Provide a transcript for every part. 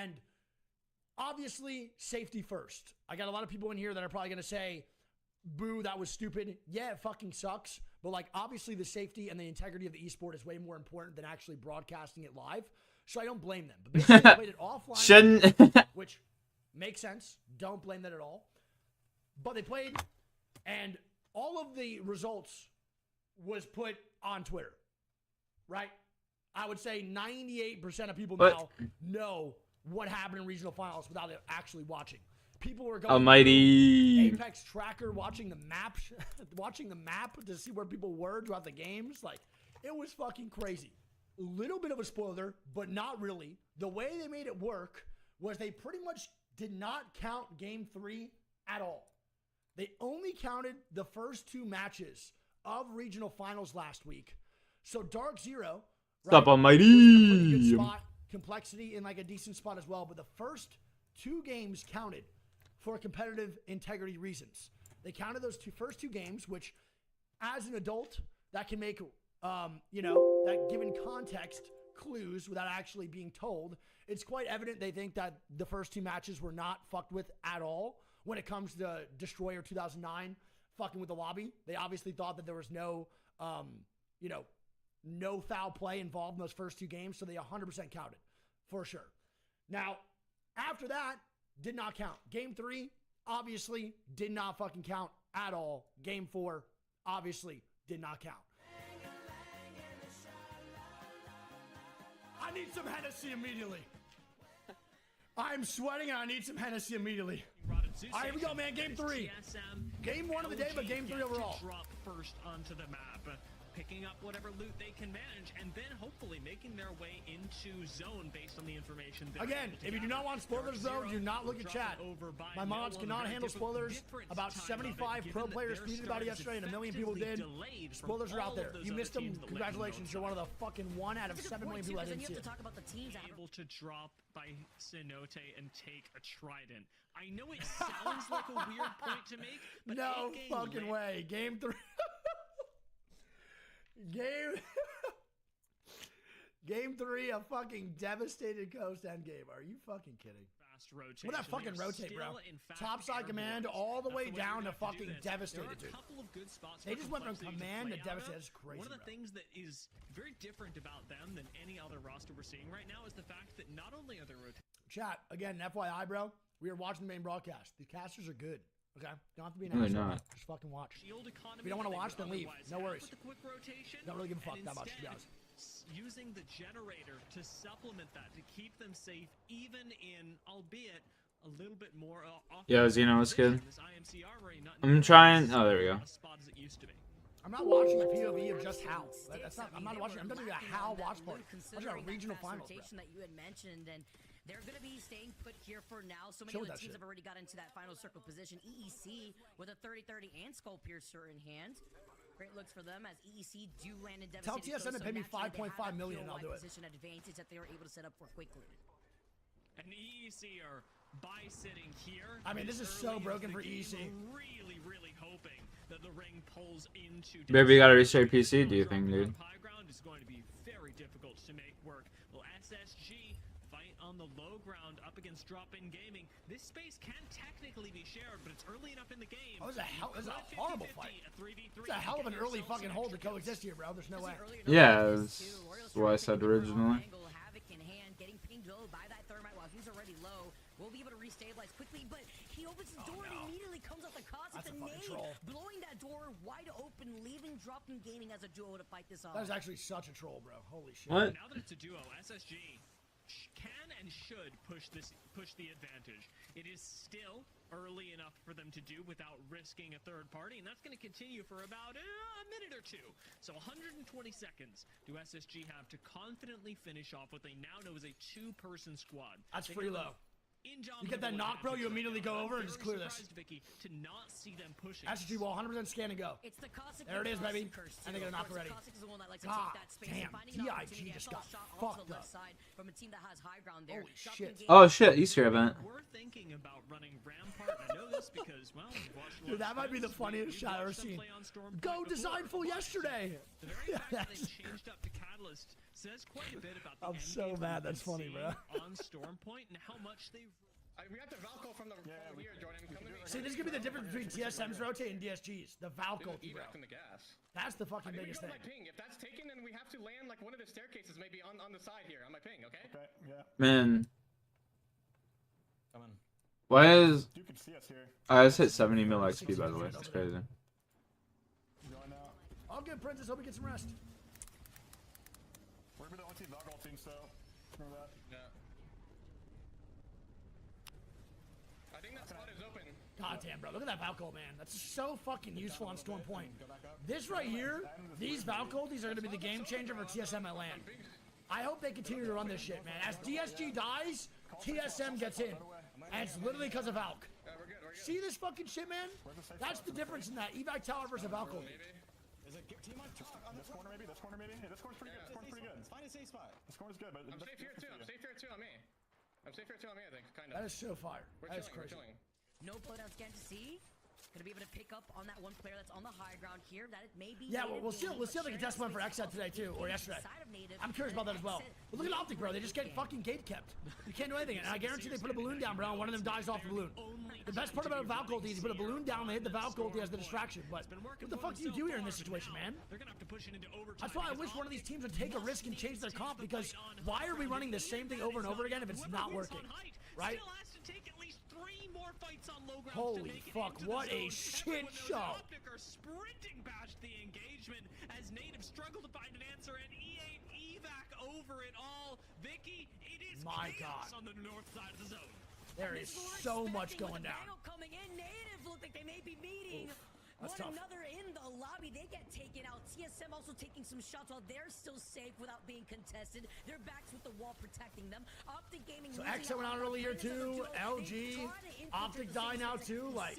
And obviously, safety first. I got a lot of people in here that are probably going to say, boo, that was stupid. Yeah, it fucking sucks. But, like, obviously the safety and the integrity of the esport is way more important than actually broadcasting it live. So I don't blame them. But basically, they played it offline. Shouldn't. Which makes sense. Don't blame that at all. But they played, and all of the results was put on Twitter. Right? I would say 98% of people now know what happened in regional finals without it actually watching. People were going Almighty Apex tracker, watching the map, to see where people were throughout the games. Like, it was fucking crazy. A little bit of a spoiler, but not really. The way they made it work was they pretty much did not count Game 3 at all. They only counted the first 2 matches of regional finals last week. So Dark Zero, What's up, Almighty? was in a pretty good spot. Complexity in like a decent spot as well. But the first 2 games counted for competitive integrity reasons. They counted those first two games, which as an adult, that can make, that given context clues without actually being told. It's quite evident they think that the first 2 matches were not fucked with at all when it comes to Destroyer 2009 fucking with the lobby. They obviously thought that there was no foul play involved in those first 2 games, so they 100% counted for sure. Now, after that, did not count. Game 3, obviously, did not fucking count at all. Game 4, obviously, did not count. I need some Hennessy immediately. I'm sweating and I need some Hennessy immediately. All right, here we go, man. Game 3. Game 1 of the day, but game 3 overall. Drop first onto the map, picking up whatever loot they can manage, and then hopefully making their way into zone based on the information. Again, if you do not want spoilers, bro, do not look at chat. My mods cannot handle spoilers. About 75 pro players tweeted about it yesterday, and 1 million people did. Spoilers are out there. You missed them. Congratulations. You're one of the fucking 1 out of 7 million people that didn't see it. Able to drop by Cenote and take a trident. I know it sounds like a weird point to make, but no fucking way. Game 3. Game 3, a fucking devastated Coast end game. Are you fucking kidding? What that fucking rotate, bro? Topside command all the way down to fucking devastated, dude. They just went from command to devastated. That's crazy. One of the things that is very different about them than any other roster we're seeing right now is the fact that not only are they rotating. Chat, again, FYI, bro. We are watching the main broadcast. The casters are good. Okay? Don't have to be an asshole. Not. Just fucking watch. If you don't want to watch, then leave. No worries. Don't really give a fuck that much, to be honest. Using the generator to supplement that, to keep them safe, even in, albeit, a little bit more Yo, Zeno, what's good? I'm trying. Oh, there we go. I'm not watching the POV of just Hal. That's not. I'm not watching. I'm doing a Hal watch party. I'm watching a regional finals, bro. That you had mentioned, and they're going to be staying put here for now. So many of the teams have already got into that final circle position. EEC with a 30-30 and Skull Piercer in hand. Great looks for them as EEC do land in devastated. Tell TSM to pay me 5.5 million and I'll do it. Position advantage that they were able to set up for quickly. And EEC are by sitting here. I mean, this is so broken for EEC. Really hoping that the ring pulls into. Maybe you gotta restart PC, do you think, dude? High ground is going to be very difficult to make work. Will SSG fight on the low ground up against Drop-In Gaming? This space can technically be shared, but it's early enough in the game. Oh, this is a horrible fight. It's a hell of an early fucking hold to coexist here, bro. There's no way. Yeah, that's what I said originally. Getting pinged low by that thermite while he's already low. We'll be able to restabilize quickly, but he opens his door and immediately comes out the cause with a nade, blowing that door wide open, leaving Drop-In Gaming as a duo to fight this off. That is actually such a troll, bro. Holy shit. What? Now that it's a duo, SSG can and should push the advantage. It is still early enough for them to do without risking a third party, and that's going to continue for about a minute or 2. So 120 seconds do SSG have to confidently finish off what they now know is a 2-person squad. That's free low. You get that knock, bro, you immediately go over and just clear this. Vicky, to not see them pushing. SSG will 100% scan and go. There it is, baby. And they get a knock already. God damn, TIG just got fucked up. Holy shit. Oh shit, Easter event. We're thinking about running Rampart. I know this because, well, dude, that might be the funniest shot I've ever seen. Go Designful yesterday. The very fact that they changed up to Catalyst says quite a bit about the I'm so mad. That's funny, bro. on Storm Point and how much they've. We got the Valco from the phone here, Jordan. Come to me. See, this could be the difference between TSM's rotate and DSG's. The Valco, bro. From the gas. That's the fucking We biggest go to thing. my ping. If that's taken, then we have to land like one of the staircases, maybe on the side here on my ping. Okay. Okay, yeah. Man, Come on. why is You can see us here. I just hit 70 mil XP by the way? That's crazy. Going out. All good, Princess. Hope you get some rest. We're gonna be the only team, Valgol team, so remember that. Yeah. I think that spot is open. God damn, bro. Look at that Valco, man. That's so fucking useful on Storm Point. This right here, these Valcolties are going to be the game changer for TSM at LAN. I hope they continue to run this shit, man. As DSG dies, TSM gets in. And it's literally because of Valk. We're good. We're good. See this fucking shit, man? That's the difference in that evac tower versus a Valco. Is it team on this corner maybe? This corner maybe? Hey, this corner's pretty good. This corner's pretty good. Find a safe spot. This corner's good, but I'm safe here too. I'm safe here too on me. I'm safe here too on me. I think kind of. That is so fire. We're That is chilling. We're crazy. chilling. No playdown scan to see. Gonna be able to pick up on that one player that's on the high ground here. That it may be. Yeah, well, we'll see how they can test one for XSET today too, or yesterday. I'm curious about that as well. But look at Optic, bro. They just get fucking gate kept. You can't do anything. And I guarantee they put a balloon down, bro, and one of them dies off the balloon. The best part about a Valk ulti is you put a balloon down, they hit the Valk ulti as the distraction. But what the fuck do you do here in this situation, man? That's why I wish one of these teams would take a risk and change their comp, because why are we running the same thing over and over again if it's not working? Right? Holy fuck, what a shit show. Sprinting past the engagement as Native struggle to find an answer, and E8 evac over it all. Vicky, it is My chaos God. on the north side of the zone. There is so much going down. Coming in, Native look like they may be meeting That's one tough. another in the lobby. They get taken out. TSM also taking some shots while they're still safe without being contested. Their backs with the wall protecting them. Optic Gaming. So X went out earlier too. LG, Optic die now too. Like,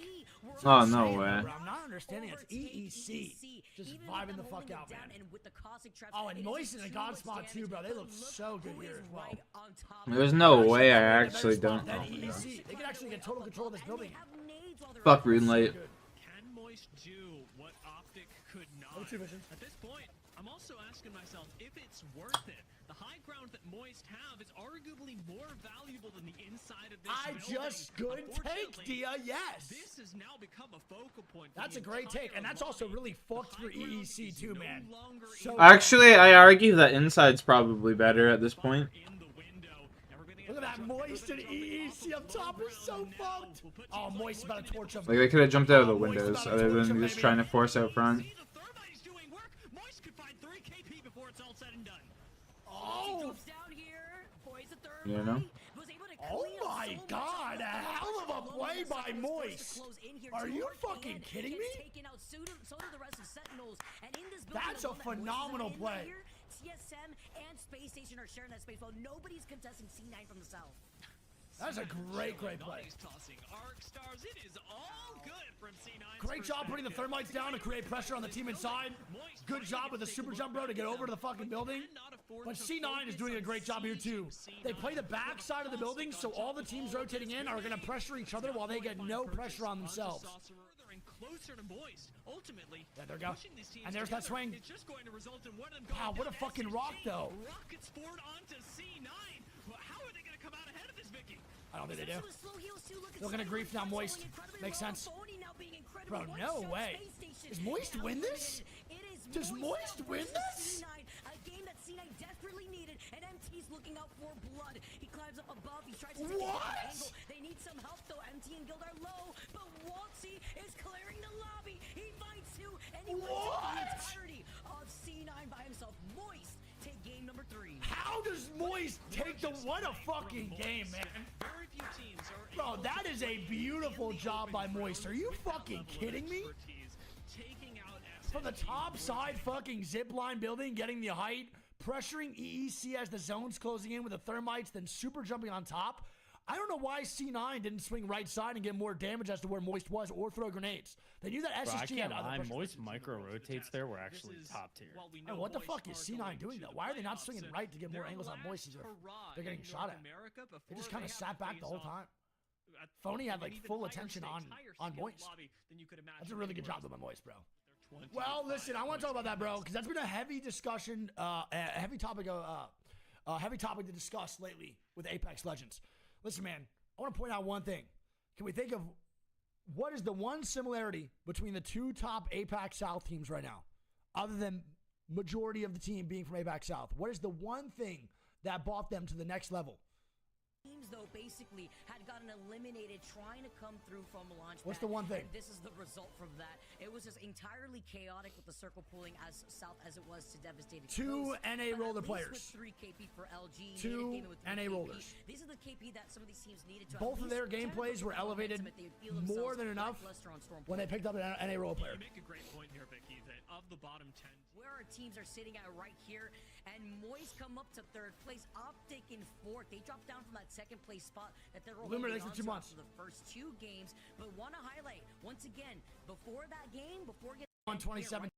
Oh no way. bro, I'm not understanding. It's EEC. Just vibing the fuck out, man. Oh, and Moist in a god spot too, bro. They look so good here as well. There's no way I actually don't That know. EEC. They could actually get total control of this building. Fuck Runelate. Can Moist do what Optic could not? No two visions. At this point, I'm also asking myself if it's worth it. The high ground that Moist have is arguably more valuable than the inside of this I building. just good take, Unfortunately, Dia. Yes. This has now become a focal point. for That's the a great entire take, and that's also lobby. really fucked The for high ground EEC is too, no man. longer So in- Actually, I argue that inside's probably better at this point. in the window. Everybody Look at that Moist and EEC up top is so fucked. Oh, Moist about to torch him. Like they could have jumped out of the Oh, Moist windows about to other torch than him, just baby. trying to force out front. See, the Thermite's doing work. Moist could find 3 KP before it's all said and done. Oh, You know? oh my God! A hell of a play by Moist. Are you fucking kidding me? That's a phenomenal play. TSM and Space Station are sharing that space while nobody's contesting C9 from the south. That's a great play. Nobody's tossing arc stars. It is all good from C9's Great job putting the perspective. Thermites down to create pressure on the team inside. Good job with the super jump, bro, to get over to the fucking building. But C9 is doing a great job here too. They play the back side of the building, so all the teams rotating in are going to pressure each other while they get no pressure on themselves. Closer to Moist. Ultimately, Yeah, there we go. pushing these teams And there's that together, swing. It's just going to result in one of them Wow, going what a down. fucking rock, SSG though. Rockets forward onto C9. Well, how are they going to come out ahead of this, Vicky? I don't think they do. They're gonna grief now, Moist. Makes sense. Bro, no way. Does Moist win this? Does Moist win this? A game that C9 desperately needed, and MT's looking out for blood. He climbs up above, he tries to take What? a angle. They need some help though. MT and Guild are low, but Waltzy is clearing the lobby. He finds 2, and he wins What? the entirety of C9 by himself. Moist take game number 3. How does Moist take the... What a fucking game, man. Very few teams are Bro, that is a beautiful job by Moist. Are you fucking kidding me? taking out From the top side fucking zipline building, getting the height, pressuring EEC as the zone's closing in with the Thermites, then super jumping on top. I don't know why C9 didn't swing right side and get more damage as to where Moist was or throw grenades. They knew that Bro, I SSG can't had other lie. pressure. Moist micro rotates there were actually top tier. Oh, what the fuck is C9 doing though? Why are they not swinging right to get more angles on Moist as they're getting shot at? They just kind of sat back the whole time. Phony had like full attention on Moist. That's a really good job though by Moist, bro. Well, listen, I want to talk about that, bro, because that's been a heavy discussion, a heavy topic to discuss lately with Apex Legends. Listen, man, I want to point out one thing. Can we think of what is the one similarity between the two top Apex South teams right now, other than majority of the team being from Apex South? What is the one thing that brought them to the next level? Teams, though, basically had gotten eliminated trying to come through from launch. What's the one thing? And this is the result from that. It was just entirely chaotic with the circle pooling as south as it was to devastating. Two Coast. NA roller players. With 3 KP for LG. Two NA rollers. These are the KP that some of these teams needed to. Both of their gameplays were elevated more than enough when they picked up an NA role player. You make a great point here, Vicky, that of the bottom 10, where our teams are sitting at right here, and Moist come up to 3rd place, Optic in 4th. They dropped down from that 2nd place spot that they're Loomer, holding thanks for 2 on to months. for the first 2 games. But want to highlight once again before that game, before getting 127.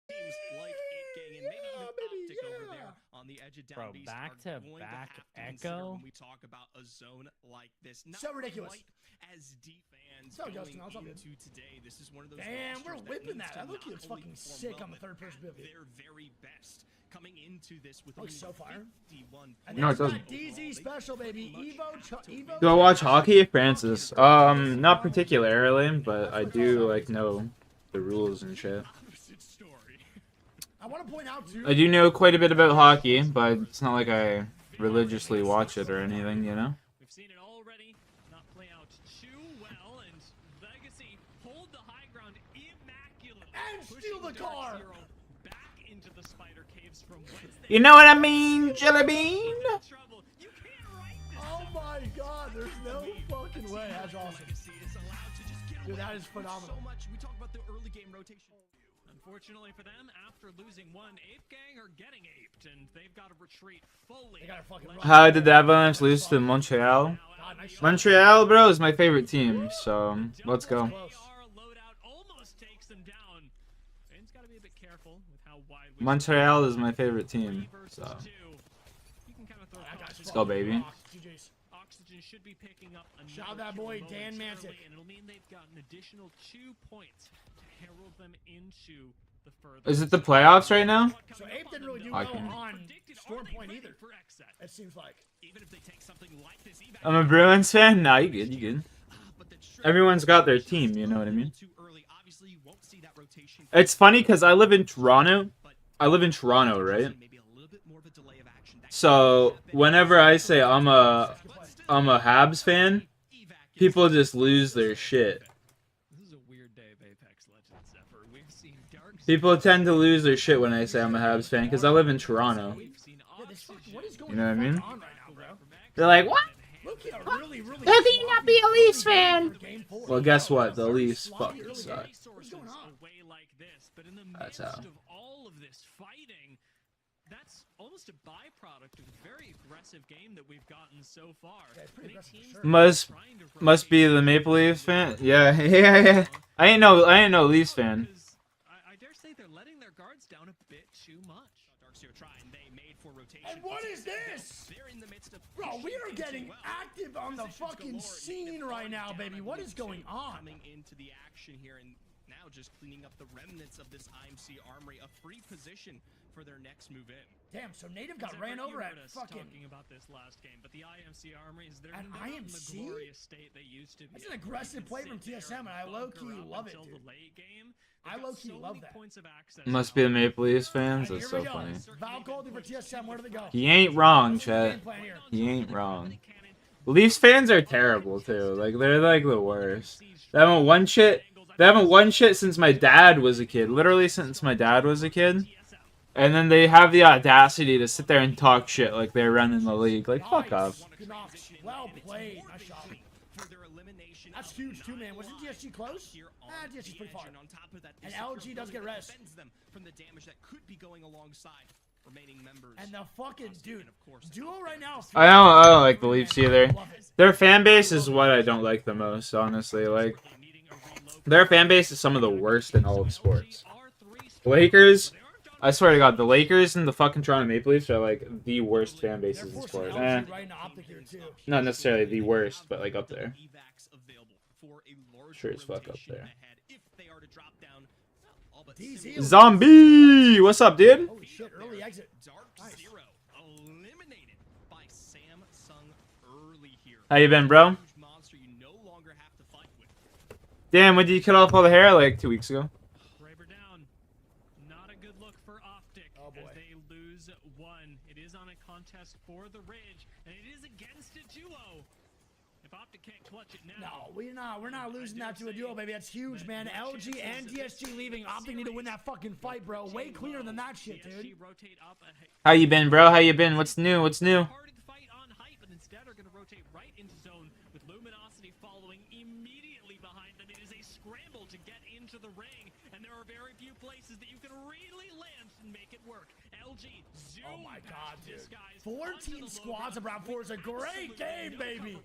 teams like 8gang and maybe even Optic over there on the edge of down Bro, beast back are to going back to have to consider Echo? when we talk about a zone like this. Not So ridiculous. quite as D fans So, going Justin, I'll talk into today. This is one of those Damn, we're rosters whipping needs that. to That look not looks only fucking perform sick well, on the but third-person at view. their very best coming into this with Looks only so fire. 51 And No, it that's doesn't. that DZ special, baby. Evo. Do I watch hockey, Francis? Not particularly, but I do like know the rules and shit. opposite story. I want to point out too. I do know quite a bit about hockey, but it's not like I religiously watch it or anything, you know? We've seen it already not play out too well, and Legacy hold the high ground immaculately. And steal the pushing Dark car. Zero back into the spider caves from whence they You know what I mean, Jelly Bean? trouble. You can't write this Oh up. my God, there's no fucking way. That's awesome. Legacy is allowed to just get Dude, away that is with phenomenal. So much. We talk about the early game rotation. Unfortunately for them, after losing one, Ape Gang are getting aped, and they've got to retreat fully. They gotta fucking run. How did the Avalanche lose to Montreal? God, nice shot. Montreal, bro, is my favorite team, so let's go. AR loadout almost takes them down. Finn's got to be a bit careful with how wide we Montreal is my favorite team, so You can kind of throw That guy's caution. Let's go, baby. fucking rocked. GG's. Oxygen should be picking up another Shout out that kill boy, Dan momentarily, Mantic. and it'll mean they've got an additional 2 points to herald them into the further. Is it the playoffs right now? So Ape didn't really do I well can- on Storm Point either. For XSET? It seems like. Even if they take something like this evac, I'm a Bruins fan? Nah, you good, you good. but the trick Everyone's got their team, you know what I mean? too early. Obviously, you won't see that rotation. It's funny because I live in Toronto. I live in Toronto, right? Maybe a little bit more of a delay of action. That So whenever I say I'm a Habs fan, people just lose their shit. This is a weird day of Apex Legends, Zephyr. We've seen Dark People tend to lose their shit when I say I'm a Habs fan because I live in Toronto. We've seen Yeah, this fucking, Oxygen what is going You know what I mean? on right now, bro? They're like, what? Look at a really, really. How can you not be a Leafs fan? for game 4. Well, guess what? The Leafs Sloppy fucking early suck. game. What's going on? away like this, but in the That's midst how. of all of this fighting, that's almost a byproduct of a very aggressive game that we've gotten so far. Yeah, it's pretty Many aggressive for teams sure. that are Must trying to must be rotate the Maple Leafs fan. Yeah, yeah. I ain't no Leafs fan. because I dare say they're letting their guards down a bit too much. Darkseer trying, they made for rotation. And what is this? They're in the midst of Bro, we pushing are into getting well. active on the Positions fucking galore. scene Native right already now, down, baby. I What believe, is going too, on? Coming into the action here and now just cleaning up the remnants of this IMC armory, a free position for their next move in. Damn, so Native got Zephyr, ran you over at heard us fucking. talking about this last game, but the IMC armories, they're An not in IMC? the glorious state they used to be. That's an aggressive play from TSM, and I low-key love it, Until dude. the late game. I low-key love that. Must be the Maple Leafs fans. Alright, That's here we so go. funny. Val Goldie for TSM, where do they go? He ain't wrong, What's the Chet. game plan here? He ain't wrong. Leafs fans are terrible too. Like they're like the worst. They haven't won shit. They haven't won shit since my dad was a kid. Literally since my dad was a kid. And then they have the audacity to sit there and talk shit like they're running the league. Like fuck off. Good knocks. Well played. Nice shot. That's huge too, man. Wasn't TSG close? Ah, TSG's pretty far. And LG does get res. From the damage that could be going alongside remaining members. And the fucking dude, duo right now. I don't like the Leafs either. Their fan base is what I don't like the most, honestly. Like their fan base is some of the worst in all of sports. The Lakers, I swear to God, the Lakers and the fucking Toronto Maple Leafs are like the worst fan They're bases in forcing sports. LG right into optic here too. Not necessarily the worst, but like up there. Evacs available for a larger Sure as fuck up rotation there. ahead if they are to drop down, well, but DZ. Zombie! What's up, dude? Holy shit, early exit. Dark Nice. Zero eliminated by Samsung early here. How you been, bro? Huge monster you no longer have to fight with. Damn, when did you cut off all the hair? Like 2 weeks ago. Braver down. Not a good look for Optic Oh, boy. as they lose one. It is on a contest for the Ridge, and it is against a duo. If Optic can't clutch it now. No, we're not losing that to a duo, baby. That's huge, man. LG and DSG leaving. Optic need to win that fucking fight, bro. Way cleaner than that shit, dude. Rotate up How you been, bro? How you been? What's new? What's new? Started the fight on hype, and instead are going to rotate right into zone with Luminosity following immediately behind them. It is a scramble to get into the ring, and there are very few places that you can really land and make it work. LG zoom Oh my god, dude. 14 14 squads of round 4 is a great game, baby.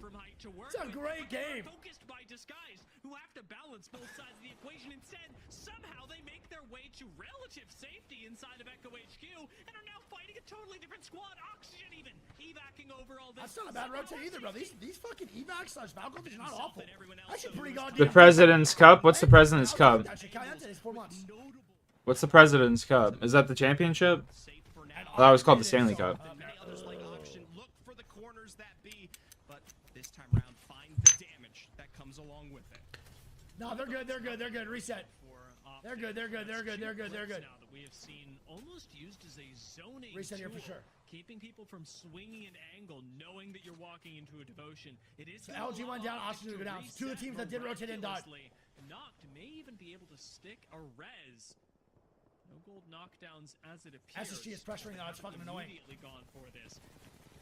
It's a great game. Focused by Disguise, who have to balance both sides of the equation. Instead, somehow they make their way to relative safety inside of Echo HQ and are now fighting a totally different squad. Oxygen even evacing over all this. That's not a bad rotate either, bro. These fucking evacs slash Falcons are not awful. That shit pretty goddamn. The President's Cup? What's the President's Cup? That shit Caliente is 4 months. What's the President's Cup? Is that the championship? Oh, that was called the Stanley Cup. Many others like Oxygen look for the corners that be, but this time around find the damage that comes along with it. No, they're good. They're good. They're good. Reset. They're good. They're good. They're good. They're good. They're good. Now that we have seen almost used as a zoning Reset here for tool, sure. keeping people from swinging an angle, knowing that you're walking into a devotion. It is So LG went down, Oxygen would go down. Two of the teams that did rotate in died. Knocked may even be able to stick a res. No gold knockdowns as it appears. SSG is pressuring now. It's fucking annoying. Immediately gone for this.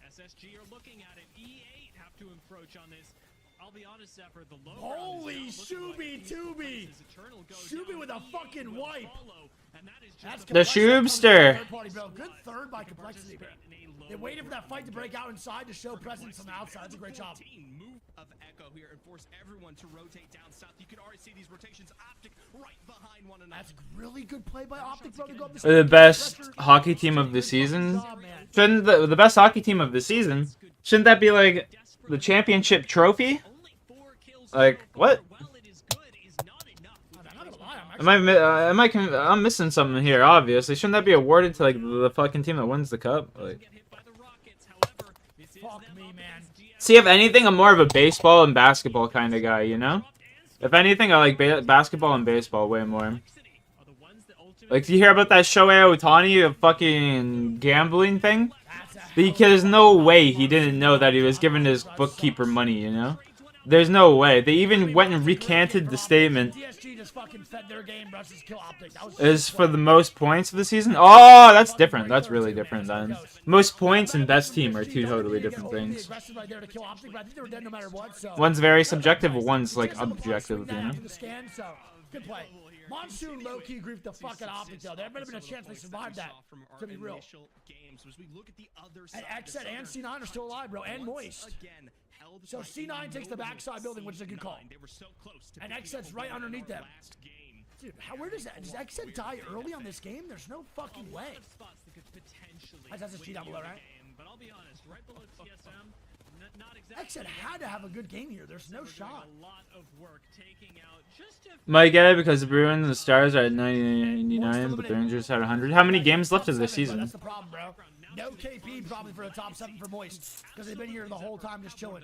SSG are looking at it. E8 have to encroach on this. I'll be honest, Zephyr, the low Holy Shooby Tooby! Shooby with a fucking wipe! That's The Shoobster. Third party, bro. Good third by Complexity, bro. They waited for that fight to break out inside to show presence on the outside. That's a great job. Move of Echo here and force everyone to rotate down south. You can already see these rotations. Optic right behind one another. That's really good play by Optic, bro. To go up The best hockey team of the season. Shouldn't the best hockey team of the season? Shouldn't that be like the championship trophy? Like what? I'm missing something here. Obviously, shouldn't that be awarded to like the fucking team that wins the cup? Like, Fuck me, man. see, if anything, I'm more of a baseball and basketball kind of guy. You know? If anything, I like basketball and baseball way more. Like, do you hear about that Shohei Ohtani fucking gambling thing? Because there's no way he didn't know that he was giving his bookkeeper money, you know? There's no way. They even went and recanted the statement. DSG just fucking fed their game, bro. Just kill Optic. That was Is for the most points of the season? Oh, that's different. That's really different then. Most points and best team are two totally different things. Right there to kill Optic, but I think they were dead no matter what. So One's very subjective, one's like objective, you know? the scan, so good play. Monsoon low-key griefed the fuck out of Optic, though. There might have been a chance they survived that, to be real. And Xset and C9 are still alive, bro, and Moist. So C9 takes the backside building, which is a good call. And Xset's right underneath them. Dude, where does that? Does Xset die early on this game? There's no fucking way. That's SSG down below, right? But I'll be honest, right below TSM, Xset had to have a good game here. There's no shot. a lot of work taking out just to Might get it because the Bruins and the Stars are at 99, but the Rangers had 100. How many games left of this season? That's the problem, bro. No KP probably for the top 7 for Moist. Because they've been here the whole time just chilling.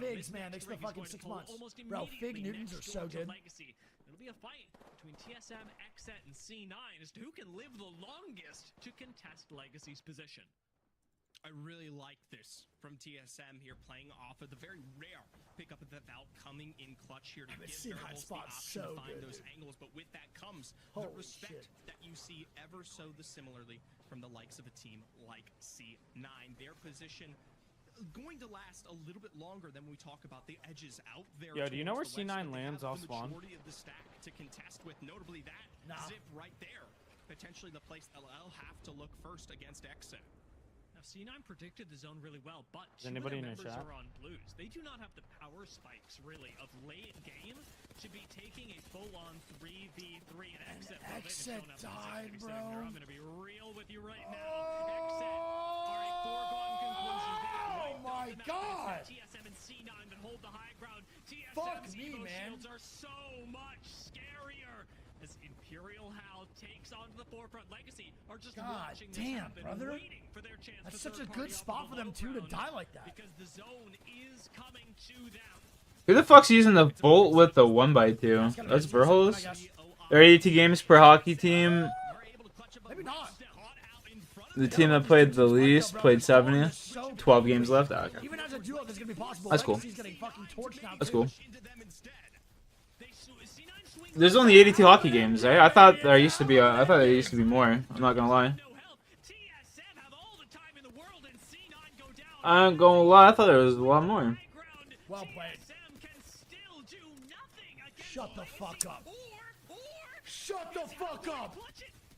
Figs, man, they spent fucking 6 months. Bro, Fig Newtons are so good. It'll be a fight between TSM, Xset, and C9 as to who can live the longest to contest Legacy's position. I really like this from TSM here, playing off of the very rare pickup of the Valk coming in clutch here to give Variables the option to find those angles, but with that comes the respect that you see ever so similarly from the likes of a team like C9. Their position going to last a little bit longer than we talk about the edges out there. Yo, do you know where towards the C9 west, but they lands have off the spawn? majority of the stack to contest with, notably that zip right there. Potentially the place they'll have to look first against Xset. Now, C9 predicted the zone really well, but Is anybody in members your chat? are on blues. They do not have the power spikes, really, of late game to be taking a full-on 3v3 and Xset. Well, they just Xset don't have the died, position to be bro. sitting there. I'm going to be real with you right now. Xset are a foregone conclusion. They are right my God. TSM and C9 that hold the high ground. Fuck TSM's me, Evo man. shields are so much scarier as Imperial Hal takes onto the forefront. Legacy are just God watching this damn, happen, brother. waiting for their chance. That's for such a third good party off spot of for the them, low too, to ground die like that. because the zone is coming to them. Who the fuck's using the Bolt with the 1x2? That's Burholes? 30 games per hockey team. Maybe not. The team that played the least played 70. 12 games left. Oh, okay. Even as a duo, this is gonna be possible. That's cool. Legacy's getting fucking torched now. That's too. cool. There's only 82 hockey games, right? I thought there used to be. I thought there used to be more. I'm not gonna lie. I'm gonna lie. I thought there was a lot more. Well played. Shut the fuck up. Shut the fuck up.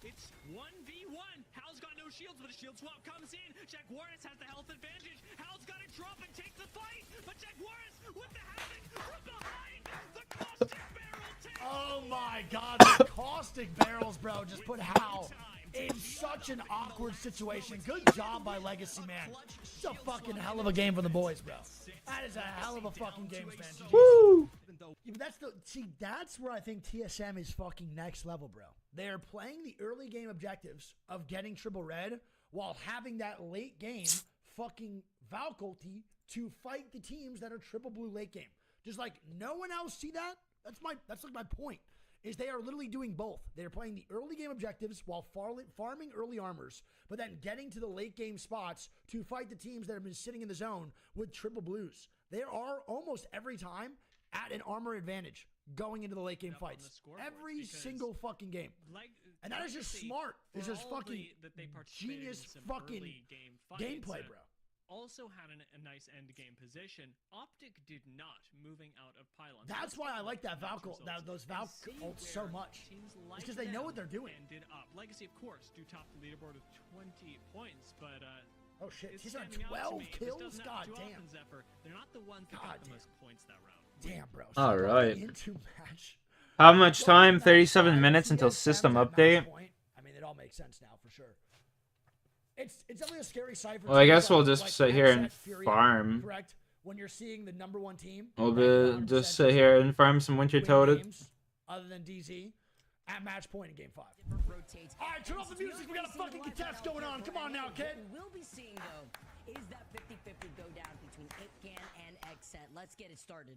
It's 1v1. Hal's got no shields, but a shield swap comes in. Jaguaris has the health advantage. Hal's got to drop and take the fight, but Jaguaris with the havoc from behind. The caustic barrel takes. Oh my God, the caustic barrels, bro, just put Hal in such an awkward situation. Good job by Legacy, man. It's a fucking hell of a game for the boys, bro. That is a hell of a fucking game, man. Woo! Yeah, but that's where I think TSM is fucking next level, bro. They are playing the early game objectives of getting triple red while having that late game fucking faculty to fight the teams that are triple blue late game. Just like no one else see that. That's like my point. Is they are literally doing both. They're playing the early game objectives while farming early armors, but then getting to the late game spots to fight the teams that have been sitting in the zone with triple blues. They are almost every time at an armor advantage going into the late game fights. Every single fucking game. And that is just smart. It's just fucking genius fucking gameplay, bro. Also had a nice end game position. Optic did not, moving out of pylon. That's why I like that those Valk ults so much. It's because they know what they're doing. Ended up. Legacy, of course, do top the leaderboard with 20 points, but oh shit, he's on standing out to 12 me. This kills? doesn't God happen too damn. often, Zephyr. They're not the ones that got the most points that round. Damn, bro. All right. Into match. How much time? 37 minutes until system update. I mean, it all makes sense now for sure. It's definitely a scary cipher. Well, I guess we'll just sit here and farm. Correct. When you're seeing the #1 team. We'll just sit here and farm some winter toad. Other than DZ at match point in game 5. All right, turn off the music. We got a fucking contest going on. Come on now, kid. What we'll be seeing though is that 50-50 go down between Ipgan and Xset. Let's get it started.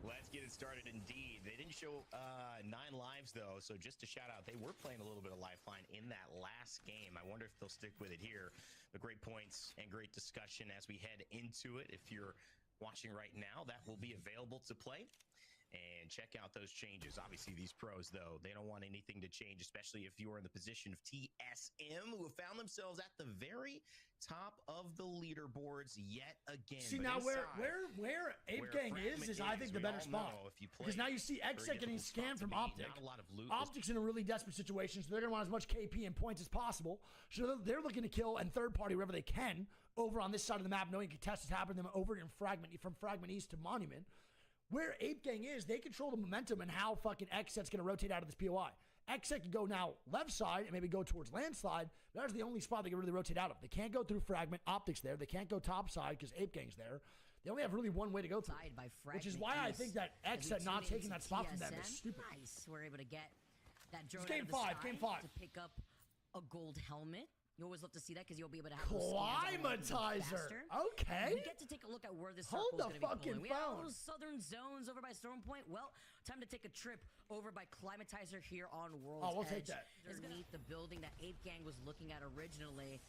Let's get it started indeed. They didn't show 9 lives though, so just to shout out, they were playing a little bit of lifeline in that last game. I wonder if they'll stick with it here. But great points and great discussion as we head into it. If you're watching right now, that will be available to play. And check out those changes. Obviously, these pros, though, they don't want anything to change, especially if you're in the position of TSM, who have found themselves at the very top of the leaderboards yet again. See, now where Ape Gang is I think the better spot. Because now you see Xset getting scanned from Optic. Optic's in a really desperate situation, so they're going to want as much KP and points as possible. So they're looking to kill and third party wherever they can over on this side of the map, knowing contests happen them over in from Fragment East to Monument. Where Ape Gang is, they control the momentum and how fucking Xset's going to rotate out of this POI. Xset can go now left side and maybe go towards Landslide. That's the only spot they can really rotate out of. They can't go through Fragment. Optics there. They can't go top side because Ape Gang's there. They only have really one way to go through. Which is why I think that Xset not taking that spot from them is stupid. Nice. We're able to get that drone It's game 5. Game 5. to pick up a gold helmet. You always love to see that because you'll be able to have Climatizer. Okay. We get to take a look at where this Hold circle is the going to be fucking pulling. We have phone. those southern zones over by Storm Point. Well, time to take a trip over by Climatizer here on World's Oh, we'll Edge. take that. Underneath the building that Ape Gang was looking at originally.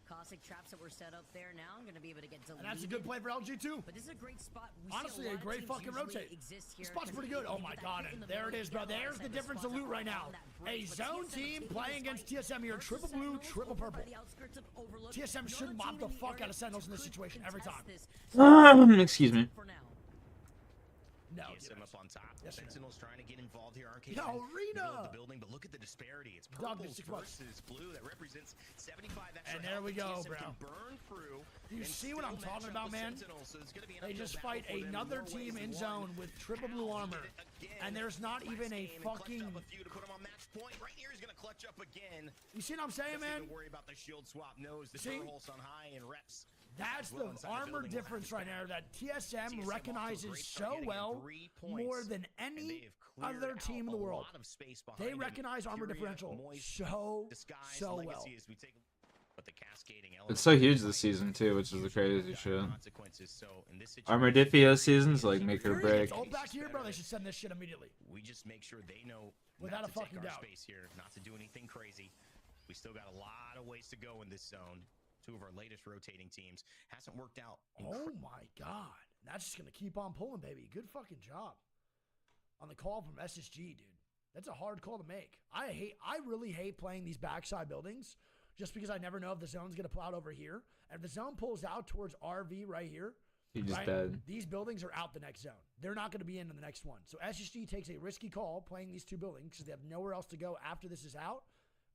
Caustic traps that were set up there now. I'm going to be able to get deleted. And that's a good play for LG too. But this is a great spot. We Honestly, see a great fucking rotate. This spot's pretty good. Oh my god, and there it is, bro. There's the difference of loot right now. A zone team playing against TSM here. Triple blue, triple purple. TSM should mop the fuck out of Sentinels in this situation every time. Excuse me. No. TSM up on top. Yes, Sentinels trying to get involved here. Arcade Yo, Rena! the building, but look at the disparity. It's Dog, purple 6 bucks. versus blue. That represents 75 extra. And there we go, health. TSM bro. can burn through. You and see what I'm still talking match up about, with man? Sentinels, so it's gonna be an They uphill just battle fight for them in another more team ways in than zone one. with triple blue Hal armor. did it again. And there's not Last even a game and clutched fucking... up a few to put him on match point. Right here, he's gonna clutch up again. You see what I'm saying, Doesn't man? even worry about the shield swap. Knows the See? Burholz on high and reps. That's well the inside the armor building. difference right there that TSM TSM recognizes off to a great start, so getting well 3 more points, than and they any have cleared other team in out the a world. lot of space They behind them. recognize armor Furia, differential Moist, so Disguise, well. Legacy as we take but the cascading It's so huge elements this season too, which is the crazy shit. consequences. So in this Armor situation, Diffio seasons like make or Fury break. gets ult back here, bro. They should send this shit immediately. we just make sure they know Without not a to fucking take our doubt. space here, not to do anything crazy. We still got a lot of ways to go in this zone. 2 of our latest rotating teams hasn't worked out. Oh my god. That's just gonna keep on pulling, baby. Good fucking job. On the call from SSG, dude. That's a hard call to make. I really hate playing these backside buildings just because I never know if the zone's gonna pull out over here. And if the zone pulls out towards RV right here, He just right, dead. these buildings are out the next zone. They're not gonna be in the next one. So SSG takes a risky call playing these 2 buildings because they have nowhere else to go after this is out.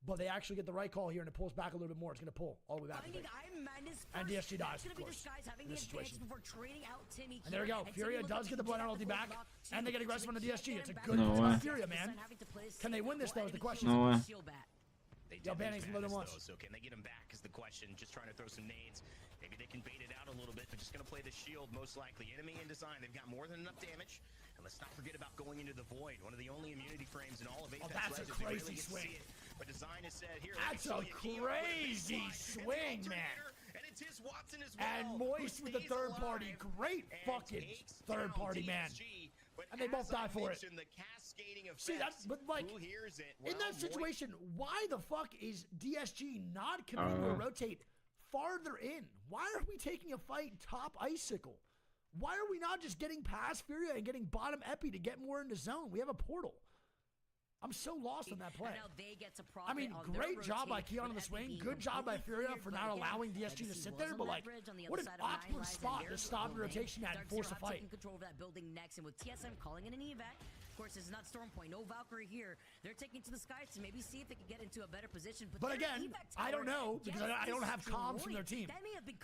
But they actually get the right call here, and it pulls back a little bit more. It's going to pull all the way back. And DSG dies, of course, in this situation. And there we go. Furia does get the bloodhound ulti back, and they get aggressive on the DSG. It's a good No way. Furia, man. Can they win this, though, is the question. No way. They Yo, did Banning's lose loaded Madness, once. though, so can they get him back is the question. Just trying to throw some nades. Maybe they can bait it out a little bit, but just going to play the shield most likely. Enemy in design. They've got more than enough damage. And let's not forget about going into the void. One of the only immunity frames in all of Apex that's a Legends. You crazy really get to swing. see it. But design has said here. That's a crazy swing, man. And it's his Watson as well. And Moist who with the stays third party. alive Great and fucking takes third down party, man. DSG. But And they both as die I for it. mentioned, the cascading See, that's, effects, but like, who hears it? in Well, that Moist- situation, why the fuck is DSG not committing to rotate farther in? Why are we taking a fight top Icicle? Why are we not just getting past Furia and getting bottom Epi to get more into zone? We have a portal. I'm so lost on that play. I mean, great job by Keon on the swing. Good job by Furia for not allowing DSG to sit there. But like, what an awkward spot to stop the rotation at and force a fight. Control of that building next, and with TSM calling in an evac, of course, it's not Storm Point, no Valkyrie here. They're taking to the skies to maybe see if they can get into a better position. But again, I don't know because I don't have comms from their team.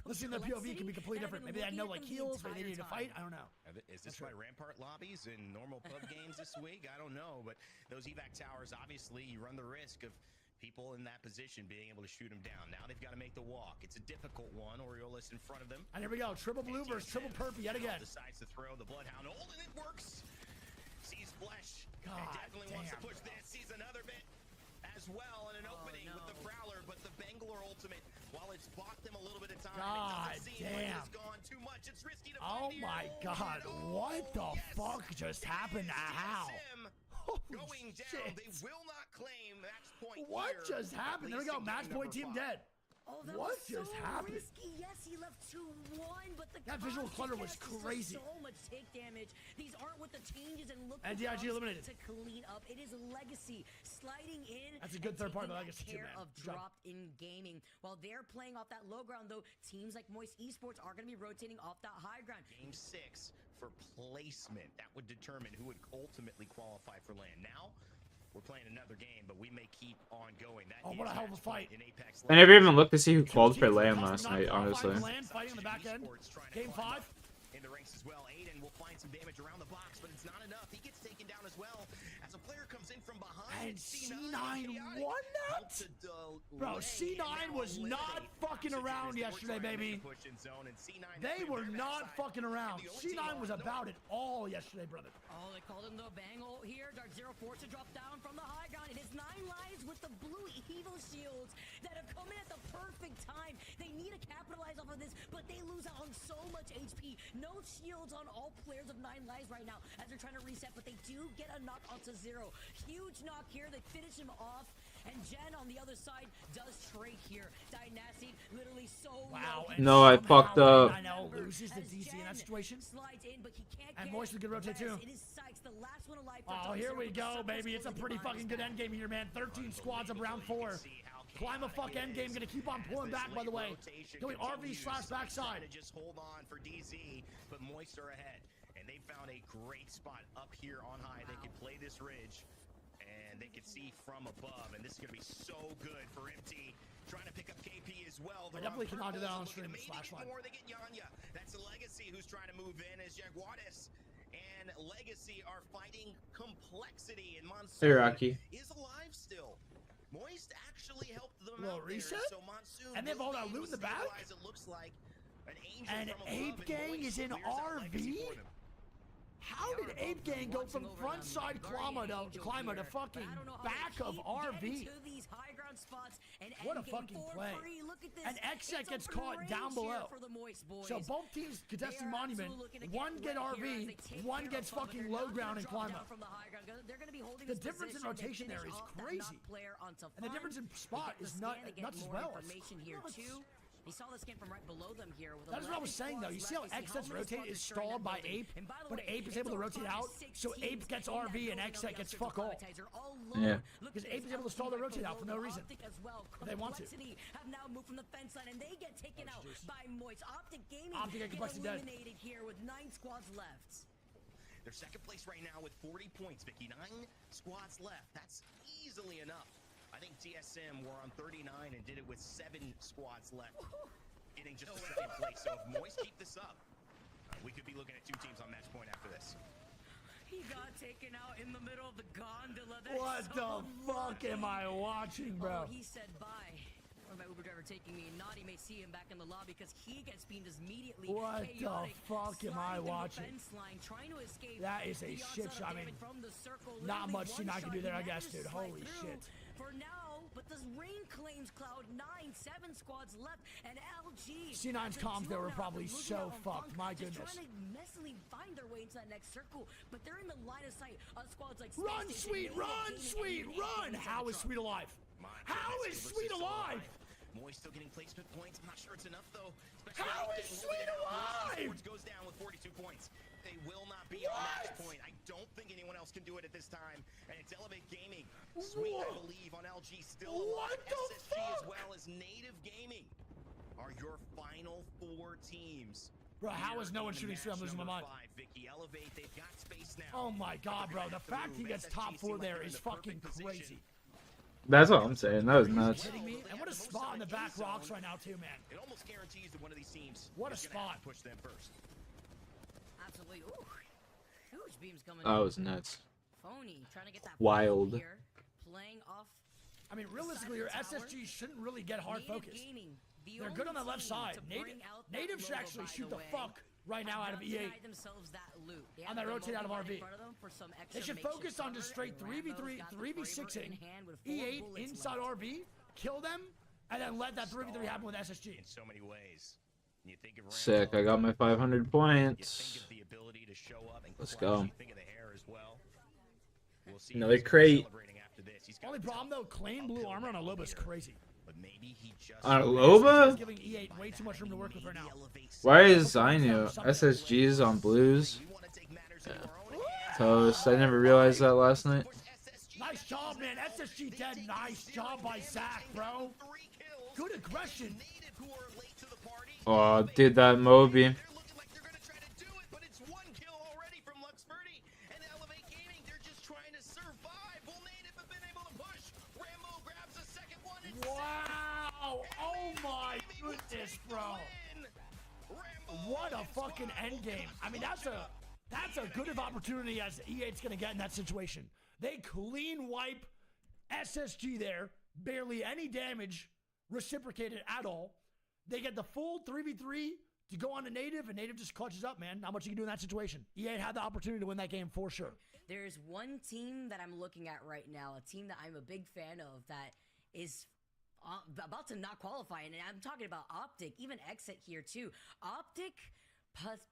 Listening to their POV can be completely different. Maybe they had no like heals, maybe they needed to fight. I don't know. Is this why Rampart lobbies in normal pub games this week? I don't know, but those evac towers, obviously, you run the risk of people in that position being able to shoot them down. Now they've got to make the walk. It's a difficult one. Oriolis in front of them. And here we go. Triple blue versus triple purple yet again. Decides to throw the Bloodhound ult, and it works. Sees Flesh. God and definitely wants to damn, push this. Sees another bit as well, and an opening with the Prowler, but the Bangalore ultimate, while it's bought them a little bit of time, God it doesn't seem like damn. it's gone too much. It's risky to Oh fight here. my God! What the Yes, fuck just happened? How? TSM Holy going down. shit. They will not claim match point What here, just but happened? There we at go. least Match in point game team number 5. dead. Oh, that What was just so happened? risky. Yes, he left 2-1, but the That visual clutter was consequences crazy. are so much take damage. These aren't with the changes, and look And for DIG Tokes eliminated. to clean up. It is Legacy sliding in. That's a good and third party taking Legacy too, care man. of Good job. dropped in gaming. While they're playing off that low ground, though, teams like Moist Esports are going to be rotating off that high ground. Game 6 for placement. That would determine who would ultimately qualify for LAN. Now, we're playing another game, but we may keep on going. That Oh, what a is hell of a match point fight. in Apex I never Legends. even looked to see who called for Teams LAN custom last not night, qualifying honestly. for LAN, fighting on the back end. Esports trying to Game climb 5. up in the ranks as well. Aiden will find some damage around the box, but it's not enough. He gets taken down as well as a player comes in from behind. And C9 won that? Bro, Bro, C9 was not fucking around yesterday, baby. They were not fucking around. C9 was about it all yesterday, brother. Oh, they called him the Bangle here. Dark 04 to drop down from the high ground. It is 9 lives with the blue Evo shields that have come in at the perfect time. They need to capitalize off of this, but they lose out on so much HP. No shields on all players of 9 lives right now as they're trying to reset, but they do get a knock onto 0. Huge knock here. They finish him off. And Jen on the other side does trade here. Dynasty literally so Wow. low. and No, I somehow fucked up. I know, loses the DC in that situation. Slides in, but he can't And get Moist with good rotate, Rez. too. It is Sykes, the last one alive for Oh, Tokes here here, we but the go, circle's baby. It's a closing pretty behind fucking his good back. end game here, man. 13 squads up round 4. Climb a fuck end game. Gonna keep on pulling back, by the way. Going RV/ backside. Just hold on for DZ, but Moist are ahead. And they found a great spot up here on high. They could play this ridge, and they could see from above. And this is going to be so good for MT. Trying to pick up KP as well. I definitely cannot do that on stream, Maybe slash line. more, they get Yanya. That's Legacy who's trying to move in as Jaguares and Legacy are fighting complexity. And Monsoon Hey, Rocky. is alive still. Moist actually helped them Little out there, reset? so Monsoon And they have will all be that able loot to in the back? stabilize, it looks like. And Ape Gang is in RV? How did Ape Gang go from front side climber to fucking back of RV? What a fucking play. And Xset gets caught down below. So both teams contesting Monument. One get RV, one gets fucking low ground and climb up. The difference in rotation there is crazy. And the difference in spot is nuts as well. He saw this game from right below them here. That's what I was saying though. You see how Xset's rotate is stalled by Ape, but Ape is able to rotate out, so Ape gets RV and Xset gets fuck all. Yeah. Because Ape is able to stall their rotate out for no reason. If they want to. Have now moved from the fence line and they get taken out by Moist. Optic Gaming gets eliminated here with 9 squads left. They're second place right now with 40 points, Vicky. 9 squads left. That's easily enough. I think TSM were on 39 and did it with 7 squads left, getting just a second place. So if Moist keep this up, we could be looking at 2 teams on match point after this. He got taken out in the middle of the gondola. What the fuck am I watching, bro? Oh, he said bye. Or my Uber driver taking me. Naughty may see him back in the lobby because he gets beamed immediately. What Chaotic, the fuck am I watching? Line, trying to escape. That is a shit shot. I mean, not much C9 can do there, I guess, dude. Holy shit. For now, but this Rain claims Cloud 9, 7 squads left, and LG. C9's comms there were probably so fucked. My goodness. Trying to messily find their way into that next circle, but they're in the line of sight of squads like Run, Sweet, run, Sweet, run! How is Sweet alive? How is Sweet alive? Moist still getting placement points. I'm not sure it's enough though. How is Sweet alive? Goes down with 42 points. They will not be on match point. I don't think anyone else can do it at this time. And it's Elevate Gaming. Sweet, I believe, on LG still alive. SSG as well as Native Gaming are your final 4 teams. Bro, how is no one shooting Sweet? I'm losing my mind. Vicky, Elevate, they've got space now. Oh my god, bro. The fact he gets top 4 there is fucking crazy. That's all I'm saying. That was nuts. Kidding me? And what a spot in the back rocks right now too, man. It almost guarantees that one of these teams what a spot. Push them first. Absolutely. Ooh. Huge beams coming. That was nuts. Phony trying to get that wild. Here, playing off. I mean, realistically, your SSG shouldn't really get hard focused. They're good on the left side. Native should actually shoot the fuck right now out of E8 on that rotate out of RV. They should focus on just straight 3v3, 3v6ing E8 inside RV, kill them, and then let that 3v3 happen with SSG. In so many ways. You think of Sick. I got my 500 points. Let's go. Another crate. Only problem though, Claim blue armor on a Loba's crazy. On a Loba? Giving E8 way too much room to work with right now. Why is Zinio? SSGs on blues? Yeah. Toast. I never realized that last night. Nice job, man. SSG dead. Nice job by Zach, bro. Good aggression. Oh, dude, that Moby. Wow! Oh my goodness, bro! What a fucking end game. I mean, that's a good of opportunity as E8's gonna get in that situation. They clean wipe SSG there, barely any damage reciprocated at all. They get the full 3v3 to go on to Native, and Native just clutches up, man. Not much you can do in that situation. E8 had the opportunity to win that game for sure. There's one team that I'm looking at right now, a team that I'm a big fan of that is about to not qualify, and I'm talking about Optic, even Exit here too. Optic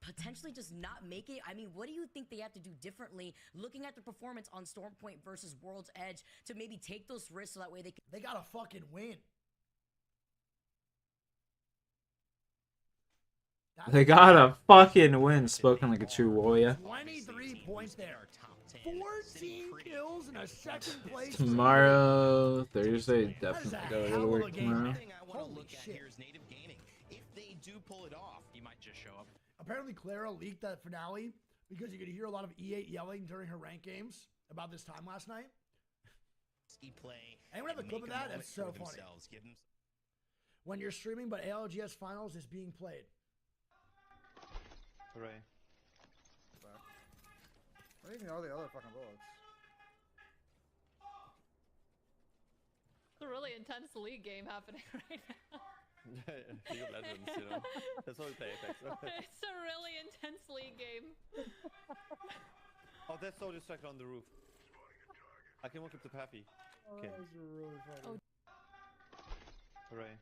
potentially just not make it. I mean, what do you think they have to do differently looking at the performance on Stormpoint versus World's Edge to maybe take those risks so that way they gotta fucking win. They gotta fucking win, spoken like a true warrior. 23 points there. 14 kills in a second place. Tomorrow, Thursday, definitely go to work tomorrow. Holy shit. If they do pull it off, you might just show up. Apparently, Clara leaked that finale because you could hear a lot of E8 yelling during her rank games about this time last night. Anyone have a clip of that? That's so funny. When you're streaming, but ALGS Finals is being played. Hooray. What even all the other fucking bullets? It's a really intense league game happening right now. League of Legends, you know. That's why we play Apex. It's a really intense league game. Oh, that's so distracted on the roof. I can walk up to Pappy. Okay. That was really funny. Hooray.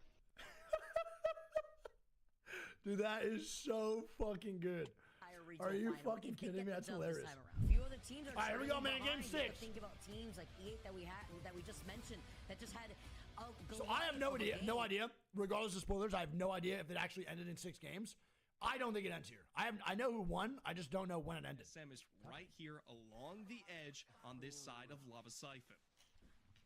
Dude, that is so fucking good. Are you fucking kidding me? That's hilarious. Alright, here we go, man. Game 6. Think about teams like E8 that we just mentioned that just had. So I have no idea. Regardless of spoilers, I have no idea if it actually ended in 6 games. I don't think it ends here. I know who won. I just don't know when it ended. SM is right here along the edge on this side of Lava Siphon.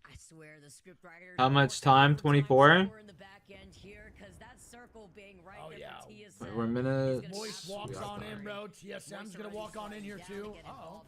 I swear the script writer. How much time? 24? In the back end here, because that circle being right Oh, there yeah. for TSM. Wait, we're a minute. Moist walks on in, bro. TSM's gonna walk on in here too. Uh-oh.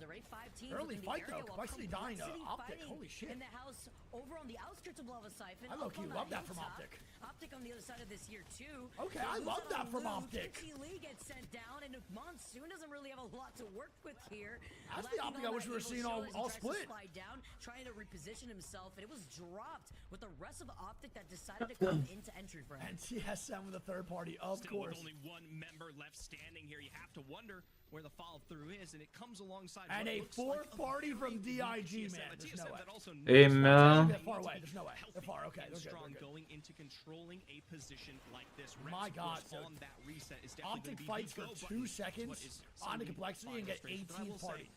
Early fight though. Complexity dying to Optic. Holy shit. In the house over on the outskirts of Lava Siphon. I low-key love that from Optic. Optic on the other side of this here too. Okay, I love that from Optic. Lee gets sent down, and if Monsoon doesn't really have a lot to work with here. That's the Optic I wish we were seeing all split. Down, trying to reposition himself, and it was dropped with the rest of Optic that decided to come into entry for him. And TSM with a third party, of Still course. with only one member left standing here, you have to wonder where the follow through is, and it comes alongside. And what a looks fourth like party very from weak DIG, TSM, man. a There's TSM no way. that also Hey, knows Mel. They're far away. There's no way. They're far. Okay, and they're good. strong They're good. going into controlling a position like this. My Reps, of God, course, so on that reset is definitely Optic gonna be fights the for go 2 button. seconds What is on the some complexity and get frustration, but I 18 will say, party.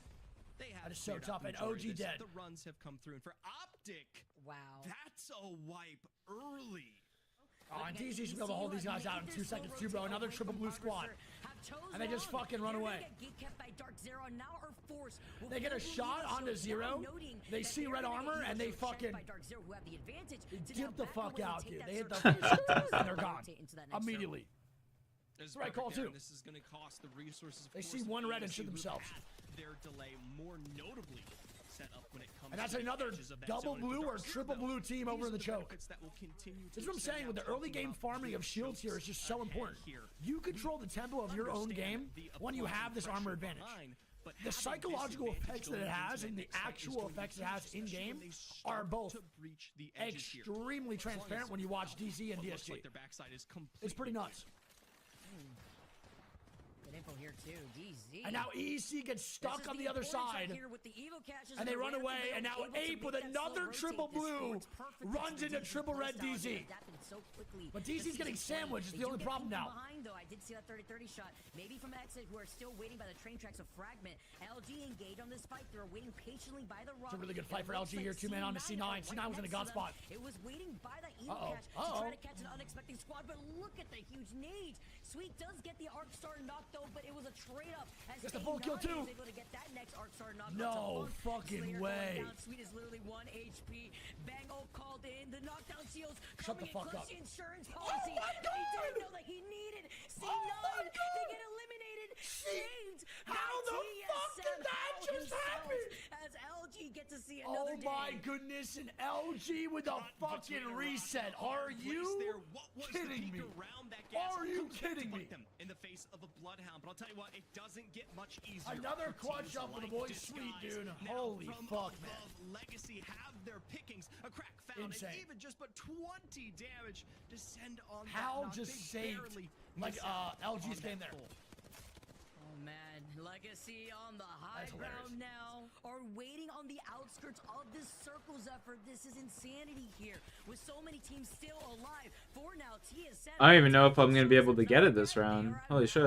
they have That is so cleared up tough, and majority OG of this. dead. The runs have come through, and for Optic, Wow. that's a wipe early. Oh, and DZ's gonna be able to hold these guys out in 2 seconds too, bro. Another triple blue squad. And they just fucking run away. They get a shot onto Zero. They see red armor and they fucking dip the fuck out, dude. They hit the and they're gone immediately. This is Right call, perfect there, too. and this is going to cost the resources. Of They course, see of one red and ESC shoot who've themselves. had Their delay more notably set up when it comes And that's to the another edges of that double zone. blue But or Dark Zero, triple though, blue team these over are in the choke. benefits that will continue to This is what I'm extend saying with the out, early talking game about farming of shields here is just so important. You control the tempo of your own game when you have this armor advantage. The psychological effects that it has and the actual effects it has in game are both extremely transparent when you watch DC and DSG. It's pretty nuts. Good info here too, DZ. And now EC gets stuck on the other side, and they run away, and now Ape with another triple blue runs into triple red DZ. But DZ's getting sandwiched, is the only problem now. I did see that 30-30 shot, maybe from Exit, who are still waiting by the train tracks of Fragment. LG engaged on this fight. They're waiting patiently by the rock. It's a really good fight for LG here, 2 man on to C9. C9 was in a god spot. It was waiting by that Evo catch to try to catch an unexpected squad, but look at the huge nades. Sweet does get the Arc Star knocked though, but it was a trade-up. Gets the full kill too. Able to get that next Arc Star knocked. No fucking way. Sweet is literally 1 HP. Bang called in. The knockdown shields Shut the fuck up. The insurance policy. They didn't know that he needed. C9. They get eliminated. Saved. How the fuck did that just happen? As LG get to see another Oh my goodness, and LG with a fucking reset. Are you kidding me? Are you kidding me? In the face of a bloodhound, but I'll tell you what, it doesn't get much easier. Another for quad teams jump for the like boys, Sweet, Disguise. dude. Now, Holy from fuck, above, man. Legacy have their pickings. A crack found, Insane. and even just but 20 damage descend on Hal that knock. just They saved barely like miss out LG's on game that there. pull. Oh man, Legacy on the high That's ground now, are waiting on the outskirts of this circles effort. This is insanity here, with so many teams still alive. For now, TSM. I don't even know if I'm gonna be able to get it this round. Holy shit.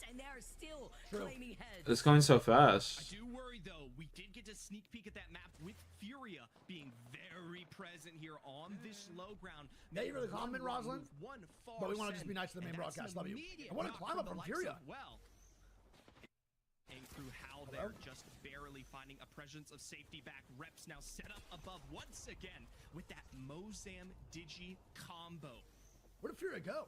And they are still claiming heads. It's going so I fast. do worry though, we did get a sneak peek at that map with Furia being very present here on this low ground. Yeah, you really comment, Rosalind? One far But we want to just send, be nice to the main and that's broadcast. an Love you. immediate I want to knock climb up the from likes Furia. of Well. And through how they're just barely finding a presence of safety back. Reps now set up above once again with that Mozam Digi combo. Where did Furia go?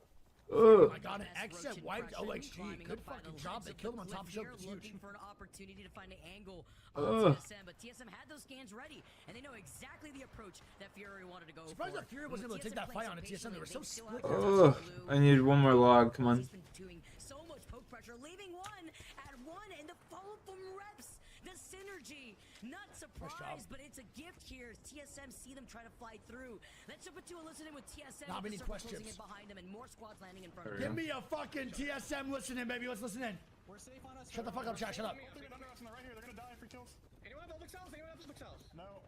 Ugh. Oh my god, an exit wiped OXG. Good fucking job. They killed him on top of choke. It's huge. Looking for an opportunity to find an angle on TSM, but TSM had those scans ready, and they know exactly the approach that Fury wanted to go Surprised for. that Fury wasn't able to take that fight on a TSM. They were so split. Ugh. I need one more log. Come on. He's been doing so much poke pressure, leaving one at one, and the follow from Reps. The the synergy. Not surprised, but it's a gift here. TSM see them try to fly through. Let's jump into a listen in with TSM. Not many questions. Behind them and more squads landing in front of Give me a fucking TSM listen in, baby. Let's listen in. We're safe on us. Shut the fuck up, chat. Shut up. Right here. They're gonna die for kills. Anyone have Olympic cells? Anyone have Olympic cells? No.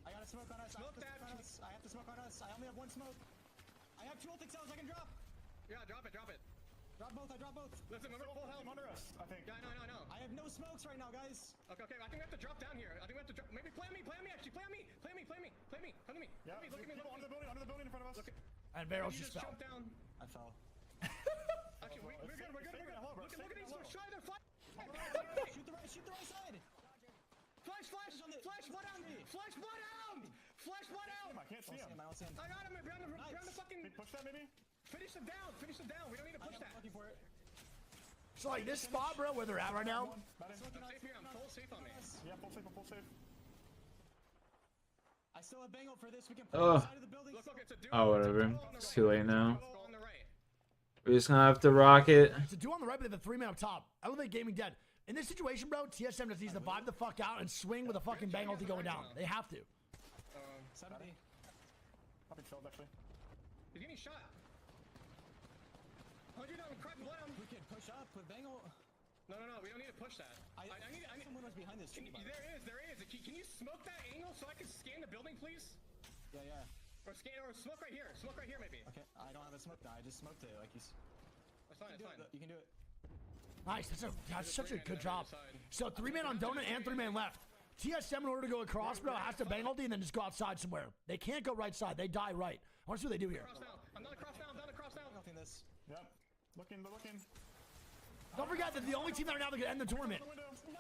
I got a smoke on us. Smoke that. I have to smoke on us. I only have one smoke. I have 2 ultic cells I can drop. Yeah, drop it. Drop both. I drop both. Listen, remember full health. Under us, I think. Yeah, I know. I have no smokes right now, guys. Okay. I think we have to drop down here. I think we have to drop. Maybe play me. Actually, play me. Come to me. Yeah. Look at me. Under the building in front of us. And Barrels You just just fell. jump down. I fell. Okay, we're good. We're good. Look at these folks. Try their flash. Shoot the right side. Flash blood out. Flash blood out. I can't see him. I don't see him. I got him. Ground the fucking. Push that maybe. Finish them down. We don't need to push that. Looking for it. So like this spot, bro, where they're at right now. I'm safe here. I'm full safe on me. Yeah, full safe. I still have Bangle for this. We can push Ugh. the side of the building. Look, it's a dude. Oh, whatever. It's too late now. On the right. We're just gonna have to rock it. It's a duo on the right, but they have a 3-man up top. Elevate Gaming dead. In this situation, bro, TSM just needs to vibe the fuck out and swing with a fucking bang ulti going down. They have to. 70. Probably filled actually. He's getting shot. 100 down. Crack blood him. We can push up with Bangle. No. We don't need to push that. I need. Someone was behind this tree. There is. Can you smoke that angle so I can scan the building, please? Yeah. Or smoke right here. Smoke right here, maybe. Okay, I don't have a smoke now. I just smoked it like you. That's fine. You can do it. Nice. That's such a good job. So 3-man on Donut and 3-man left. TSM, in order to go across, bro, has to bang ulti and then just go outside somewhere. They can't go right side. They die right. I want to see what they do here. I'm not across now. Nothing this. Yep. Looking. Don't forget that the only team right now that can end the tournament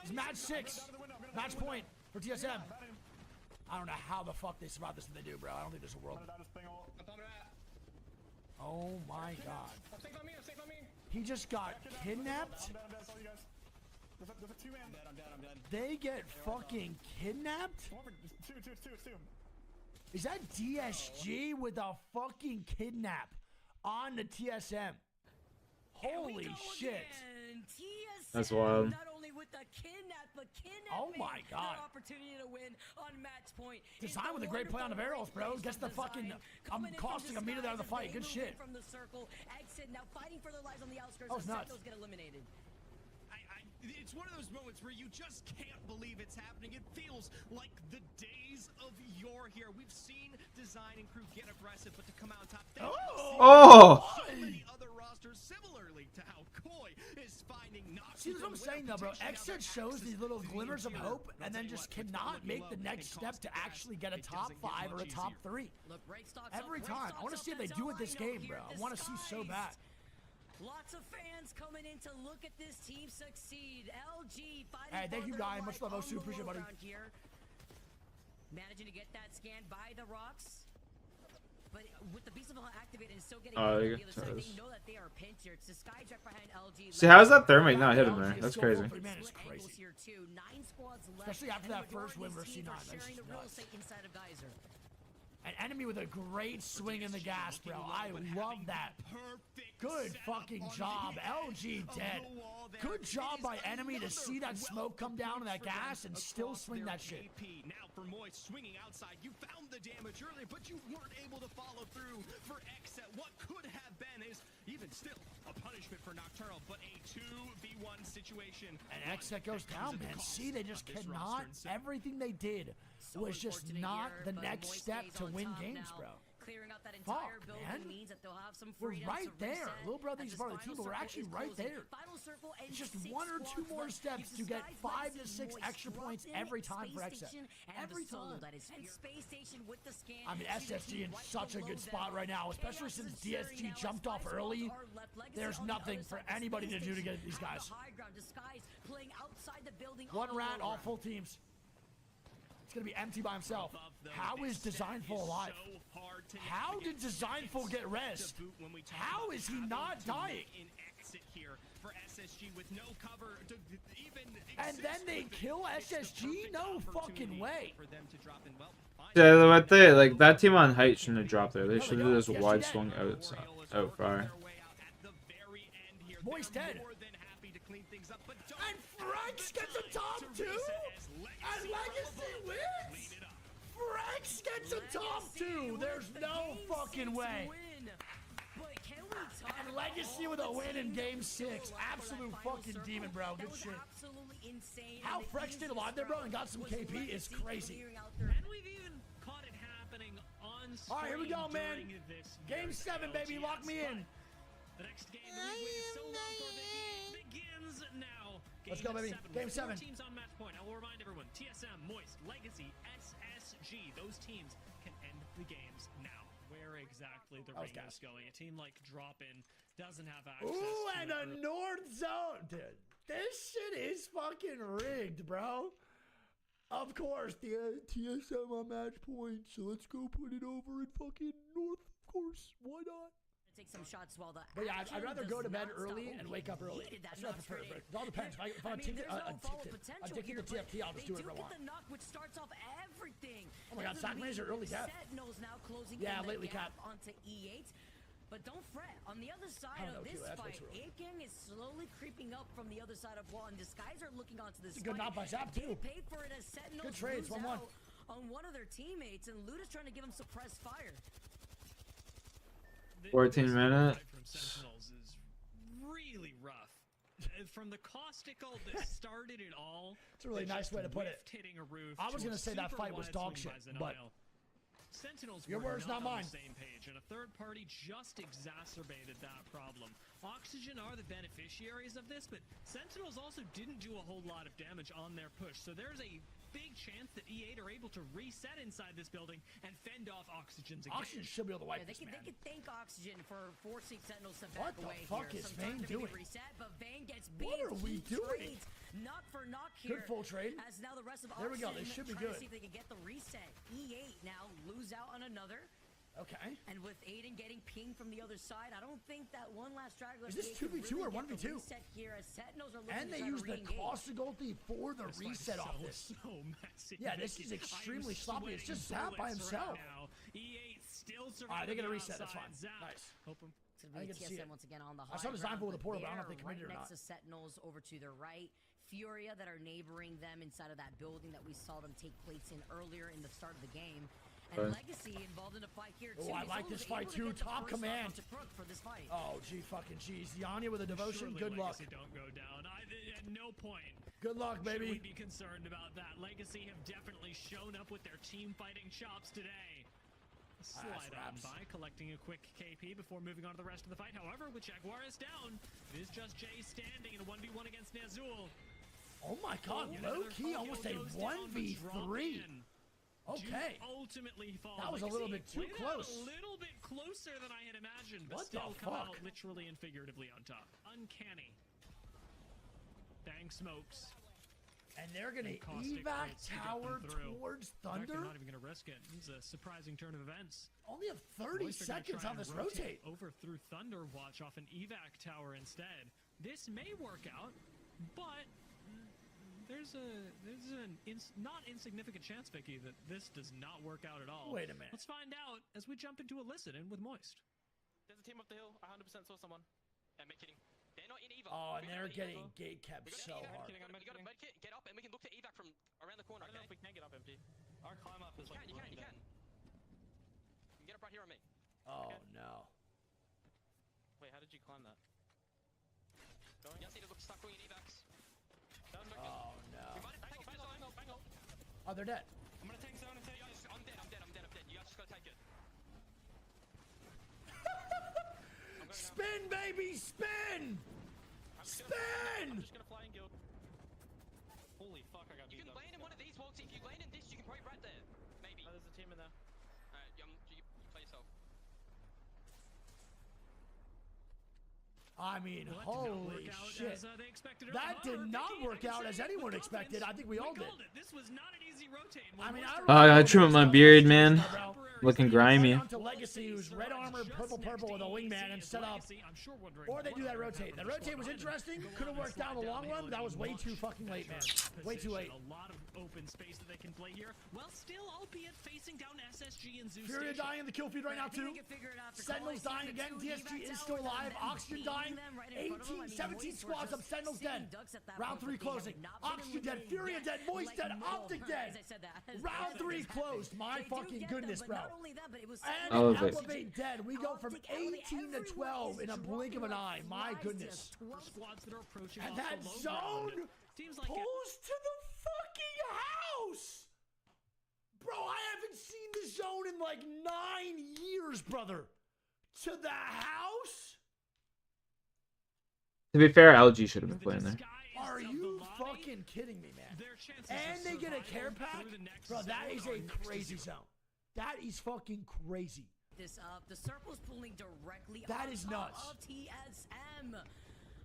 is match 6. Match point for TSM. I don't know how the fuck they survive this if they do, bro. I don't think there's a world. I'm pumping that. Oh my god. I'm safe on me. He just got kidnapped? I'm dead. That's all you guys. There's a 2-man. I'm dead. They get fucking kidnapped? Two. Is that DSG with a fucking kidnap on the TSM? Holy shit. That's wild. Not only with the kidnap, but Oh my god. their opportunity to win on match point. Design with a great play on the barrels, bro. Gets the fucking costing a meter out of the fight. Good shit. From the circle, exit now fighting for their lives on the outskirts. Oh, it's nuts. Get eliminated. It's one of those moments where you just can't believe it's happening. It feels like the days of yore here. We've seen Design and crew get aggressive, but to come out on top, so many other rosters similarly to how Koi is finding Nox. See, that's what I'm saying though, bro. Xset shows these little glimmers of hope and then just cannot make the next step to actually get a top 5 or a top 3. Every time. I want to see if they do it this game, bro. I want to see so bad. Lots of fans coming in to look at this team succeed. LG fighting. Hey, thank you, guy. Much love, Osu. Appreciate it, buddy. Managing to get that scan by the rocks. But with the Beast of Hell activated and still getting Oh, on there the you other go. side, they know that they are pinched here. It's the Sky's right behind LG. See, how's that thermite not hit him there? That's crazy. Man, it's crazy. Here too. 9 squads left. Especially after that first win Majority versus of these C9. teams are That's sharing just the real nuts. estate inside of Geyser. An enemy with a great swing in the gas, bro. I love that. Good fucking job. LG dead. Good job by enemy to see that smoke come down in that gas and still swing that shit. Now for Moist swinging outside, you found the damage earlier, but you weren't able to follow through for Xset. What could have been is even still a punishment for Nocturnal, but a 2v1 situation. And Xset goes down, man. See, they just cannot. Everything they did was just not the next step to win games, bro. Clearing out that entire Fuck, building man. means that they'll have some We're freedom right to there. reset Little brother's as part of this the team, final but we're circle actually is right closing. there. Final circle and It's just 6 1 or 2 squads more left. steps It's to get Sky's 5 to Legacy 6 Moist extra points dropped in, every time for Space Xset. Station, and Every the Soul time. that is here. Space Station with the scan. I mean, SSG in such a good spot right now, especially since DSG jumped off early. There's nothing for anybody to do to get these guys. One rat, all full teams. It's going to be empty by himself. How is Designful alive? How did Designful get res? How is he not dying? And then they kill SSG? No fucking way. Yeah, what they like that team on height shouldn't have dropped there. They should have just wide swung out far. Moist dead. And Frex gets a top 2? And Legacy wins? Frex gets a top 2! There's no fucking way. And Legacy with a win in game 6. Absolute fucking demon, bro. Good shit. How Frex stayed alive there, bro, and got some KP is crazy. And we've even caught it happening on screen. All right, here we go, man. Game 7, baby. Lock me in. The next game that we've waited so long for begins now. Let's go, baby. Game 7. 4 teams on match point. I will remind everyone, TSM, Moist, Legacy, SSG. Those teams can end the games now. Where exactly the ring is going. A team like Drop-In doesn't have access Ooh, to and a North Zone. Dude, this shit is fucking rigged, bro. Of course, the TSM on match point, so let's go put it over in fucking North, of course. Why not? Take some shots while the But yeah, I'd rather go to bed early and wake up early. That's what I prefer. But it all depends. If I'm addicted to TFT, I'll just do whatever I want. Which starts off everything. Oh my god, Sack Maze are early death. Yeah, lately cap. Onto E8. But don't fret. On the other side of this fight, Ape-Gang is slowly creeping up from the other side of wall, and Disguise are looking onto this fight. Good knock by Zap, too. They paid for it as Sentinels good trades, 1-1. On one of their teammates, and Luda's trying to give him suppressed fire. 14 minutes. From Sentinels is really rough. From the caustical that started it all. It's a really nice way to put it. Hitting a roof. I was gonna say that fight was dog shit, but Sentinels your were words, not not mine. on the same page, and a third party just exacerbated that problem. Oxygen are the beneficiaries of this, but Sentinels also didn't do a whole lot of damage on their push, so there's a big chance that E8 are able to reset inside this building and fend off Oxygen's again. Oxygen should be able to wipe this, man. They could thank Oxygen for forcing Sentinels to back away. What the fuck is Vayne doing? Reset, but Vayne gets what are we doing? Knock for knock here. Good full trade. As now the rest of there we go. They should be good. To see if they can get the reset. E8 now lose out on another. Okay. And with Aiden getting pinged from the other side, I don't think that one last straggler. Is this 2v2 or 1v2? And they use the caustic ulti for the reset off this. So messy. Yeah, this is extremely sloppy. It's just Zap by himself. E8 still Alright, they're gonna reset. That's fine. Nice. It's gonna be TSM once again on the high I saw the Zionful with a portal, but I don't know if they right committed or not. Next to Sentinels over to their right. Furia that are neighboring them inside of that building that we saw them take place in earlier in the start of the game. And Legacy involved in a fight here too. Oh, I like this fight too. Top command. For this fight. Oh, gee, fucking jeez. Yanya with a devotion. Surely good luck. Legacy don't go down. At no point. Good luck, baby. Should we be concerned about that? Legacy have definitely shown up with their team fighting chops today. Slide on by, collecting a quick KP before moving on to the rest of the fight. However, with Jaguaris down, it is just Jay standing in a 1v1 against Nazul. Oh my god, low key, almost a 1v3. Okay. Ultimately fall. That was a little bit too close. A little bit closer than I had imagined, but what still the come fuck? out literally and figuratively on top. Uncanny. Bang smokes. And they're gonna evac tower towards Thunder? They're not even gonna risk it. It's a surprising turn of events. Only have 30 seconds on this rotate. Over through Thunder watch off an evac tower instead. This may work out, but there's an not insignificant chance, Vicky, that this does not work out at all. Wait a minute. Let's find out as we jump into Illicit in with Moist. There's a team up the hill. I 100% saw someone. I'm kidding. They're not in evac. Oh, and they're getting gate kept so hard. You got a medkit. Get up, and we can look to evac from around the corner. I don't know if we can get up, MT. Our climb up is like. You can. You can get up right here on me. Oh no. Wait, how did you climb that? You see the look stuck in evacs. Oh no. Bang up. Oh, they're dead. I'm gonna take zone and take. I'm dead. You guys just gotta take it. Spin, baby, spin! Spin! I'm just gonna fly and guild. Holy fuck, I got beat up. You can land in one of these walls. If you land in this, you can probably right there. Maybe. Oh, there's a team in there. Alright, you play yourself. I mean, holy shit. That did not work out as anyone expected. I think we all did. This was not an easy rotate. I mean, I gotta trim up my beard, man. Looking grimy. On to Legacy, who's red armor, purple with a wingman, and set up. Or they do that rotate. The rotate was interesting. Could have worked out in the long run, but that was way too fucking late, man. Way too late. A lot of open space that they can play here. Well, still, albeit facing down SSG and Zeus. Furia dying in the kill feed right now, too. Sentinels dying again. DSG is still alive. Oxygen dying. 9, 18, 17 squads up. Sentinels dead. Round 3 closing. Oxygen dead. Furia dead. Moist dead. Optic dead. Round 3 closed. My fucking goodness, bro. And Elevate dead. We go from 18 to 12 in a blink of an eye. My goodness. And that zone pulls to the fucking house. Bro, I haven't seen the zone in like 9 years, brother. To the house? To be fair, LG should have been playing there. Are you fucking kidding me, man? And they get a care pack? Bro, that is a crazy zone. That is fucking crazy. This up. The circle's pulling directly that is nuts. Of TSM.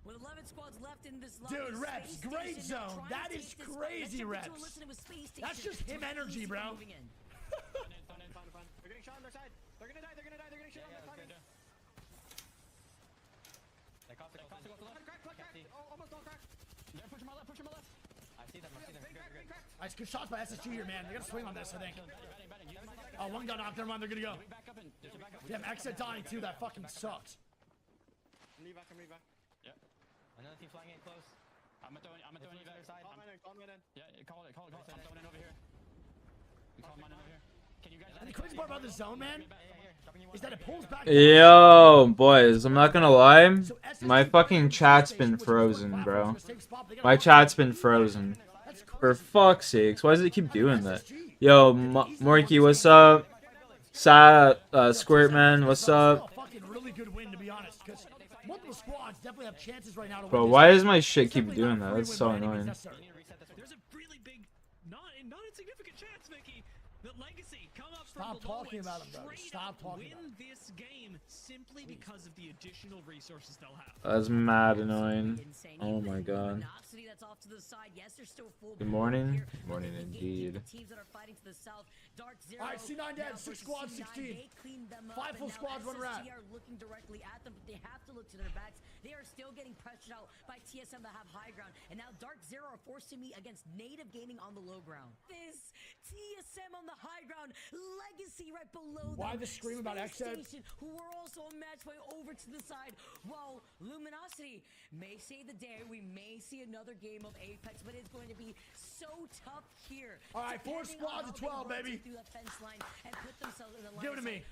With 11 squads left in this dude, Reps, great zone. That is crazy, Reps. That's just him energy, bro. They're getting shot on their side. They're gonna die. They're gonna shit on their side. They cost the left. Crack. Oh, almost all crack. They're pushing my left. I see them. Nice, good shots by SSG here, man. They're gonna swing on this, I think. Oh, one got knocked. Never mind, they're gonna go. Damn, exit dying too. That fucking sucks. I'm back. Yep. Another team flying in close. I'm throwing you back side. Yeah, call it. I'm throwing it over here. You call mine over here. Can you guys? And the crazy part about the zone, man, is that it pulls back. Yo, boys, I'm not gonna lie. My fucking chat's been frozen, bro. My chat's been frozen. For fuck's sakes, why does it keep doing that? Yo, Morky, what's up? Squirtman, what's up? Really good win, to be honest, because multiple squads definitely have chances right now to win. Bro, why does my shit keep doing that? That's so annoying. There's a really big, not insignificant chance, Mickey, that Legacy come up Stop talking about him, bro. Stop talking about him. Win this game simply because of the additional resources they'll have. That's mad annoying. Oh my god. Good morning. Good morning indeed. Alright, C9 dead, 6 squads, 16. 5 full squads, 1 rat. Looking directly at them, but they have to look to their backs. They are still getting pressured out by TSM that have high ground, and now Dark Zero are forced to meet against Native Gaming on the low ground. This TSM on the high ground, Legacy right below them. Why the scream about XZ? Who are also a match play over to the side, while Luminosity may save the day. We may see another game of Apex, but it's going to be so tough here. All right, 4 squads of 12, baby. Give it to me.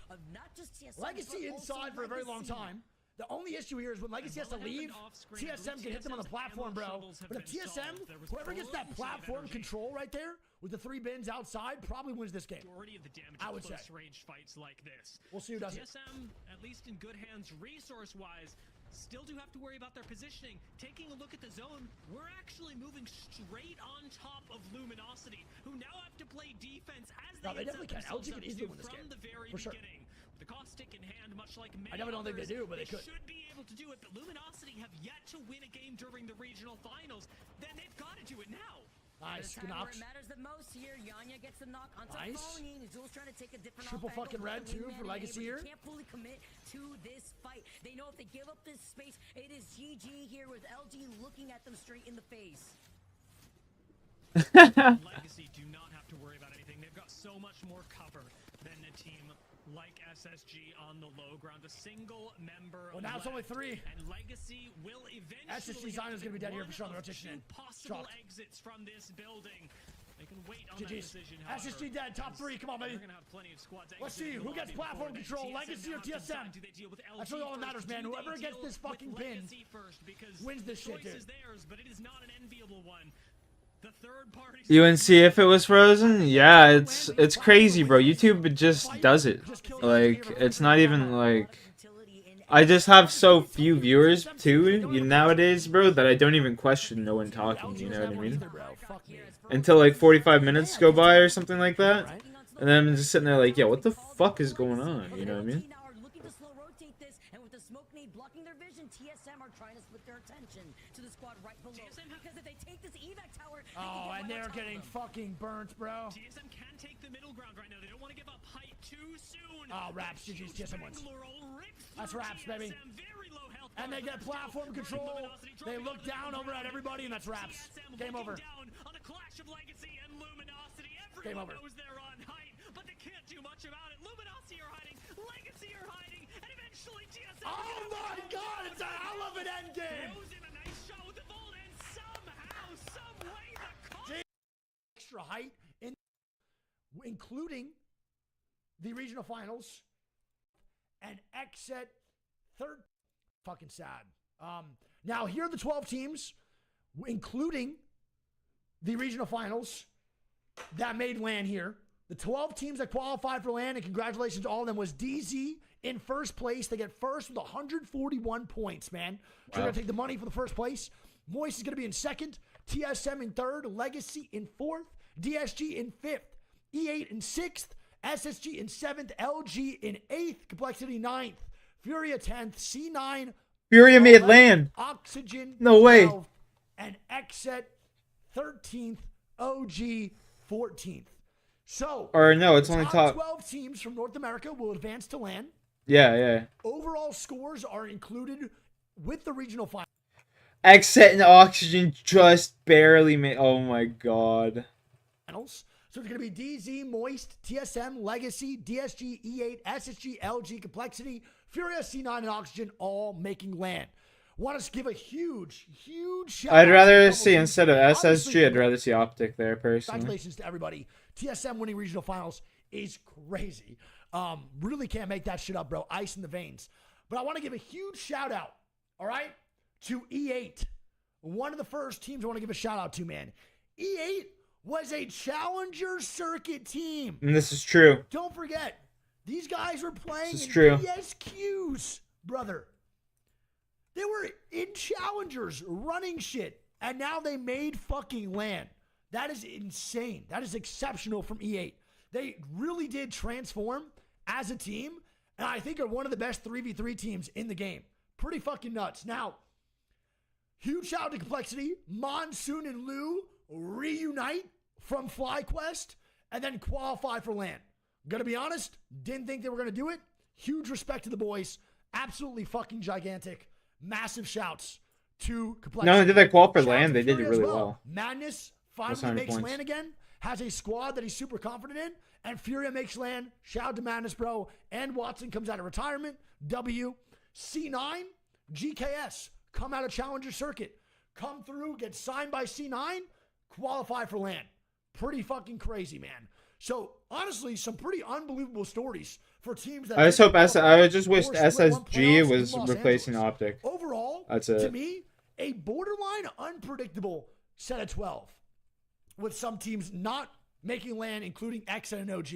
Legacy inside for a very long time. The only issue here is when Legacy has to leave, TSM can hit them on the platform, bro. But if TSM, whoever gets that platform control right there with the 3 bins outside, probably wins this game. I would say. Fights like this. We'll see who does it. TSM, at least in good hands resource-wise, still do have to worry about their positioning. Taking a look at the zone, we're actually moving straight on top of Luminosity, who now have to play defense as they definitely can. LG can easily win this game. From the very for sure. beginning. The caustic in hand, much like many I definitely don't think they do, but they could. Should be able to do it, but Luminosity have yet to win a game during the regional finals. Then they've got to do it now. Nice, good knock. It matters the most here. Yanya gets the knock on top. Nice. Zul's trying to take a different triple fucking red too for Legacy here. Can't fully commit to this fight. They know if they give up this space, it is GG here with LG looking at them straight in the face. Legacy do not have to worry about anything. They've got so much more cover than a team like SSG on the low ground. A single member. Well, now it's only 3. And Legacy will eventually. SSG Zion's gonna be dead here for sure on the rotation. Possible exits from this building. They can wait on that decision. SSG dead, top 3. Come on, baby. Let's see who gets platform control, Legacy or TSM. That's really all that matters, man. Whoever gets this fucking pin wins this shit, dude. But it is not an enviable one. UNC if it was frozen? Yeah, it's crazy, bro. YouTube just does it. Like, it's not even like... I just have so few viewers, too, nowadays, bro, that I don't even question no one talking, you know what I mean? Until, like, 45 minutes go by or something like that. And then I'm just sitting there like, yeah, what the fuck is going on, you know what I mean? Blocking their vision, TSM are trying to split their attention to the squad right below. Because if they take this evac tower, and they're getting fucking burnt, bro. TSM can take the middle ground right now. They don't want to give up height too soon. Oh, Raps, GG's, TSM wins. That's Raps, baby. And they get platform control. They look down over at everybody, and that's Raps. Game over. On a clash of Legacy and Luminosity. Game over. Knows they're on height, but they can't do much about it. Luminosity are hiding. Legacy are hiding, and eventually TSM. Oh my God! It's a hell of an end game. Throws in a nice shot with the vault, and somehow, some way, the Extra height, including the regional finals and exit third. Fucking sad. Now here are the 12 teams, including the regional finals that made LAN here. The 12 teams that qualified for LAN, and congratulations to all of them, was DZ in first place. They get first with 141 points, man. So they're going to take the money for the first place. Moist is going to be in second. TSM in third. Legacy in fourth. DSG in fifth. E8 in sixth. SSG in seventh. LG in eighth. Complexity ninth. Furia 10th. C9. Furia made LAN. Oxygen. No way. 12th, and Exit 13th. OG 14th. So, or no, it's only top 12 teams from North America will advance to LAN. Yeah. Overall scores are included with the regional final. Exit and Oxygen just barely made. Oh my God. Finals. So it's going to be DZ, Moist, TSM, Legacy, DSG, E8, SSG, LG, Complexity, Furia, C9, and Oxygen all making LAN. Want to give a huge shout out. I'd rather see, instead of SSG, I'd rather see Optic there, personally. Congratulations to everybody. TSM winning regional finals is crazy. Really can't make that shit up, bro. Ice in the veins. But I want to give a huge shout out, all right, to E8. One of the first teams I want to give a shout out to, man. E8 was a challenger circuit team. And this is true. Don't forget, these guys were playing in true. PSQs, brother. They were in challengers running shit, and now they made fucking LAN. That is insane. That is exceptional from E8. They really did transform as a team, and I think are one of the best 3v3 teams in the game. Pretty fucking nuts. Now, huge shout out to Complexity. Monsoon and Lou reunite from FlyQuest and then qualify for LAN. Gonna be honest, didn't think they were gonna do it. Huge respect to the boys. Absolutely fucking gigantic. Massive shouts to Complexity. Not only did they qualify for Shouts LAN, to they did it Fury as really well. Madness finally 100 makes points. LAN again. Has a squad that he's super confident in. And Furia makes LAN. Shout out to Madness, bro. And Watson comes out of retirement. W. C9, GKS. Come out of Challenger Circuit. Come through, get signed by C9. Qualify for LAN. Pretty fucking crazy, man. So, honestly, some pretty unbelievable stories for teams that... I just hope I just wish or split one SSG playoffs was in Los replacing Angeles. Optic. Overall, That's it. to me, a borderline unpredictable set of 12 with some teams not making LAN, including X and OG.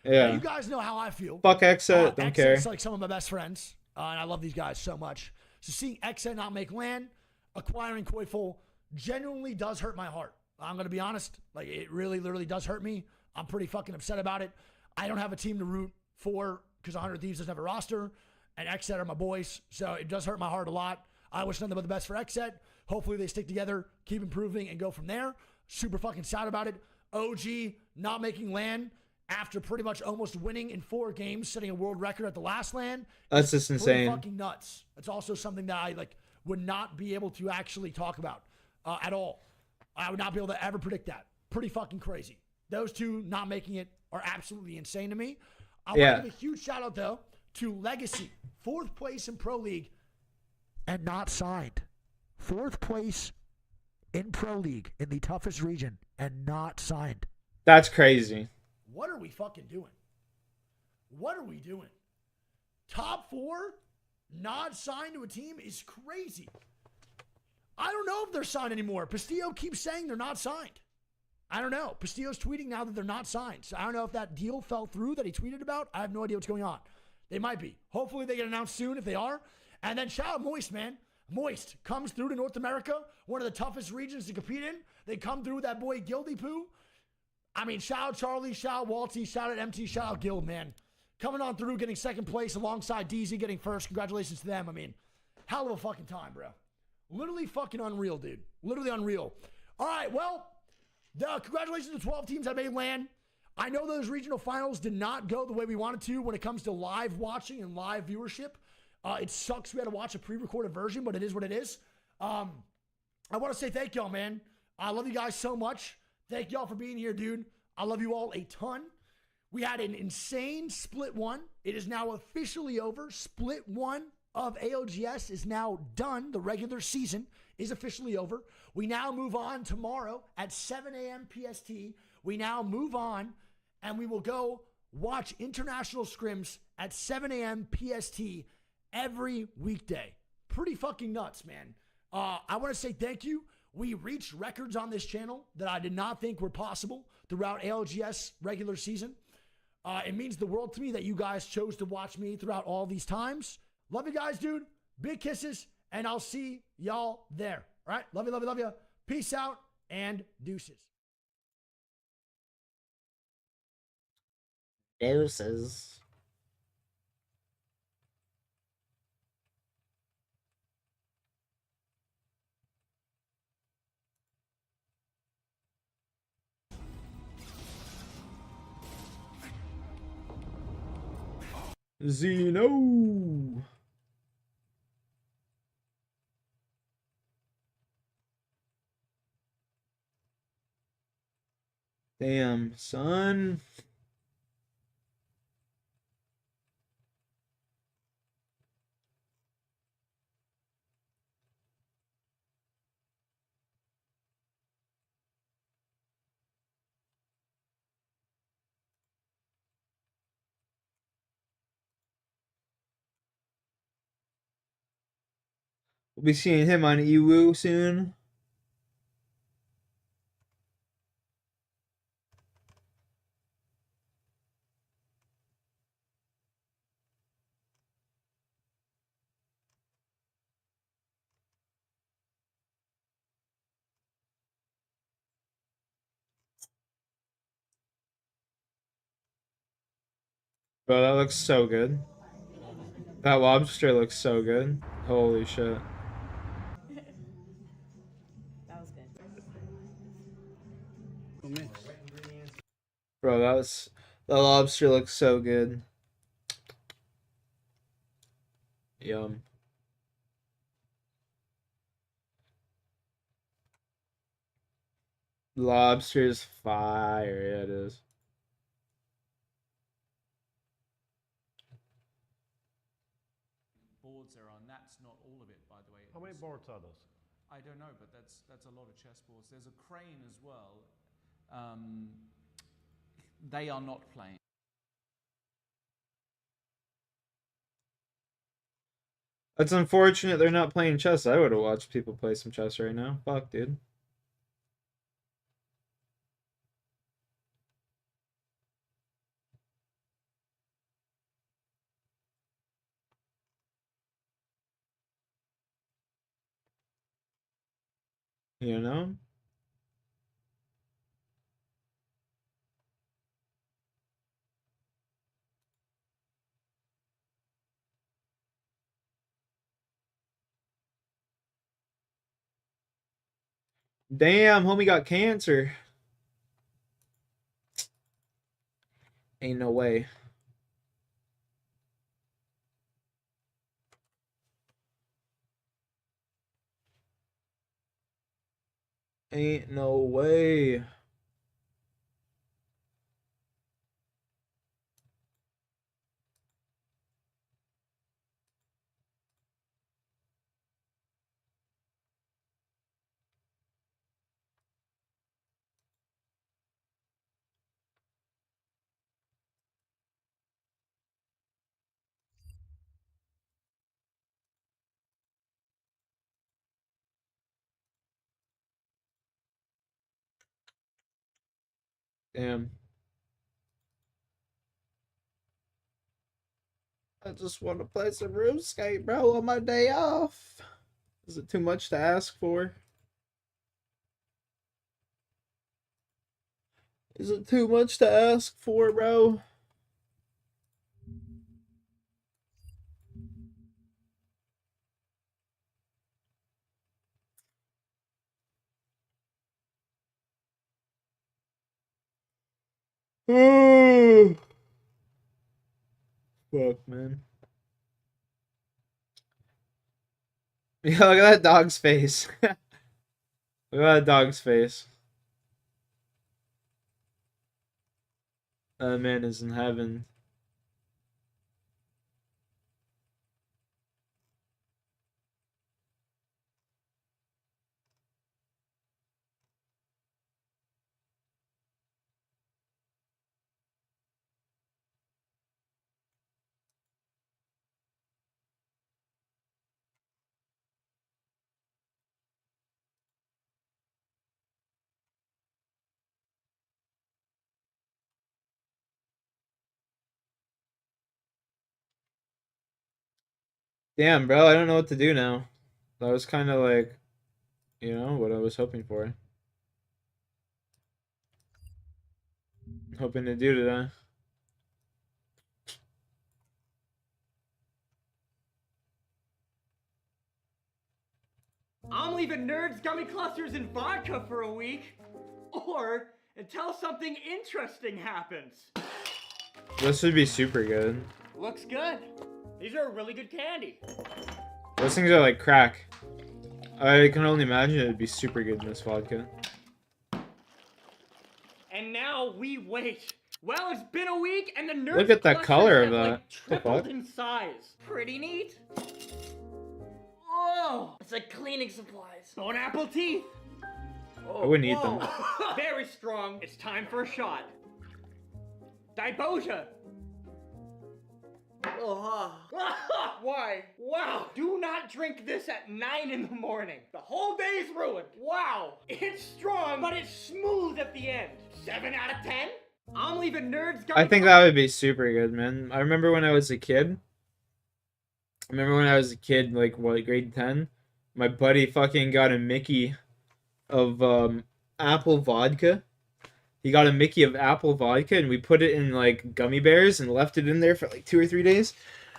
Yeah. Now, you guys know how I feel. Fuck Exit, don't care. Exit's like some of my best friends, and I love these guys so much. So seeing Exit not make LAN, acquiring Koiful, genuinely does hurt my heart. I'm going to be honest. Like, it really, literally does hurt me. I'm pretty fucking upset about it. I don't have a team to root for because 100 Thieves doesn't have a roster, and Exet are my boys, so it does hurt my heart a lot. I wish nothing but the best for Exet. Hopefully they stick together, keep improving, and go from there. Super fucking sad about it. OG not making LAN after pretty much almost winning in 4 games, setting a world record at the last LAN. That's just insane. Fucking nuts. It's also something that I would not be able to actually talk about at all. I would not be able to ever predict that. Pretty fucking crazy. Those two not making it are absolutely insane to me. I want to give a huge shout out though to Legacy, 4th place in Pro League and not signed. 4th place in Pro League in the toughest region and not signed. That's crazy. What are we fucking doing? What are we doing? Top 4 not signed to a team is crazy. I don't know if they're signed anymore. Pastillo keeps saying they're not signed. I don't know. Pastillo's tweeting now that they're not signed. So I don't know if that deal fell through that he tweeted about. I have no idea what's going on. They might be. Hopefully they get announced soon if they are. And then shout out Moist, man. Moist comes through to North America, one of the toughest regions to compete in. They come through with that boy Gildy Poo. I mean, shout out Charlie, shout out Walty, shout out MT, shout out Guild, man. Coming on through, getting 2nd place alongside DZ getting 1st. Congratulations to them. I mean, hell of a fucking time, bro. Literally fucking unreal, dude. Literally unreal. All right, well, congratulations to 12 teams that made LAN. I know those regional finals did not go the way we wanted to when it comes to live watching and live viewership. It sucks we had to watch a pre-recorded version, but it is what it is. I want to say thank y'all, man. I love you guys so much. Thank y'all for being here, dude. I love you all a ton. We had an insane split one. It is now officially over. Split one of ALGS is now done. The regular season is officially over. We now move on tomorrow at 7 a.m. PST. We now move on and we will go watch international scrims at 7 a.m. PST every weekday. Pretty fucking nuts, man. I want to say thank you. We reached records on this channel that I did not think were possible throughout ALGS regular season. It means the world to me that you guys chose to watch me throughout all these times. Love you guys, dude. Big kisses, and I'll see y'all there. All right? Love you, love you, love you. Peace out and deuces. Deuces. Zeno. Damn, son. We'll be seeing him on Ewu soon. Bro, that looks so good. That lobster looks so good. Holy shit. That was good. Bro, the lobster looks so good. Yum. Lobster's fire. Yeah, it is. Boards are on. That's not all of it, by the way. How many boards are those? I don't know, but that's a lot of chessboards. There's a crane as well. They are not playing. That's unfortunate they're not playing chess. I would have watched people play some chess right now. Fuck, dude. You know? Damn, homie got cancer. Ain't no way. Ain't no way. Damn. I just want to play some Runescape, bro, on my day off. Is it too much to ask for? Is it too much to ask for, bro? Fuck, man. Yeah, look at that dog's face. Look at that dog's face. That man is in heaven. Damn, bro, I don't know what to do now. That was kind of like, you know, what I was hoping for. Hoping to do today. I'm leaving nerds, gummy clusters, and vodka for a week. Or until something interesting happens. This would be super good. Looks good. These are really good candy. Those things are like crack. I can only imagine it would be super good in this vodka. And now we wait. Well, it's been a week, and the nerds Look at the clusters color have, of that. like, The tripled fuck? in size. Pretty neat. Oh, it's like cleaning supplies. Bone apple teeth. I wouldn't eat them. Very strong. It's time for a shot. Diboja. Why? Wow. Do not drink this at 9 in the morning. The whole day's ruined. Wow. It's strong, but it's smooth at the end. 7 out of 10? I'm leaving nerds. I think that would be super good, man. I remember when I was a kid. Like, what, grade 10? My buddy fucking got a Mickey of apple vodka. He got a Mickey of apple vodka, and we put it in, like, gummy bears and left it in there for, like, 2 or 3 days.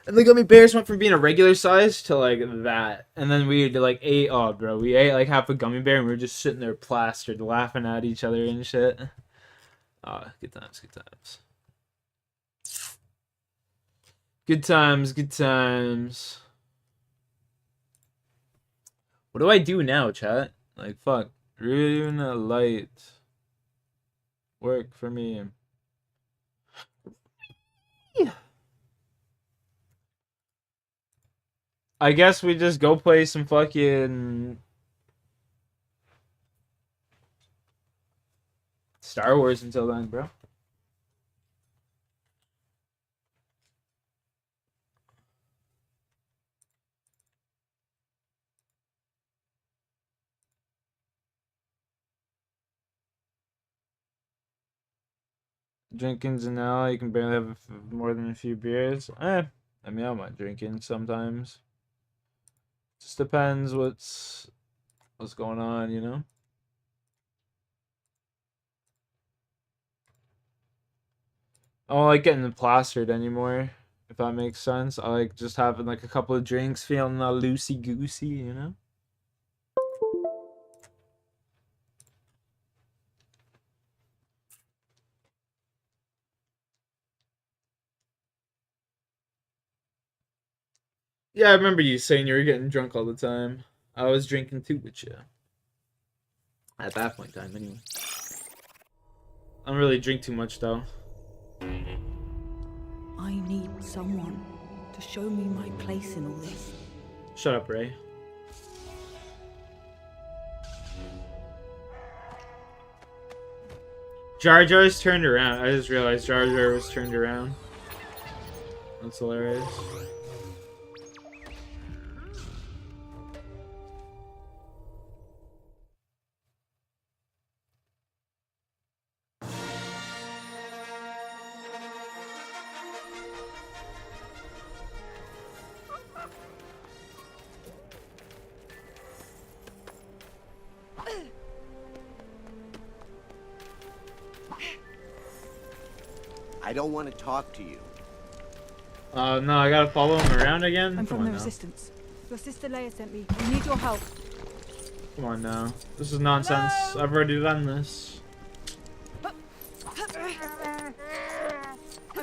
And the gummy bears went from being a regular size to, like, that. And then we, like, ate, we ate, like, half a gummy bear, and we were just sitting there plastered, laughing at each other and shit. Good times, good times. Good times, good times. What do I do now, chat? Like, fuck. Rune light. Work for me. I guess we just go play some fucking Star Wars until then, bro. Drinking's an hour. You can barely have more than a few beers. I mean, I might drinking sometimes. Just depends what's going on, you know. I don't like getting plastered anymore, if that makes sense. I like just having like a couple of drinks, feeling all loosey goosey, you know. Yeah, I remember you saying you were getting drunk all the time. I was drinking too with you. At that point in time, anyway. I don't really drink too much, though. I need someone to show me my place in all this. Shut up, Ray. Jar Jar's turned around. I just realized Jar Jar was turned around. That's hilarious. I don't want to talk to you. No, I gotta follow him around again? I'm Come from the on now. Resistance. Your sister Leia sent me. We need your help. Come on now. This is nonsense. No! I've already done this. I'm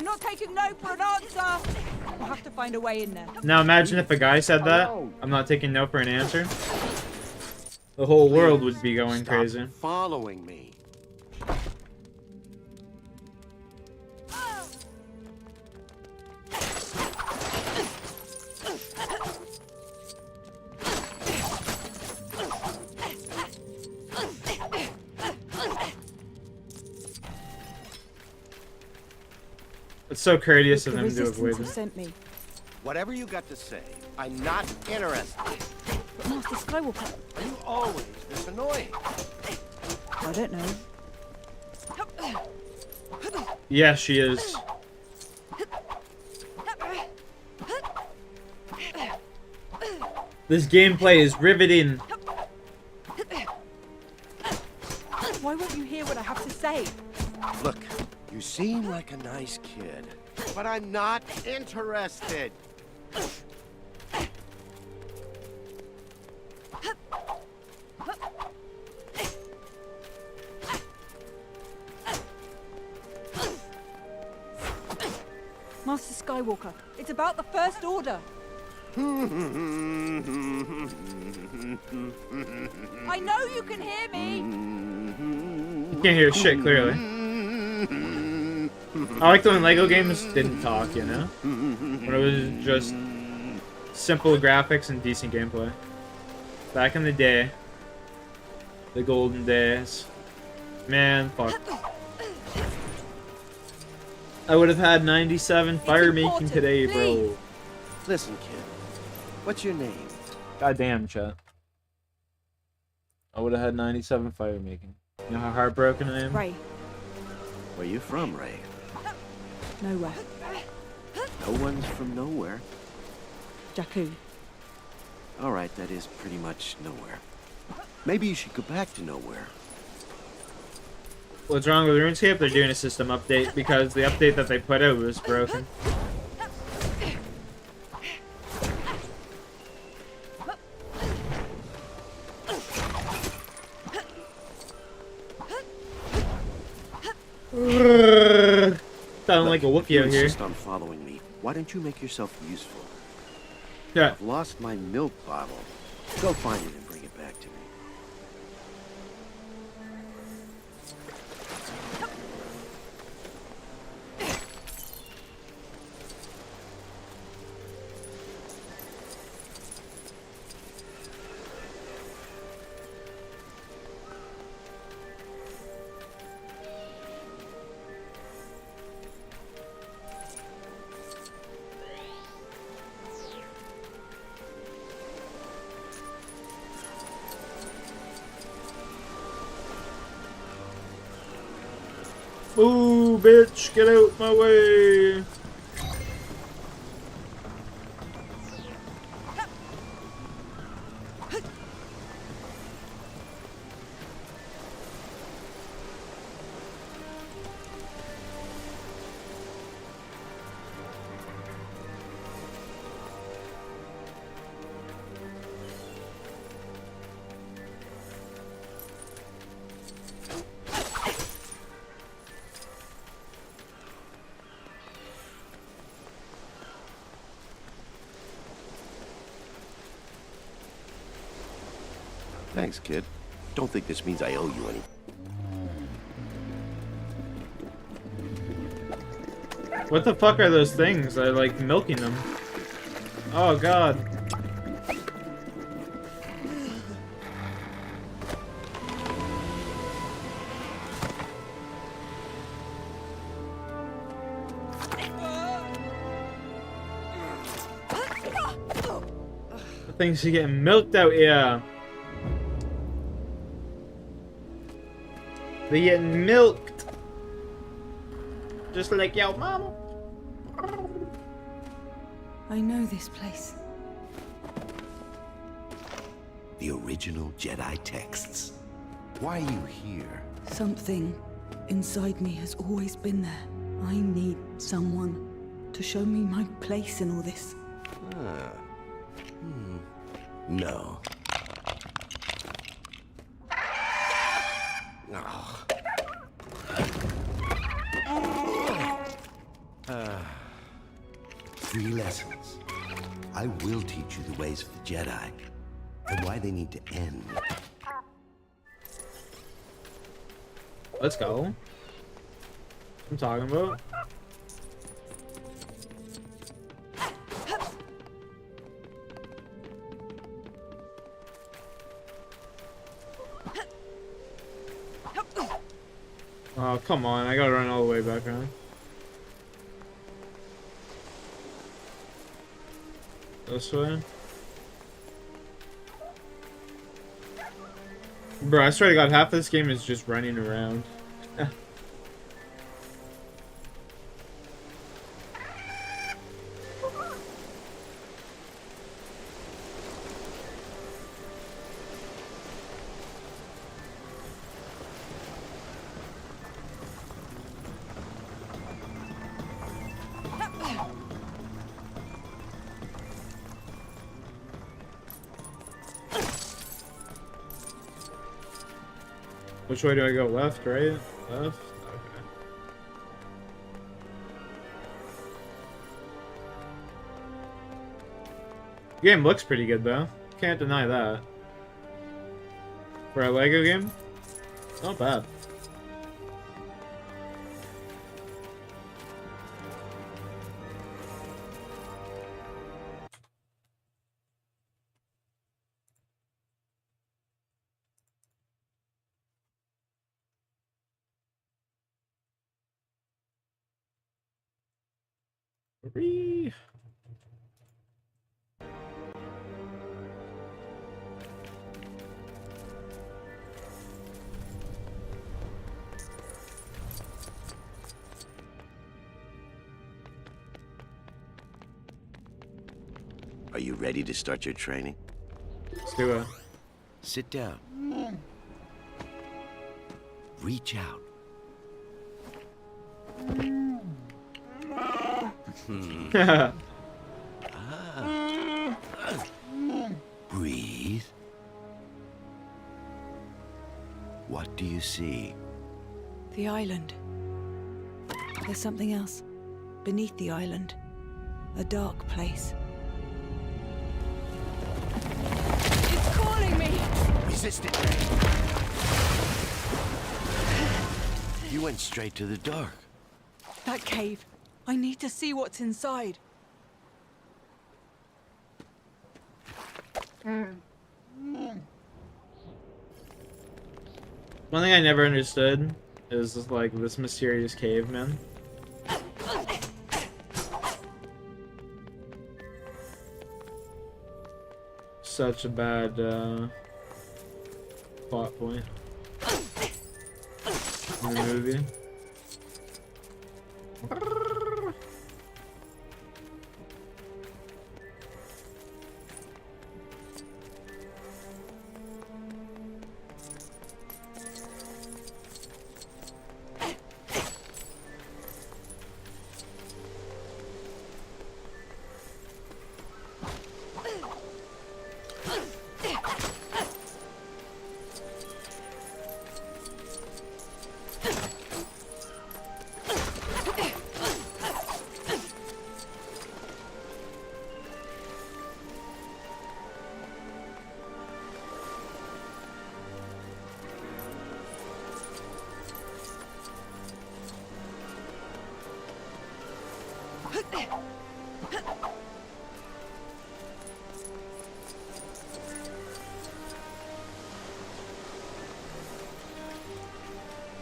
not taking no for an answer. We'll have to find a way in there. Now imagine if a guy said that. I'm not taking no for an answer. The whole world would be going crazy. Following me. It's so courteous Look, of the him to resistance avoid have it. sent me. Whatever you got to say, I'm not interested. But Master Skywalker, Are you always this annoying? I don't know. Yeah, she is. This gameplay is riveting. Why won't you hear what I have to say? Look, you seem like a nice kid, but I'm not interested. Master Skywalker, it's about the First Order. I know you can hear me. You can't hear shit clearly. I liked when Lego games didn't talk, you know? When it was just simple graphics and decent gameplay. Back in the day. The golden days. Man, fuck. I would have had 97 fire making today, bro. Listen, kid. What's your name? Goddamn, chat. I would have had 97 fire making. You know how heartbroken I am? Ray. Where you from, Ray? Nowhere. No one's from nowhere. Jakku. All right, that is pretty much nowhere. Maybe you should go back to nowhere. What's wrong with RuneScape? They're doing a system update because the update that they put out was broken. Sound like a Wookiee out here. Insist on following me. Why don't you make yourself useful? Yeah. I've lost my milk bottle. Go find it and bring it back to me. Ooh, bitch, get out my way. Thanks, kid. Don't think this means I owe you any. What the fuck are those things? I like milking them. Oh god. The things are getting milked out here. They getting milked. Just like your mama. I know this place. The original Jedi texts. Why are you here? Something inside me has always been there. I need someone to show me my place in all this. Ah. No. Oh. 3 lessons. I will teach you the ways of the Jedi and why they need to end. Let's go. I'm talking about. Oh, come on. I gotta run all the way back around. This way. Bro, I swear to God, half of this game is just running around. Which way do I go? Left, right? Left? Okay. The game looks pretty good though. Can't deny that. For a Lego game, not bad. Whee! Are you ready to start your training? Let's do it. Sit down. Reach out. Breathe. What do you see? The island. There's something else. Beneath the island. A dark place. It's calling me! Resist it. You went straight to the dark. That cave. I need to see what's inside. One thing I never understood is like this mysterious cave, man. Such a bad plot point in the movie.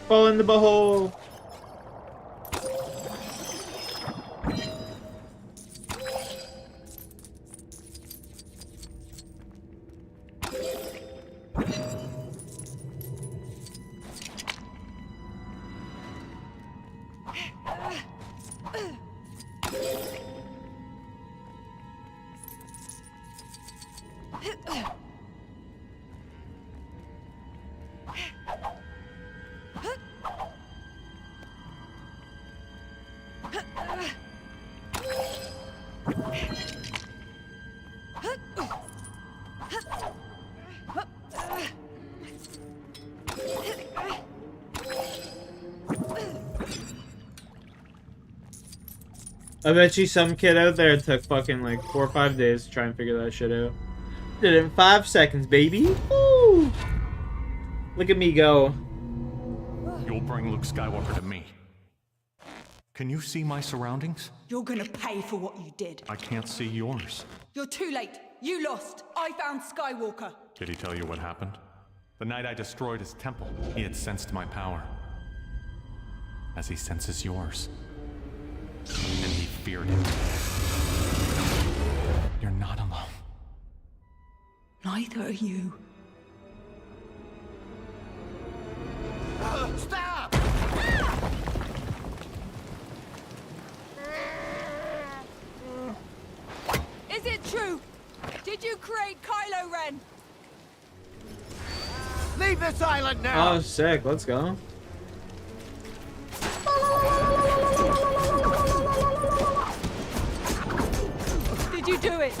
Fall in the hole. I bet you some kid out there took fucking like 4 or 5 days to try and figure that shit out. Did it in 5 seconds, baby. Woo! Look at me go. You'll bring Luke Skywalker to me. Can you see my surroundings? You're gonna pay for what you did. I can't see yours. You're too late. You lost. I found Skywalker. Did he tell you what happened? The night I destroyed his temple, he had sensed my power. As he senses yours. And he feared it. You're not neither are you. Stop! Is it true? Did you create Kylo Ren? Leave this island now! Oh, sick. Let's go. Did you do it?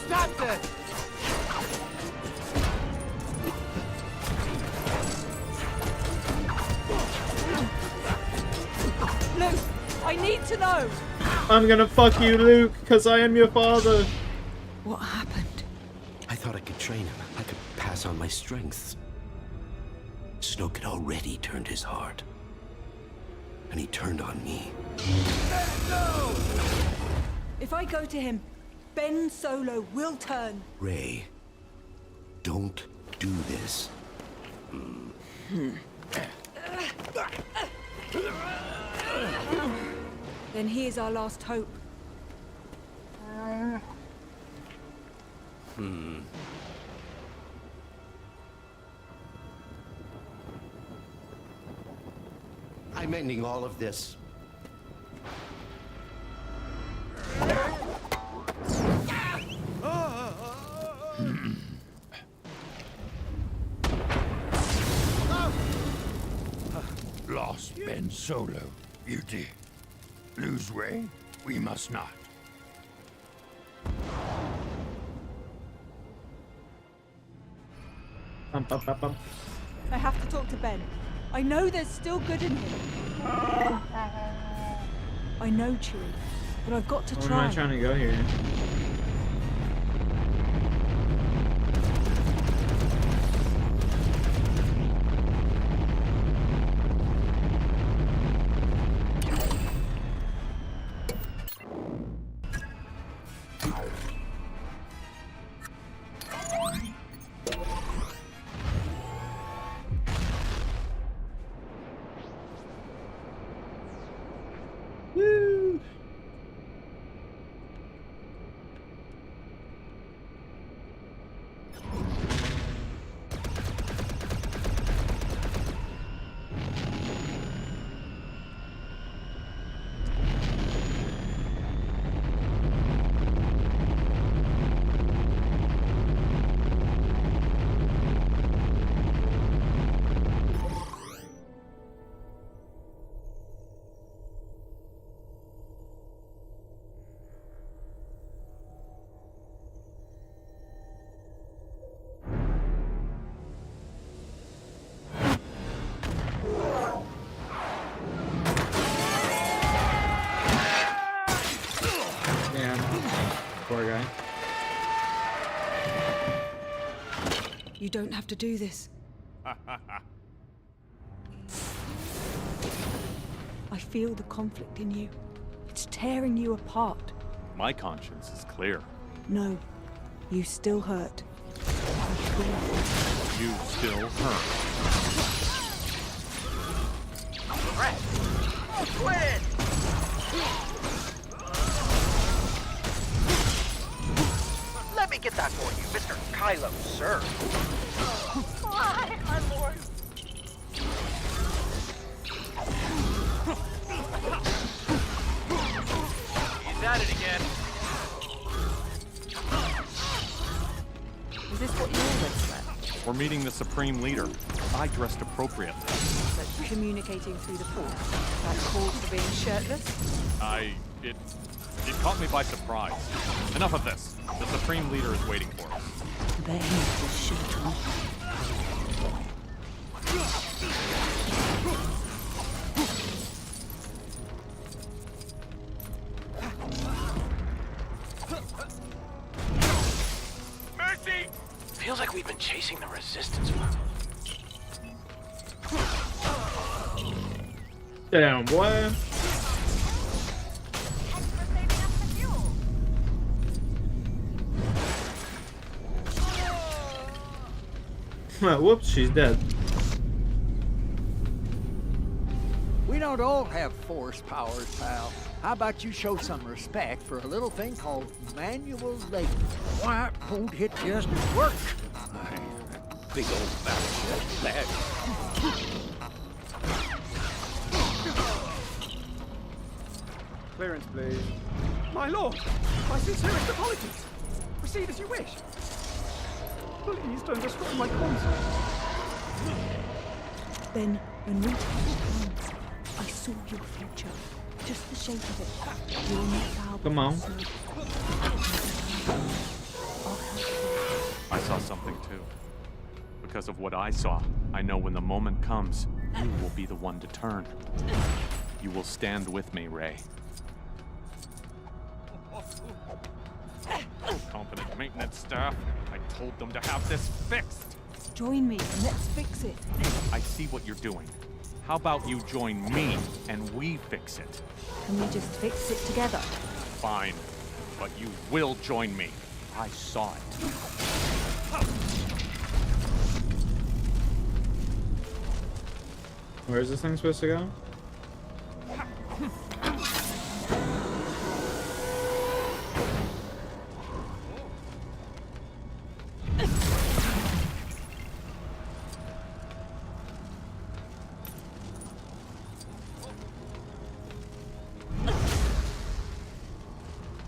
Stop this! Luke, I need to know. I'm gonna fuck you, Luke, because I am your father. What happened? I thought I could train him. I could pass on my strengths. Snoke had already turned his heart. And he turned on me. If I go to him, Ben Solo will turn. Rey, don't do this. Then he is our last hope. I'm ending all of this. Lost Ben Solo, beauty. Lose Rey, we must not. I have to talk to Ben. I know there's still good in him. I know, Chewie, but I've got to Where try. am I trying to go here? Woo! Poor guy. You don't have to do this. I feel the conflict in you. It's tearing you apart. My conscience is clear. No, you still hurt. You still hurt. Brett! Quit! Let me get that for you, Mr. Kylo, sir. Why, my lord? He's at it again. Is this what you always sweat? We're meeting the Supreme Leader. I dressed appropriately. But communicating through the Force? That calls for being shirtless? It caught me by surprise. Enough of this. The Supreme Leader is waiting for us. They will shoot off. Mercy! Feels like we've been chasing the Resistance for Damn, boy. Whoops, she's dead. We don't all have force powers, pal. How about you show some respect for a little thing called manual labor? Why won't it just work? Big old battleship, that. Clearance, please. My lord, my sincerest apologies. Proceed as you wish. Please don't destroy my console. Then, when we touched hands, I saw your future. Just the shape of it. You're not our Come on. I saw something too. Because of what I saw, I know when the moment comes, you will be the one to turn. You will stand with me, Ray. Competent maintenance staff. I told them to have this fixed. Join me and let's fix it. I see what you're doing. How about you join me and we fix it? Can we just fix it together? Fine, but you will join me. I saw it. Where is this thing supposed to go?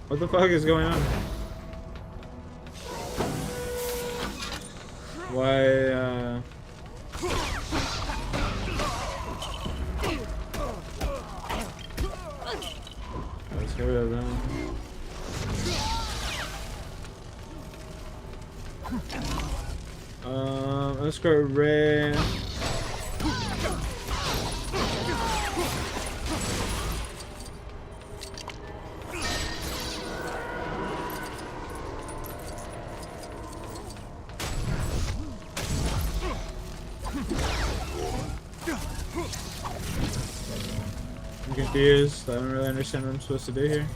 What the fuck is going on? Why, let's get rid of them. Let's go Ray. I'm confused. I don't really understand what I'm supposed to do here.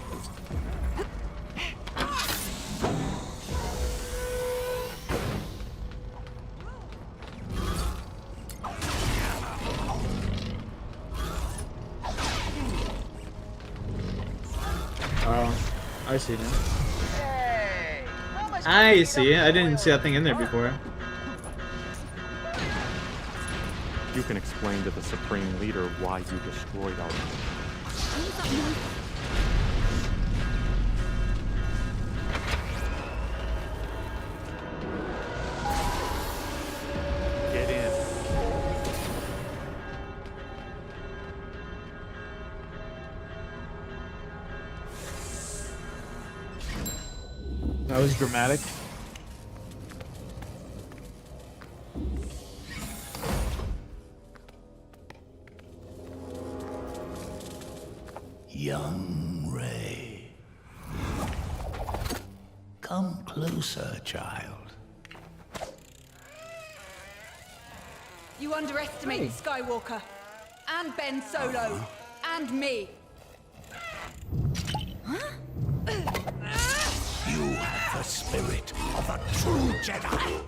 Oh, I see now. I see it. I didn't see that thing in there before. You can explain to the Supreme Leader why you destroyed our... Get in. That was dramatic. Young Ray. Come closer, child. You underestimated Skywalker. And Ben Solo. And me. You have the spirit of a true Jedi.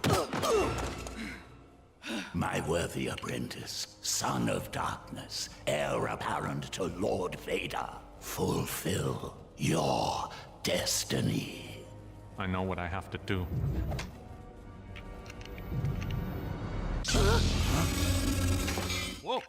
My worthy apprentice, son of darkness, heir apparent to Lord Vader, fulfill your destiny. I know what I have to do. Whoa!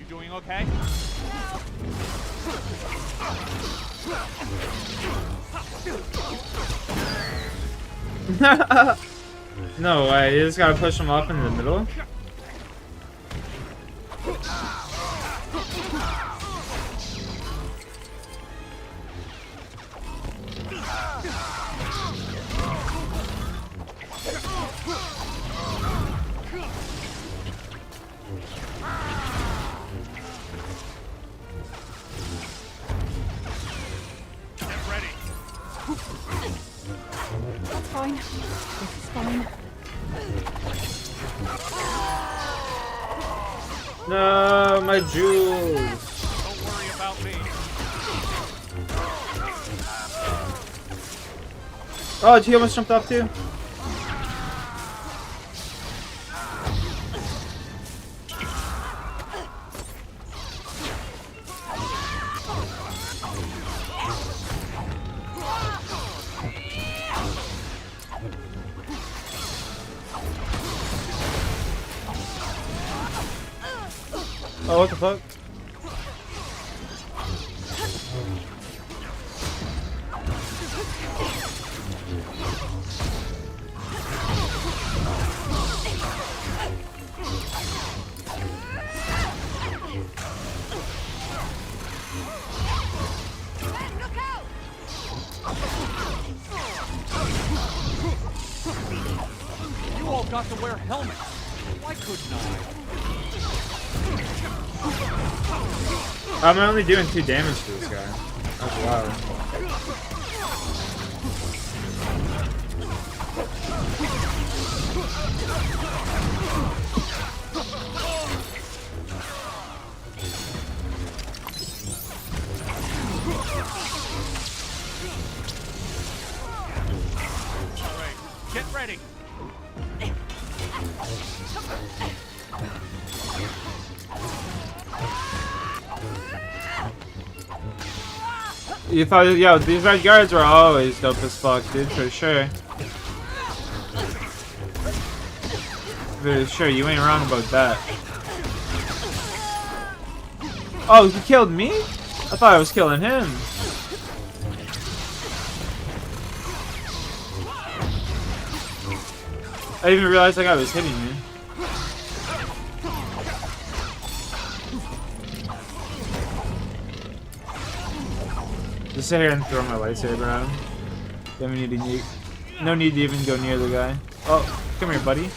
You doing okay? No way, you just gotta push him up in the middle. That's fine. This is fine. No, my jewels. Don't worry about me. Oh, he almost jumped off too. Oh, what the fuck? You all got to wear helmets. Why couldn't I? I'm only doing 2 damage to this guy. That's wild. All right, get ready. You thought, yo, these red guards were always dope as fuck, dude, for sure. For sure, you ain't wrong about that. Oh, he killed me? I thought I was killing him. I didn't even realize that guy was hitting me. Just sit here and throw my lightsaber at him. Then we need to no need to even go near the guy. Oh, come here, buddy.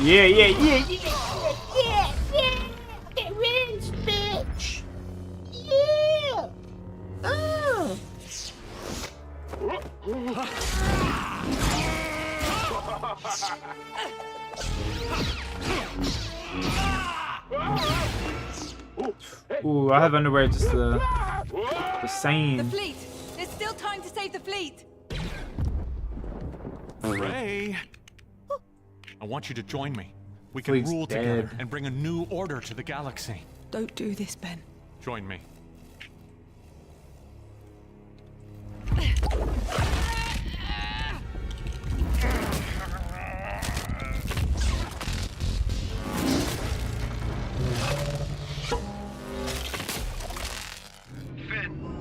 Yeah, yeah, yeah, yeah. Get rich, bitch! Yeah! Oh! Ooh, I have underwear just the The same. fleet! There's still time to save the fleet! Ray, I want you to join me. We can Fleet's rule dead. together and bring a new order to the galaxy. Don't do this, Ben. Join me.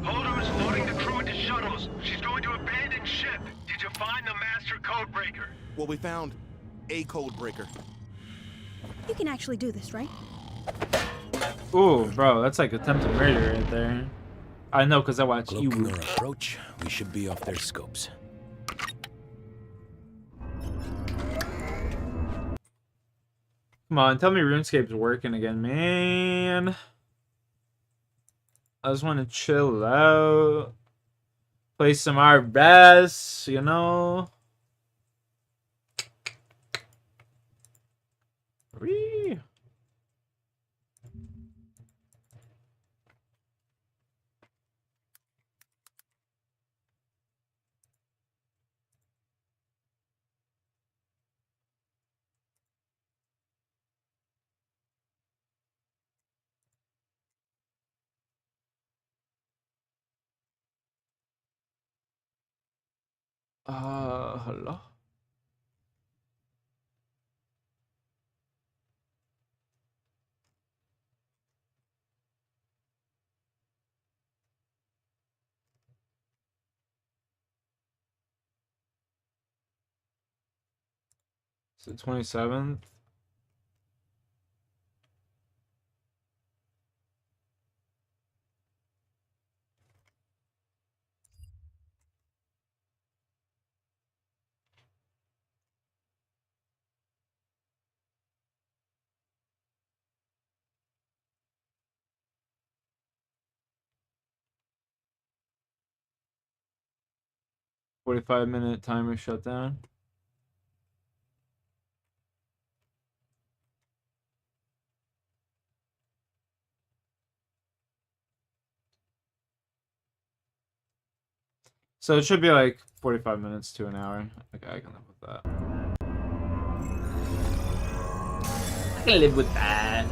Holder's loading the crew into shuttles. She's going to abandon ship. Did you find the master code breaker? Well, we found a code breaker. You can actually do this, right? Ooh, bro, that's like attempted murder right there. I know, because I watch you. Cloaking our approach, we should be off their scopes. Come on, tell me RuneScape's working again, man. I just want to chill out. Play some RBS, you know? Whee! Hello? the 27th. $45-minute timer shut down. So it should be like 45 minutes to an hour. Okay, I can live with that. I can live with that.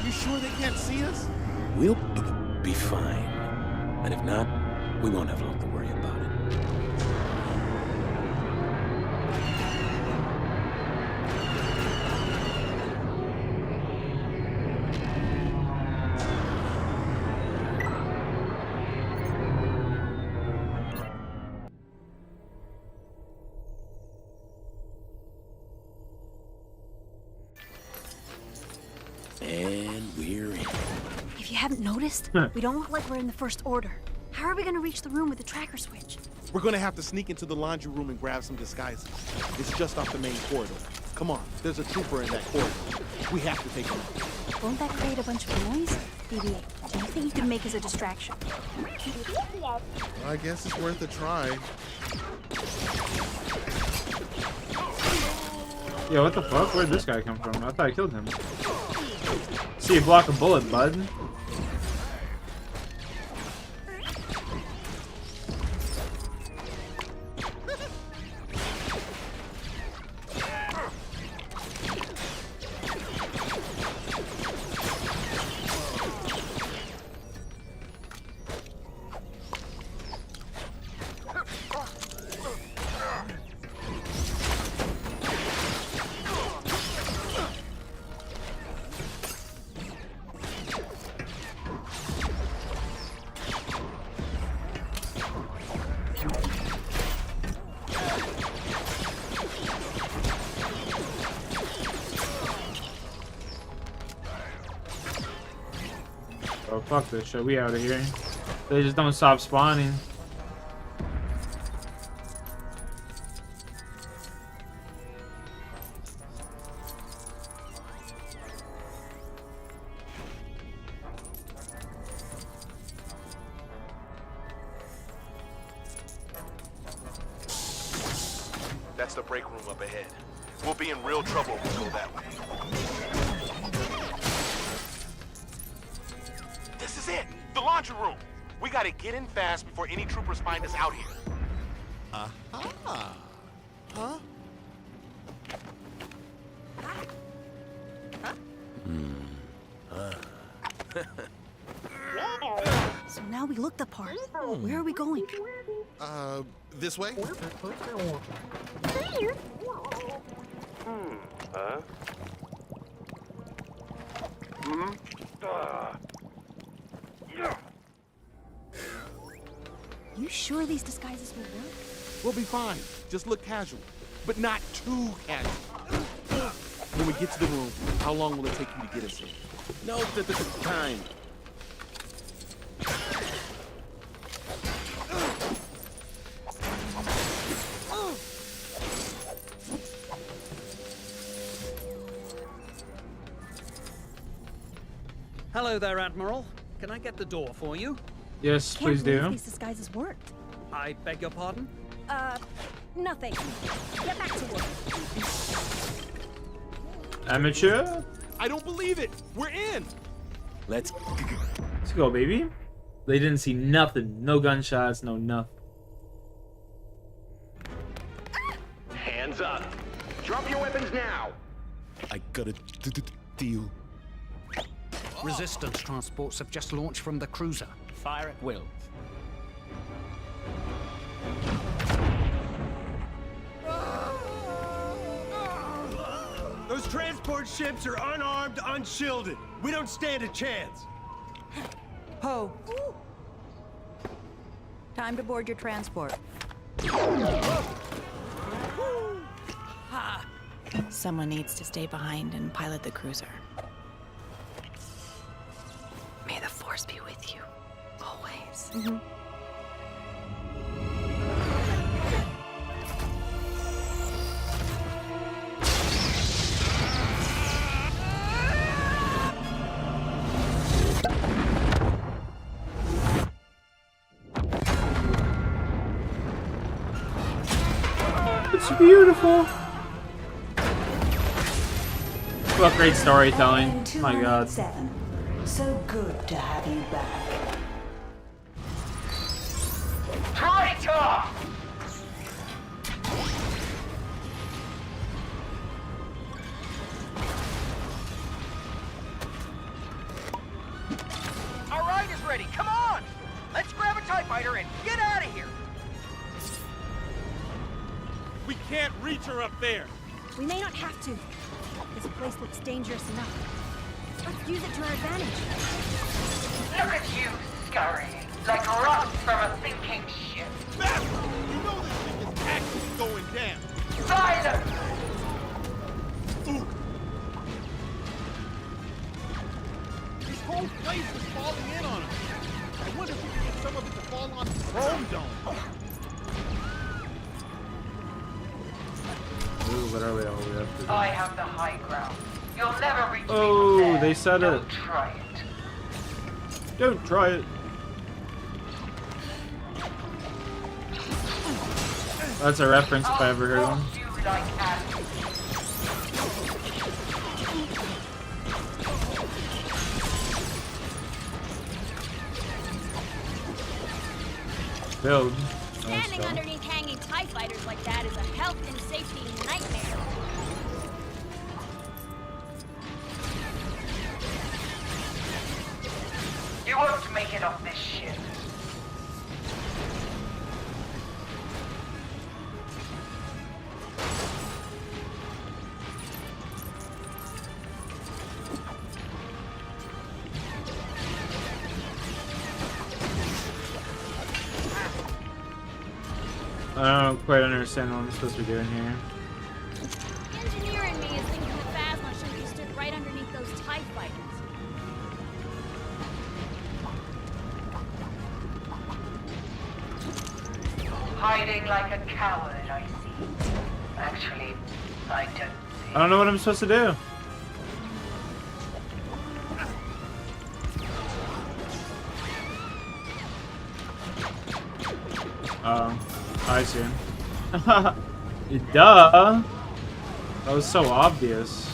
You sure they can't see us? We'll be fine. And if not, we won't have long to worry about it. And we're in. If you haven't noticed, we don't look like we're in the First Order. How are we gonna reach the room with the tracker switch? We're gonna have to sneak into the laundry room and grab some disguises. It's just off the main corridor. Come on, there's a trooper in that corridor. We have to take him out. Won't that create a bunch of noise? BB-8, do you think you can make us a distraction? I guess it's worth a try. Yo, what the fuck? Where'd this guy come from? I thought I killed him. See you block a bullet, bud. Oh, fuck this shit. We out of here. They just don't stop spawning. That's the break room up ahead. We'll be in real trouble if we go that way. This is it! The laundry room! We gotta get in fast before any troopers find us out here. Aha! Huh? So now we look the part. Where are we going? This way? Huh? You sure these disguises will work? We'll be fine. Just look casual, but not too casual. When we get to the room, how long will it take you to get us in? No, the time. Hello there, Admiral. Can I get the door for you? Yes, please do. These disguises worked. I beg your pardon? Nothing. Get back to work. Amateur? I don't believe it. We're in. Let's go, baby. They didn't see nothing. No gunshots, no nothing. Hands up. Drop your weapons now. I got a deal. Resistance transports have just launched from the cruiser. Fire at will. Those transport ships are unarmed, unshielded. We don't stand a chance. Ho. Time to board your transport. Someone needs to stay behind and pilot the cruiser. May the Force be with you, always. It's beautiful. What great storytelling. My God. So good to have you back. Traitor! Our ride is ready. Come on! Let's grab a TIE fighter and get out of here. We can't reach her up there. We may not have to. This place looks dangerous enough. Let's use it to our advantage. Look at you, scurrying, like rocks from a sinking ship. Master, you know this thing is actually going down. Silence! Ooh. This whole place is falling in on us. I wonder if we can get some of it to fall on the chrome dome. Ooh, literally all we have to do. I have the high ground. You'll never reach me from Oh, there. they said Don't it. try it. Don't try it. That's a reference if I ever heard one. You like acid. Build. Standing underneath hanging TIE fighters like that is a health and safety nightmare. You won't make it off this ship. I don't quite understand what I'm supposed to be doing here. Engineer in me is thinking the Phasma should have stood right underneath those TIE fighters. Hiding like a coward, I see. Actually, I don't. I don't know what I'm supposed to do. Oh, I see. Duh. That was so obvious.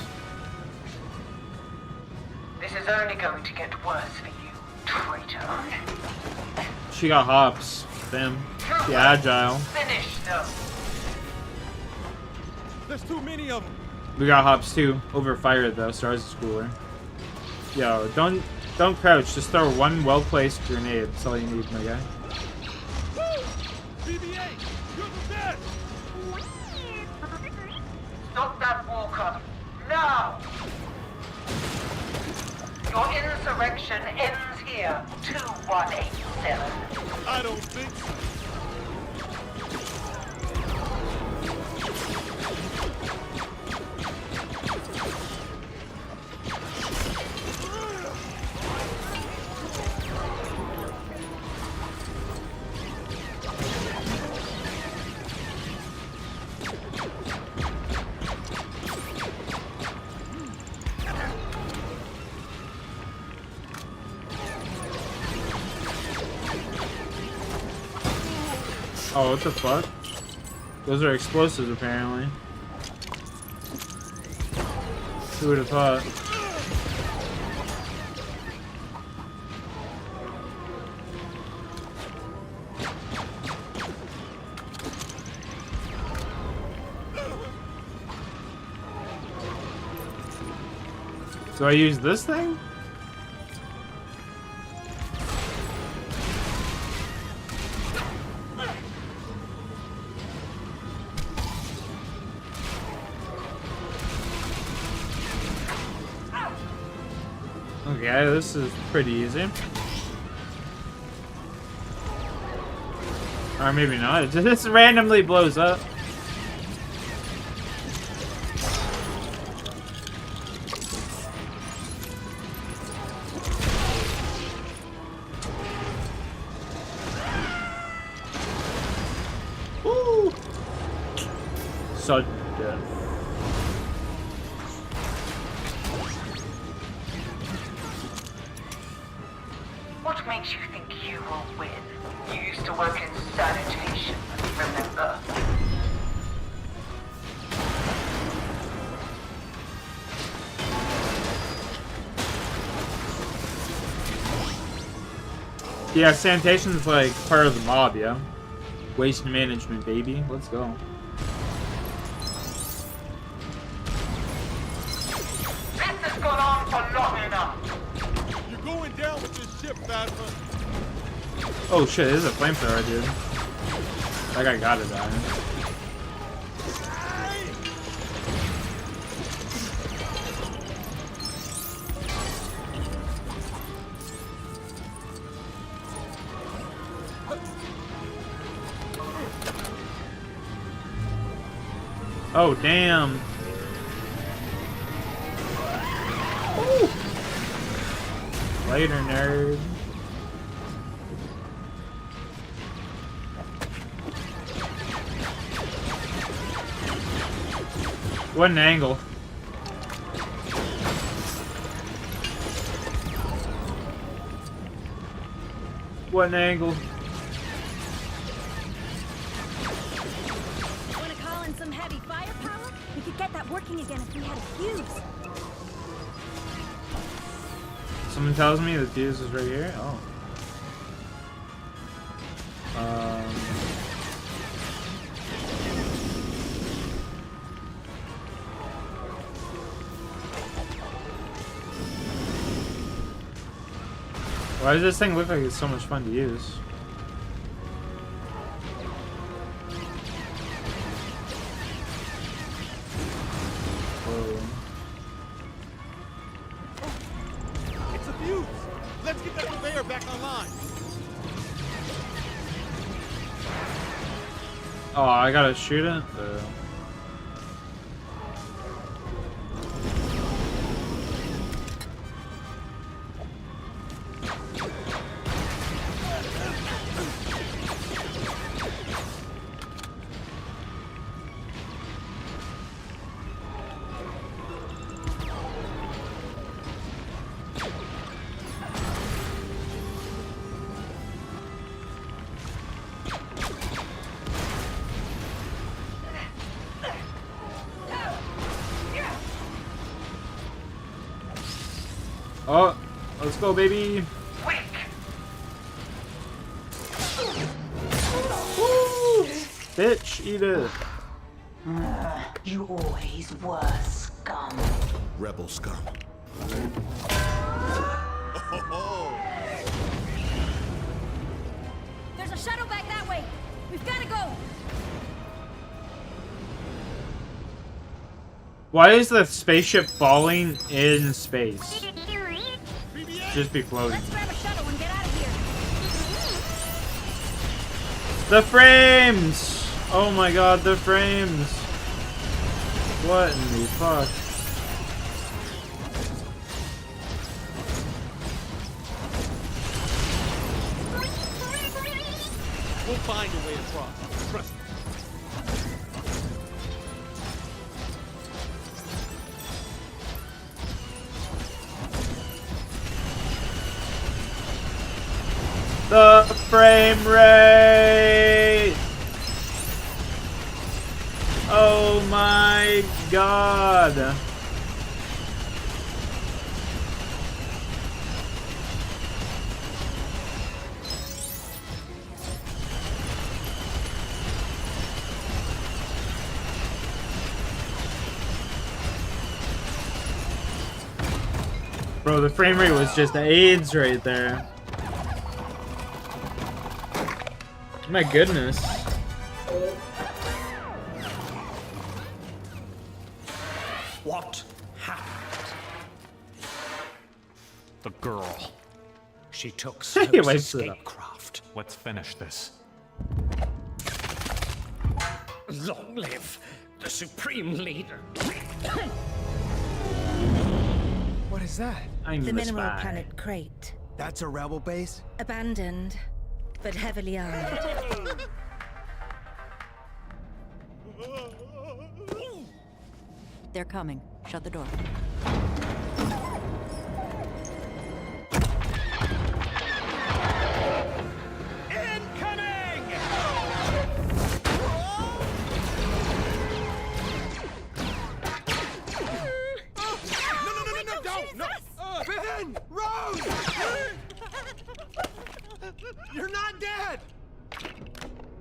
This is only going to get worse for you, traitor. She got hops. Damn. The agile. Finish them. There's too many of them. We got hops too. Over fire though, so ours is cooler. Yo, don't crouch. Just throw one well-placed grenade. That's all you need, my guy. BB-8, you're the best. Stop that walker. Now! Your insurrection ends here. 2187. I don't think so. Oh, what the fuck? Those are explosives, apparently. Who would have thought? So I use this thing? Okay, this is pretty easy. Or maybe not. It just randomly blows up. Sudden death. What makes you think you will win? You used to work in sanitation, remember? Yeah, sanitation's like part of the mob, yeah. Waste management, baby. Let's go. This has gone on for long enough. You're going down with this ship, Phasma. Oh shit, this is a flamethrower, dude. That guy gotta die. Oh, damn. Ooh. Later, nerd. What an angle. What an angle. Want to call in some heavy firepower? We could get that working again if we had a fuse. Someone tells me the fuse is right here. Oh. Why does this thing look like it's so much fun to use? Whoa. It's a fuse. Let's get that conveyor back online. Oh, I gotta shoot it? Oh, let's go, baby. Woo! Bitch, eat it. You always were scum. Rebel scum. There's a shuttle back that way. We've got to go. Why is the spaceship falling in space? Just be floating. Let's grab a shuttle and get out of here. The frames! Oh my god, the frames! What in the fuck? We'll find a way across. Trust me. The frame rate! Oh my god! Bro, the frame rate was just AIDS right there. My goodness. What happened? The girl. She took He Tokes' wakes it up. escape craft. Let's finish this. Long live the Supreme Leader. What is that? I'm The the mineral spy. planet Crate. That's a rebel base? Abandoned, but heavily armed. They're coming. Shut the door. Incoming! No! Ben! Rose! You're not dead!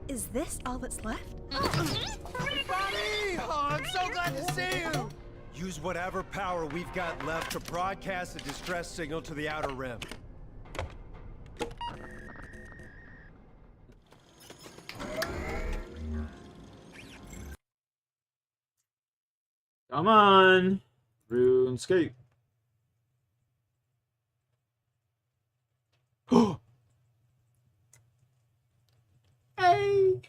Is this all that's left? Buddy! Oh, I'm so glad to see you! Use whatever power we've got left to broadcast a distress signal to the Outer Rim. Come on. Runescape. Hey.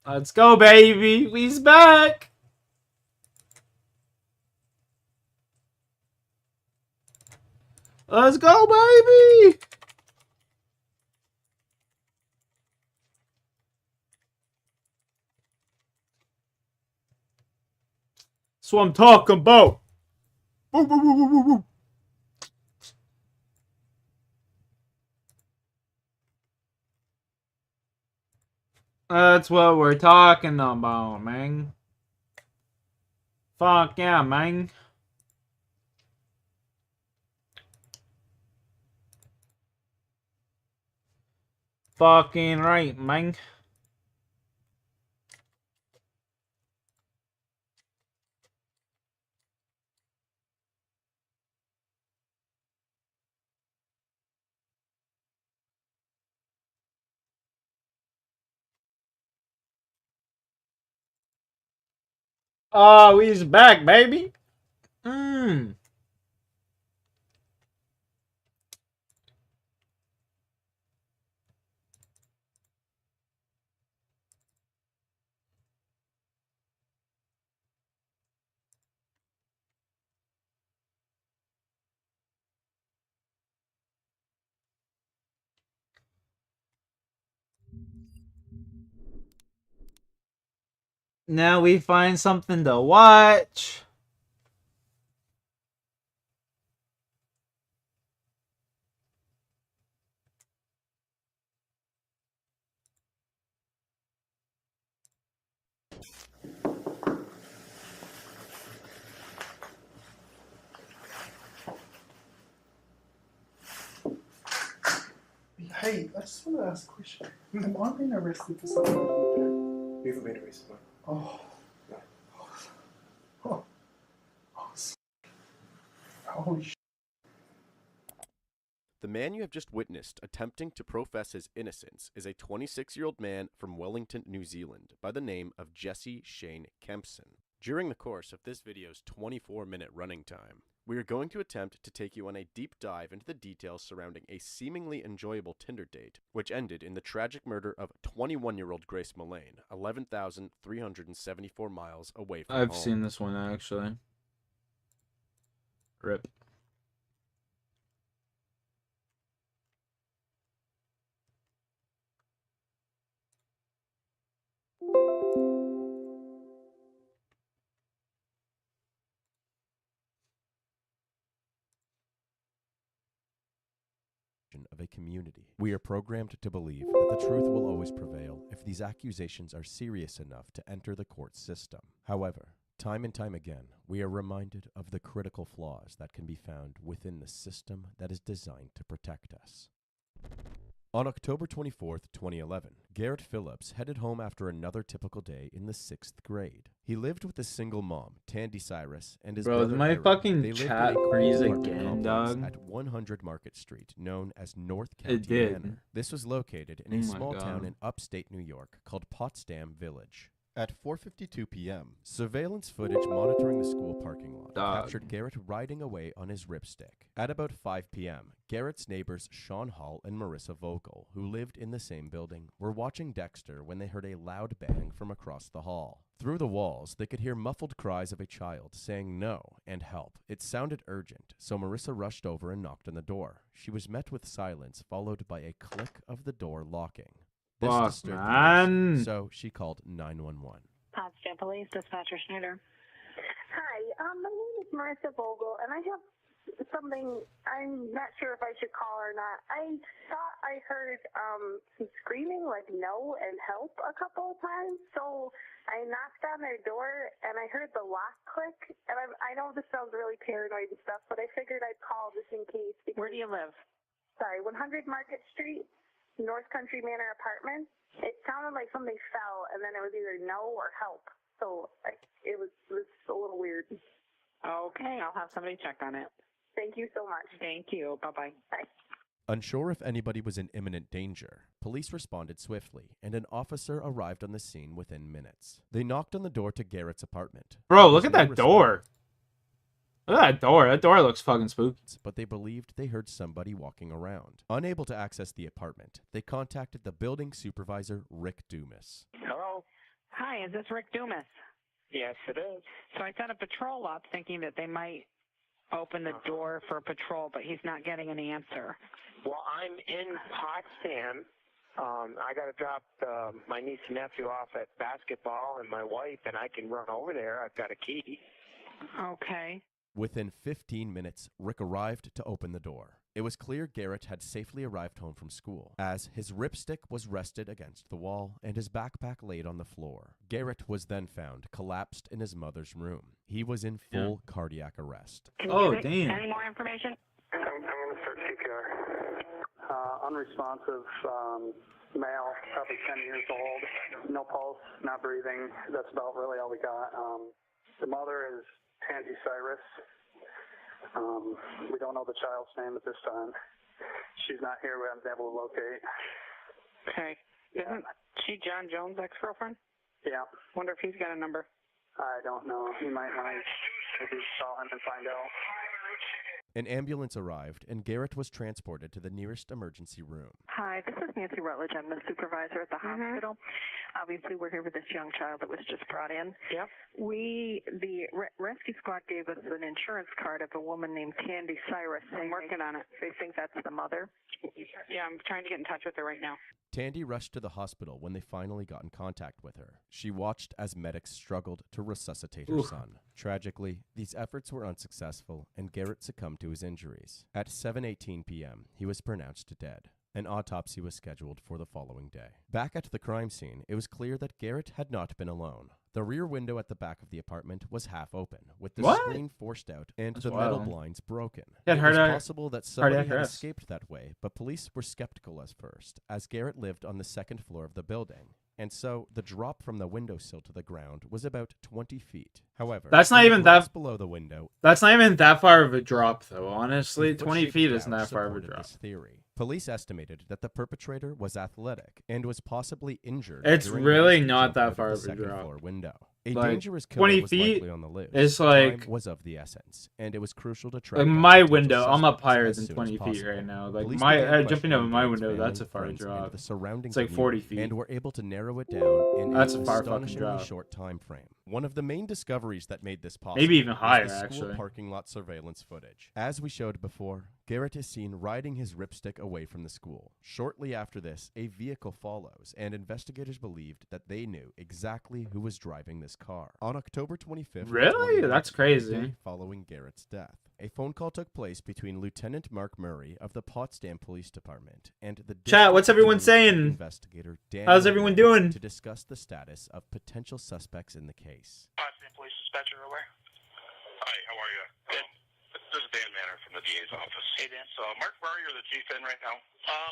Let's go, baby. We's back. Let's go, baby. That's what I'm talking about. Woo, woo, woo, woo, woo, woo. That's what we're talking about, man. Fuck yeah, man. Fucking right, man. Oh, he's back, baby. Now we find something to watch. Hey, I just want to ask a question. Am I being arrested for something? You haven't been arrested, mate. Oh. Oh. Holy shit. The man you have just witnessed attempting to profess his innocence is a 26-year-old man from Wellington, New Zealand, by the name of Jesse Shane Kempson. During the course of this video's 24-minute running time, we are going to attempt to take you on a deep dive into the details surrounding a seemingly enjoyable Tinder date, which ended in the tragic murder of 21-year-old Grace Mullane, 11,374 miles away from home. I've seen this one, actually. Rip. Of a community. We are programmed to believe that the truth will always prevail if these accusations are serious enough to enter the court system. However, time and time again, we are reminded of the critical flaws that can be found within the system that is designed to protect us. On October 24th, 2011, Garrett Phillips headed home after another typical day in the 6th grade. He lived with a single mom, Tandy Cyrus, and his brother my Aaron. fucking They lived in chat a freeze apartment again, complex dog. at 100 Market Street, known as North County It did. Manor. This was located in Oh a my small God. town in upstate New York called Potsdam Village. At 4:52 p.m., surveillance footage monitoring the school parking lot captured Garrett riding away on his ripstick. At about 5 p.m., Garrett's neighbors Sean Hall and Marissa Vogel, who lived in the same building, were watching Dexter when they heard a loud bang from across the hall. Through the walls, they could hear muffled cries of a child saying no and help. It sounded urgent, so Marissa rushed over and knocked on the door. She was met with silence, followed by a click of the door locking. This Fuck, disturbed man. Marissa, so she called 911. Potsdam Police, Dispatcher Schneider. Hi, my name is Marissa Vogel, and I have something I'm not sure if I should call or not. I thought I heard some screaming, like no and help a couple of times, so I knocked on their door, and I heard the lock click, and I know this sounds really paranoid and stuff, but I figured I'd call just in case. Where do you live? Sorry, 100 Market Street, North Country Manor Apartments. It sounded like something fell, and then it was either no or help, so it was a little weird. Okay, I'll have somebody check on it. Thank you so much. Thank you. Bye-bye. Bye. Unsure if anybody was in imminent danger, police responded swiftly, and an officer arrived on the scene within minutes. They knocked on the door to Garrett's apartment. Bro, look at that door. Look at that door. That door looks fucking spooky. But they believed they heard somebody walking around. Unable to access the apartment, they contacted the building supervisor, Rick Dumas. Hello? Hi, is this Rick Dumas? Yes, it is. So I set a patrol up thinking that they might open the door for patrol, but he's not getting an answer. Well, I'm in Potsdam. I got to drop my niece and nephew off at basketball and my wife, and I can run over there. I've got a key. Okay. Within 15 minutes, Rick arrived to open the door. It was clear Garrett had safely arrived home from school, as his ripstick was rested against the wall and his backpack laid on the floor. Garrett was then found collapsed in his mother's room. He was in full cardiac arrest. Oh, damn. Any more information? I'm going to start CPR. Unresponsive, male, probably 10 years old, no pulse, not breathing. That's about really all we got. The mother is Tandy Cyrus. We don't know the child's name at this time. She's not here. We haven't been able to locate. Okay. Isn't she John Jones' ex-girlfriend? Yeah. Wonder if he's got a number. I don't know. You might want to maybe call him and find out. An ambulance arrived, and Garrett was transported to the nearest emergency room. Hi, this is Nancy Rutledge. I'm the supervisor at the hospital. Obviously, we're here with this young child that was just brought in. Yep. The rescue squad gave us an insurance card of a woman named Tandy Cyrus. I'm working on it. They think that's the mother. Yeah, I'm trying to get in touch with her right now. Tandy rushed to the hospital when they finally got in contact with her. She watched as medics struggled to resuscitate her son. Tragically, these efforts were unsuccessful, and Garrett succumbed to his injuries. At 7:18 p.m., he was pronounced dead. An autopsy was scheduled for the following day. Back at the crime scene, it was clear that Garrett had not been alone. The rear window at the back of the apartment was half open, with the screen forced out and the metal blinds broken. It was possible that somebody had escaped that way, but police were skeptical at first, as Garrett lived on the second floor of the building. And so, the drop from the windowsill to the ground was about 20 feet. However, that's not even that below the window. That's not even that far of a drop, though. Honestly, 20 feet isn't that far of a drop. This theory. Police estimated that the perpetrator was athletic and was possibly injured. It's really not that far of a drop. Floor window. A like, dangerous killer 20 was feet likely on the loose. is like time was of the essence, and it was crucial to track like down my potential window. I'm up suspects higher as than soon 20 as feet possible. right now. Like Police my began jumping over questioning my Garrett's window, that's a family, far friends, and drop. the surrounding It's like 40 community, feet. and were able to narrow it down in That's an a far fucking astonishingly drop. short time frame. One of the main discoveries that made this possible Maybe even was higher, the school actually. parking lot surveillance footage. As we showed before, Garrett is seen riding his ripstick away from the school. Shortly after this, a vehicle follows, and investigators believed that they knew exactly who was driving this car. On October 25th, Really? That's crazy. the day following Garrett's death, a phone call took place between Lieutenant Mark Murray of the Potsdam Police Department and the Chat, what's everyone district saying? investigator Dan How's everyone Woodward doing? to discuss the status of potential suspects in the case. Potsdam Police Dispatcher aware. Hi, how are you? This is Dan Manor from the DA's office. Hey, Dan. So, Mark Murray or the chief in right now?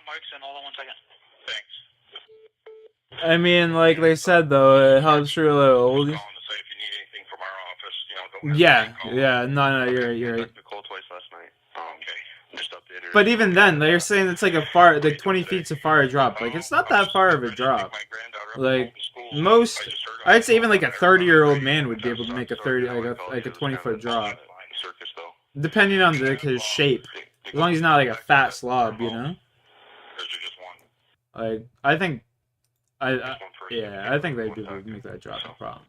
Mark's in. Hold on 1 second. Thanks. I mean, like they said though, it helps you a little. Yeah, yeah. No, you're right. Nicole twice last night. Okay. Just updated. But even then, they're saying it's like a far, like 20 feet's a far drop. Like it's not that far of a drop. Like most, I'd say even like a 30-year-old man would be able to make a 20-foot drop, depending on his shape. As long as he's not like a fat slob, you know. Like I think, yeah, I think they'd be able to make that drop, no problem.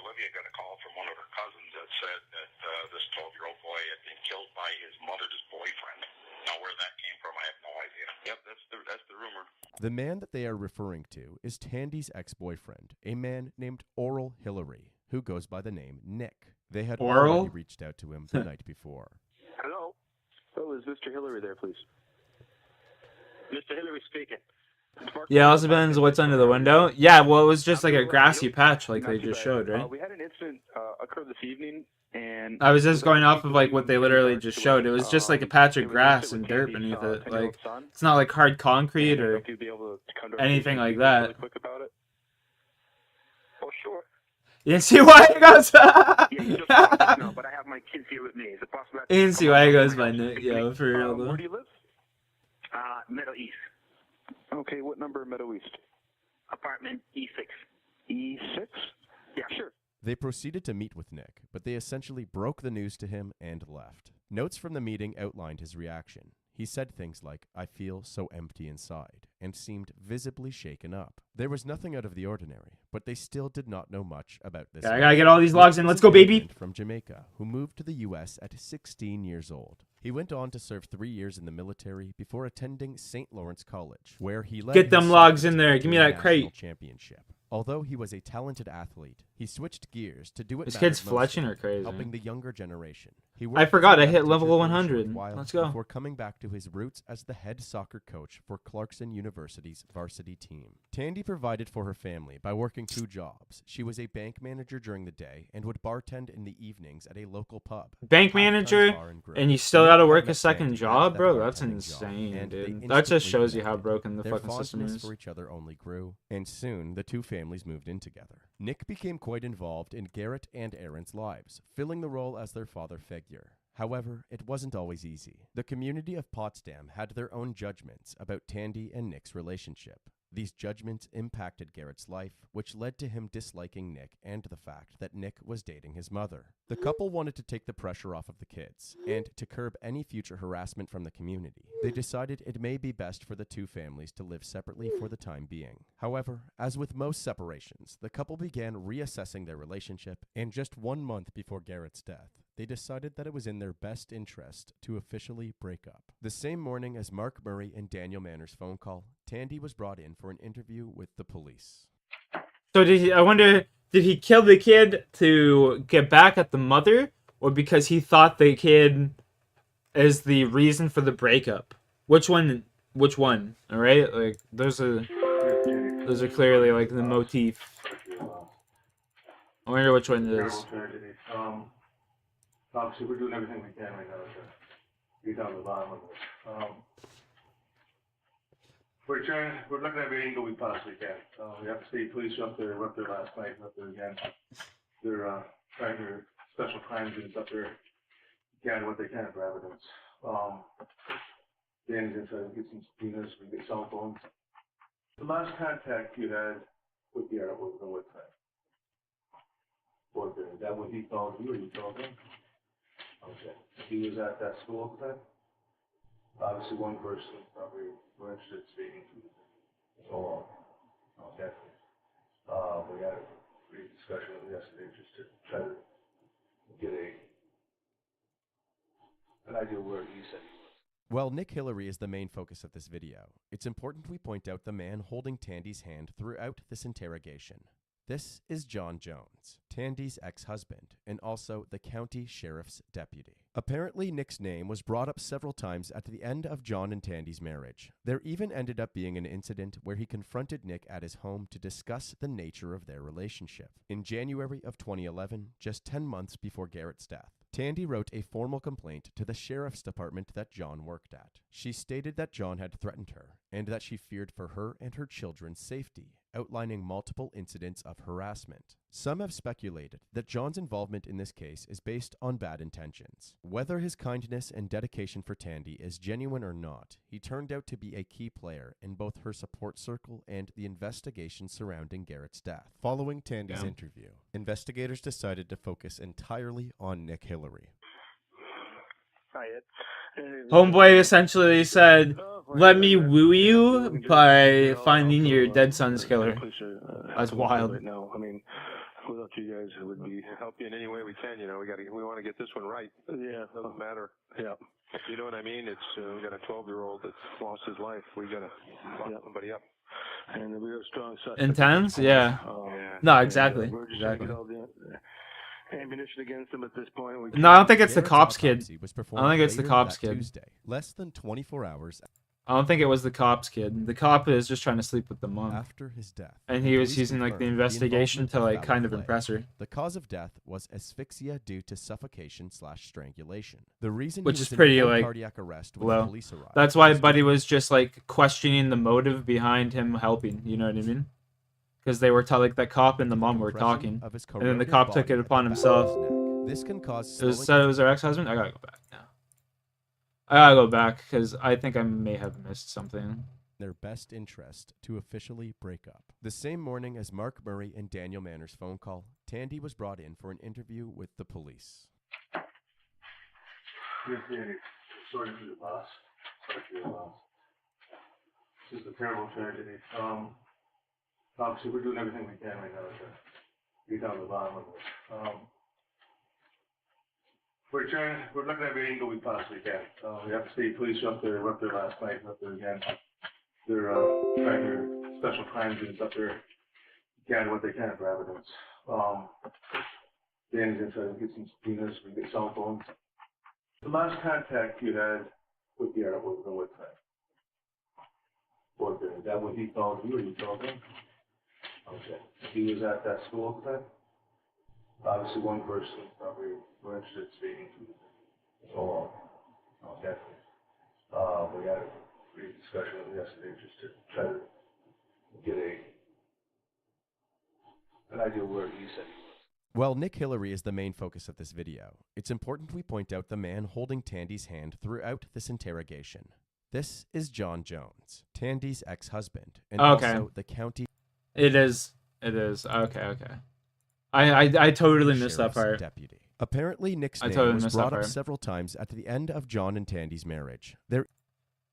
Olivia got a call from one of her cousins that said that this 12-year-old boy had been killed by his mother's boyfriend. Now, where that came from, I have no idea. Yep, that's the rumor. The man that they are referring to is Tandy's ex-boyfriend, a man named Oral Hillary, who goes by the name Nick. They had already reached out to him the night before. Hello? Oh, is Mr. Hillary there, please? Mr. Hillary speaking. Yeah, also depends what's under the window. Yeah, well, it was just like a grassy patch like they just showed, right? We had an incident occur this evening, and I was just going off of like what they literally just showed. It was just like a patch of grass and dirt beneath it. Like, it's not like hard concrete or anything like that. Oh, sure. You didn't see why it goes? No, but I have my kids here with me. Is it possible? You didn't see why it goes by Nick, yo, for real though. Where do you live? Meadow East. Okay, what number Meadow East? Apartment E6. E6? Yeah, sure. They proceeded to meet with Nick, but they essentially broke the news to him and left. Notes from the meeting outlined his reaction. He said things like, "I feel so empty inside," and seemed visibly shaken up. There was nothing out of the ordinary, but they still did not know much about this. I gotta get all these logs in. Let's go, baby! From Jamaica, who moved to the U.S. at 16 years old. He went on to serve 3 years in the military before attending St. Lawrence College, where he led Get them logs in there. Give me that crate. Championship. Although he was a talented athlete, he switched gears to do it. This kid's fletching are crazy. Helping the younger generation. I forgot I hit level 100. Let's go. Before coming back to his roots as the head soccer coach for Clarkson University's varsity team. Tandy provided for her family by working 2 jobs. She was a bank manager during the day and would bartend in the evenings at a local pub. Bank manager, and you still gotta work a second job, bro? That's insane, dude. That just shows you how broken the fucking system is. For each other only grew, and soon the 2 families moved in together. Nick became quite involved in Garrett and Aaron's lives, filling the role as their father figure. However, it wasn't always easy. The community of Potsdam had their own judgments about Tandy and Nick's relationship. These judgments impacted Garrett's life, which led to him disliking Nick and the fact that Nick was dating his mother. The couple wanted to take the pressure off of the kids, and to curb any future harassment from the community, they decided it may be best for the 2 families to live separately for the time being. However, as with most separations, the couple began reassessing their relationship, and just 1 month before Garrett's death, they decided that it was in their best interest to officially break up. The same morning as Mark Murray and Daniel Manner's phone call, Tandy was brought in for an interview with the police. So I wonder, did he kill the kid to get back at the mother, or because he thought the kid is the reason for the breakup? Which one? All right, like those are clearly like the motif. I wonder which one it is. Obviously, we're doing everything we can right now to get down to the bottom of it. We're looking at every angle we possibly can. We have the state police up there. We're up there last night. We're up there again. They're trying their special crimes units up there, gathering what they can for evidence. Danny's going to try to get some subpoenas, we get cell phones. The last contact you had with Garrett was on what time? Is that when he called you or you called him? Okay. He was at that school at the time? Obviously, one person probably were interested in speaking to you. So, okay. We had a brief discussion with him yesterday just to try to get an idea where he said he was. While Nick Hillary is the main focus of this video, it's important we point out the man holding Tandy's hand throughout this interrogation. This is John Jones, Tandy's ex-husband, and also the county sheriff's deputy. Apparently, Nick's name was brought up several times at the end of John and Tandy's marriage. There even ended up being an incident where he confronted Nick at his home to discuss the nature of their relationship. In January of 2011, just 10 months before Garrett's death, Tandy wrote a formal complaint to the sheriff's department that John worked at. She stated that John had threatened her, and that she feared for her and her children's safety, outlining multiple incidents of harassment. Some have speculated that John's involvement in this case is based on bad intentions. Whether his kindness and dedication for Tandy is genuine or not, he turned out to be a key player in both her support circle and the investigation surrounding Garrett's death. Following Tandy's interview, investigators decided to focus entirely on Nick Hillary. Homeboy essentially said, "Let me woo you by finding your dead son's killer." That's wild. Right now, I mean, without you guys, it would be help you in any way we can. You know, we want to get this one right. Yeah, doesn't matter. Yeah, you know what I mean. It's we got a 12-year-old that's lost his life. We gotta lock somebody up. And we have a strong suspect. Intense? Yeah. No, exactly. We're just trying to get all the ammunition against him at this point. No, I don't think it's the Garrett's cops kid. autopsy was I performed don't think it's the later cops that kid. Tuesday, less than 24 hours I don't think it was the cops kid. The cop is just trying to sleep with the mom. after his death. And he was police using like the confirmed investigation to involvement like of kind of foul play. impress her. The cause of death was asphyxia due to suffocation/strangulation. The reason Which he is was pretty in full like cardiac arrest when the low. police arrived. That's why was Buddy was just like questioning the motive behind him helping. You know what I mean? Because they were like the cop and the mom were compression talking, of his and then the corroded cop took body it at upon the back of himself. his neck. This can cause It was swelling said it was her ex-husband. I gotta go back now. I gotta go back because I think I may have missed something. their best interest to officially break up. The same morning as Mark Murray and Daniel Manner's phone call, Tandy was brought in for an interview with the police. Yes, Danny. Sorry for your loss. Sorry for your loss. This is a terrible tragedy. Obviously, we're doing everything we can right now to get down to the bottom of this. We're looking at every angle we possibly can. We have the state police up there. We're up there last night, up there again. They're trying their special crimes units up there, gathering what they can for evidence. Danny's gonna try to get some subpoenas, we can get cell phones. The last contact you had with the artwork on what time? Is that when he called you or you called him? Okay. He was at that school at the time? Obviously one person probably were interested in speaking to you. So, okay. We had a brief discussion with him yesterday just to try to get an idea where he said he was. While Nick Hillary is the main focus of this video, it's important we point out the man holding Tandy's hand throughout this interrogation. This is John Jones, Tandy's ex-husband, and also the county. It is. Okay. I totally missed that part. Deputy. Apparently, Nick's name totally was missed that brought up part. several times at the end of John and Tandy's marriage. There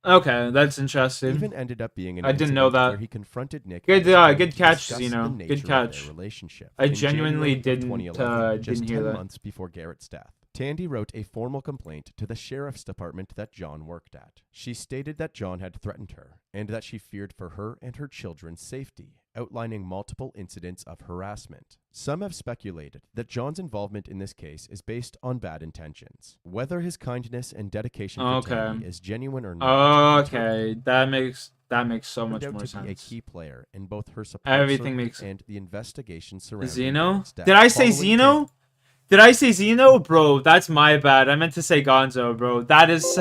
Okay, that's interesting. even ended up being an I didn't know incident that. where he confronted Nick. Good, at his home good to catch, discuss Zeno. the Good nature of catch. their relationship. I In genuinely January of didn't 2011, just didn't hear 10 that. months before Garrett's death, Tandy wrote a formal complaint to the sheriff's department that John worked at. She stated that John had threatened her and that she feared for her and her children's safety, outlining multiple incidents of harassment. Some have speculated that John's involvement in this case is based on bad intentions. Whether his kindness and dedication for Tandy is genuine or not. Okay, that makes so much turned out more to sense. be a key player in both her support Everything circle makes and the investigation surrounding Zeno? Garrett's death. Did I say Following Zeno? Did I say Zeno? Bro, that's my bad. I meant to say Gonzo, bro. That is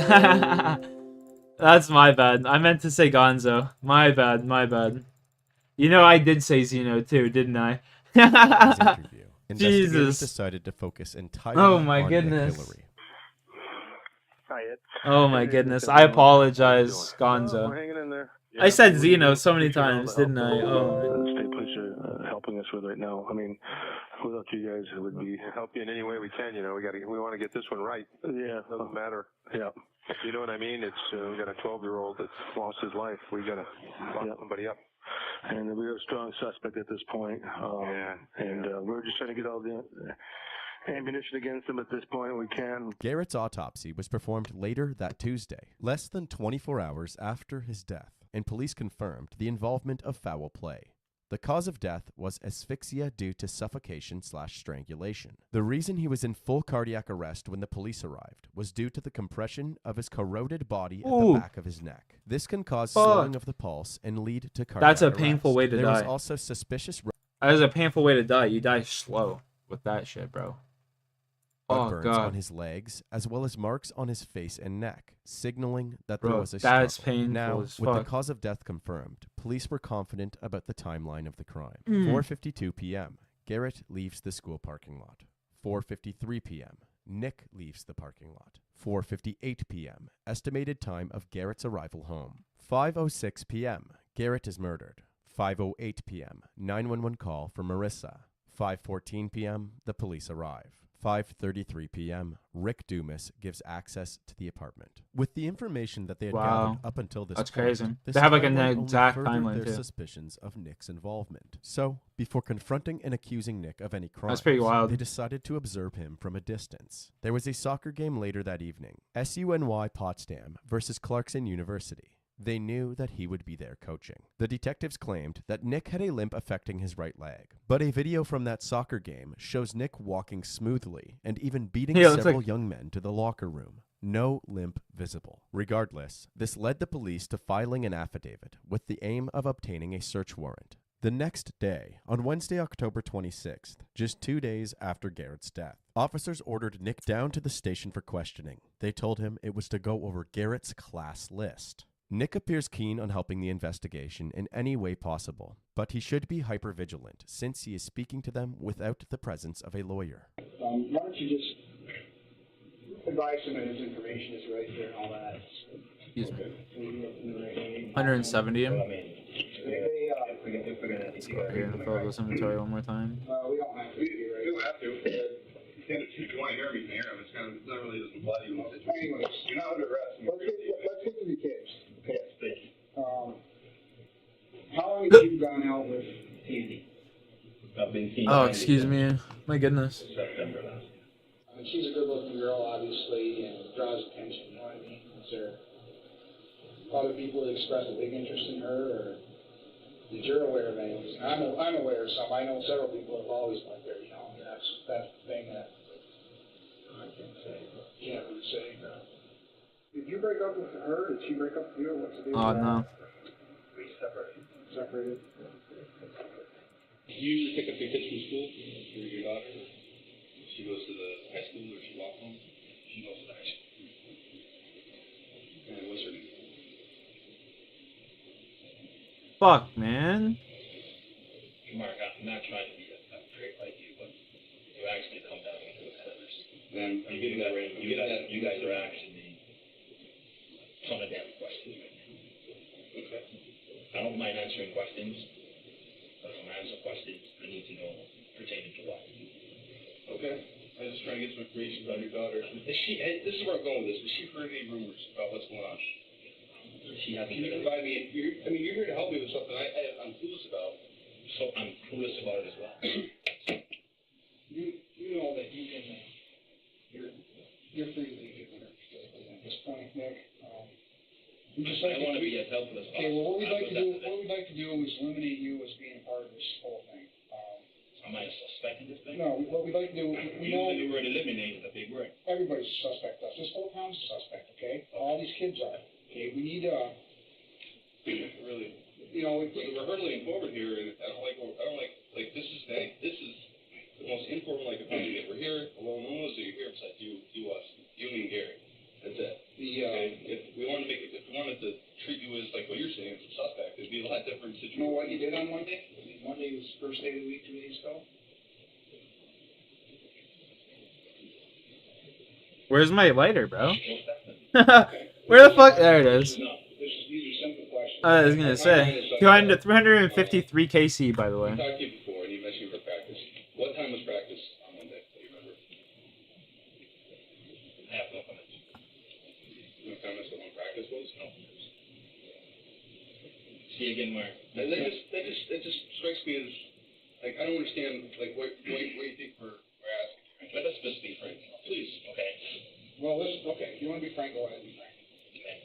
that's my bad. I meant to say Gonzo. My bad. You know I did say Zeno too, didn't I? interview. Investigators Jesus. decided to focus entirely Oh my on goodness. Nick Hillary. Oh my goodness. I apologize, Gonzo. We're hanging in there. I said Zeno so many times, didn't I? Oh. The state police are helping us with right now. I mean, without you guys, it would be help you in any way we can. You know, we want to get this one right. Yeah, doesn't matter. Yeah, you know what I mean. It's we got a 12-year-old that's lost his life. We gotta lock somebody up. And we have a strong suspect at this point. We're just trying to get all the ammunition against him at this point. We can. Garrett's autopsy was performed later that Tuesday, less than 24 hours after his death, and police confirmed the involvement of foul play. The cause of death was asphyxia due to suffocation/strangulation. The reason he was in full cardiac arrest when the police arrived was due to the compression of his corroded body at the back of his neck. This can cause slowing of the pulse and lead to cardiac That's a arrest. painful way to There die. was also suspicious That is a painful way to die. You die slow with that shit, bro. Oh burns god. on his legs, as well as marks on his face and neck, signaling that there Bro, was a that's struggle. painful Now, as with the fuck. cause of death confirmed, police were confident about the timeline of the crime. Mm. 4:52 p.m., Garrett leaves the school parking lot. 4:53 p.m., Nick leaves the parking lot. 4:58 p.m., estimated time of Garrett's arrival home. 5:06 p.m., Garrett is murdered. 5:08 p.m., 911 call for Marissa. 5:14 p.m., the police arrive. 5:33 p.m., Rick Dumas gives access to the apartment. With the information that they had Wow. gathered up until this That's point, crazy. this They have like an timeline only exact furthered timeline their too. suspicions of Nick's involvement. So, before confronting and accusing Nick of any crimes, That's pretty wild. they decided to observe him from a distance. There was a soccer game later that evening, SUNY Potsdam versus Clarkson University. They knew that he would be there coaching. The detectives claimed that Nick had a limp affecting his right leg, but a video from that soccer game shows Nick walking smoothly and even beating several young men to the locker room. No limp visible. Regardless, this led the police to filing an affidavit with the aim of obtaining a search warrant. The next day, on Wednesday, October 26th, just 2 days after Garrett's death, officers ordered Nick down to the station for questioning. They told him it was to go over Garrett's class list. Nick appears keen on helping the investigation in any way possible, but he should be hypervigilant since he is speaking to them without the presence of a lawyer. Why don't you just advise him that his information is right there and all that? Excuse me. 170 him. Let's go here and fill this inventory one more time. We don't have to. You don't have to. You can't just want to hear everything here. It's kind of, it's not really doesn't apply to you. Anyways, you're not under arrest. Let's get to the case. Okay. How long have you gone out with Tandy? Oh, excuse me. My goodness. She's a good-looking girl, obviously, and draws attention. You know what I mean? Is there other people that express a big interest in her, or that you're aware of any? I'm aware of some. I know several people have always liked her. You know, that's the thing that I can't say. Can't really say. Did you break up with her? Did she break up with you? What's the deal? Oh no. We separated. Separated. You usually pick up your kids from school for your daughter? She goes to the high school or she walks home? She goes to the high school. And what's her name? Fuck, man. Mark, I'm not trying to be a prick like you, but you actually come down into the corners. Then you get that right. You guys are actually some of damn questions right now. Okay. I don't mind answering questions, but when I answer questions, I need to know pertaining to what. Okay. I'm just trying to get some information about your daughter. This is where I'm going with this. Has she heard any rumors about what's going on? She hasn't. Can you provide me? You're here to help me with something I'm clueless about. So I'm clueless about it as well. You know that you can. You're free to leave at this point, Nick. I want to be as helpful as possible. Okay. Well, what we'd like to do is eliminate you as being a part of this whole thing. Am I suspecting this thing? No, what we'd like to do, we know the word eliminate is a big word. Everybody's a suspect. This whole town's a suspect, okay? All these kids are. Okay, we need really, you know, we're hurtling forward here, and I don't like this is the most informal I could find it. We're here alone. No one knows that you're here besides you, us, you, me, and Gary. That's it. Okay? If we wanted to treat you as like what you're saying, as a suspect, it'd be a lot different situation. You know what you did on Monday? Monday was the first day of the week 2 days ago. Where's my lighter, bro? Where the fuck? There it is. These are simple questions. I was gonna say 353 KC, by the way. I talked to you before, and you mentioned you were practice. What time was practice on Monday? Do you remember? I have no comments. No comments on when practice was? No. See again, Mark. That just strikes me as like I don't understand like what you think we're asking. Let us just be frank, please. Okay. Well, listen. Okay, if you want to be frank, go ahead and be frank. Okay.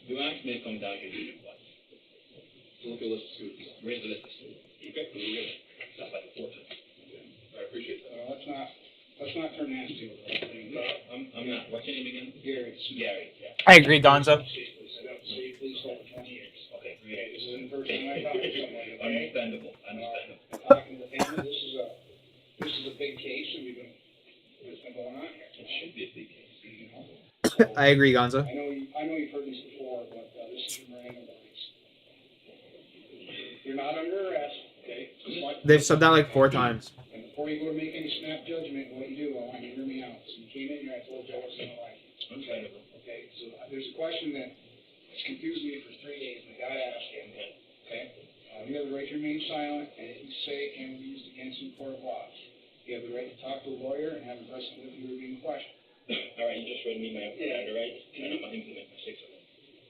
You asked me to come down here to do what? To look at a list of students. Raise the list of students. Okay. That's like a fortune. I appreciate that. Let's not turn nasty with that thing. No, I'm not. What's your name again? Gary. Gary. Yeah. I agree, Donzo. Please hold 20 years. Okay. Okay. This is in person. I talk to somebody. Okay? Understandable. Talking to the family. This is a big case, and it's been going on here. It should be a big case. I agree, Gonzo. I know you've heard this before, but this is random warnings. You're not under arrest, okay? They've said that like 4 times. And before you go to make any snap judgment, what you do, I want you to hear me out. So you came in here, I told you I wasn't gonna like you. Understandable. Okay, so there's a question that has confused me for 3 days, and I gotta ask you. Okay? You have the right to remain silent, and if you say it can be used against you in court of law. You have the right to talk to a lawyer and have a person with you reviewing questions. All right, you just read me my miranda rights, and I'm not going to make mistakes of it.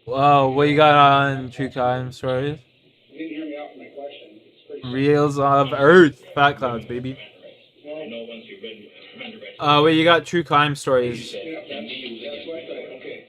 Whoa, what you got on True Crime Stories? You didn't hear me out for my question. It's pretty Reels of Earth. Fat clouds, baby. I know once you've read miranda rights. What you got? True Crime Stories. That's what I thought. Okay,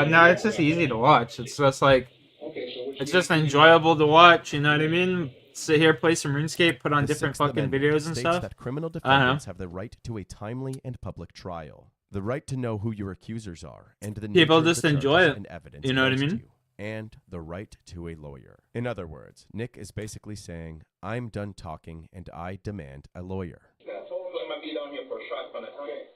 so. No, it's just easy to watch. It's just like, it's just enjoyable to watch. You know what I mean? Sit here, play some RuneScape, put on The different Sixth fucking Amendment videos and states stuff. that criminal I don't know. defendants have the right to a timely and public trial, the right to know who your accusers are, and the People nature of just the enjoy charges it. and evidence You know what I against mean? you, and the right to a lawyer. In other words, Nick is basically saying, "I'm done talking, and I demand a lawyer." Yeah, I told him I might be down here for a shot fun. Okay.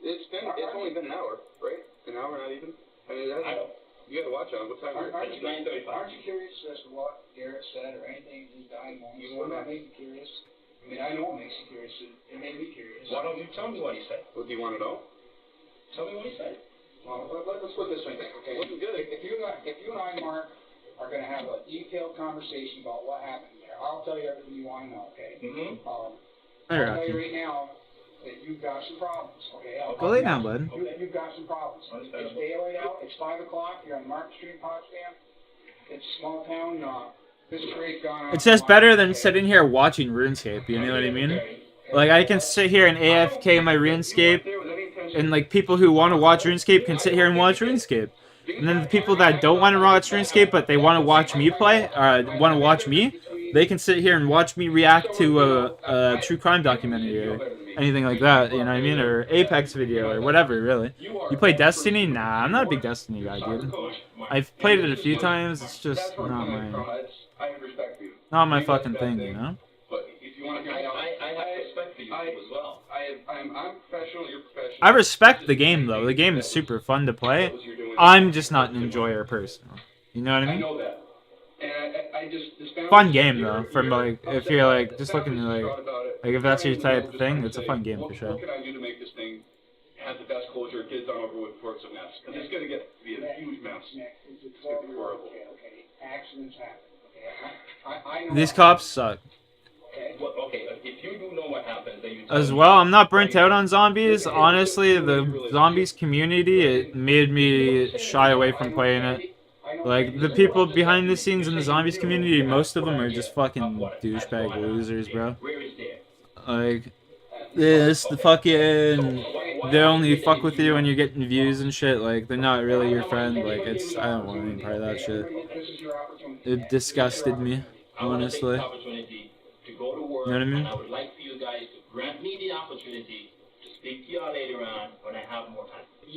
It's only been an hour, right? An hour, not even? I mean, I don't. You got to watch on. What time is it? It's 9:35. Aren't you curious as to what Garrett said or anything in his dying moments? Would that make you curious? I mean, I know it makes you curious. It made me curious. Why don't you tell me what he said? What do you want to know? Tell me what he said. Well, let's put it this way, okay? Wasn't good. If you and I, Mark, are going to have a detailed conversation about what happened there, I'll tell you everything you want to know, okay? Mm-hmm. I'll tell you right now that you've got some problems, okay? Go lay down, bud. You've got some problems. It's daylight out. It's 5 o'clock. You're on Market Street, Potsdam. It's a small town. This trade's gone on. It's just better than sitting here watching RuneScape. You know what I mean? Like, I can sit here and AFK my RuneScape, and like people who want to watch RuneScape can sit here and watch RuneScape. And then the people that don't want to watch RuneScape but they want to watch me play, want to watch me, they can sit here and watch me react to a true crime documentary or anything like that, you know what I mean? Or Apex video or whatever, really. You play Destiny? Nah, I'm not a big Destiny guy, dude. I've played it a few times, it's just not my fucking thing, you know? I have respect for you as well. I'm professional, you're professional. I respect the game, though. The game is super fun to play. I'm just not an enjoyer personally. You know what I mean? I know that. And I just Fun game, though. From like, if you're like just looking to like if that's your type of thing, it's a fun game for sure. What can I do to make this thing have the best closure? Kids aren't over with before it's a mess. Because it's going to get to be a huge mess. It's going to be horrible. Okay. Accidents happen. Okay. I know. These cops suck. Okay, if you do know what happens, then you As well, I'm not burnt out on zombies. Honestly, the zombies community, it made me shy away from playing it. Like, the people behind the scenes in the zombies community, most of them are just fucking douchebag losers, bro. Like, the fucking... They only fuck with you when you're getting views and shit. Like, they're not really your friend. Like, it's... I don't want any part of that shit. It disgusted me, honestly. To go to work, You know what I mean? and I would like for you guys to grant me the opportunity to speak to y'all later on when I have more time. Will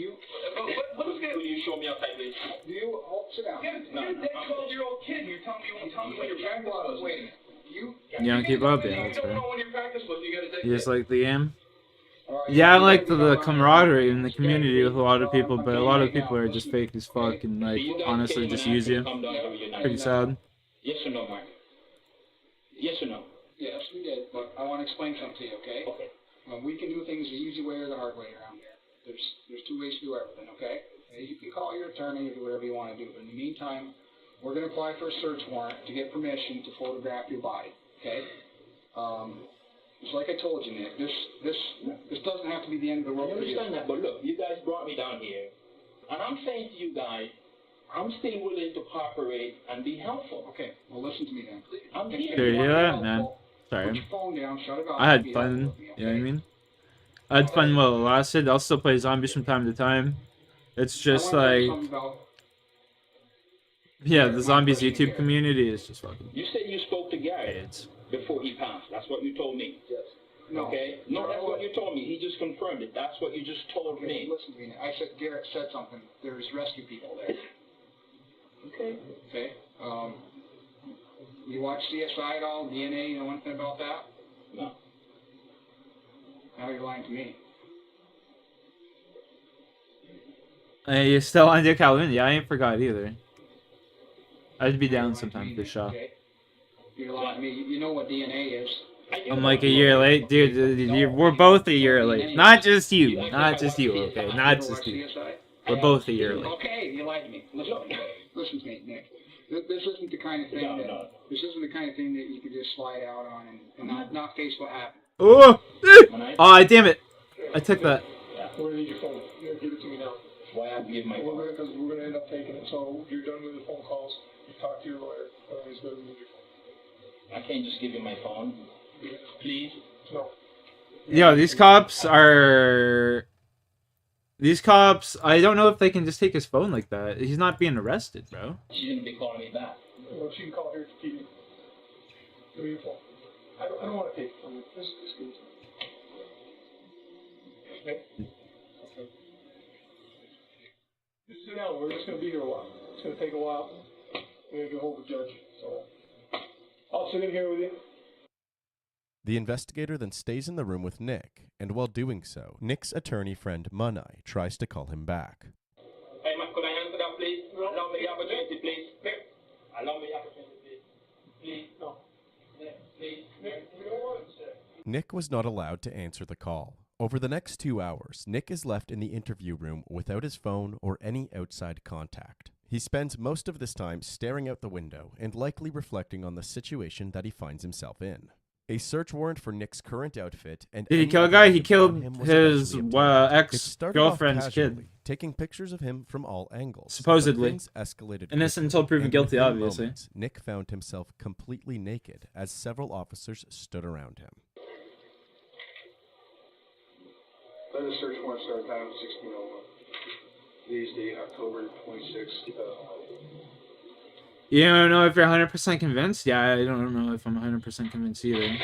you show me outside, please? Do you sit down? You're that 12-year-old kid. You tell me when your practice was. Wait. You don't keep up, yeah, that's fair. When your practice was, you gotta take You just like the game? Yeah, I like the camaraderie in the community with a lot of people, but a lot of people are just fake as fuck and, like, honestly just use you. Pretty sad. Yes or no, Mark? Yes or no? Yes, we did, but I want to explain something to you, okay? Okay. We can do things the easy way or the hard way around here. There's two ways to do everything, okay? You can call your attorney or do whatever you want to do, but in the meantime, we're going to apply for a search warrant to get permission to photograph your body, okay? Just like I told you, Nick, this doesn't have to be the end of the world I for you. understand that, but look, you guys brought me down here, and I'm saying to you guys, I'm still willing to cooperate and be helpful. Okay, well listen to me then. I'm Dude, you hear that, man? Sorry. Put your phone down, shut it off. I had fun, you know what I mean? I had fun while it lasted. I'll still play zombies from time to time. It's just like... Yeah, the zombies YouTube community is just fucking... You said you spoke to Garrett before he passed. That's what you told me. Yes. No. Okay? No, that's what you told me. He just confirmed it. That's what you just told me. Listen to me. I said Garrett said something. There's rescue people there. Okay. Okay. You watch CSI at all? DNA? You know anything about that? No. Now you're lying to me. Hey, you still on Dick Calvin? Yeah, I ain't forgot either. I'd be down sometime for sure. Okay. You're lying to me. You know what DNA is. I'm like a year late. Dude, we're both a year late. Not just you. Not just you, okay? Not just you. We're both a year late. Okay, you lied to me. Listen to me, Nick. This isn't the kind of thing that you could just slide out on and not face what happened. Oh! Oh, damn it! I took that. We're gonna need your phone. You're gonna give it to me now. Why I have to give my phone? Because we're gonna end up taking it. So you're done with the phone calls. You talk to your lawyer. He's gonna need your phone. I can't just give you my phone. Please. No. Yo, these cops are... These cops, I don't know if they can just take his phone like that. He's not being arrested, bro. She's gonna be calling me back. Well, she can call here to keep you. Give me your phone. I don't want to take it from you. This is good. Okay? Okay. Just sit down. We're just gonna be here a while. It's gonna take a while. We're gonna get hold of the judge. So I'll sit in here with you. The investigator then stays in the room with Nick, and while doing so, Nick's attorney friend Munai tries to call him back. Hey, could I answer that, please? Allow me the opportunity, please. Allow me the opportunity, please. Please, no. Please. Nick was not allowed to answer the call. Over the next 2 hours, Nick is left in the interview room without his phone or any outside contact. He spends most of this time staring out the window and likely reflecting on the situation that he finds himself in. A search warrant for Nick's current outfit and Did he kill a guy? He killed his ex-girlfriend's kid. Taking pictures of him from all angles. Supposedly. Things escalated innocent quickly, until proven and guilty, within obviously. moments, Nick found himself completely naked as several officers stood around him. Let the search warrant start down at 1601. Today's date, October 26, 2008. You don't know if you're 100% convinced? Yeah, I don't know if I'm 100% convinced either.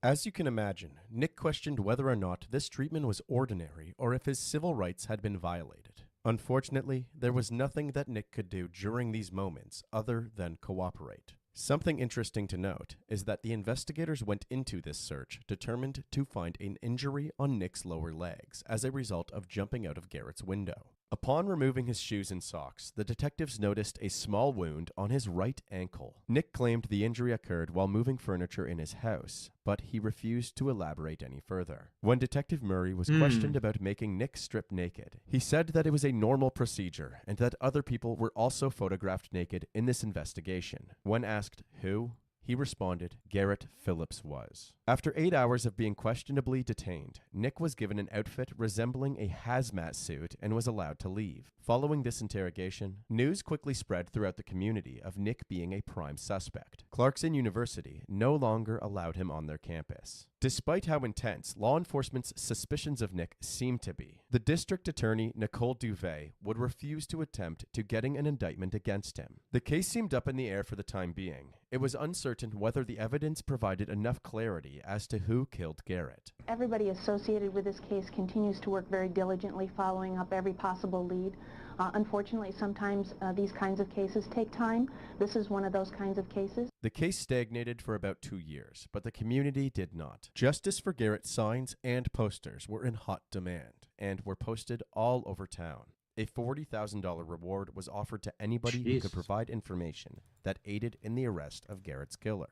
As you can imagine, Nick questioned whether or not this treatment was ordinary or if his civil rights had been violated. Unfortunately, there was nothing that Nick could do during these moments other than cooperate. Something interesting to note is that the investigators went into this search determined to find an injury on Nick's lower legs as a result of jumping out of Garrett's window. Upon removing his shoes and socks, the detectives noticed a small wound on his right ankle. Nick claimed the injury occurred while moving furniture in his house, but he refused to elaborate any further. When Detective Murray was questioned about making Nick strip naked, he said that it was a normal procedure and that other people were also photographed naked in this investigation. When asked who, he responded, Garrett Phillips was. After 8 hours of being questionably detained, Nick was given an outfit resembling a hazmat suit and was allowed to leave. Following this interrogation, news quickly spread throughout the community of Nick being a prime suspect. Clarkson University no longer allowed him on their campus. Despite how intense law enforcement's suspicions of Nick seemed to be, the district attorney Nicole Duvet would refuse to attempt to getting an indictment against him. The case seemed up in the air for the time being. It was uncertain whether the evidence provided enough clarity as to who killed Garrett. Everybody associated with this case continues to work very diligently, following up every possible lead. Unfortunately, sometimes these kinds of cases take time. This is one of those kinds of cases. The case stagnated for about 2 years, but the community did not. Justice for Garrett signs and posters were in hot demand and were posted all over town. A $40,000 reward was offered to anybody who could provide information that aided in the arrest of Garrett's killer.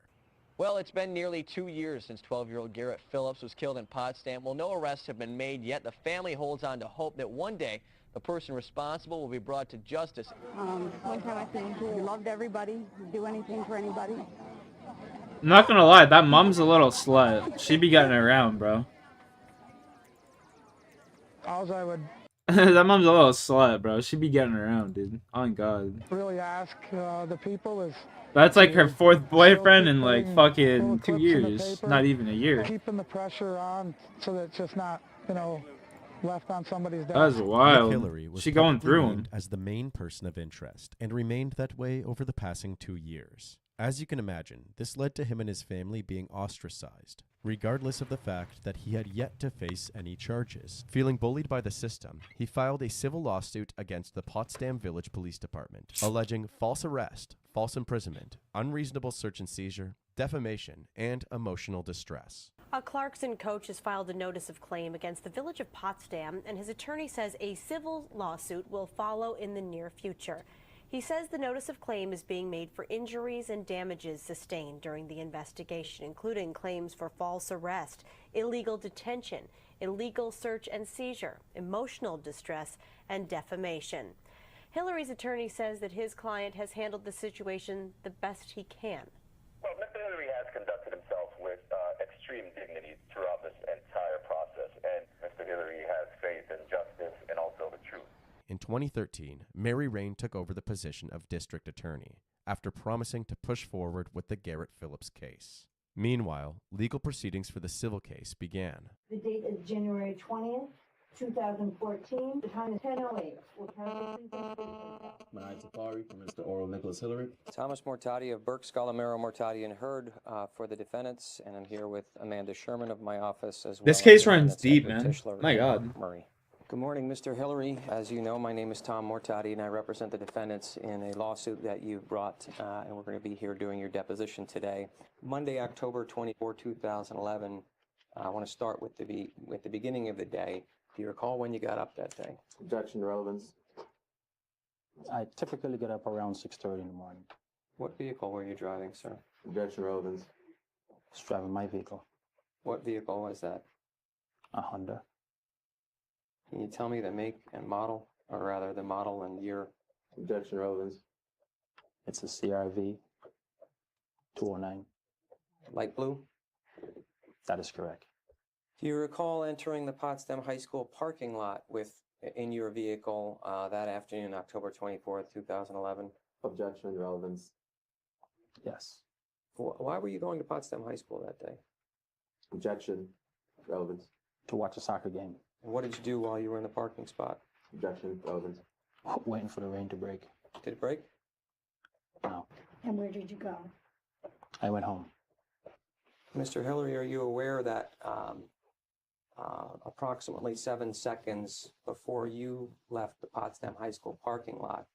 Well, it's been nearly 2 years since 12-year-old Garrett Phillips was killed in Potsdam. Well, no arrests have been made yet. The family holds on to hope that one day the person responsible will be brought to justice. One time I think you loved everybody, you'd do anything for anybody. I'm not gonna lie, that mom's a little slut. She be getting around, bro. Alls I would That mom's a little slut, bro. She be getting around, dude. On God. really ask the people is That's like her fourth boyfriend in like fucking 2 years. Not even a year. keeping the pressure on so that it's just not, you know, left on somebody's desk. That was wild. Nick Hillary was She going publicly through him. named as the main person of interest and remained that way over the passing 2 years. As you can imagine, this led to him and his family being ostracized, regardless of the fact that he had yet to face any charges. Feeling bullied by the system, he filed a civil lawsuit against the Potsdam Village Police Department, alleging false arrest, false imprisonment, unreasonable search and seizure, defamation, and emotional distress. A Clarkson coach has filed a notice of claim against the Village of Potsdam, and his attorney says a civil lawsuit will follow in the near future. He says the notice of claim is being made for injuries and damages sustained during the investigation, including claims for false arrest, illegal detention, illegal search and seizure, emotional distress, and defamation. Hillary's attorney says that his client has handled the situation the best he can. Well, Mr. Hillary has conducted himself with extreme dignity throughout this entire process, and Mr. Hillary has faith in justice and also the truth. In 2013, Mary Rain took over the position of district attorney after promising to push forward with the Garrett Phillips case. Meanwhile, legal proceedings for the civil case began. The date is January 20th, 2014. The time is 10:08. Manai Tafari for Mr. Oral Nicholas Hillary. Thomas Mortati of Burke, Scalamero, Mortati, and Hurd for the defendants, and I'm here with Amanda Sherman of my office as well. This case as runs deep, Edward man. Tischler My and God. Murray. Good morning, Mr. Hillary. As you know, my name is Tom Mortati, and I represent the defendants in a lawsuit that you brought, and we're going to be here doing your deposition today. Monday, October 24, 2011. I want to start with the beginning of the day. Do you recall when you got up that day? Objection, relevance. I typically get up around 6:30 in the morning. What vehicle were you driving, sir? Objection, relevance. I was driving my vehicle, What vehicle was that? a Honda. Can you tell me the make and model, or rather the model and year? Objection, relevance. It's a CRV 209. Light blue? That is correct. Do you recall entering the Potsdam High School parking lot in your vehicle that afternoon, October 24th, 2011? Objection, relevance. Yes. Why were you going to Potsdam High School that day? Objection, relevance. To watch a soccer game. And what did you do while you were in the parking spot? Objection, relevance. Waiting for the rain to break. Did it break? No. And where did you go? I went home. Mr. Hillary, are you aware that approximately 7 seconds before you left the Potsdam High School parking lot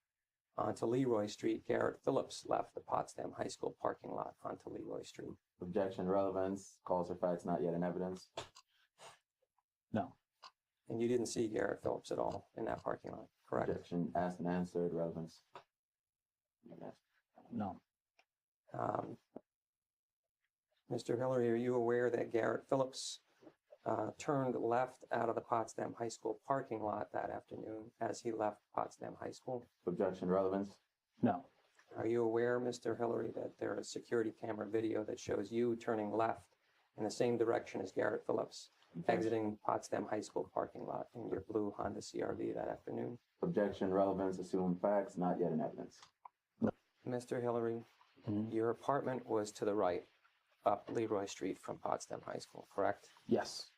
onto Leroy Street, Garrett Phillips left the Potsdam High School parking lot onto Leroy Street? Objection, relevance. Calls or facts not yet in evidence. No. And you didn't see Garrett Phillips at all in that parking lot, correct? Objection, asked and answered, relevance. No. Mr. Hillary, are you aware that Garrett Phillips turned left out of the Potsdam High School parking lot that afternoon as he left Potsdam High School? Objection, relevance. No. Are you aware, Mr. Hillary, that there is security camera video that shows you turning left in the same direction as Garrett Phillips, exiting Potsdam High School parking lot in your blue Honda CRV that afternoon? Objection, relevance, assumed facts not yet in evidence. Mr. Hillary, your apartment was to the right, up Leroy Street from Potsdam High School, correct? Yes.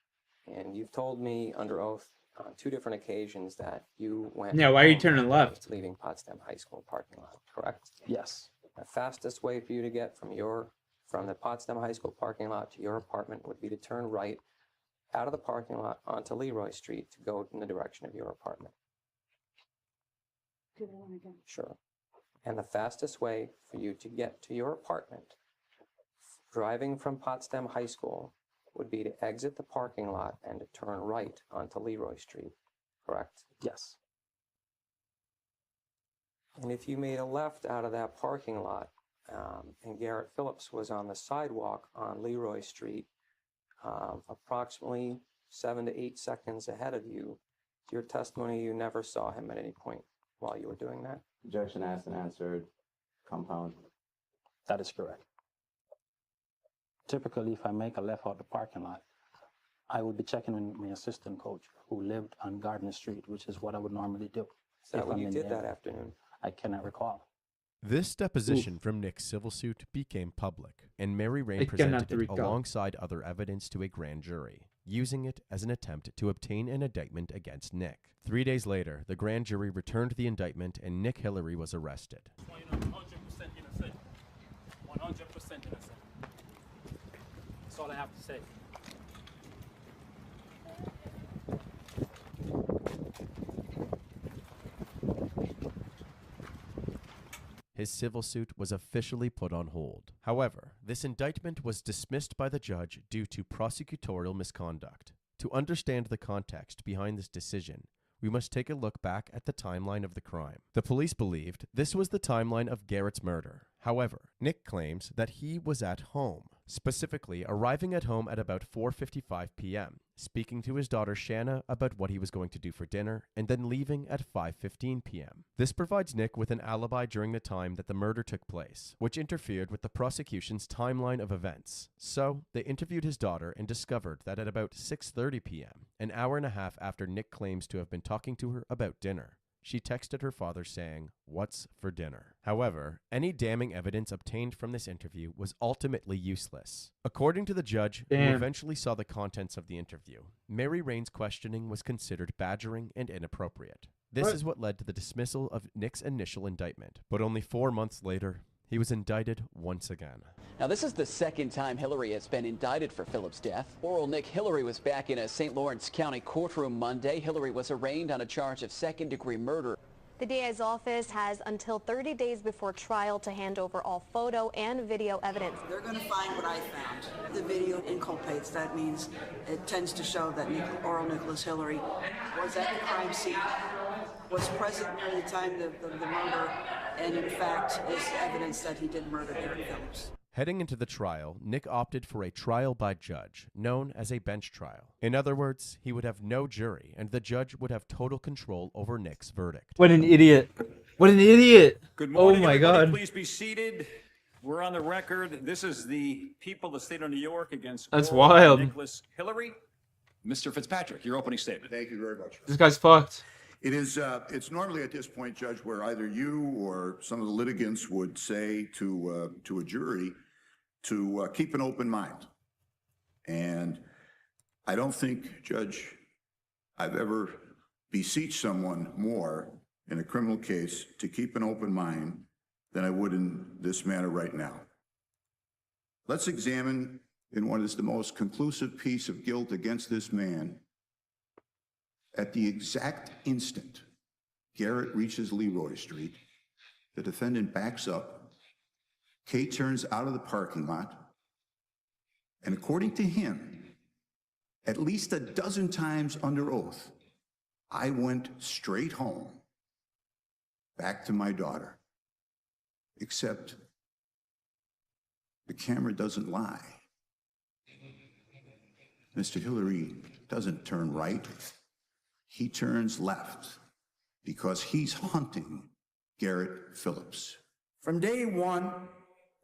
And you've told me under oath on 2 different occasions that you went... Yeah, why are you turning left? Leaving Potsdam High School parking lot, correct? Yes. The fastest way for you to get from the Potsdam High School parking lot to your apartment would be to turn right out of the parking lot onto Leroy Street to go in the direction of your apartment. Do that one again. Sure. And the fastest way for you to get to your apartment, driving from Potsdam High School, would be to exit the parking lot and to turn right onto Leroy Street, correct? Yes. And if you made a left out of that parking lot, and Garrett Phillips was on the sidewalk on Leroy Street, approximately 7 to 8 seconds ahead of you, your testimony, you never saw him at any point while you were doing that? Objection, asked and answered, compound. That is correct. Typically, if I make a left out the parking lot, I would be checking in with my assistant coach who lived on Gardner Street, which is what I would normally do. Is that what you did that afternoon? I cannot recall. This deposition from Nick's civil suit became public, and Mary Rain presented it alongside other evidence to a grand jury, using it as an attempt to obtain an indictment against Nick. 3 days later, the grand jury returned the indictment and Nick Hillary was arrested. 100% innocent. 100% innocent. That's all I have to say. His civil suit was officially put on hold. However, this indictment was dismissed by the judge due to prosecutorial misconduct. To understand the context behind this decision, we must take a look back at the timeline of the crime. The police believed this was the timeline of Garrett's murder. However, Nick claims that he was at home, specifically arriving at home at about 4:55 p.m., speaking to his daughter Shanna about what he was going to do for dinner, and then leaving at 5:15 p.m. This provides Nick with an alibi during the time that the murder took place, which interfered with the prosecution's timeline of events. So, they interviewed his daughter and discovered that at about 6:30 p.m., an hour and a half after Nick claims to have been talking to her about dinner, she texted her father saying, "What's for dinner?" However, any damning evidence obtained from this interview was ultimately useless. According to the judge, who eventually saw the contents of the interview, Mary Rain's questioning was considered badgering and inappropriate. This is what led to the dismissal of Nick's initial indictment. But only 4 months later, he was indicted once again. Now, this is the second time Hillary has been indicted for Phillips' death. Oral Nick Hillary was back in a St. Lawrence County courtroom Monday. Hillary was arraigned on a charge of second-degree murder. The DA's office has until 30 days before trial to hand over all photo and video evidence. They're going to find what I found. The video inculpates. That means it tends to show that Oral Nicholas Hillary was at the crime scene, was present during the time of the murder, and in fact is evidence that he did murder Garrett Phillips. Heading into the trial, Nick opted for a trial by judge, known as a bench trial. In other words, he would have no jury, and the judge would have total control over Nick's verdict. What an idiot. What an idiot. Good morning, oh my everybody. God. Please be seated. We're on the record. This is the people of the state of New York against That's Oral wild. Nicholas Hillary. Mr. Fitzpatrick, your opening statement. Thank you very much. This guy's fucked. It is, it's normally at this point, Judge, where either you or some of the litigants would say to a jury to keep an open mind. And I don't think, Judge, I've ever beseeched someone more in a criminal case to keep an open mind than I would in this matter right now. Let's examine in what is the most conclusive piece of guilt against this man. At the exact instant Garrett reaches Leroy Street, the defendant backs up, Kate turns out of the parking lot, and according to him, at least a dozen times under oath, I went straight home, back to my daughter. Except the camera doesn't lie. Mr. Hillary doesn't turn right. He turns left because he's hunting Garrett Phillips. From day one,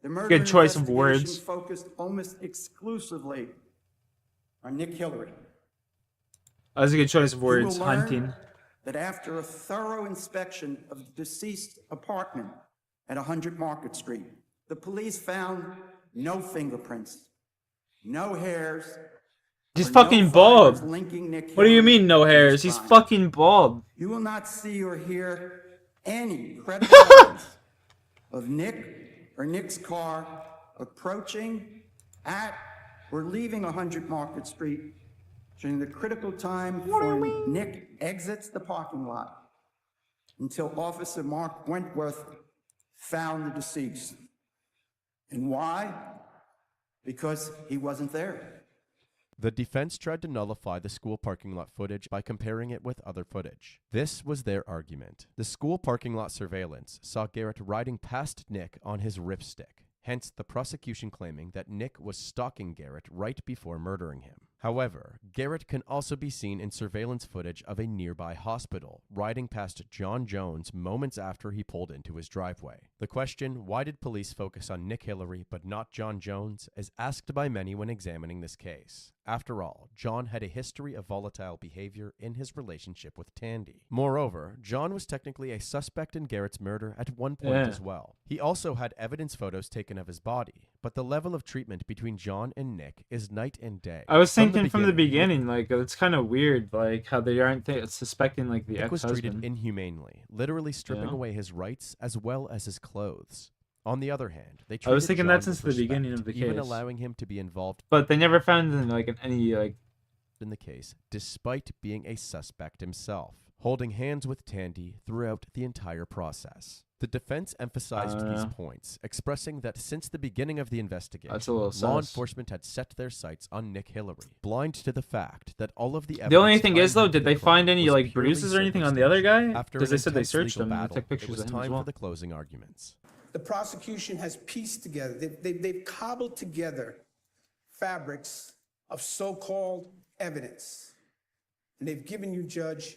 the murder Good choice of words. focused almost exclusively on Nick Hillary. That was a good choice of You words. will learn Hunting. that after a thorough inspection of the deceased's apartment at 100 Market Street, the police found no fingerprints, no hairs. He's or fucking no bald. fibers linking Nick What do you Hillary mean no to hairs? this He's crime. fucking bald. You will not see or hear any credible evidence of Nick or Nick's car approaching at or leaving 100 Market Street during the critical time when Nick exits the parking lot until Officer Mark Wentworth found the deceased. And why? Because he wasn't there. The defense tried to nullify the school parking lot footage by comparing it with other footage. This was their argument. The school parking lot surveillance saw Garrett riding past Nick on his ripstick, hence the prosecution claiming that Nick was stalking Garrett right before murdering him. However, Garrett can also be seen in surveillance footage of a nearby hospital, riding past John Jones moments after he pulled into his driveway. The question, why did police focus on Nick Hillary but not John Jones, is asked by many when examining this case. After all, John had a history of volatile behavior in his relationship with Tandy. Moreover, John was technically a suspect in Garrett's murder at one point as well. He also had evidence photos taken of his body, but the level of treatment between John and Nick is night and day. I was thinking from the beginning, like, it's kind of weird, like, how they aren't suspecting, like, the Nick was treated ex-husband. inhumanely, literally stripping away his rights as well as his clothes. On the other hand, they I was treated thinking John that since with the beginning respect, of the even case. allowing him to be involved But they never found, like, any, like... in the case, despite being a suspect himself, holding hands with Tandy throughout the entire process. The defense emphasized these points, expressing that since the beginning of the investigation, That's a little law sus. enforcement had set their sights on Nick Hillary, blind to the fact that all of the The only evidence thing is, tying though, him to did the they find crime any, was like, purely bruises or anything on the other guy? After Because an they said they intense searched legal him and they battle, took pictures it was of him time as well. for the closing arguments. The prosecution has pieced together, they've cobbled together fabrics of so-called evidence. And they've given you, Judge,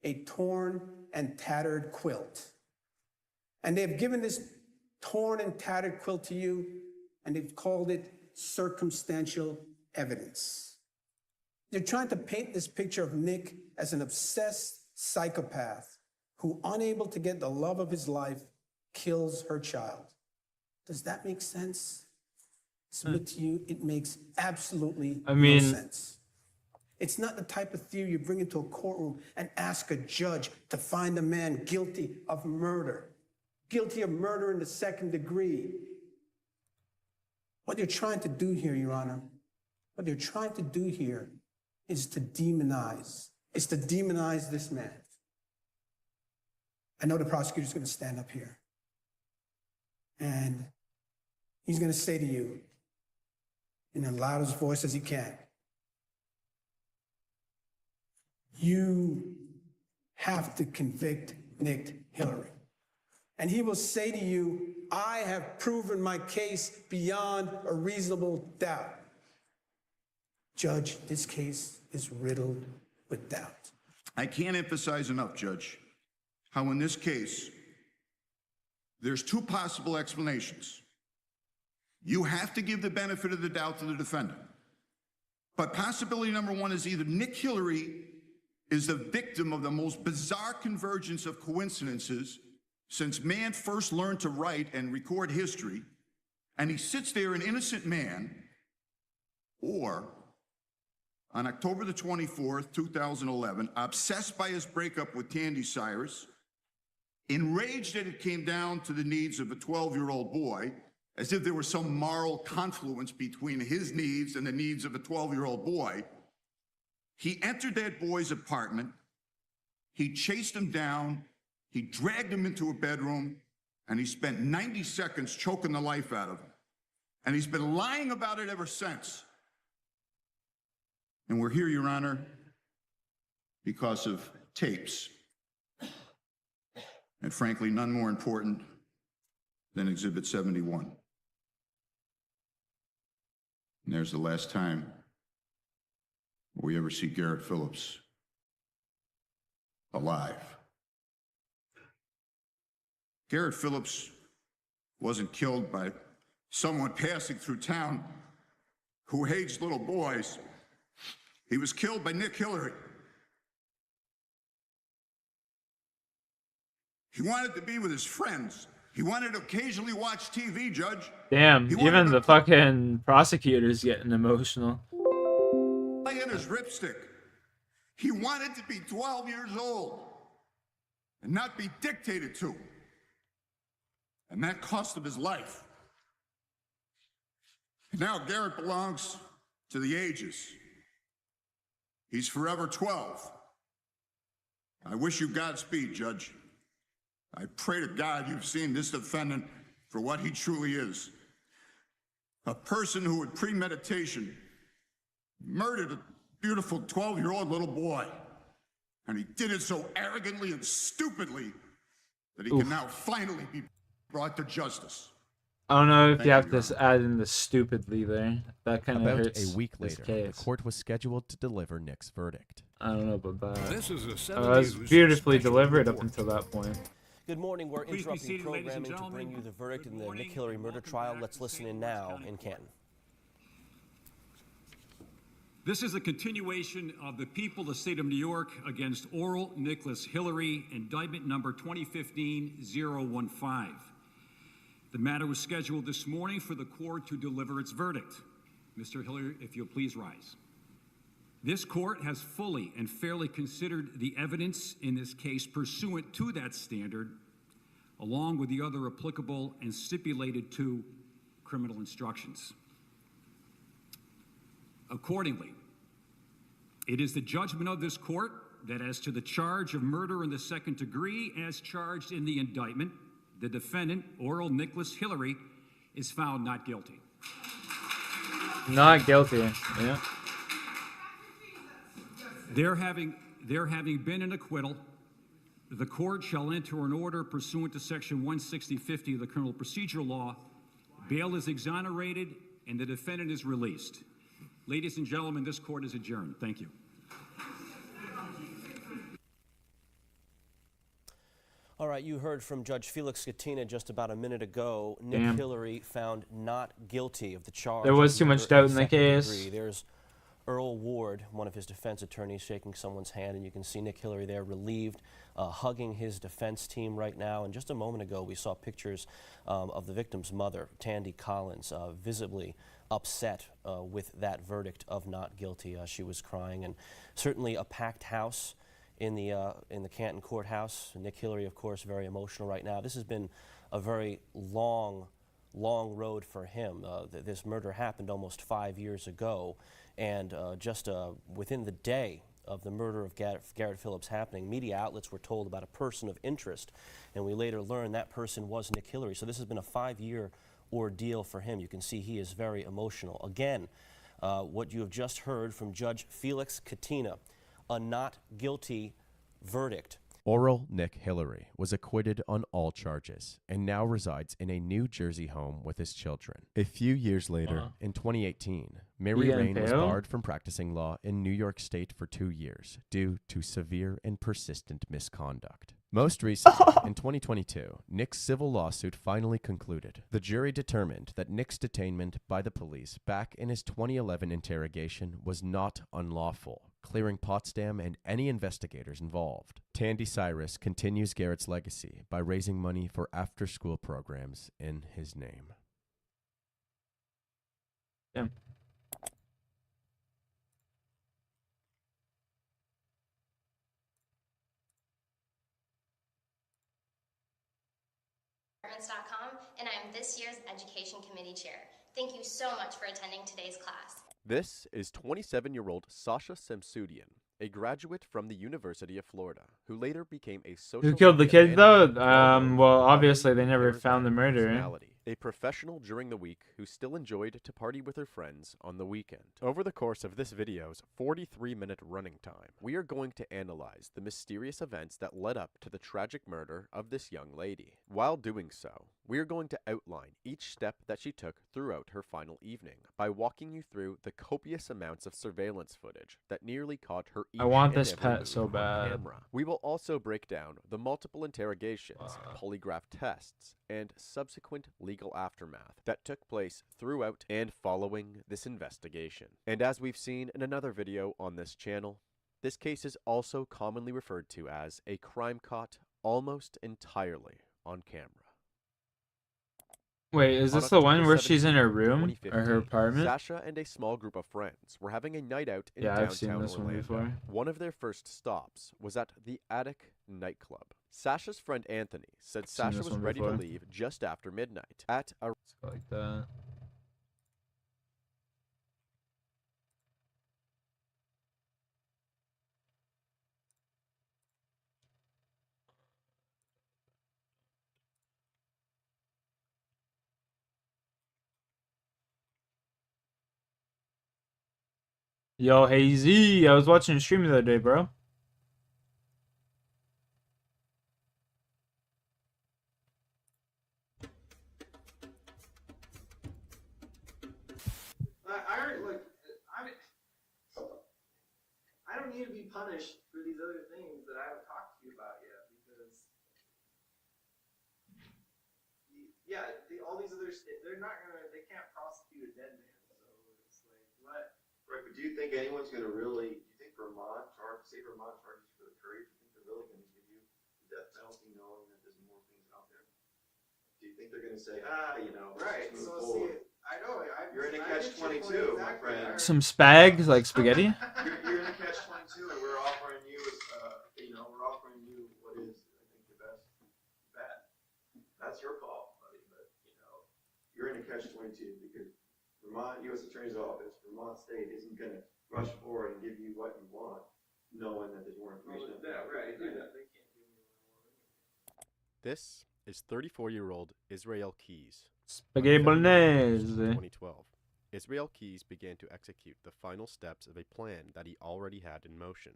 a torn and tattered quilt. And they've given this torn and tattered quilt to you, and they've called it circumstantial evidence. They're trying to paint this picture of Nick as an obsessed psychopath who, unable to get the love of his life, kills her child. Does that make sense? Submit to you, it makes absolutely no sense. It's not the type of theory you bring into a courtroom and ask a judge to find a man guilty of murder in the second degree. What they're trying to do here, Your Honor, what they're trying to do here is to demonize this man. I know the prosecutor's going to stand up here, and he's going to say to you in the loudest voice as he can, you have to convict Nick Hillary. And he will say to you, I have proven my case beyond a reasonable doubt. Judge, this case is riddled with doubt. I can't emphasize enough, Judge, how in this case, there's two possible explanations. You have to give the benefit of the doubt to the defendant. But possibility number one is either Nick Hillary is the victim of the most bizarre convergence of coincidences since man first learned to write and record history, and he sits there an innocent man, or on October the 24th, 2011, obsessed by his breakup with Tandy Cyrus, enraged that it came down to the needs of a 12-year-old boy, as if there was some moral confluence between his needs and the needs of a 12-year-old boy, he entered that boy's apartment, he chased him down, he dragged him into a bedroom, and he spent 90 seconds choking the life out of him. And he's been lying about it ever since. And we're here, Your Honor, because of tapes. And frankly, none more important than Exhibit 71. And there's the last time we ever see Garrett Phillips alive. Garrett Phillips wasn't killed by someone passing through town who hates little boys. He was killed by Nick Hillary. He wanted to be with his friends. He wanted to occasionally watch TV, Judge. Damn, even the fucking prosecutor's getting emotional. Play in his ripstick. He wanted to be 12 years old and not be dictated to. And that cost him his life. And now Garrett belongs to the ages. He's forever 12. I wish you Godspeed, Judge. I pray to God you've seen this defendant for what he truly is. A person who, with premeditation, murdered a beautiful 12-year-old little boy. And he did it so arrogantly and stupidly that he can now finally be brought to justice. I don't know if you have to add in the stupidly there. That kind of hurts. About a week later, the court was scheduled to deliver Nick's verdict. I don't know about that. This is a 7 it was News beautifully special delivered report. up until that point. Good morning. We're Please be interrupting seated, ladies and programming to gentlemen. bring you the verdict in the Good Nick Hillary murder morning. trial. Welcome Let's back listen to in St. now Lawrence in Canton. This is a continuation of the people of the state of New York against Oral Nicholas Hillary, indictment number 2015-015. The matter was scheduled this morning for the court to deliver its verdict. Mr. Hillary, if you'll please rise. This court has fully and fairly considered the evidence in this case pursuant to that standard, along with the other applicable and stipulated to criminal instructions. Accordingly, it is the judgment of this court that as to the charge of murder in the second degree as charged in the indictment, the defendant, Oral Nicholas Hillary, is found not guilty. Not guilty, yeah. There having been an acquittal, the court shall enter an order pursuant to section 160-50 of the criminal procedure law. Bail is exonerated and the defendant is released. Ladies and gentlemen, this court is adjourned. Thank you. All right, you heard from Judge Felix Katina just about a minute ago. Nick Damn. Hillary found not guilty of the charge. There was of too much murder doubt in in the second case. degree. There's Earl Ward, one of his defense attorneys, shaking someone's hand, and you can see Nick Hillary there relieved, hugging his defense team right now. And just a moment ago, we saw pictures of the victim's mother, Tandy Collins, visibly upset with that verdict of not guilty. She was crying, and certainly a packed house in the Canton courthouse. Nick Hillary, of course, very emotional right now. This has been a very long road for him. This murder happened almost 5 years ago, and just within the day of the murder of Garrett Phillips happening, media outlets were told about a person of interest, and we later learned that person was Nick Hillary. So this has been a 5-year ordeal for him. You can see he is very emotional. Again, what you have just heard from Judge Felix Katina, a not guilty verdict. Oral Nick Hillary was acquitted on all charges and now resides in a New Jersey home with his children. A few years later, in 2018, Mary Rain was barred from practicing law in New York State for 2 years due to severe and persistent misconduct. Most recently, in 2022, Nick's civil lawsuit finally concluded. The jury determined that Nick's detainment by the police back in his 2011 interrogation was not unlawful, clearing Potsdam and any investigators involved. Tandy Cyrus continues Garrett's legacy by raising money for after-school programs in his name. Yeah. And I'm this year's Education Committee Chair. Thank you so much for attending today's class. This is 27-year-old Sasha Samsudian, a graduate from the University of Florida, who later became a social Who killed the media kid though? manager, Well, obviously they never found the murderer. personality. A professional during the week who still enjoyed to party with her friends on the weekend. Over the course of this video's 43-minute running time, we are going to analyze the mysterious events that led up to the tragic murder of this young lady. While doing so, we are going to outline each step that she took throughout her final evening by walking you through the copious amounts of surveillance footage that nearly caught her each I want and this every pet move so on bad. camera. We will also break down the multiple interrogations, polygraph tests, and subsequent legal aftermath that took place throughout and following this investigation. And as we've seen in another video on this channel, this case is also commonly referred to as a crime caught almost entirely on camera. Wait, is this the one where she's in her room or her apartment? Sasha and a small group of friends were having a night out in I've seen downtown this one Orlando. before. One of their first stops was at the Attic nightclub. Sasha's friend Anthony said Seen Sasha this was one ready before. to leave just after midnight at a Like that. Yo, hey Z, I was watching a stream the other day, bro. I don't need to be punished for these other things that I haven't talked to you about yet because, all these others, they can't prosecute a dead man. So it's like, what? Right, but do you think anyone's going to really, do you think Vermont charges you for the courage? Do you think they're really going to give you the death penalty knowing that there's more things out there? Do you think they're going to say, Right, let's so move forward? I know. You're in a catch-22, my friend. Some spags like spaghetti. You're in a catch-22, and we're offering you, what is, I think, the best bet. That's your call, buddy, but, you're in a catch-22 because Vermont U.S. Attorney's Office, Vermont State isn't going to rush forward and give you what you want, knowing that there's more information. Right. This is 34-year-old Israel Keys. Spaghetti On February bolognese. 2012, Israel Keys began to execute the final steps of a plan that he already had in motion.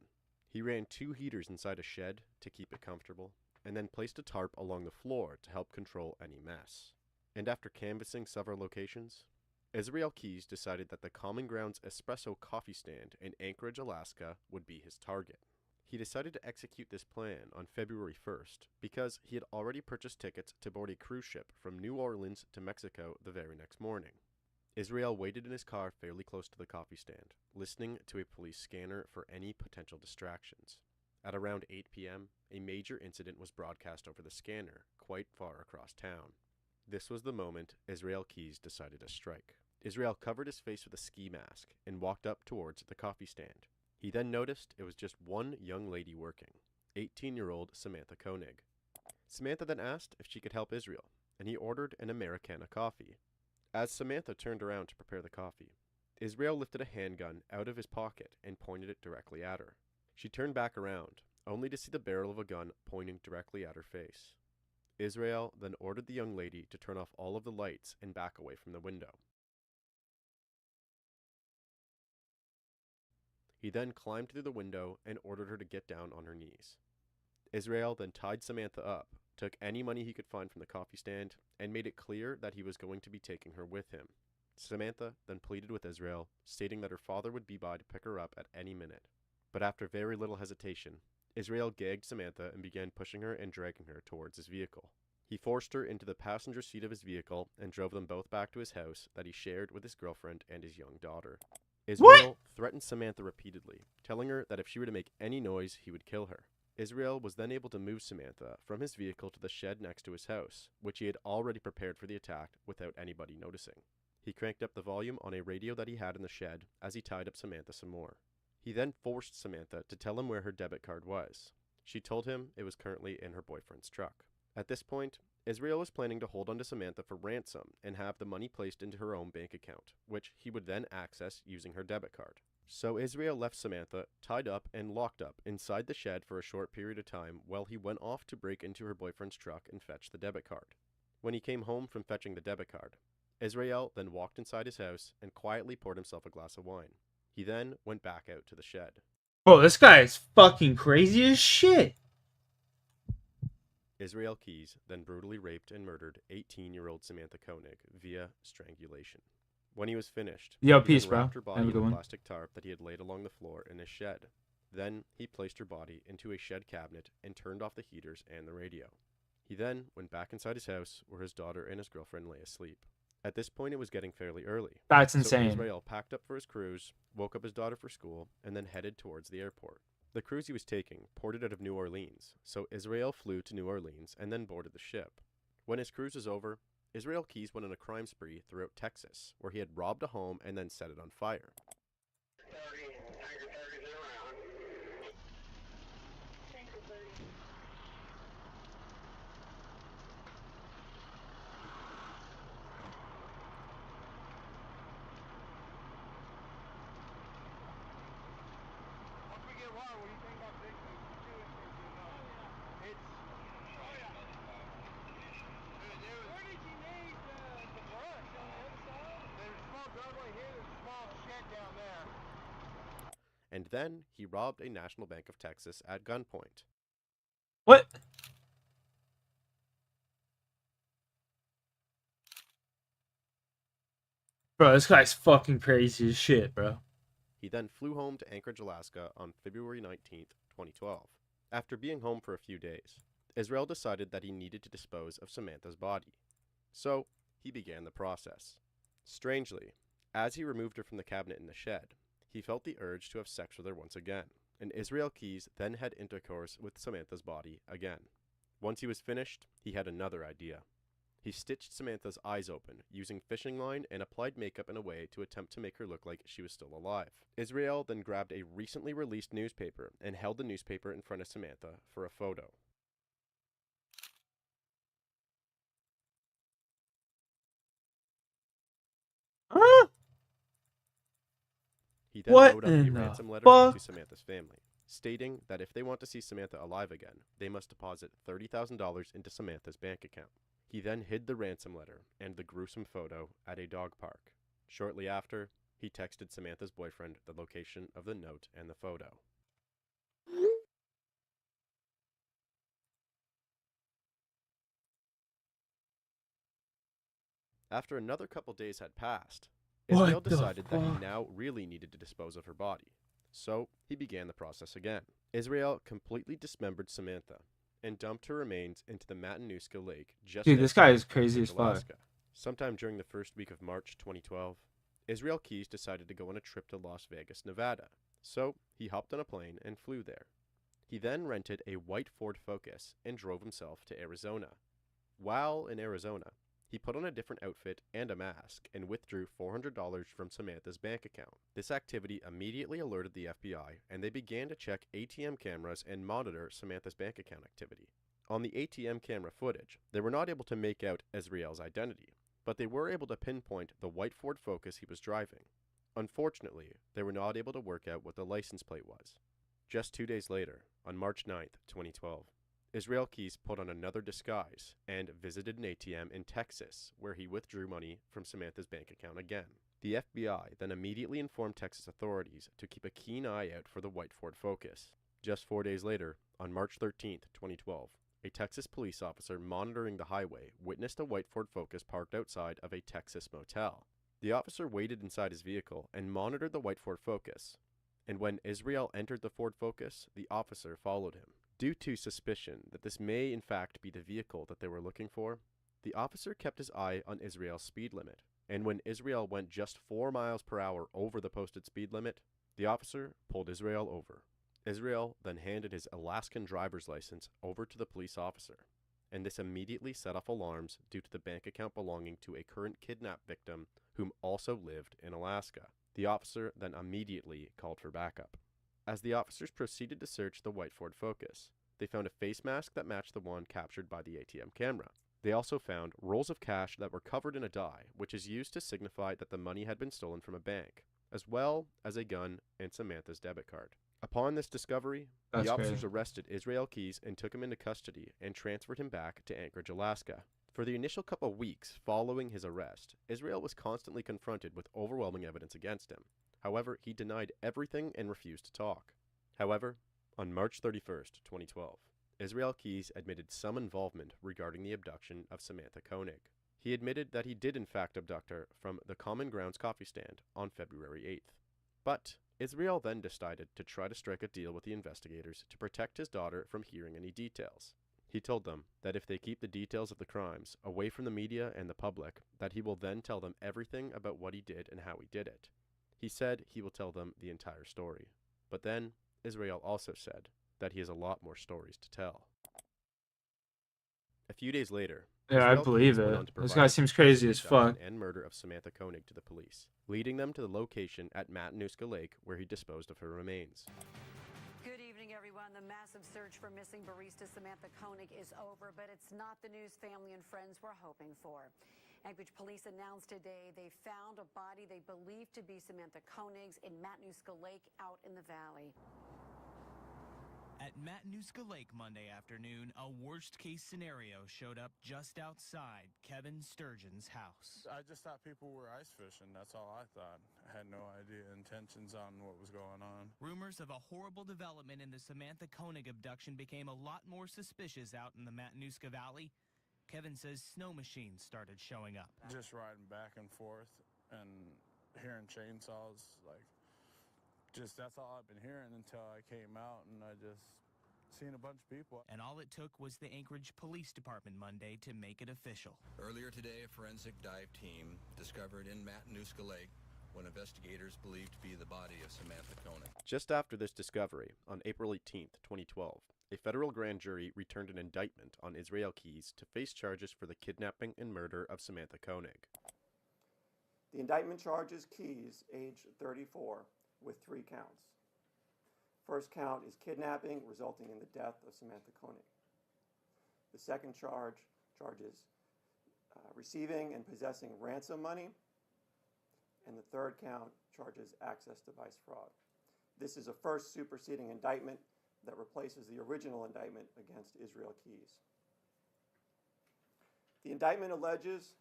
He ran 2 heaters inside a shed to keep it comfortable, and then placed a tarp along the floor to help control any mess. And after canvassing several locations, Israel Keys decided that the Common Grounds espresso coffee stand in Anchorage, Alaska would be his target. He decided to execute this plan on February 1st because he had already purchased tickets to board a cruise ship from New Orleans to Mexico the very next morning. Israel waited in his car fairly close to the coffee stand, listening to a police scanner for any potential distractions. At around 8 p.m., a major incident was broadcast over the scanner, quite far across town. This was the moment Israel Keys decided to strike. Israel covered his face with a ski mask and walked up towards the coffee stand. He then noticed it was just one young lady working, 18-year-old Samantha Koenig. Samantha then asked if she could help Israel, and he ordered an Americana coffee. As Samantha turned around to prepare the coffee, Israel lifted a handgun out of his pocket and pointed it directly at her. She turned back around, only to see the barrel of a gun pointing directly at her face. Israel then ordered the young lady to turn off all of the lights and back away from the window. He then climbed through the window and ordered her to get down on her knees. Israel then tied Samantha up, took any money he could find from the coffee stand, and made it clear that he was going to be taking her with him. Samantha then pleaded with Israel, stating that her father would be by to pick her up at any minute. But after very little hesitation, Israel gagged Samantha and began pushing her and dragging her towards his vehicle. He forced her into the passenger seat of his vehicle and drove them both back to his house that he shared with his girlfriend and his young daughter. Israel threatened Samantha repeatedly, telling her that if she were to make any noise, he would kill her. Israel was then able to move Samantha from his vehicle to the shed next to his house, which he had already prepared for the attack without anybody noticing. He cranked up the volume on a radio that he had in the shed as he tied up Samantha some more. He then forced Samantha to tell him where her debit card was. She told him it was currently in her boyfriend's truck. At this point, Israel was planning to hold onto Samantha for ransom and have the money placed into her own bank account, which he would then access using her debit card. So Israel left Samantha tied up and locked up inside the shed for a short period of time while he went off to break into her boyfriend's truck and fetch the debit card. When he came home from fetching the debit card, Israel then walked inside his house and quietly poured himself a glass of wine. He then went back out to the shed. Bro, this guy is fucking crazy as shit. Israel Keys then brutally raped and murdered 18-year-old Samantha Koenig via strangulation. When he was finished, Yo, he peace, then bro. wrapped her body Have a in good a one. plastic tarp that he had laid along the floor in his shed. Then he placed her body into a shed cabinet and turned off the heaters and the radio. He then went back inside his house where his daughter and his girlfriend lay asleep. At this point, it was getting fairly early. That's so insane. Israel packed up for his cruise, woke up his daughter for school, and then headed towards the airport. The cruise he was taking ported out of New Orleans, so Israel flew to New Orleans and then boarded the ship. When his cruise was over, Israel Keys went on a crime spree throughout Texas, where he had robbed a home and then set it on fire. And then he robbed a National Bank of Texas at gunpoint. What? Bro, this guy's fucking crazy as shit, bro. He then flew home to Anchorage, Alaska on February 19th, 2012. After being home for a few days, Israel decided that he needed to dispose of Samantha's body. So, he began the process. Strangely, as he removed her from the cabinet in the shed, he felt the urge to have sex with her once again, and Israel Keys then had intercourse with Samantha's body again. Once he was finished, he had another idea. He stitched Samantha's eyes open using fishing line and applied makeup in a way to attempt to make her look like she was still alive. Israel then grabbed a recently released newspaper and held the newspaper in front of Samantha for a photo. He then What wrote up a in the ransom letter fuck? to Samantha's family, stating that if they want to see Samantha alive again, they must deposit $30,000 into Samantha's bank account. He then hid the ransom letter and the gruesome photo at a dog park. Shortly after, he texted Samantha's boyfriend the location of the note and the photo. After another couple days had passed, Israel decided that he now really needed to dispose of her body. So he began the process again. Israel completely dismembered Samantha and dumped her remains into the Matanuska Lake just Dude, this guy is outside crazy as Anchorage, fuck. Alaska. Sometime during the first week of March 2012, Israel Keys decided to go on a trip to Las Vegas, Nevada. So he hopped on a plane and flew there. He then rented a white Ford Focus and drove himself to Arizona. While in Arizona, he put on a different outfit and a mask and withdrew $400 from Samantha's bank account. This activity immediately alerted the FBI, and they began to check ATM cameras and monitor Samantha's bank account activity. On the ATM camera footage, they were not able to make out Israel's identity, but they were able to pinpoint the white Ford Focus he was driving. Unfortunately, they were not able to work out what the license plate was. Just 2 days later, on March 9th, 2012, Israel Keys put on another disguise and visited an ATM in Texas, where he withdrew money from Samantha's bank account again. The FBI then immediately informed Texas authorities to keep a keen eye out for the white Ford Focus. Just 4 days later, on March 13th, 2012, a Texas police officer monitoring the highway witnessed a white Ford Focus parked outside of a Texas motel. The officer waited inside his vehicle and monitored the white Ford Focus. And when Israel entered the Ford Focus, the officer followed him. Due to suspicion that this may in fact be the vehicle that they were looking for, the officer kept his eye on Israel's speed limit. And when Israel went just 4 miles per hour over the posted speed limit, the officer pulled Israel over. Israel then handed his Alaskan driver's license over to the police officer, and this immediately set off alarms due to the bank account belonging to a current kidnap victim whom also lived in Alaska. The officer then immediately called for backup. As the officers proceeded to search the white Ford Focus, they found a face mask that matched the one captured by the ATM camera. They also found rolls of cash that were covered in a dye, which is used to signify that the money had been stolen from a bank, as well as a gun and Samantha's debit card. Upon this discovery, the officers arrested Israel Keys and took him into custody and transferred him back to Anchorage, Alaska. For the initial couple weeks following his arrest, Israel was constantly confronted with overwhelming evidence against him. However, he denied everything and refused to talk. However, on March 31st, 2012, Israel Keys admitted some involvement regarding the abduction of Samantha Koenig. He admitted that he did in fact abduct her from the Common Grounds coffee stand on February 8th. But Israel then decided to try to strike a deal with the investigators to protect his daughter from hearing any details. He told them that if they keep the details of the crimes away from the media and the public, that he will then tell them everything about what he did and how he did it. He said he will tell them the entire story. But then, Israel also said that he has a lot more stories to tell. A few days later, yeah, I believe it. This guy seems crazy as fuck. And murder of Samantha Koenig to the police, leading them to the location at Matanuska Lake where he disposed of her remains. Good evening, everyone. The massive search for missing barista Samantha Koenig is over, but it's not the news family and friends were hoping for. Anchorage police announced today they found a body they believe to be Samantha Koenig's in Matanuska Lake out in the valley. At Matanuska Lake Monday afternoon, a worst-case scenario showed up just outside Kevin Sturgeon's house. I just thought people were ice fishing. That's all I thought. I had no idea intentions on what was going on. Rumors of a horrible development in the Samantha Koenig abduction became a lot more suspicious out in the Matanuska Valley. Kevin says snow machines started showing up. Just riding back and forth and hearing chainsaws, that's all I've been hearing until I came out and I just seen a bunch of people. And all it took was the Anchorage Police Department Monday to make it official. Earlier today, a forensic dive team discovered in Matanuska Lake what investigators believed to be the body of Samantha Koenig. Just after this discovery, on April 18th, 2012, a federal grand jury returned an indictment on Israel Keys to face charges for the kidnapping and murder of Samantha Koenig. The indictment charges Keys, age 34, with 3 counts. First count is kidnapping resulting in the death of Samantha Koenig. The second charge charges receiving and possessing ransom money. And the third count charges access device fraud. This is a first superseding indictment that replaces the original indictment against Israel Keys. The indictment alleges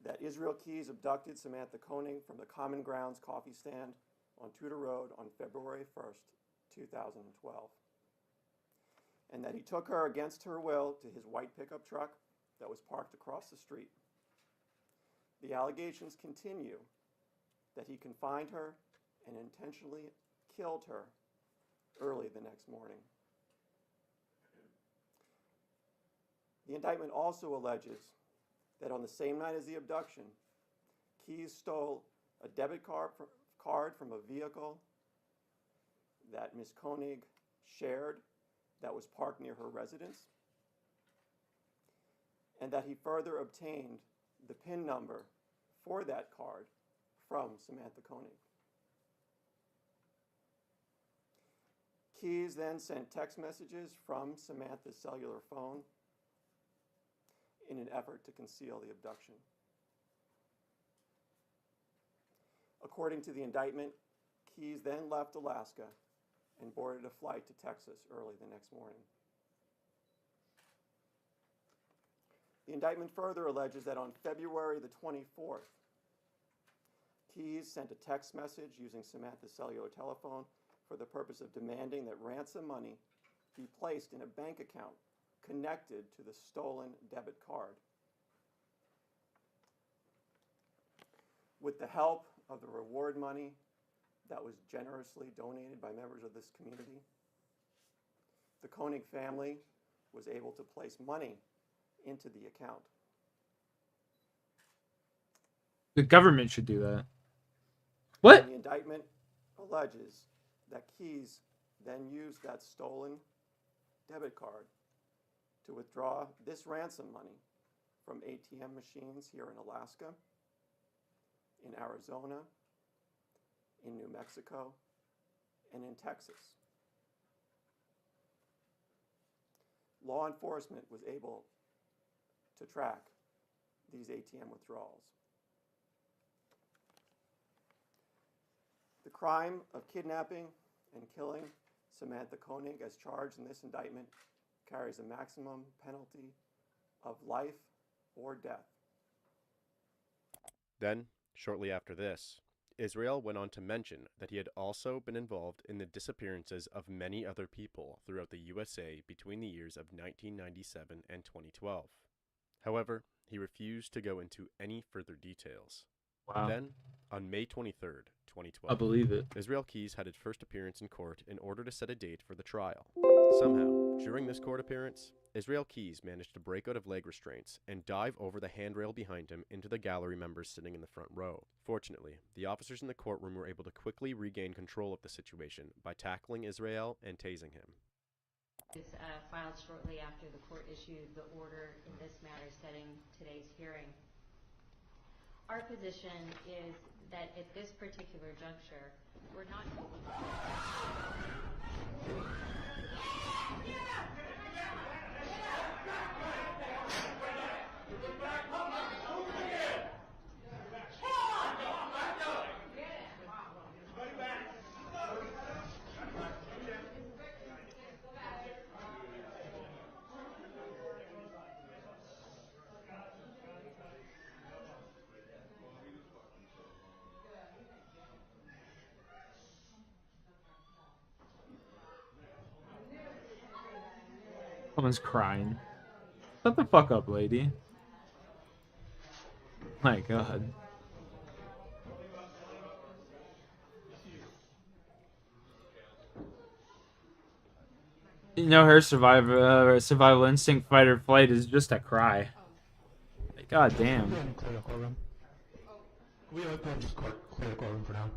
that Israel Keys abducted Samantha Koenig from the Common Grounds coffee stand on Tudor Road on February 1st, 2012, and that he took her against her will to his white pickup truck that was parked across the street. The allegations continue that he confined her and intentionally killed her early the next morning. The indictment also alleges that on the same night as the abduction, Keyes stole a debit card from a vehicle that Ms. Koenig shared that was parked near her residence, and that he further obtained the PIN number for that card from Samantha Koenig. Keyes then sent text messages from Samantha's cellular phone in an effort to conceal the abduction. According to the indictment, Keyes then left Alaska and boarded a flight to Texas early the next morning. The indictment further alleges that on February the 24th, Keyes sent a text message using Samantha's cellular telephone for the purpose of demanding that ransom money be placed in a bank account connected to the stolen debit card. With the help of the reward money that was generously donated by members of this community, the Koenig family was able to place money into the account. The government should do that. What? And the indictment alleges that Keyes then used that stolen debit card to withdraw this ransom money from ATM machines here in Alaska, in Arizona, in New Mexico, and in Texas. Law enforcement was able to track these ATM withdrawals. The crime of kidnapping and killing Samantha Koenig, as charged in this indictment, carries a maximum penalty of life or death. Then, shortly after this, Israel went on to mention that he had also been involved in the disappearances of many other people throughout the USA between the years of 1997 and 2012. However, he refused to go into any further details. Wow. Then, on May 23rd, 2012, I believe it. Israel Keyes had his first appearance in court in order to set a date for the trial. Somehow, during this court appearance, Israel Keyes managed to break out of leg restraints and dive over the handrail behind him into the gallery members sitting in the front row. Fortunately, the officers in the courtroom were able to quickly regain control of the situation by tackling Israel and tasing him. Is filed shortly after the court issued the order in this matter setting today's hearing. Our position is that at this particular juncture, we're not able Someone's crying. Shut the fuck up, lady. My God. You know, her survival instinct, fight or flight, is just a cry. Like, God damn. Clear the courtroom. We have just clear the courtroom for now.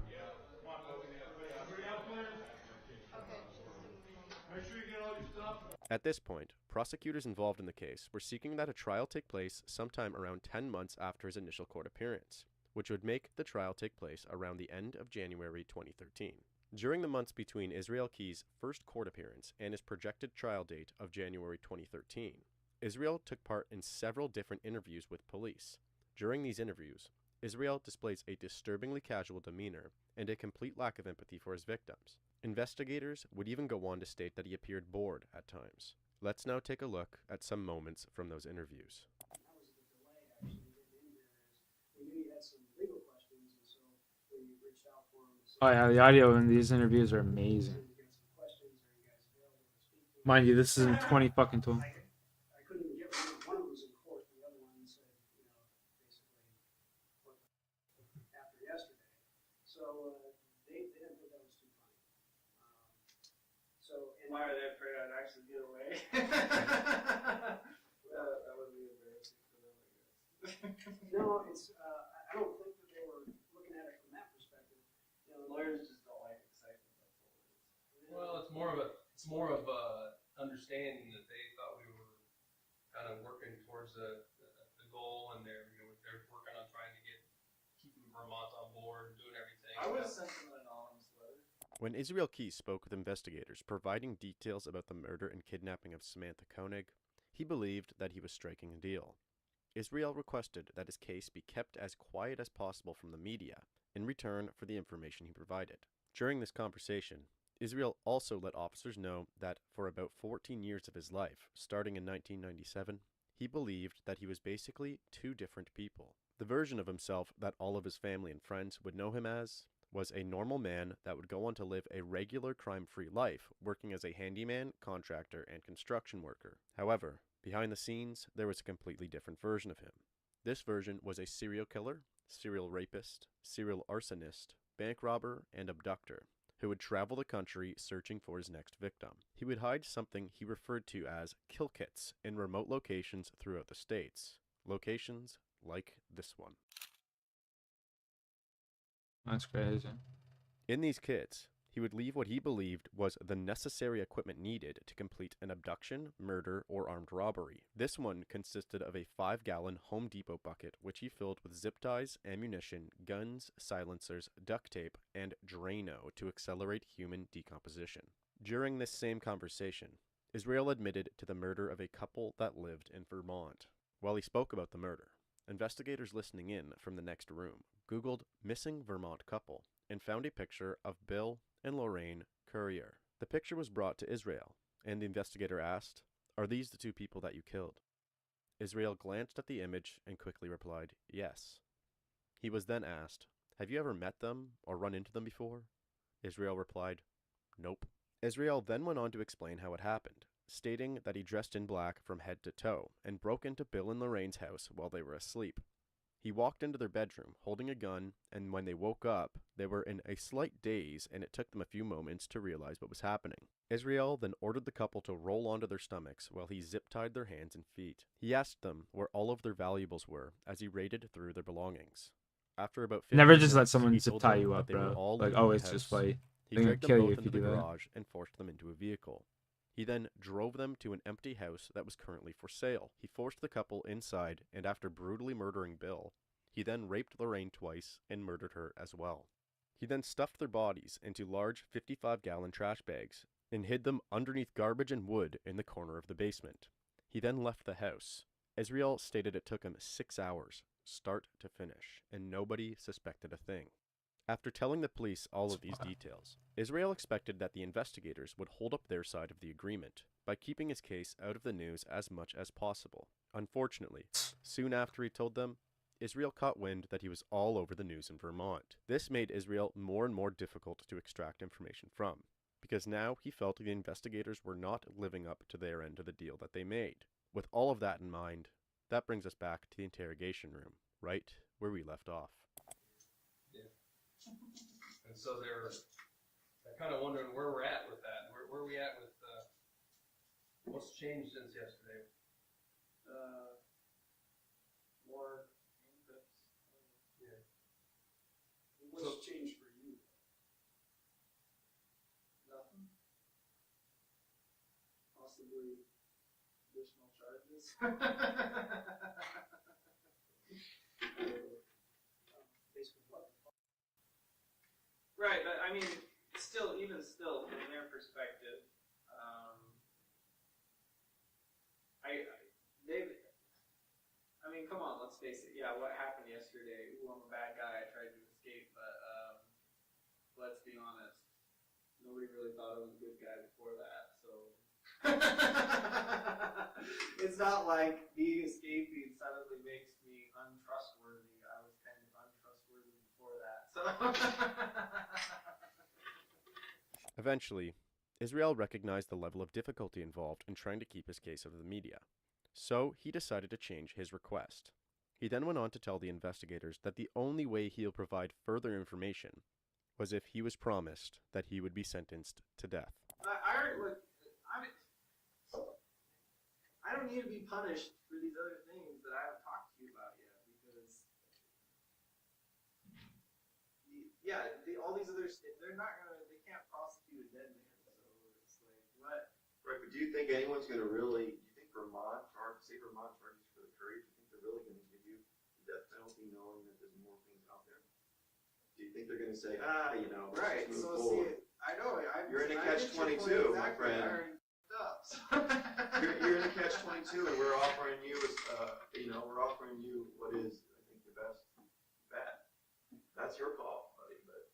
At this point, prosecutors involved in the case were seeking that a trial take place sometime around 10 months after his initial court appearance, which would make the trial take place around the end of January 2013. During the months between Israel Keyes' first court appearance and his projected trial date of January 2013, Israel took part in several different interviews with police. During these interviews, Israel displays a disturbingly casual demeanor and a complete lack of empathy for his victims. Investigators would even go on to state that he appeared bored at times. Let's now take a look at some moments from those interviews. Oh yeah, the audio in these interviews are amazing. Mind you, this is in 20 fucking 12. So they didn't think that was too funny. Why are they afraid I'd actually get away? That would be embarrassing for them, I guess. No, it's. I don't think that they were looking at it from that perspective. You know, lawyers just don't like excitement. That's all it is. Well, it's more of a understanding that they thought we were kind of working towards the goal, and they're working on trying to keeping Vermont on board, doing everything. I would have sent them an anonymous letter. When Israel Key spoke with investigators providing details about the murder and kidnapping of Samantha Koenig, he believed that he was striking a deal. Israel requested that his case be kept as quiet as possible from the media in return for the information he provided. During this conversation, Israel also let officers know that for about 14 years of his life, starting in 1997, he believed that he was basically two different people. The version of himself that all of his family and friends would know him as was a normal man that would go on to live a regular crime-free life, working as a handyman, contractor, and construction worker. However, behind the scenes, there was a completely different version of him. This version was a serial killer, serial rapist, serial arsonist, bank robber, and abductor, who would travel the country searching for his next victim. He would hide something he referred to as kill kits in remote locations throughout the states. Locations like this one. That's crazy. In these kits, he would leave what he believed was the necessary equipment needed to complete an abduction, murder, or armed robbery. This one consisted of a 5-gallon Home Depot bucket, which he filled with zip ties, ammunition, guns, silencers, duct tape, and Drano to accelerate human decomposition. During this same conversation, Israel admitted to the murder of a couple that lived in Vermont. While he spoke about the murder, investigators listening in from the next room Googled missing Vermont couple and found a picture of Bill and Lorraine Courier. The picture was brought to Israel, and the investigator asked, "Are these the two people that you killed?" Israel glanced at the image and quickly replied, "Yes." He was then asked, "Have you ever met them or run into them before?" Israel replied, "Nope." Israel then went on to explain how it happened, stating that he dressed in black from head to toe and broke into Bill and Lorraine's house while they were asleep. He walked into their bedroom holding a gun, and when they woke up, they were in a slight daze, and it took them a few moments to realize what was happening. Israel then ordered the couple to roll onto their stomachs while he zip-tied their hands and feet. He asked them where all of their valuables were as he raided through their belongings. After about 50 Never just let minutes, someone he zip told tie them you that up, they were bro. all Like, leaving oh, the it's just house. fight. He They're gonna dragged them kill you both if into you the do that. garage and forced them into a vehicle. He then drove them to an empty house that was currently for sale. He forced the couple inside, and after brutally murdering Bill, he then raped Lorraine twice and murdered her as well. He then stuffed their bodies into large 55-gallon trash bags and hid them underneath garbage and wood in the corner of the basement. He then left the house. Israel stated it took him 6 hours, start to finish, and nobody suspected a thing. After telling the police all of these details, Israel expected that the investigators would hold up their side of the agreement by keeping his case out of the news as much as possible. Unfortunately, soon after he told them, Israel caught wind that he was all over the news in Vermont. This made Israel more and more difficult to extract information from, because now he felt the investigators were not living up to their end of the deal that they made. With all of that in mind, that brings us back to the interrogation room, right where we left off. And so they're kind of wondering where we're at with that. Where are we at with what's changed since yesterday? More handcuffs. Yeah. What's changed for you? Nothing. Possibly additional charges. Basically, what? Right, but I mean, even still, from their perspective, I mean, come on, let's face it. Yeah, what happened yesterday? Ooh, I'm a bad guy. I tried to escape, but let's be honest. Nobody really thought I was a good guy before that, so it's not like being escaping suddenly makes me untrustworthy. I was kind of untrustworthy before that, so. Eventually, Israel recognized the level of difficulty involved in trying to keep his case out of the media, so he decided to change his request. He then went on to tell the investigators that the only way he'll provide further information was if he was promised that he would be sentenced to death. I already look. I don't need to be punished for these other things that I haven't talked to you about yet because, all these others, they can't prosecute a dead man. So it's like, what? Right, but do you think anyone's going to do you think Vermont charges for the courage? Do you think they're really going to give you the death penalty knowing that there's more things out there? Do you think they're going to say, let's Right, just so move forward? I know, You're in a I get your point catch-22, my exactly. friend. I already up, so. You're in a catch-22, and we're offering you, what is, I think, the best bet. That's your call, buddy, but,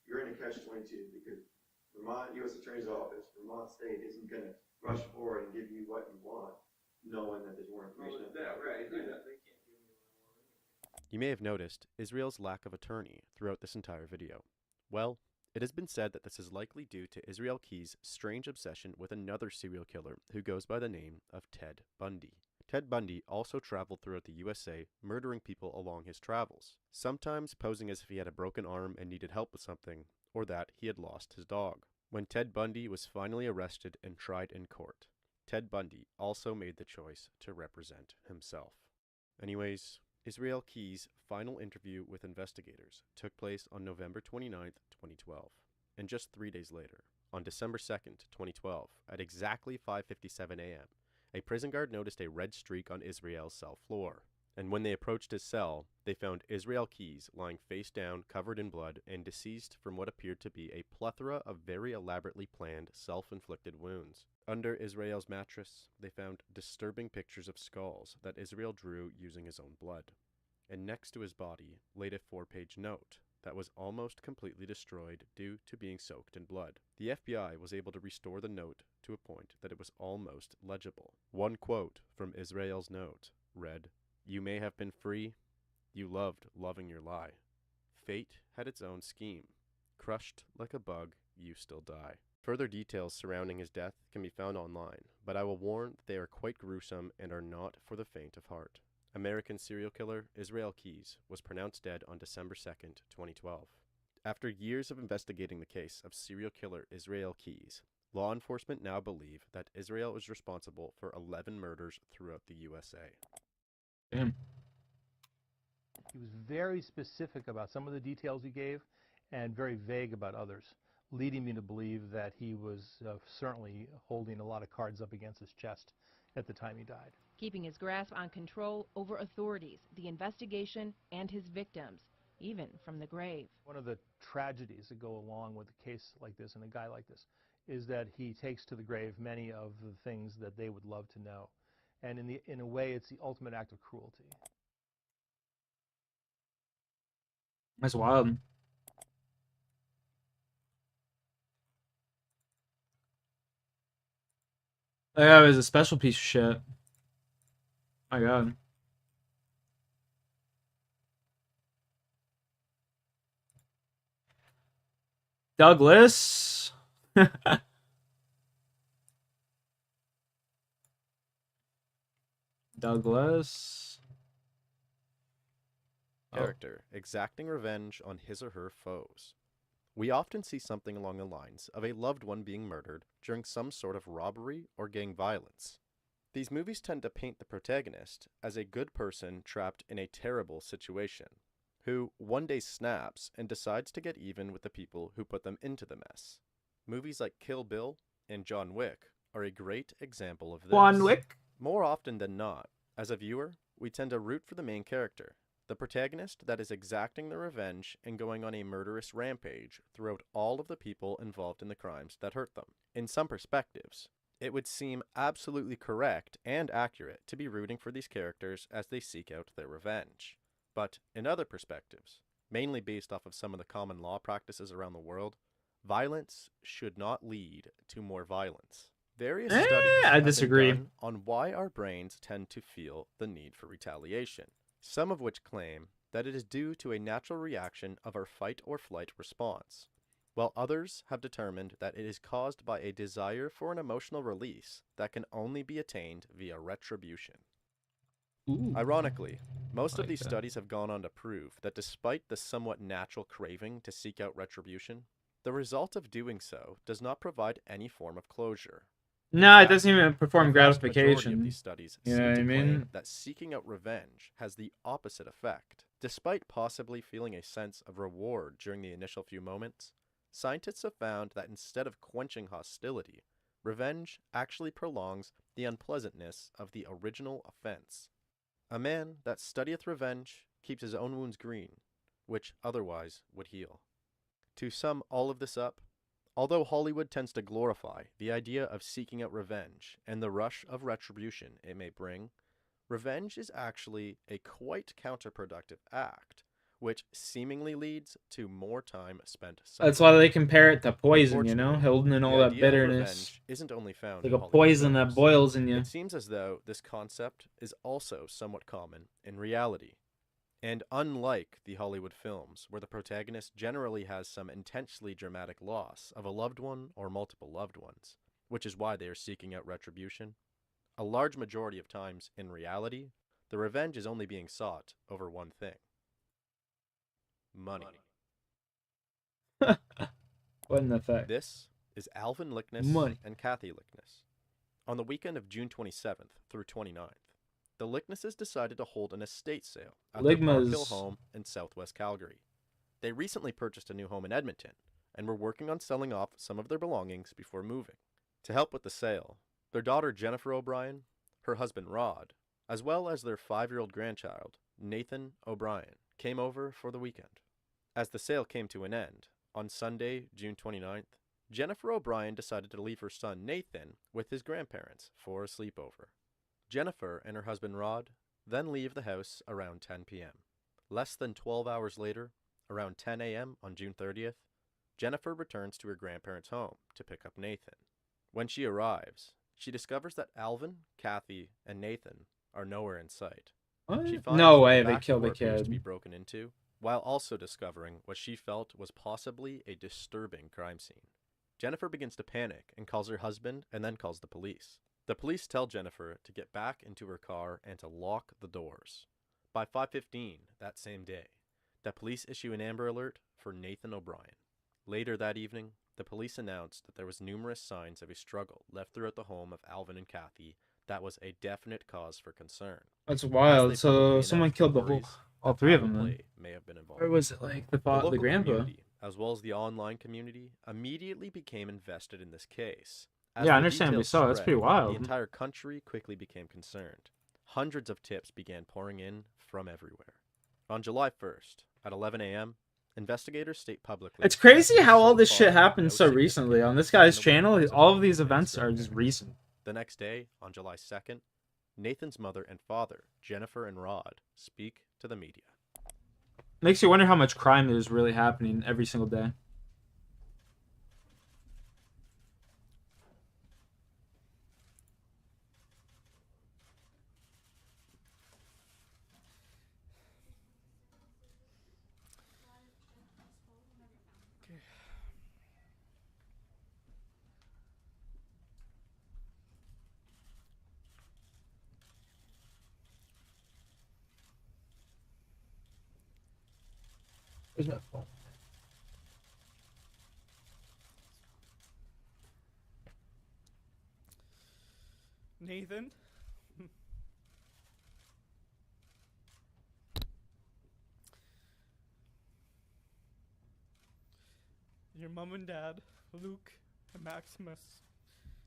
you're in a catch-22 because Vermont U.S. Attorney's Office, Vermont State isn't going to rush forward and give you what you want, knowing that there's more information. Right. They can't give me what I want. You may have noticed Israel's lack of attorney throughout this entire video. Well, it has been said that this is likely due to Israel Keyes' strange obsession with another serial killer who goes by the name of Ted Bundy. Ted Bundy also traveled throughout the USA, murdering people along his travels, sometimes posing as if he had a broken arm and needed help with something, or that he had lost his dog. When Ted Bundy was finally arrested and tried in court, Ted Bundy also made the choice to represent himself. Anyways, Israel Keyes' final interview with investigators took place on November 29th, 2012, and just 3 days later, on December 2nd, 2012, at exactly 5:57 a.m., a prison guard noticed a red streak on Israel's cell floor, and when they approached his cell, they found Israel Keyes lying face down, covered in blood, and deceased from what appeared to be a plethora of very elaborately planned self-inflicted wounds. Under Israel's mattress, they found disturbing pictures of skulls that Israel drew using his own blood. And next to his body laid a 4-page note that was almost completely destroyed due to being soaked in blood. The FBI was able to restore the note to a point that it was almost legible. One quote from Israel's note read, "You may have been free, you loved loving your lie. Fate had its own scheme. Crushed like a bug, you still die." Further details surrounding his death can be found online, but I will warn that they are quite gruesome and are not for the faint of heart. American serial killer Israel Keyes was pronounced dead on December 2nd, 2012. After years of investigating the case of serial killer Israel Keyes, law enforcement now believe that Israel is responsible for 11 murders throughout the USA. Damn. He was very specific about some of the details he gave and very vague about others, leading me to believe that he was certainly holding a lot of cards up against his chest at the time he died. Keeping his grasp on control over authorities, the investigation, and his victims, even from the grave. One of the tragedies that go along with a case like this and a guy like this is that he takes to the grave many of the things that they would love to know. And in a way, it's the ultimate act of cruelty. That's wild. That guy was a special piece of shit. My God. Douglas. Douglas. Character exacting revenge on his or her foes. We often see something along the lines of a loved one being murdered during some sort of robbery or gang violence. These movies tend to paint the protagonist as a good person trapped in a terrible situation, who one day snaps and decides to get even with the people who put them into the mess. Movies like Kill Bill and John Wick are a great example of this. John Wick? More often than not, as a viewer, we tend to root for the main character, the protagonist that is exacting the revenge and going on a murderous rampage throughout all of the people involved in the crimes that hurt them. In some perspectives, it would seem absolutely correct and accurate to be rooting for these characters as they seek out their revenge. But in other perspectives, mainly based off of some of the common law practices around the world, violence should not lead to more violence. Various studies I have disagree. been done on why our brains tend to feel the need for retaliation, some of which claim that it is due to a natural reaction of our fight or flight response, while others have determined that it is caused by a desire for an emotional release that can only be attained via retribution. Ooh. Ironically, most I of like these that. studies have gone on to prove that despite the somewhat natural craving to seek out retribution, the result of doing so does not provide any form of closure. In No, it fact, doesn't even the perform vast majority of gratification. these studies You know seem what to I claim mean? that seeking out revenge has the opposite effect. Despite possibly feeling a sense of reward during the initial few moments, scientists have found that instead of quenching hostility, revenge actually prolongs the unpleasantness of the original offense. A man that studieth revenge keeps his own wounds green, which otherwise would heal. To sum all of this up, although Hollywood tends to glorify the idea of seeking out revenge and the rush of retribution it may bring, revenge is actually a quite counterproductive act, which seemingly leads to more time spent suffering. That's why they compare it to poison, you know? Unfortunately, Holding in all the that idea of bitterness. revenge isn't only found Like in a Hollywood poison that films. boils in you. It seems as though this concept is also somewhat common in reality. And unlike the Hollywood films, where the protagonist generally has some intensely dramatic loss of a loved one or multiple loved ones, which is why they are seeking out retribution, a large majority of times in reality, the revenge is only being sought over one thing: money. What an effect. This is Alvin Lickness Money. and Kathy Lickness. On the weekend of June 27th through 29th, the Licknesses decided to hold an estate sale at their Park Hill Ligmas. home in southwest Calgary. They recently purchased a new home in Edmonton and were working on selling off some of their belongings before moving. To help with the sale, their daughter Jennifer O'Brien, her husband Rod, as well as their 5-year-old grandchild, Nathan O'Brien, came over for the weekend. As the sale came to an end, on Sunday, June 29th, Jennifer O'Brien decided to leave her son Nathan with his grandparents for a sleepover. Jennifer and her husband Rod then leave the house around 10 p.m. Less than 12 hours later, around 10 a.m. on June 30th, Jennifer returns to her grandparents' home to pick up Nathan. When she arrives, she discovers that Alvin, Kathy, and Nathan are nowhere in sight. What? She finds No that way the they back killed door the appears kid. to be broken into, while also discovering what she felt was possibly a disturbing crime scene. Jennifer begins to panic and calls her husband and then calls the police. The police tell Jennifer to get back into her car and to lock the doors. By 5:15 that same day, the police issue an Amber Alert for Nathan O'Brien. Later that evening, the police announced that there was numerous signs of a struggle left throughout the home of Alvin and Kathy that was a definite cause for concern. That's As wild. they So publicly someone announced killed their the whole, worries all that three of foul them then. play may have been involved. Or was it like the local grandpa? community, as well as the online community, immediately became invested in this case. As Yeah, I the understand. We details saw. That's spread, pretty wild. The entire country quickly became concerned. Hundreds of tips began pouring in from everywhere. On July 1st, at 11 a.m., investigators state publicly It's crazy that how all so this shit far, happened no so significant recently on this increase guy's in the channel. whereabouts All of Nathan these and his events are just grandparents. recent. The next day, on July 2nd, Nathan's mother and father, Jennifer and Rod, speak to the media. Makes you wonder how much crime is really happening every single day. Where's my phone? Nathan? Your mom and dad, Luke and Maximus,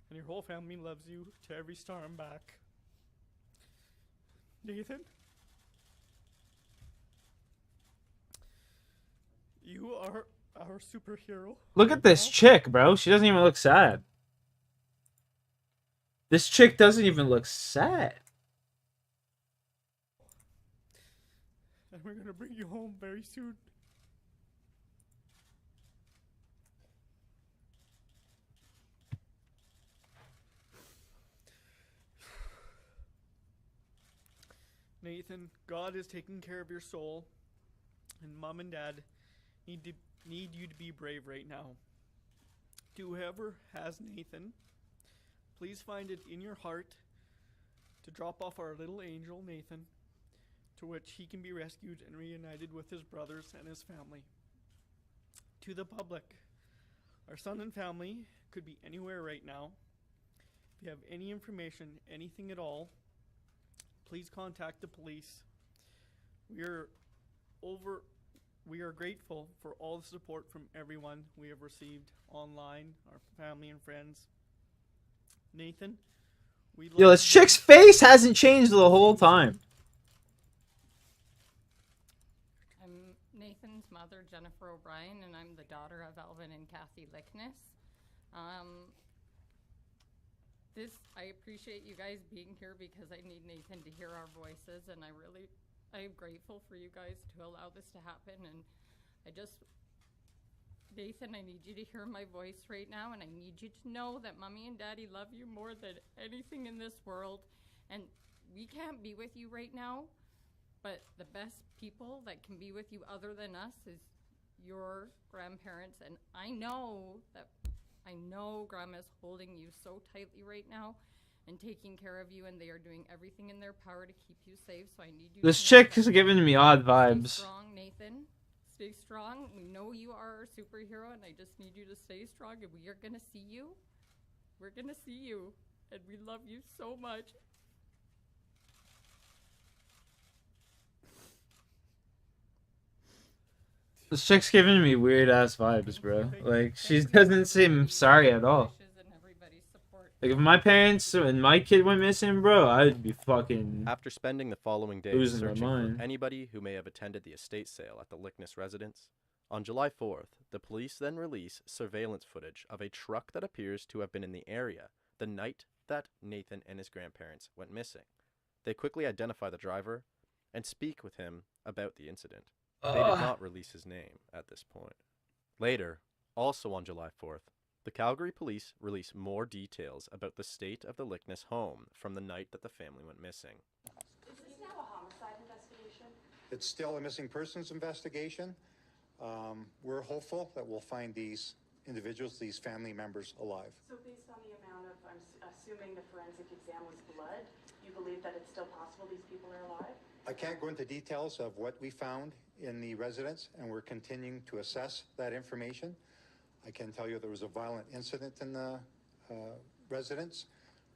and your whole family loves you to every star and back. Nathan? You are our superhero. Look at this chick, bro. She doesn't even look sad. This chick doesn't even look sad. And we're gonna bring you home very soon. Nathan, God is taking care of your soul, and Mom and Dad need you to be brave right now. To whoever has Nathan, please find it in your heart to drop off our little angel, Nathan, to which he can be rescued and reunited with his brothers and his family. To the public, our son and family could be anywhere right now. If you have any information, anything at all, please contact the police. We are grateful for all the support from everyone we have received online, our family and friends. Nathan, we Yo, this chick's face hasn't changed the whole time. I'm Nathan's mother, Jennifer O'Brien, and I'm the daughter of Alvin and Kathy Lickness. I appreciate you guys being here because I need Nathan to hear our voices, and I'm grateful for you guys to allow this to happen. And Nathan, I need you to hear my voice right now, and I need you to know that Mommy and Daddy love you more than anything in this world. And we can't be with you right now, but the best people that can be with you other than us is your grandparents. And I know Grandma's holding you so tightly right now and taking care of you, and they are doing everything in their power to keep you safe. So I need you. This chick is giving me odd vibes. Stay strong, Nathan. Stay strong. We know you are our superhero, and I just need you to stay strong, and we are gonna see you. We're gonna see you, and we love you so much. This chick's giving me weird ass vibes, bro. Like, she doesn't seem sorry at all. Like, if my parents and my kid went missing, bro, I'd be fucking. After spending the following days losing my searching mind. for anybody who may have attended the estate sale at the Lickness residence, on July 4th, the police then release surveillance footage of a truck that appears to have been in the area the night that Nathan and his grandparents went missing. They quickly identify the driver and speak with him about the incident. They did not release his name at this point. Later, also on July 4th, the Calgary police release more details about the state of the Lickness home from the night that the family went missing. Is this now a homicide investigation? It's still a missing persons investigation. We're hopeful that we'll find these individuals, these family members, alive. So based on the amount of, I'm assuming the forensic exam was blood, you believe that it's still possible these people are alive? I can't go into details of what we found in the residence, and we're continuing to assess that information. I can tell you there was a violent incident in the residence.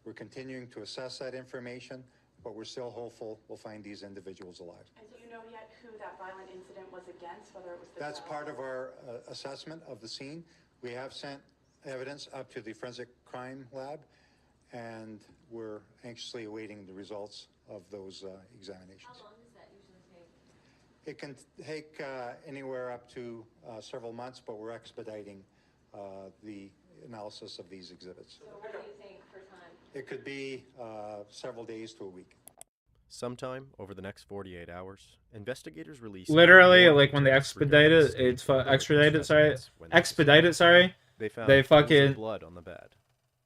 We're continuing to assess that information, but we're still hopeful we'll find these individuals alive. And do you know yet who that violent incident was against, whether it was the That's child part of our assessment of the scene. We have sent evidence up to the forensic crime lab, and we're anxiously awaiting the results of those examinations. How long does that usually take? It can take anywhere up to several months, but we're expediting the analysis of these exhibits. So what do you think for time? It could be several days to a week. Sometime over the next 48 hours, investigators release... Literally, like when they expedite it, They found they pools of fucking blood on the bed,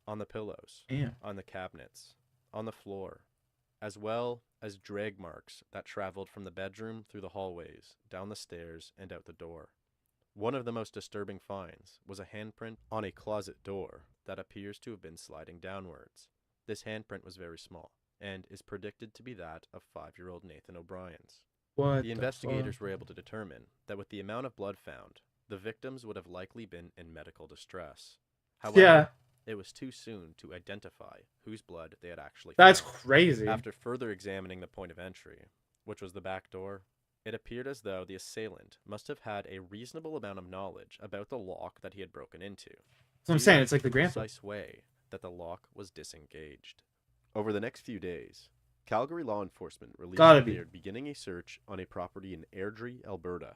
on the pillows, Damn. on the cabinets, on the floor, as well as drag marks that traveled from the bedroom through the hallways, down the stairs, and out the door. One of the most disturbing finds was a handprint on a closet door that appears to have been sliding downwards. This handprint was very small, and is predicted to be that of 5-year-old Nathan O'Brien's. What The investigators were able to determine that with the amount of blood found, the victims would have likely been in medical distress. However, it was too soon to identify whose blood they had actually found. That's crazy. After further examining the point of entry, which was the back door, it appeared as though the assailant must have had a reasonable amount of knowledge about the lock that he had broken into. That's what I'm saying, it's like the grandpa. Precise way that the lock was disengaged. Over the next few days, Calgary law enforcement released that they are beginning a search on a property in Airdrie, Alberta.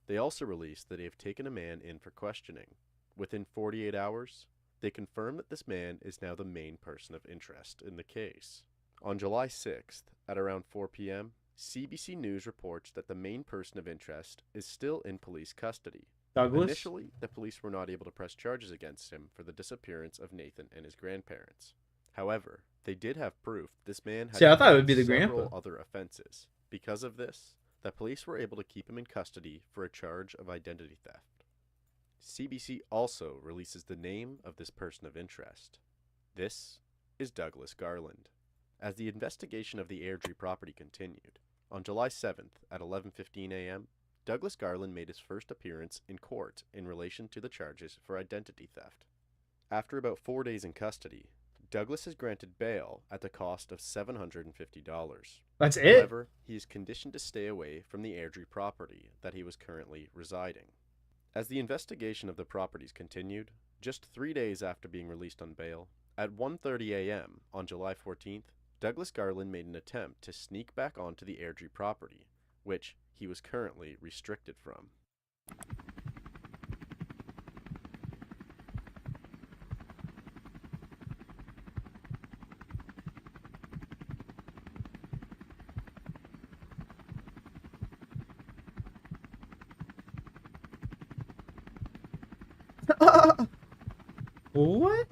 They also released that they have taken a man in for questioning. Within 48 hours, they confirmed that this man is now the main person of interest in the case. On July 6th, at around 4 p.m., CBC News reports that the main person of interest is still in police custody. Douglas? Initially, the police were not able to press charges against him for the disappearance of Nathan and his grandparents. However, they did have proof this man had I thought it would be the several grandpa. other offenses. Because of this, the police were able to keep him in custody for a charge of identity theft. CBC also releases the name of this person of interest. This is Douglas Garland. as the investigation of the Airdrie property continued. On July 7th at 11:15 a.m., Douglas Garland made his first appearance in court in relation to the charges for identity theft. After about 4 days in custody, Douglas is granted bail at the cost of $750. That's it? However, he is conditioned to stay away from the Airdrie property that he was currently residing. As the investigation of the properties continued, just 3 days after being released on bail, at 1:30 a.m. on July 14th, Douglas Garland made an attempt to sneak back onto the Airdrie property, which he was currently restricted from. What?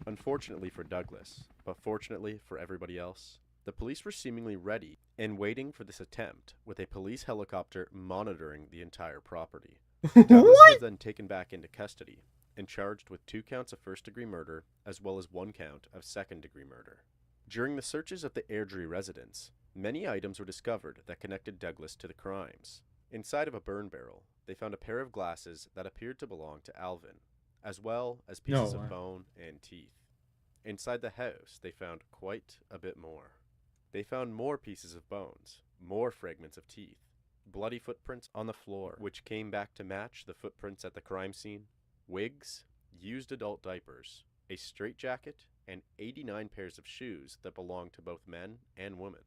Unfortunately for Douglas, but fortunately for everybody else, the police were seemingly ready and waiting for this attempt, with a police helicopter monitoring the entire property. Douglas was then taken back into custody and charged with 2 counts of first-degree murder as well as 1 count of second-degree murder. During the searches of the Airdrie residence, many items were discovered that connected Douglas to the crimes. Inside of a burn barrel, they found a pair of glasses that appeared to belong to Alvin, as well as pieces of bone and teeth. Inside the house, they found quite a bit more. They found more pieces of bones, more fragments of teeth, bloody footprints on the floor, which came back to match the footprints at the crime scene, wigs, used adult diapers, a straitjacket, and 89 pairs of shoes that belonged to both men and women.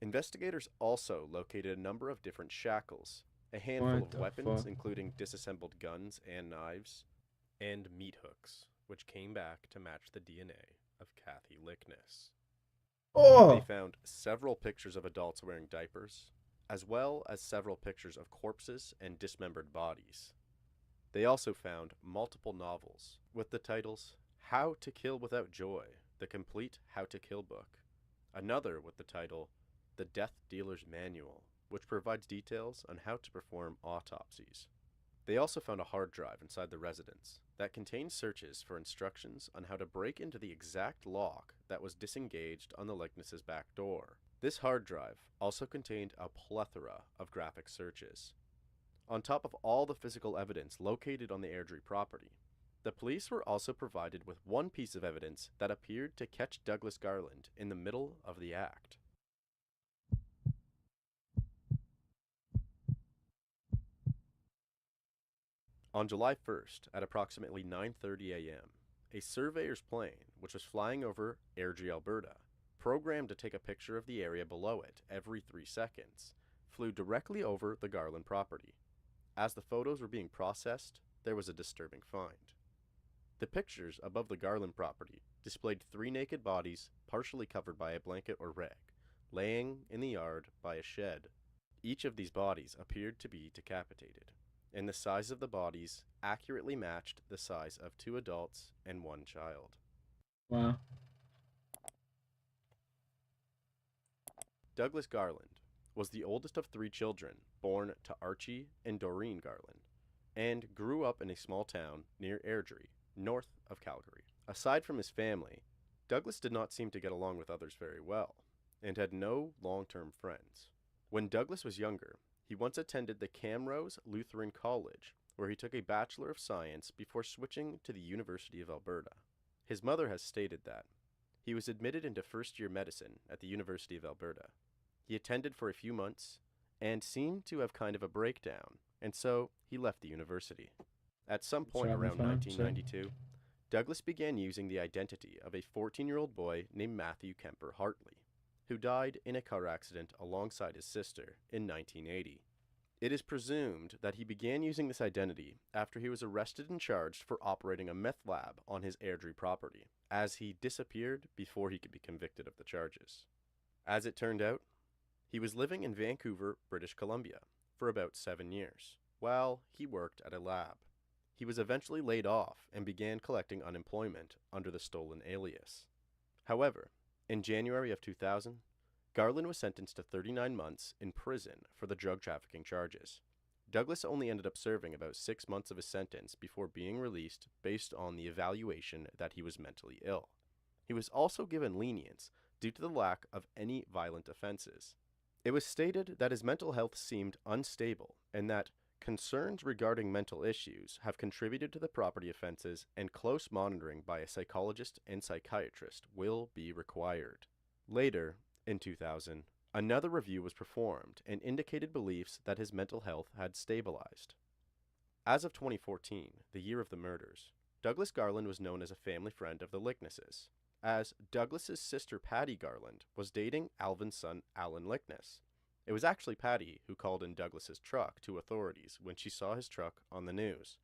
Investigators also located a number of different shackles, a handful What of the weapons, fuck? including disassembled guns and knives, and meat hooks, which came back to match the DNA of Kathy Lickness. They found several pictures of adults wearing diapers, as well as several pictures of corpses and dismembered bodies. They also found multiple novels with the titles How to Kill Without Joy, the complete How to Kill book, another with the title The Death Dealer's Manual, which provides details on how to perform autopsies. They also found a hard drive inside the residence that contained searches for instructions on how to break into the exact lock that was disengaged on the Lickness's back door. This hard drive also contained a plethora of graphic searches. On top of all the physical evidence located on the Airdrie property, the police were also provided with one piece of evidence that appeared to catch Douglas Garland in the middle of the act. On July 1st, at approximately 9:30 a.m., a surveyor's plane, which was flying over Airdrie, Alberta, programmed to take a picture of the area below it every 3 seconds, flew directly over the Garland property. As the photos were being processed, there was a disturbing find. The pictures above the Garland property displayed 3 naked bodies partially covered by a blanket or rag, laying in the yard by a shed. Each of these bodies appeared to be decapitated, and the size of the bodies accurately matched the size of 2 adults and 1 child. Wow. Douglas Garland was the oldest of 3 children born to Archie and Doreen Garland, and grew up in a small town near Airdrie, north of Calgary. Aside from his family, Douglas did not seem to get along with others very well, and had no long-term friends. When Douglas was younger, he once attended the Camrose Lutheran College, where he took a Bachelor of Science before switching to the University of Alberta. His mother has stated that he was admitted into first-year medicine at the University of Alberta. He attended for a few months and seemed to have kind of a breakdown, and so he left the university. At some point around 1992, Douglas began using the identity of a 14-year-old boy named Matthew Kemper Hartley, who died in a car accident alongside his sister in 1980. It is presumed that he began using this identity after he was arrested and charged for operating a meth lab on his Airdrie property, as he disappeared before he could be convicted of the charges. As it turned out, he was living in Vancouver, British Columbia, for about 7 years, while he worked at a lab. He was eventually laid off and began collecting unemployment under the stolen alias. However, in January of 2000, Garland was sentenced to 39 months in prison for the drug trafficking charges. Douglas only ended up serving about 6 months of his sentence before being released based on the evaluation that he was mentally ill. He was also given lenience due to the lack of any violent offenses. It was stated that his mental health seemed unstable and that concerns regarding mental issues have contributed to the property offenses, and close monitoring by a psychologist and psychiatrist will be required. Later, in 2000, another review was performed and indicated beliefs that his mental health had stabilized. As of 2014, the year of the murders, Douglas Garland was known as a family friend of the Licknesses, as Douglas's sister Patty Garland was dating Alvin's son Alan Lickness. It was actually Patty who called in Douglas's truck to authorities when she saw his truck on the news.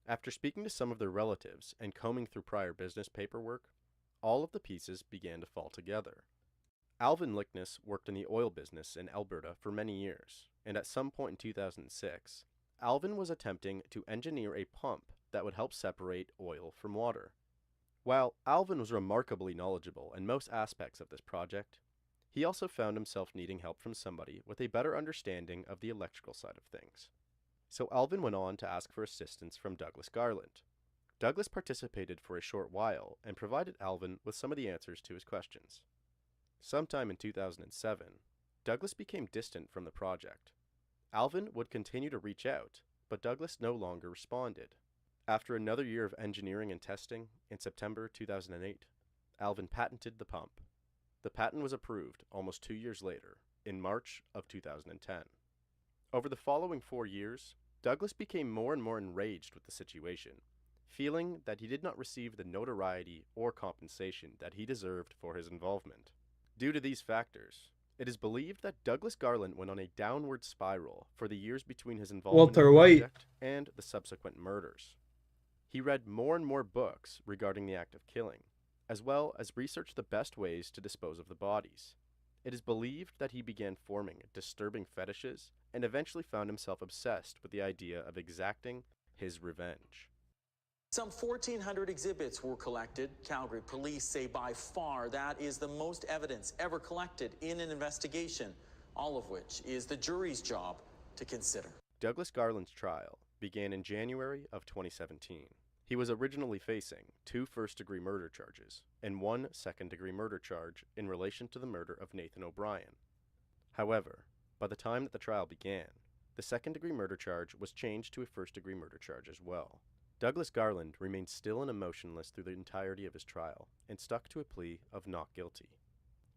After speaking to some of their relatives and combing through prior business paperwork, all of the pieces began to fall together. Alvin Lickness worked in the oil business in Alberta for many years, and at some point in 2006, Alvin was attempting to engineer a pump that would help separate oil from water. While Alvin was remarkably knowledgeable in most aspects of this project, he also found himself needing help from somebody with a better understanding of the electrical side of things. So Alvin went on to ask for assistance from Douglas Garland. Douglas participated for a short while and provided Alvin with some of the answers to his questions. Sometime in 2007, Douglas became distant from the project. Alvin would continue to reach out, but Douglas no longer responded. After another year of engineering and testing, in September 2008, Alvin patented the pump. The patent was approved almost 2 years later, in March of 2010. Over the following 4 years, Douglas became more and more enraged with the situation, feeling that he did not receive the notoriety or compensation that he deserved for his involvement. Due to these factors, it is believed that Douglas Garland went on a downward spiral for the years between his involvement in the project and the subsequent murders. He read more and more books regarding the act of killing, as well as researched the best ways to dispose of the bodies. It is believed that he began forming disturbing fetishes and eventually found himself obsessed with the idea of exacting his revenge. Some 1,400 exhibits were collected. Calgary police say by far that is the most evidence ever collected in an investigation, all of which is the jury's job to consider. Douglas Garland's trial began in January of 2017. He was originally facing 2 first-degree murder charges and 1 second-degree murder charge in relation to the murder of Nathan O'Brien. However, by the time that the trial began, the second-degree murder charge was changed to a first-degree murder charge as well. Douglas Garland remained still and emotionless through the entirety of his trial and stuck to a plea of not guilty.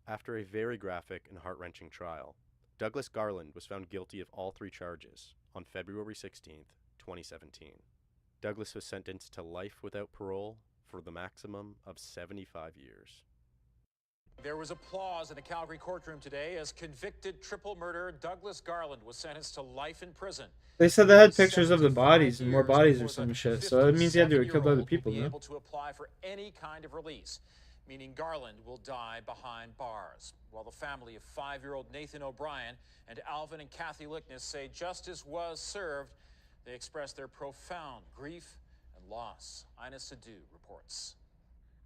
After a very graphic and heart-wrenching trial, Douglas Garland was found guilty of all 3 charges on February 16, 2017. Douglas was sentenced to life without parole for the maximum of 75 years. There was applause in a Calgary courtroom today as convicted triple murderer Douglas Garland was sentenced to life in prison. They said they had pictures of the bodies and more bodies or some shit, so that means he had to have killed other people, will be no? able to apply for any kind of release, meaning Garland will die behind bars, while the family of 5-year-old Nathan O'Brien and Alvin and Kathy Lickness say justice was served. They express their profound grief and loss. Ina Sadhu reports.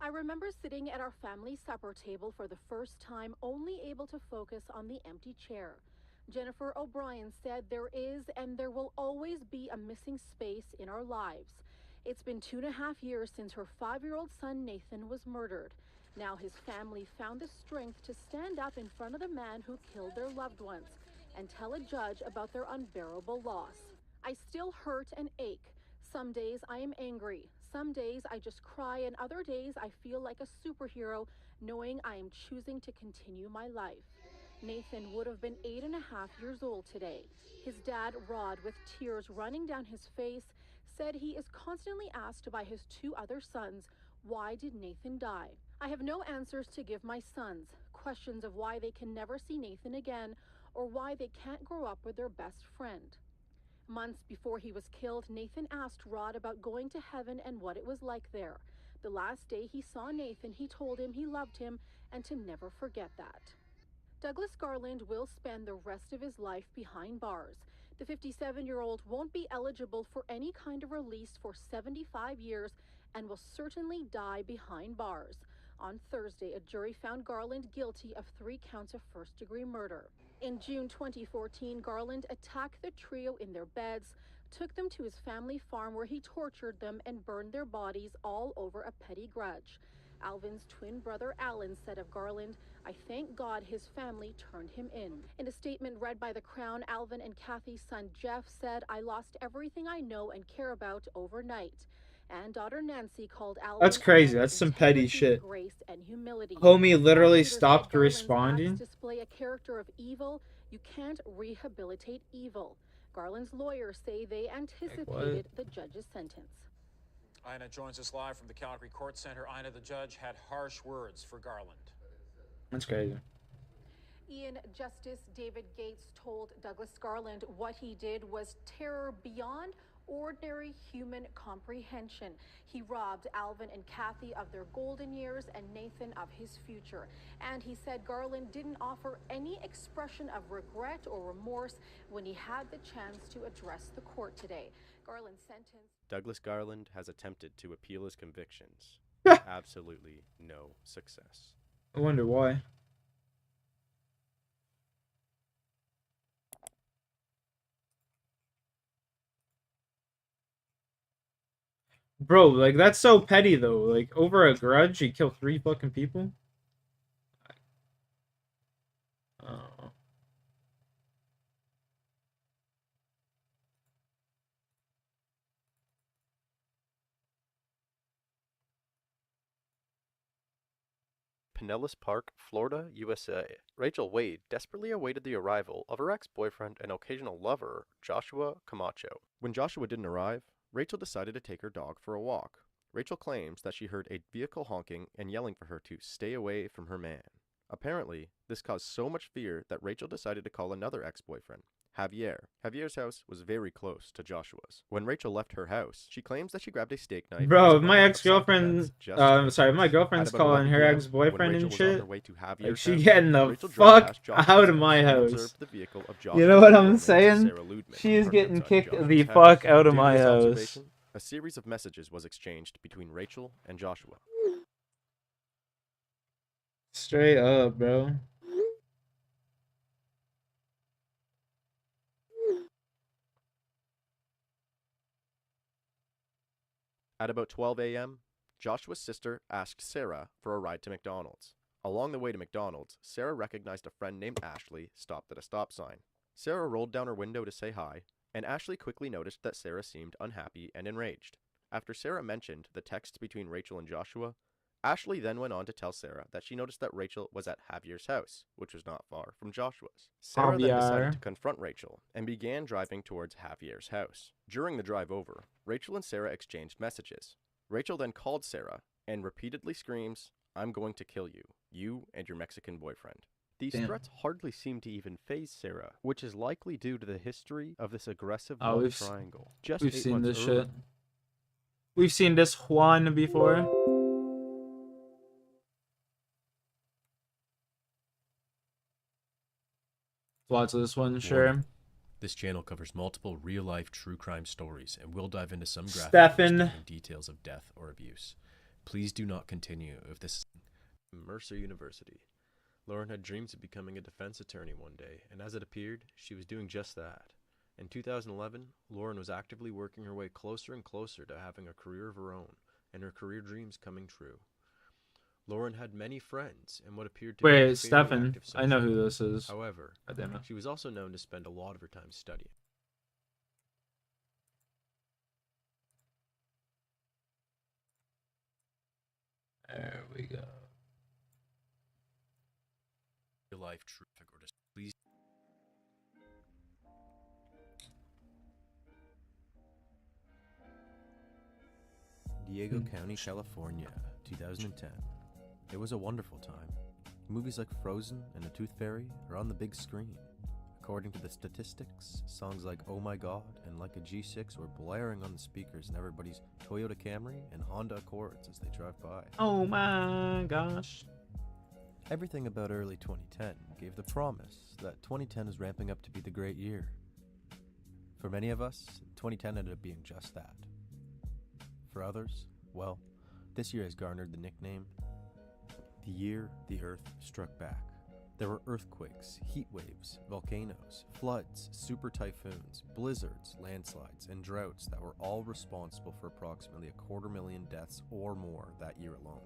I remember sitting at our family supper table for the first time, only able to focus on the empty chair. Jennifer O'Brien said there is and there will always be a missing space in our lives. It's been 2.5 years since her 5-year-old son Nathan was murdered. Now his family found the strength to stand up in front of the man who killed their loved ones and tell a judge about their unbearable loss. I still hurt and ache. Some days I am angry. Some days I just cry, and other days I feel like a superhero knowing I am choosing to continue my life. Nathan would have been 8.5 years old today. His dad, Rod, with tears running down his face, said he is constantly asked by his 2 other sons, why did Nathan die? I have no answers to give my sons, questions of why they can never see Nathan again or why they can't grow up with their best friend. Months before he was killed, Nathan asked Rod about going to heaven and what it was like there. The last day he saw Nathan, he told him he loved him and to never forget that. Douglas Garland will spend the rest of his life behind bars. The 57-year-old won't be eligible for any kind of release for 75 years and will certainly die behind bars. On Thursday, a jury found Garland guilty of 3 counts of first-degree murder. In June 2014, Garland attacked the trio in their beds, took them to his family farm where he tortured them and burned their bodies all over a petty grudge. Alvin's twin brother Alan said of Garland, "I thank God his family turned him in." In a statement read by the Crown, Alvin and Kathy's son Jeff said, "I lost everything I know and care about overnight." And daughter Nancy called Alvin That's a crazy. man of That's some petty integrity, shit. grace, and humility. Homie literally Prosecutors said stopped Garland's acts responding. display a character of evil. You can't rehabilitate evil. Garland's lawyers say they anticipated the judge's sentence. Ina joins us live from the Calgary Court Center. Ina, the judge had harsh words for Garland. That's crazy. Ian, Justice David Gates told Douglas Garland what he did was terror beyond ordinary human comprehension. He robbed Alvin and Kathy of their golden years and Nathan of his future. And he said Garland didn't offer any expression of regret or remorse when he had the chance to address the court today. Garland's sentence. Douglas Garland has attempted to appeal his convictions. Absolutely no success. I wonder why. Bro, like, that's so petty, though. Like, over a grudge, you kill 3 fucking people? Oh. Pinellas Park, Florida, USA. Rachel Wade desperately awaited the arrival of her ex-boyfriend and occasional lover, Joshua Camacho. When Joshua didn't arrive, Rachel decided to take her dog for a walk. Rachel claims that she heard a vehicle honking and yelling for her to stay away from her man. Apparently, this caused so much fear that Rachel decided to call another ex-boyfriend, Javier. Javier's house was very close to Joshua's. When Rachel left her house, she claims that she grabbed a steak knife. Bro, if my ex-girlfriend, sorry, if my girlfriend's calling her ex-boyfriend and shit, like, she getting the fuck out of my house. You know what I'm saying? She is getting kicked the fuck out of my house. A series of messages was exchanged between Rachel and Joshua. Straight up, bro. At about 12 a.m., Joshua's sister asked Sarah for a ride to McDonald's. Along the way to McDonald's, Sarah recognized a friend named Ashley stopped at a stop sign. Sarah rolled down her window to say hi, and Ashley quickly noticed that Sarah seemed unhappy and enraged. After Sarah mentioned the texts between Rachel and Joshua, Ashley then went on to tell Sarah that she noticed that Rachel was at Javier's house, which was not far from Joshua's. Sarah then decided to confront Rachel and began driving towards Javier's house. During the drive over, Rachel and Sarah exchanged messages. Rachel then called Sarah and repeatedly screams, "I'm going to kill you, you and your Mexican boyfriend." These threats hardly seem to even faze Sarah, which is likely due to the history of this aggressive love triangle. Just we've 8 seen months this earlier, shit. We've seen this Juan before. Lots of this one, sure. This channel covers multiple real-life true crime stories and will dive into some graphic details of death or abuse. Please do not continue if this is Mercer University. Lauren had dreams of becoming a defense attorney one day, and as it appeared, she was doing just that. In 2011, Lauren was actively working her way closer and closer to having a career of her own, and her career dreams coming true. Lauren had many friends and what appeared to be a Stefan. active I know who social this is. However, she was also known to spend a lot of her time studying. There we go. real life traffic or just please. Diego County, California, 2010. It was a wonderful time. Movies like Frozen and The Tooth Fairy are on the big screen. According to the statistics, songs like Oh My God and Like a G6 were blaring on the speakers in everybody's Toyota Camry and Honda Accords as they drive by. Oh my gosh. Everything about early 2010 gave the promise that 2010 is ramping up to be the great year. For many of us, 2010 ended up being just that. For others, well, this year has garnered the nickname The Year the Earth Struck Back. There were earthquakes, heat waves, volcanoes, floods, super typhoons, blizzards, landslides, and droughts that were all responsible for approximately 250,000 deaths or more that year alone.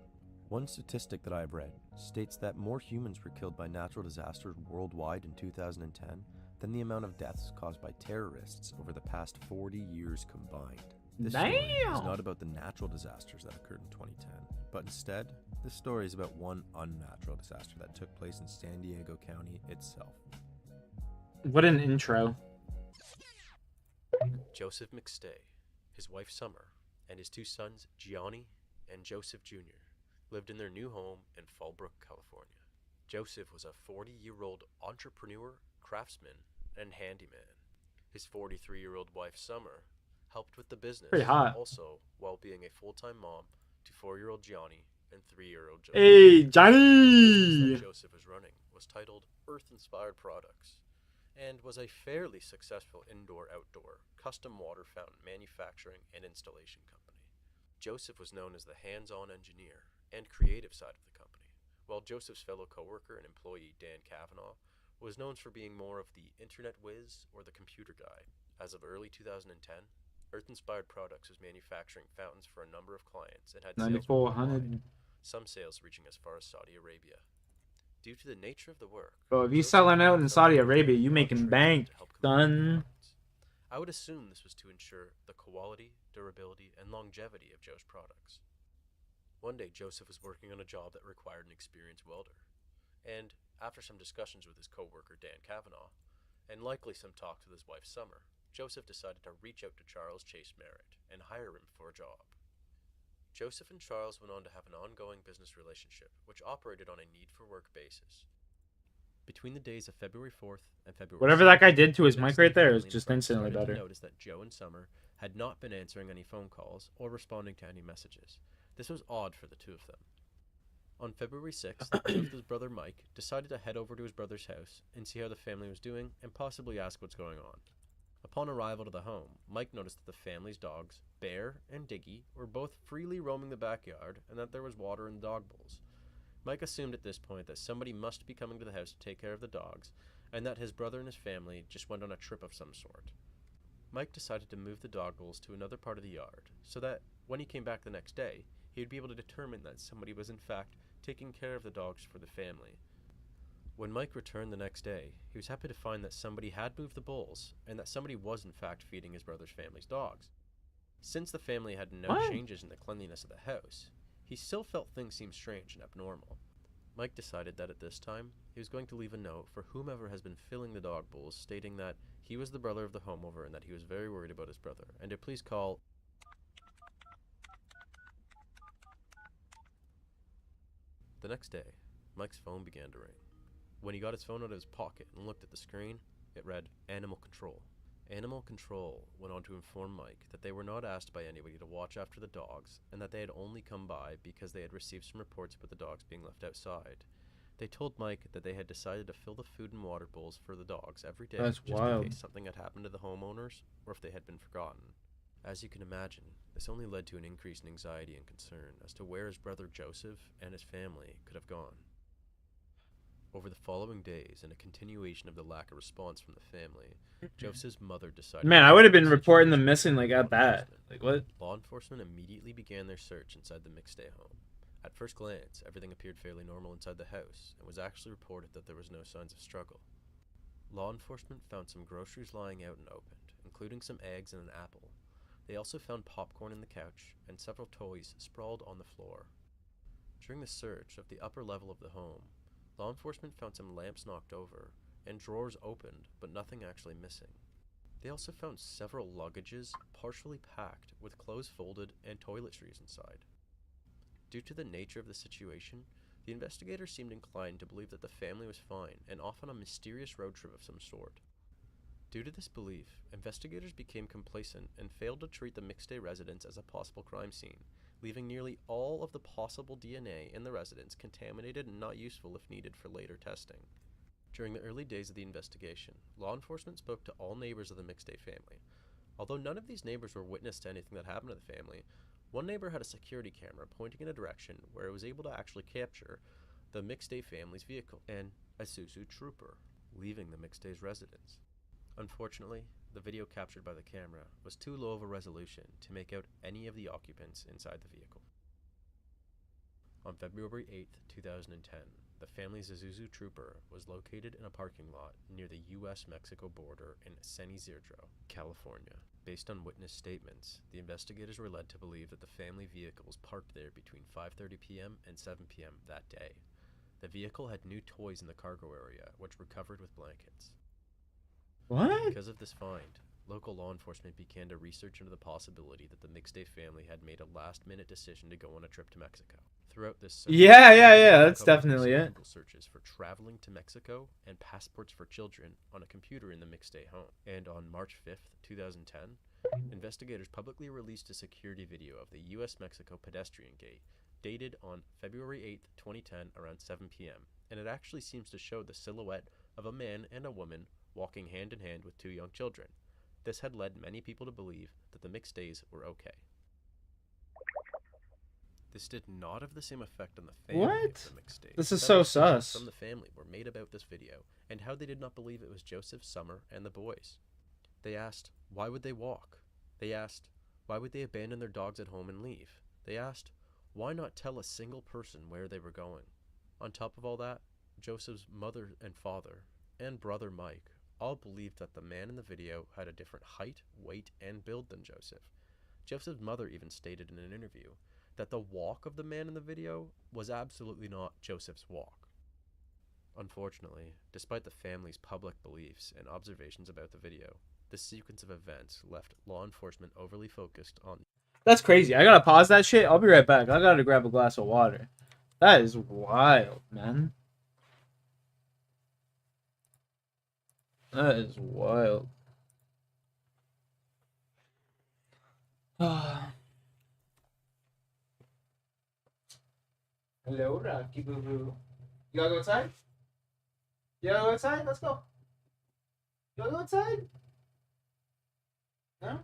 One statistic that I have read states that more humans were killed by natural disasters worldwide in 2010 than the amount of deaths caused by terrorists over the past 40 years combined. This story is not about the natural disasters that occurred in 2010, but instead, this story is about one unnatural disaster that took place in San Diego County itself. What an intro. Joseph McStay, his wife Summer, and his 2 sons, Gianni and Joseph Jr., lived in their new home in Fallbrook, California. Joseph was a 40-year-old entrepreneur, craftsman, and handyman. His 43-year-old wife Summer helped with the business, pretty hot. Also while being a full-time mom to 4-year-old Gianni and 3-year-old Joseph. Hey, The Johnny! business that Joseph was running was titled Earth-Inspired Products and was a fairly successful indoor-outdoor custom water fountain manufacturing and installation company. Joseph was known as the hands-on engineer and creative side of the company, while Joseph's fellow coworker and employee Dan Kavanaugh was known for being more of the internet whiz or the computer guy. As of early 2010, Earth-Inspired Products was manufacturing fountains for a number of clients and had sales 9,400. some sales reaching as far as Saudi Arabia. Due to the nature of the work, Bro, if you Joseph selling out in felt Saudi the Arabia, need you for making trade bank, to help complete son. the products. I would assume this was to ensure the quality, durability, and longevity of Joe's products. One day, Joseph was working on a job that required an experienced welder, and after some discussions with his co-worker Dan Kavanaugh, and likely some talks with his wife Summer, Joseph decided to reach out to Charles Chase Merritt and hire him for a job. Joseph and Charles went on to have an ongoing business relationship, which operated on a need-for-work basis. Between the days of February 4th and February Whatever 7th, that guy did to his the mic McStay right there is family and just friends instantly started to better. notice that Joe and Summer had not been answering any phone calls or responding to any messages. This was odd for the two of them. On February 6th, Joseph's brother Mike decided to head over to his brother's house and see how the family was doing and possibly ask what's going on. Upon arrival to the home, Mike noticed that the family's dogs, Bear and Diggy, were both freely roaming the backyard and that there was water in the dog bowls. Mike assumed at this point that somebody must be coming to the house to take care of the dogs and that his brother and his family just went on a trip of some sort. Mike decided to move the dog bowls to another part of the yard so that when he came back the next day, he would be able to determine that somebody was in fact taking care of the dogs for the family. When Mike returned the next day, he was happy to find that somebody had moved the bowls and that somebody was in fact feeding his brother's family's dogs. Since the family had no changes in the cleanliness of the house, he still felt things seemed strange and abnormal. Mike decided that at this time, he was going to leave a note for whomever has been filling the dog bowls stating that he was the brother of the homeowner and that he was very worried about his brother, and to please call. The next day, Mike's phone began to ring. When he got his phone out of his pocket and looked at the screen, it read Animal Control. Animal Control went on to inform Mike that they were not asked by anybody to watch after the dogs and that they had only come by because they had received some reports about the dogs being left outside. They told Mike that they had decided to fill the food and water bowls for the dogs every day That's just wild. in case something had happened to the homeowners or if they had been forgotten. As you can imagine, this only led to an increase in anxiety and concern as to where his brother Joseph and his family could have gone. Over the following days, and a continuation of the lack of response from the family, Joseph's mother decided... Man, I would have been reporting them missing like at bat. Like what? Law enforcement immediately began their search inside the McStay home. At first glance, everything appeared fairly normal inside the house, and was actually reported that there was no signs of struggle. Law enforcement found some groceries lying out and opened, including some eggs and an apple. They also found popcorn in the couch, and several toys sprawled on the floor. During the search of the upper level of the home, law enforcement found some lamps knocked over, and drawers opened, but nothing actually missing. They also found several luggages partially packed, with clothes folded and toiletries inside. Due to the nature of the situation, the investigators seemed inclined to believe that the family was fine and off on a mysterious road trip of some sort. Due to this belief, investigators became complacent and failed to treat the McStay residence as a possible crime scene, leaving nearly all of the possible DNA in the residence contaminated and not useful if needed for later testing. During the early days of the investigation, law enforcement spoke to all neighbors of the McStay family. Although none of these neighbors were witness to anything that happened to the family, one neighbor had a security camera pointing in a direction where it was able to actually capture the McStay family's vehicle, and a Isuzu trooper leaving the McStay's residence. Unfortunately, the video captured by the camera was too low of a resolution to make out any of the occupants inside the vehicle. On February 8, 2010, the family's Isuzu trooper was located in a parking lot near the U.S.-Mexico border in San Isidro, California. Based on witness statements, the investigators were led to believe that the family vehicle was parked there between 5:30 p.m. and 7 p.m. that day. The vehicle had new toys in the cargo area, which were covered with blankets. What? Because of this find, local law enforcement began to research into the possibility that the McStay family had made a last-minute decision to go on a trip to Mexico. Throughout this search, That's uncovered definitely recent it. Google searches for traveling to Mexico and passports for children on a computer in the McStay home. And on March 5th, 2010, investigators publicly released a security video of the U.S.-Mexico pedestrian gate dated on February 8th, 2010 around 7 p.m. And it actually seems to show the silhouette of a man and a woman walking hand in hand with two young children. This had led many people to believe that the McStays were okay. This did not have the same effect on the family What? of the McStays. This is Several so statements sus. from the family were made about this video and how they did not believe it was Joseph, Summer, and the boys. They asked, why would they walk? They asked, why would they abandon their dogs at home and leave? They asked, why not tell a single person where they were going? On top of all that, Joseph's mother and father, and brother Mike, all believed that the man in the video had a different height, weight, and build than Joseph. Joseph's mother even stated in an interview that the walk of the man in the video was absolutely not Joseph's walk. Unfortunately, despite the family's public beliefs and observations about the video, this sequence of events left law enforcement overly focused on... That's crazy. I gotta pause that shit. I'll be right back. I gotta grab a glass of water. That is wild, man. That is wild. Hello, Rocky Boo Boo. You gotta go outside? You gotta go outside? Let's go. You gotta go outside? No?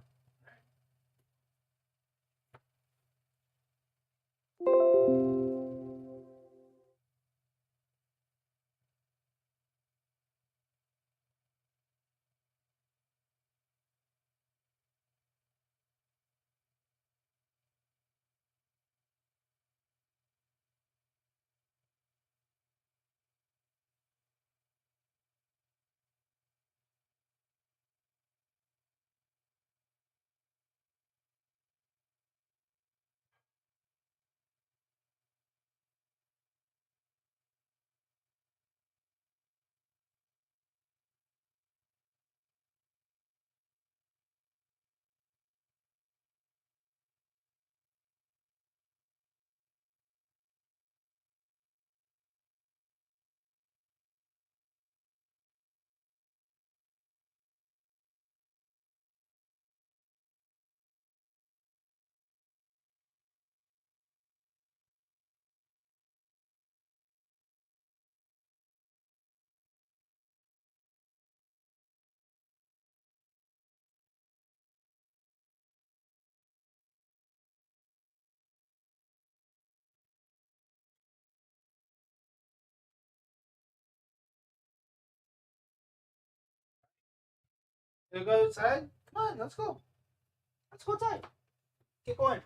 You go outside? Come on, let's go. Let's go outside. Keep going.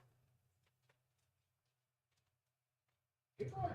Keep going.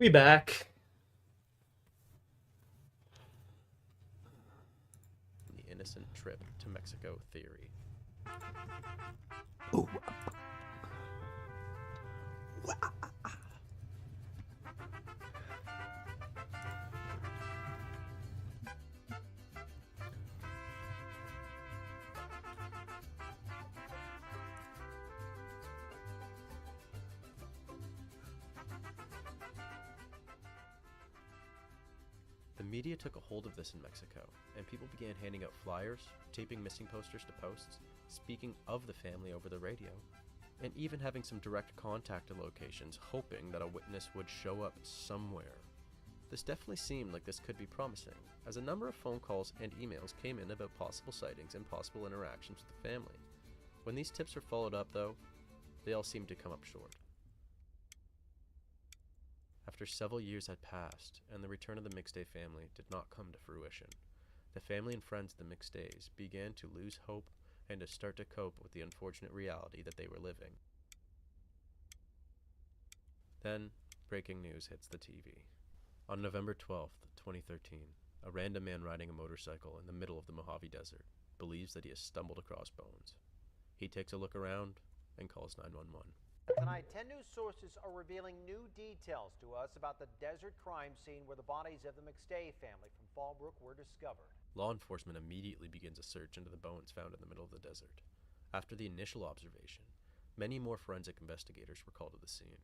We back. The innocent trip to Mexico theory. Ooh. The media took a hold of this in Mexico, and people began handing out flyers, taping missing posters to posts, speaking of the family over the radio, and even having some direct contact to locations, hoping that a witness would show up somewhere. This definitely seemed like this could be promising, as a number of phone calls and emails came in about possible sightings and possible interactions with the family. When these tips were followed up, though, they all seemed to come up short. After several years had passed, and the return of the McStay family did not come to fruition, the family and friends of the McStays began to lose hope and to start to cope with the unfortunate reality that they were living. Then, breaking news hits the TV. On November 12th, 2013, a random man riding a motorcycle in the middle of the Mojave Desert believes that he has stumbled across bones. He takes a look around and calls 911. Tonight, 10 news sources are revealing new details to us about the desert crime scene where the bodies of the McStay family from Fallbrook were discovered. Law enforcement immediately begins a search into the bones found in the middle of the desert. After the initial observation, many more forensic investigators were called to the scene.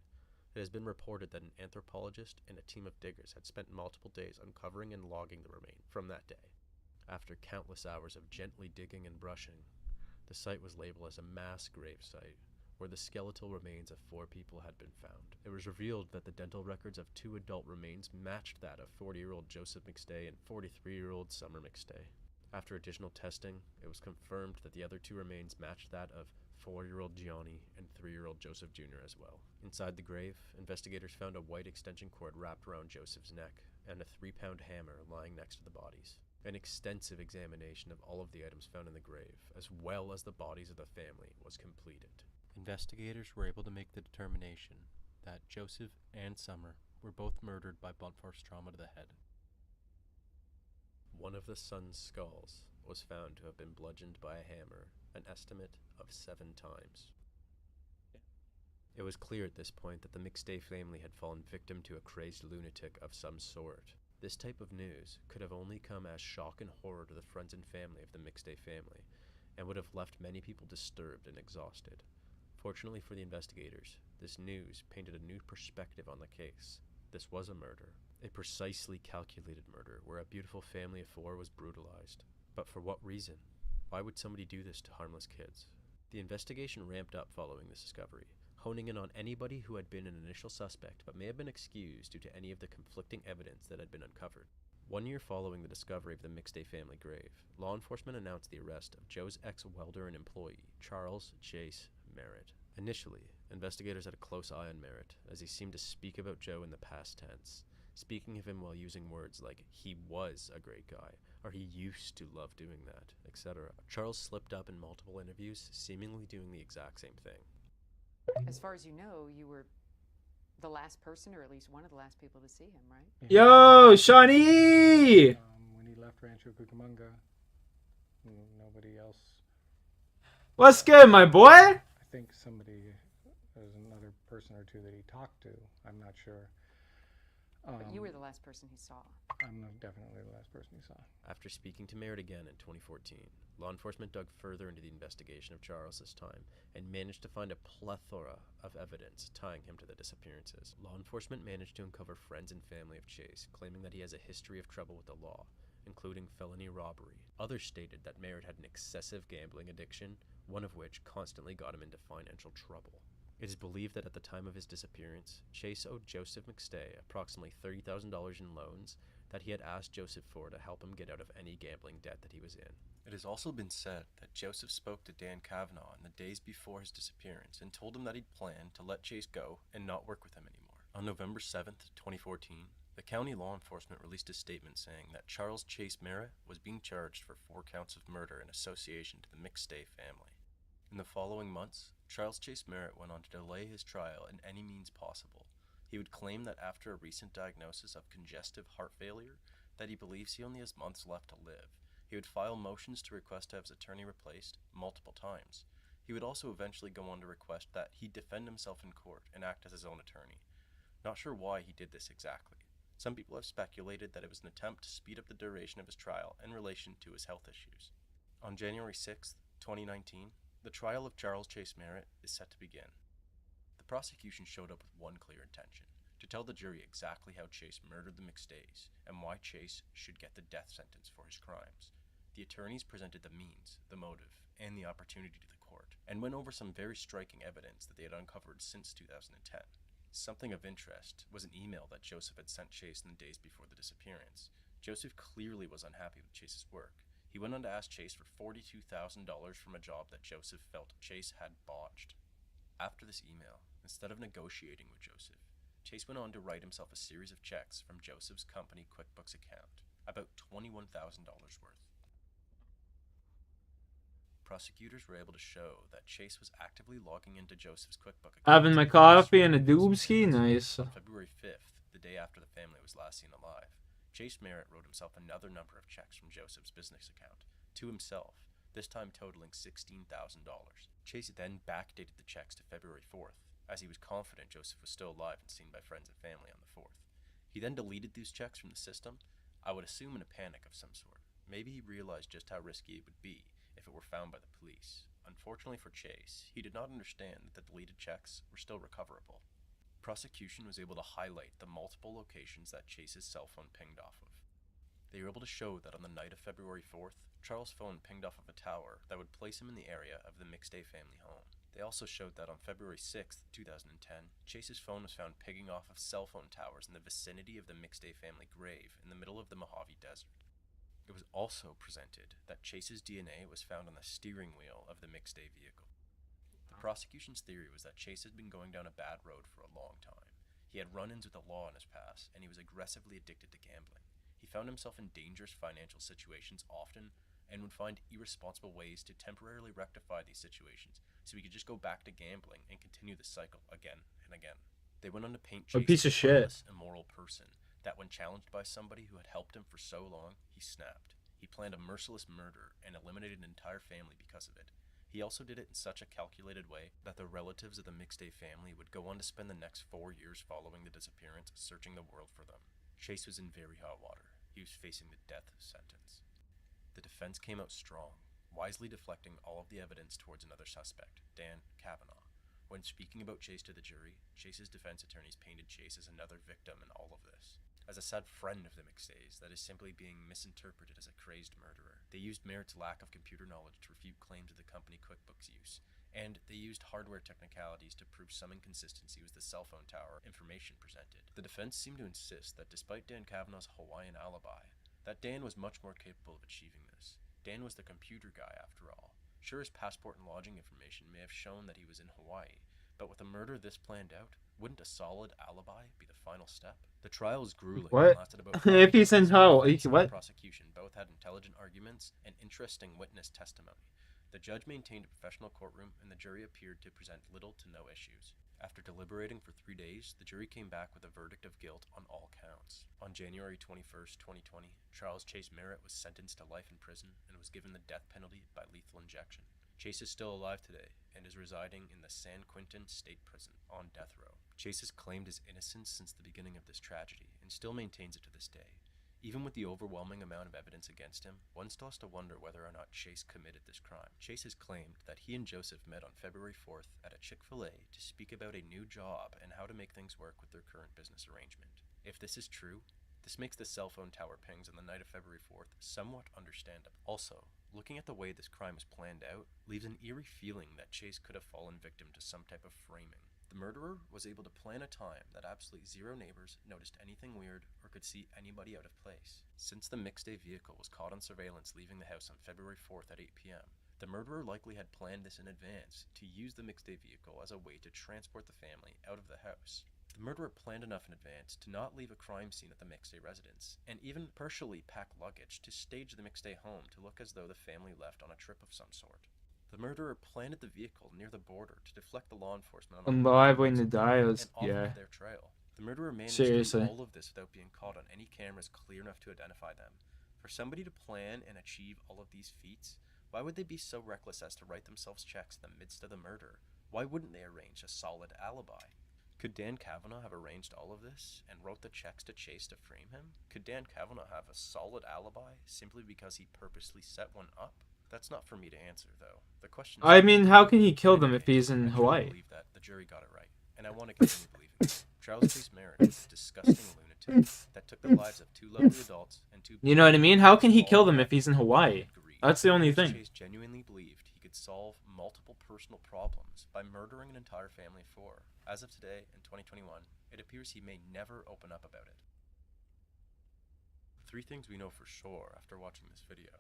It has been reported that an anthropologist and a team of diggers had spent multiple days uncovering and logging the remains from that day. After countless hours of gently digging and brushing, the site was labeled as a mass grave site, where the skeletal remains of 4 people had been found. It was revealed that the dental records of 2 adult remains matched that of 40-year-old Joseph McStay and 43-year-old Summer McStay. After additional testing, it was confirmed that the other 2 remains matched that of 4-year-old Gianni and 3-year-old Joseph Jr. as well. Inside the grave, investigators found a white extension cord wrapped around Joseph's neck and a 3-pound hammer lying next to the bodies. An extensive examination of all of the items found in the grave, as well as the bodies of the family, was completed. Investigators were able to make the determination that Joseph and Summer were both murdered by blunt force trauma to the head. One of the son's skulls was found to have been bludgeoned by a hammer, an estimate of 7 times. It was clear at this point that the McStay family had fallen victim to a crazed lunatic of some sort. This type of news could have only come as shock and horror to the friends and family of the McStay family, and would have left many people disturbed and exhausted. Fortunately for the investigators, this news painted a new perspective on the case. This was a murder, a precisely calculated murder where a beautiful family of 4 was brutalized. But for what reason? Why would somebody do this to harmless kids? The investigation ramped up following this discovery, honing in on anybody who had been an initial suspect but may have been excused due to any of the conflicting evidence that had been uncovered. 1 year following the discovery of the McStay family grave, law enforcement announced the arrest of Joe's ex-welder and employee, Charles Chase Merritt. Initially, investigators had a close eye on Merritt, as he seemed to speak about Joe in the past tense, speaking of him while using words like, he was a great guy, or he used to love doing that, etc. Charles slipped up in multiple interviews, seemingly doing the exact same thing. As far as you know, you were the last person, or at least one of the last people to see him, right? Yo, Shawnee! When he left Rancho Cucamonga, nobody else. What's good, my boy? I think there's another person or 2 that he talked to. I'm not sure. But you were the last person he saw. I'm definitely the last person he saw. After speaking to Merritt again in 2014, law enforcement dug further into the investigation of Charles this time and managed to find a plethora of evidence tying him to the disappearances. Law enforcement managed to uncover friends and family of Chase claiming that he has a history of trouble with the law, including felony robbery. Others stated that Merritt had an excessive gambling addiction, one of which constantly got him into financial trouble. It is believed that at the time of his disappearance, Chase owed Joseph McStay approximately $30,000 in loans that he had asked Joseph for to help him get out of any gambling debt that he was in. It has also been said that Joseph spoke to Dan Kavanaugh in the days before his disappearance and told him that he'd planned to let Chase go and not work with him anymore. On November 7th, 2014, the county law enforcement released a statement saying that Charles Chase Merritt was being charged for 4 counts of murder in association to the McStay family. In the following months, Charles Chase Merritt went on to delay his trial in any means possible, He would claim that after a recent diagnosis of congestive heart failure, that he believes he only has months left to live. He would file motions to request to have his attorney replaced multiple times. He would also eventually go on to request that he defend himself in court and act as his own attorney. Not sure why he did this exactly. Some people have speculated that it was an attempt to speed up the duration of his trial in relation to his health issues. On January 6, 2019, the trial of Charles Chase Merritt is set to begin. The prosecution showed up with one clear intention: to tell the jury exactly how Chase murdered the McStays and why Chase should get the death sentence for his crimes. The attorneys presented the means, the motive, and the opportunity to the court, and went over some very striking evidence that they had uncovered since 2010. Something of interest was an email that Joseph had sent Chase in the days before the disappearance. Joseph clearly was unhappy with Chase's work. He went on to ask Chase for $42,000 from a job that Joseph felt Chase had botched. After this email, instead of negotiating with Joseph, Chase went on to write himself a series of checks from Joseph's company QuickBooks account, about $21,000 worth. Prosecutors were able to show that Chase was actively logging into Joseph's QuickBooks account. Having my coffee and a doobski, nice. On February 5th, the day after the family was last seen alive, Chase Merritt wrote himself another number of checks from Joseph's business account to himself, this time totaling $16,000. Chase then backdated the checks to February 4th, as he was confident Joseph was still alive and seen by friends and family on the 4th. He then deleted these checks from the system, I would assume in a panic of some sort. Maybe he realized just how risky it would be if it were found by the police. Unfortunately for Chase, he did not understand that the deleted checks were still recoverable. Prosecution was able to highlight the multiple locations that Chase's cell phone pinged off of. They were able to show that on the night of February 4th, Charles' phone pinged off of a tower that would place him in the area of the McStay family home. They also showed that on February 6th, 2010, Chase's phone was found pinging off of cell phone towers in the vicinity of the McStay family grave in the middle of the Mojave Desert. It was also presented that Chase's DNA was found on the steering wheel of the McStay vehicle. The prosecution's theory was that Chase had been going down a bad road for a long time. He had run-ins with the law in his past, and he was aggressively addicted to gambling. He found himself in dangerous financial situations often, and would find irresponsible ways to temporarily rectify these situations, so he could just go back to gambling and continue the cycle again and again. They went on to paint Chase piece of as a shit. heartless, immoral person, that when challenged by somebody who had helped him for so long, he snapped. He planned a merciless murder and eliminated an entire family because of it. He also did it in such a calculated way that the relatives of the McStay family would go on to spend the next 4 years following the disappearance searching the world for them. Chase was in very hot water. He was facing the death sentence. The defense came out strong, wisely deflecting all of the evidence towards another suspect, Dan Kavanaugh. When speaking about Chase to the jury, Chase's defense attorneys painted Chase as another victim in all of this, as a sad friend of the McStays that is simply being misinterpreted as a crazed murderer. They used Merritt's lack of computer knowledge to refute claims of the company QuickBooks use, and they used hardware technicalities to prove some inconsistency with the cell phone tower information presented. The defense seemed to insist that despite Dan Kavanaugh's Hawaiian alibi, that Dan was much more capable of achieving this. Dan was the computer guy after all. Sure, his passport and lodging information may have shown that he was in Hawaii, but with a murder this planned out, wouldn't a solid alibi be the final step? The trial was grueling and What? lasted about 5 If he's in days. Hawaii, The defense and what? the prosecution both had intelligent arguments and interesting witness testimony. The judge maintained a professional courtroom, and the jury appeared to present little to no issues. After deliberating for 3 days, the jury came back with a verdict of guilt on all counts. On January 21st, 2020, Charles Chase Merritt was sentenced to life in prison and was given the death penalty by lethal injection. Chase is still alive today and is residing in the San Quentin State Prison on death row. Chase has claimed his innocence since the beginning of this tragedy and still maintains it to this day. Even with the overwhelming amount of evidence against him, one still has to wonder whether or not Chase committed this crime. Chase has claimed that he and Joseph met on February 4th at a Chick-fil-A to speak about a new job and how to make things work with their current business arrangement. If this is true, this makes the cell phone tower pings on the night of February 4th somewhat understandable. Also, looking at the way this crime was planned out leaves an eerie feeling that Chase could have fallen victim to some type of framing. The murderer was able to plan a time that absolutely zero neighbors noticed anything weird or could see anybody out of place. Since the McStay vehicle was caught on surveillance leaving the house on February 4th at 8 p.m., the murderer likely had planned this in advance to use the McStay vehicle as a way to transport the family out of the house. The murderer planned enough in advance to not leave a crime scene at the McStay residence, and even partially pack luggage to stage the McStay home to look as though the family left on a trip of some sort. The murderer planted the vehicle near the border to deflect the law enforcement on I'm live when the dials, and off yeah. of their trail. The murderer managed Seriously. to do all of this without being caught on any cameras clear enough to identify them. For somebody to plan and achieve all of these feats, why would they be so reckless as to write themselves checks in the midst of the murder? Why wouldn't they arrange a solid alibi? Could Dan Kavanaugh have arranged all of this and wrote the checks to Chase to frame him? Could Dan Kavanaugh have a solid alibi simply because he purposely set one up? That's not for me to answer, though. The question is, I mean, how can he kill them if he's in I truly Hawaii? believe that the jury got it right, and I want to continue believing it. Charles Chase Merritt is a disgusting lunatic that took the lives of two lovely adults and two. You know what I mean? How can he kill them if he's in Hawaii? That's the only thing. Chase genuinely believed he could solve multiple personal problems by murdering an entire family of four. As of today, in 2021, it appears he may never open up about it. Three things we know for sure after watching this video.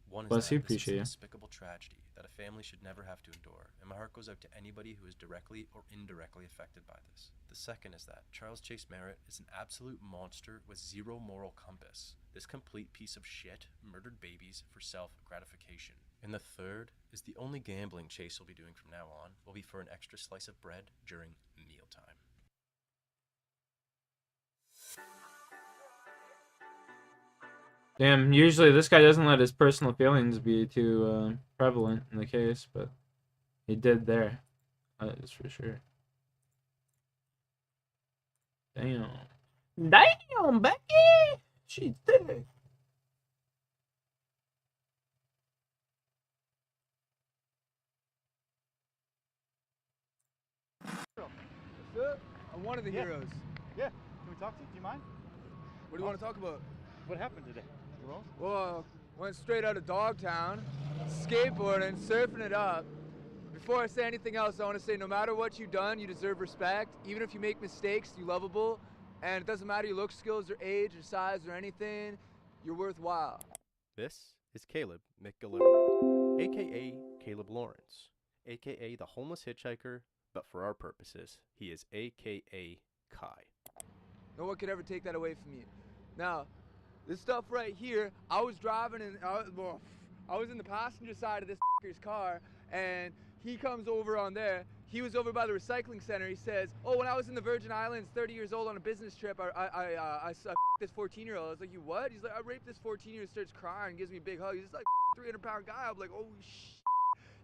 One is Bless you, that this is appreciate a you. despicable tragedy that a family should never have to endure, and my heart goes out to anybody who is directly or indirectly affected by this. The second is that Charles Chase Merritt is an absolute monster with zero moral compass. This complete piece of shit murdered babies for self-gratification. And the third is the only gambling Chase will be doing from now on will be for an extra slice of bread during mealtime. Damn, usually this guy doesn't let his personal feelings be too prevalent in the case, but he did there. That is for sure. Damn. Damn, Becky! She's thick. I'm one of the heroes. Yeah. Can we talk to you? Do you mind? What do you want to talk about? What happened today? Well, went straight out of Dogtown, skateboarding, surfing it up. Before I say anything else, I want to say no matter what you've done, you deserve respect. Even if you make mistakes, you're lovable. And it doesn't matter your look, skills, or age, or size, or anything, you're worthwhile. This is Caleb McGillivray, aka Caleb Lawrence, aka the homeless hitchhiker, but for our purposes, he is aka Kai. No one could ever take that away from you. Now, this stuff right here, I was driving and I was in the passenger side of this f***er's car, and he comes over on there. He was over by the recycling center. He says, "Oh, when I was in the Virgin Islands, 30 years old on a business trip, I f***ed this 14-year-old." I was like, "You what?" He's like, "I raped this 14-year-old." Starts crying, gives me a big hug. He's like 300-pound guy. I'm like, "Oh shit,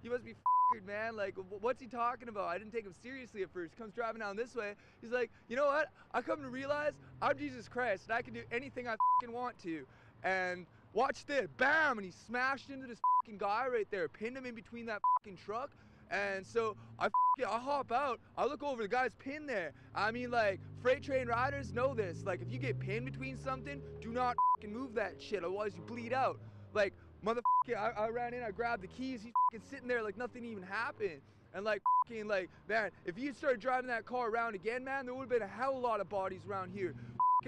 you must be f***ed, man. Like, what's he talking about?" I didn't take him seriously at first. Comes driving down this way. He's like, "You know what? I come to realize I'm Jesus Christ, and I can do anything I f***ing want to." And watch this, bam, and he smashed into this f***ing guy right there, pinned him in between that f***ing truck. And so I hop out, I look over, the guy's pinned there. I mean, like, freight train riders know this. Like, if you get pinned between something, do not f***ing move that shit, otherwise you bleed out. Like, motherfucker, I ran in, I grabbed the keys, he's f***ing sitting there like nothing even happened. And like, f***ing, like, man, if you started driving that car around again, man, there would have been a hell of a lot of bodies around here.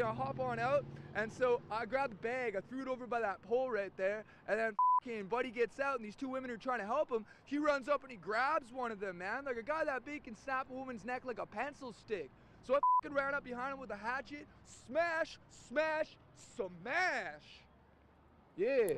I hop on out, and so I grabbed the bag, I threw it over by that pole right there, and then f***ing Buddy gets out, and these two women are trying to help him. He runs up and he grabs one of them, man. Like, a guy that big can snap a woman's neck like a pencil stick. So I f***ing ran up behind him with a hatchet, smash, smash, smash. Yeah.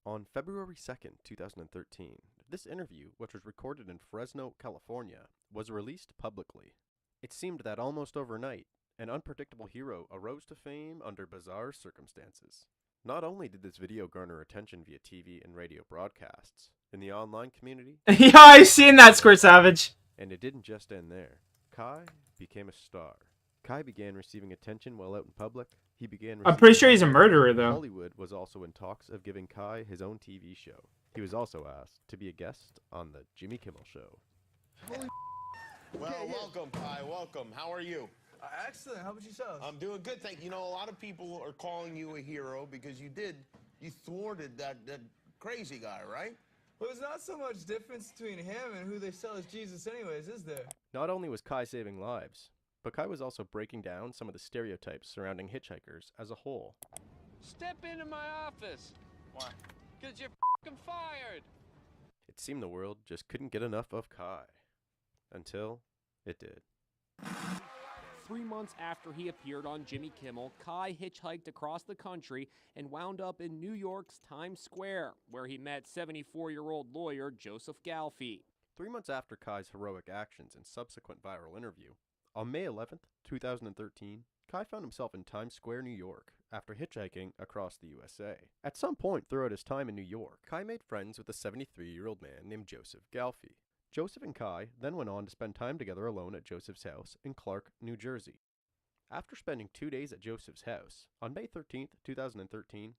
On February 2nd, 2013, this interview, which was recorded in Fresno, California, was released publicly. It seemed that almost overnight, an unpredictable hero arose to fame under bizarre circumstances. Not only did this video garner attention via TV and radio broadcasts, in the online community... Yeah, I've seen that, Squirt Savage! And it didn't just end there. Kai became a star. Kai began receiving attention while out in public. He began I'm pretty sure he's a murderer, though. Hollywood was also in talks of giving Kai his own TV show. He was also asked to be a guest on the Jimmy Kimmel Show. Well, welcome, Kai. Welcome. How are you? Excellent. How about yourself? I'm doing good, thank you. You know, a lot of people are calling you a hero because you thwarted that crazy guy, right? Well, there's not so much difference between him and who they sell as Jesus anyways, is there? Not only was Kai saving lives, but Kai was also breaking down some of the stereotypes surrounding hitchhikers as a whole. Step into my office. Why? Because you're f***ing fired. It seemed the world just couldn't get enough of Kai. Until it did. 3 months after he appeared on Jimmy Kimmel, Kai hitchhiked across the country and wound up in New York's Times Square, where he met 74-year-old lawyer Joseph Galfi. 3 months after Kai's heroic actions and subsequent viral interview, on May 11th, 2013, Kai found himself in Times Square, New York, after hitchhiking across the USA. At some point throughout his time in New York, Kai made friends with a 73-year-old man named Joseph Galfi. Joseph and Kai then went on to spend time together alone at Joseph's house in Clark, New Jersey. After spending 2 days at Joseph's house, on May 13, 2013,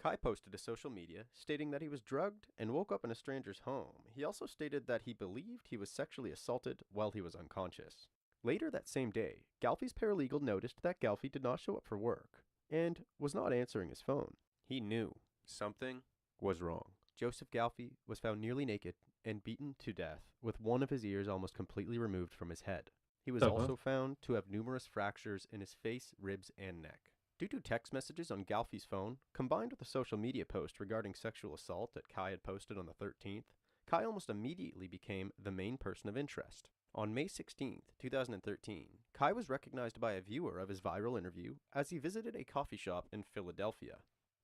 Kai posted to social media stating that he was drugged and woke up in a stranger's home. He also stated that he believed he was sexually assaulted while he was unconscious. Later that same day, Galfi's paralegal noticed that Galfi did not show up for work and was not answering his phone. He knew something was wrong. Joseph Galfi was found nearly naked and beaten to death with one of his ears almost completely removed from his head. He was also found to have numerous fractures in his face, ribs, and neck. Due to text messages on Galfi's phone, combined with a social media post regarding sexual assault that Kai had posted on the 13th, Kai almost immediately became the main person of interest. On May 16, 2013, Kai was recognized by a viewer of his viral interview as he visited a coffee shop in Philadelphia.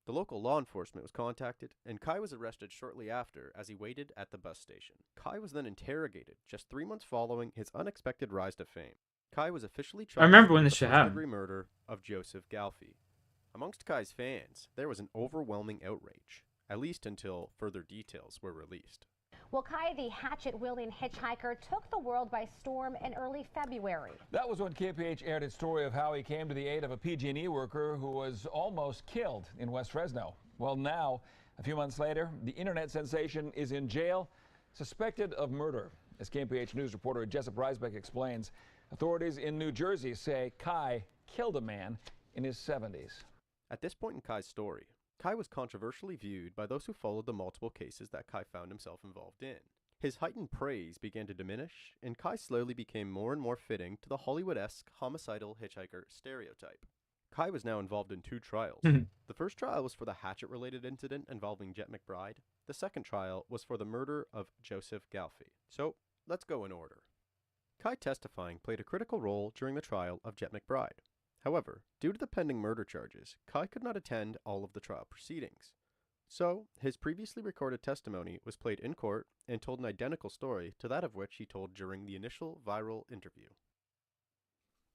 The local law enforcement was contacted, and Kai was arrested shortly after as he waited at the bus station. Kai was then interrogated just 3 months following his unexpected rise to fame. Kai was officially charged I remember when with this the shit happened. first-degree murder of Joseph Galfi. Amongst Kai's fans, there was an overwhelming outrage, at least until further details were released. Well, Kai, the hatchet-wielding hitchhiker, took the world by storm in early February. That was when KPH aired its story of how he came to the aid of a PG&E worker who was almost killed in West Fresno. Well, now, a few months later, the internet sensation is in jail, suspected of murder. As KPH News reporter Jessup Reisbeck explains, authorities in New Jersey say Kai killed a man in his 70s. At this point in Kai's story, Kai was controversially viewed by those who followed the multiple cases that Kai found himself involved in. His heightened praise began to diminish, and Kai slowly became more and more fitting to the Hollywood-esque homicidal hitchhiker stereotype. Kai was now involved in 2 trials. The first trial was for the hatchet-related incident involving Jet McBride. The second trial was for the murder of Joseph Galfi. So, let's go in order. Kai testifying played a critical role during the trial of Jet McBride. However, due to the pending murder charges, Kai could not attend all of the trial proceedings. So, his previously recorded testimony was played in court and told an identical story to that of which he told during the initial viral interview.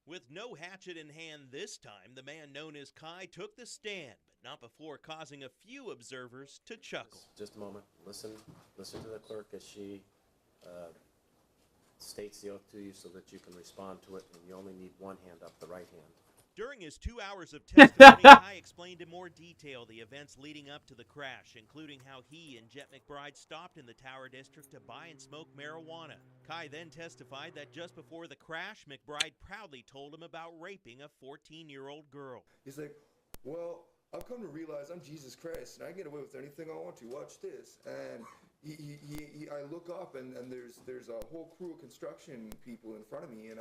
With no hatchet in hand this time, the man known as Kai took the stand, but not before causing a few observers to chuckle. Just a moment. Listen to the clerk as she states the oath to you so that you can respond to it, and you only need one hand up, the right hand. During his 2 hours of testimony, Kai explained in more detail the events leading up to the crash, including how he and Jet McBride stopped in the Tower District to buy and smoke marijuana. Kai then testified that just before the crash, McBride proudly told him about raping a 14-year-old girl. He's like, well, I've come to realize I'm Jesus Christ, and I can get away with anything I want to. Watch this. And I look up, and there's a whole crew of construction people in front of me, and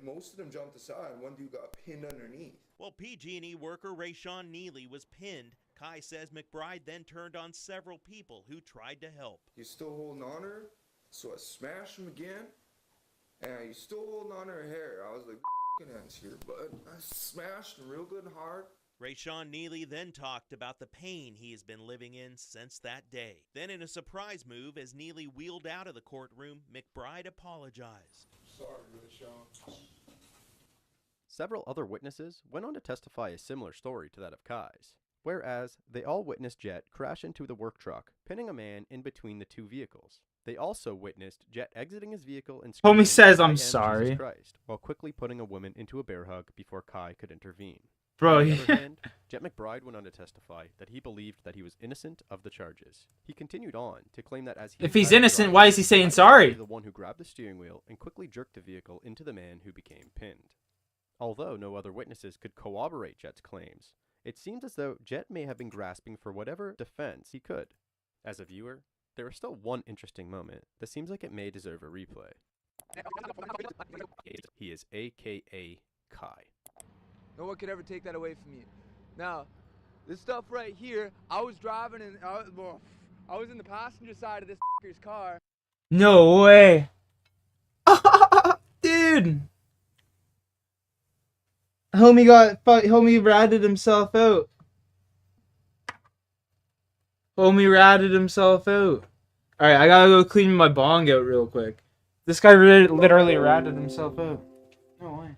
most of them jumped aside. One dude got pinned underneath. While PG&E worker Rayshawn Neely was pinned, Kai says McBride then turned on several people who tried to help. He's still holding on to her, so I smashed him again, and he's still holding on to her hair. I was like, ends here, bud. I smashed him real good and hard. Rayshawn Neely then talked about the pain he has been living in since that day. Then in a surprise move, as Neely wheeled out of the courtroom, McBride apologized. Sorry, Rayshawn. Several other witnesses went on to testify a similar story to that of Kai's, whereas they all witnessed Jet crash into the work truck, pinning a man in between the 2 vehicles. They also witnessed Jet exiting his vehicle and screaming, Homie says, "I "I'm am sorry." Jesus Christ," while quickly putting a woman into a bear hug before Kai could intervene. Bro, On the other hand, Jet McBride went on to testify that he believed that he was innocent of the charges. He continued on to claim that as he If he's tried to innocent, drive, why is he saying Kai was sorry? the one who grabbed the steering wheel and quickly jerked the vehicle into the man who became pinned. Although no other witnesses could corroborate Jet's claims, it seems as though Jet may have been grasping for whatever defense he could. As a viewer, there is still one interesting moment that seems like it may deserve a replay. He is AKA Kai. No one could ever take that away from you. Now, this stuff right here, I was driving and I was in the passenger side of this car. No way. Dude. Homie ratted himself out. Homie ratted himself out. Alright, I gotta go clean my bong out real quick. This guy literally ratted himself out. No way.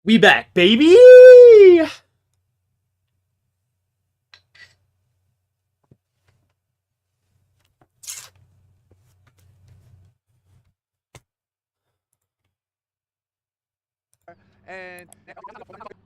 We back, baby! And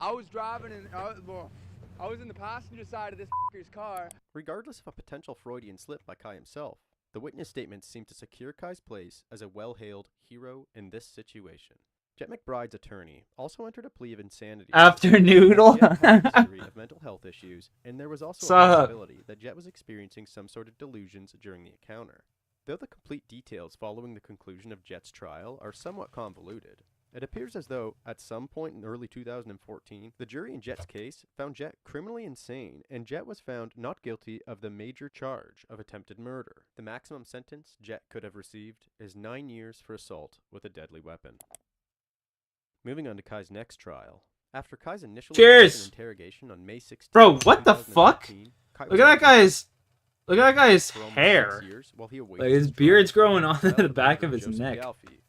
I was driving and I was in the passenger side of this car. Regardless of a potential Freudian slip by Kai himself, the witness statements seem to secure Kai's place as a well-hailed hero in this situation. Jet McBride's attorney also entered a plea of insanity. After Noodle. Jet had a history of mental health issues, and there was also a possibility that Jet was experiencing some sort of delusions during the encounter. Though the complete details following the conclusion of Jet's trial are somewhat convoluted, it appears as though, at some point in early 2014, the jury in Jet's case found Jet criminally insane, and Jet was found not guilty of the major charge of attempted murder. The maximum sentence Jet could have received is 9 years for assault with a deadly weapon. Moving on to Kai's next trial. After Kai's initial interrogation on May 16th, Bro, what the fuck? Look at that guy's hair. Like his beard's growing on the back of his neck.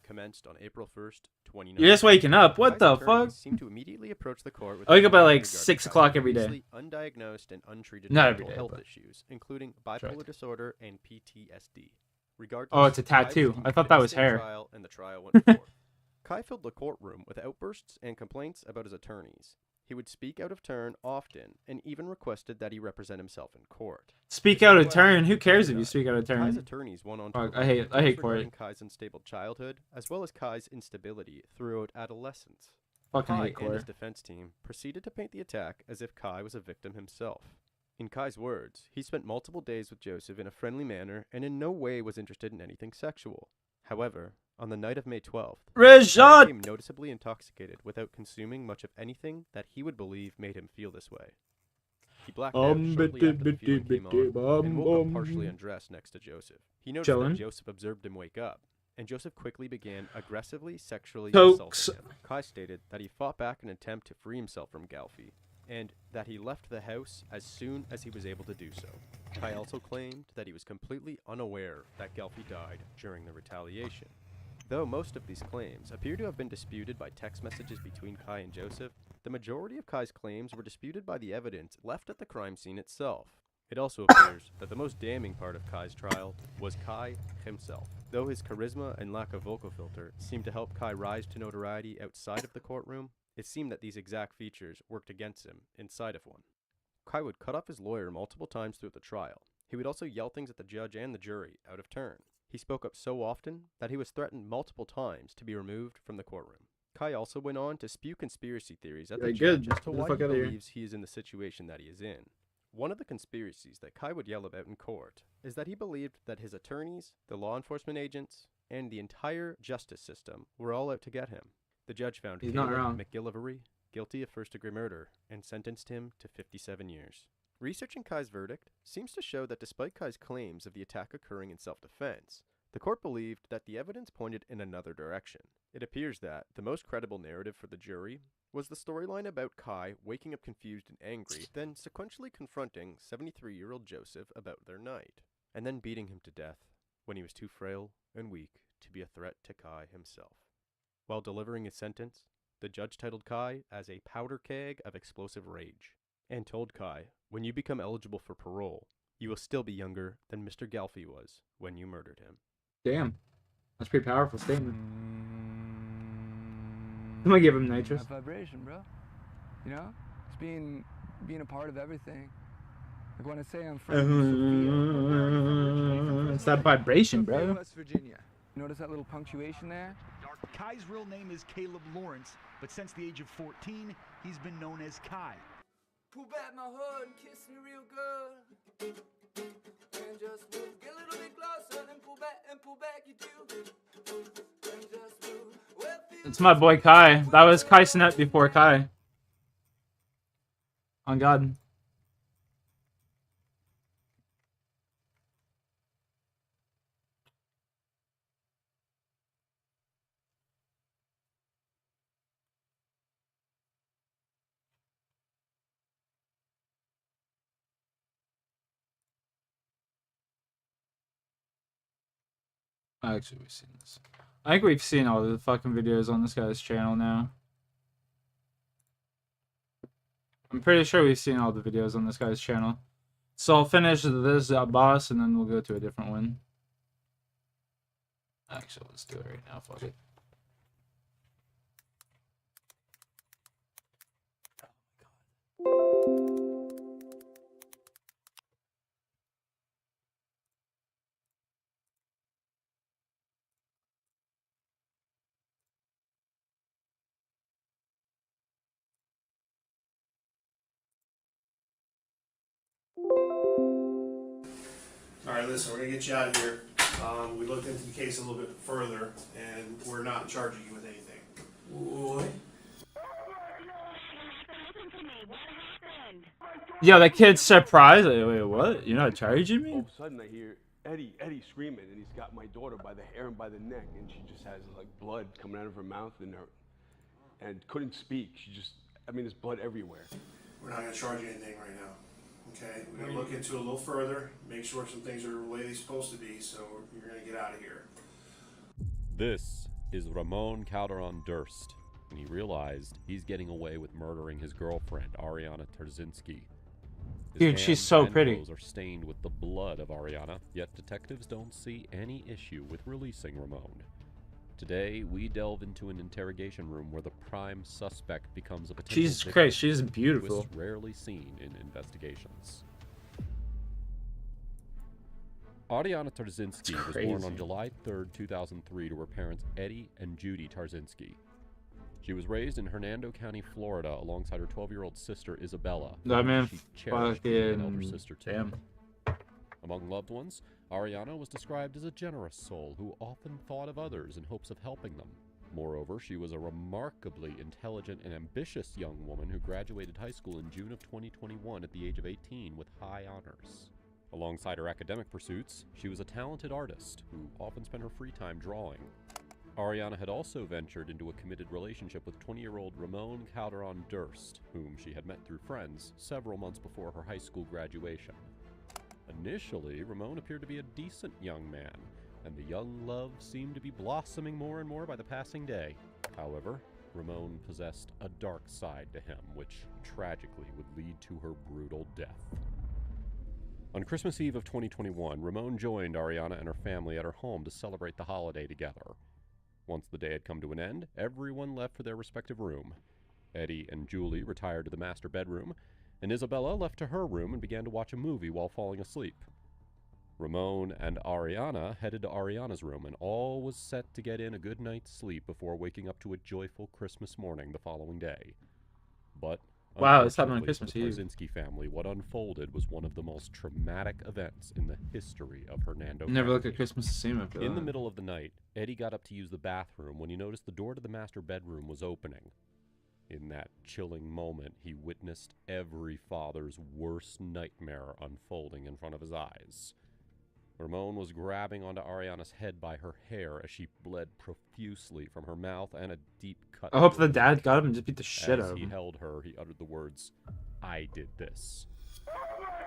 Commenced on April 1st, 2019. You're just waking up. What the fuck? Seemed to immediately approach the court with I wake up at like 6 o'clock every day. Undiagnosed and untreated Not mental every day, health but issues, including bipolar disorder and PTSD. Regardless, oh, it's a Kai tattoo. was I thought that was convinced in hair. Trial, and the trial went forth. Kai filled the courtroom with outbursts and complaints about his attorneys. He would speak out of turn often, and even requested that he represent himself in court. Speak out of turn. Who cares if you speak out of Kai's turn? attorneys went on Fuck, to I hate court. regarding Kai's unstable childhood, as well as Kai's instability throughout adolescence. Fucking Kai hate and his court. defense team proceeded to paint the attack as if Kai was a victim himself. In Kai's words, he spent multiple days with Joseph in a friendly manner and in no way was interested in anything sexual. However, on the night of May 12th, Kai became noticeably intoxicated without consuming much of anything that he would believe made him feel this way. He blacked out shortly after the feeling came on and woke up partially undressed next to Joseph. He noticed that Joseph observed him wake up, and Joseph quickly began aggressively sexually Tokes. assaulting him. Kai stated that he fought back in an attempt to free himself from Galfi, and that he left the house as soon as he was able to do so. Kai also claimed that he was completely unaware that Galfi died during the retaliation. Though most of these claims appear to have been disputed by text messages between Kai and Joseph, the majority of Kai's claims were disputed by the evidence left at the crime scene itself. It also appears that the most damning part of Kai's trial was Kai himself. Though his charisma and lack of vocal filter seemed to help Kai rise to notoriety outside of the courtroom, it seemed that these exact features worked against him inside of one. Kai would cut off his lawyer multiple times throughout the trial. He would also yell things at the judge and the jury out of turn. He spoke up so often that he was threatened multiple times to be removed from the courtroom. Kai also went on to spew conspiracy theories at the judge as to why he believes he is in the situation that he is in. One of the conspiracies that Kai would yell about in court is that he believed that his attorneys, the law enforcement agents, and the entire justice system were all out to get him. The judge found Caleb McGillivray guilty of first-degree murder and sentenced him to 57 years. Researching Kai's verdict seems to show that despite Kai's claims of the attack occurring in self-defense, the court believed that the evidence pointed in another direction. It appears that the most credible narrative for the jury was the storyline about Kai waking up confused and angry, then sequentially confronting 73-year-old Joseph about their night, and then beating him to death when he was too frail and weak to be a threat to Kai himself. While delivering his sentence, the judge titled Kai as a powder keg of explosive rage, and told Kai, when you become eligible for parole, you will still be younger than Mr. Galfi was when you murdered him. Damn. That's a pretty powerful statement. I'm gonna give him nitrous. That vibration, bro. You know? It's being a part of everything. Like when I say I'm from It's that vibration, bro. West Virginia. Notice that little punctuation there? Kai's real name is Caleb Lawrence, but since the age of 14, he's been known as Kai. Pull back my hood and kiss me real good. And just move, get a little bit closer and pull back you do. And just move. It's my boy Kai. That was Kai Sinet before Kai. On God. Actually, we've seen this. I think we've seen all the fucking videos on this guy's channel now. I'm pretty sure we've seen all the videos on this guy's channel. So I'll finish this boss, and then we'll go to a different one. Actually, let's do it right now. Fuck it. All right, listen, we're gonna get you out of here. We looked into the case a little bit further, and we're not charging you with anything. What? Yo, that kid's surprised. Like, wait, what? You're not charging me? All of a sudden, I hear Eddie screaming, and he's got my daughter by the hair and by the neck, and she just has like blood coming out of her mouth and couldn't speak. She just, I mean, there's blood everywhere. We're not gonna charge you anything right now. Okay, we're gonna look into it a little further, make sure some things are the way they're supposed to be, so you're gonna get out of here. This is Ramon Calderon Durst, and he realized he's getting away with murdering his girlfriend, Ariana Tarzinski. His Dude, she's hands so and pretty. clothes are stained with the blood of Ariana, yet detectives don't see any issue with releasing Ramon. Today, we delve into an interrogation room where the prime suspect becomes a potential Jesus victim, Christ, she's a beautiful. twist rarely seen in investigations. Ariana Tarzinski was born on crazy. July 3rd, 2003 to her parents Eddie and Judy Tarzinski. She was raised in Hernando County, Florida alongside her 12-year-old sister Isabella, That whom man she cherished as an elder fucking... sister too. Damn. Among loved ones, Ariana was described as a generous soul who often thought of others in hopes of helping them. Moreover, she was a remarkably intelligent and ambitious young woman who graduated high school in June of 2021 at the age of 18 with high honors. Alongside her academic pursuits, she was a talented artist who often spent her free time drawing. Ariana had also ventured into a committed relationship with 20-year-old Ramon Calderon Durst, whom she had met through friends several months before her high school graduation. Initially, Ramon appeared to be a decent young man, and the young love seemed to be blossoming more and more by the passing day. However, Ramon possessed a dark side to him, which tragically would lead to her brutal death. On Christmas Eve of 2021, Ramon joined Ariana and her family at her home to celebrate the holiday together. Once the day had come to an end, everyone left for their respective room. Eddie and Julie retired to the master bedroom, and Isabella left to her room and began to watch a movie while falling asleep. Ramon and Ariana headed to Ariana's room, and all was set to get in a good night's sleep before waking up to a joyful Christmas morning the following day. But Wow, it's happening on unfortunately Christmas for the Eve. Tarzinski family, what unfolded was one of the most traumatic events in the history of Hernando Never County. looked at Christmas the same after In the that. middle of the night, Eddie got up to use the bathroom when he noticed the door to the master bedroom was opening. In that chilling moment, he witnessed every father's worst nightmare unfolding in front of his eyes. Ramon was grabbing onto Ariana's head by her hair as she bled profusely from her mouth and a deep cut. I hope through the her. dad got him and just beat the shit As out of he him. held her, he uttered the words, "I did this."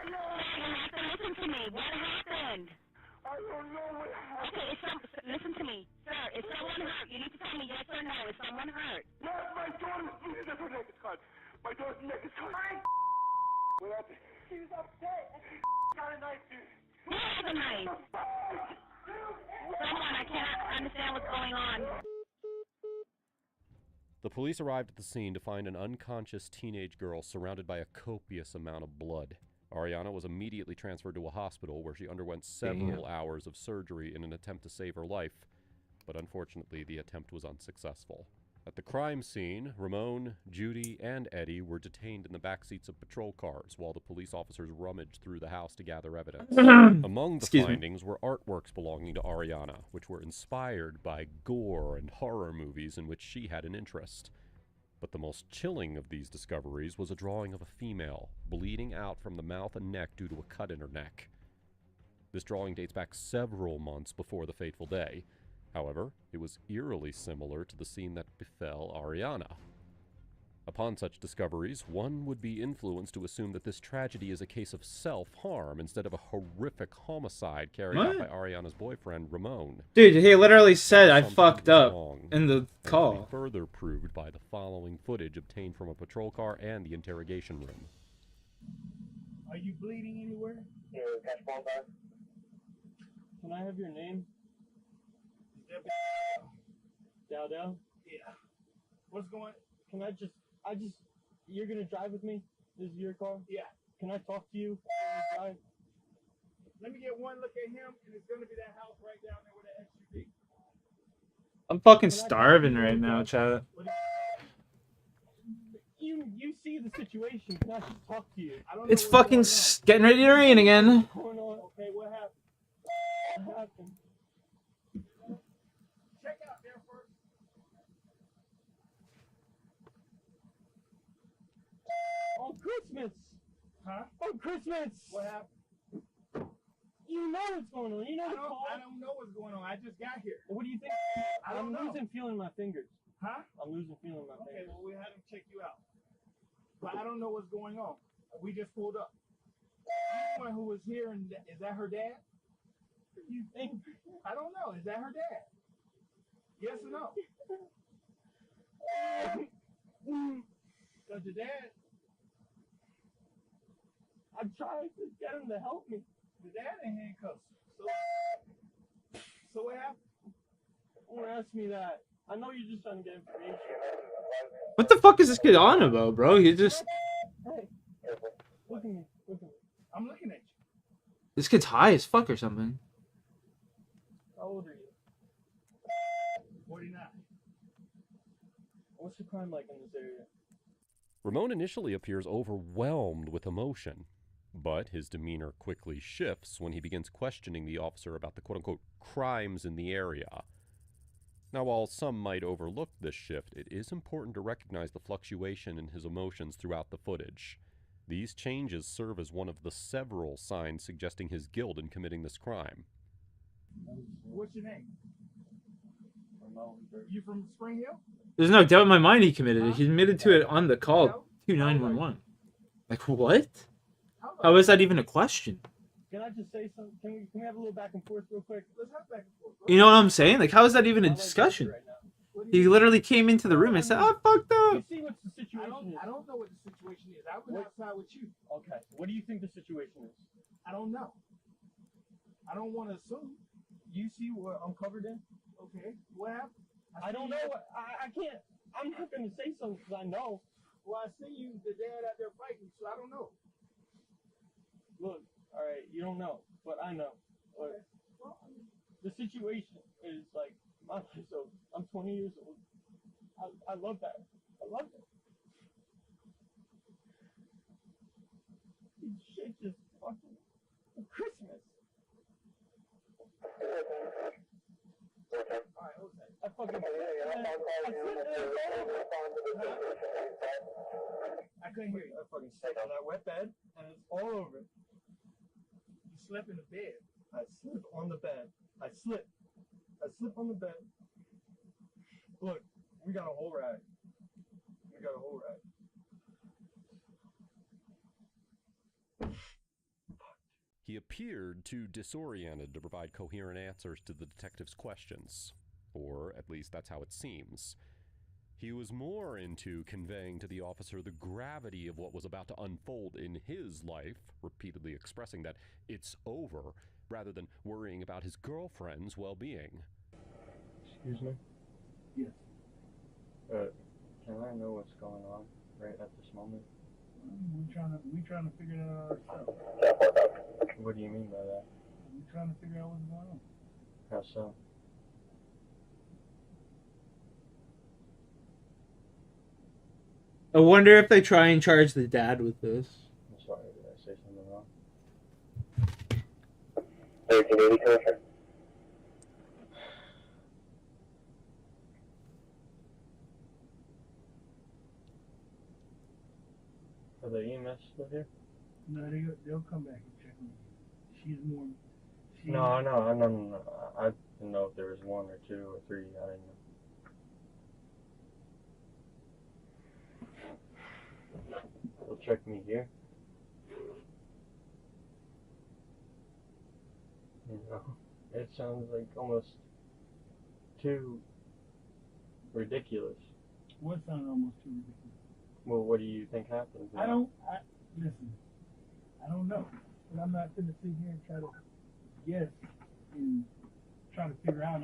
Listen to me. What happened? I don't know what happened. Okay, listen to me. Sir, is someone hurt? You need to tell me yes or no. Is someone hurt? Yes, my daughter's bleeding. That's her neck is cut. My daughter's neck is cut. What happened? She was upset. Got a knife, dude. Who has a knife? Someone, I cannot understand what's going on. The police arrived at the scene to find an unconscious teenage girl surrounded by a copious amount of blood. Ariana was immediately transferred to a hospital where she underwent several hours of surgery in an attempt to save her life, but unfortunately the attempt was unsuccessful. At the crime scene, Ramon, Judy, and Eddie were detained in the back seats of patrol cars while the police officers rummaged through the house to gather evidence. Among the findings were artworks belonging to Ariana, which were inspired by gore and horror movies in which she had an interest. But the most chilling of these discoveries was a drawing of a female, bleeding out from the mouth and neck due to a cut in her neck. This drawing dates back several months before the fateful day. However, it was eerily similar to the scene that befell Ariana. Upon such discoveries, one would be influenced to assume that this tragedy is a case of self-harm instead of a horrific homicide carried out by Ariana's boyfriend, Ramon. Dude, he literally said I Something fucked was up wrong, in the and can be call. further proved by the following footage obtained from a patrol car and the interrogation room. Are you bleeding anywhere? Yeah, catch ball back. Can I have your name? Dowdell? Yeah. What's going? Can I just you're gonna drive with me? This is your car? Yeah. Can I talk to you? Drive? Let me get one look at him, and it's gonna be that house right down there with that SUV. I'm fucking starving right now, chat. You see the situation. Can I just talk to you? I don't It's fucking getting ready to rain again. What's going on? Okay, what happened? What happened? Check out there first. On Christmas. Huh? On Christmas. What happened? You know what's going on. You know I don't know what's going on. I just got here. What do you think? I'm losing feeling in my fingers. Huh? I'm losing feeling in my fingers. Okay, well, we had him check you out. But I don't know what's going on. We just pulled up. Anyone who was here, and is that her dad? You think? I don't know. Is that her dad? Yes or no? Because your dad, I'm trying to get him to help me. The dad in handcuffs. So what happened? Don't ask me that. I know you're just trying to get information. What the fuck is this kid on about, bro? He just... Hey, look at me. Look at me. I'm looking at you. This kid's high as fuck or something. How old are you? 49. What's the crime like in this area? Ramon initially appears overwhelmed with emotion, but his demeanor quickly shifts when he begins questioning the officer about the quote-unquote crimes in the area. Now, while some might overlook this shift, it is important to recognize the fluctuation in his emotions throughout the footage. These changes serve as one of the several signs suggesting his guilt in committing this crime. What's your name? You from Spring Hill? There's no doubt in my mind he committed it. He admitted to it on the call 2911. Like, what? How is that even a question? Can I just say something? Can we have a little back and forth real quick? Let's have back and forth. You know what I'm saying? Like, how is that even a discussion? He literally came into the room and said, "I fucked up." You see what the situation is? I don't know what the situation is. I was outside with you. Okay. What do you think the situation is? I don't know. I don't want to assume. You see what I'm covered in? Okay. What happened? I don't know. I can't. I'm not going to say something because I know. Well, I see you, the dad out there fighting, so I don't know. Look, all right, you don't know, but I know. But the situation is like, my life's over. I'm 20 years old. I love that. I love that. This shit just fucking Christmas. Alright, okay. I fucking I couldn't hear you. I fucking slept on that wet bed and it's all over. You slept in the bed. I slept on the bed. I slept on the bed. Look, we got a whole rag. He appeared too disoriented to provide coherent answers to the detective's questions, or at least that's how it seems. He was more into conveying to the officer the gravity of what was about to unfold in his life, repeatedly expressing that it's over, rather than worrying about his girlfriend's well-being. Excuse me? Yes. Can I know what's going on right at this moment? We trying to figure that out ourselves. What do you mean by that? We're trying to figure out what's going on. How so? I wonder if they try and charge the dad with this. I'm sorry, did I say something wrong? 1380, Commissioner. Are the EMS still here? No, they'll come back and check on you. She's more... No. I didn't know if there was 1 or 2 or 3. I didn't know. check me here. You know, it sounds like almost too ridiculous. What sounds almost too ridiculous? Well, what do you think happens now? Listen, I don't know. But I'm not going to sit here and try to guess and try to figure out. I'm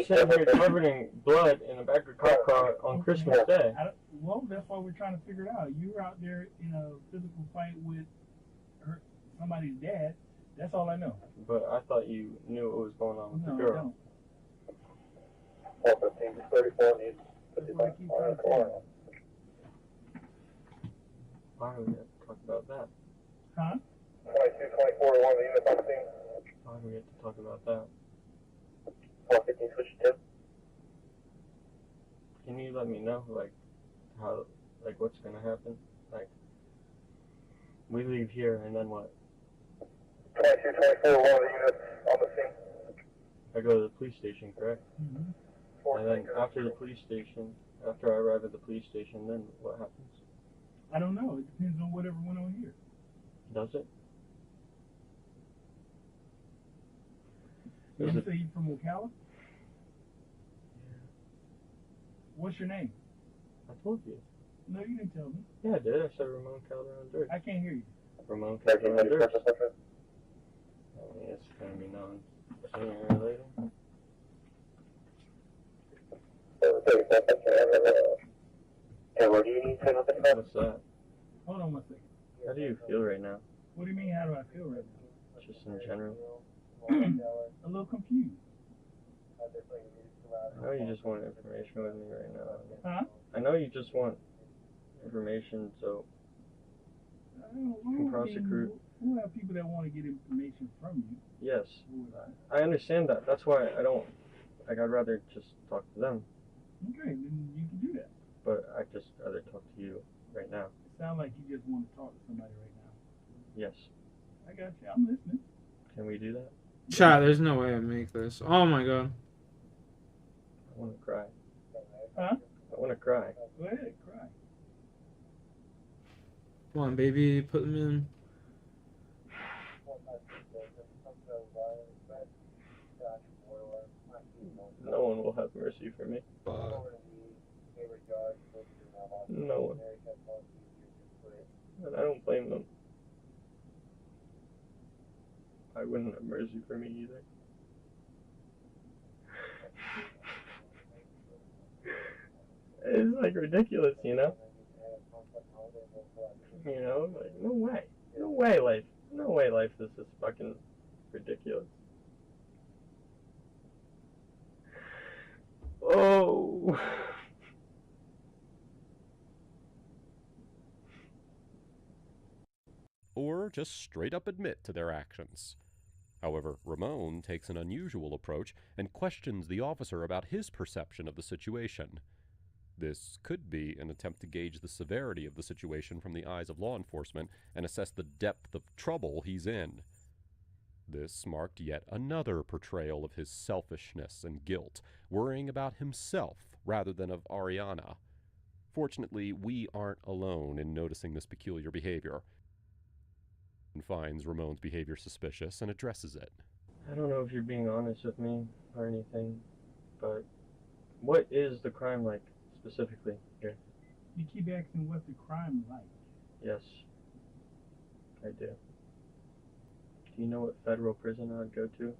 sitting here covered in blood in the back of a cop car on Christmas Day. Well, that's why we're trying to figure it out. You were out there in a physical fight with somebody's dad. That's all I know. But I thought you knew what was going on with the No, girl. I don't. 415-34 needs That's what I keep trying to tell you. Why do we have to talk about that? Huh? 22-24, one of the units on the scene. Why do we have to talk about that? 415, switch to 2. Can you let me know, like, how, like, what's gonna happen? Like, we leave here and then what? 22-24, one of the units on the scene. I go to the police station, correct? Mm-hmm. And then after the police station, after I arrive at the police station, then what happens? I don't know. It depends on whatever went on here. Does it? You Is say it? you're from Ocala? What's your name? I told you. No, you didn't tell me. Yeah, I did. I said Ramon Calderon Durst. I can't hear you. Ramon Calderon Durst. I mean, it's gonna be known sooner or later. What do you need to know? What's that? Hold on one second. How do you feel right now? What do you mean, how do I feel right now? Just in general. A little confused. I know you just want information with me right now. Huh? I know you just want information, so you can prosecute. Who have people that want to get information from you? Yes, I understand that. That's why I don't. Like, I'd rather just talk to them. Okay, then you can do that. But I'd just rather talk to you right now. It sounds like you just want to talk to somebody right now. Yes. I got you. I'm listening. Can we do that? Chat, there's no way I make this. Oh my god. I want to cry. Huh? I want to cry. Go ahead, cry. Come on, baby, put them in. No one will have mercy for me. No one. And I don't blame them. I wouldn't have mercy for me either. It's like ridiculous, you know? You know, like, no way. No way life is this fucking ridiculous. Oh. Or just straight up admit to their actions. However, Ramon takes an unusual approach and questions the officer about his perception of the situation. This could be an attempt to gauge the severity of the situation from the eyes of law enforcement and assess the depth of trouble he's in. This marked yet another portrayal of his selfishness and guilt, worrying about himself rather than of Ariana. Fortunately, we aren't alone in noticing this peculiar behavior. Finds Ramon's behavior suspicious and addresses it. I don't know if you're being honest with me or anything, but what is the crime like specifically here? You keep asking what's the crime like. Yes, I do. Do you know what federal prison I'd go to?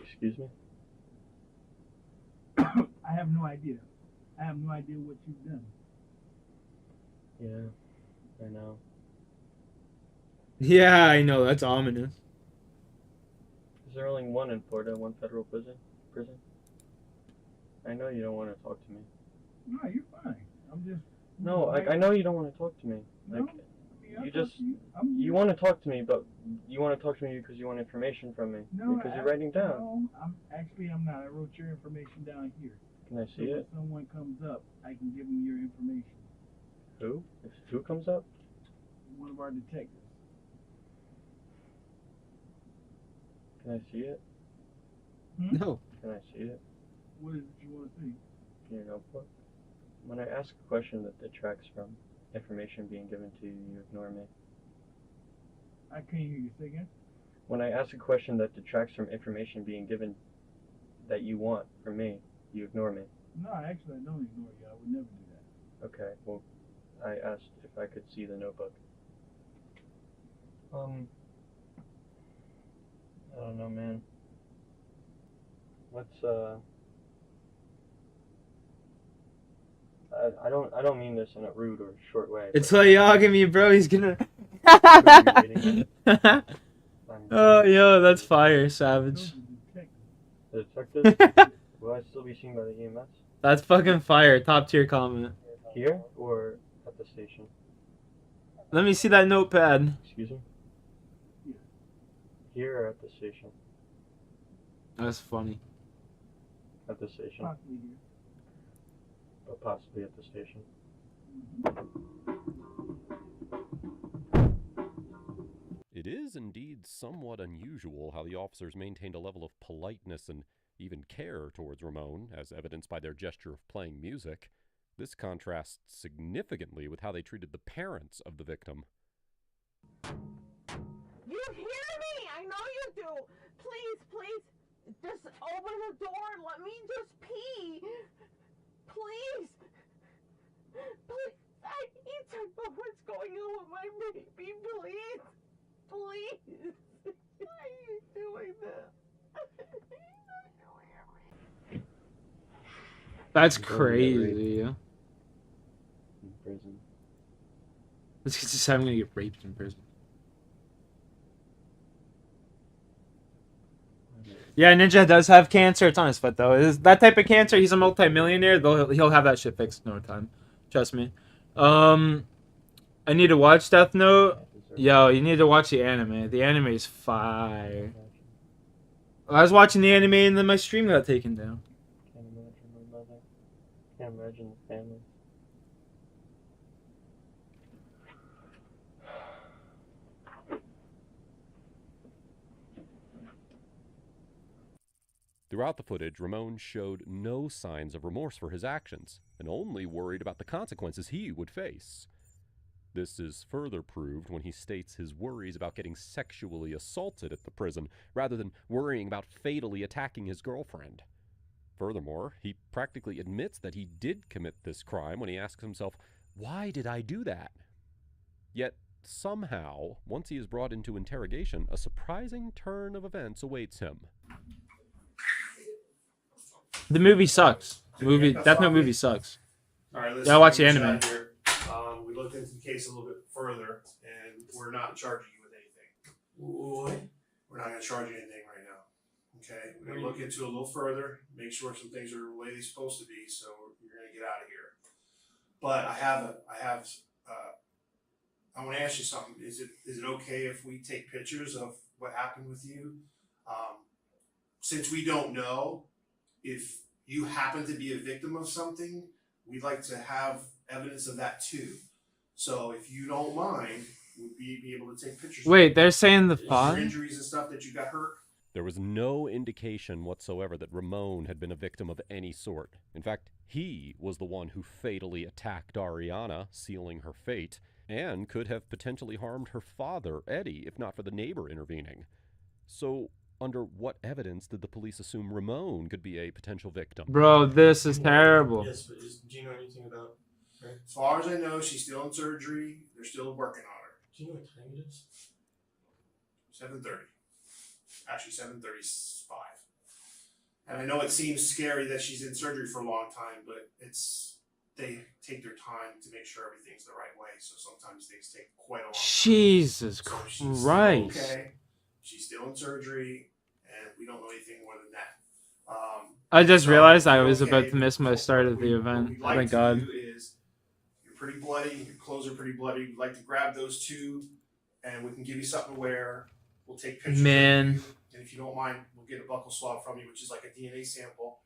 Excuse me? I have no idea. I have no idea what you've done. Yeah, I know. Yeah, I know, that's ominous. Is there only one in Florida, one federal prison? I know you don't want to talk to me. No, you're fine. I'm just... No, like, I know you don't want to talk to me. Like, No, you just... You want to talk to me, but you want to talk to me because you want information from me. No, because you're writing down. No, I'm not. I wrote your information down here. Can I see so it? If someone comes up, I can give them your information. Who? If who comes up? One of our detectives. Can I see it? No. Can I see it? What is it you want to see? In your notebook? When I ask a question that detracts from information being given to you, you ignore me. I can't hear you say again. When I ask a question that detracts from information being given that you want from me, you ignore me. No, actually, I don't ignore you. I would never do that. Okay, well, I asked if I could see the notebook. I don't know, man. Let's, I don't mean this in a rude or short way. It's like yogging me, bro. He's gonna. Oh, yo, that's fire, Savage. The detective? Will I still be seen by the EMS? That's fucking fire. Top tier comment. Here or at the station? Let me see that notepad. Excuse me? Here or at the station? That's funny. At the station. Possibly here. But possibly at the station. It is indeed somewhat unusual how the officers maintained a level of politeness and even care towards Ramon, as evidenced by their gesture of playing music. This contrasts significantly with how they treated the parents of the victim. You hear me? I know you do. Please, please, just open the door and let me just pee. Please. Please. I need to know what's going on with my baby. Please. Please. Why are you doing that? That's crazy. In prison. This kid's just I'm gonna get raped in prison. Yeah, Ninja does have cancer. It's on his foot though. Is that type of cancer? He's a multi-millionaire. He'll have that shit fixed in no time. Trust me. I need to watch Death Note. Yo, you need to watch the anime. The anime is fire. I was watching the anime and then my stream got taken down. Can't imagine my mother. Can't imagine the family. Throughout the footage, Ramon showed no signs of remorse for his actions, and only worried about the consequences he would face. This is further proved when he states his worries about getting sexually assaulted at the prison, rather than worrying about fatally attacking his girlfriend. Furthermore, he practically admits that he did commit this crime when he asks himself, "Why did I do that?" Yet, somehow, once he is brought into interrogation, a surprising turn of events awaits him. The movie sucks. Death Note movie sucks. All right, Yeah, watch the anime. Here. We looked into the case a little bit further, and we're not charging you with anything. What? We're not going to charge you anything right now. Okay? We're going to look into it a little further, make sure some things are the way they're supposed to be, so you're going to get out of here. But I want to ask you something. Is it okay if we take pictures of what happened with you? Since we don't know if you happen to be a victim of something, we'd like to have evidence of that too. So if you don't mind, we'd be able to take pictures. Wait, they're saying the of your father? injuries and stuff that you got hurt. There was no indication whatsoever that Ramon had been a victim of any sort. In fact, he was the one who fatally attacked Ariana, sealing her fate, and could have potentially harmed her father, Eddie, if not for the neighbor intervening. So, under what evidence did the police assume Ramon could be a potential victim? Bro, this is terrible. Yes, but do you know anything about her? As far as I know, she's still in surgery. They're still working on her. Do you know what time it is? 7:30. Actually, 7:35. And I know it seems scary that she's in surgery for a long time, but they take their time to make sure everything's the right way. So sometimes things take quite a long time. Jesus Christ. Okay. She's still in surgery, and we don't know anything more than that. I just realized I was about to miss my start of the event. What we'd Thank like God. to do is, you're pretty bloody, your clothes are pretty bloody. We'd like to grab those two, and we can give you something to wear. We'll take pictures Man. of you, and if you don't mind, we'll get a buccal swab from you, which is like a DNA sample.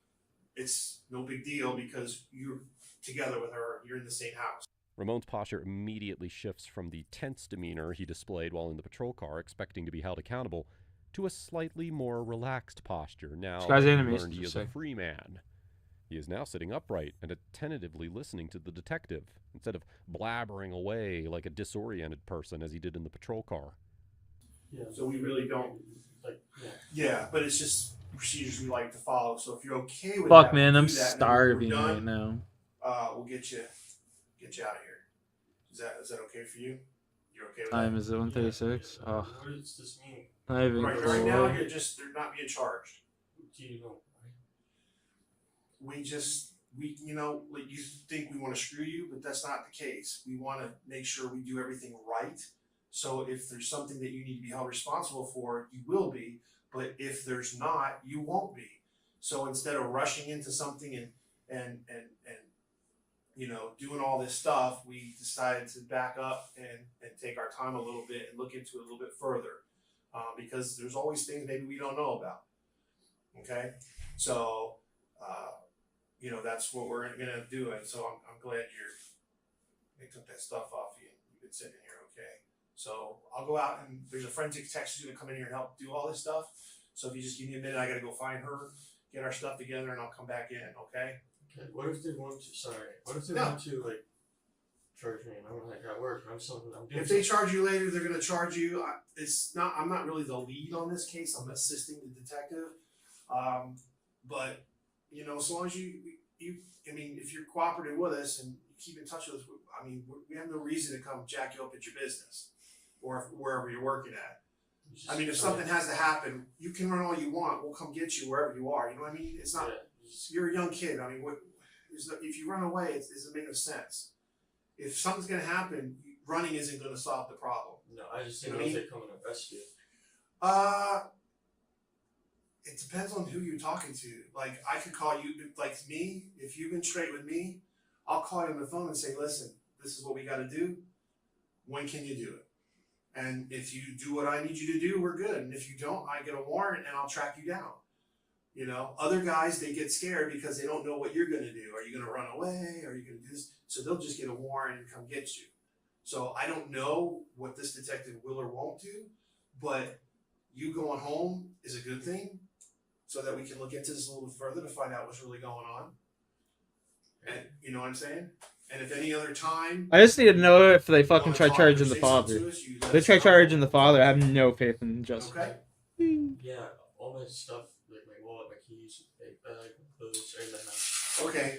It's no big deal because you're together with her. You're in the same house. Ramon's posture immediately shifts from the tense demeanor he displayed while in the patrol car, expecting to be held accountable, to a slightly more relaxed posture now This guy's that he animations learned he are is a sick. free man. He is now sitting upright and attentively listening to the detective, instead of blabbering away like a disoriented person as he did in the patrol car. Yeah. So we really don't. Yeah, but it's just procedures we like to follow. So if you're okay with Fuck, that, man, we'll I'm do that, and then starving when we're right done, now. we'll get you out of here. Is that okay for you? You're okay with Time that? is it 1:36? Oh, What does this mean? not even Right cold. now, they're not being charged. Do you know? We like you think we want to screw you, but that's not the case. We want to make sure we do everything right. So if there's something that you need to be held responsible for, you will be. But if there's not, you won't be. So instead of rushing into something and doing all this stuff, we decided to back up and take our time a little bit and look into it a little bit further, because there's always things maybe we don't know about. Okay, so that's what we're gonna do, and so I'm glad they took that stuff off you. You've been sitting here, okay? So I'll go out, and there's a forensic tech who's gonna come in here and help do all this stuff. So if you just give me a minute, I gotta go find her, get our stuff together, and I'll come back in, okay? Okay. What if they want to? Sorry. What if they No. want to like charge me? And I'm like at work. I'm doing. If they charge you later, they're gonna charge you. I'm not really the lead on this case. I'm assisting the detective. But as long as if you're cooperative with us and you keep in touch with us, we have no reason to come jack you up at your business or wherever you're working at. If something has to happen, you can run all you want. We'll come get you wherever you are. You know what I mean? It's not. You're a young kid. If you run away, it doesn't make no sense. If something's gonna happen, running isn't gonna solve the problem. No, I just think if they come and arrest you. It depends on who you're talking to. Like, I could call you, like me, if you've been straight with me, I'll call you on the phone and say, listen, this is what we got to do. When can you do it? And if you do what I need you to do, we're good. And if you don't, I get a warrant and I'll track you down. Other guys, they get scared because they don't know what you're going to do. Are you going to run away? Are you going to do this? So they'll just get a warrant and come get you. So I don't know what this detective will or won't do, but you going home is a good thing, so that we can look into this a little bit further to find out what's really going on. And you know what I'm saying? And if any other time, I just need to know if they fucking try charging the father. If they try charging the father, I have no faith in justice. Okay. Yeah, all my stuff, like my wallet, my keys, my bag, my clothes, are in the house. Okay.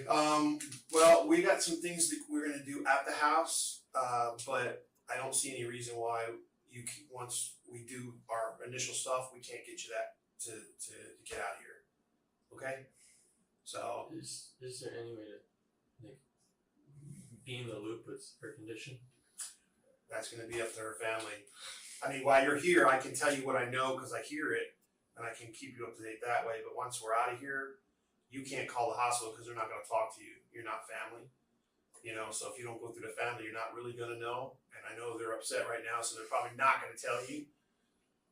Well, we got some things that we're gonna do at the house, but I don't see any reason why once we do our initial stuff, we can't get you that to get out of here. Okay. So is there any way to be in the loop with her condition? That's going to be up to her family. While you're here, I can tell you what I know because I hear it, and I can keep you up to date that way. But once we're out of here, you can't call the hospital because they're not going to talk to you. You're not family. So if you don't go through the family, you're not really going to know. And I know they're upset right now, so they're probably not going to tell you.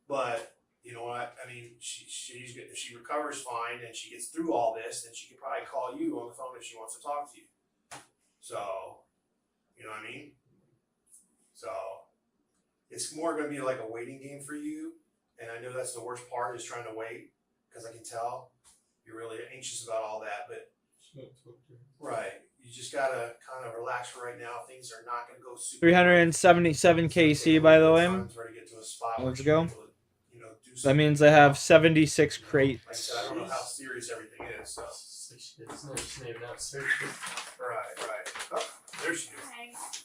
But you know what? She's good. If she recovers fine and she gets through all this, then she could probably call you on the phone if she wants to talk to you. So, you know what I mean? So, it's more going to be like a waiting game for you. And I know that's the worst part is trying to wait because I can tell you're really anxious about all that. But, right. You just got to kind of relax for right now. Things are not going to go super. 377 KC, by the way. Let's go. That means I have 76 crates. Like I said, I don't know how serious everything is. So. It's not just even that serious. Right. Oh, there she is.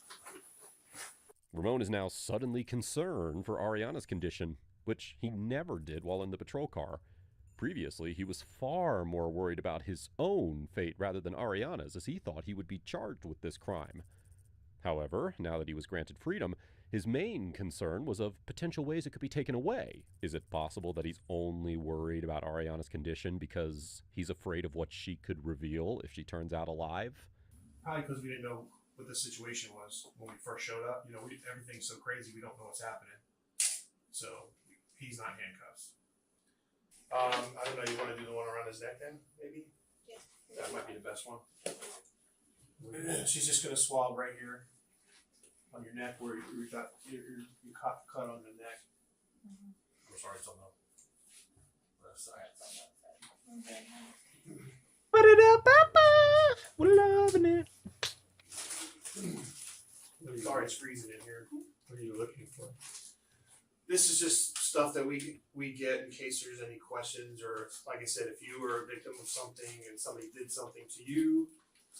Ramon is now suddenly concerned for Ariana's condition, which he never did while in the patrol car. Previously, he was far more worried about his own fate rather than Ariana's, as he thought he would be charged with this crime. However, now that he was granted freedom, his main concern was of potential ways it could be taken away. Is it possible that he's only worried about Ariana's condition because he's afraid of what she could reveal if she turns out alive? Probably because we didn't know what the situation was when we first showed up. Everything's so crazy, we don't know what's happening. So he's not handcuffs. I don't know. You want to do the one around his neck then, maybe? Yeah. That might be the best one. She's just gonna swab right here on your neck where you got you cut on the neck. I'm sorry, it's on the left side. Ba-da-da-ba-ba. We're loving it. Sorry, it's freezing in here. What are you looking for? This is just stuff that we get in case there's any questions, or like I said, if you were a victim of something and somebody did something to you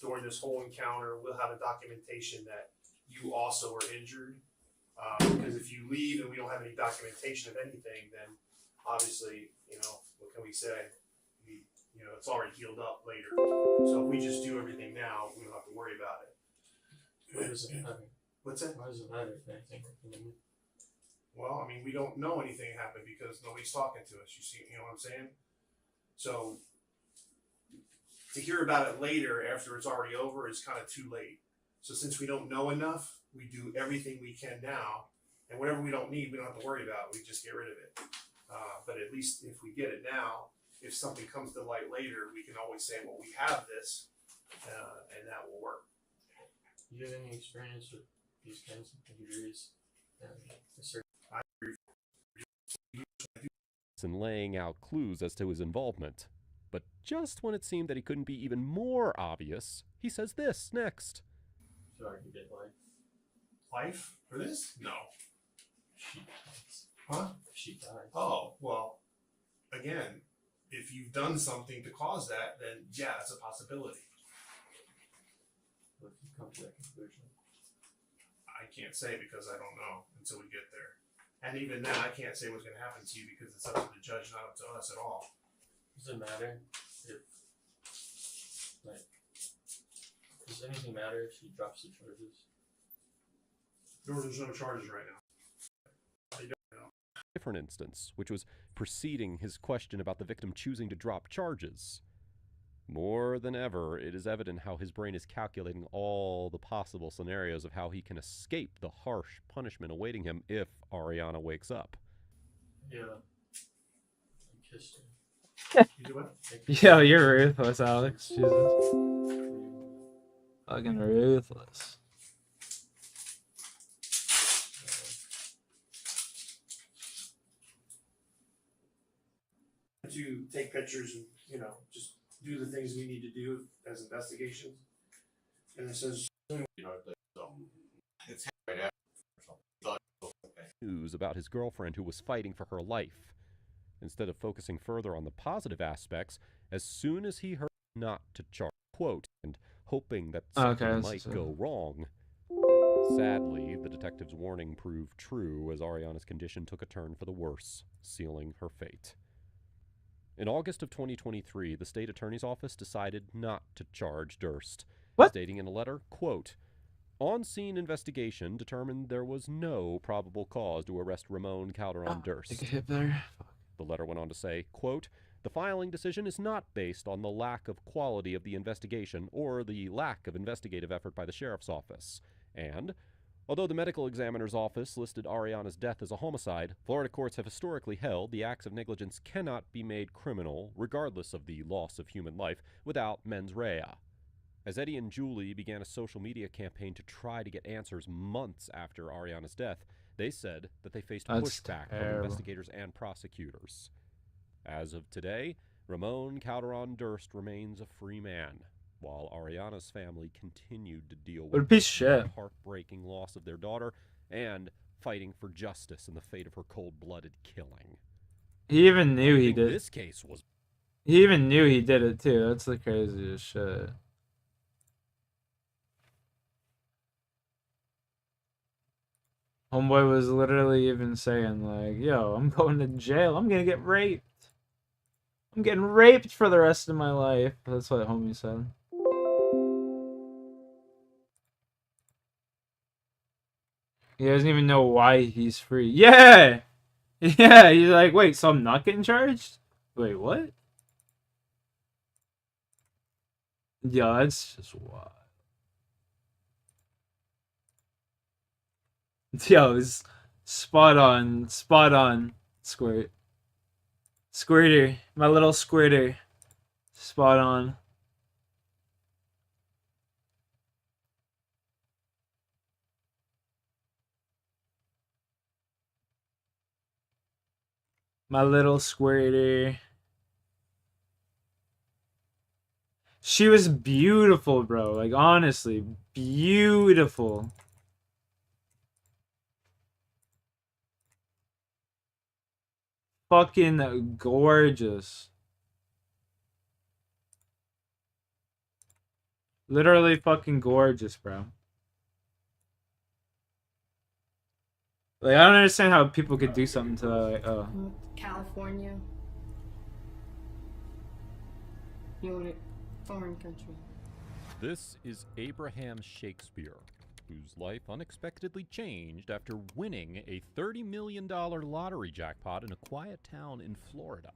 during this whole encounter, we'll have a documentation that you also were injured. Because if you leave and we don't have any documentation of anything, then obviously, what can we say? It's already healed up later. So if we just do everything now, we don't have to worry about it. Why does it matter? What's that? Why does it matter if anything happened? Well, I mean, we don't know anything happened because nobody's talking to us. You know what I'm saying? So to hear about it later after it's already over is kind of too late. So since we don't know enough, we do everything we can now, and whatever we don't need, we don't have to worry about. We just get rid of it. But at least if we get it now, if something comes to light later, we can always say, well, we have this, and that will work. Do you have any experience with these kinds of injuries? And laying out clues as to his involvement. But just when it seemed that he couldn't be even more obvious, he says this next. So I can get life. Life for this? No. She dies. Huh? She dies. Oh, well, again, if you've done something to cause that, then yeah, it's a possibility. What if you come to that conclusion? I can't say because I don't know until we get there. And even then, I can't say what's going to happen to you because it's up to the judge, not up to us at all. Does it matter if, does anything matter if she drops the charges? There's no charges right now. Different instance, which was preceding his question about the victim choosing to drop charges. More than ever, it is evident how his brain is calculating all the possible scenarios of how he can escape the harsh punishment awaiting him if Ariana wakes up. Yeah. I kissed her. You do what? Yo, you're ruthless, Alex. Jesus. Fucking ruthless. To take pictures and, just do the things we need to do as investigations. And it says, it's right after. News about his girlfriend who was fighting for her life. Instead of focusing further on the positive aspects, as soon as he heard not to charge, quote, and hoping that something might go wrong. Sadly, the detective's warning proved true as Ariana's condition took a turn for the worse, sealing her fate. In August of 2023, the state attorney's office decided not to charge Durst, stating in a letter, quote, on-scene investigation determined there was no probable cause to arrest Ramon Calderon Durst. Take a hit there. The letter went on to say, quote, the filing decision is not based on the lack of quality of the investigation or the lack of investigative effort by the sheriff's office. And, although the medical examiner's office listed Ariana's death as a homicide, Florida courts have historically held the acts of negligence cannot be made criminal, regardless of the loss of human life, without mens rea. As Eddie and Julie began a social media campaign to try to get answers months after Ariana's death, they said that they faced pushback from investigators and prosecutors. As of today, Ramon Calderon Durst remains a free man, while Ariana's family continued to deal with the heartbreaking loss of their daughter and fighting for justice in the fate of her cold-blooded killing. He even knew he did. This case was. He even knew he did it too. That's the craziest shit. Homeboy was literally even saying like, "Yo, I'm going to jail. I'm gonna get raped. I'm getting raped for the rest of my life." That's what homie said. He doesn't even know why he's free. Yeah! Yeah, he's like, wait, so I'm not getting charged? Wait, what? Yeah, that's just wild. Yo, it's spot on, Squirt. Squirter, my little squirter. Spot on. My little squirter. She was beautiful, bro. Like, honestly, beautiful. Fucking gorgeous. Literally fucking gorgeous, bro. Like, I don't understand how people could do something to like, California. You want a foreign country. This is Abraham Shakespeare, whose life unexpectedly changed after winning a $30 million lottery jackpot in a quiet town in Florida.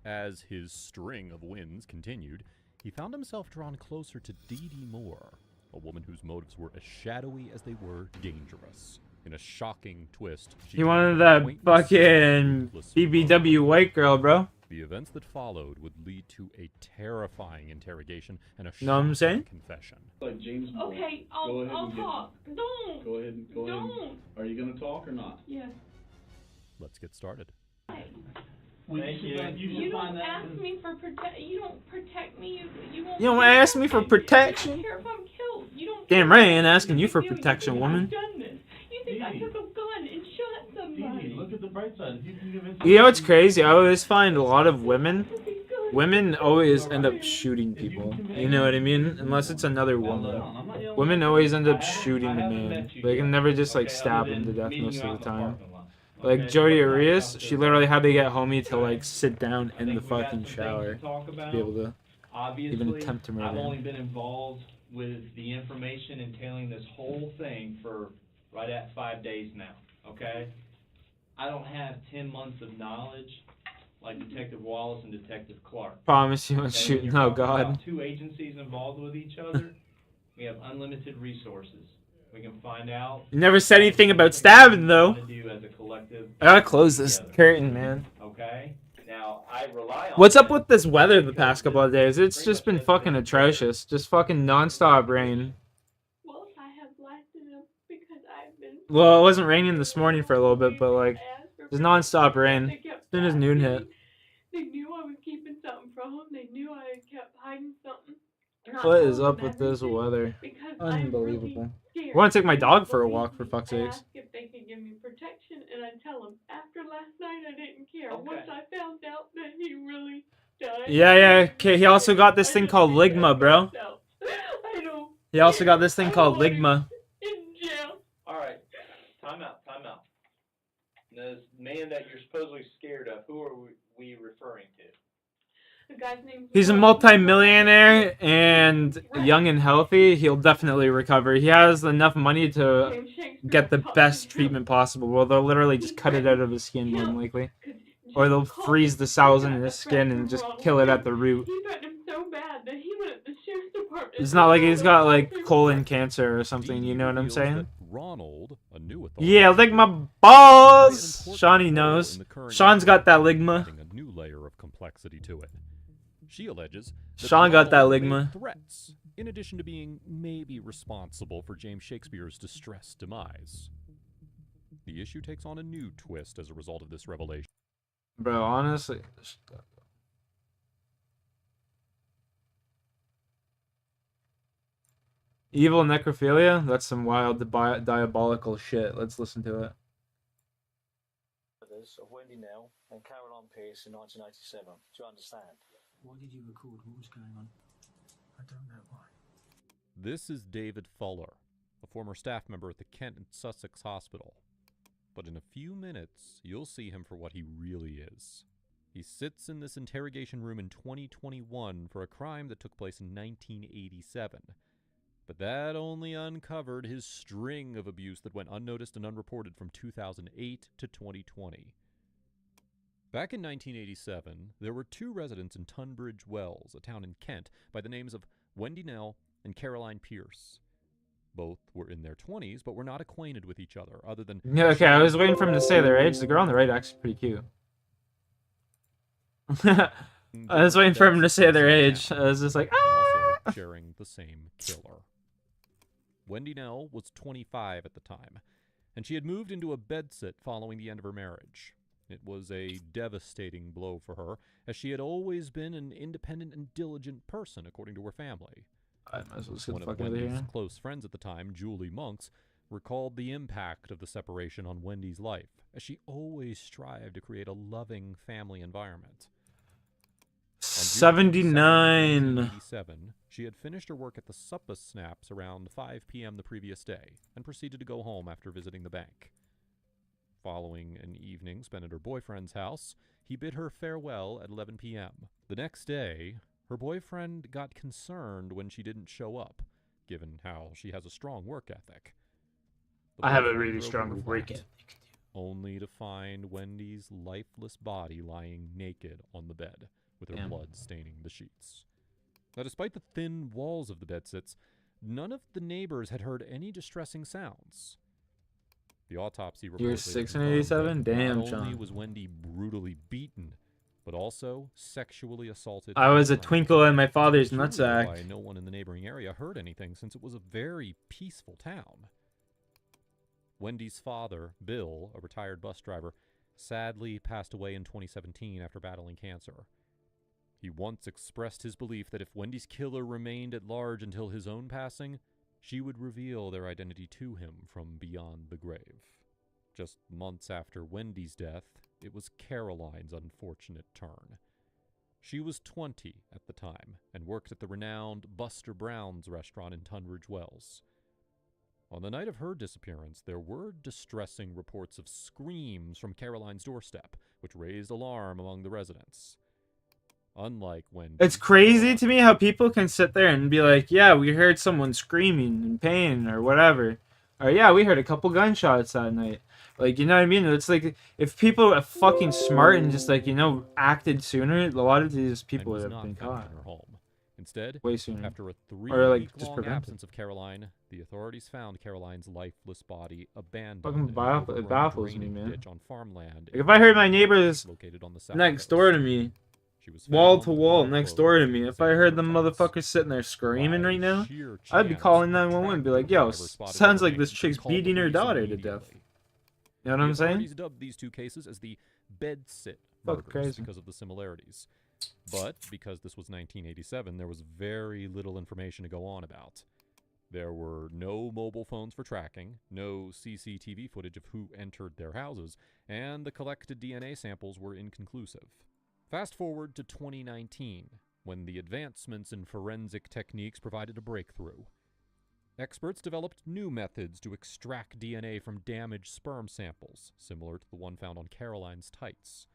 As his string of wins continued, he found himself drawn closer to Dee Dee Moore, a woman whose motives were as shadowy as they were dangerous. In a shocking twist, he wanted that fucking BBW white girl, bro. The events that followed would lead to a terrifying interrogation and a Know what I'm shocking saying? confession. Like James Bond. Okay, Go ahead I'll and talk. Don't. Go ahead and go Don't. ahead. Are you gonna talk or not? Yes. Let's get started. Thank you. You don't ask me for You don't protect me. You won't. You don't ask me for protection? I don't care if I'm killed. You don't. Damn right, I ain't asking you for protection, woman. I've done this. You think I took a gun and shot somebody? Look at the bright side. If you can convince You know what's crazy? I always find a lot of women always end up shooting people. You know what I mean? Unless it's another woman. Women always end up shooting the man. They can never just like stab him to death most of the time. Like Jodi Arias, she literally had to get homie to like sit down in the fucking shower to be able to even attempt to murder I've only him. been involved with the information entailing this whole thing for right at 5 days now, okay? I don't have 10 months of knowledge like Detective Wallace and Detective Clark. Promise you won't Okay, shoot. when you're Oh talking about god. two agencies involved with each other, we have unlimited resources. We can find out. You never said anything about stabbing though. What we do as a collective I gotta close this curtain, man. Okay? Now, I rely on What's up with this weather the past couple of days? It's just been fucking atrocious. Just fucking non-stop rain. Well, I have lasted them because I've been. Well, it wasn't raining this morning for a little bit, but like, there's non-stop rain. As soon as noon hit. They knew I was keeping something from them. They knew I kept hiding something. What is up with this weather? Unbelievable. I want to take my dog for a walk, for fuck's I sakes. asked if they could give me protection, and I tell them after last night I didn't care. Once I found out that he really died. Yeah. Okay, he also got this thing called Ligma, bro. I don't. He also got this thing called Ligma. In jail. All right, time out. This man that you're supposedly scared of, who are we referring to? The guy's name. He's a multi-millionaire and young and healthy. He'll definitely recover. He has enough money to get the best treatment possible. Well, they'll literally just cut it out of his skin, more than likely. Or they'll freeze the cells in his skin and just kill it at the root. He threatened him so bad that he went at the sheriff's department. It's not like he's got, like, colon cancer or something, you know what I'm saying? Ronald, a new authority, Yeah, Ligma balls! Shawnee knows. Sean's got that Ligma. adding a new layer of complexity to it. She alleges that Sean got that Ronald made Ligma. threats, in addition to being maybe responsible for James Shakespeare's distressed demise. The issue takes on a new twist as a result of this revelation. Bro, honestly. Evil necrophilia? That's some wild, diabolical shit. Let's listen to it. Of Wendy Nell and Caroline Pierce in 1987. Do you understand? Why did you record? What was going on? I don't know why. This is David Fuller, a former staff member at the Kent and Sussex Hospital. But in a few minutes, you'll see him for what he really is. He sits in this interrogation room in 2021 for a crime that took place in 1987. But that only uncovered his string of abuse that went unnoticed and unreported from 2008 to 2020. Back in 1987, there were two residents in Tunbridge Wells, a town in Kent, by the names of Wendy Nell and Caroline Pierce. Both were in their 20s, but were not acquainted with each other than... Yeah, okay, I was waiting for him to say their age. The girl on the right actually pretty cute. I was waiting for him to say their age. I was just like, also sharing the same killer. Wendy Nell was 25 at the time, and she had moved into a bedsit following the end of her marriage. It was a devastating blow for her, as she had always been an independent and diligent person, according to her family. I might as well just get One the of fuck out of Wendy's here. close friends at the time, Julie Monks, recalled the impact of the separation on Wendy's life, as she always strived to create a loving family environment. On June 22nd, 79. 1987, she had finished her work at the Suppa Snaps around 5 p.m. the previous day and proceeded to go home after visiting the bank. Following an evening spent at her boyfriend's house, he bid her farewell at 11 p.m. The next day, her boyfriend got concerned when she didn't show up, given how she has a strong work ethic. The I have a boyfriend really drove strong to the work flat, ethic. only to find Wendy's lifeless body lying naked on the bed, with her Damn. blood staining the sheets. Now, despite the thin walls of the bedsits, none of the neighbors had heard any distressing sounds. The autopsy report You're later 6 and confirmed 87? that Damn, not only John. was Wendy brutally beaten, but also sexually assaulted. I and was a strangled. twinkle in my father's Presumably nutsack. why no one in the neighboring area heard anything, since it was a very peaceful town. Wendy's father, Bill, a retired bus driver, sadly passed away in 2017 after battling cancer. He once expressed his belief that if Wendy's killer remained at large until his own passing, she would reveal their identity to him from beyond the grave. Just months after Wendy's death, it was Caroline's unfortunate turn. She was 20 at the time and worked at the renowned Buster Brown's restaurant in Tunbridge Wells. On the night of her disappearance, there were distressing reports of screams from Caroline's doorstep, which raised alarm among the residents. Unlike Wendy, It's crazy to me how people can sit there and be like, yeah, we heard someone screaming in pain or whatever. Or, yeah, we heard a couple gunshots that night. Like, you know what I mean? It's like, if people are fucking smart and just, like, you know, acted sooner, a lot of these people would have been caught. in her home. Instead, Way sooner. after a Or, like, just three-week-long prevented. absence of Caroline, the authorities found Caroline's lifeless body abandoned Fucking in an overgrown it baffles me, drainage man. ditch on farmland Like, if I heard my neighbors located on the south next coast. door to me, She was wall found to wall with next clothes door to and me, if I heard them motherfuckers sitting there screaming right now, sheer I'd be chance, calling the 911 and be like, tractor yo, driver spotted sounds the like this remains chick's called the beating her police daughter to immediately. death. You know what I'm The saying? authorities dubbed these two cases as the bed-sit Fuck murders crazy. because of the similarities. But because this was 1987, there was very little information to go on about. There were no mobile phones for tracking, no CCTV footage of who entered their houses, and the collected DNA samples were inconclusive. Fast forward to 2019, when the advancements in forensic techniques provided a breakthrough. Experts developed new methods to extract DNA from damaged sperm samples, similar to the one found on Caroline's tights.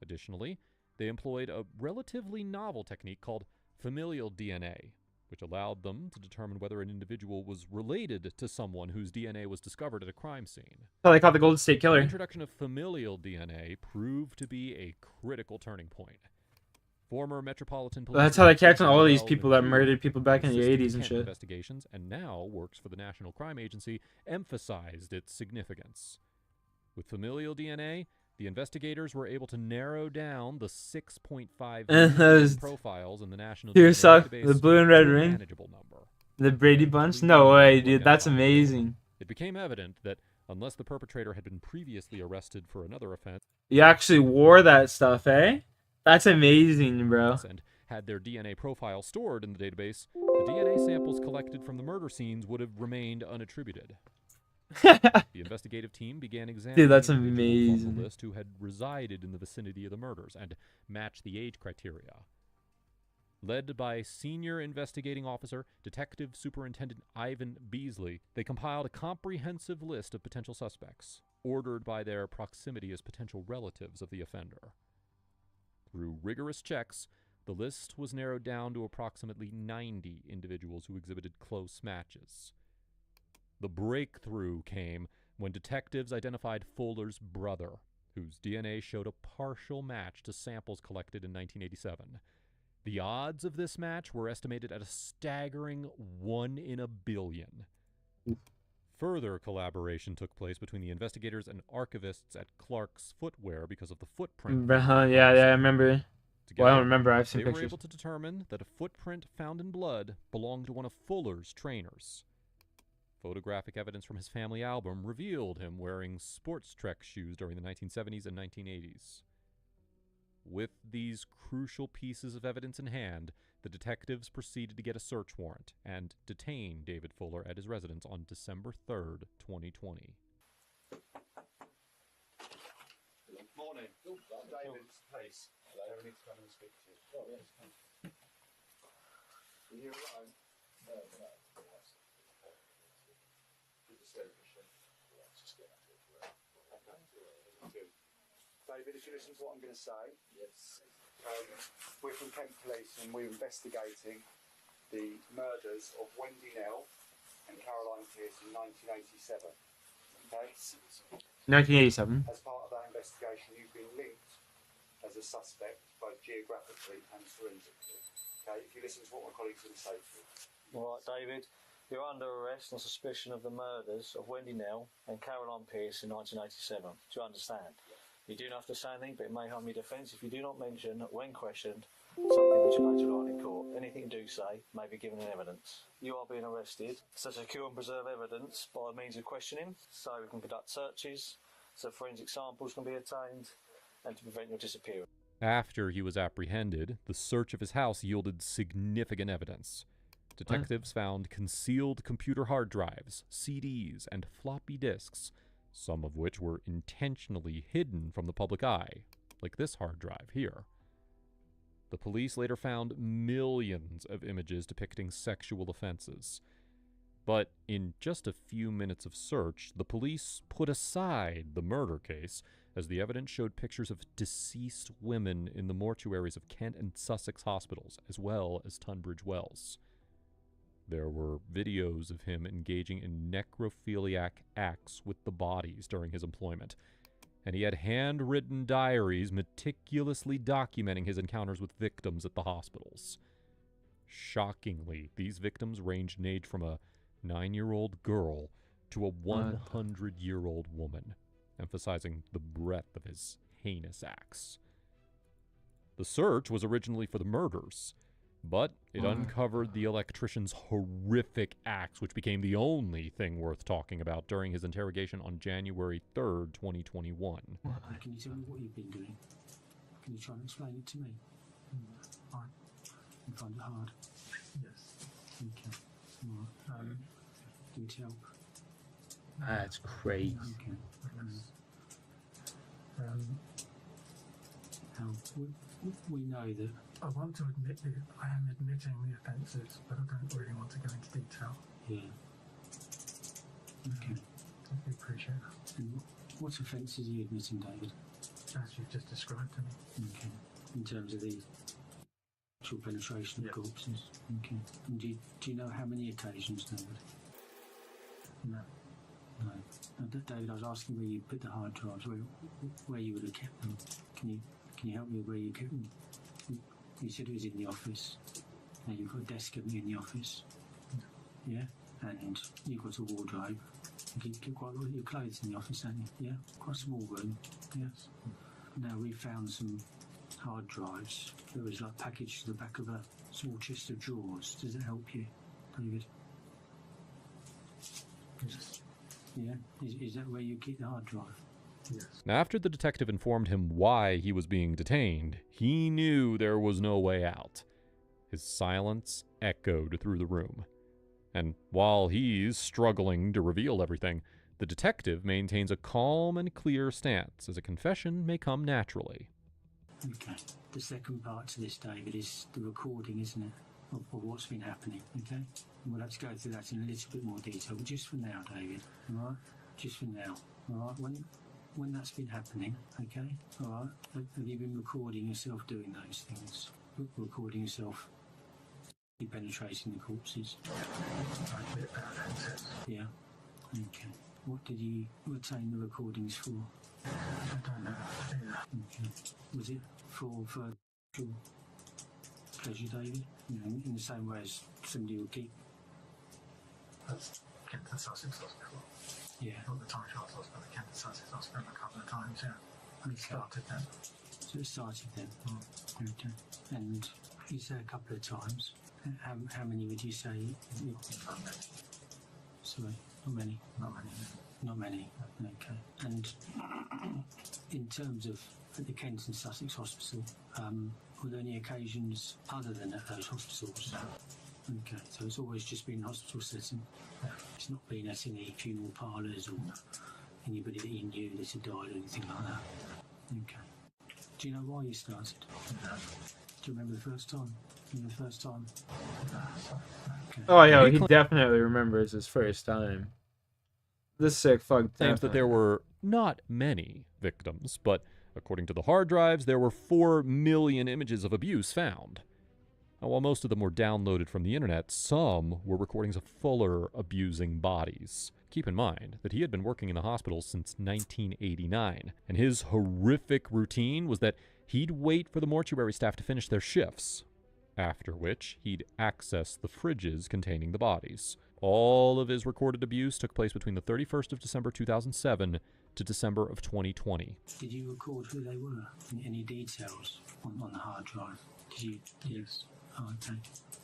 Additionally, they employed a relatively novel technique called familial DNA, which allowed them to determine whether an individual was related to someone whose DNA was discovered at a crime scene. That's how they caught the Golden State Killer. The introduction of familial DNA proved to be a critical turning point. Former Metropolitan Police. That's how they catch all of these Noel people that McHugh, murdered people back in the assisted 80s and Kent shit. Investigations and now works for the National Crime Agency, emphasized its significance. With familial DNA, the investigators were able to narrow down the 6.5 million profiles in the national Here DNA suck database the blue and red to a ring. manageable number. The Brady Bunch? No way, dude. That's amazing. It became evident that unless the perpetrator had been previously arrested for another offense, You actually wore that stuff, eh? That's amazing, bro. and had their DNA profile stored in the database, the DNA samples collected from the murder scenes would have remained unattributed. The investigative team began examining Dude, that's individuals on amazing. the list who had resided in the vicinity of the murders and matched the age criteria. Led by Senior Investigating Officer Detective Superintendent Ivan Beasley, they compiled a comprehensive list of potential suspects, ordered by their proximity as potential relatives of the offender. Through rigorous checks, the list was narrowed down to approximately 90 individuals who exhibited close matches. The breakthrough came when detectives identified Fuller's brother, whose DNA showed a partial match to samples collected in 1987. The odds of this match were estimated at a staggering 1 in a billion. Further collaboration took place between the investigators and archivists at Clark's Footwear because of the footprint. Yeah, I remember. Well, I don't remember. I've seen They were pictures. able to determine that a footprint found in blood belonged to one of Fuller's trainers. Photographic evidence from his family album revealed him wearing sports Trek shoes during the 1970s and 1980s. With these crucial pieces of evidence in hand, the detectives proceeded to get a search warrant and detain David Fuller at his residence on December 3rd, 2020. Morning. David's place. Hello. I need to come and speak to you. Oh, yes. Are you alone? No. Good to see you. Let's just get back to it. Okay. David, if you listen to what I'm going to say. Yes. We're from Kent Police and we're investigating the murders of Wendy Nell and Caroline Pierce in 1987. Okay? 1987. As part of that investigation, you've been linked as a suspect both geographically and forensically. Okay? If you listen to what my colleagues are going to say to you. All right, David. You're under arrest on suspicion of the murders of Wendy Nell and Caroline Pierce in 1987. Do you understand? You do not have to say anything, but it may harm your defence if you do not mention, when questioned, something which you later on in court. Anything you do say may be given in evidence. You are being arrested to secure and preserve evidence by means of questioning, so we can conduct searches, so forensic samples can be obtained, and to prevent your disappearance. After he was apprehended, the search of his house yielded significant evidence. Detectives found concealed computer hard drives, CDs, and floppy disks, some of which were intentionally hidden from the public eye, like this hard drive here. The police later found millions of images depicting sexual offenses. But in just a few minutes of search, the police put aside the murder case, as the evidence showed pictures of deceased women in the mortuaries of Kent and Sussex hospitals, as well as Tunbridge Wells. There were videos of him engaging in necrophiliac acts with the bodies during his employment, and he had handwritten diaries meticulously documenting his encounters with victims at the hospitals. Shockingly, these victims ranged in age from a 9-year-old girl to a 100-year-old woman, emphasizing the breadth of his heinous acts. The search was originally for the murders, but it uncovered the electrician's horrific acts, which became the only thing worth talking about during his interrogation on January 3rd, 2021. Can you tell me what you've been doing? Can you try and explain it to me? Fine. You find it hard? Yes. Okay. All right. Do you tell? That's crazy. Okay. We know that. I want to admit it. I am admitting the offences, but I don't really want to go into detail. Yeah. Okay. I appreciate that. And what offences are you admitting, David? As you've just described to me. Okay. In terms of the actual penetration of corpses. Okay. And do you know how many occasions, David? No. No. David, I was asking where you put the hard drives, where you would have kept them. Can you help me with where you kept them? You said it was in the office. Now you've got a desk in the office. Yeah? And you've got a wardrobe. You keep quite a lot of your clothes in the office, don't you? Yeah? Quite a small room. Yes. Now we found some hard drives that was like packaged to the back of a small chest of drawers. Does it help you, David? Yes. Yeah? Is that where you keep the hard drive? Yes. After the detective informed him why he was being detained, he knew there was no way out. His silence echoed through the room. And while he's struggling to reveal everything, the detective maintains a calm and clear stance, as a confession may come naturally. Okay. The second part to this, David, is the recording, isn't it, of what's been happening, okay? And we'll have to go through that in a little bit more detail, but just for now, David, all right? Just for now, all right? When that's been happening, okay, all right, have you been recording yourself doing those things? Recording yourself penetrating the corpses? Yeah, okay. What did you retain the recordings for? I don't know. Yeah. Okay. Was it for pleasure, David? You know, in the same way as somebody would keep... That's Kent and Sussex Hospital. Yeah. Not the Tunbridge Wells Hospital, the Kent and Sussex Hospital a couple of times, yeah. And it started then. So it started then? Okay. And you said a couple of times. How many would you say? Sorry. Not many. Not many. Not many. Okay. And in terms of at the Kent and Sussex Hospital, were there any occasions other than at those hospitals? Okay, so it's always just been hospital setting. It's not been at any funeral parlours or anybody that you knew that had died or anything like that. Okay. Do you know why you started? Do you remember the first time? The first time? Okay. Oh yeah, he definitely remembers his first time. This sick fuck claims that there were not many victims, but according to the hard drives, there were 4 million images of abuse found. Now, while most of them were downloaded from the internet, some were recordings of Fuller abusing bodies. Keep in mind that he had been working in the hospital since 1989, and his horrific routine was that he'd wait for the mortuary staff to finish their shifts, after which he'd access the fridges containing the bodies. All of his recorded abuse took place between the 31st of December 2007 to December of 2020. Did you record who they were? Any details on the hard drive? Did you? Yes. Oh, okay.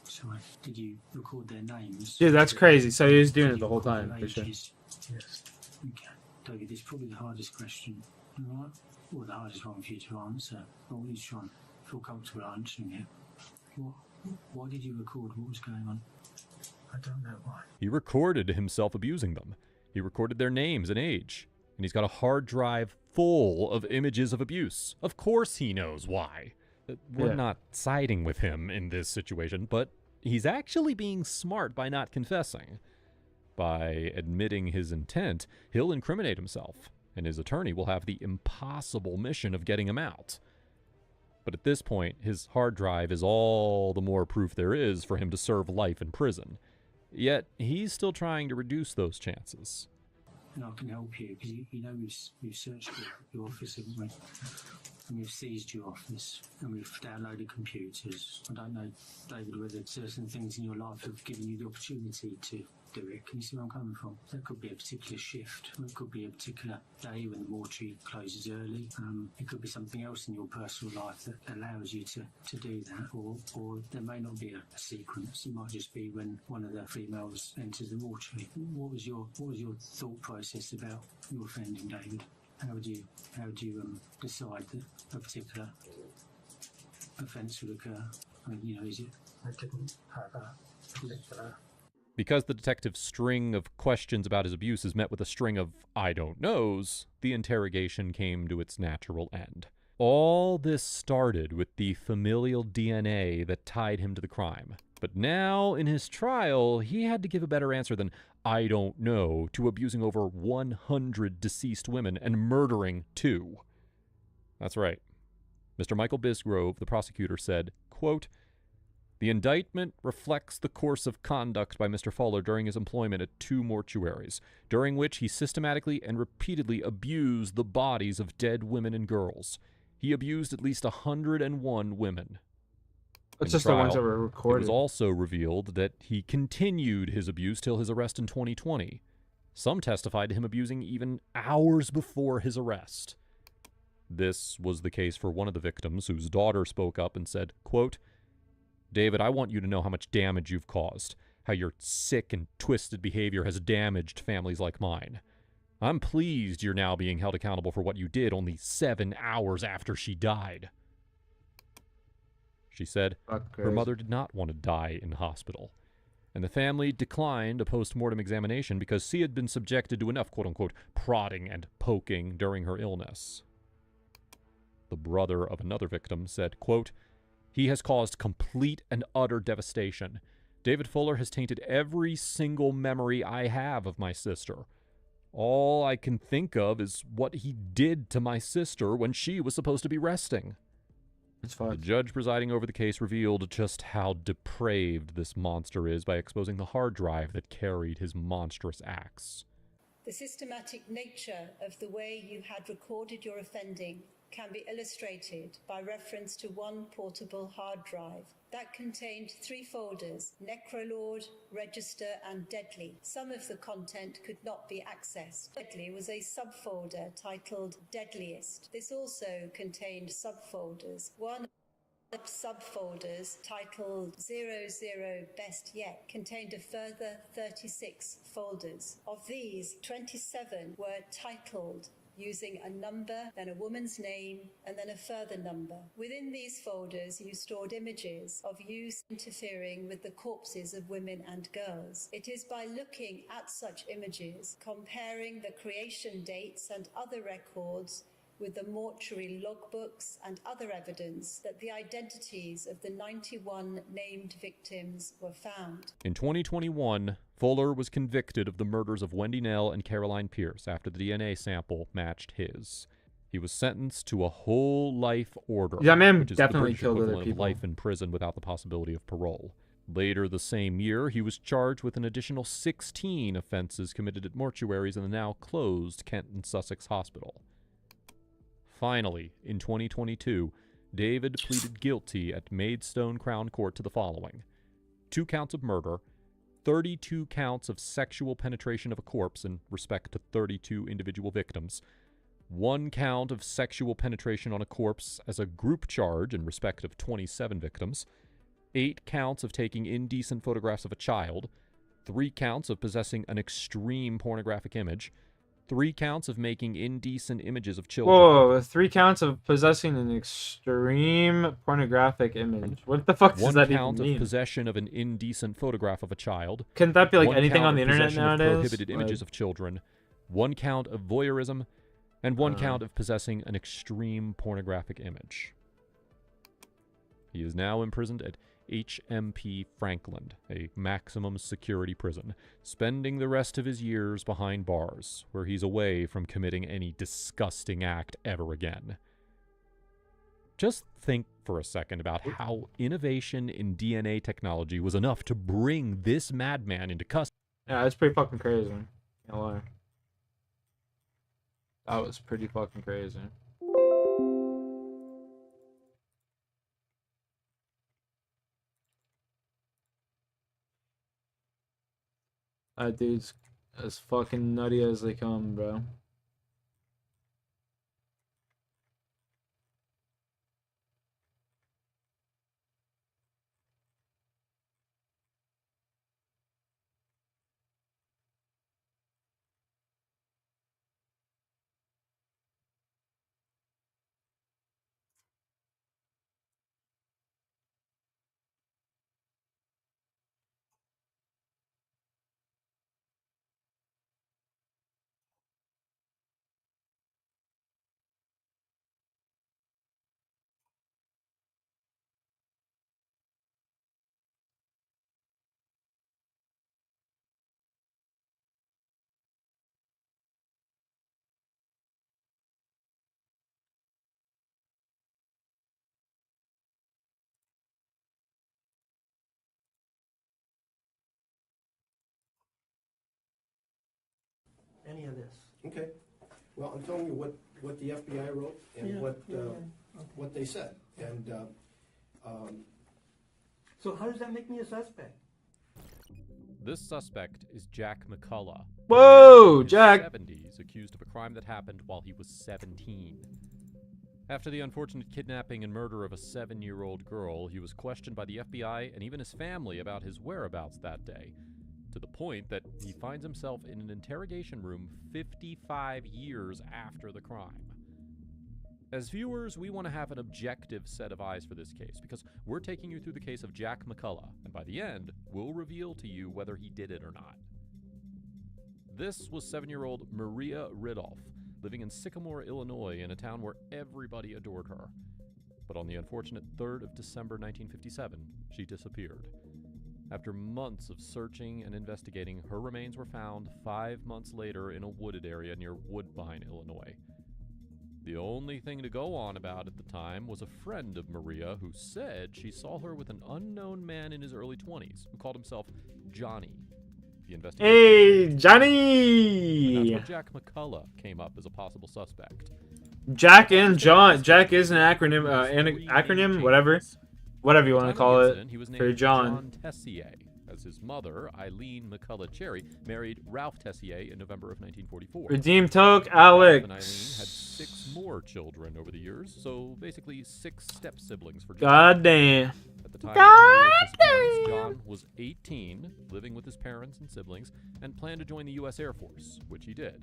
Sorry. Did you record their names? Dude, that's crazy. So he was doing it the whole time, for sure. Yes. Okay. David, this is probably the hardest question. All right? Or the hardest one for you to answer. Or at least try and feel comfortable answering it. Why did you record what was going on? I don't know why. He recorded himself abusing them. He recorded their names and age. And he's got a hard drive full of images of abuse. Of course he knows why. We're not siding with him in this situation, but he's actually being smart by not confessing. By admitting his intent, he'll incriminate himself, and his attorney will have the impossible mission of getting him out. But at this point, his hard drive is all the more proof there is for him to serve life in prison. Yet, he's still trying to reduce those chances. And I can help you, because you know we've searched your office, haven't we? And we've seized your office, and we've downloaded computers. I don't know, David, whether certain things in your life have given you the opportunity to do it. Can you see where I'm coming from? That could be a particular shift, or it could be a particular day when the mortuary closes early. It could be something else in your personal life that allows you to do that, or there may not be a sequence. It might just be when one of the females enters the mortuary. What was your thought process about your offending, David? How would you decide that a particular offence would occur? I mean, you know, is it? I didn't have a particular. Because the detective's string of questions about his abuse is met with a string of I don't knows, the interrogation came to its natural end. All this started with the familial DNA that tied him to the crime. But now, in his trial, he had to give a better answer than I don't know to abusing over 100 deceased women and murdering 2. That's right. Mr. Michael Bisgrove, the prosecutor, said, quote, "The indictment reflects the course of conduct by Mr. Fuller during his employment at 2 mortuaries, during which he systematically and repeatedly abused the bodies of dead women and girls. He abused at least 101 women." That's just the ones that were recorded. It was also revealed that he continued his abuse till his arrest in 2020. Some testified to him abusing even hours before his arrest. This was the case for one of the victims, whose daughter spoke up and said, quote, "David, I want you to know how much damage you've caused, how your sick and twisted behavior has damaged families like mine. I'm pleased you're now being held accountable for what you did only 7 hours after she died." She said her mother did not want to die in hospital, and the family declined a post-mortem examination because she had been subjected to enough quote-unquote prodding and poking during her illness. The brother of another victim said, quote, "He has caused complete and utter devastation. David Fuller has tainted every single memory I have of my sister. All I can think of is what he did to my sister when she was supposed to be resting." The judge presiding over the case revealed just how depraved this monster is by exposing the hard drive that carried his monstrous acts. The systematic nature of the way you had recorded your offending can be illustrated by reference to one portable hard drive that contained 3 folders: Necrolord, Register and Deadly. Some of the content could not be accessed. Deadly was a subfolder titled Deadliest. This also contained subfolders. One The subfolders titled 00 Best Yet contained a further 36 folders. Of these, 27 were titled using a number, then a woman's name, and then a further number. Within these folders, you stored images of you interfering with the corpses of women and girls. It is by looking at such images, comparing the creation dates and other records with the mortuary logbooks and other evidence that the identities of the 91 named victims were found. In 2021, Fuller was convicted of the murders of Wendy Nell and Caroline Pierce after the DNA sample matched his. He was sentenced to a whole life order, That man which is definitely the British killed other equivalent of people. life in prison without the possibility of parole. Later the same year, he was charged with an additional 16 offenses committed at mortuaries in the now closed Kent and Sussex Hospital. Finally, in 2022, David pleaded guilty at Maidstone Crown Court to the following: 2 counts of murder, 32 counts of sexual penetration of a corpse in respect to 32 individual victims, 1 count of sexual penetration on a corpse as a group charge in respect of 27 victims, 8 counts of taking indecent photographs of a child, 3 counts of possessing an extreme pornographic image, 3 counts of making indecent images of children. Whoa, 3 counts of possessing an extreme pornographic image. What the fuck does 1 that even count mean? of possession of an indecent photograph of a child. Couldn't that be like 1 anything count on the of internet possession of nowadays? prohibited images Like- of children. 1 count of voyeurism, and 1 count of possessing an extreme pornographic image. He is now imprisoned at HMP Franklin, a maximum security prison, spending the rest of his years behind bars, where he's away from committing any disgusting act ever again. Just think for a second about how innovation in DNA technology was enough to bring this madman into custody. Yeah, that's pretty fucking crazy. Can't lie. That was pretty fucking crazy. That dude's as fucking nutty as they come, bro. Any of this. Okay. Well, I'm telling you what the FBI wrote and Yeah, what Okay. what they said. And So how does that make me a suspect? This suspect is Jack McCullough. Whoa, in his Jack. 70s, accused of a crime that happened while he was 17. After the unfortunate kidnapping and murder of a 7-year-old girl, he was questioned by the FBI and even his family about his whereabouts that day, to the point that he finds himself in an interrogation room 55 years after the crime. As viewers, we want to have an objective set of eyes for this case, because we're taking you through the case of Jack McCullough, and by the end, we'll reveal to you whether he did it or not. This was 7-year-old Maria Ridolph, living in Sycamore, Illinois, in a town where everybody adored her. But on the unfortunate 3rd of December 1957, she disappeared. After months of searching and investigating, her remains were found 5 months later in a wooded area near Woodbine, Illinois. The only thing to go on about at the time was a friend of Maria who said she saw her with an unknown man in his early 20s who called himself Johnny. The investigation Hey, and Johnny! that's where Jack McCullough came up as a possible suspect. Jack and John. Jack is an acronym, acronym, whatever you want to call it, He was named for John. Tessier, as his mother, Eileen McCullough Cherry, married Ralph Tessier in November of 1944. Redeem Toke, Ralph and Eileen had Alex. 6 more more children over the years, so basically 6 step-siblings for John. God damn. At the time of God Maria's disappearance, damn. John was 18, living with his parents and siblings, and planned to join the U.S. Air Force, which he did.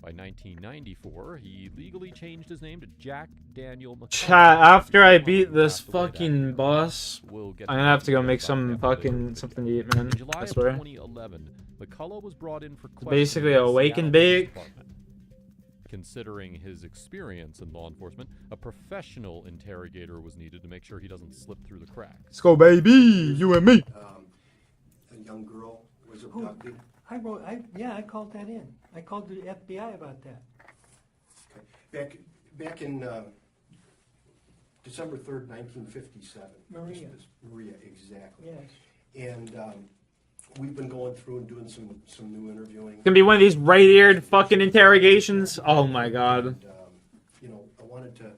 By 1994, he legally changed his name to Jack Daniel McCullough. Chat, after I His mother beat this passed away that fucking year. boss, We'll get I'm gonna have to go details make about some them when they fucking heard the something video. to eat, man. In July I of swear. 2011, McCullough was brought in for questioning Basically by a the wake and Seattle Police bake. Department. Considering his experience in law enforcement, a professional interrogator was needed to make sure he doesn't slip through the cracks. Let's go, baby, you and me. A young girl was abducted. I called that in. I called the FBI about that. Back in December 3rd, 1957. Maria, exactly. Yes. And we've been going through and doing some new interviewing. It's gonna be one of these right-eared fucking interrogations. Oh my god. And, I wanted to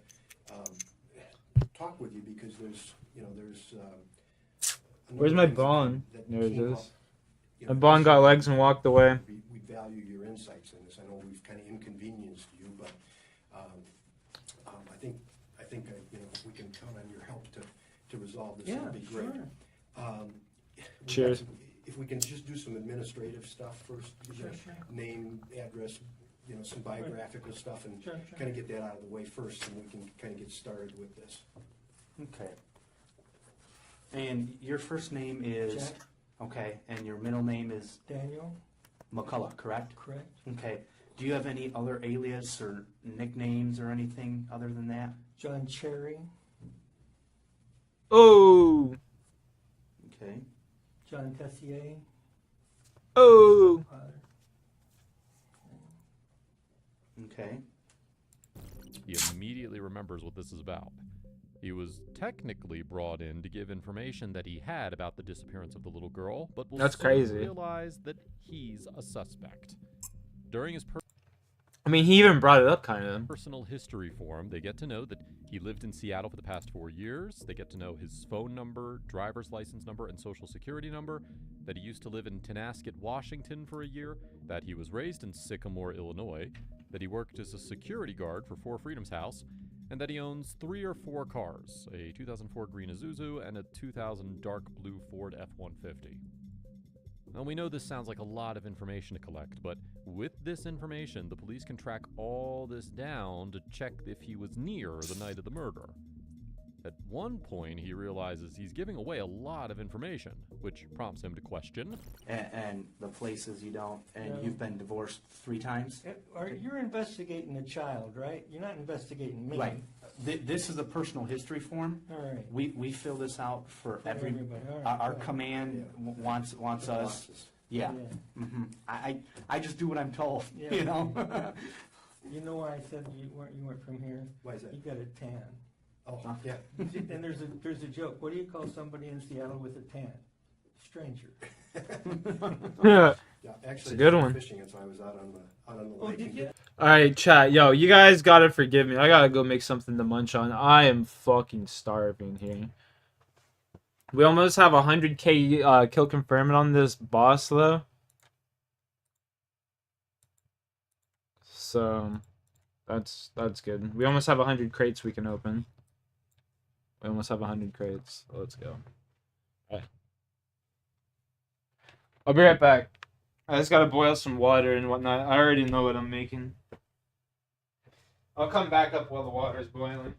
talk with you because there's. Where's my Bond? that There it came is. up, My Bond got legs and walked away. We value your insights in this. I know we've kind of inconvenienced you, but I think we can count on your help to resolve this. Yeah, That'd be great. Cheers. If we can just do some administrative stuff first, Sure. name, address, some biographical stuff, and Sure. kind of get that out of the way first, and we can kind of get started with this. Okay. And your first name is? Jack. Okay, and your middle name is? Daniel. McCullough, correct? Correct. Okay. Do you have any other alias or nicknames or anything other than that? John Cherry. Oh. Okay. John Tessier. Oh. Okay. He immediately remembers what this is about. He was technically brought in to give information that he had about the disappearance of the little girl, but will That's soon crazy. realize that he's a suspect. During his I mean, he even brought it up, kind of. personal history form, they get to know that he lived in Seattle for the past 4 years. They get to know his phone number, driver's license number, and social security number, that he used to live in Tenasket, Washington for a year, that he was raised in Sycamore, Illinois, that he worked as a security guard for Four Freedoms House, and that he owns 3 or 4 cars, a 2004 green Isuzu and a 2000 dark blue Ford F-150. Now, we know this sounds like a lot of information to collect, but with this information, the police can track all this down to check if he was near the night of the murder. At one point, he realizes he's giving away a lot of information, which prompts him to question. And the places you don't, and No. you've been divorced 3 times? You're investigating the child, right? You're not investigating me. Right. This is a personal history form. All right. We fill this out for everybody. All right, our good. command wants us. Yeah. Yeah. I just do what I'm told. Yeah. You know. You know why I said you weren't from here? Why is that? You got a tan. Oh, yeah. And there's a joke. What do you call somebody in Seattle with a tan? Stranger. Yeah. Yeah, actually, It's a good one. fishing, and so I was out on the Oh, lake. did you? Alright, chat. Yo, you guys gotta forgive me. I gotta go make something to munch on. I am fucking starving here. We almost have 100k kill confirmed on this boss, though. So, that's good. We almost have 100 crates we can open. We almost have 100 crates. Let's go. Alright. I'll be right back. I just gotta boil some water and whatnot. I already know what I'm making. I'll come back up while the water is boiling.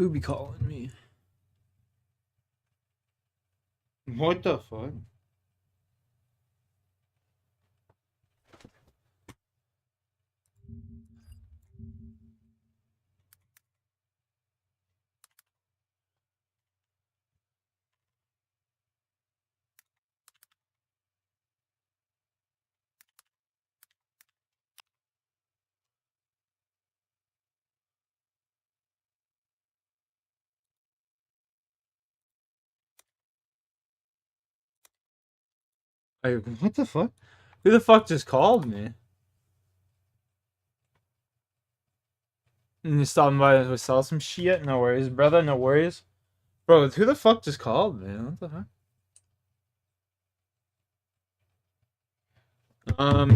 Who be calling me? What the fuck? Like, what the fuck? Who the fuck just called me? And you stopping by to sell some shit? No worries, brother. No worries. Bro, who the fuck just called me? What the fuck?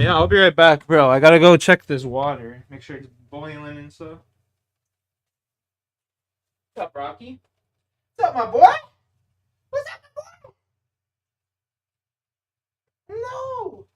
Yeah, I'll be right back, bro. I gotta go check this water. Make sure it's boiling and stuff. What's up, Rocky? What's up, my boy? What's up, my boy? No!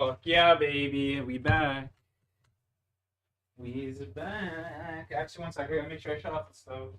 Fuck yeah, baby. We back. We's back. Actually, one second. I gotta make sure I shut off the stove.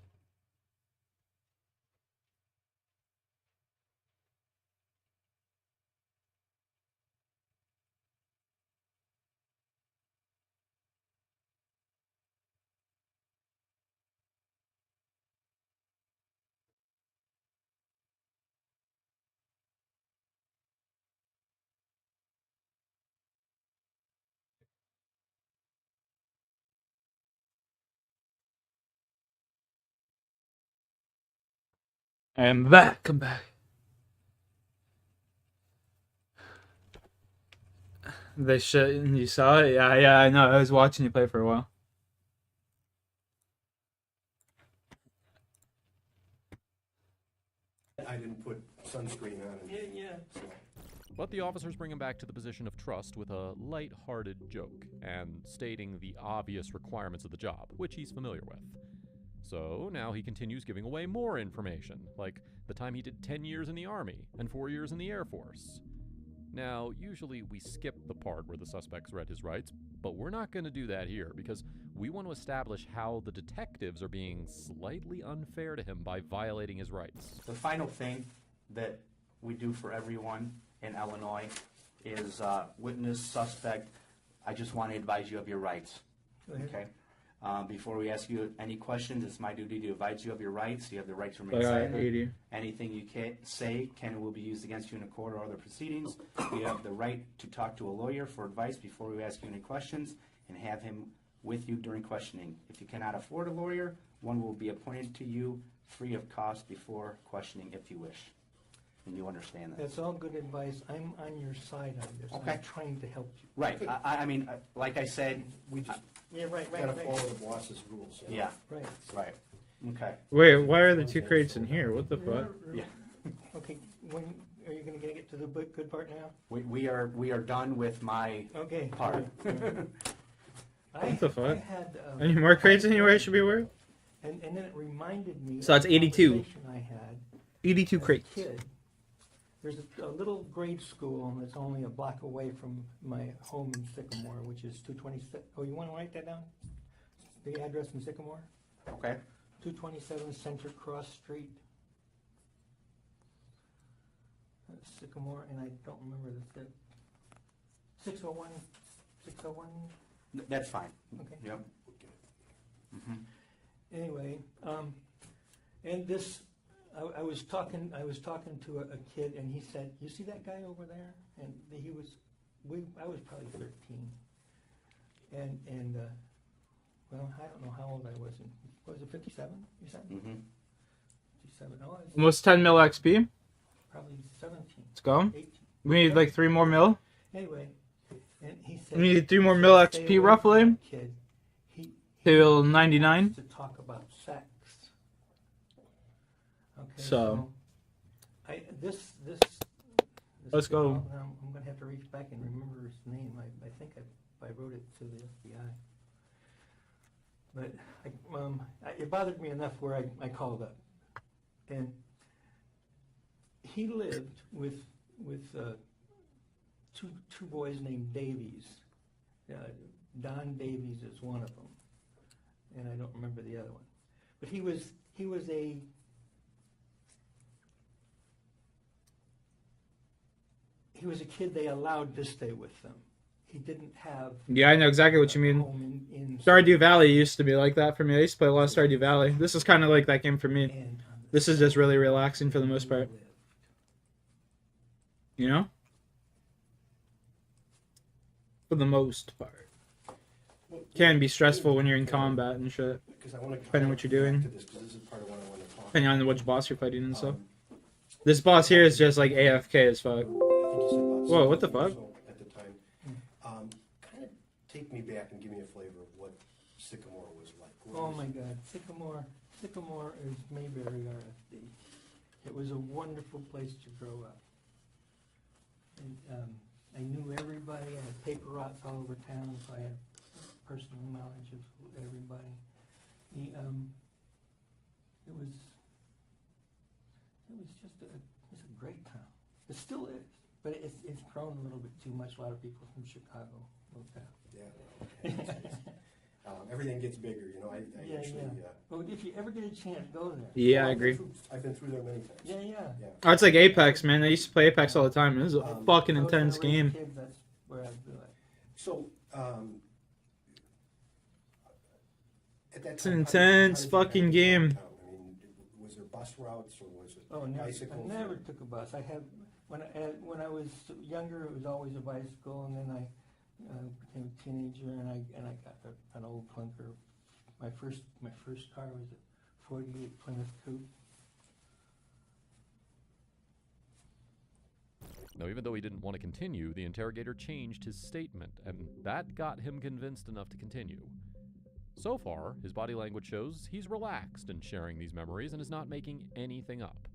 I am back. I'm back. They should. You saw it? Yeah, yeah. I know. I was watching you play for a while. I didn't put sunscreen on. Yeah. But the officers bring him back to the position of trust with a light-hearted joke and stating the obvious requirements of the job, which he's familiar with. So now he continues giving away more information, like the time he did 10 years in the Army and 4 years in the Air Force. Now, usually we skip the part where the suspects read his rights, but we're not going to do that here because we want to establish how the detectives are being slightly unfair to him by violating his rights. The final thing that we do for everyone in Illinois is witness, suspect, I just want to advise you of your rights. Okay? Before we ask you any questions, it's my duty to advise you of your rights. You have the right to remain silent. Anything you say can and will be used against you in a court or other proceedings. You have the right to talk to a lawyer for advice before we ask you any questions and have him with you during questioning. If you cannot afford a lawyer, one will be appointed to you free of cost before questioning if you wish. And you understand that. That's all good advice. I'm on your side on this. Okay. I'm trying to help you. Right. I mean, like I said, We just Yeah, right. gotta follow the boss's rules. you know? yeah. Right. Right. Okay. Wait, why are the two crates in here? What the fuck? Yeah. Okay, when are you going to get to the good part now? We are done with my Okay. part. all right. What the fuck? I had, Any more crates anywhere I should be aware of? and then it reminded me. So that's of a 82. conversation I had 82 as a crates. kid. There's a little grade school that's only a block away from my home in Sycamore, which is 226. Oh, you want to write that down? The address in Sycamore? Okay. 227 Center Cross Street. Sycamore, and I don't remember the 601. 601. That's fine. Okay. Yep. Mm-hmm. Anyway, and this, I was talking to a kid, and he said, "You see that guy over there?" And he was, I was probably 13, and well, I don't know how old I was. Was it 57? You said? Mm-hmm. 57. Oh, I was Almost 10 mil XP. probably 17. Let's go. 18. We need like 3 more mil. Anyway, and he said, We need 3 more mil "Stay XP away from roughly. that kid. He Till wants 99. to talk about sex." Okay, So. this Let's go. I'm going to have to reach back and remember his name. I think I wrote it to the FBI. But it bothered me enough where I called up. And he lived with two boys named Davies. Don Davies is one of them, and I don't remember the other one. But he was a kid they allowed to stay with them. He didn't have. Yeah, I know exactly what you mean. home in Stardew Valley used to be like that for me. I used to play a lot of Stardew Valley. This is kind of like that game for me. This is just really relaxing for the most part. You know? For the most part. Can be stressful when you're in combat and shit. Depending on what you're doing. Depending on which boss you're fighting and stuff. This boss here is just like AFK as fuck. Whoa, what the fuck? At the time, kind of take me back and give me a flavor of what Sycamore was like. Oh my God, Sycamore is Mayberry RFD. It was a wonderful place to grow up. And, I knew everybody. I had paper routes all over town, so I had personal knowledge of everybody. It was just a great town. It still is. But it's grown a little bit too much. A lot of people from Chicago moved out. Yeah. Everything gets bigger, you know. I actually. Well, if you ever get a chance, go there. Yeah, Well, I agree. I've been through there many times. Yeah. Oh, it's like Apex, man. I used to play Apex all the time. It was a fucking intense game. Kids, that's where I'd be like. So, at that It's time, an how did intense you fucking kind of get game. around town? I mean, was there bus routes or was it bicycles? I never took a bus. I had when I was younger, it was always a bicycle, and then I became a teenager, and I got an old clunker. My first car was a '48 Plymouth Coupe. Now, even though he didn't want to continue, the interrogator changed his statement, and that got him convinced enough to continue. So far, his body language shows he's relaxed in sharing these memories and is not making anything up.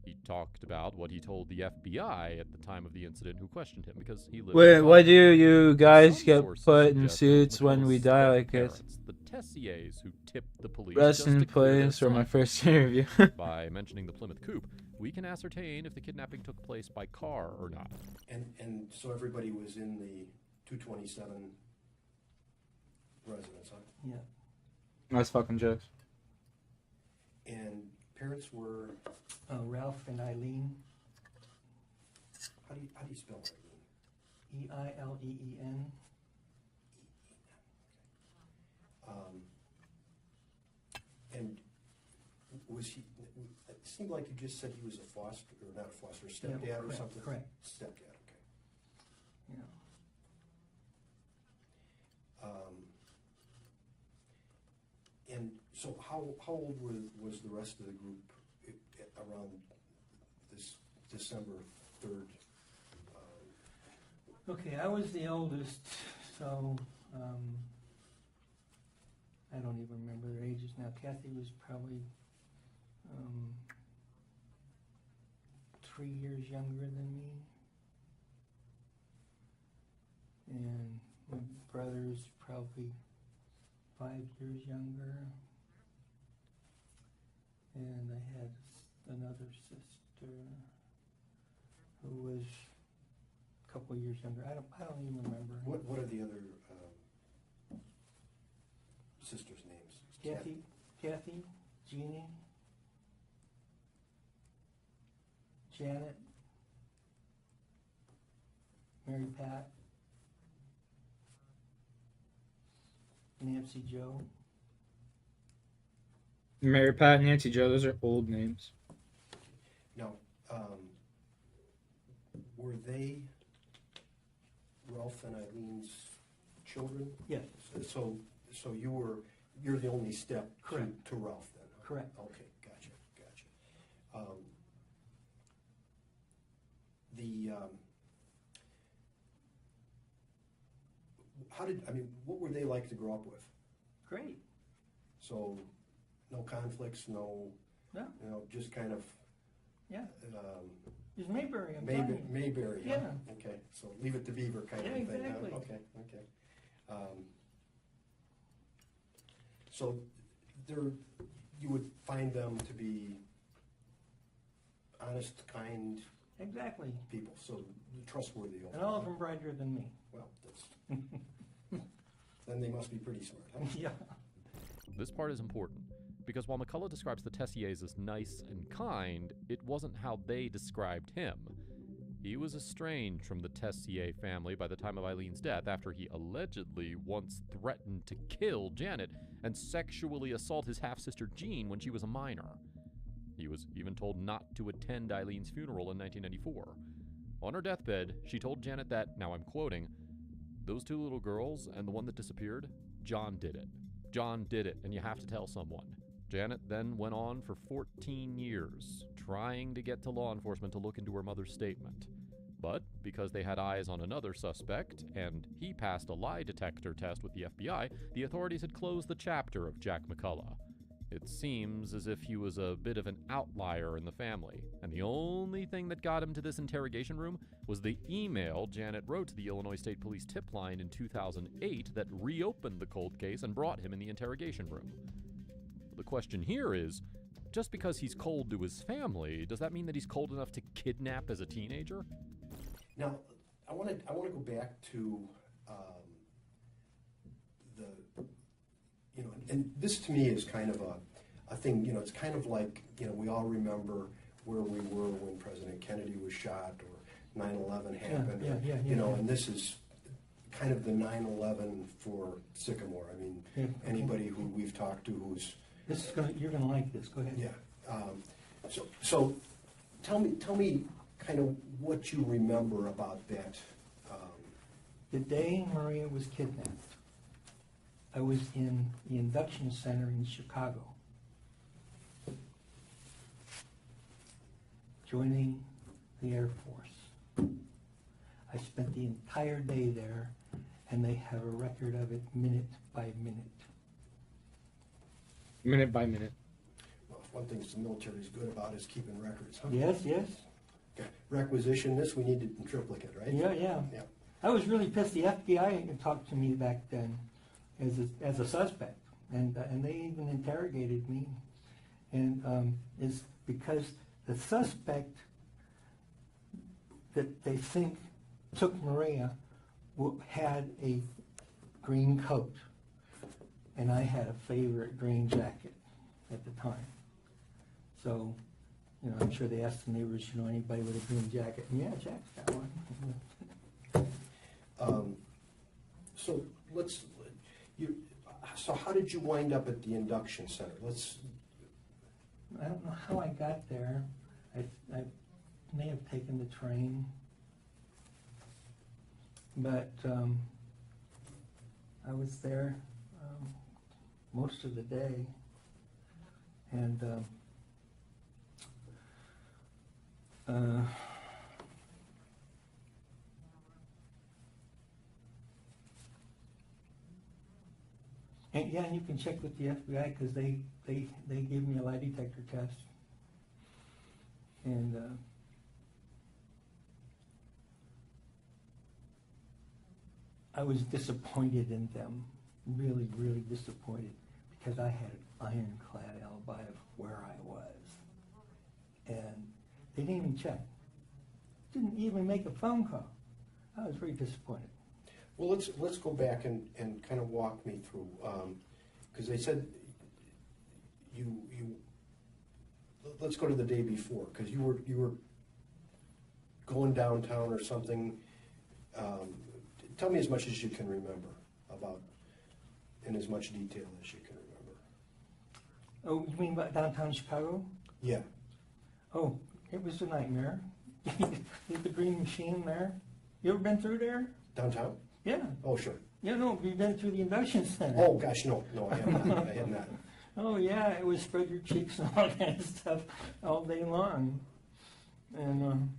He talked about what he told the FBI at the time of the incident who questioned him because he lived Wait, in why do Colorado. you guys Some get sources put in suggest suits that when we McCall's die like this? parents, the Tessiers who tipped the police Rest just in to clear their place for my son. first interview. By mentioning the Plymouth Coupe, we can ascertain if the kidnapping took place by car or not. And so everybody was in the 227 residence, huh? Yeah. That's fucking jokes. And parents were. Ralph and Eileen. How do you spell Eileen? Eileen. And was he? It seemed like you just said he was a foster, or not a foster, stepdad or correct, something. correct. Stepdad. Okay. Yeah. And so, how old was the rest of the group around this December 3rd? Okay, I was the oldest, so I don't even remember their ages now. Kathy was probably 3 years younger than me, and my brother's probably 5 years younger, and I had another sister who was a couple years younger. I don't even remember. What are the other sisters' names? Kathy, Jeannie, Janet, Mary Pat, Nancy Joe. Mary Pat, Nancy Joe, those are old names. Now, were they Ralph and Eileen's children? Yes. So you're the only step Correct. to Ralph then? Huh? Correct. Okay, gotcha. What were they like to grow up with? Great. So, no conflicts, no, No. just kind of. Yeah. It's Mayberry, I'm telling you. Mayberry, Yeah. huh? Okay, so leave it to Beaver kind of Yeah, thing. exactly. Huh? Okay. So you would find them to be honest, kind Exactly. people, so trustworthy. And all of them brighter than me. Well, that's then they must be pretty smart, huh? Yeah. This part is important, because while McCullough describes the Tessiers as nice and kind, it wasn't how they described him. He was estranged from the Tessier family by the time of Eileen's death after he allegedly once threatened to kill Janet and sexually assault his half-sister Jean when she was a minor. He was even told not to attend Eileen's funeral in 1994. On her deathbed, she told Janet that, now I'm quoting, "Those two little girls and the one that disappeared, John did it. John did it, and you have to tell someone." Janet then went on for 14 years, trying to get to law enforcement to look into her mother's statement. But because they had eyes on another suspect, and he passed a lie detector test with the FBI, the authorities had closed the chapter of Jack McCullough. It seems as if he was a bit of an outlier in the family, and the only thing that got him to this interrogation room was the email Janet wrote to the Illinois State Police tip line in 2008 that reopened the cold case and brought him in the interrogation room. The question here is, just because he's cold to his family, does that mean that he's cold enough to kidnap as a teenager? Now, I want to go back to and this to me is kind of a thing. It's kind of like we all remember where we were when President Kennedy was shot or 9/11 happened. And this is kind of the 9/11 for Sycamore. I mean, anybody who we've talked to who's you're gonna like this. Go ahead. Yeah. So tell me kind of what you remember about that. The day Maria was kidnapped, I was in the induction center in Chicago, joining the Air Force. I spent the entire day there, and they have a record of it minute by minute. Minute by minute. Well, one thing the military is good about is keeping records. Huh? Yes. Okay. Requisition this, we need it in triplicate, right? Yeah. I was really pissed. The FBI talked to me back then as a suspect, and they even interrogated me, and is because the suspect that they think took Maria had a green coat, and I had a favorite green jacket at the time. So, I'm sure they asked the neighbors, anybody with a green jacket. And yeah, Jack's got one. So how did you wind up at the induction center? I don't know how I got there. I may have taken the train, but I was there most of the day, and and you can check with the FBI because they gave me a lie detector test, and I was disappointed in them, really, really disappointed, because I had an ironclad alibi of where I was, and they didn't even check, didn't even make a phone call. I was very disappointed. Well, let's go back and kind of walk me through, because they said you let's go to the day before, because you were going downtown or something. Tell me as much as you can remember about, in as much detail as you can remember. Oh, you mean about downtown Chicago? Yeah. Oh, it was a nightmare. The green machine there. You ever been through there? Downtown? Yeah. Oh, sure. Yeah, no, you've been through the induction center. Oh, gosh, no, I have not. I have not. Oh, yeah, it was spread your cheeks and all that of stuff all day long. And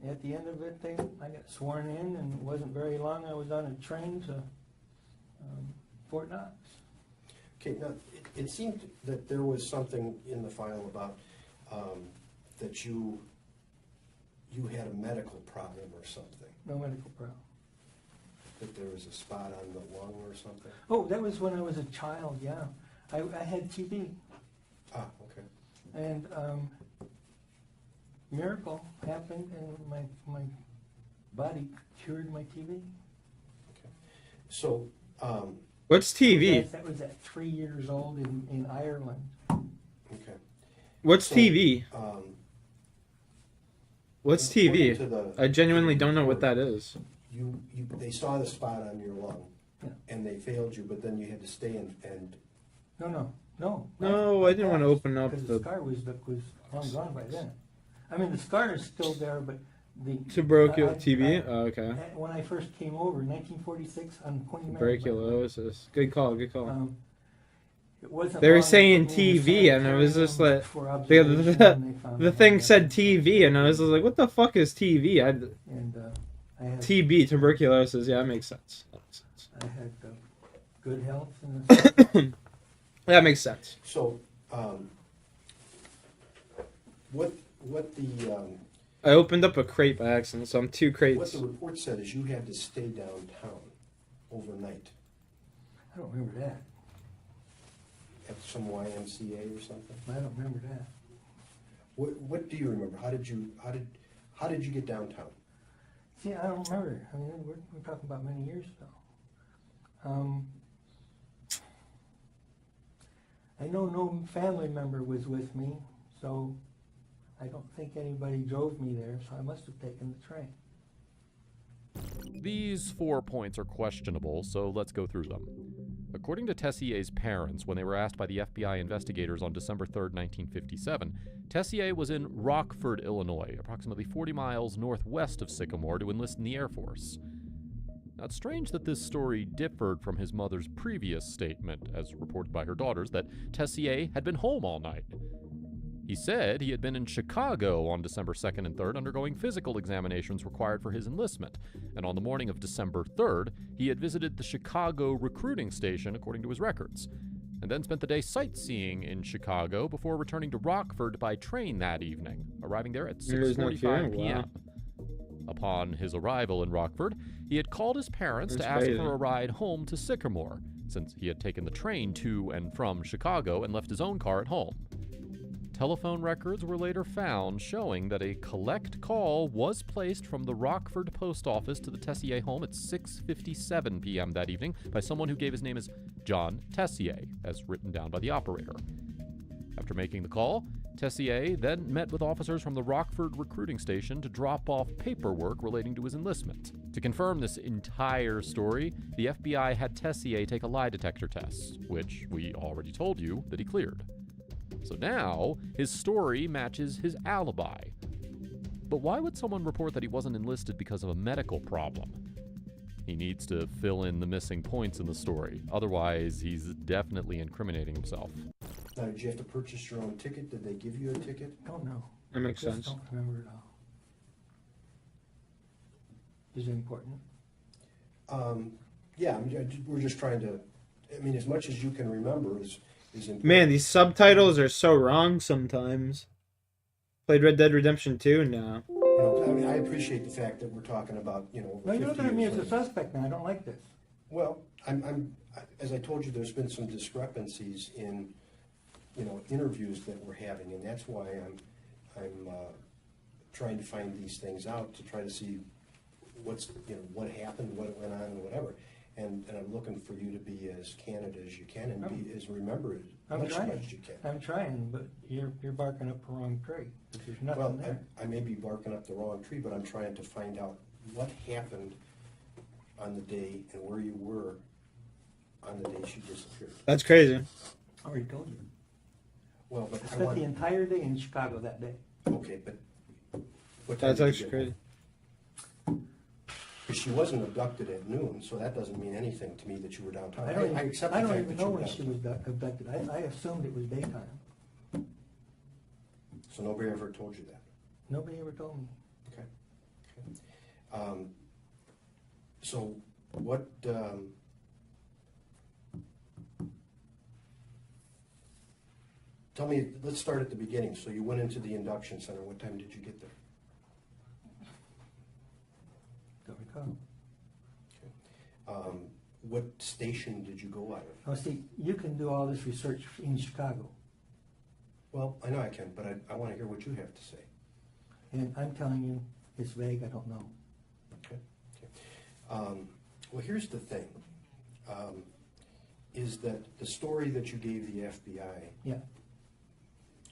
at the end of it, I got sworn in, and it wasn't very long. I was on a train to Fort Knox. Okay, now, it seemed that there was something in the file about that you had a medical problem or something. No medical problem. That there was a spot on the lung or something? Oh, that was when I was a child, yeah. I had TB. Ah, okay. And miracle happened, and my body cured my TB. Okay. So, what's TB? That was at 3 years old in Ireland. Okay. What's TV? What's TV? The, I genuinely don't know what that is. They saw the spot on your lung, yeah, and they failed you, but then you had to stay and. No, I didn't want to open up because the scar was long gone by then. I mean, the scar is still there, but the tuberculosis TB. Oh, okay. When I first came over in 1946 on Point Tuberculosis. Good call. It wasn't. They were saying TV, and I was just like, the thing said TV, and I was just like, what the fuck is TV? I had TB, tuberculosis. Yeah, that makes sense. I had good health. And that makes sense. So, what the I opened up a crate by accident, so I'm 2 crates. What the report said is you had to stay downtown overnight. I don't remember that. At some YMCA or something? I don't remember that. What do you remember? How did you get downtown? See, I don't remember. I mean, we're talking about many years ago. I know no family member was with me, so I don't think anybody drove me there, so I must have taken the train. These 4 points are questionable, so let's go through them. According to Tessier's parents, when they were asked by the FBI investigators on December 3, 1957, Tessier was in Rockford, Illinois, approximately 40 miles northwest of Sycamore, to enlist in the Air Force. Now, it's strange that this story differed from his mother's previous statement, as reported by her daughters, that Tessier had been home all night. He said he had been in Chicago on December 2nd and 3rd undergoing physical examinations required for his enlistment, and on the morning of December 3rd, he had visited the Chicago recruiting station according to his records, and then spent the day sightseeing in Chicago before returning to Rockford by train that evening, arriving there at 6:45 p.m. Upon his arrival in Rockford, he had called his parents to ask for a ride home to Sycamore, since he had taken the train to and from Chicago and left his own car at home. Telephone records were later found showing that a collect call was placed from the Rockford post office to the Tessier home at 6:57 p.m. that evening by someone who gave his name as John Tessier, as written down by the operator. After making the call, Tessier then met with officers from the Rockford recruiting station to drop off paperwork relating to his enlistment. To confirm this entire story, the FBI had Tessier take a lie detector test, which we already told you that he cleared. So now, his story matches his alibi. But why would someone report that he wasn't enlisted because of a medical problem? He needs to fill in the missing points in the story. Otherwise, he's definitely incriminating himself. Now, did you have to purchase your own ticket? Did they give you a ticket? Don't know. That makes I just sense. don't remember it all. Is it important? Yeah, we're just trying to, I mean, as much as you can remember is important. Man, these subtitles are so wrong sometimes. Played Red Dead Redemption 2 now. You know, I mean, I appreciate the fact that we're talking about, you know, Well, you're 50 looking at me years as a later. suspect now. I don't like this. Well, as I told you, there's been some discrepancies in, you know, interviews that we're having, and that's why I'm trying to find these things out to try to see what's, you know, what happened, what went on, and whatever. And I'm looking for you to be as candid as you can and be as remembered I'm much trying. as you can. I'm trying, but you're barking up the wrong tree. There's nothing Well, there. I may be barking up the wrong tree, but I'm trying to find out what happened on the day and where you were on the day she disappeared. That's crazy. I already told you. Well, but I I spent want. the entire day in Chicago that day. Okay, but what time That's did you actually get crazy. home? Because she wasn't abducted at noon, so that doesn't mean anything to me that you were downtown. I don't even, accept I the don't fact even that you know were when she downtown. was abducted. I assumed it was daytime. So nobody ever told you that? Nobody ever told me. Okay. So what, tell me, let's start at the beginning. So you went into the induction center. What time did you get there? Don't recall. What station did you go out of? Oh, see, you can do all this research in Chicago. Well, I know I can, but I want to hear what you have to say. And I'm telling you, it's vague, I don't know. Okay. Well, here's the thing, is that the story that you gave the FBI Yeah.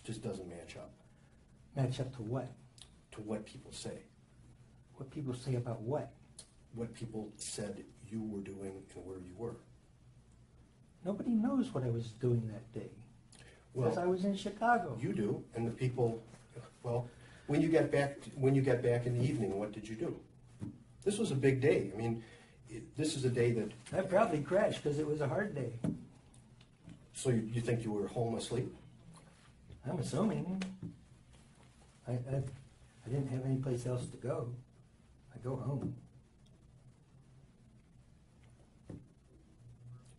just doesn't match up Match up to what? to what people say. What people say about what? What people said you were doing and where you were. Nobody knows what I was doing that day. Well, Because I was in Chicago. You do, and the people, well, when you got back in the evening, what did you do? This was a big day. I mean, this is a day that... I probably crashed because it was a hard day. So you think you were home asleep? I'm assuming. I didn't have any place else to go. I go home.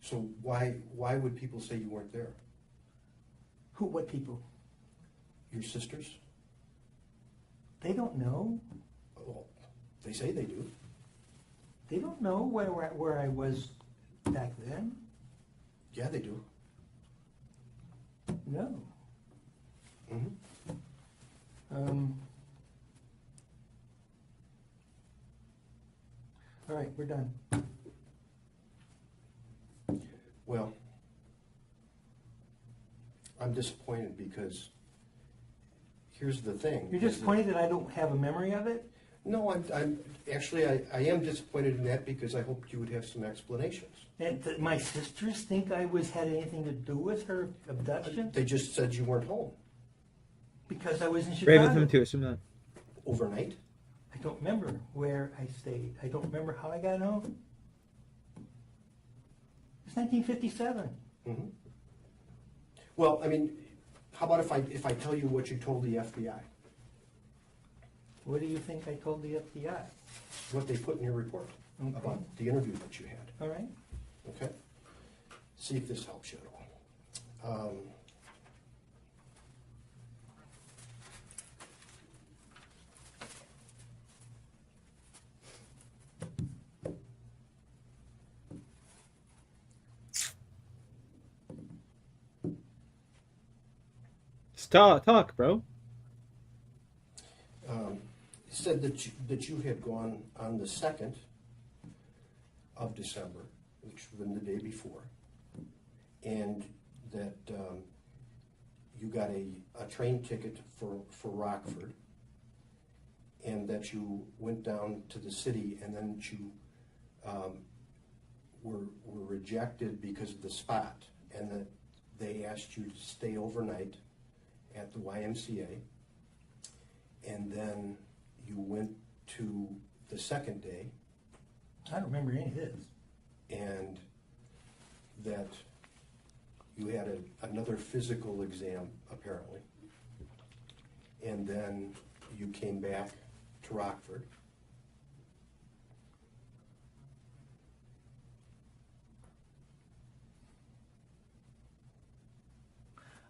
So why would people say you weren't there? Who? What people? Your sisters? They don't know. Well, they say they do. They don't know where I was back then. Yeah, they do. No. Mm-hmm. we're done. Well, I'm disappointed because here's the thing. You're disappointed that I don't have a memory of it? No, I'm actually, I am disappointed in that because I hoped you would have some explanations. And my sisters think I had anything to do with her abduction? They just said you weren't home. Because I was in Chicago. Overnight? I don't remember where I stayed. I don't remember how I got home. It's 1957. Mm-hmm. Well, I mean, how about if I tell you what you told the FBI? What do you think I told the FBI? What they put in your report about the interview that you had. All right. Okay. See if this helps you at all. Talk, bro. He said that you had gone on the 2nd of December, which would have been the day before, and that you got a train ticket for Rockford, and that you went down to the city, and then you were rejected because of the spot, and that they asked you to stay overnight at the YMCA, and then you went to the second day. I don't remember any of this. And that you had another physical exam, apparently, and then you came back to Rockford.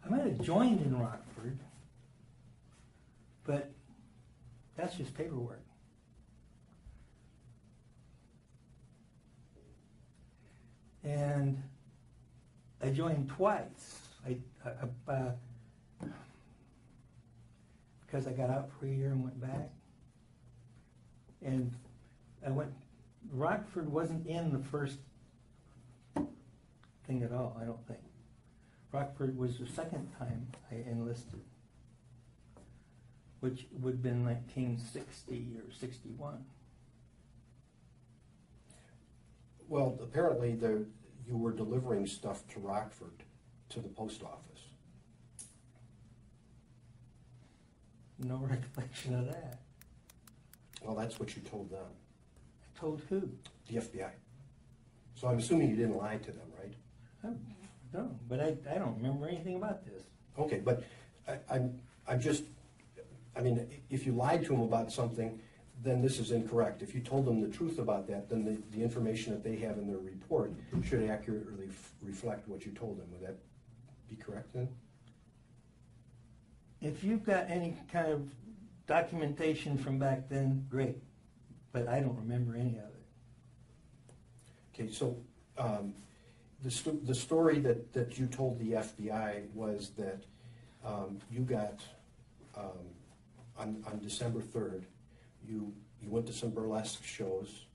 I might have joined in Rockford, but that's just paperwork. And I joined twice. Because I got out for a year and went back. And Rockford wasn't in the first thing at all, I don't think. Rockford was the second time I enlisted, which would have been 1960 or 61. Well, apparently you were delivering stuff to Rockford, to the post office. No recollection of that. Well, that's what you told them. I told who? The FBI. So I'm assuming you didn't lie to them, right? No, but I don't remember anything about this. Okay, but I'm just, I mean, if you lied to them about something, then this is incorrect. If you told them the truth about that, then the information that they have in their report should accurately reflect what you told them. Would that be correct then? If you've got any kind of documentation from back then, great. But I don't remember any of it. Okay, so the story that you told the FBI was that you got, on December 3rd, you went to some burlesque shows.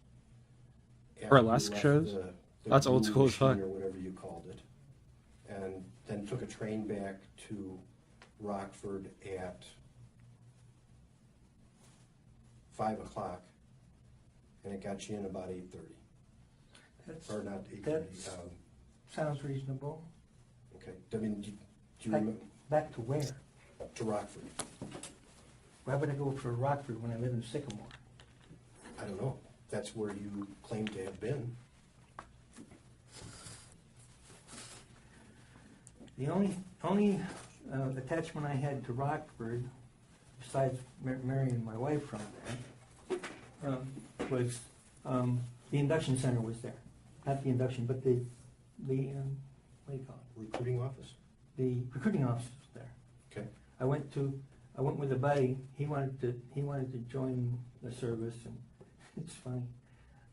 Burlesque shows? The That's old school as fuck. or whatever you called it, and then took a train back to Rockford at 5 o'clock, and it got you in about 8:30. Or not 8:30. Sounds reasonable. Okay. I mean, do you remember? Back to where? To Rockford. Why would I go for Rockford when I live in Sycamore? I don't know. That's where you claim to have been. The only attachment I had to Rockford, besides marrying my wife from there, was the induction center was there. Not the induction, but the what do you call it? Recruiting office? The recruiting office was there. Okay. I went with a buddy. He wanted to join the service, and it's funny.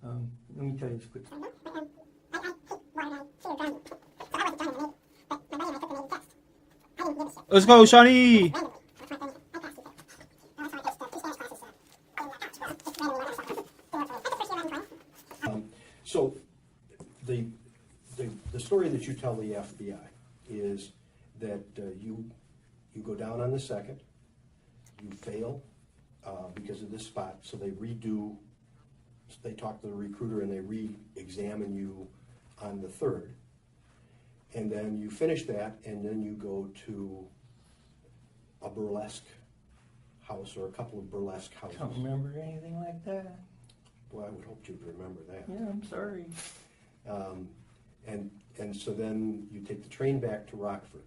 Let me tell you this quick. Let's go, Shawnee! So the story that you tell the FBI is that you go down on the 2nd, you fail because of this spot, so they talk to the recruiter and they re-examine you on the 3rd. And then you finish that, and then you go to a burlesque house or a couple of burlesque houses. Don't remember anything like that. Well, I would hope you'd remember that. Yeah, I'm sorry. And so then you take the train back to Rockford,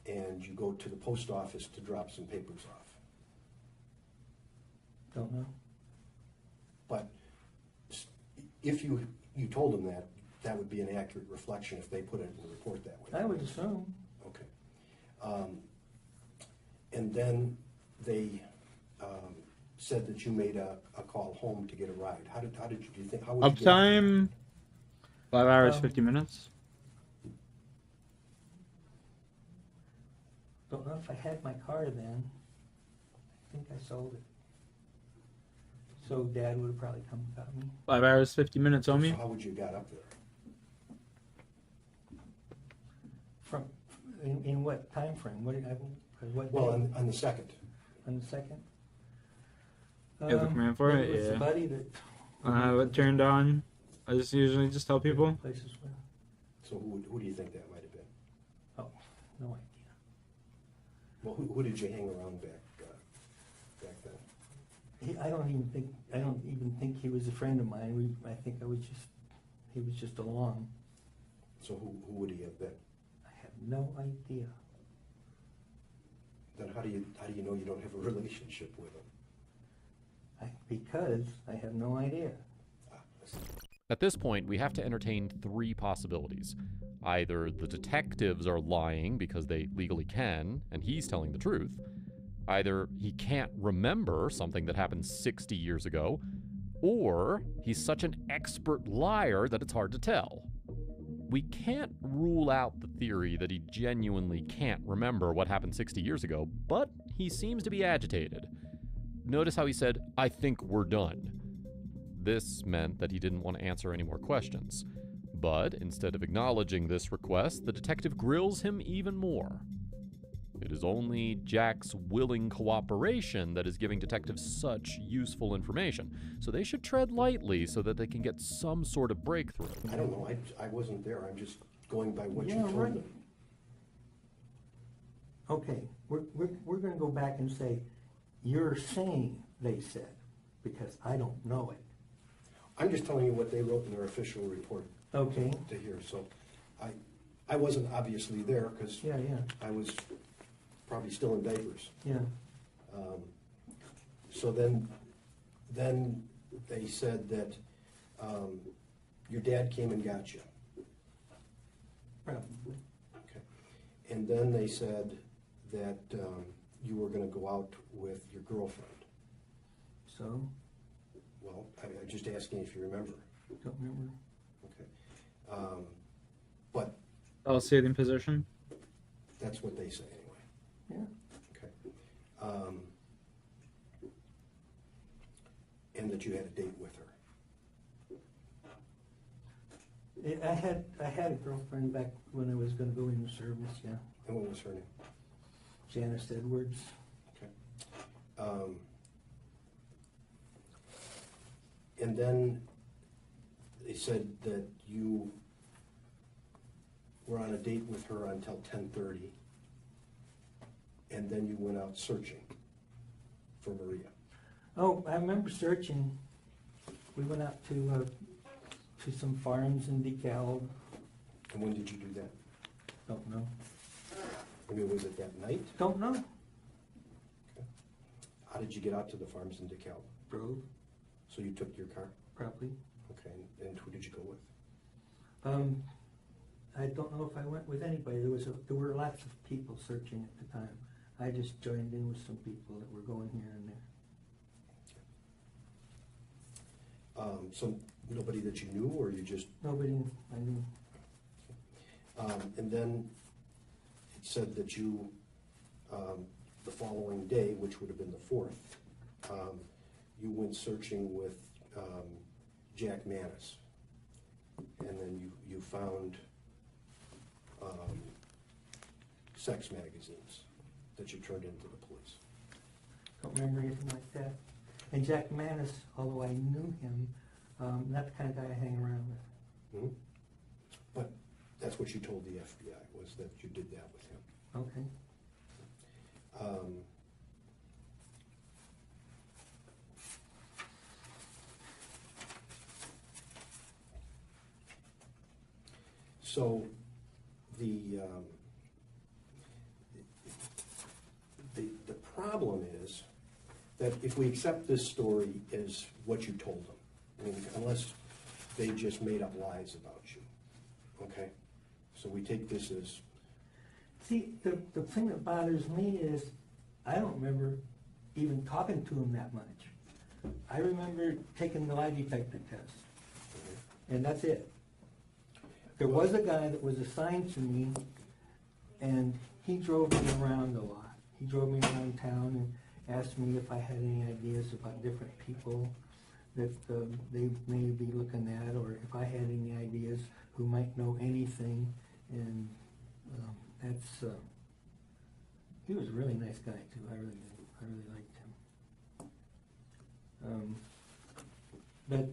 and you go to the post office to drop some papers off. Don't know. But if you told them that, that would be an accurate reflection if they put it in the report that way. I would assume. Okay. And then they said that you made a call home to get a ride. How did you do you think? How would you get Uptime, 5 hours, 50 minutes. Don't know if I had my car then. I think I sold it. So Dad would have probably come and got me. 5 hours, 50 minutes on me. So how would you got up there? From in what time frame? What what Well, day? on the 2nd. On the 2nd. You have a command for it? was the Yeah. buddy that I have it turned on. I just usually just tell people. places where. So who do you think that might have been? Oh, no idea. Well, who did you hang around back then? I don't even think he was a friend of mine. I think he was just along. So who would he have been? I have no idea. Then how do you know you don't have a relationship with him? Because I have no idea. At this point, we have to entertain 3 possibilities. Either the detectives are lying because they legally can, and he's telling the truth. Either he can't remember something that happened 60 years ago, or he's such an expert liar that it's hard to tell. We can't rule out the theory that he genuinely can't remember what happened 60 years ago, but he seems to be agitated. Notice how he said, "I think we're done." This meant that he didn't want to answer any more questions. But instead of acknowledging this request, the detective grills him even more. It is only Jack's willing cooperation that is giving detectives such useful information, so they should tread lightly so that they can get some sort of breakthrough. I don't know. I wasn't there. I'm just going by what you told right. me. Okay, we're going to go back and say, you're saying they said, because I don't know it. I'm just telling you what they wrote in their official report. Okay. To hear. So I wasn't obviously there because I was probably still in diapers. Yeah. So then they said that your dad came and got you. Probably. Okay. And then they said that you were going to go out with your girlfriend. So? Well, I'm just asking if you remember. Don't remember. Okay. But I'll see it in position. that's what they say anyway. Yeah. Okay. And that you had a date with her. I had a girlfriend back when I was going to go in the service, yeah. And what was her name? Janice Edwards. Okay. And then they said that you were on a date with her until 10:30, and then you went out searching for Maria. Oh, I remember searching. We went out to some farms in DeKalb. And when did you do that? Don't know. I mean, was it that night? Don't know. Okay. How did you get out to the farms in DeKalb? Drove. So you took your car? Probably. Okay, and who did you go with? I don't know if I went with anybody. There were lots of people searching at the time. I just joined in with some people that were going here and there. So nobody that you knew, or you just? Nobody I knew. And then it said that you, the following day, which would have been the 4th, you went searching with Jack Manis, and then you found sex magazines that you turned into the police. Don't remember anything like that. And Jack Manis, although I knew him, not the kind of guy I hang around with. Hmm? But that's what you told the FBI, was that you did that with him. Okay. So the problem is that if we accept this story as what you told them, I mean, unless they just made up lies about you, okay? So we take this as... See, the thing that bothers me is I don't remember even talking to him that much. I remember taking the lie detector test, and that's it. There was a guy that was assigned to me, and he drove me around a lot. He drove me around town and asked me if I had any ideas about different people that they may be looking at, or if I had any ideas who might know anything. And he was a really nice guy too. I really liked him. But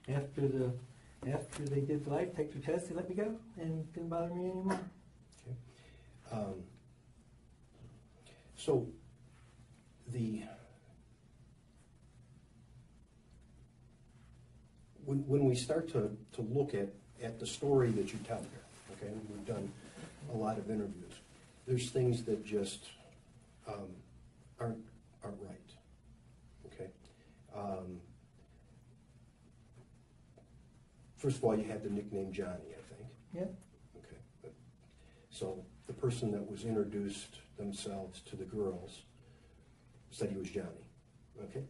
after they did the lie detector test, they let me go and didn't bother me anymore. Okay. So when we start to look at the story that you tell here, okay, and we've done a lot of interviews, there's things that just aren't right, okay? First of all, you had the nickname Johnny, I think. Yeah. Okay. So the person that was introduced themselves to the girls said he was Johnny. Okay?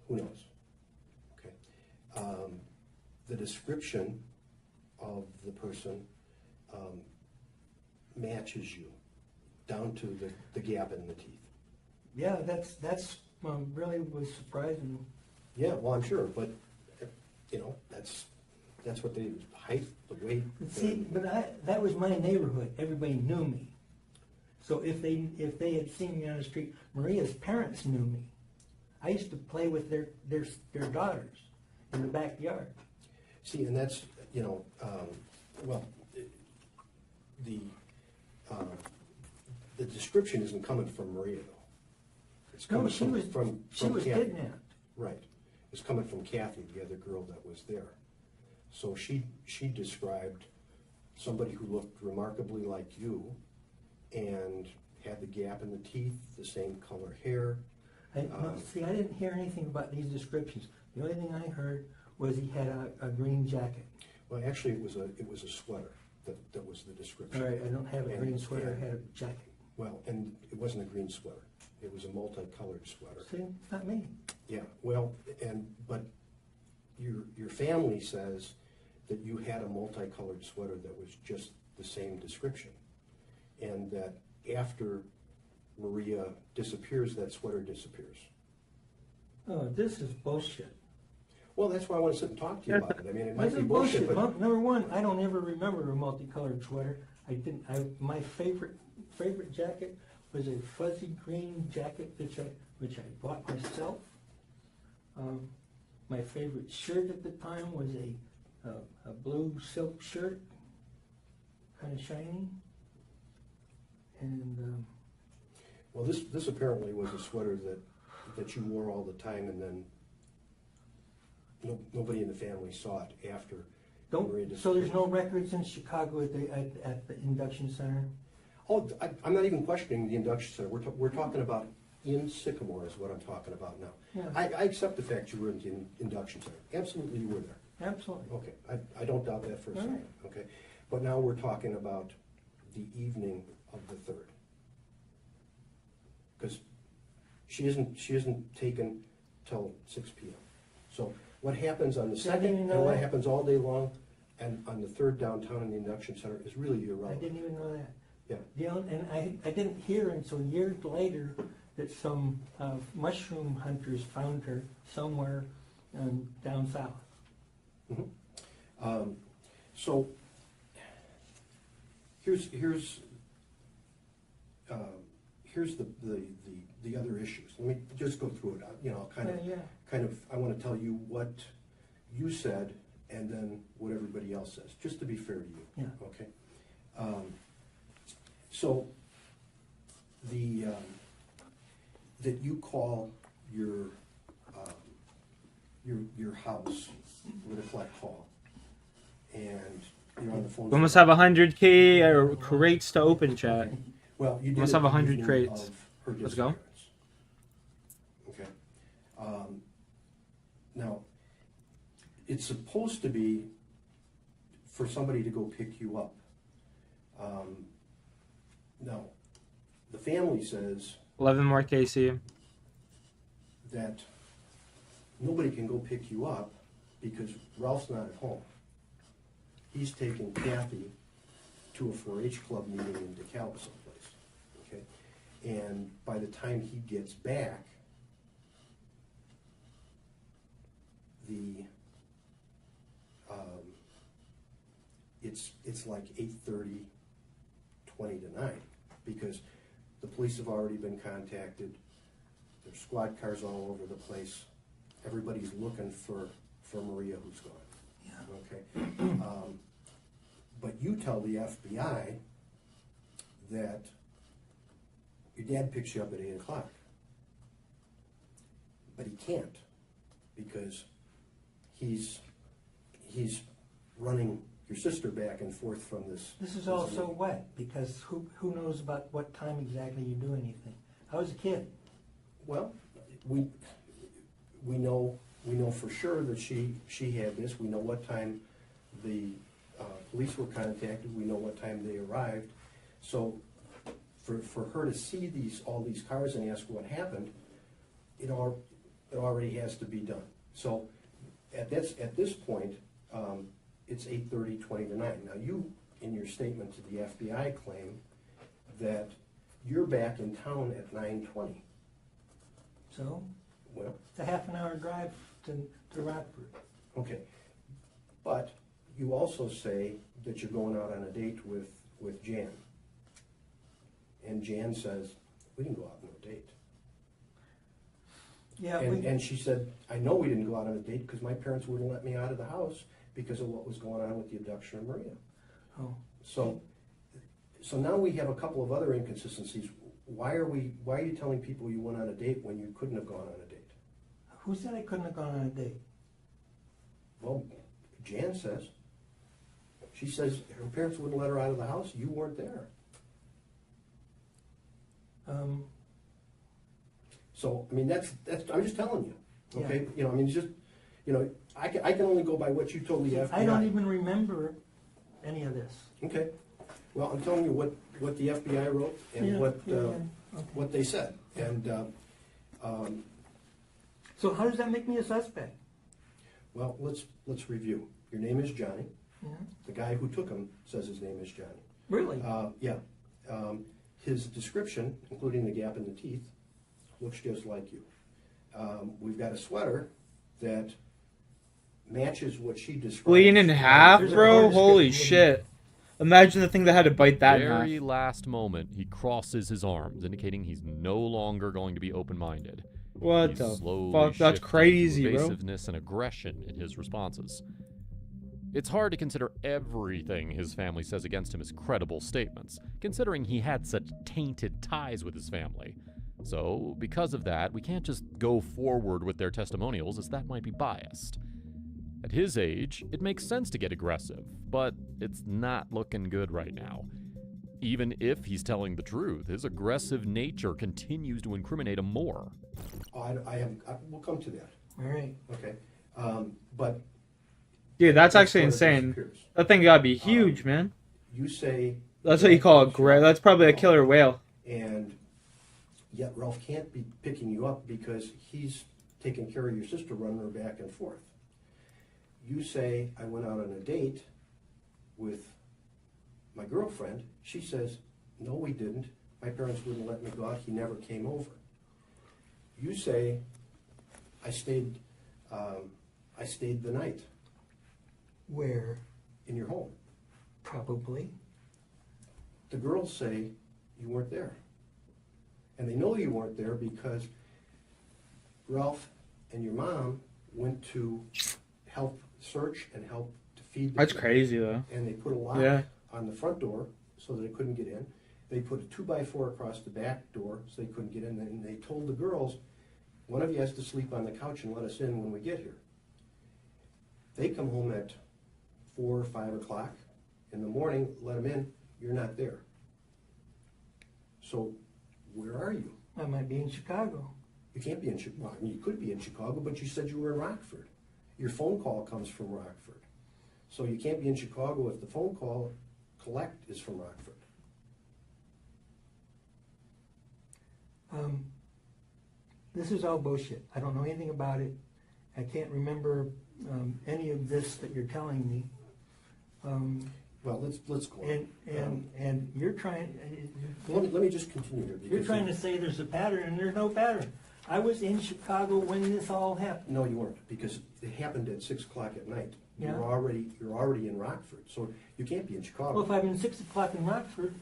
Who knows? Okay. The description of the person matches you down to the gap in the teeth. Yeah, that's really was surprising. Yeah, well, I'm sure, but you know, that's what they height, the weight. See, but that was my neighborhood. Everybody knew me. So if they had seen me on the street, Maria's parents knew me. I used to play with their daughters in the backyard. See, and that's, you know, well, the description isn't coming from Maria, though. It's coming from she was Kathy. kidnapped. Right. It's coming from Kathy, the other girl that was there. So she described somebody who looked remarkably like you and had the gap in the teeth, the same color hair. See, I didn't hear anything about these descriptions. The only thing I heard was he had a green jacket. Well, actually, it was a sweater that was the description. All right, I don't have a green sweater. I had a jacket. Well, and it wasn't a green sweater. It was a multicolored sweater. See, it's not me. Yeah, well, but your family says that you had a multicolored sweater that was just the same description, and that after Maria disappears, that sweater disappears. Oh, this is bullshit. Well, that's why I want to sit and talk to you about it. I mean, it might This be is bullshit, but Number one, I don't ever remember a multicolored sweater. My favorite jacket was a fuzzy green jacket which I bought myself. My favorite shirt at the time was a blue silk shirt, kind of shiny. And well, this apparently was a sweater that you wore all the time, and then nobody in the family saw it after. So there's no records in Chicago at the induction center? Oh, I'm not even questioning the induction center. We're talking about in Sycamore is what I'm talking about now. Yeah. I accept the fact you were in the induction center. Absolutely, you were there. Absolutely. Okay, I don't doubt that for a second. Right. Okay, but now we're talking about the evening of the 3rd, because she isn't taken till 6 p.m. So what happens on the 2nd and what happens all day long, and on the 3rd downtown in the induction center is really irrelevant. I didn't even know that. Yeah. And I didn't hear until years later that some mushroom hunters found her somewhere down south. So here's the other issues. Let me just go through it. You know, kind of. I want to tell you what you said, and then what everybody else says, just to be fair to you. Yeah. Okay. So the that you call your house Littleclack Hall, and you're on the phone. We must have 100K crates to open, chat. Well, you We must have 100 crates. Let's go. Okay. Now, it's supposed to be for somebody to go pick you up. Now, the family says 11 more KC. that nobody can go pick you up because Ralph's not at home. He's taking Kathy to a 4-H club meeting in DeKalb someplace. Okay, and by the time he gets back, it's like 8:30, 20 to 9, because the police have already been contacted. There's squad cars all over the place. Everybody's looking for Maria, who's gone. Yeah. Okay. But you tell the FBI that your dad picks you up at 8 o'clock. But he can't, because he's running your sister back and forth from this. This is all so wet, because who knows about what time exactly you do anything? I was a kid. Well, we know for sure that she had this. We know what time the police were contacted. We know what time they arrived. So for her to see all these cars and ask what happened, it already has to be done. So at this point, it's 8:30, 20 to 9. Now you, in your statement to the FBI, claim that you're back in town at 9:20. So? Well, it's a half an hour drive to Rockford. Okay, but you also say that you're going out on a date with Jan, and Jan says we didn't go out on a date. Yeah, and she said, I know we didn't go out on a date because my parents wouldn't let me out of the house because of what was going on with the abduction of Maria. Oh. So now we have a couple of other inconsistencies. Why are you telling people you went on a date when you couldn't have gone on a date? Who said I couldn't have gone on a date? Well, Jan says. She says her parents wouldn't let her out of the house. You weren't there. So I mean that's I'm just telling you. Okay, Yeah. You know, I mean, just, you know, I can only go by what you told the FBI. I don't even remember any of this. Okay. Well, I'm telling you what the FBI wrote and what they said. And so how does that make me a suspect? well, let's review. Your name is Johnny. Yeah. The guy who took him says his name is Johnny. Really? Yeah. His description, including the gap in the teeth, looks just like you. We've got a sweater that matches what she described. Spleen in half, bro? Holy shit. Imagine the thing that had to bite that in half. Very last moment, he crosses his arms, indicating he's no longer going to be open-minded. What He's the slowly fuck? That's shifting crazy, to bro. evasiveness and aggression in his responses. It's hard to consider everything his family says against him as credible statements, considering he had such tainted ties with his family. So, because of that, we can't just go forward with their testimonials, as that might be biased. At his age, it makes sense to get aggressive, but it's not looking good right now. Even if he's telling the truth, his aggressive nature continues to incriminate him more. We'll come to that. All right. Okay. But Dude, that's actually insane. That thing gotta be huge, man. you say That's what you call a gray. That's probably a killer whale. and yet Ralph can't be picking you up because he's taking care of your sister, running her back and forth. You say, I went out on a date with my girlfriend. She says, no, we didn't. My parents wouldn't let me go out. He never came over. You say, I stayed I stayed the night. Where? In your home. Probably. The girls say you weren't there. And they know you weren't there because Ralph and your mom went to help search and help to feed the That's kids. crazy, though. And they put a lock on the front door so that they couldn't get in. They put a 2x4 across the back door so they couldn't get in. And they told the girls, one of you has to sleep on the couch and let us in when we get here. They come home at 4 or 5 o'clock in the morning, let them in, you're not there. So where are you? I might be in Chicago. You can't be in Chicago. I mean, you could be in Chicago, but you said you were in Rockford. Your phone call comes from Rockford. So you can't be in Chicago if the phone call collect is from Rockford. This is all bullshit. I don't know anything about it. I can't remember any of this that you're telling me. Well, let's go on. And you're trying. Let me just continue here. You're trying to say there's a pattern, and there's no pattern. I was in Chicago when this all happened. No, you weren't, because it happened at 6 o'clock at night. Yeah. You're already in Rockford, so you can't be in Chicago. Well, if I'm in 6 o'clock in Rockford,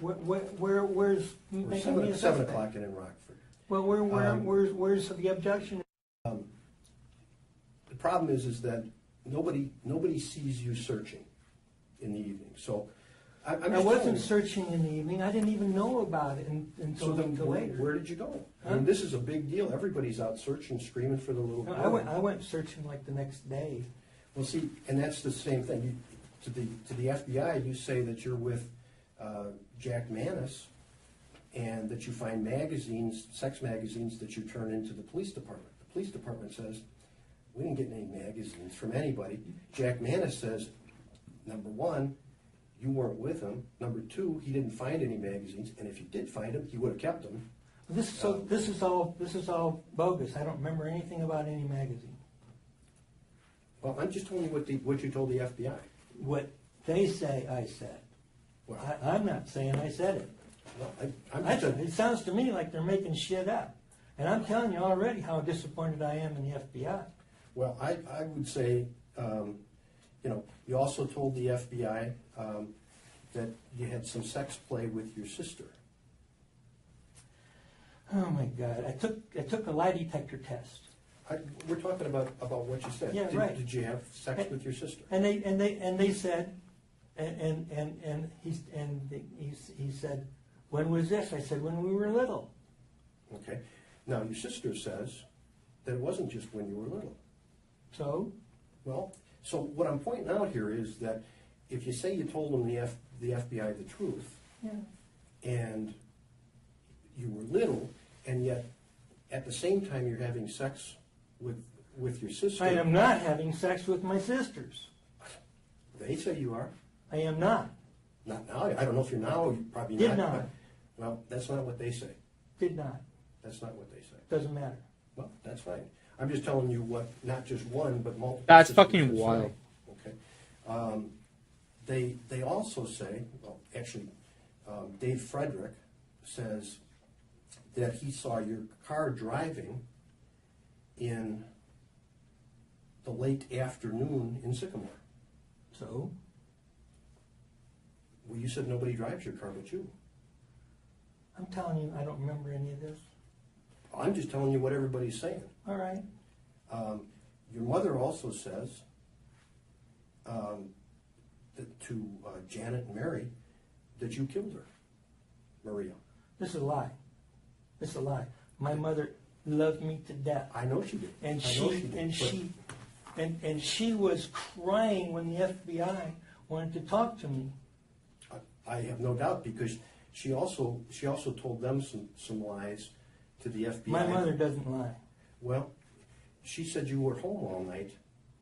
where's making me a 7 suspect? o'clock and in Rockford. Well, where's the objection? The problem is that nobody sees you searching in the evening. So I wasn't searching in the evening. I didn't even know about it until later. Where did you go? Huh? I mean, this is a big deal. Everybody's out searching, screaming for the little girl. I went searching like the next day. Well, see, and that's the same thing. To the FBI, you say that you're with Jack Manis, and that you find magazines, sex magazines, that you turn into the police department. The police department says, we didn't get any magazines from anybody. Jack Manis says, number one, you weren't with him. Number two, he didn't find any magazines, and if he did find them, he would have kept them. This is all bogus. I don't remember anything about any magazine. Well, I'm just telling you what you told the FBI. What they say I said. Well, I'm not saying I said it. No, It sounds to me like they're making shit up. And I'm telling you already how disappointed I am in the FBI. Well, I would say, you also told the FBI that you had some sex play with your sister. Oh my God! I took a lie detector test. We're talking about what you said. Yeah, right. Did you have sex with your sister? And they said, and he said, when was this? I said, when we were little. Okay. Now your sister says that it wasn't just when you were little. So? Well, so what I'm pointing out here is that if you say you told them the FBI the truth, and you were little, and yet at the same time you're having sex with your sister. I am not having sex with my sisters. They say you are. I am not. Not now. I don't know if you're now. You probably Did not. not. But, well, that's not what they say. Did not. That's not what they say. Doesn't matter. Well, that's fine. I'm just telling you what, not just one, but multiple. That's sisters fucking have wild. said. Okay. They also say, well, actually, Dave Frederick says that he saw your car driving in the late afternoon in Sycamore. So? Well, you said nobody drives your car but you. I'm telling you, I don't remember any of this. I'm just telling you what everybody's saying. All right. Your mother also says that to Janet and Mary that you killed her, Maria. This is a lie. This is a lie. My mother loved me to death. I know she did. And I know she did, and she was crying when the FBI wanted to talk to me. I have no doubt, because she also told them some lies to the FBI. My mother doesn't lie. Well, she said you were home all night,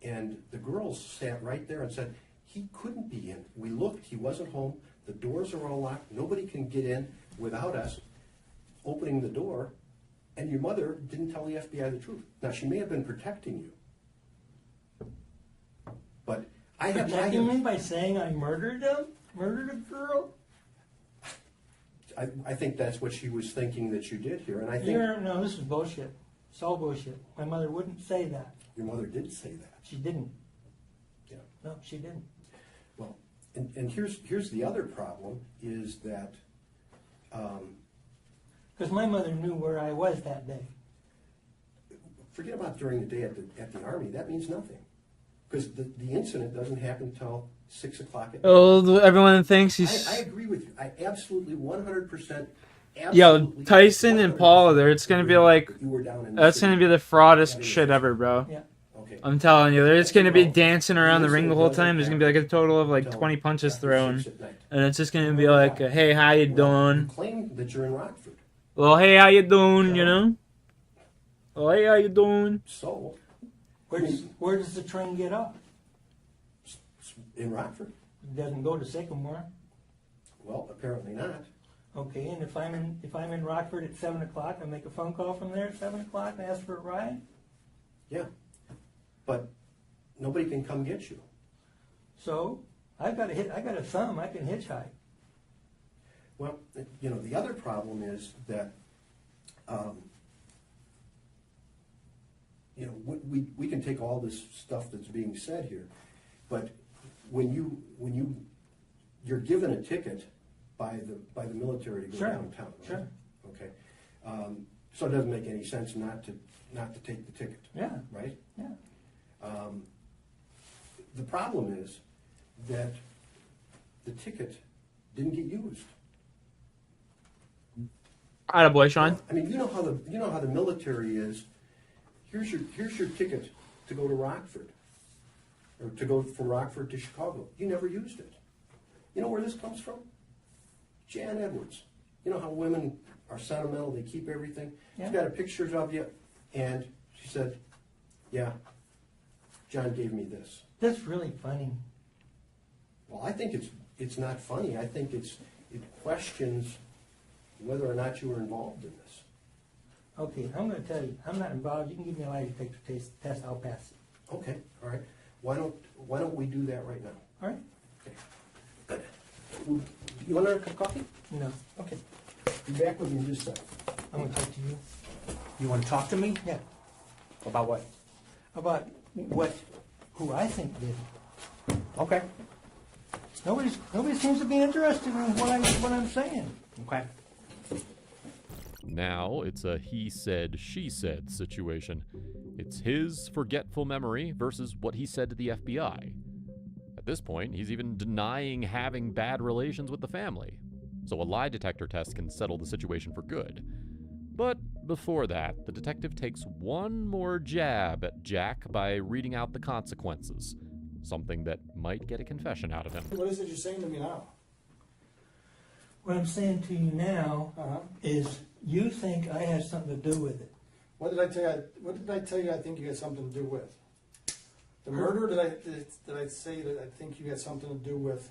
and the girls sat right there and said, he couldn't be in. We looked, he wasn't home, the doors are all locked, nobody can get in without us opening the door, and your mother didn't tell the FBI the truth. Now, she may have been protecting you, but I have... Protecting me by saying I murdered them? Murdered a girl? I think that's what she was thinking that you did here, and I think... No, this is bullshit. It's all bullshit. My mother wouldn't say that. Your mother did say that. She didn't. Yeah. No, she didn't. Well, and here's the other problem is that. Because my mother knew where I was that day. Forget about during the day at the Army. That means nothing. Because the incident doesn't happen until 6 o'clock at night. Oh, everyone thinks he's. I agree with you. I absolutely 100%. Yo, Tyson and Paula there, it's gonna be like. You were down in That's gonna be the fraudest shit ever, bro. Yeah. Okay. I'm telling you, they're just gonna be dancing around the ring the whole time. There's gonna be like a total of like 20 punches thrown. And it's just gonna be like, hey, how you doing? Claim that you're in Rockford. Well, hey, how you doing, you know? Oh, hey, how you doing? So, Where does the train get off? in Rockford? It doesn't go to Sycamore. Well, apparently not. Okay, and if I'm in Rockford at 7 o'clock, I make a phone call from there at 7 o'clock and ask for a ride? Yeah. But nobody can come get you. So I got a thumb. I can hitchhike. Well, you know, the other problem is that, you know, we can take all this stuff that's being said here, but when you're given a ticket by the military to go Sure. downtown, right? Sure. Okay. So it doesn't make any sense not to take the ticket. Yeah. Right. Yeah. The problem is that the ticket didn't get used. Attaboy, Sean. I mean, you know how the military is. Here's your ticket to go to Rockford, or to go from Rockford to Chicago. You never used it. You know where this comes from? Jan Edwards. You know how women are sentimental, they keep everything. Yeah. She's got a picture of you, and she said, yeah, John gave me this. That's really funny. Well, I think it's not funny. I think it questions whether or not you were involved in this. Okay, I'm going to tell you, I'm not involved. You can give me a lie detector test. I'll pass it. Okay, all right. Why don't we do that right now? All right. Okay. Good. You want another cup of coffee? No. Okay. Be back with me in just a second. I'm going to talk to you. You want to talk to me? Yeah. About what? About who I think did it. Okay. Nobody seems to be interested in what I'm saying. Okay. Now it's a he said, she said situation. It's his forgetful memory versus what he said to the FBI. At this point, he's even denying having bad relations with the family. So a lie detector test can settle the situation for good. But before that, the detective takes one more jab at Jack by reading out the consequences. Something that might get a confession out of him. What is it you're saying to me now? What I'm saying to you now is you think I had something to do with it. What did I tell you? I think you had something to do with the murder. Did I say that I think you had something to do with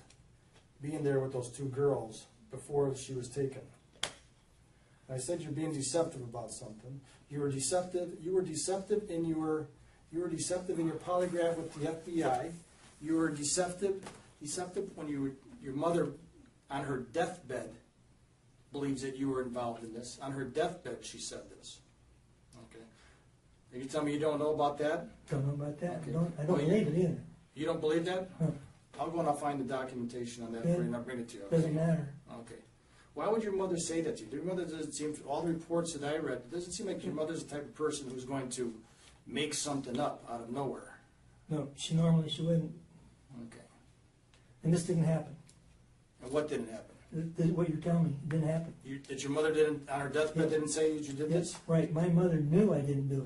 being there with those two girls before she was taken? I said you're being deceptive about something. You were deceptive. You were deceptive in your polygraph with the FBI. You were deceptive when your mother, on her deathbed, believes that you were involved in this. On her deathbed, she said this. Okay. Are you telling me you don't know about that? Don't know about that. Okay. I don't believe it either. You don't believe that? Huh. I'll go and I'll find the documentation on that for you and I'll bring it to you. Okay? Doesn't matter. Okay. Why would your mother say that to you? Your mother doesn't seem, all the reports that I read, it doesn't seem like your mother's the type of person who's going to make something up out of nowhere. No, she wouldn't. Okay. And this didn't happen. And what didn't happen? What you're telling me didn't happen. That your mother didn't, on her deathbed, didn't say that you did this? Right. My mother knew I didn't do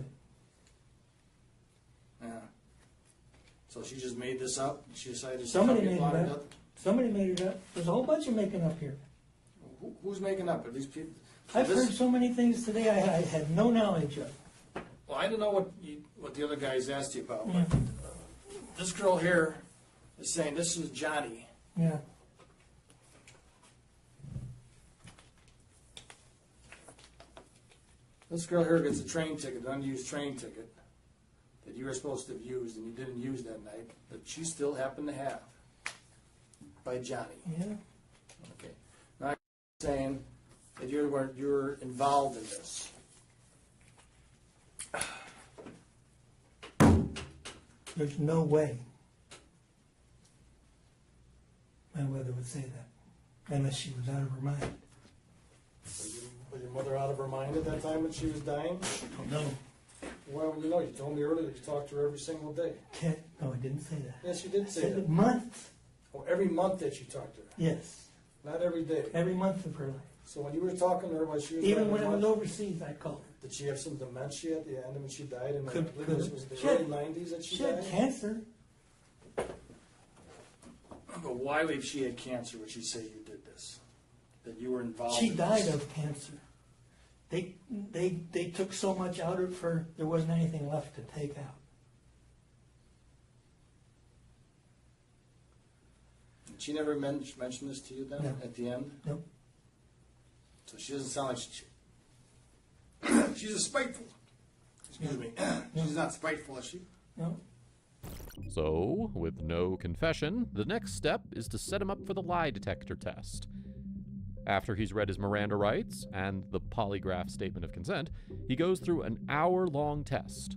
it. Yeah. So she just made this up? She decided to Somebody tell made people on her it up. Somebody made it up. There's a whole bunch of making up here. Who's making up? Are these people? I've heard so many things today I had no knowledge of. Well, I don't know what the other guys asked you about, but this girl here is saying this is Johnny. Yeah. This girl here gets a train ticket, an unused train ticket that you were supposed to have used and you didn't use that night, that she still happened to have by Johnny. Yeah. Okay. Now I'm saying that you were involved in this. There's no way my mother would say that, unless she was out of her mind. Was your mother out of her mind at that time when she was dying? I don't know. Well, you know, you told me earlier that you talked to her every single day. No, I didn't say that. Yes, you did say I said that. a month. Oh, every month that you talked to her? Yes. Not every day? Every month of her life. So when you were talking to her while she was Even dying, when I was overseas, I called her. did she have some dementia at the end when she died? And I Could- believe could- this was the she had- early 90s that she She had died? cancer. But why, if she had cancer, would she say you did this? That you were involved She in died this? of cancer. They took so much out of her, there wasn't anything left to take out. She never mentioned this to you then, No. at the end? No. So she doesn't sound like she's a spiteful. Excuse me. She's not spiteful, is she? No. So, with no confession, the next step is to set him up for the lie detector test. After he's read his Miranda rights and the polygraph statement of consent, he goes through an hour-long test.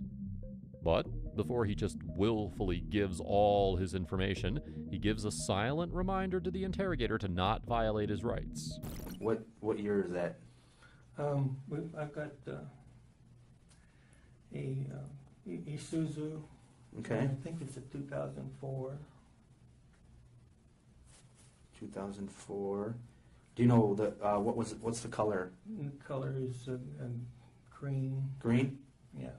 But before he just willfully gives all his information, he gives a silent reminder to the interrogator to not violate his rights. What year is that? I've got a Isuzu. Okay. I think it's a 2004. 2004. Do you know the what's the color? The color is green. Green? Yeah.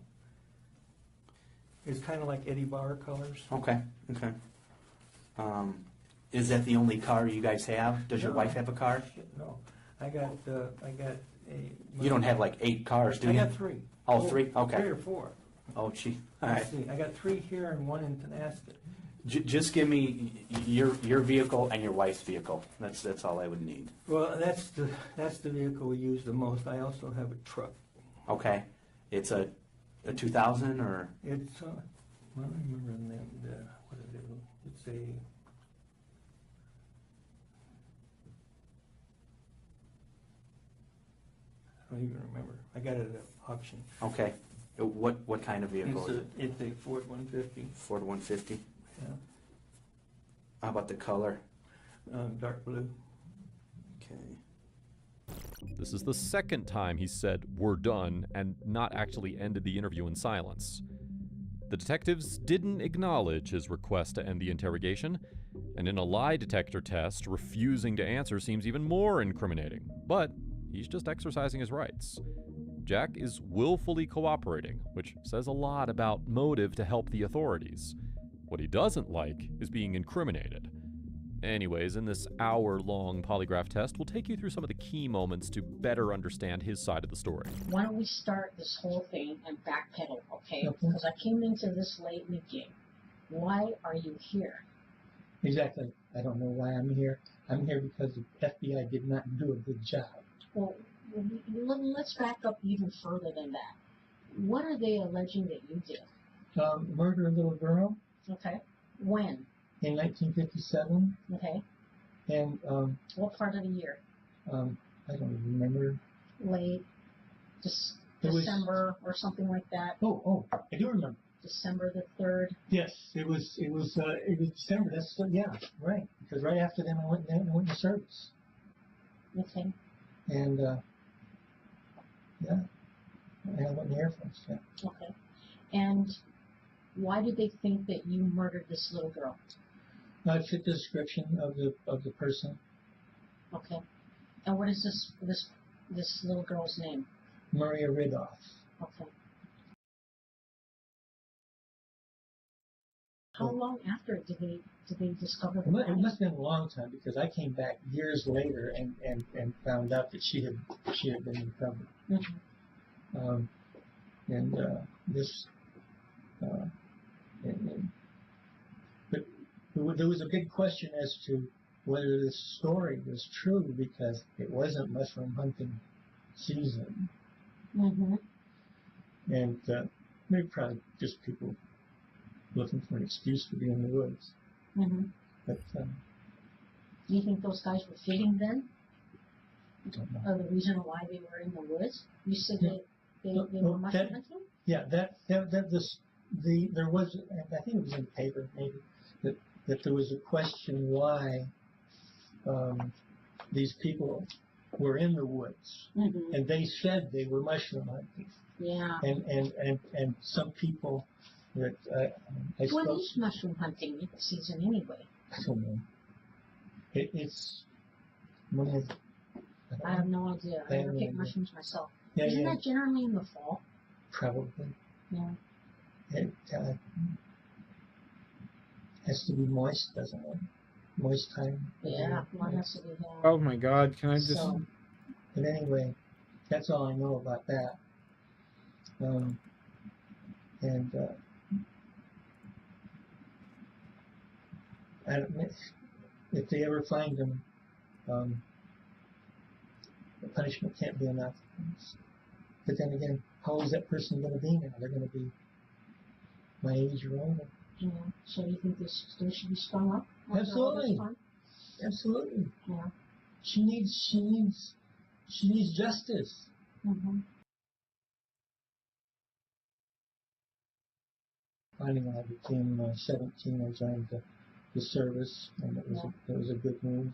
It's kind of like Eddie Bauer colors. Okay. Okay. Is that the only car you guys have? Does your No. wife have a car? No, I got a. You don't have like 8 cars, do you? I got 3. Oh, 3? Okay. 3 or 4. Oh, gee. All Let's right. see. I got 3 here and 1 in Tonasket. Just give me your vehicle and your wife's vehicle. That's all I would need. Well, that's the vehicle we use the most. I also have a truck. Okay. It's a 2000 or? It's well, I remember the name. What is it? It's a. I don't even remember. I got it at auction. Okay. What kind of vehicle? It's a Ford 150. Ford 150. Yeah. How about the color? Dark blue. Okay. This is the second time he said, "We're done," and not actually ended the interview in silence. The detectives didn't acknowledge his request to end the interrogation, and in a lie detector test, refusing to answer seems even more incriminating. But he's just exercising his rights. Jack is willfully cooperating, which says a lot about motive to help the authorities. What he doesn't like is being incriminated. Anyways, in this hour-long polygraph test, we'll take you through some of the key moments to better understand his side of the story. Why don't we start this whole thing and backpedal, okay? Okay. Because I came into this late in the game. Why are you here? Exactly. I don't know why I'm here. I'm here because the FBI did not do a good job. Well, let's back up even further than that. What are they alleging that you did? Murder a little girl Okay. When? in 1957, Okay. and What part of the year? I don't even remember. Late It was- December or something like that? Oh, I do remember. December the 3rd? Yes, it was December. That's yeah, right. Because right after then I went to service, Okay. and yeah, I went in the Air Force. Yeah. Okay. And why did they think that you murdered this little girl? I fit the description of the person, Okay. And what is this little girl's name? Maria Ridoff. Okay. How long after did they discover the It body? must have been a long time because I came back years later and found out that she had been recovered. Mhm. But there was a big question as to whether this story was true because it wasn't mushroom hunting season, Mm-hmm. and maybe probably just people looking for an excuse to be in the woods. Mm-hmm. But Do you think those guys were fitting then? I don't know. Or the reason why they were in the woods? You said that they were mushroom hunting? Yeah, there was, I think it was in the paper maybe, that there was a question why these people were in the woods, and they said they were mushroom hunting. Yeah. And some people that I What spoke. is mushroom hunting season anyway? I don't know. It's when I have no idea. I never pick mushrooms myself. Yeah, Isn't yeah. that generally in the fall? Probably. Yeah. It has to be moist, doesn't it? Moist time. Yeah, one has to be there. Oh my God! Can I just? So, but anyway, that's all I know about that. I don't, if they ever find them, the punishment can't be enough. But then again, how old is that person going to be now? They're going to be my age or older. Yeah. So you think they should be strung up? Absolutely. Absolutely. Yeah. She needs justice. Mm-hmm. Finally, when I became 17, I joined the service, and it was a good move.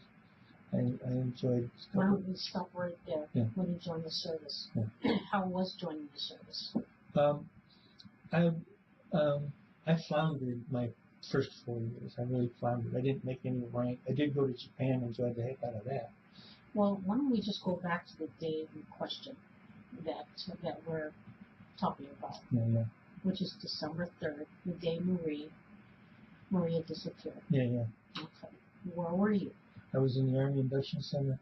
I enjoyed. Why don't we stop right there? Yeah. When you joined the service, Yeah. how was joining the service? I floundered my first 4 years. I really floundered. I didn't make any rank. I did go to Japan and enjoyed the heck out of that. Well, why don't we just go back to the day in question that we're talking about, Yeah. which is December 3rd, the day Maria disappeared. Yeah. Okay. Where were you? I was in the Army Induction Center.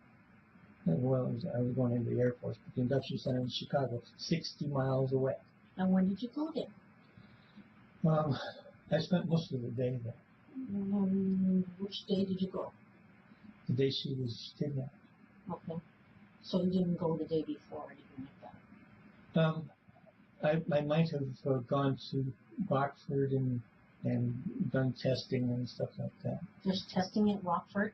Well, I was going into the Air Force, but the Induction Center in Chicago, 60 miles away. And when did you go there? I spent most of the day there. Which day did you go? The day she was kidnapped. Okay. So you didn't go the day before or anything like that? I might have gone to Rockford and done testing and stuff like that. There's testing at Rockford,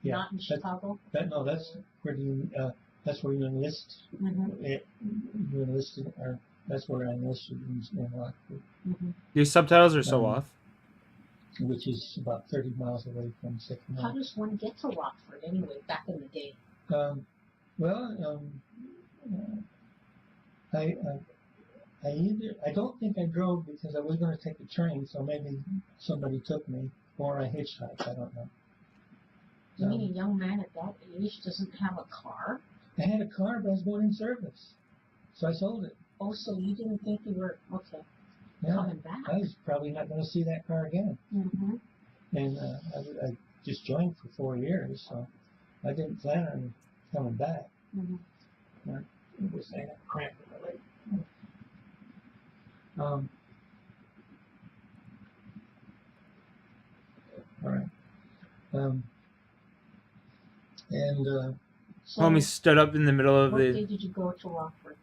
not in Chicago? That's where that's where you enlist. Mm-hmm. You enlisted, or that's where I enlisted in Rockford. Mm-hmm. These subtitles are so off. Which is about 30 miles away from Sycamore. How does one get to Rockford anyway, back in the day? I don't think I drove because I was going to take the train, so maybe somebody took me, or I hitchhiked. I don't know. You mean a young man at that age doesn't have a car? I had a car, but I was going in service, so I sold it. Oh, so you didn't think you were Yeah, coming back? I was probably not going to see that car again. Mm-hmm. And I just joined for 4 years, so I didn't plan on coming back. Mm-hmm. It was saying a cramp in the leg. All right. Homie stood up in the middle of What the. day did you go to Rockford?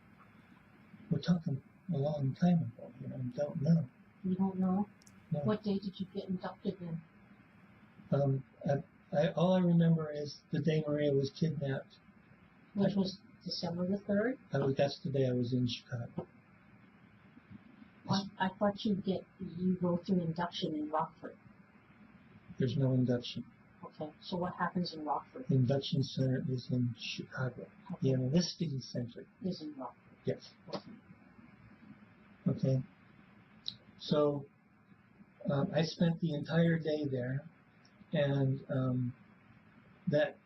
We're talking a long time ago. I don't know. You don't know? No. What day did you get inducted in? All I remember is the day Maria was kidnapped. Which was December the 3rd? That's the day I was in Chicago. I thought you go through induction in Rockford. There's no induction. Okay, so what happens in Rockford? The induction center is in Chicago. Okay. The enlisting center Is in Rockford. Yes. Okay. So I spent the entire day there, and that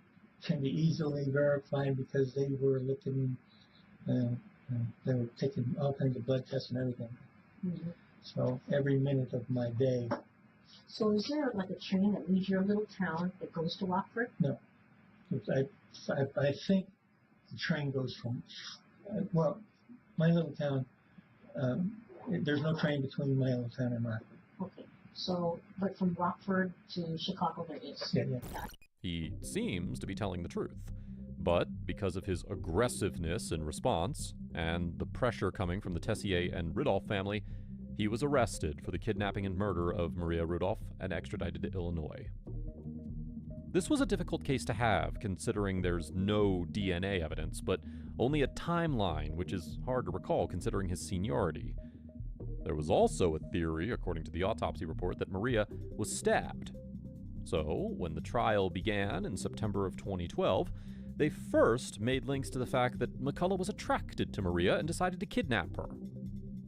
can be easily verified because they were looking, they were taking all kinds of blood tests and everything. Mm-hmm. So every minute of my day. So is there like a train that leaves your little town that goes to Rockford? No. I think the train goes from, my little town, there's no train between my little town and Rockford. Okay. So, but from Rockford to Chicago there is? Yeah. He seems to be telling the truth. But because of his aggressiveness in response, and the pressure coming from the Tessier and Rudolph family, he was arrested for the kidnapping and murder of Maria Rudolph and extradited to Illinois. This was a difficult case to have, considering there's no DNA evidence, but only a timeline, which is hard to recall considering his seniority. There was also a theory, according to the autopsy report, that Maria was stabbed. So, when the trial began in September of 2012, they first made links to the fact that McCullough was attracted to Maria and decided to kidnap her.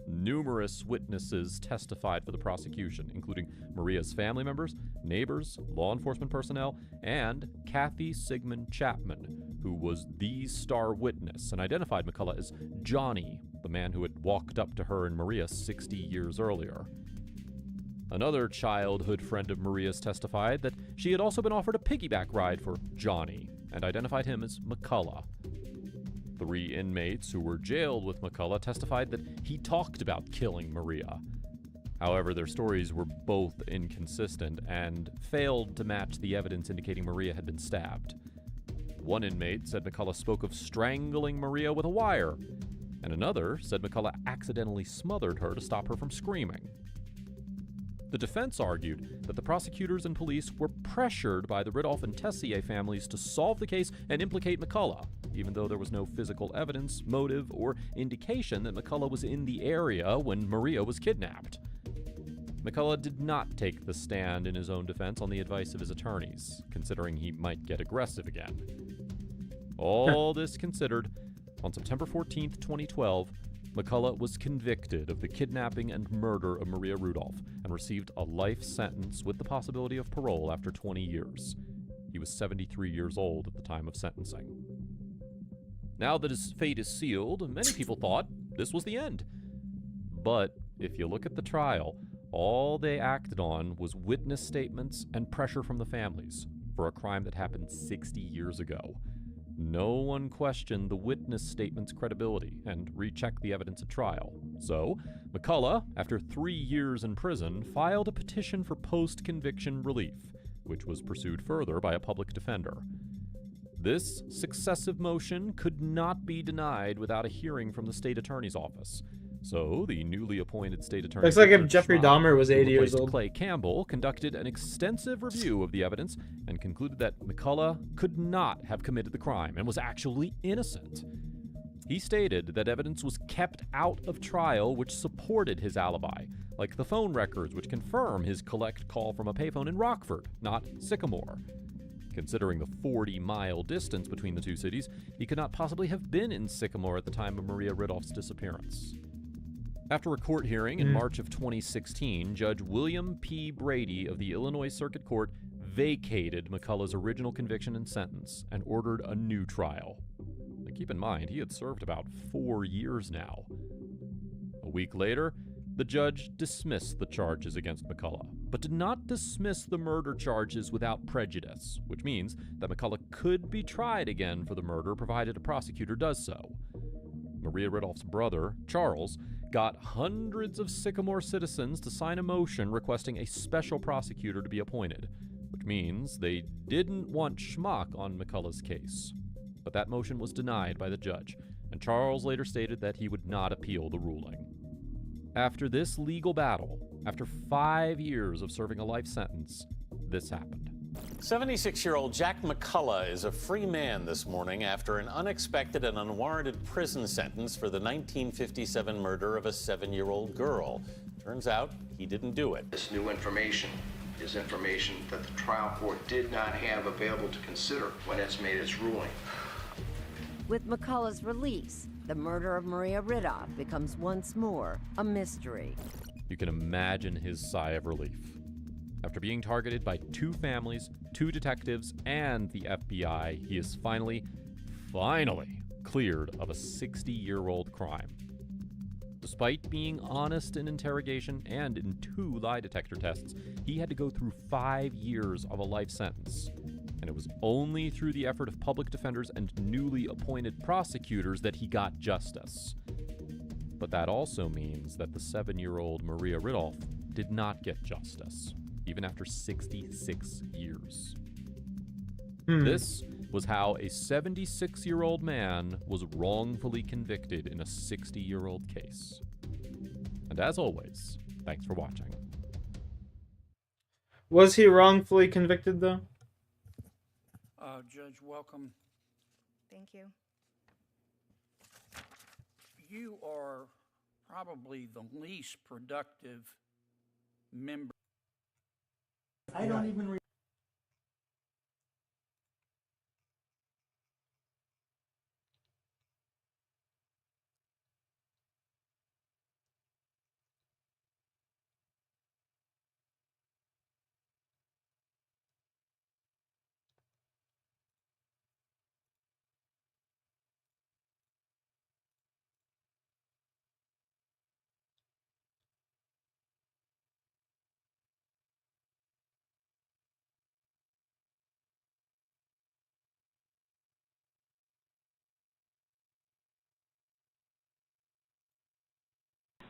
Numerous witnesses testified for the prosecution, including Maria's family members, neighbors, law enforcement personnel, and Kathy Sigmund Chapman, who was the star witness and identified McCullough as Johnny, the man who had walked up to her and Maria 60 years earlier. Another childhood friend of Maria's testified that she had also been offered a piggyback ride for Johnny and identified him as McCullough. 3 inmates who were jailed with McCullough testified that he talked about killing Maria. However, their stories were both inconsistent and failed to match the evidence indicating Maria had been stabbed. One inmate said McCullough spoke of strangling Maria with a wire, and another said McCullough accidentally smothered her to stop her from screaming. The defense argued that the prosecutors and police were pressured by the Ridolph and Tessier families to solve the case and implicate McCullough, even though there was no physical evidence, motive, or indication that McCullough was in the area when Maria was kidnapped. McCullough did not take the stand in his own defense on the advice of his attorneys, considering he might get aggressive again. All this considered, on September 14th, 2012, McCullough was convicted of the kidnapping and murder of Maria Rudolph and received a life sentence with the possibility of parole after 20 years. He was 73 years old at the time of sentencing. Now that his fate is sealed, many people thought this was the end. But if you look at the trial, all they acted on was witness statements and pressure from the families for a crime that happened 60 years ago. No one questioned the witness statement's credibility and rechecked the evidence at trial. So, McCullough, after 3 years in prison, filed a petition for post-conviction relief, which was pursued further by a public defender. This successive motion could not be denied without a hearing from the state attorney's office. So, the newly appointed state attorney... Looks like if Richard Jeffrey Schmack, Dahmer was who 80 years replaced old. Clay Campbell, conducted an extensive review of the evidence and concluded that McCullough could not have committed the crime and was actually innocent. He stated that evidence was kept out of trial which supported his alibi, like the phone records which confirm his collect call from a payphone in Rockford, not Sycamore. Considering the 40-mile distance between the two cities, he could not possibly have been in Sycamore at the time of Maria Ridolph's disappearance. After a court hearing in March of 2016, Judge William P. Brady of the Illinois Circuit Court vacated McCullough's original conviction and sentence and ordered a new trial. Now, keep in mind, he had served about 4 years now. A week later, the judge dismissed the charges against McCullough, but did not dismiss the murder charges without prejudice, which means that McCullough could be tried again for the murder provided a prosecutor does so. Maria Ridolph's brother, Charles, got hundreds of Sycamore citizens to sign a motion requesting a special prosecutor to be appointed, which means they didn't want schmuck on McCullough's case. But that motion was denied by the judge, and Charles later stated that he would not appeal the ruling. After this legal battle, after 5 years of serving a life sentence, this happened. 76-year-old Jack McCullough is a free man this morning after an unexpected and unwarranted prison sentence for the 1957 murder of a 7-year-old girl. Turns out he didn't do it. This new information is information that the trial court did not have available to consider when it's made its ruling. With McCullough's release, the murder of Maria Ridolph becomes once more a mystery. You can imagine his sigh of relief. After being targeted by 2 families, 2 detectives, and the FBI, he is finally cleared of a 60-year-old crime. Despite being honest in interrogation and in 2 lie detector tests, he had to go through 5 years of a life sentence. And it was only through the effort of public defenders and newly appointed prosecutors that he got justice. But that also means that the 7-year-old Maria Ridolph did not get justice, even after 66 years. This was how a 76-year-old man was wrongfully convicted in a 60-year-old case. And as always, thanks for watching. Was he wrongfully convicted, though? Judge, welcome. Thank you. You are probably the least productive member. I don't even.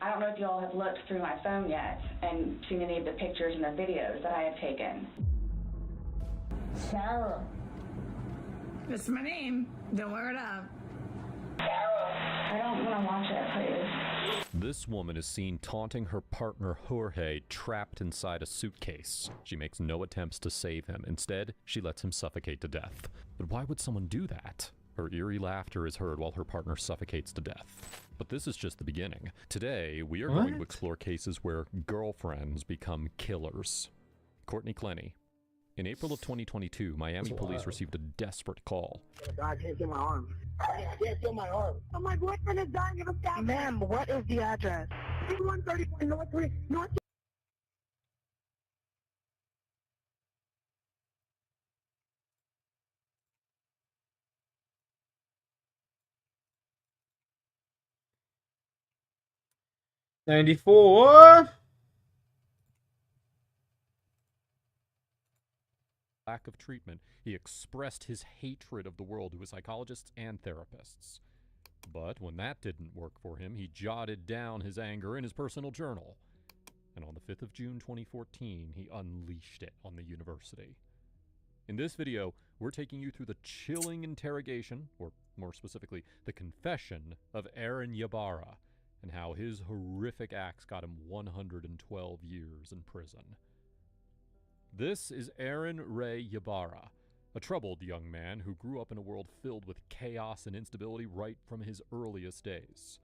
I don't know if y'all have looked through my phone yet and seen any of the pictures and the videos that I have taken. Sarah. That's my name. Don't wear it up. I don't want to watch it, please. This woman is seen taunting her partner Jorge, trapped inside a suitcase. She makes no attempts to save him. Instead, she lets him suffocate to death. But why would someone do that? Her eerie laughter is heard while her partner suffocates to death. But this is just the beginning. Today, we are going to explore cases where girlfriends become killers. Courtney Clenny. In April of 2022, Miami police received a desperate call. I can't feel my arm. I can't feel my arm. Oh, my boyfriend is dying of a stab. Ma'am, what is the address? 134 North 3, North. '94. Lack of treatment, he expressed his hatred of the world to his psychologists and therapists. But when that didn't work for him, he jotted down his anger in his personal journal. And on the 5th of June 2014, he unleashed it on the university. In this video, we're taking you through the chilling interrogation, or more specifically, the confession of Aaron Ybarra, and how his horrific acts got him 112 years in prison. This is Aaron Ray Ybarra, a troubled young man who grew up in a world filled with chaos and instability right from his earliest days.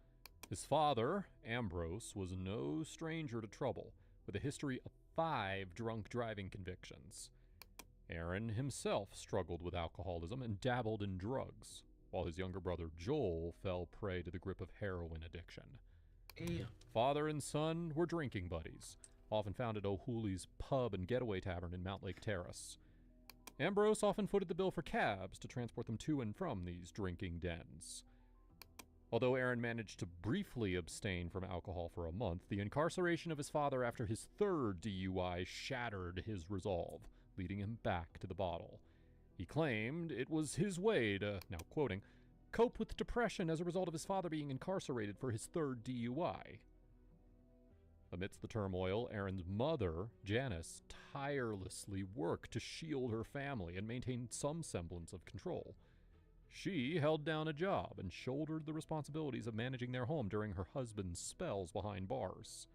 His father, Ambrose, was no stranger to trouble, with a history of 5 drunk driving convictions. Aaron himself struggled with alcoholism and dabbled in drugs, while his younger brother Joel fell prey to the grip of heroin addiction. Father and son were drinking buddies, often found at O'Hooley's pub and getaway tavern in Mount Lake Terrace. Ambrose often footed the bill for cabs to transport them to and from these drinking dens. Although Aaron managed to briefly abstain from alcohol for a month, the incarceration of his father after his 3rd DUI shattered his resolve, leading him back to the bottle. He claimed it was his way to, now quoting, cope with depression as a result of his father being incarcerated for his 3rd DUI. Amidst the turmoil, Aaron's mother, Janice, tirelessly worked to shield her family and maintain some semblance of control. She held down a job and shouldered the responsibilities of managing their home during her husband's spells behind bars.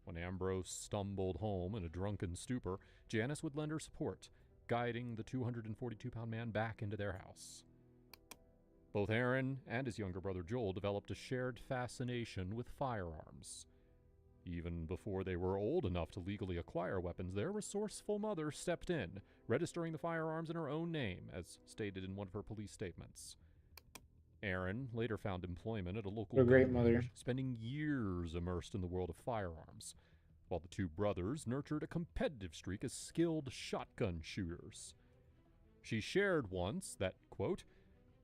When Ambrose stumbled home in a drunken stupor, Janice would lend her support, guiding the 242-pound man back into their house. Both Aaron and his younger brother Joel developed a shared fascination with firearms. Even before they were old enough to legally acquire weapons, their resourceful mother stepped in, registering the firearms in her own name, as stated in one of her police statements. Aaron later found employment at a local great gun mother. range, spending years immersed in the world of firearms, while the 2 brothers nurtured a competitive streak as skilled shotgun shooters. She shared once that, quote,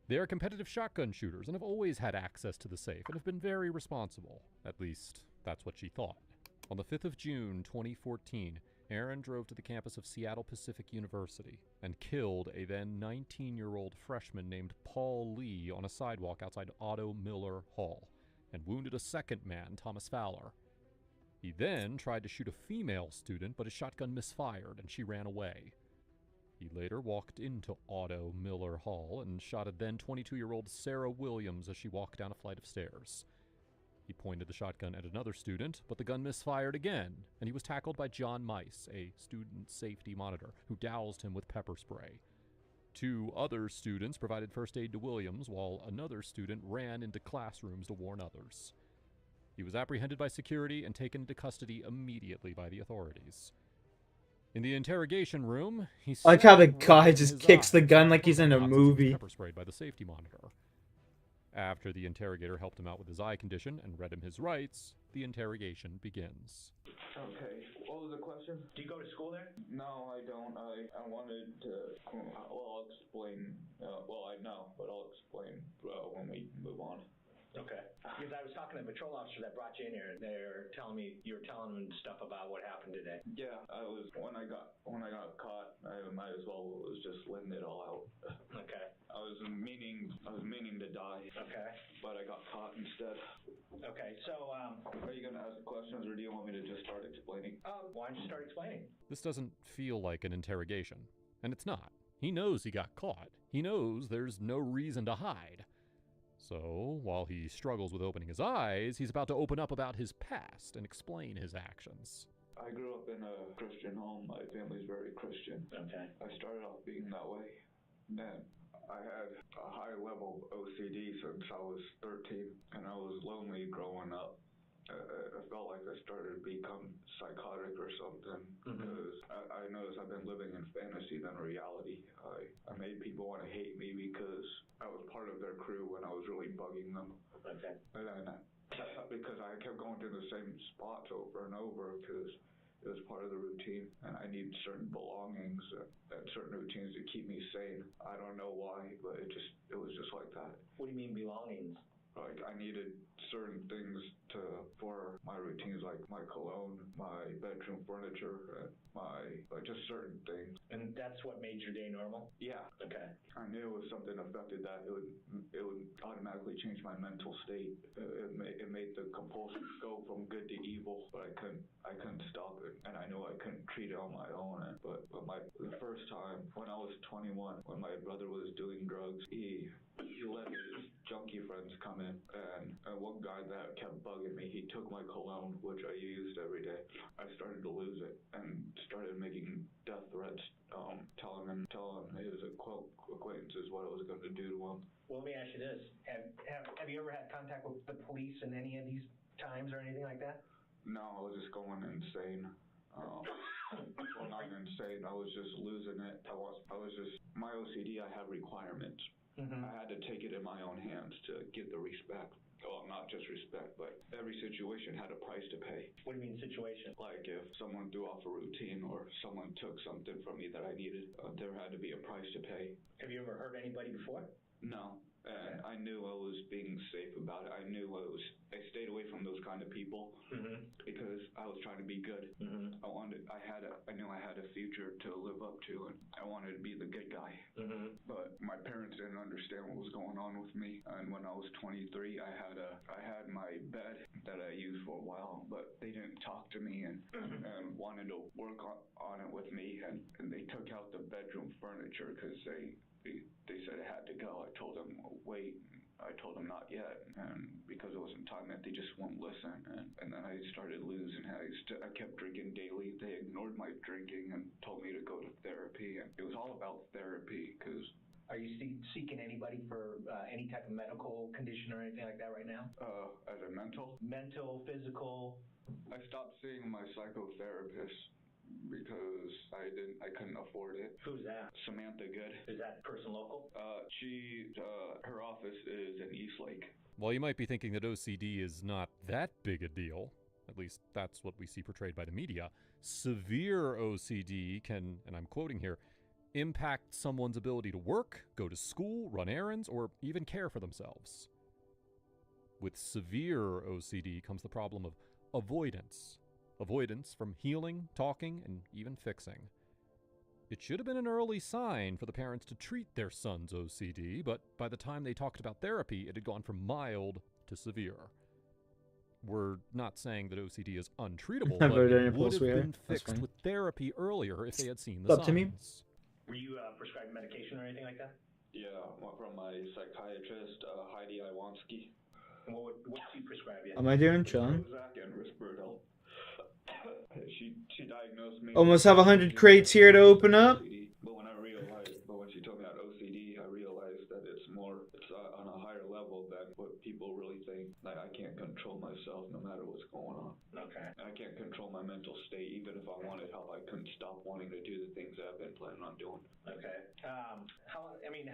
"They are competitive shotgun shooters and have always had access to the safe and have been very responsible. At least, that's what she thought." On the 5th of June 2014, Aaron drove to the campus of Seattle Pacific University and killed a then 19-year-old freshman named Paul Lee on a sidewalk outside Otto Miller Hall, and wounded a second man, Thomas Fowler. He then tried to shoot a female student, but his shotgun misfired and she ran away. He later walked into Otto Miller Hall and shot a then 22-year-old Sarah Williams as she walked down a flight of stairs. He pointed the shotgun at another student, but the gun misfired again, and he was tackled by John Mice, a student safety monitor, who doused him with pepper spray. 2 other students provided first aid to Williams, while another student ran into classrooms to warn others. He was apprehended by security and taken into custody immediately by the authorities. In the interrogation room, he I like how the sat guy rubbing just his kicks the eyes gun with like he's in a polka dots as he was movie. pepper sprayed by the safety monitor. After the interrogator helped him out with his eye condition and read him his rights, the interrogation begins. Okay, what was the question? Do you go to school there? No, I don't. I wanted to, well, I'll explain, well, I know, but I'll explain when we move on. Okay. Because I was talking to the patrol officer that brought you in here, and they're telling me you were telling them stuff about what happened today. Yeah, I was, when I got caught, I might as well was just letting it all out. Okay. I was meaning to die. Okay. But I got caught instead. Okay, so, are you gonna ask questions, or do you want me to just start explaining? Why don't you start explaining? This doesn't feel like an interrogation, and it's not. He knows he got caught. He knows there's no reason to hide. So, while he struggles with opening his eyes, he's about to open up about his past and explain his actions. I grew up in a Christian home. My family's very Christian. Okay. I started off being that way. Then I had a high level of OCD since I was 13, and I was lonely growing up. I felt like I started to become psychotic or something, because I noticed I've been living in fantasy than reality. I made people want to hate me because I was part of their crew when I was really bugging them. Okay. And then because I kept going to the same spots over and over, because it was part of the routine, and I need certain belongings and certain routines to keep me sane. I don't know why, but it was just like that. What do you mean belongings? Like, I needed certain things for my routines, like my cologne, my bedroom furniture, just certain things. And that's what made your day normal? Yeah. Okay. I knew if something affected that, it would automatically change my mental state. It made the compulsion go from good to evil, but I couldn't stop it, and I knew I couldn't treat it on my own. But the first time, when I was 21, when my brother was doing drugs, he let his junkie friends come in, and one guy that kept bugging me, he took my cologne, which I used every day. I started to lose it and started making death threats, telling his acquaintances what I was going to do to him. Well, let me ask you this. Have you ever had contact with the police in any of these times or anything like that? No, I was just going insane. Well, not insane. I was just losing it. My OCD, I have requirements. I had to take it in my own hands to get the respect. Well, not just respect, but every situation had a price to pay. What do you mean situation? Like if someone threw off a routine or someone took something from me that I needed, there had to be a price to pay. Have you ever hurt anybody before? No. And I knew I was being safe about it. I stayed away from those kind of people because I was trying to be good. I knew I had a future to live up to, and I wanted to be the good guy. But my parents didn't understand what was going on with me. And when I was 23, I had my bed that I used for a while, but they didn't talk to me and wanted to work on it with me. And they took out the bedroom furniture because they said it had to go. I told them, wait. I told them not yet, and because it wasn't time yet, they just wouldn't listen. And then I started losing. I kept drinking daily. They ignored my drinking and told me to go to therapy, and it was all about therapy. Because are you seeking anybody for any type of medical condition or anything like that right now? As a mental, physical. I stopped seeing my psychotherapist because I couldn't afford it. Who's that? Samantha Good. Is that person local? Her office is in Eastlake. While you might be thinking that OCD is not that big a deal, at least that's what we see portrayed by the media, severe OCD can, and I'm quoting here, impact someone's ability to work, go to school, run errands, or even care for themselves. With severe OCD comes the problem of avoidance. Avoidance from healing, talking, and even fixing. It should have been an early sign for the parents to treat their son's OCD, but by the time they talked about therapy, it had gone from mild to severe. We're not saying that OCD is untreatable, but it would have been fixed with therapy earlier if they had seen the signs. Up to me. Were you prescribed medication or anything like that? Yeah, from my psychiatrist, Heidi Iwanski. And what did she prescribe you? Am I doing chilling? Prozac and Risperdal. She diagnosed me. Almost have 100 crates here to open up. But when she told me about OCD, I realized that it's on a higher level than what people really think. Like, I can't control myself no matter what's going on. Okay. And I can't control my mental state. Even if I wanted help, I couldn't stop wanting to do the things that I've been planning on doing. Okay. How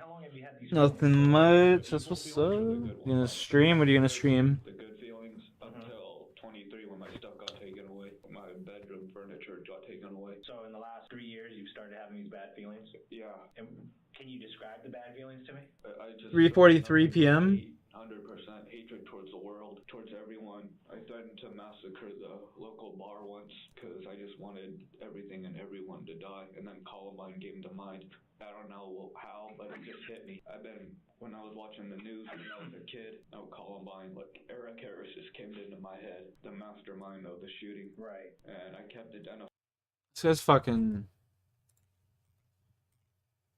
long have you had these? Nothing much. That's what's up. You gonna stream? What are you gonna stream? The good feelings until 23 when my stuff got taken away. My bedroom furniture got taken away. So in the last 3 years, you've started having these bad feelings? Yeah. And can you describe the bad feelings to me? I just 3:43 p.m. 100% hatred towards the world, towards everyone. I threatened to massacre the local bar once because I just wanted everything and everyone to die. And then Columbine came to mind. I don't know how, but it just hit me. When I was watching the news when I was a kid, Columbine, like Eric Harris just came into my head, the mastermind of the shooting. Right. And I kept identifying. This guy's fucking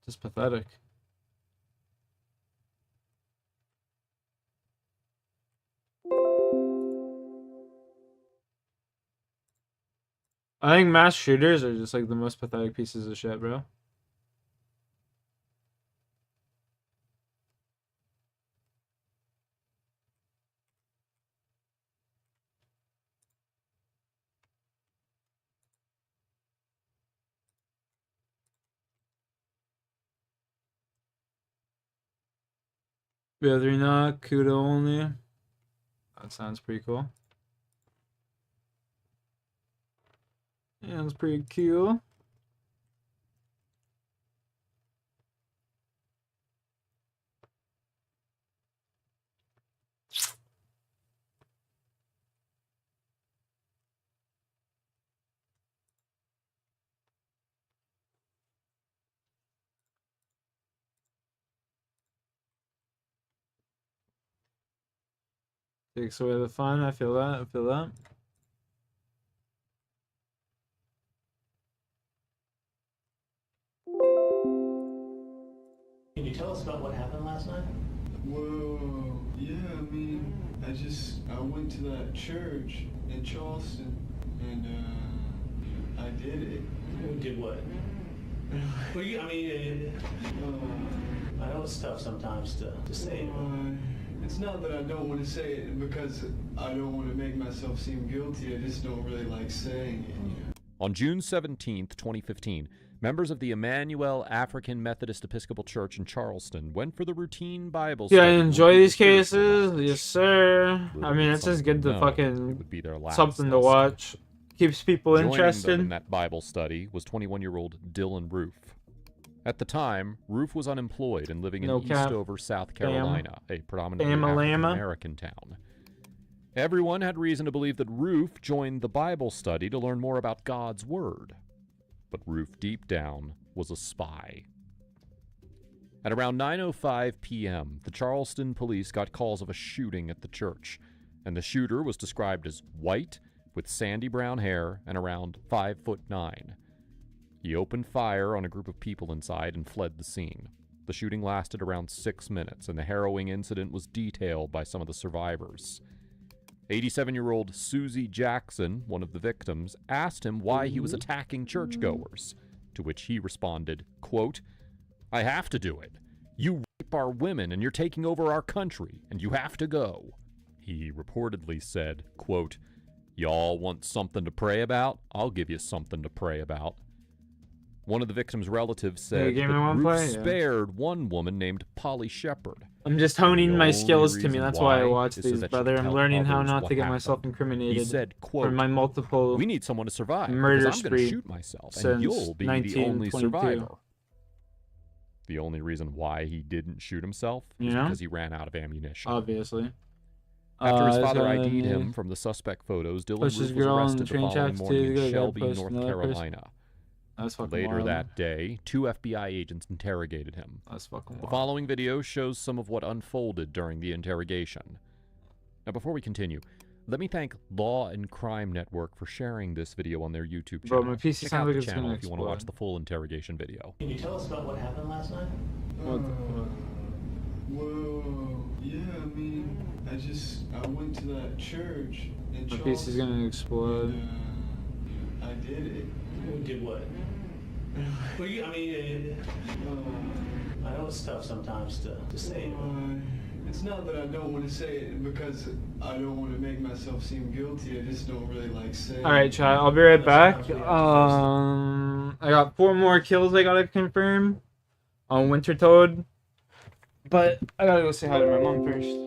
just pathetic. I think mass shooters are just like the most pathetic pieces of shit, bro. Whether or not, CUDA only. That sounds pretty cool. Yeah, that's pretty cool. Takes away the fun. I feel that. I feel that. Can you tell us about what happened last night? Well, yeah, I went to that church in Charleston, and I did it. You did what? Well, I know it's tough sometimes to say. It's not that I don't want to say it because I don't want to make myself seem guilty. I just don't really like saying it. You know? On June 17, 2015, members of the Emmanuel African Methodist Episcopal Church in Charleston went for the routine Bible study. Yeah, I enjoy these cases. Yes, sir. I mean, it's just good to fucking something to watch. Keeps people interested. Joining them in that Bible study was 21-year-old Dylan Roof. At the time, Roof was unemployed and living in Eastover, South Carolina, a predominantly African-American town. Everyone had reason to believe that Roof joined the Bible study to learn more about God's Word. But Roof, deep down, was a spy. At around 9:05 p.m., the Charleston police got calls of a shooting at the church, and the shooter was described as white, with sandy brown hair, and around 5'9". He opened fire on a group of people inside and fled the scene. The shooting lasted around 6 minutes, and the harrowing incident was detailed by some of the survivors. 87-year-old Susie Jackson, one of the victims, asked him why he was attacking churchgoers, to which he responded, quote, "I have to do it. You rape our women and you're taking over our country, and you have to go." He reportedly said, quote, "Y'all want something to pray about? I'll give you something to pray about." One of the victim's relatives said that Roof spared one woman named Polly Shepard. I'm just honing my skills, Timmy. That's why I watch these, brother. I'm learning how not to get myself incriminated. He said, quote, for my multiple "We need someone to survive murder because I'm going to shoot myself, and you'll be the only survivor." The only reason why he didn't shoot himself is because he ran out of ammunition. Obviously. After his father ID'd him from the suspect photos, Dylan Roof was arrested the following morning in Shelby, North Carolina. Later wild. that day, 2 FBI agents interrogated him. That's fucking wild. The following video shows some of what unfolded during the interrogation. Now, before we continue, let me thank Law and Crime Network for sharing this video on their YouTube channel. Bro, my PC Check out sounds like the it's channel gonna if you want to watch the full interrogation video. Can you tell us about what happened last night? What the fuck? Well, yeah, I went to that church in Charleston. My PC's gonna explode. And, I did it. You did what? Well, I know it's tough sometimes to say. It's not that I don't want to say it because I don't want to make myself seem guilty. I just don't really like saying. All right, chat. I'll be right back. I got 4 more kills I gotta confirm on Winter Toad, but I gotta go say hi to my mom first.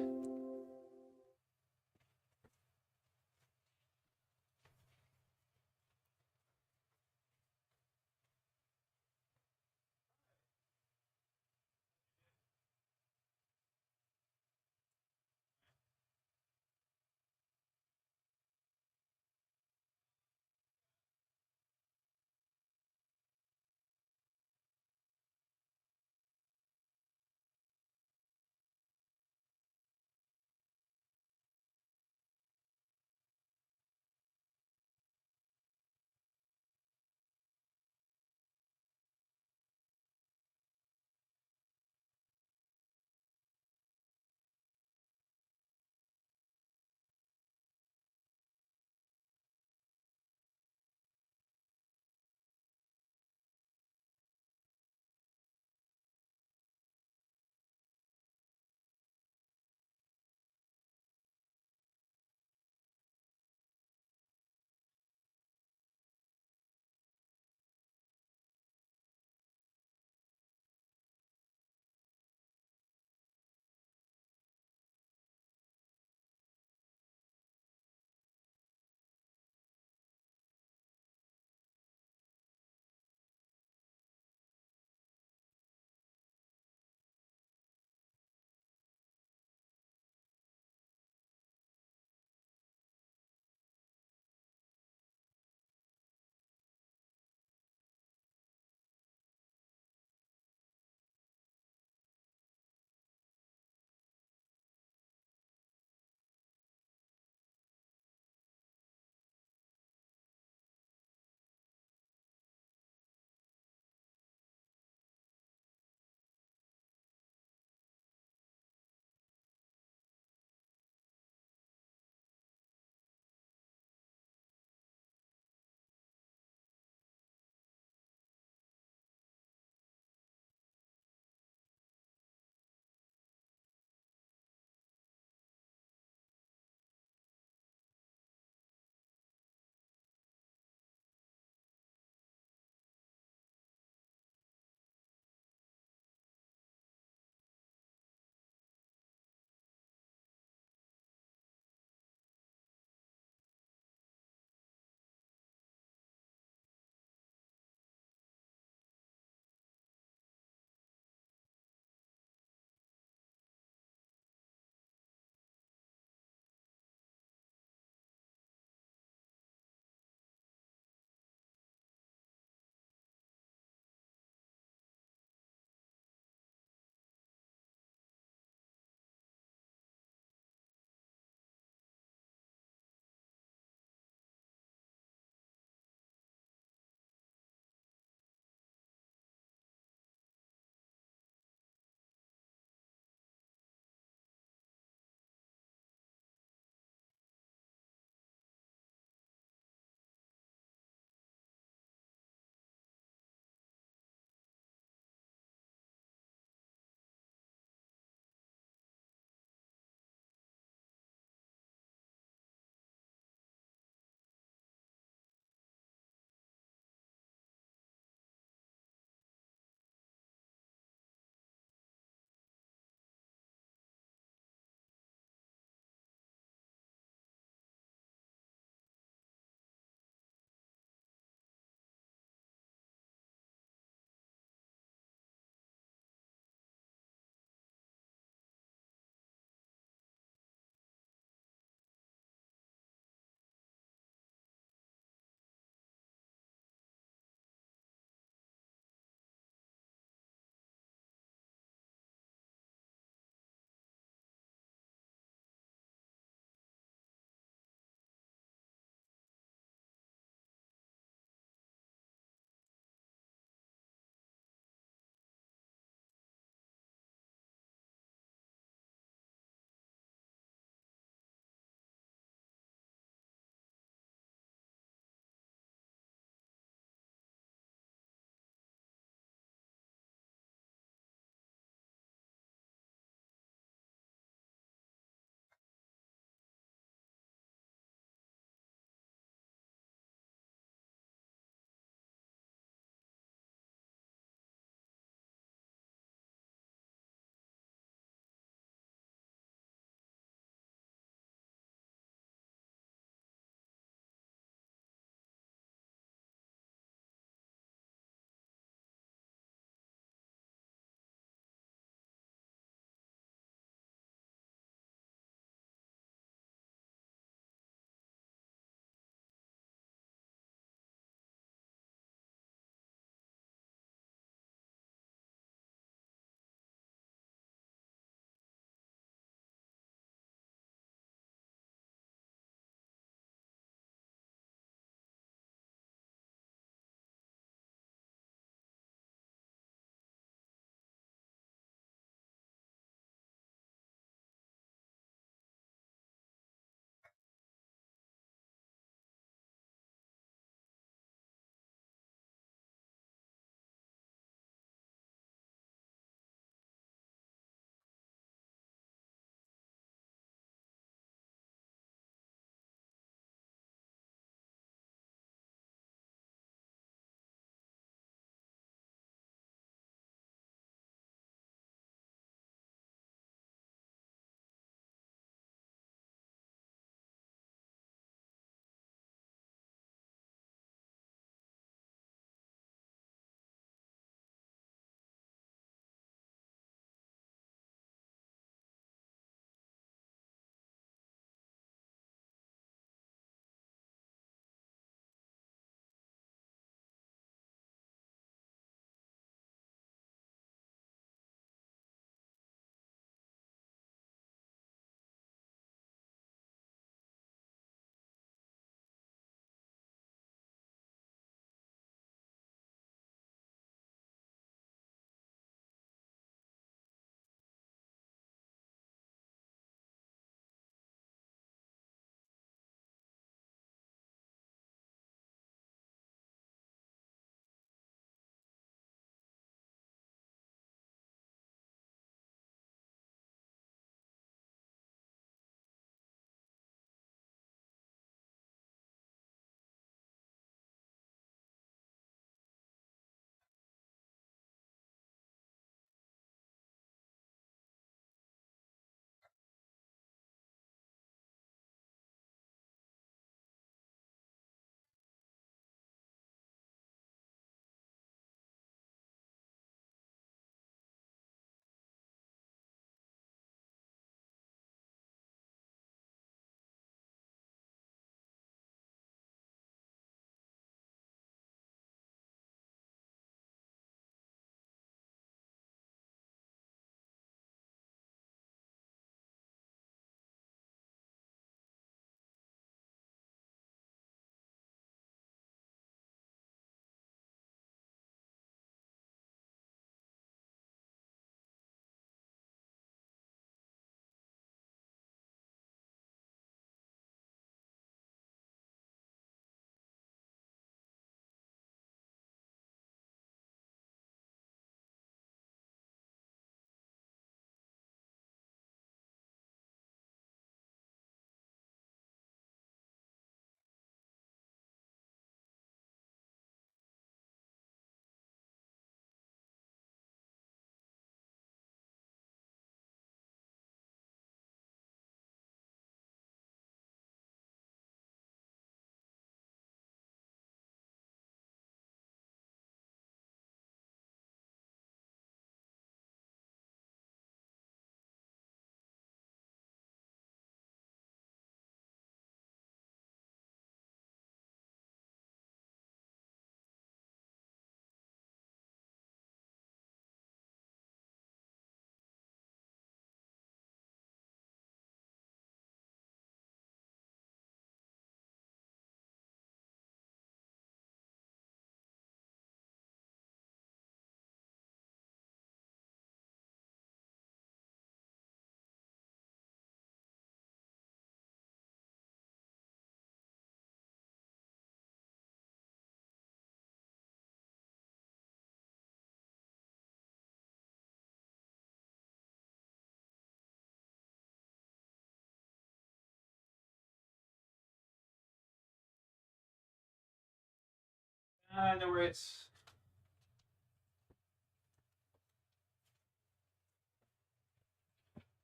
No worries.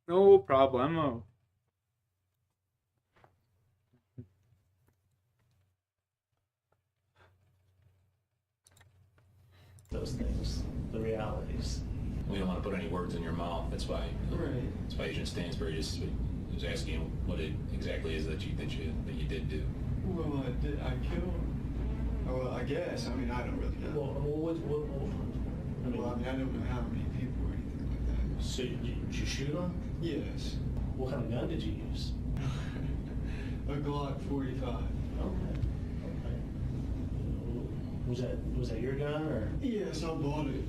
No problemo. Those things, the realities. We don't want to put any words in your mouth. That's why. Right. That's why Agent Stansbury just was asking you what it exactly is that you did do. Well, I killed. Well, I guess. I mean, I don't really know. Well, I mean, I don't know how many people or anything like that. So did you shoot him? Yes. What kind of gun did you use? A Glock 45. Okay. Was that your gun or? Yes, I bought it.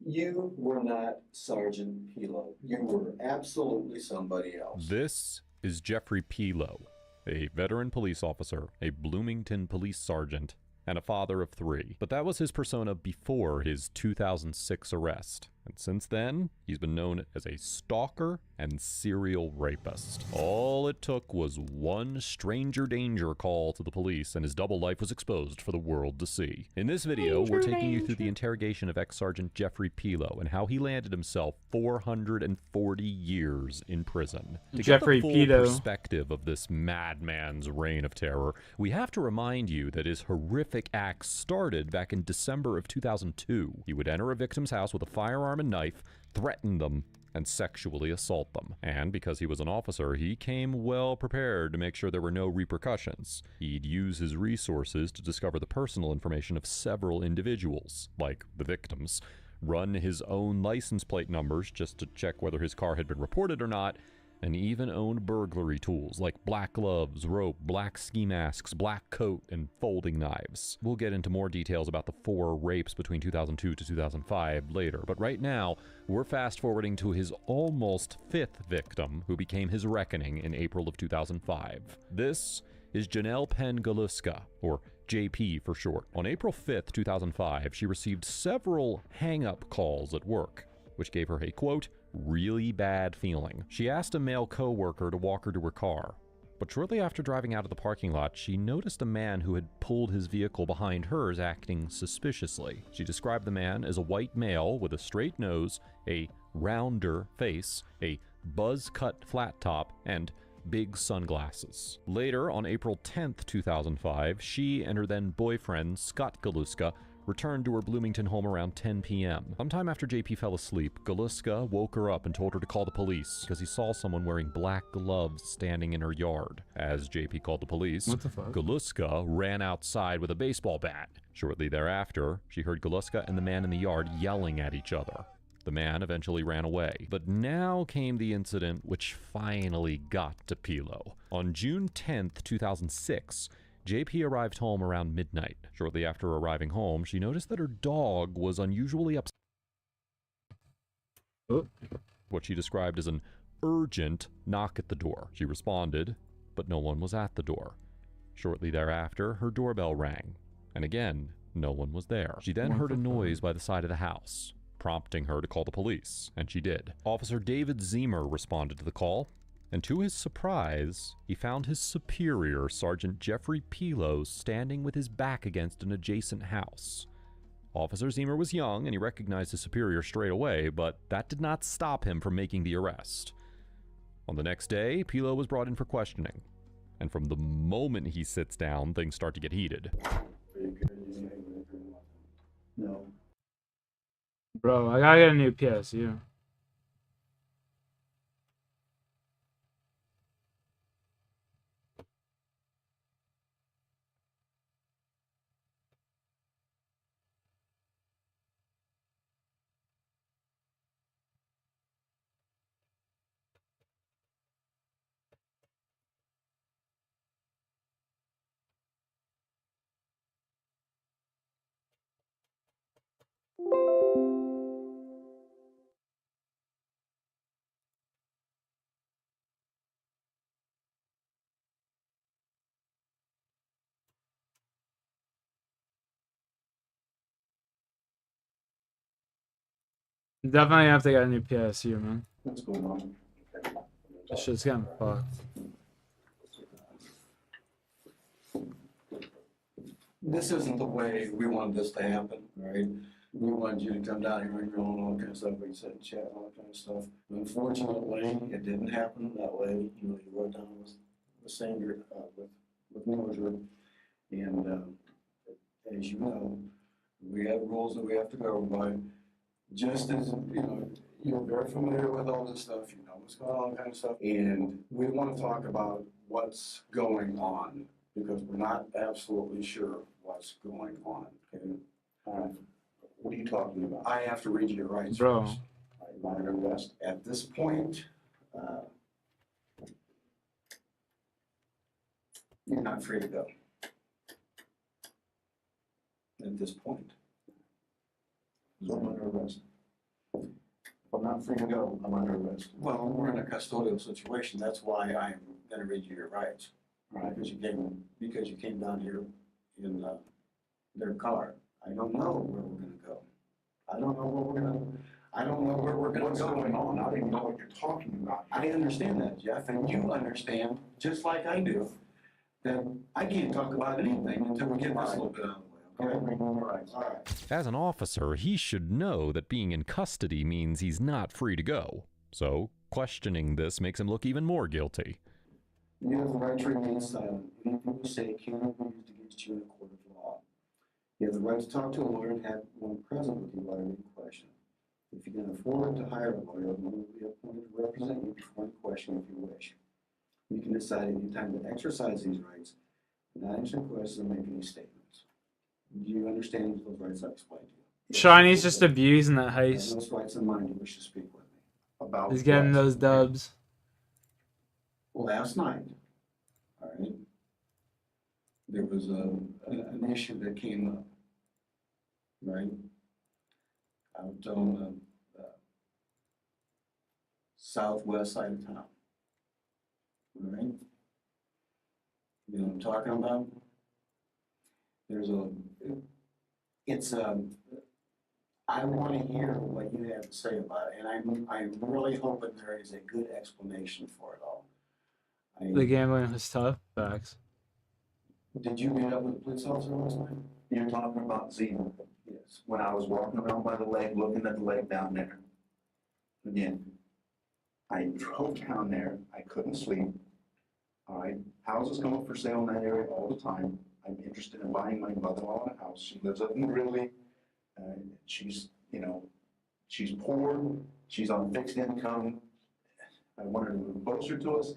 You were not Sergeant Pilo. You were absolutely somebody else. This is Jeffrey Pilo, a veteran police officer, a Bloomington police sergeant, and a father of 3. But that was his persona before his 2006 arrest. And since then, he's been known as a stalker and serial rapist. All it took was one stranger danger call to the police, and his double life was exposed for the world to see. In this video, we're taking you through the interrogation of ex-Sergeant Jeffrey Pilo and how he landed himself 440 years in prison. To Jeffrey get the full Pilo. perspective of this madman's reign of terror, we have to remind you that his horrific acts started back in December of 2002. He would enter a victim's house with a firearm and knife, threaten them, and sexually assault them. And because he was an officer, he came well prepared to make sure there were no repercussions. He'd use his resources to discover the personal information of several individuals, like the victims, run his own license plate numbers just to check whether his car had been reported or not, and even owned burglary tools like black gloves, rope, black ski masks, black coat, and folding knives. We'll get into more details about the 4 rapes between 2002 to 2005 later, but right now, we're fast forwarding to his almost 5th victim, who became his reckoning in April of 2005. This is Janelle Penn Galuska, or JP for short. On April 5th, 2005, she received several hang-up calls at work, which gave her a, quote, really bad feeling. She asked a male co-worker to walk her to her car, but shortly after driving out of the parking lot, she noticed a man who had pulled his vehicle behind hers acting suspiciously. She described the man as a white male with a straight nose, a rounder face, a buzz-cut flat top, and big sunglasses. Later, on April 10th, 2005, she and her then boyfriend, Scott Galuska, returned to her Bloomington home around 10 p.m. Sometime after JP fell asleep, Galuska woke her up and told her to call the police because he saw someone wearing black gloves standing in her yard. As JP called the police, What the fuck? Galuska ran outside with a baseball bat. Shortly thereafter, she heard Galuska and the man in the yard yelling at each other. The man eventually ran away. But now came the incident which finally got to Pilo. On June 10th, 2006, JP arrived home around midnight. Shortly after arriving home, she noticed that her dog was unusually upset. What she described as an urgent knock at the door. She responded, but no one was at the door. Shortly thereafter, her doorbell rang, and again, no one was there. She then heard a noise by the side of the house, prompting her to call the police, and she did. Officer David Zemer responded to the call, and to his surprise, he found his superior, Sergeant Jeffrey Pilo, standing with his back against an adjacent house. Officer Zemer was young, and he recognized his superior straight away, but that did not stop him from making the arrest. On the next day, Pilo was brought in for questioning, and from the moment he sits down, things start to get heated. No. Bro, I gotta get a new PSU. Definitely have to get a new PSU, man. What's going on? This shit's getting fucked. This isn't the way we wanted this to happen, right? We wanted you to come down here on your own, all that kind of stuff, like you said, chat, all that kind of stuff. Unfortunately, it didn't happen that way. You know, you wrote down with Sanger, with Mosier, and as you know, we have rules that we have to go by. Just as, you know, you're very familiar with all this stuff, you know what's going on, kind of stuff, and we want to talk about what's going on because we're not absolutely sure what's going on. Okay. What are you talking about? I have to read you your rights. Bro. First. I'm under arrest. At this point, you're not free to go. At this point. So I'm under arrest. If I'm not free to go, I'm under arrest. Well, we're in a custodial situation. That's why I'm going to read you your rights. Right? Because you came down here in their car. I don't know where we're going to go. I don't know where we're going to go. What's going on? I don't even know what you're talking about. I understand that, Jeff, and you understand, just like I do, that I can't talk about anything until we get this a little bit out of the way. Okay? All right. As an officer, he should know that being in custody means he's not free to go. So, questioning this makes him look even more guilty. You have the right to remain silent. Anything you say cannot be used against you in a court of law. You have the right to talk to a lawyer and have one present with you while you're in question. If you can afford to hire a lawyer, one will be appointed to represent you before any question if you wish. You can decide any time to exercise these rights, not answer questions or make any statements. Do you understand those rights I explained to you? Shiny's just abusing that heist. Those rights in mind you wish to speak with me about. He's getting those dubs. Last night, all right, there was an issue that came up, right, out on the southwest side of town, all right? You know what I'm talking about? I want to hear what you have to say about it, and I'm really hoping there is a good explanation for it all. The gambling was tough. Facts. Did you meet up with the police officer last night? You're talking about Zena. Yes. When I was walking around by the lake, looking at the lake down there. Again, I drove down there. I couldn't sleep. All right. Houses come up for sale in that area all the time. I'm interested in buying my mother-in-law a house. She lives up in Greeley. She's, you know, she's poor. She's on fixed income. I wanted to move closer to us.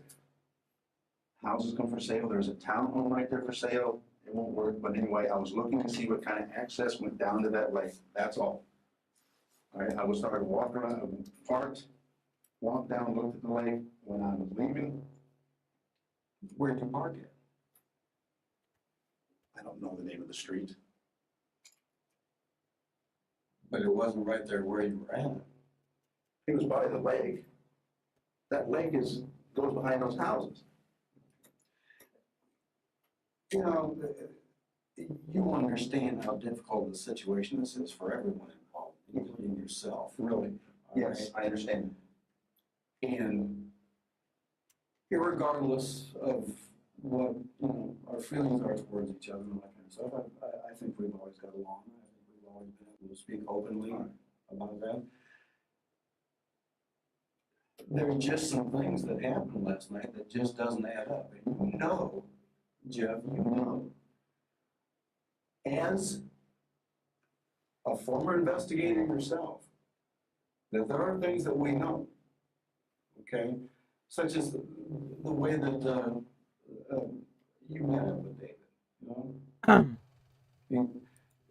Houses come for sale. There's a townhome right there for sale. It won't work, but anyway, I was looking to see what kind of access went down to that lake. That's all. All right, I was started to walk around, parked, walked down, looked at the lake. When I was leaving, Where'd you park it? I don't know the name of the street. But it wasn't right there where you were at. It was by the lake. That lake goes behind those houses. You know, you understand how difficult the situation this is for everyone involved, including yourself, really. Yes, I understand. And irregardless of what, you know, our feelings are towards each other and all that kind of stuff, I think we've always got along. I think we've always been able to speak openly about that. There are just some things that happened last night that just doesn't add up. And you know, Jeff, you know, as a former investigator yourself, that there are things that we know, okay, such as the way that you met up with David, you know?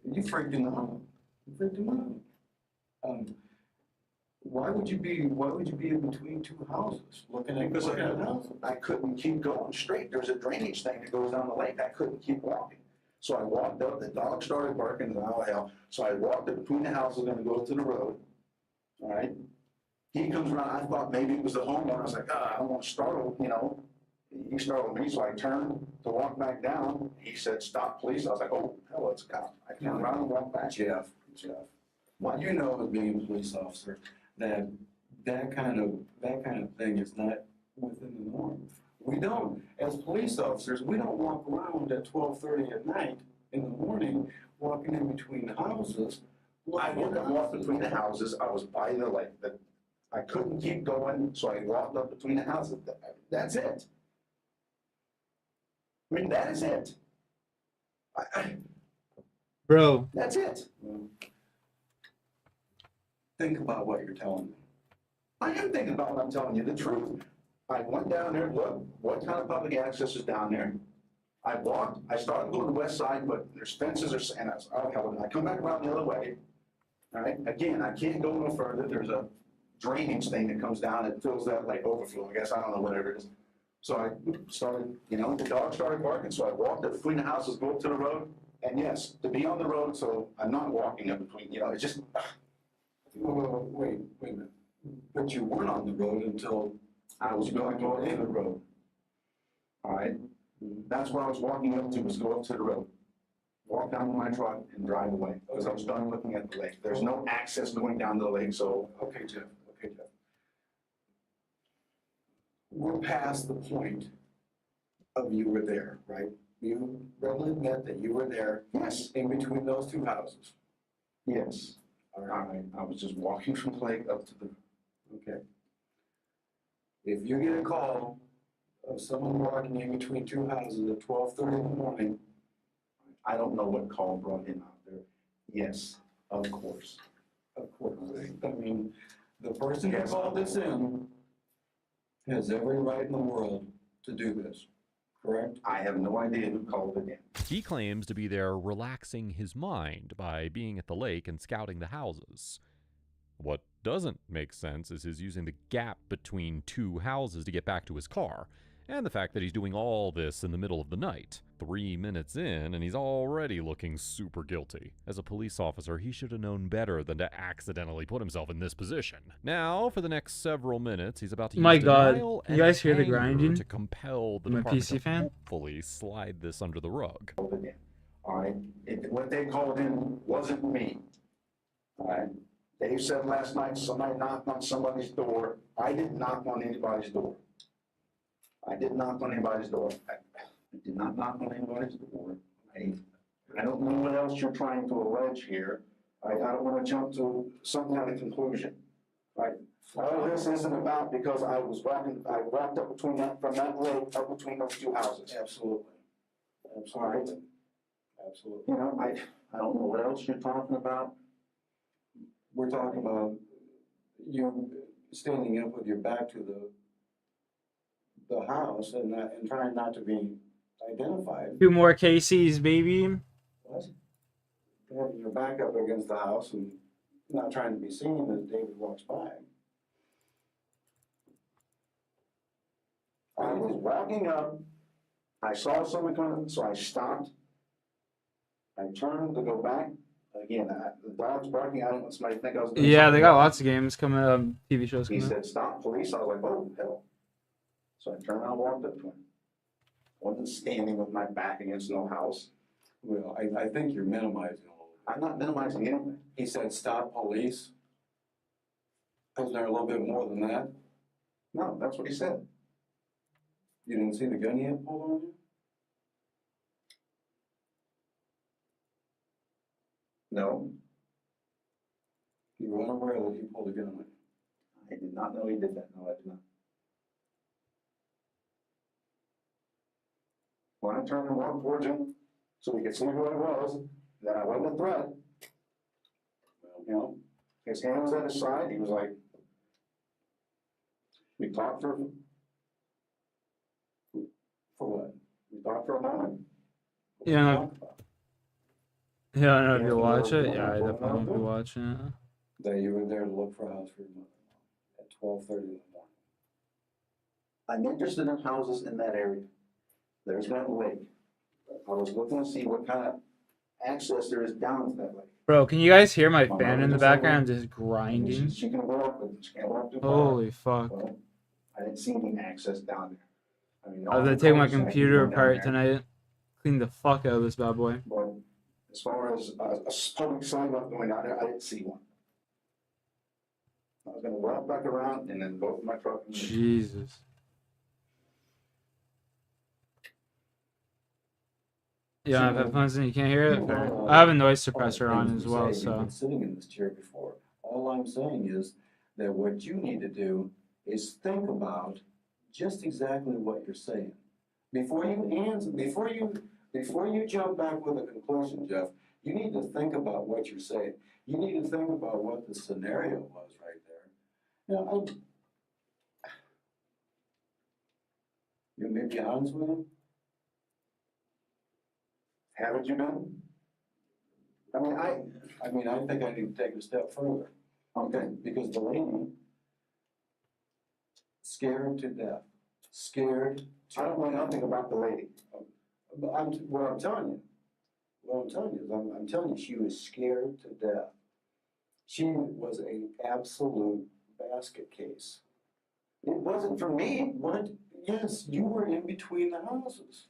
You freaked him out. You freaked him out. Why would you be in between two houses looking at houses? I couldn't keep going straight. There's a drainage thing that goes down the lake. I couldn't keep walking. So I walked up, the dog started barking, and oh hell. So I walked up between the houses, going to go to the road. All right. He comes around, I thought maybe it was the homeowner. I was like, I don't want to startle, you know. He startled me, so I turned to walk back down. He said, stop, please. I was like, oh, hell, it's a cop. I turned around and walked back. Jeff. Well, you know, as being a police officer, that kind of thing is not within the norm. We don't, as police officers, we don't walk around at 12:30 at night in the morning, walking in between the houses. I wouldn't walk between the houses. I was by the lake. I couldn't keep going, so I walked up between the houses. That's it. I mean, that is it. Bro. That's it. Think about what you're telling me. I am thinking about what I'm telling you, the truth. I went down there, what kind of public access is down there? I walked, I started going to the west side, but there's fences and I was, oh hell, and I come back around the other way. All right, again, I can't go no further. There's a drainage thing that comes down that fills that like overflow, I guess, I don't know, whatever it is. So I started, you know, the dog started barking, so I walked up between the houses, go up to the road, and yes, to be on the road, so I'm not walking up between, you know, it's just. Wait a minute. But you weren't on the road until I was going in the road. All right, that's where I was walking up to, was go up to the road. Walk down to my truck and drive away, because I was done looking at the lake. There's no access going down to the lake, so. Okay, Jeff. We're past the point of you were there, right? You readily admit that you were there. Yes. In between those two houses. Yes. All right. I was just walking from the lake up to the. Okay. If you get a call of someone walking in between two houses at 12:30 in the morning, I don't know what call brought him out there. Yes, of course. Of course. I mean, the person who called this in has every right in the world to do this, correct? I have no idea who called it in. He claims to be there relaxing his mind by being at the lake and scouting the houses. What doesn't make sense is his using the gap between two houses to get back to his car, and the fact that he's doing all this in the middle of the night. 3 minutes in, and he's already looking super guilty. As a police officer, he should have known better than to accidentally put himself in this position. Now, for the next several minutes, he's about to use denial you guys hear the and anger grinding? to compel the My department PC to fan? hopefully slide this under the rug. All right, what they called in wasn't me. All right, Dave said last night somebody knocked on somebody's door. I didn't knock on anybody's door. I did knock on anybody's door. I did not knock on anybody's door. I don't know what else you're trying to allege here. I don't want to jump to some kind of conclusion. Right? All this isn't about because I walked up between from that lake up between those two houses. Absolutely. All right. Absolutely. You know, I don't know what else you're talking about. We're talking about you standing up with your back to the house and trying not to be identified. 2 more KCs, baby. What? Having your back up against the house and not trying to be seen as David walks by. I was walking up. I saw someone coming, so I stopped. I turned to go back. Again, the dog's barking. I didn't want somebody to think I was doing Yeah, they something got wrong. lots of games coming up, TV shows He coming up. said, "Stop, police." I was like, "Oh, hell." So I turned around and walked up to him. I wasn't standing with my back against no house. Well, I think you're minimizing all of it. I'm not minimizing anything. He said, "Stop, police." Wasn't there a little bit more than that? No, that's what he said. You didn't see the gun he had pulled on you? No, You were unaware that he pulled a gun on you? I did not know he did that. No, I did not. When I turned and walked towards him, so he could see who I was, that I wasn't a threat. Well, you know, his hand was at his side. He was like, we talked for what? We talked for a moment. Yeah. Yeah, I don't know if you'll watch it. Yeah, I definitely won't be watching it. That you were there to look for a house for your mother-in-law at 12:30 in the morning. I'm interested in houses in that area. There's that lake. I was looking to see what kind of access there is down to that lake. Bro, can you guys hear my fan in the background just grinding? She can walk, but she can't walk too far. Holy fuck. But I didn't see any access down there. I mean, I'm gonna take my computer apart tonight. Clean the fuck out of this bad boy. But as far as a public sidewalk going down there, I didn't see one. I was gonna walk back around and then go to my truck. And Jesus. You don't have headphones and you can't hear it? Or, I have a noise suppressor on as well, You've so. been sitting in this chair before. All I'm saying is that what you need to do is think about just exactly what you're saying. Before you answer, before you jump back with a conclusion, Jeff, you need to think about what you're saying. You need to think about what the scenario was right there. You know, you may be honest with him. haven't you been? I mean, I think I need to take it a step further. Okay, because the lady scared to death. Scared. I don't know nothing about the lady. But what I'm telling you is I'm telling you she was scared to death. She was an absolute basket case. It wasn't for me. What? Yes, you were in between the houses.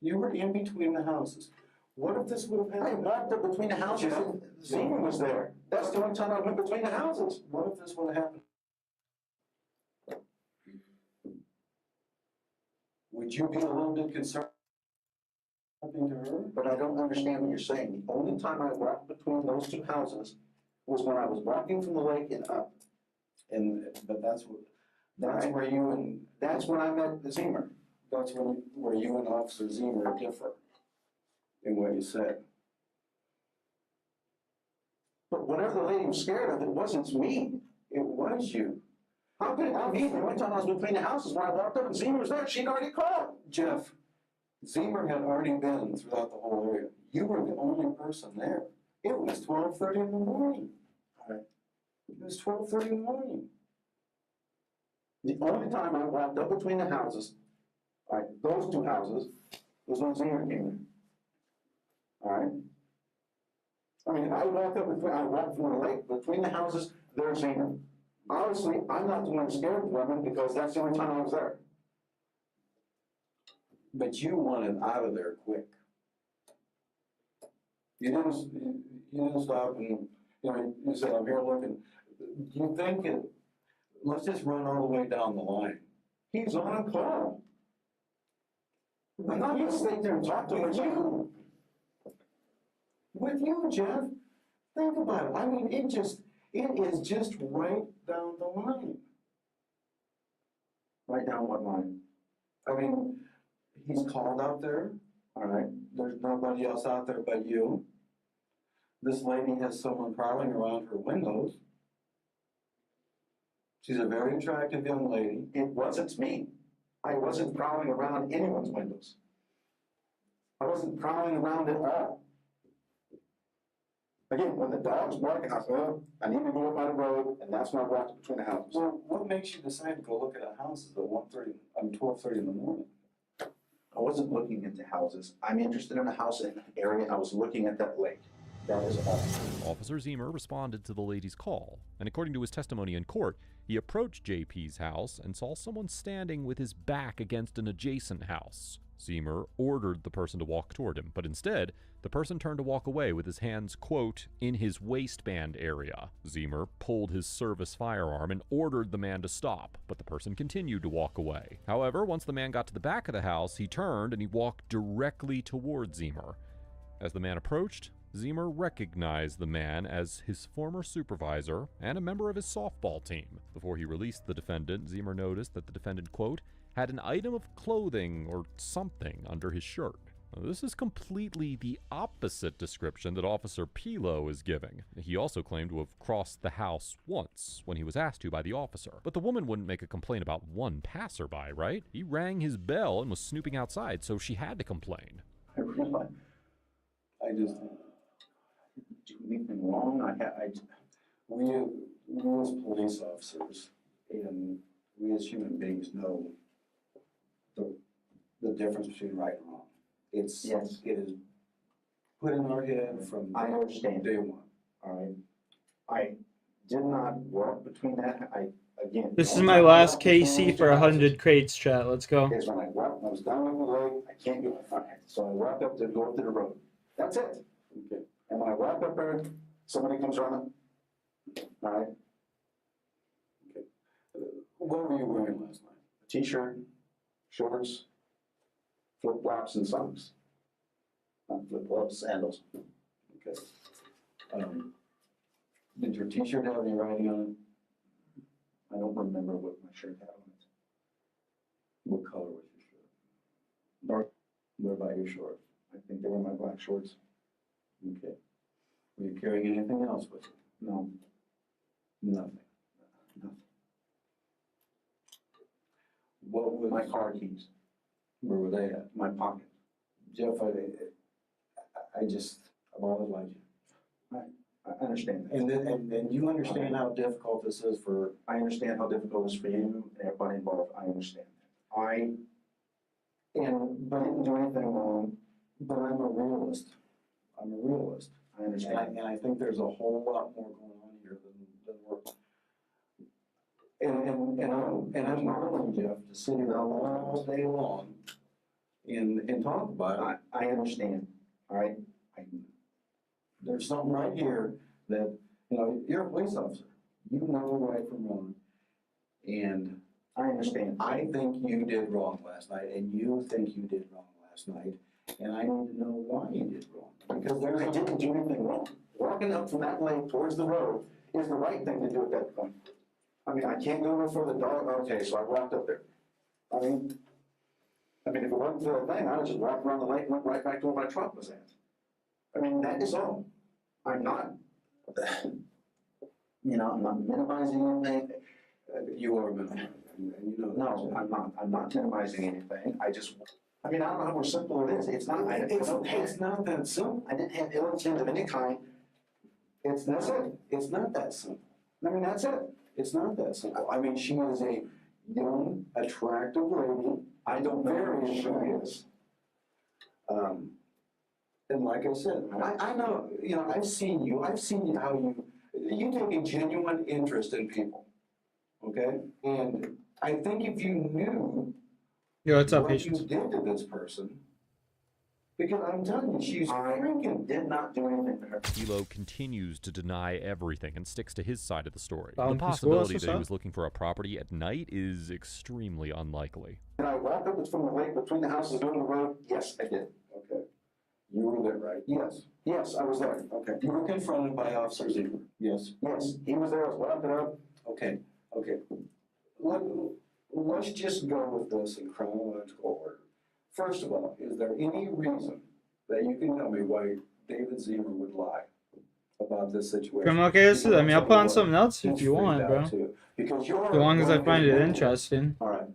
You were in between the houses. What if this would have happened? I walked up between the houses and Zima was there. That's the only time I went between the houses. What if this would have happened? Would you be a little bit concerned? Something to her? But I don't understand what you're saying. The only time I walked between those two houses was when I was walking from the lake and up. But that's where you and that's when I met Zima. That's where you and Officer Zima differ in what you said. But whatever the lady was scared of, it wasn't me. It was you. How could it be me? The only time I was between the houses when I walked up and Zima was there, she'd already called. Jeff, Zima had already been throughout the whole area. You were the only person there. It was 12:30 in the morning. All right. It was 12:30 in the morning. The only time I walked up between the houses, all right, those two houses, was when Zima came in. All right? I mean, I walked from the lake, between the houses, there's Zima. Obviously, I'm not the one scared of women because that's the only time I was there. But you wanted out of there quick. You didn't stop and, you said, I'm here looking. You think let's just run all the way down the line. He's on a call. I'm not going to stay there and talk to him. With you, Jeff. Think about it. I mean, it is just right down the line. Right down what line? I mean, he's called out there. All right. There's nobody else out there but you. This lady has someone prowling around her windows. She's a very attractive young lady. It wasn't me. I wasn't prowling around anyone's windows. I wasn't prowling around at all. Again, when the dog's barking, I said, oh, I need to go up by the road, and that's when I walked between the houses. Well, what makes you decide to go look at houses at 12:30 in the morning? I wasn't looking into houses. I'm interested in a house in an area. I was looking at that lake. That is all. Officer Zima responded to the lady's call, and according to his testimony in court, he approached JP's house and saw someone standing with his back against an adjacent house. Zima ordered the person to walk toward him, but instead, the person turned to walk away with his hands, quote, in his waistband area. Zima pulled his service firearm and ordered the man to stop, but the person continued to walk away. However, once the man got to the back of the house, he turned and he walked directly toward Zima. As the man approached, Zima recognized the man as his former supervisor and a member of his softball team. Before he released the defendant, Zima noticed that the defendant, quote, had an item of clothing or something under his shirt. Now, this is completely the opposite description that Officer Pilo is giving. He also claimed to have crossed the house once when he was asked to by the officer. But the woman wouldn't make a complaint about one passerby, right? He rang his bell and was snooping outside, so she had to complain. I realize. I just didn't do anything wrong. We as police officers and we as human beings know the difference between right and wrong. It is put in our head from I understand. day one. All right. I did not walk between that. This is my last KC for 100 crates, chat. Let's go. Is when I was down on the lake, I can't go. So I walked up to go up to the road. That's it. Okay. And when I walk up there, somebody comes running. All right. What were you wearing last night? A t-shirt, shorts, flip-flops, and socks. Not flip-flops, sandals. Okay. Did your t-shirt have any writing on it? I don't remember what my shirt had on it. What color was your shirt? Dark. What about your shorts? I think they were my black shorts. Okay. Were you carrying anything else with you? No. Nothing. Nothing. What was My car keys. Where were they at? My pocket. Jeff, I've always liked you. I understand that. And you understand how difficult this is for. I understand how difficult it is for you and everybody involved. I understand that. But I didn't do anything wrong, but I'm a realist. I'm a realist. I understand. And I think there's a whole lot more going on here than we're. And I'm willing, Jeff, to sit here all day long and talk about it. I understand. All right. There's something right here that, you're a police officer. You know right from wrong. And I understand. I think you did wrong last night, and you think you did wrong last night, and I need to know why you did wrong. Because I didn't do anything wrong. Walking up from that lane towards the road is the right thing to do at that point. I mean, I can't go no further dark. Okay, so I walked up there. I mean, if it wasn't for the thing, I would just walk around the lake and went right back to where my truck was at. I mean, that is all. I'm not, I'm not minimizing anything. You are minimizing, and No, I'm not minimizing anything. I don't know how much simple it is. It's not that simple. I didn't have ill intent of any kind. That's it. It's not that simple. I mean, that's it. It's not that simple. I mean, she is a young, attractive lady. I don't know Very who she is. And like I said, I know, I've seen you how you take a genuine interest in people, okay? And I think if you knew what's up, what patience? you did to this person, because I'm telling you, she's freaking did not do anything to her. Kilo continues to deny everything and sticks to his side of the story. Found The some schools possibility or that he so? was looking for a property at night is extremely unlikely. And I walked up from the lake between the houses down the road. Yes, I did. Okay. You were there, right? Yes. Yes, I was there. Okay. You were confronted by Officer Zimmer. Yes. Yes, he was there. I was walking up. Okay. Let's just go with this in chronological order. First of all, is there any reason that you can tell me why David Zimmer would lie about this situation? Criminal cases? I mean, I'll put on something else if you want, bro. Because you're As long as I find it mentors. interesting. All right.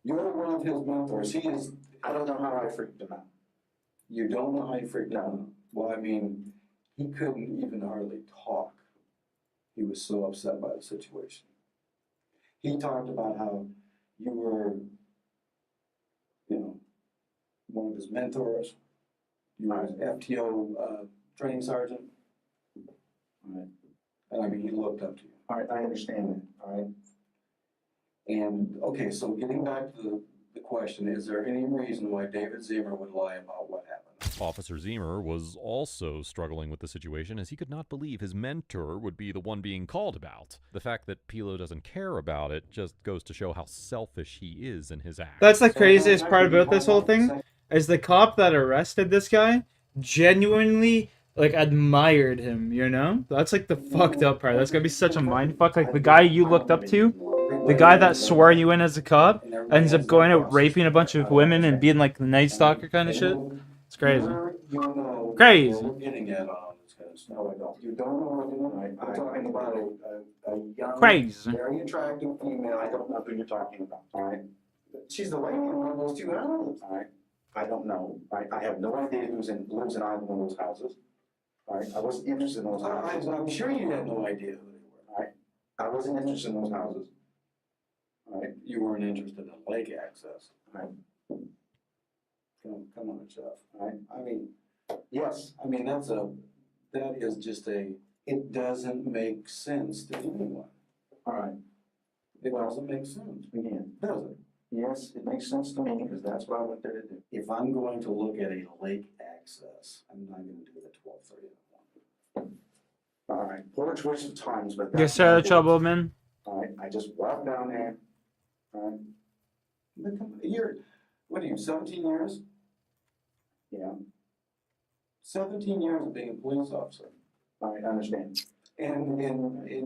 You're one of his mentors. He is. I don't know how I freaked him out. You don't know how you freaked out? Well, I mean, he couldn't even hardly talk. He was so upset by the situation. He talked about how you were, one of his mentors. You were his FTO training sergeant. All right. And I mean, he looked up to you. All right, I understand that. All right. And, okay, so getting back to the question, is there any reason why David Zimmer would lie about what happened? Officer Zimmer was also struggling with the situation as he could not believe his mentor would be the one being called about. The fact that Pilo doesn't care about it just goes to show how selfish he is in his acts. That's the craziest part about this whole thing, is the cop that arrested this guy genuinely, admired him, That's, the fucked up part. That's gonna be such a mindfuck. The guy you looked up to, the guy that swore you in as a cop, ends up going out raping a bunch of women and being, the night stalker kind of shit. It's crazy. Crazy. We're getting at all this kind of stuff. No, I don't. You don't know what you're doing. I'm talking about a young, Crazy. very attractive female. I don't know who you're talking about. All right. She's the lady in one of those two houses. All right. I don't know. I have no idea who lives in either one of those houses. All right. I wasn't interested in those houses. I'm sure you had no idea who they were. All right. I wasn't interested in those houses. All right. You weren't interested in lake access. All right. Come on, Jeff. All right. I mean, yes. I mean, that is just it doesn't make sense to anyone. All right. It doesn't make sense. Again, Does it? yes, it makes sense to me because that's what I went there to do. If I'm going to look at a lake access, I'm not going to do the 12:30 one. All right. Poor choice of times, but Yes, sir, Troubleman. all right. I just walked down there, all right? You're, what are you, 17 years? Yeah, 17 years of being a police officer. I understand. And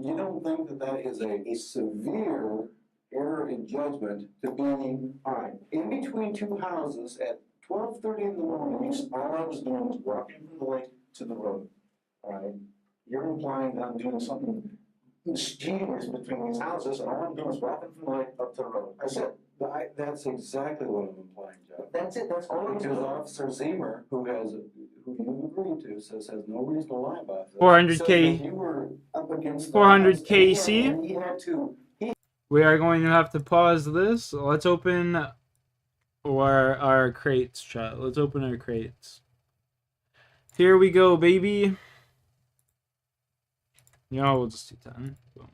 you don't think that that is a severe error in judgment to be, all right, in between two houses at 12:30 in the morning, All I was doing was walking from the lake to the road, all right? You're implying that I'm doing something mischievous between these houses, and all I'm doing is walking from the lake up to the road. I said, that's exactly what I'm implying, Joe. that's it, that's all I was Because doing. Officer Zemer, who you agreed to, says has no reason to lie about this. 400K. said that you were up against the 400 house, KC. and he had to. We are going to have to pause this. Let's open our crates, chat. Let's open our crates. Here we go, baby. Yeah, we'll just do 10. Boom.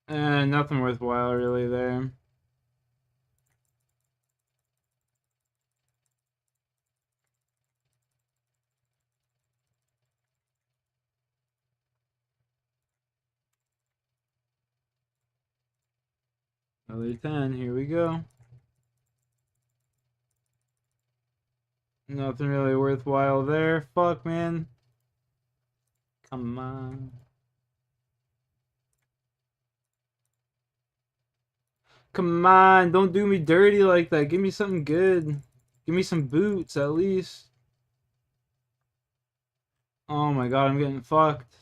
And nothing worthwhile really there. Another 10. Here we go. Nothing really worthwhile there. Fuck, man. Come on. Come on, don't do me dirty like that. Give me something good. Give me some boots, at least. Oh my god, I'm getting fucked.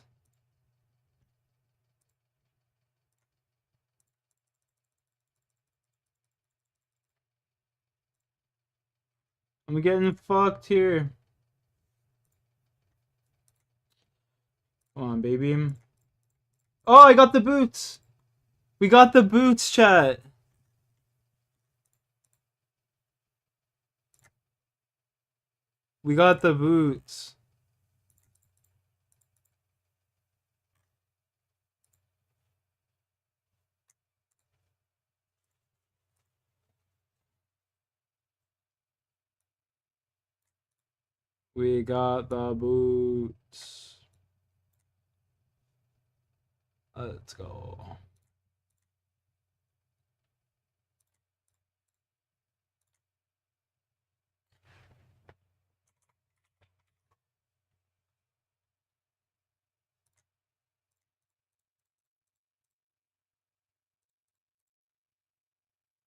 I'm getting fucked here. Come on, baby. Oh, I got the boots. We got the boots, chat. We got the boots. We got the boots. Let's go.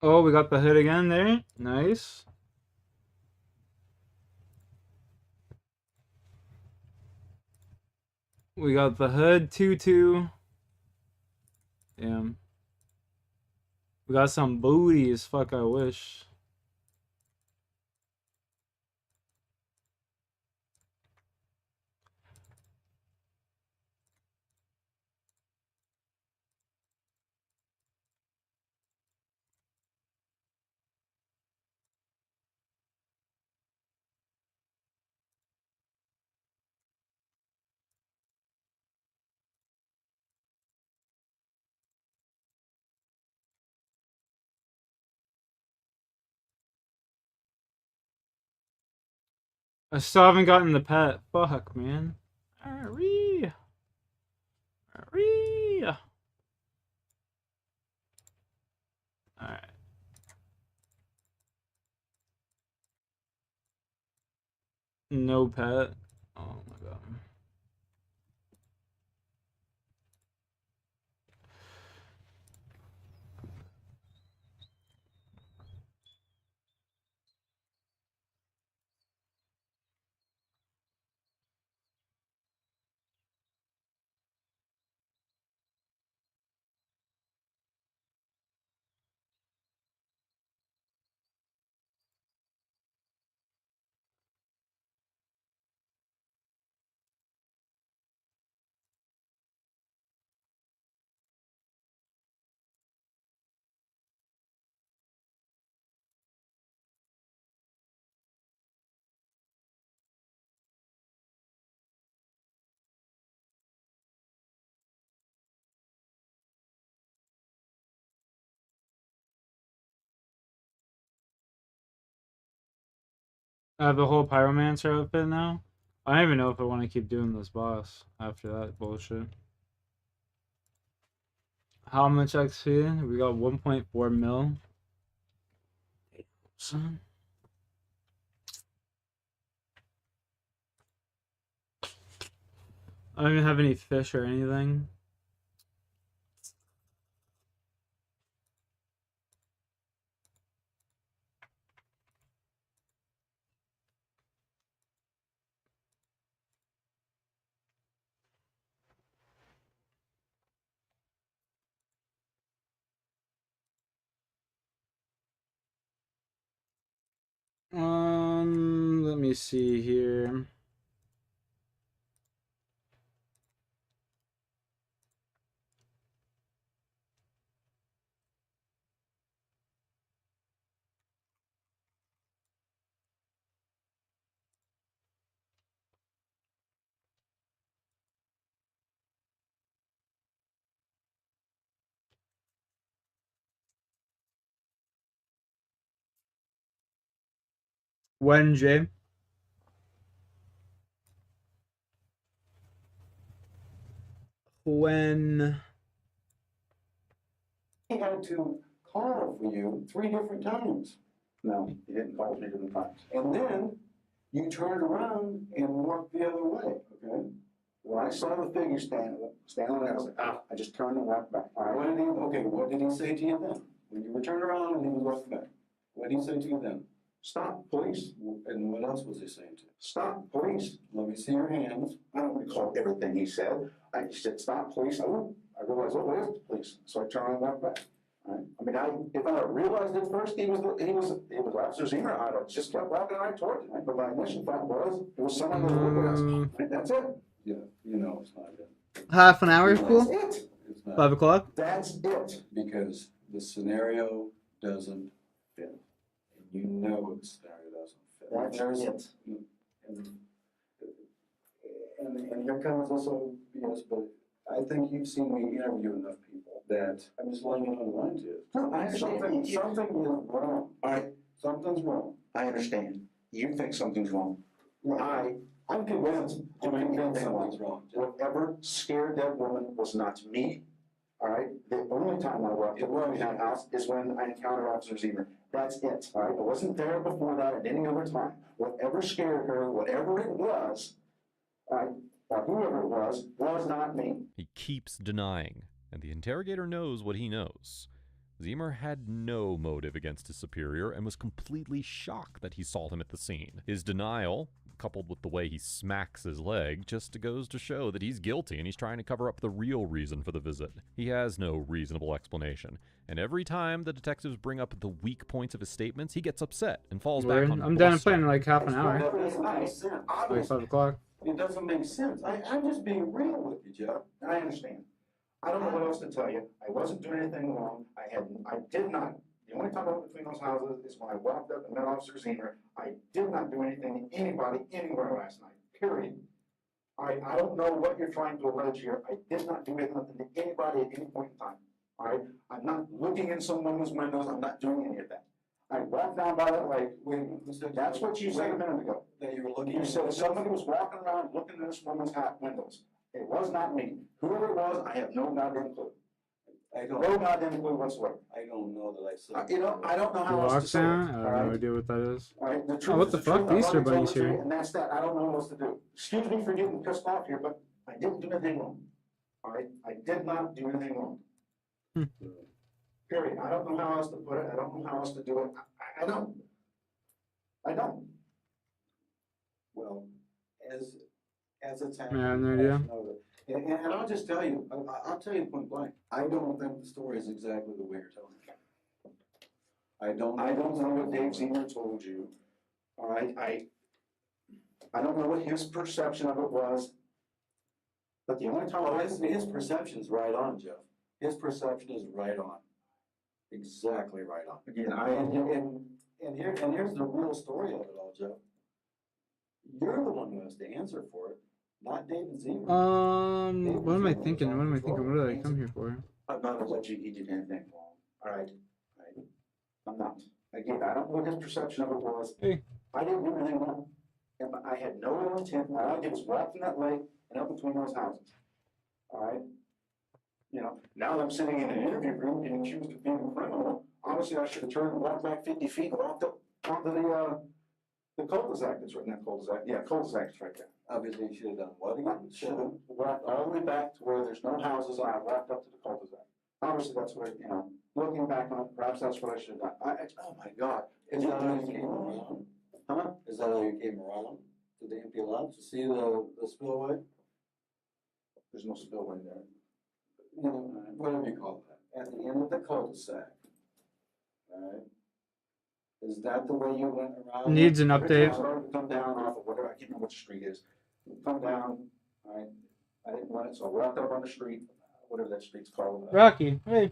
Oh, we got the hood again there. Nice. We got the hood 2-2. Damn. We got some booties. Fuck, I wish. I still haven't gotten the pet. Fuck, man. Alright. No pet. Oh my god. I have the whole pyromancer outfit now. I don't even know if I want to keep doing this boss after that bullshit. How much XP? We got 1.4 mil. Son. I don't even have any fish or anything. Let me see here. When, Jay? When? He had to call for you 3 different times. No, he didn't call 3 different times. And then you turned around and walked the other way, okay? When I saw the figure standing there, I was like, I just turned and walked back. All right? What did he say to you then? When you were turned around and he was walking back, what did he say to you then? Stop, police. And what else was he saying to you? Stop, police. Let me see your hands. I don't recall everything he said. I said, stop, police. I realized, oh, where's the police? So I turned and walked back. All right? I mean, if I realized at first he was Officer Zimmer, I just kept walking right towards him. But my initial thought was, it was someone who was looking at us. That's it. Yeah, you know it's not it. Half an hour is cool? That's it. It's not. 5 o'clock? That's it. Because the scenario doesn't fit. And you know the scenario doesn't fit. That's it. And here comes also BS, but I think you've seen me interview enough people that I'm just laying it on the line to you. No, I understand. Something is wrong. All right. Something's wrong. I understand. You think something's wrong. I'm convinced. I'm convinced something's wrong. Whatever scared that woman was not me. All right? The only time I walked in that house is when I encountered Officer Zimmer. That's it. All right? I wasn't there before that at any other time. Whatever scared her, whatever it was, all right, or whoever it was not me. He keeps denying, and the interrogator knows what he knows. Zimmer had no motive against his superior and was completely shocked that he saw him at the scene. His denial, coupled with the way he smacks his leg, just goes to show that he's guilty and he's trying to cover up the real reason for the visit. He has no reasonable explanation, and every time the detectives bring up the weak points of his statements, he gets upset and falls back on I'm done bluster. playing in like half an hour. That doesn't make sense. Like 5 o'clock. It doesn't make sense. I'm just being real with you, Jeff. I understand. I don't know what else to tell you. I wasn't doing anything wrong. I did not. The only time I went between those houses is when I walked up and met Officer Zimmer. I did not do anything to anybody anywhere last night. Period. I don't know what you're trying to allege here. I did not do anything to anybody at any point in time. All right? I'm not looking in someone's windows. I'm not doing any of that. I walked down by that lake. That's what you said a minute ago. That you were looking. You said somebody was walking around looking in this woman's windows. It was not me. Whoever it was, I have no goddamn clue. No goddamn clue whatsoever. I don't know that I saw. I don't know how else to say it. I have no idea what that is. All right, the truth Oh, what is the the fuck? truth. I've Easter already told Bunny's it to you, here. and that's that. I don't know what else to do. Excuse me for getting pissed off here, but I didn't do anything wrong. All right, I did not do anything wrong. Period. I don't know how else to put it. I don't know how else to do it. I don't. I don't. Well, as it's happening. Yeah, I have no idea. And I'll just tell you, I'll tell you point blank. I don't think the story is exactly the way you're telling it. I don't know what Dave Zimmer told you. All right, I don't know what his perception of it was. But the only time his perception is right on, Jeff. His perception is right on. Exactly right on. Again, and here's the real story of it all, Jeff. You're the one who has to answer for it, not David Zimmer. What am I thinking? What did I come here for? I'm not alleging he did anything wrong. All right. I'm not. Again, I don't know what his perception of it was. Hey. I didn't do anything wrong. And I had no ill intent. All I did was walk from that lake and up between those houses. All right? You know, now that I'm sitting in an interview room and accused of being a criminal, honestly, I should have turned and walked back 50 feet and walked up onto the cul-de-sac that's right in that cul-de-sac. Yeah, cul-de-sac's right there. Obviously, you should have done what again? Should have walked all the way back to where there's no houses and I walked up to the cul-de-sac. Obviously, that's what, you know, looking back on it, perhaps that's what I should have done. Oh my God. Is that how you came around? Huh? Is that how you came around to the empty lot to see the spillway? There's no spillway there. You know, whatever you call that, at the end of the cul-de-sac, alright? Is that the way you went around? Needs an update. Come down off of whatever, I can't remember which street is. Come down, alright, I didn't want it, so I walked up on the street, whatever that street's called. Rocky, hey.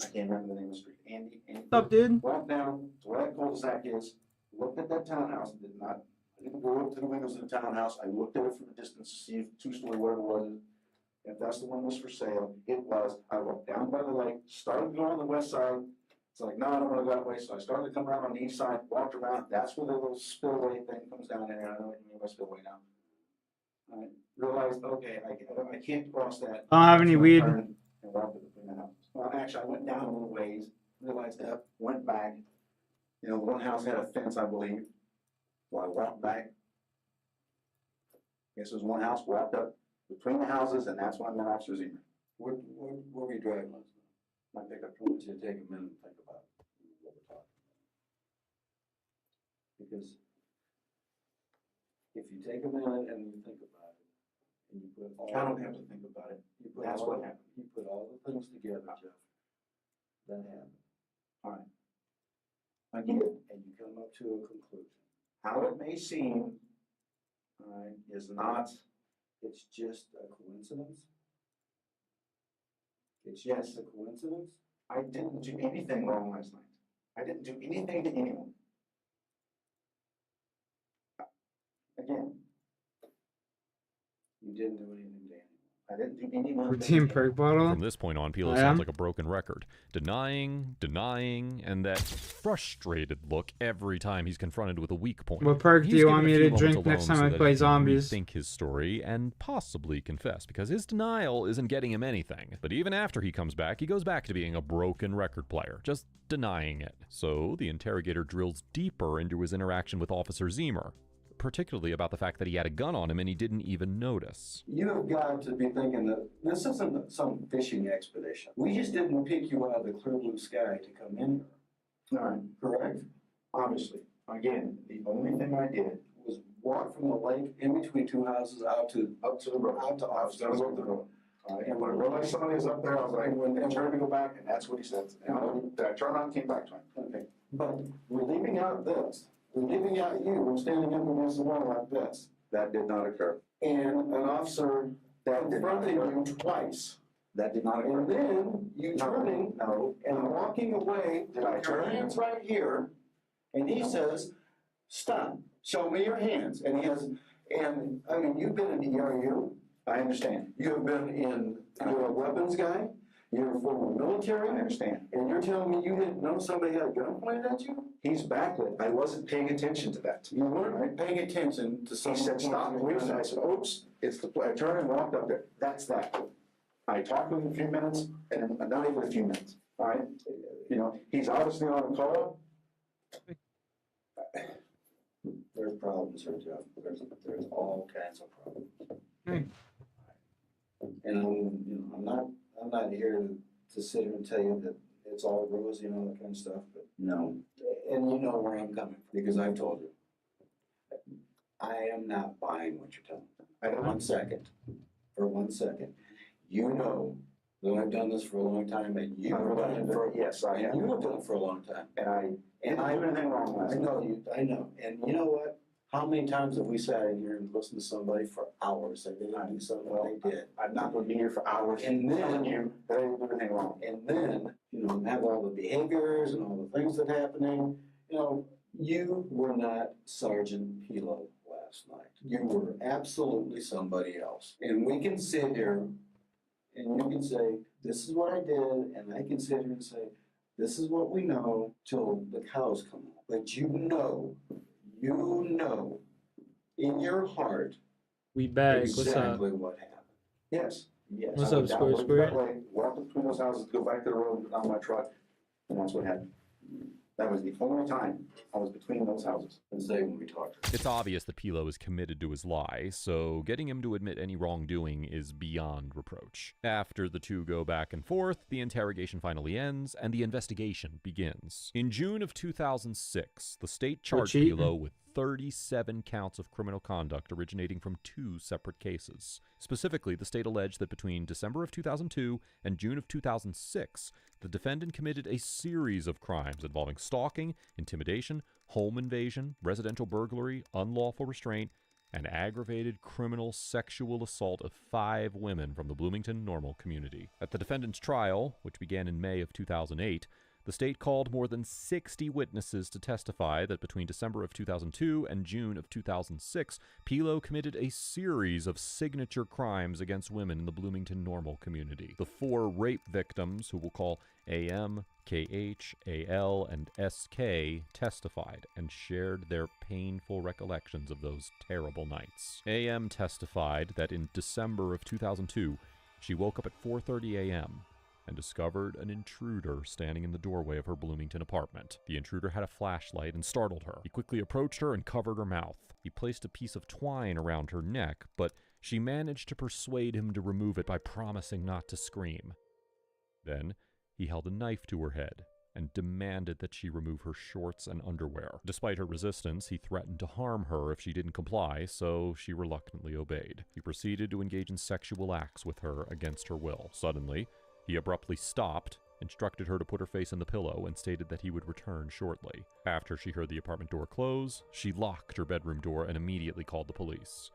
I can't remember the name of the street. Andy. What's up, dude? Walked down to where that cul-de-sac is, looked at that townhouse, I didn't go up to the windows of the townhouse, I looked at it from a distance to see if two-story, whatever it was. If that's the one that was for sale, it was. I walked down by the lake, started to go on the west side. It's like, no, I don't want to go that way. So I started to come around on the east side, walked around. That's where the little spillway thing comes down in there. I know what you mean by spillway now. I realized, okay, I can't cross that. I don't have any weed. And walked between the houses. Well, actually, I went down a little ways, realized that, went back. You know, the one house had a fence, I believe. So I walked back. Guess there was one house, walked up between the houses, and that's when I met Officer Zimmer. Where were you driving last night? My pickup I want you to take a minute and think about what we're talking about. Because if you take a minute and you think about it, and you put all... I don't have to think about it. That's what happened. You put all the things together, Jeff. That happened. All right. I get it. And you come up to a conclusion. How it may seem, all right, is not... It's just a coincidence? It's just a coincidence? I didn't do anything wrong last night. I didn't do anything to anyone. Again, you didn't do anything to anyone. I didn't do anyone. Routine perk bottle. From this point on, Pilo sounds like a broken record. Denying, and that frustrated look every time he's confronted with a weak point. What perk do He's you given want a me few to moments drink next alone time so I that play he can zombies? Think his story and possibly confess, because his denial isn't getting him anything. But even after he comes back, he goes back to being a broken record player, just denying it. So the interrogator drills deeper into his interaction with Officer Zimmer, particularly about the fact that he had a gun on him and he didn't even notice. You have got to be thinking that this isn't some fishing expedition. We just didn't pick you out of the clear blue sky to come in here. All right, correct? Obviously. Again, the only thing I did was walk from the lake in between two houses out to the road, out to Officer. the road. All right, and when I realized somebody was up there, I was like, and turned to go back, and that's what he said. And I turned on and came back to him. Okay, but we're leaving out this. We're leaving out you standing up against the wall like this. That did not occur. And an officer that confronted you twice. That did not occur. And then you turning and walking away. Did I turn? Your hands right here. And he says, stop, show me your hands. And he has, and I mean, you've been in the ERU. I understand. You have been in, you're a weapons guy. You're former military. I understand. And you're telling me you didn't know somebody had a gun pointed at you? He's backlit. I wasn't paying attention to that. You weren't paying attention to He someone. said, stop, please. And I said, oops, it's the play. I turned and walked up there. That's that. I talked with him a few minutes, and not even a few minutes. All right? You know, he's obviously on a call. There's problems here, Jeff. There's all kinds of problems. And I'm not here to sit here and tell you that it's all rosy and all that kind of stuff, but No. and you know where I'm coming from because I've told you. I am not buying what you're telling me. For 1 second. For 1 second. You know that I've done this for a long time and you have done it for Yes, I have. you have done it for a long time. And I didn't do anything wrong last I night. know you, I know. And you know what? How many times have we sat in here and listened to somebody for hours and they didn't do something they did? I'm not going to be here for hours And then- telling you that I didn't do anything wrong. And then, have all the behaviors and all the things that are happening. You were not Sergeant Pilo last night. You were absolutely somebody else. And we can sit here and you can say, this is what I did, and I can sit here and say, this is what we know till the cows come home. But you know in your heart We back. What's up? exactly what happened. Yes, yes. What's I up, went down, Squirt looked Squirt? that way, walked between those houses, go back to the road on my truck, and that's what happened. That was the only time I was between those houses. And say when we talked. It's obvious that Pilo is committed to his lie, so getting him to admit any wrongdoing is beyond reproach. After the two go back and forth, the interrogation finally ends, and the investigation begins. In June of 2006, the state charged cheating. Pilo with 37 counts of criminal conduct originating from 2 separate cases. Specifically, the state alleged that between December of 2002 and June of 2006, the defendant committed a series of crimes involving stalking, intimidation, home invasion, residential burglary, unlawful restraint, and aggravated criminal sexual assault of 5 women from the Bloomington Normal community. At the defendant's trial, which began in May of 2008, the state called more than 60 witnesses to testify that between December of 2002 and June of 2006, Pilo committed a series of signature crimes against women in the Bloomington Normal community. The 4 rape victims, who we'll call AM, KH, AL, and SK, testified and shared their painful recollections of those terrible nights. AM testified that in December of 2002, she woke up at 4:30 a.m., and discovered an intruder standing in the doorway of her Bloomington apartment. The intruder had a flashlight and startled her. He quickly approached her and covered her mouth. He placed a piece of twine around her neck, but she managed to persuade him to remove it by promising not to scream. Then, he held a knife to her head and demanded that she remove her shorts and underwear. Despite her resistance, he threatened to harm her if she didn't comply, so she reluctantly obeyed. He proceeded to engage in sexual acts with her against her will. Suddenly, he abruptly stopped, instructed her to put her face in the pillow, and stated that he would return shortly. After she heard the apartment door close, she locked her bedroom door and immediately called the police.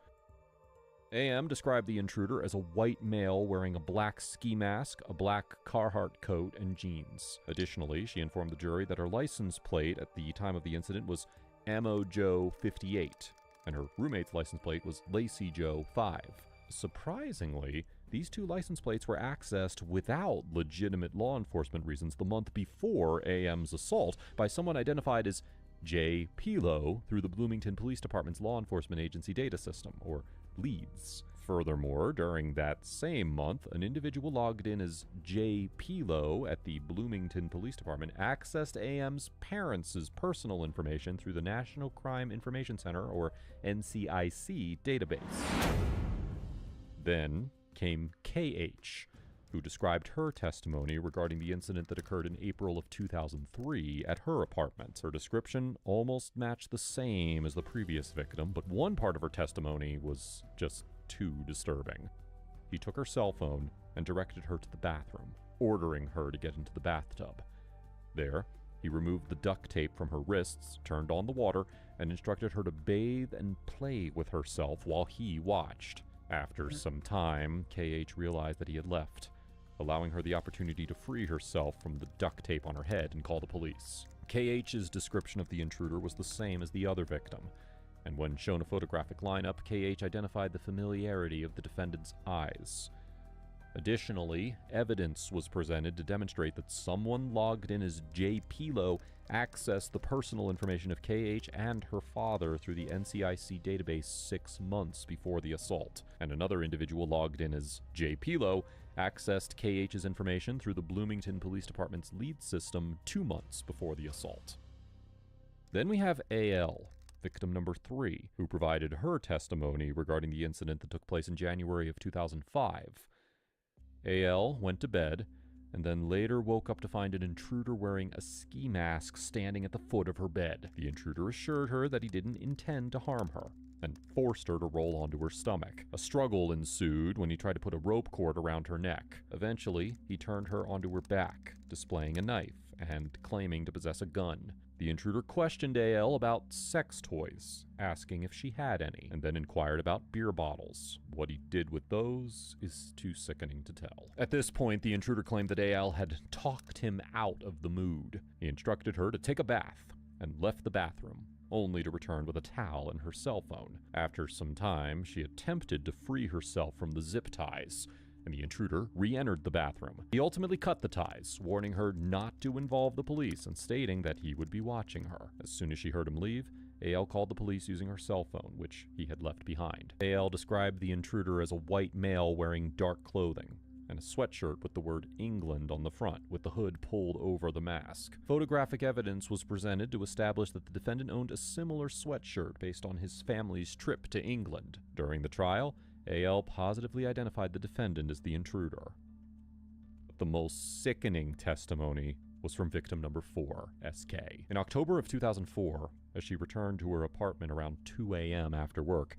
AM described the intruder as a white male wearing a black ski mask, a black Carhartt coat, and jeans. Additionally, she informed the jury that her license plate at the time of the incident was Ammo Joe 58, and her roommate's license plate was Lacey Joe 5. Surprisingly, these 2 license plates were accessed without legitimate law enforcement reasons the month before AM's assault by someone identified as J. Pilo through the Bloomington Police Department's Law Enforcement Agency data system, or LEADS. Furthermore, during that same month, an individual logged in as J. Pilo at the Bloomington Police Department accessed AM's parents' personal information through the National Crime Information Center, or NCIC, database. Then came KH, who described her testimony regarding the incident that occurred in April of 2003 at her apartment. Her description almost matched the same as the previous victim, but one part of her testimony was just too disturbing. He took her cell phone and directed her to the bathroom, ordering her to get into the bathtub. There, he removed the duct tape from her wrists, turned on the water, and instructed her to bathe and play with herself while he watched. After some time, KH realized that he had left, allowing her the opportunity to free herself from the duct tape on her head and call the police. KH's description of the intruder was the same as the other victim, and when shown a photographic lineup, KH identified the familiarity of the defendant's eyes. Additionally, evidence was presented to demonstrate that someone logged in as J. Pilo accessed the personal information of KH and her father through the NCIC database 6 months before the assault, and another individual logged in as J. Pilo accessed KH's information through the Bloomington Police Department's LEAD system 2 months before the assault. Then we have AL, victim number 3, who provided her testimony regarding the incident that took place in January of 2005. AL went to bed, and then later woke up to find an intruder wearing a ski mask standing at the foot of her bed. The intruder assured her that he didn't intend to harm her, and forced her to roll onto her stomach. A struggle ensued when he tried to put a rope cord around her neck. Eventually, he turned her onto her back, displaying a knife and claiming to possess a gun. The intruder questioned AL about sex toys, asking if she had any, and then inquired about beer bottles. What he did with those is too sickening to tell. At this point, the intruder claimed that AL had talked him out of the mood. He instructed her to take a bath and left the bathroom, only to return with a towel and her cell phone. After some time, she attempted to free herself from the zip ties, and the intruder re-entered the bathroom. He ultimately cut the ties, warning her not to involve the police and stating that he would be watching her. As soon as she heard him leave, A.L. called the police using her cell phone, which he had left behind. A.L. described the intruder as a white male wearing dark clothing and a sweatshirt with the word England on the front, with the hood pulled over the mask. Photographic evidence was presented to establish that the defendant owned a similar sweatshirt based on his family's trip to England. During the trial, A.L. positively identified the defendant as the intruder. But the most sickening testimony was from victim number 4, S.K. In October of 2004, as she returned to her apartment around 2 a.m. after work,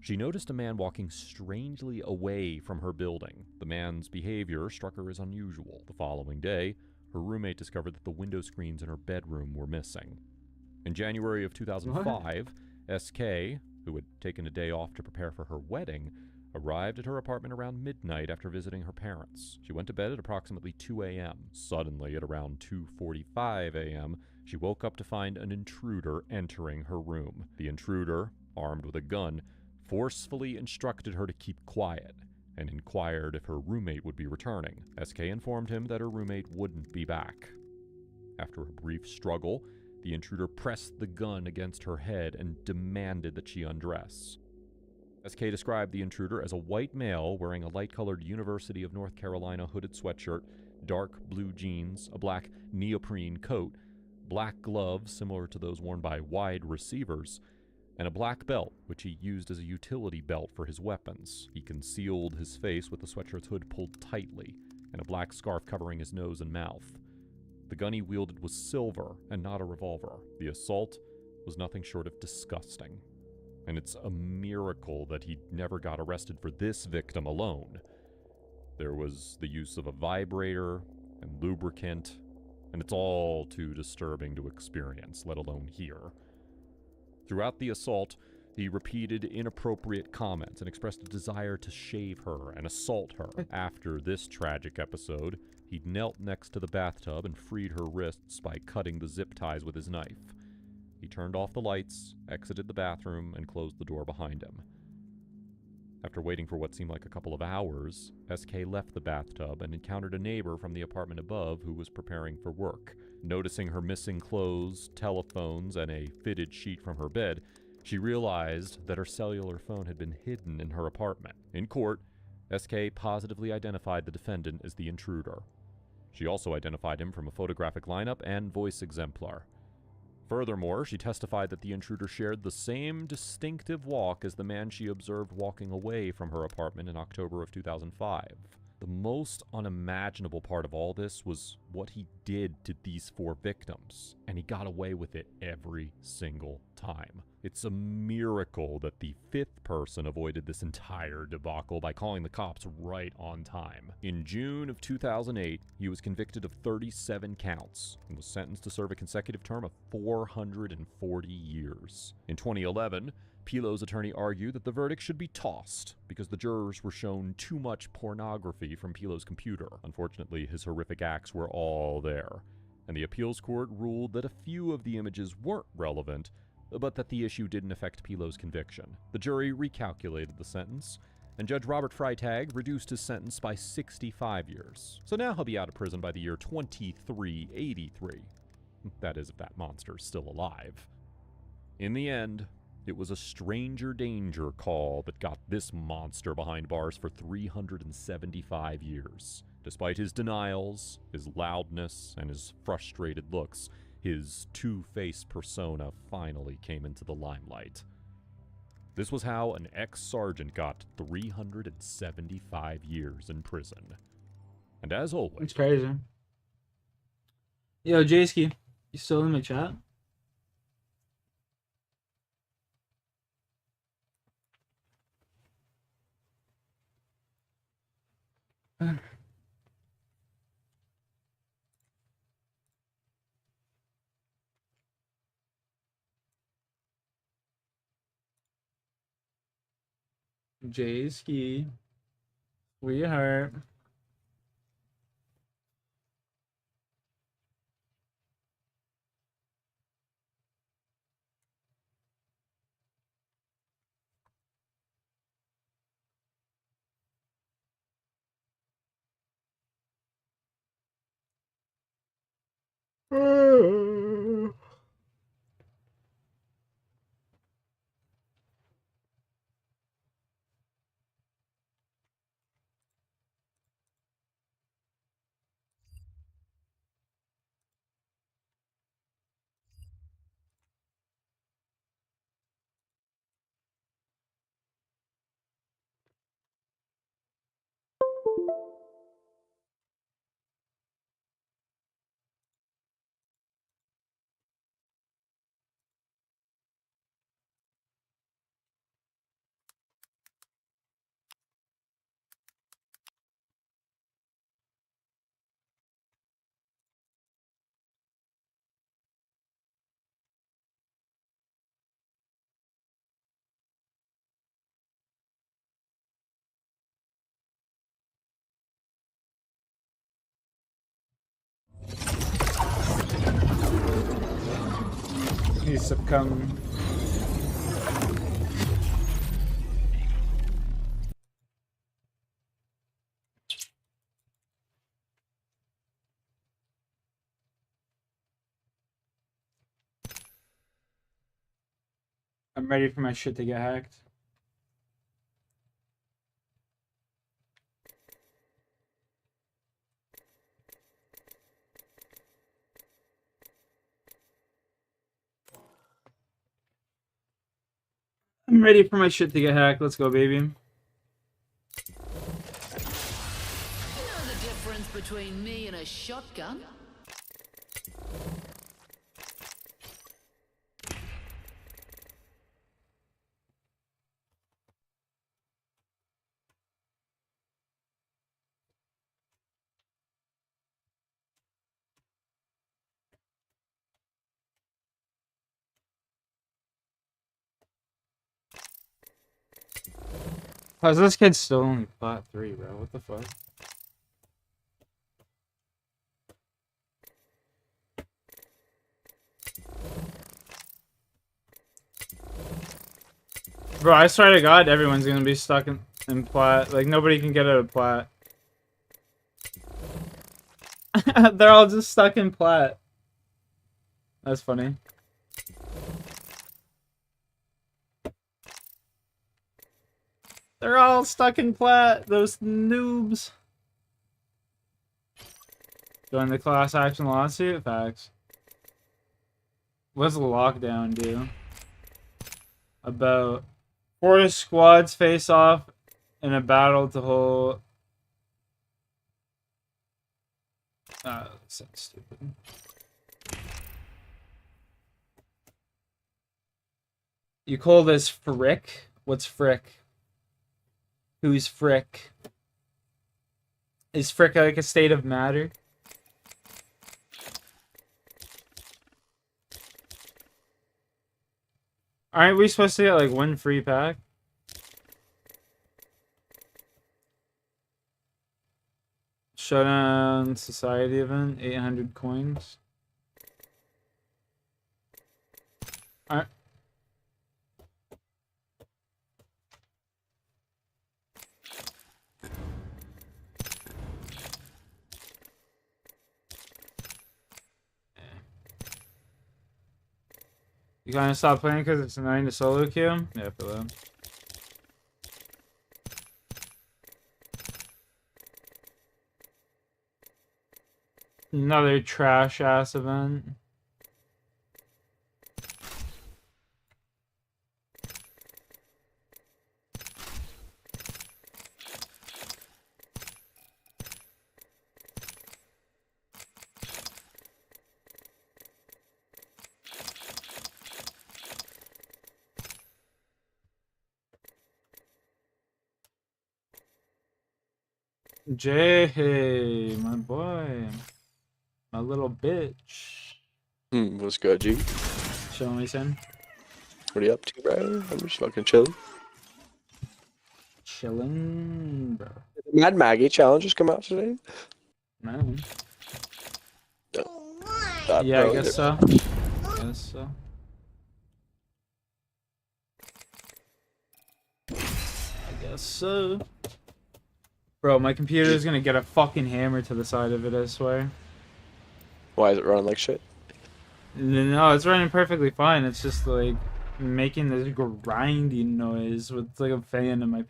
she noticed a man walking strangely away from her building. The man's behavior struck her as unusual. The following day, her roommate discovered that the window screens in her bedroom were missing. In January of 2005, S.K., who had taken a day off to prepare for her wedding, arrived at her apartment around midnight after visiting her parents. She went to bed at approximately 2 a.m. Suddenly, at around 2:45 a.m., she woke up to find an intruder entering her room. The intruder, armed with a gun, forcefully instructed her to keep quiet and inquired if her roommate would be returning. S.K. informed him that her roommate wouldn't be back. After a brief struggle, the intruder pressed the gun against her head and demanded that she undress. S.K. described the intruder as a white male wearing a light-colored University of North Carolina hooded sweatshirt, dark blue jeans, a black neoprene coat, black gloves similar to those worn by wide receivers, and a black belt, which he used as a utility belt for his weapons. He concealed his face with the sweatshirt's hood pulled tightly, and a black scarf covering his nose and mouth. The gun he wielded was silver and not a revolver. The assault was nothing short of disgusting. And it's a miracle that he never got arrested for this victim alone. There was the use of a vibrator and lubricant, and it's all too disturbing to experience, let alone hear. Throughout the assault, he repeated inappropriate comments and expressed a desire to shave her and assault her. After this tragic episode, he knelt next to the bathtub and freed her wrists by cutting the zip ties with his knife. He turned off the lights, exited the bathroom, and closed the door behind him. After waiting for what seemed like a couple of hours, S.K. left the bathtub and encountered a neighbor from the apartment above who was preparing for work. Noticing her missing clothes, telephones, and a fitted sheet from her bed, she realized that her cellular phone had been hidden in her apartment. In court, S.K. positively identified the defendant as the intruder. She also identified him from a photographic lineup and voice exemplar. Furthermore, she testified that the intruder shared the same distinctive walk as the man she observed walking away from her apartment in October of 2005. The most unimaginable part of all this was what he did to these 4 victims, and he got away with it every single time. It's a miracle that the 5th person avoided this entire debacle by calling the cops right on time. In June of 2008, he was convicted of 37 counts and was sentenced to serve a consecutive term of 440 years. In 2011, Pilo's attorney argued that the verdict should be tossed because the jurors were shown too much pornography from Pilo's computer. Unfortunately, his horrific acts were all there, and the appeals court ruled that a few of the images weren't relevant, but that the issue didn't affect Pilo's conviction. The jury recalculated the sentence, and Judge Robert Freitag reduced his sentence by 65 years. So now he'll be out of prison by the year 2383. That is, if that monster is still alive. In the end, it was a stranger danger call that got this monster behind bars for 375 years. Despite his denials, his loudness, and his frustrated looks, his two-faced persona finally came into the limelight. This was how an ex-sergeant got 375 years in prison. And as always... It's crazy. Yo, Jayski, you still in the chat? Jayski, sweetheart. We succumb. I'm ready for my shit to get hacked. I'm ready for my shit to get hacked. Let's go, baby. You know the difference between me and a shotgun? How's this kid still only plat 3, bro? What the fuck? Bro, I swear to God, everyone's gonna be stuck in plat. Like, nobody can get out of plat. They're all just stuck in plat. That's funny. They're all stuck in plat, those noobs. Join the class action lawsuit? Facts. What's the lockdown do? About 4 squads face off in a battle to hold. That sounds stupid. You call this frick? What's frick? Who's frick? Is frick like a state of matter? Aren't we supposed to get like 1 free pack? Showdown Society event, 800 coins. Alright. You gonna stop playing because it's annoying to solo queue? Yeah, for that. Another trash ass event. Jay, my boy. My little bitch. What's good, G? Show me, son. What are you up to, bro? I'm just fucking chilling. Chilling, bro. Did the Mad Maggie challenges come out today? No. Yeah, Yeah, bro, I guess so. I guess so. Bro, my computer is gonna get a fucking hammer to the side of it, I swear. Why is it running like shit? No, it's running perfectly fine. It's just like making this grinding noise with like a fan in my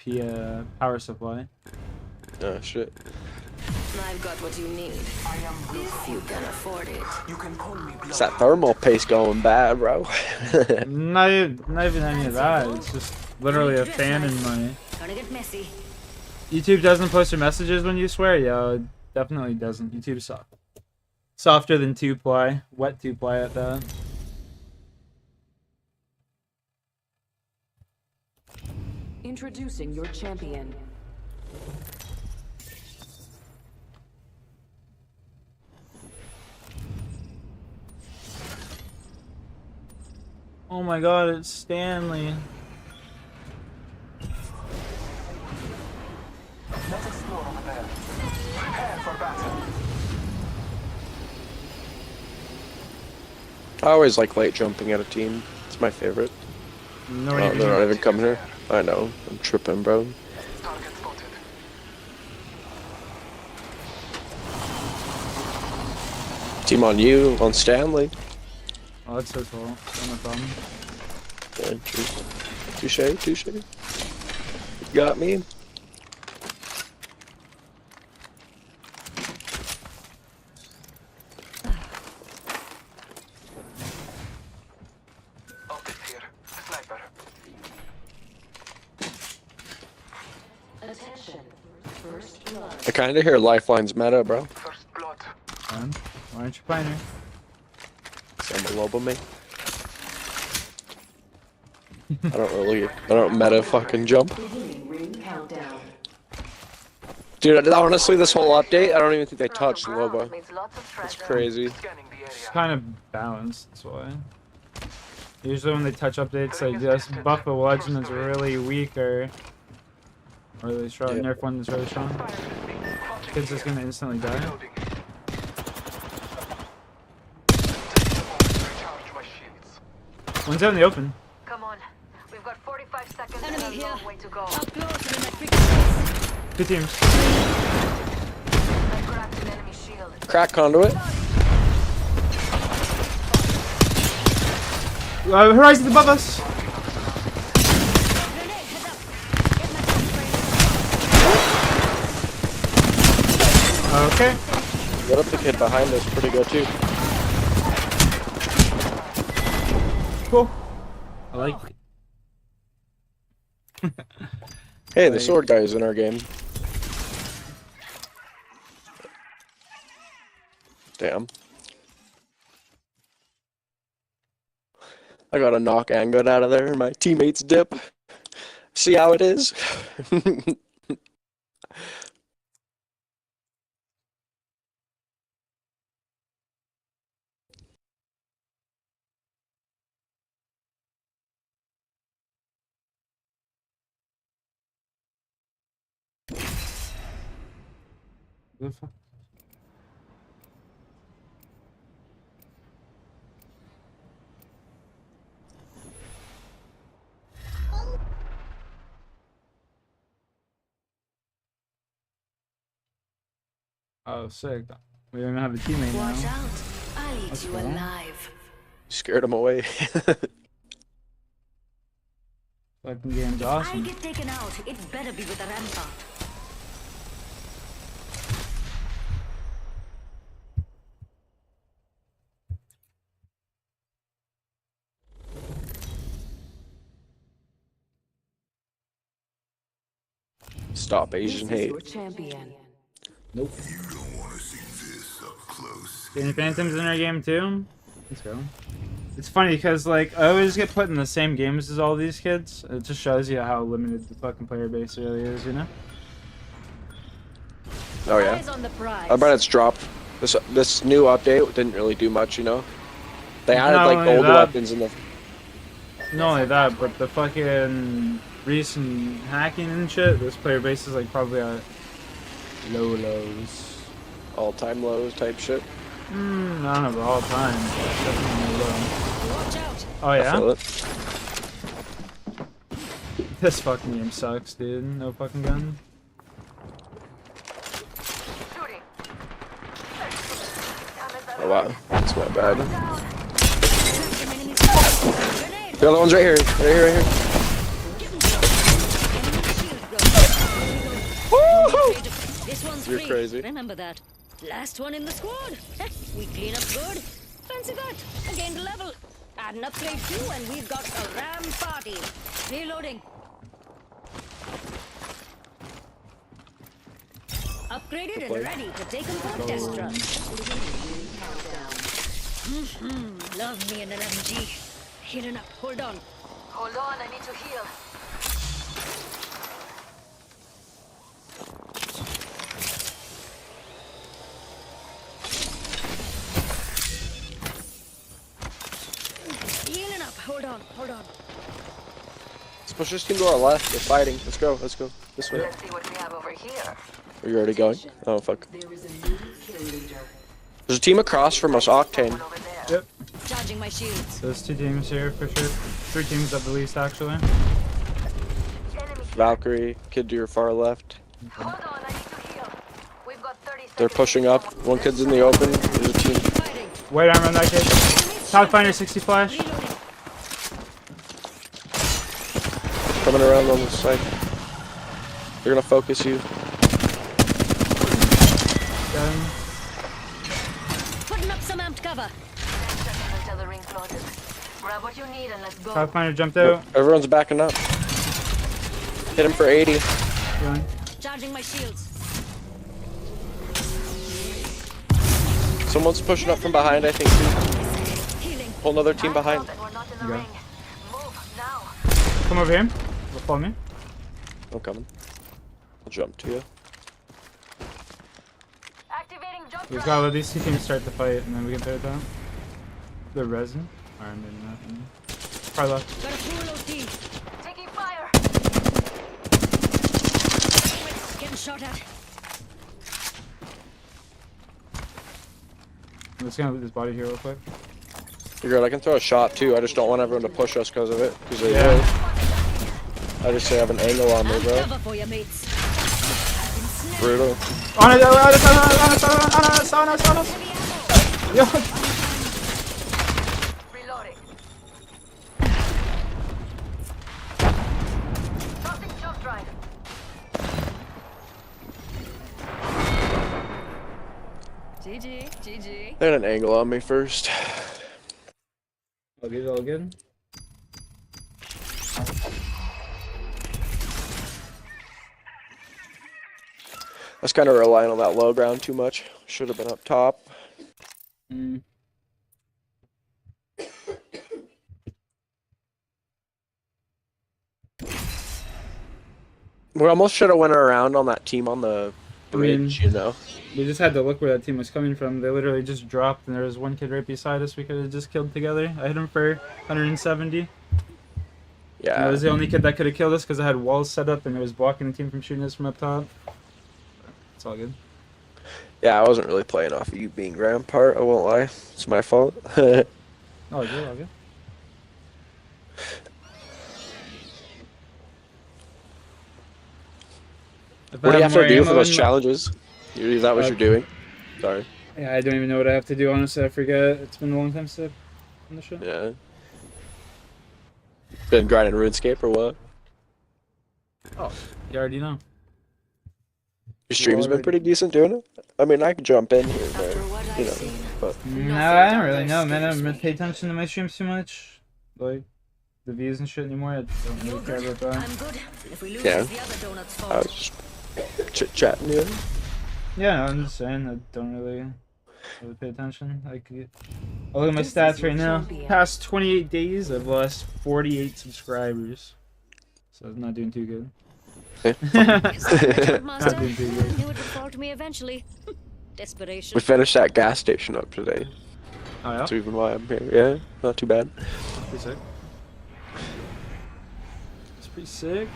power supply. Oh shit. I've got what you need. If you can afford it. You can call me. It's that thermal paste going bad, bro. not even any of that. It's just literally a fan in my. Gonna get messy. YouTube doesn't post your messages when you swear? Yeah, it definitely doesn't. YouTube sucks. Softer than 2-ply. Wet 2-ply at that. Introducing your champion. Oh my god, it's Stanley. Let's explore over there. Prepare for battle. I always like late jumping at a team. It's my favorite. No, Oh, they're not even coming here. I know. I'm tripping, bro. Team on you, on Stanley. Oh, that's so cool. No problem. Yeah, touche, touche. Got me. I kinda hear Lifeline's meta, bro. Why aren't you playing here? Some lobo me. I don't meta fucking jump. Dude, honestly, this whole update, I don't even think they touched Loba. It's crazy. It's kind of balanced, that's why. Usually when they touch updates, they just buff a legend that's really weak or really strong, nerf one that's really strong. Kid's just gonna instantly die. One's out in the open. Come on. We've got 45 seconds and a long way to go. Up close in electric. Two teams. I cracked an enemy shield. Crack conduit. Horizon above us. Okay. Get up the kid behind us, pretty good too. Cool. I like it. Hey, the sword guy is in our game. Damn. I gotta knock Angut out of there. My teammates dip. See how it is? Good fuck. Oh, sick. We don't have a teammate now. Watch out. I'll eat That's you cool. alive. Scared him away. Fucking game's I'll awesome. get taken out. It better be with a rampart. Stop Asian hate. Champion. Nope. Any phantoms in our game too? Let's go. It's funny because like I always get put in the same games as all these kids. It just shows you how limited the fucking player base really is, you know? Oh yeah. I bet it's dropped. This new update didn't really do much, you know. They added Not like only older that- weapons in the. Not only that, but the fucking recent hacking and shit, this player base is like probably at lows. All-time lows type shit. I don't know about all time, but definitely low. Watch out. Oh I yeah? feel it. This fucking game sucks, dude. No fucking gun. Oh wow, that's my bad. The other one's right here, right here, right here. Woohoo! This one's You're free. crazy. Remember that. Last one in the squad. We clean up good. Fancy that. I gained a level. Add an upgrade too, and we've got a ram party. Reloading. Upgraded and ready to take them for a test run. Love me an LMG. Healing up. Hold on. Hold on, I need to heal. Healing up. Hold on. Hold on. Let's push this team to our left. They're fighting. Let's go. Let's go. This way. Let's see what we have over here. Are you already going? Oh fuck. There's a team across from us, Octane. Yep. Charging my shields. There's 2 teams here for sure. 3 teams at the least, actually. Valkyrie, kid to your far left. Hold on, I need to heal. We've got 30 seconds. They're pushing up. One kid's in the open. There's a team. White armor on that kid. Pathfinder 60 flash. Coming around on this side. They're gonna focus you. Done. Putting up some amped cover. Until the ring closes. Grab what you need and let's go. Pathfinder jumped out. Everyone's backing up. Hit him for 80. Healing. Charging my shields. Someone's pushing up from behind, I think, too. Whole another team behind. Okay. Come over here. Follow me. I'm coming. I'll jump to you. We've got to let these 2 teams start the fight, and then we can throw it down. The resin. Or maybe not. Far left. Got a full OT. Taking fire. Getting shot at. I'm just gonna leave this body here real quick. You're good. I can throw a shot too. I just don't want everyone to push us because of it. Because they Yeah. will. I just have an angle on me, bro. Cover for you, mates. Brutal. On us! Yo! Reloading. Tossing jump drive. GG. They had an angle on me first. All good, all good. I was kind of relying on that low ground too much. Should have been up top. Mm. We almost should have went around on that team on the bridge, you know. We just had to look where that team was coming from. They literally just dropped, and there was one kid right beside us we could have just killed together. I hit him for 170. Yeah. And I was the only kid that could have killed us because I had walls set up and it was blocking the team from shooting us from up top. It's all good. Yeah, I wasn't really playing off of you being Rampart, I won't lie. It's my fault. All good, all good. What do you have to do for those challenges? Is that what you're doing? Sorry. Yeah, I don't even know what I have to do, honestly. I forget. It's been a long time since I've done the show. Yeah. Been grinding RuneScape or what? Oh, you already know. Your stream's been pretty decent doing it? I mean, I could jump in here, but, you know, but... No, I don't really know, man. I don't pay attention to my streams too much. Like, the views and shit anymore. I don't really care about that. Yeah. I was just chit-chatting, yeah. Yeah, no, I'm just saying, I don't really pay attention. Like, I'll look at my stats right now. Past 28 days, I've lost 48 subscribers. So I'm not doing too good. Not doing too good. He would fall to me eventually. Desperation. We finished that gas station up today. Oh, yeah? That's even why I'm here. Yeah, not too bad. Pretty sick. It's pretty sick.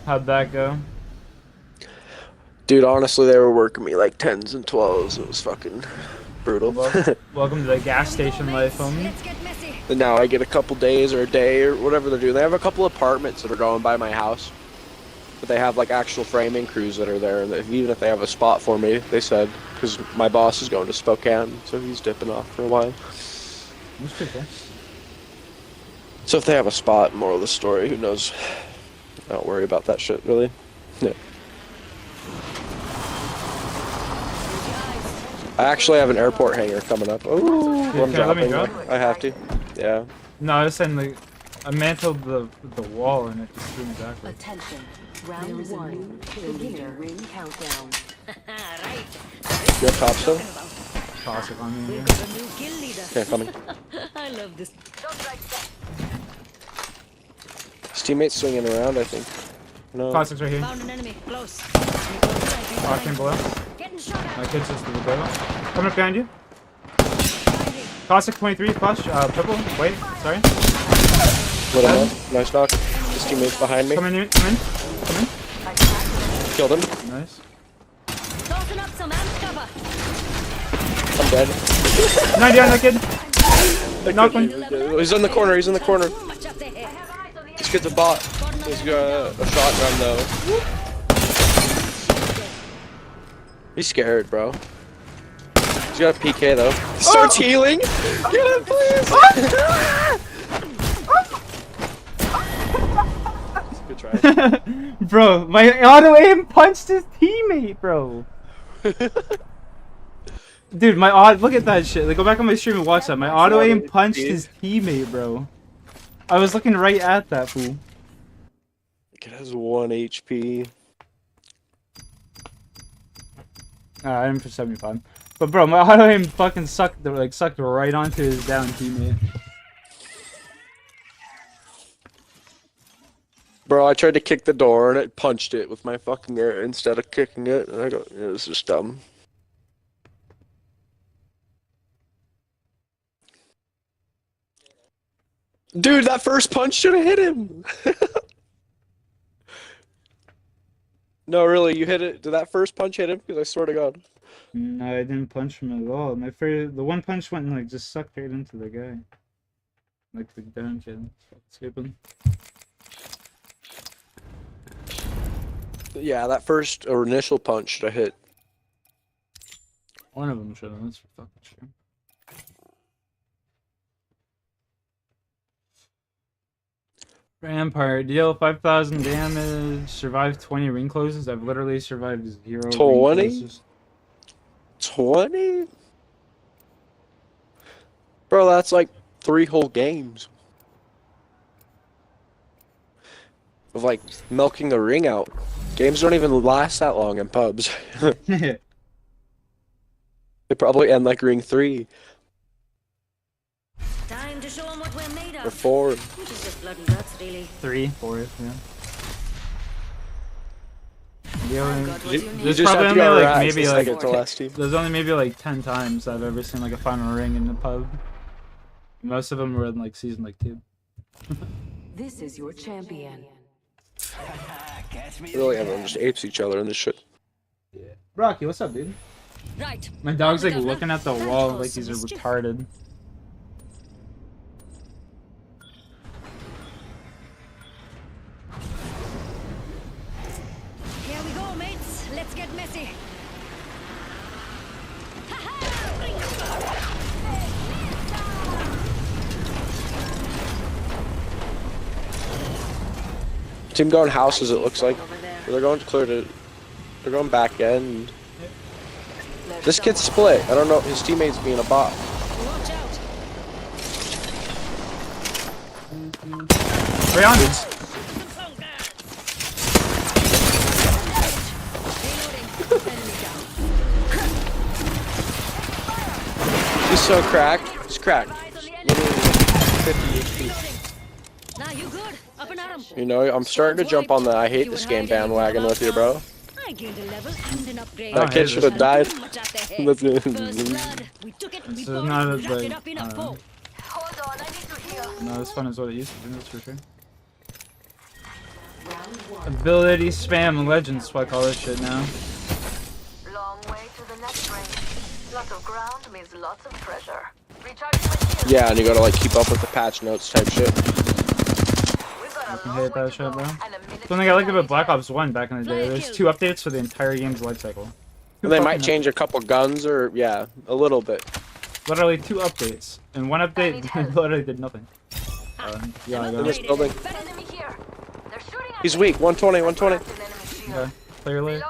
How'd that go? Dude, honestly, they were working me like 10s and 12s. It was fucking brutal. Welcome to the gas station life, homie. And now I get a couple days or a day or whatever they're doing. They have a couple apartments that are going by my house. But they have like actual framing crews that are there. And even if they have a spot for me, they said, because my boss is going to Spokane, so he's dipping off for a while. That's pretty cool. So if they have a spot, moral of the story, who knows? I don't worry about that shit, really. Yeah. I actually have an airport hangar coming up. Oh, I'm dropping. I have to. Yeah. No, I was saying like I mantled the wall and it just threw me backwards. Attention. Round 1. Beginner ring countdown. Right. You have top still? Toss it on me. We've got a new kill leader. Okay, coming. I love this. His teammate's swinging around, I think. No. Classics right here. Found an enemy. Close. Octane below. Getting shot at. My kid's just to the middle. Coming up behind you. Classic 23 flush. Purple. Wait. Sorry. Lit him up. Nice knock. His teammate's behind me. Come in, come in. Killed him. Nice. Tossing up some amp cover. I'm dead. 90 on that kid. Knock one. He's in the corner. He's in the corner. This kid's a bot. He's got a shotgun though. He's scared, bro. He's got a PK though. He starts healing. Get him, please. Good try. Bro, my auto aim punched his teammate, bro. Dude, look at that shit. Like, go back on my stream and watch that. My auto aim punched his teammate, bro. I was looking right at that fool. It has 1 HP. I'm for 75. But bro, my auto aim fucking sucked right onto his down teammate. Bro, I tried to kick the door and it punched it with my fucking air instead of kicking it. And I go, yeah, this is dumb. Dude, that first punch should have hit him. No, really, you hit it. Did that first punch hit him? Because I swear to God. No, I didn't punch him at all. The one punch went and like just sucked right into the guy. Like the down kid. Skipping. Yeah, that first or initial punch should have hit. One of them should have. That's for fucking sure. Rampart, deal 5,000 damage, survive 20 ring closes. I've literally survived 0 ring 20? closes. 20? Bro, that's like 3 whole games. Of like milking the ring out. Games don't even last that long in pubs. They probably end like ring 3. Time to show 'em what we're made of. Or 4. Which is just blood and guts, really. 3, 4, yeah. You just have to go like relax maybe the like second to last team. there's only maybe like 10 times I've ever seen like a final ring in the pub. Most of them were in like season like 2. This is your champion. Really, everyone just apes each other in this shit. Yeah. Rocky, what's up, dude? Right. My dog's like looking at the wall like he's retarded. Here we go, mates. Let's get messy. Team going houses, it looks like. They're going to clear to. They're going back end. This kid's split. I don't know. His teammate's being a bot. Watch out. Reynolds. He's so cracked. He's cracked. Literally 50 HP. Now you good? Up and at 'em. You know, I'm starting to jump on the I hate this game bandwagon with you, bro. I gained a level and an upgrade. That kid should have died. First blood. We took it. We This is bought not it. as Wrapped like, it up in a bow. not as fun as what it used to be, that's for sure. Ability spam legends, is what I call this shit now. Long way to the next ring. Lots of ground means lots of treasure. Recharge my shield. Yeah, and you gotta like keep up with the patch notes type shit. I hate that shit, bro. Something I liked about Black Ops 1 back in the day. There's 2 updates for the entire game's lifecycle. And they might change a couple guns or, yeah, a little bit. Literally 2 updates. And one update literally did nothing. Yeah, I In got this it. building. He's weak. 120, 120. Okay, clearly.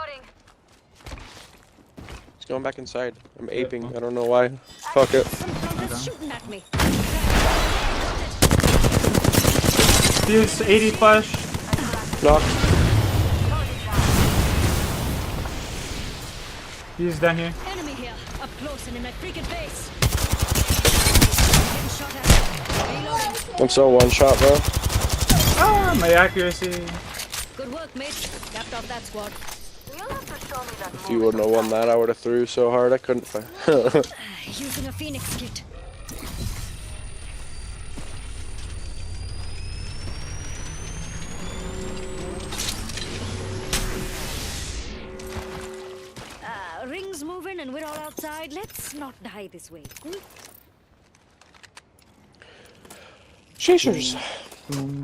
He's going back inside. I'm aping. I don't know why. Fuck it. Shooting at me. Fuse 80 flash. Knock. Fuse down here. Enemy here. Up close and in my freaking face. Getting shot at. Reloading. I'm so one shot, bro. Ah, my accuracy. Good work, mate. Capped off that squad. If you wouldn't have won that, I would have threw so hard I couldn't find. Using a Phoenix kit. and we're all outside. Let's not die this way. Chasers. Patience.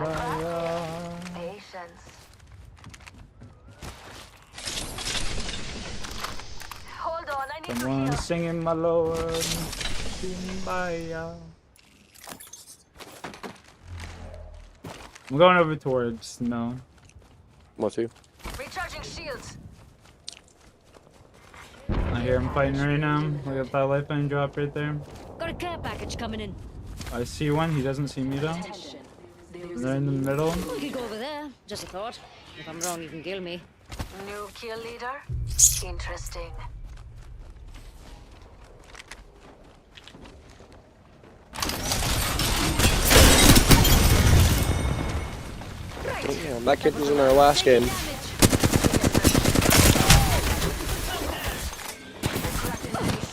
Hold on, I need to Someone heal. singing my Lord. Kumbaya. I'm going over towards no. What to? Recharging shields. I hear him fighting right now. Look at that lifeline drop right there. Got a care package coming in. I see one. He doesn't see me though. They're in the middle. We could go over there. Just a thought. If I'm wrong, you can kill me. New kill leader? Interesting. Damn, that kid was in our last game.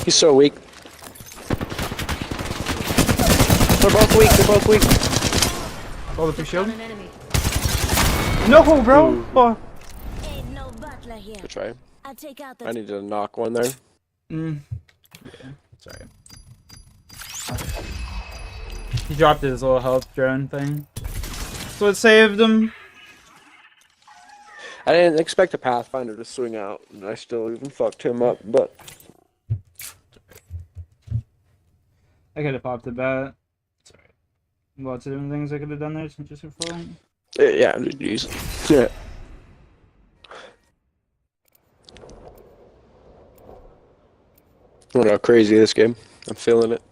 He's so weak. They're both weak, they're both weak. Oh, the shield. No, bro. Oh. Good try. I need to knock one there. Yeah, sorry. He dropped his little health drone thing. So it saved him. I didn't expect a Pathfinder to swing out, and I still even fucked him up, but... I could have popped a bat. Sorry. Lots of different things I could have done there since just for full. Yeah, jeez. Yeah. I don't know how crazy this game. I'm feeling it.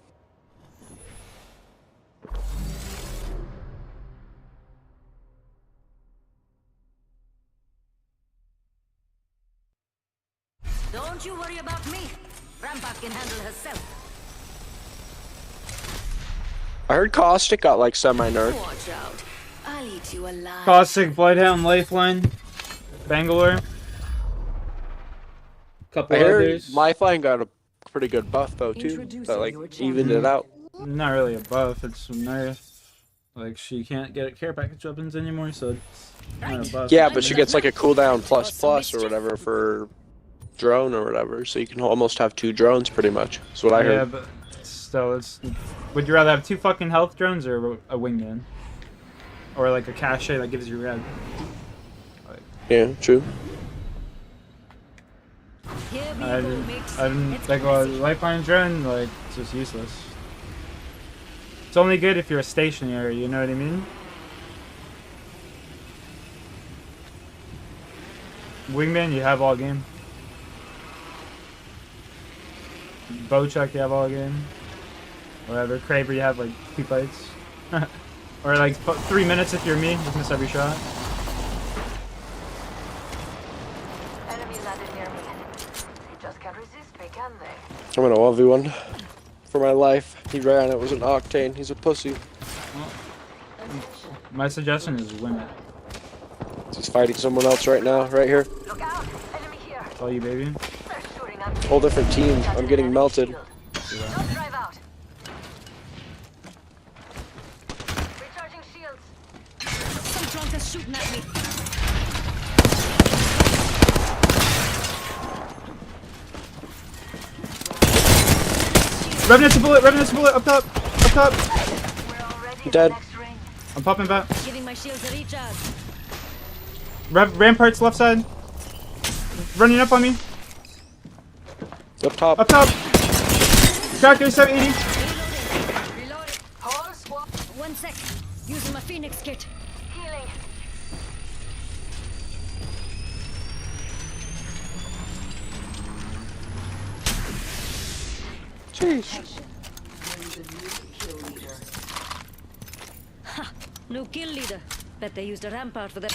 Don't you worry about me. Rampart can handle herself. I heard Caustic got like semi-nerfed. Watch out. I'll eat you alive. Caustic, Bloodhound, Lifeline, Bangalore. Couple I heard others. Lifeline got a pretty good buff though too. That like evened it out. Not really a buff, it's a nerf. Like she can't get care package weapons anymore, so it's not a buff. Yeah, but she gets like a cooldown ++ or whatever for drone or whatever, so you can almost have 2 drones pretty much. That's what I heard. Yeah, but still, it's. Would you rather have 2 fucking health drones or a wingman? Or like a cache that gives you red? Like, yeah, true. I didn't like a lifeline drone, like it's just useless. It's only good if you're stationary, you know what I mean? Wingman, you have all game. Bowchuck, you have all game. Whatever. Kraber, you have like 2 fights. Or like 3 minutes if you're me, just miss every shot. Enemy landed near me. They just can't resist me, can they? I'm gonna 1v1 for my life. He ran, it was an Octane. He's a pussy. My suggestion is win it. He's fighting someone else right now, right here. Look out! Enemy here. Oh, you baby. Whole different team. I'm getting melted. Don't drive out. Recharging shields. Some drunk is shooting at me. Revenant's a bullet, up top, I'm dead. I'm popping back. Giving my shields a recharge. Rampart's left side. Running up on me. Up top. Up top. Tractor 780. Whole squad. 1 sec. Using my Phoenix kit. Healing. Jeez. Ha! New kill leader. Bet they used a rampart for that.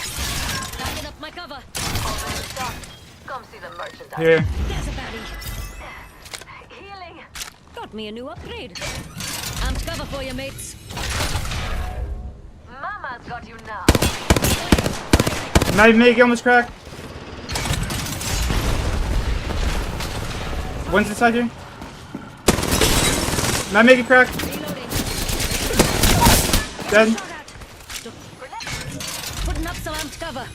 Backing up my cover. Come see the merchandise. Here. There's a baddie. Healing. Got me a new upgrade. Amped cover for you, mates. Mama's got you now. Knife make almost cracked. One's inside here. Not make it crack. Dead. Putting up some amped cover.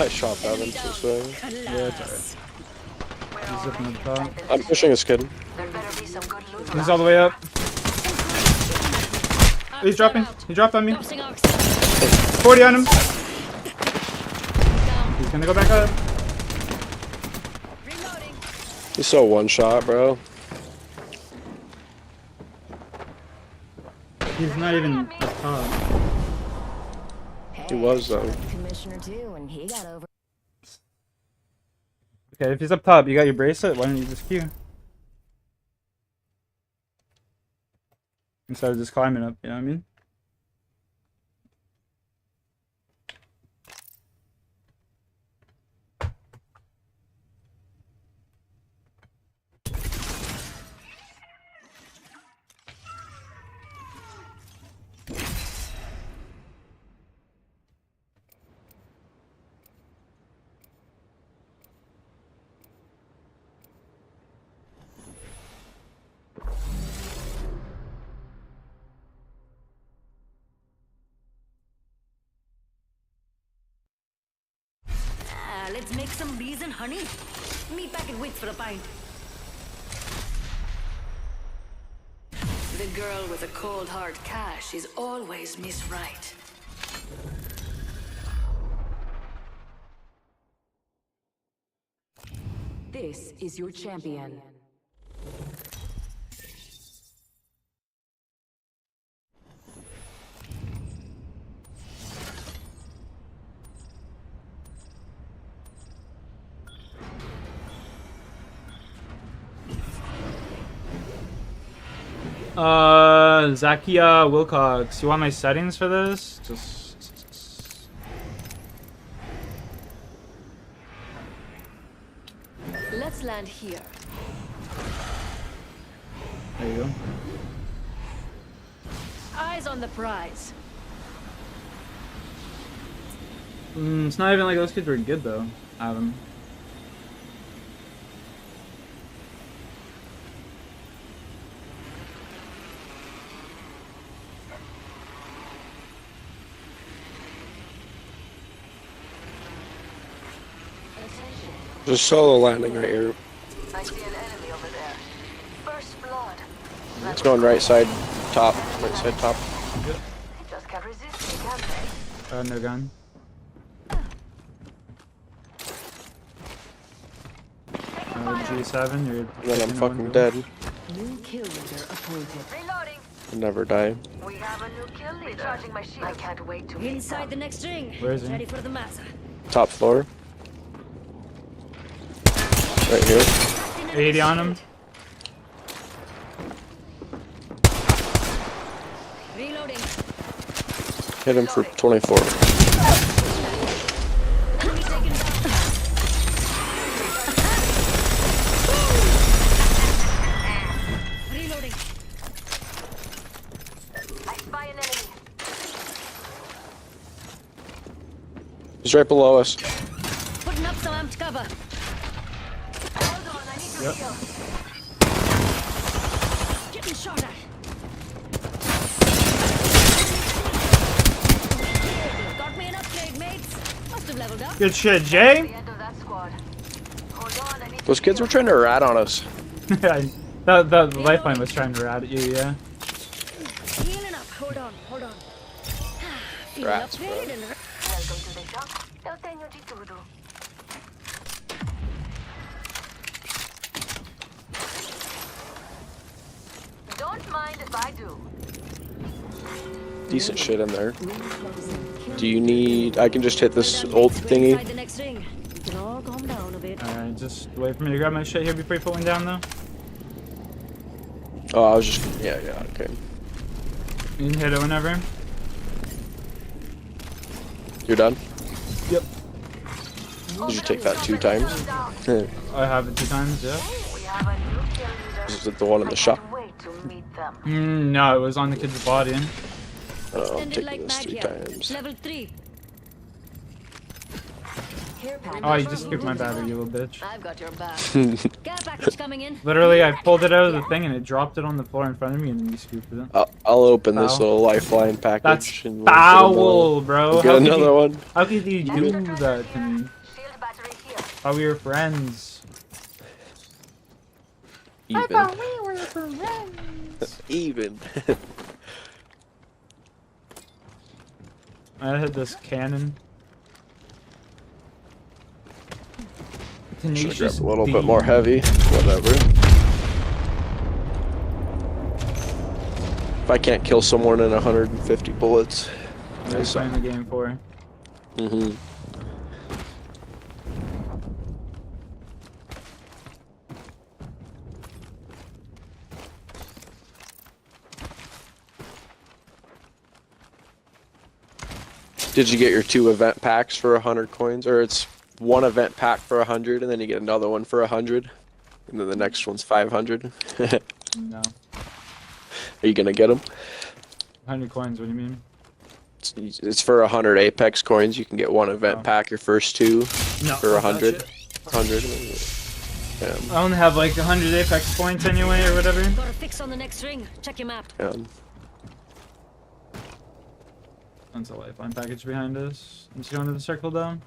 I shot that into the swing. Yeah, it's alright. He's zipping up top. I'm pushing a skid. He's all the way up. He's dropping. He dropped on me. 40 on him. He's gonna go back up. He's so one shot, bro. He's not even up top. He was though. Commissioner too, and he got over. Okay, if he's up top, you got your bracelet. Why don't you just queue instead of just climbing up? You know what I mean? Let's make some bees and honey. Meet back at Wits for a pint. The girl with a cold hard cash is always Miss Right. This is your champion. Zakia Wilcox. You want my settings for this? Let's land here. There you go. Eyes on the prize. It's not even like those kids were good though, Adam. There's a solo landing right here. I see an enemy over there. First blood. It's going right side top. Right side top. Just can't resist me, can they? No gun. G7, you're. Then I'm fucking dead. New kill leader appointed. Reloading. I never die. We have a new kill leader. Recharging my shield. I can't wait to meet Inside them. the next ring. Where is he? Ready for the massa. Top floor. Right here. 80 on him. Reloading. Hit him for 24. Reloading. I spy an enemy. He's right below us. Putting up some amped cover. Hold on, I need to Yep. heal. Getting shot at. Got me an upgrade, mates. Must have leveled up. Good shit, Jay. The end of that squad. Hold on, I need Those kids were trying to rat on us. the lifeline was trying to rat at you, yeah. Healing up. Hold on, hold on. Feeling Rats, bro. upgraded and Welcome to the shop. Eu tenho de tudo. Don't mind if I do. Decent shit in there. Do you need... I can just hit this old thingy. inside the next ring. You can all calm down a bit. Alright, just wait for me to grab my shit here before you put one down though. Oh, I was just... Yeah, okay. You can hit it whenever. You're done? Yep. Did you take that 2 times? I have it 2 times, yeah. Is it the one in the shop? No, it was on the kid's body. Oh, I'm Extended taking light this mag 3 here. times. Level 3. Oh, you just scooped my battery, you little bitch. I've got your back. Care package coming in. Literally, I pulled it out of the thing and it dropped it on the floor in front of me and then you scooped it. I'll open this Foul. little lifeline package. That's and foul, bro. We'll get another one. How could you do that to me? Thought we were friends. Even. I thought we were friends. Even. I had this cannon. Should've grabbed a little bit more heavy. Whatever. If I can't kill someone in 150 bullets. That's playing the game for. Mm-hmm. Did you get your 2 event packs for 100 coins? Or it's 1 event pack for 100 and then you get another one for 100? And then the next one's 500? No. Are you gonna get them? 100 coins, what do you mean? It's for 100 Apex coins. You can get 1 event pack, your first 2 for 100. 100. Yeah. I only have like 100 Apex points anyway or whatever. Got a fix on the next ring. Check your map. That's a lifeline package behind us. I'm just going to the circle down.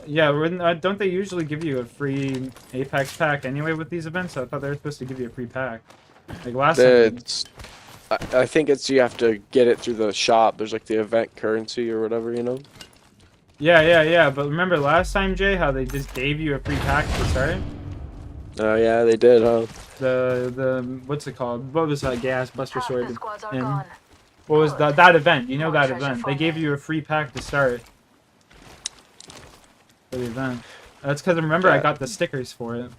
Yeah, don't they usually give you a free Apex pack anyway with these events? I thought they were supposed to give you a free pack. Like last time. I think it's you have to get it through the shop. There's like the event currency or whatever, you know? Yeah. But remember last time, Jay, how they just gave you a free pack to start? Oh yeah, they did, huh? The what's it called? What was that gas Buster Sword? And what was that event? You know that event? They gave you a free pack to start for the event. That's because remember I got the stickers for it.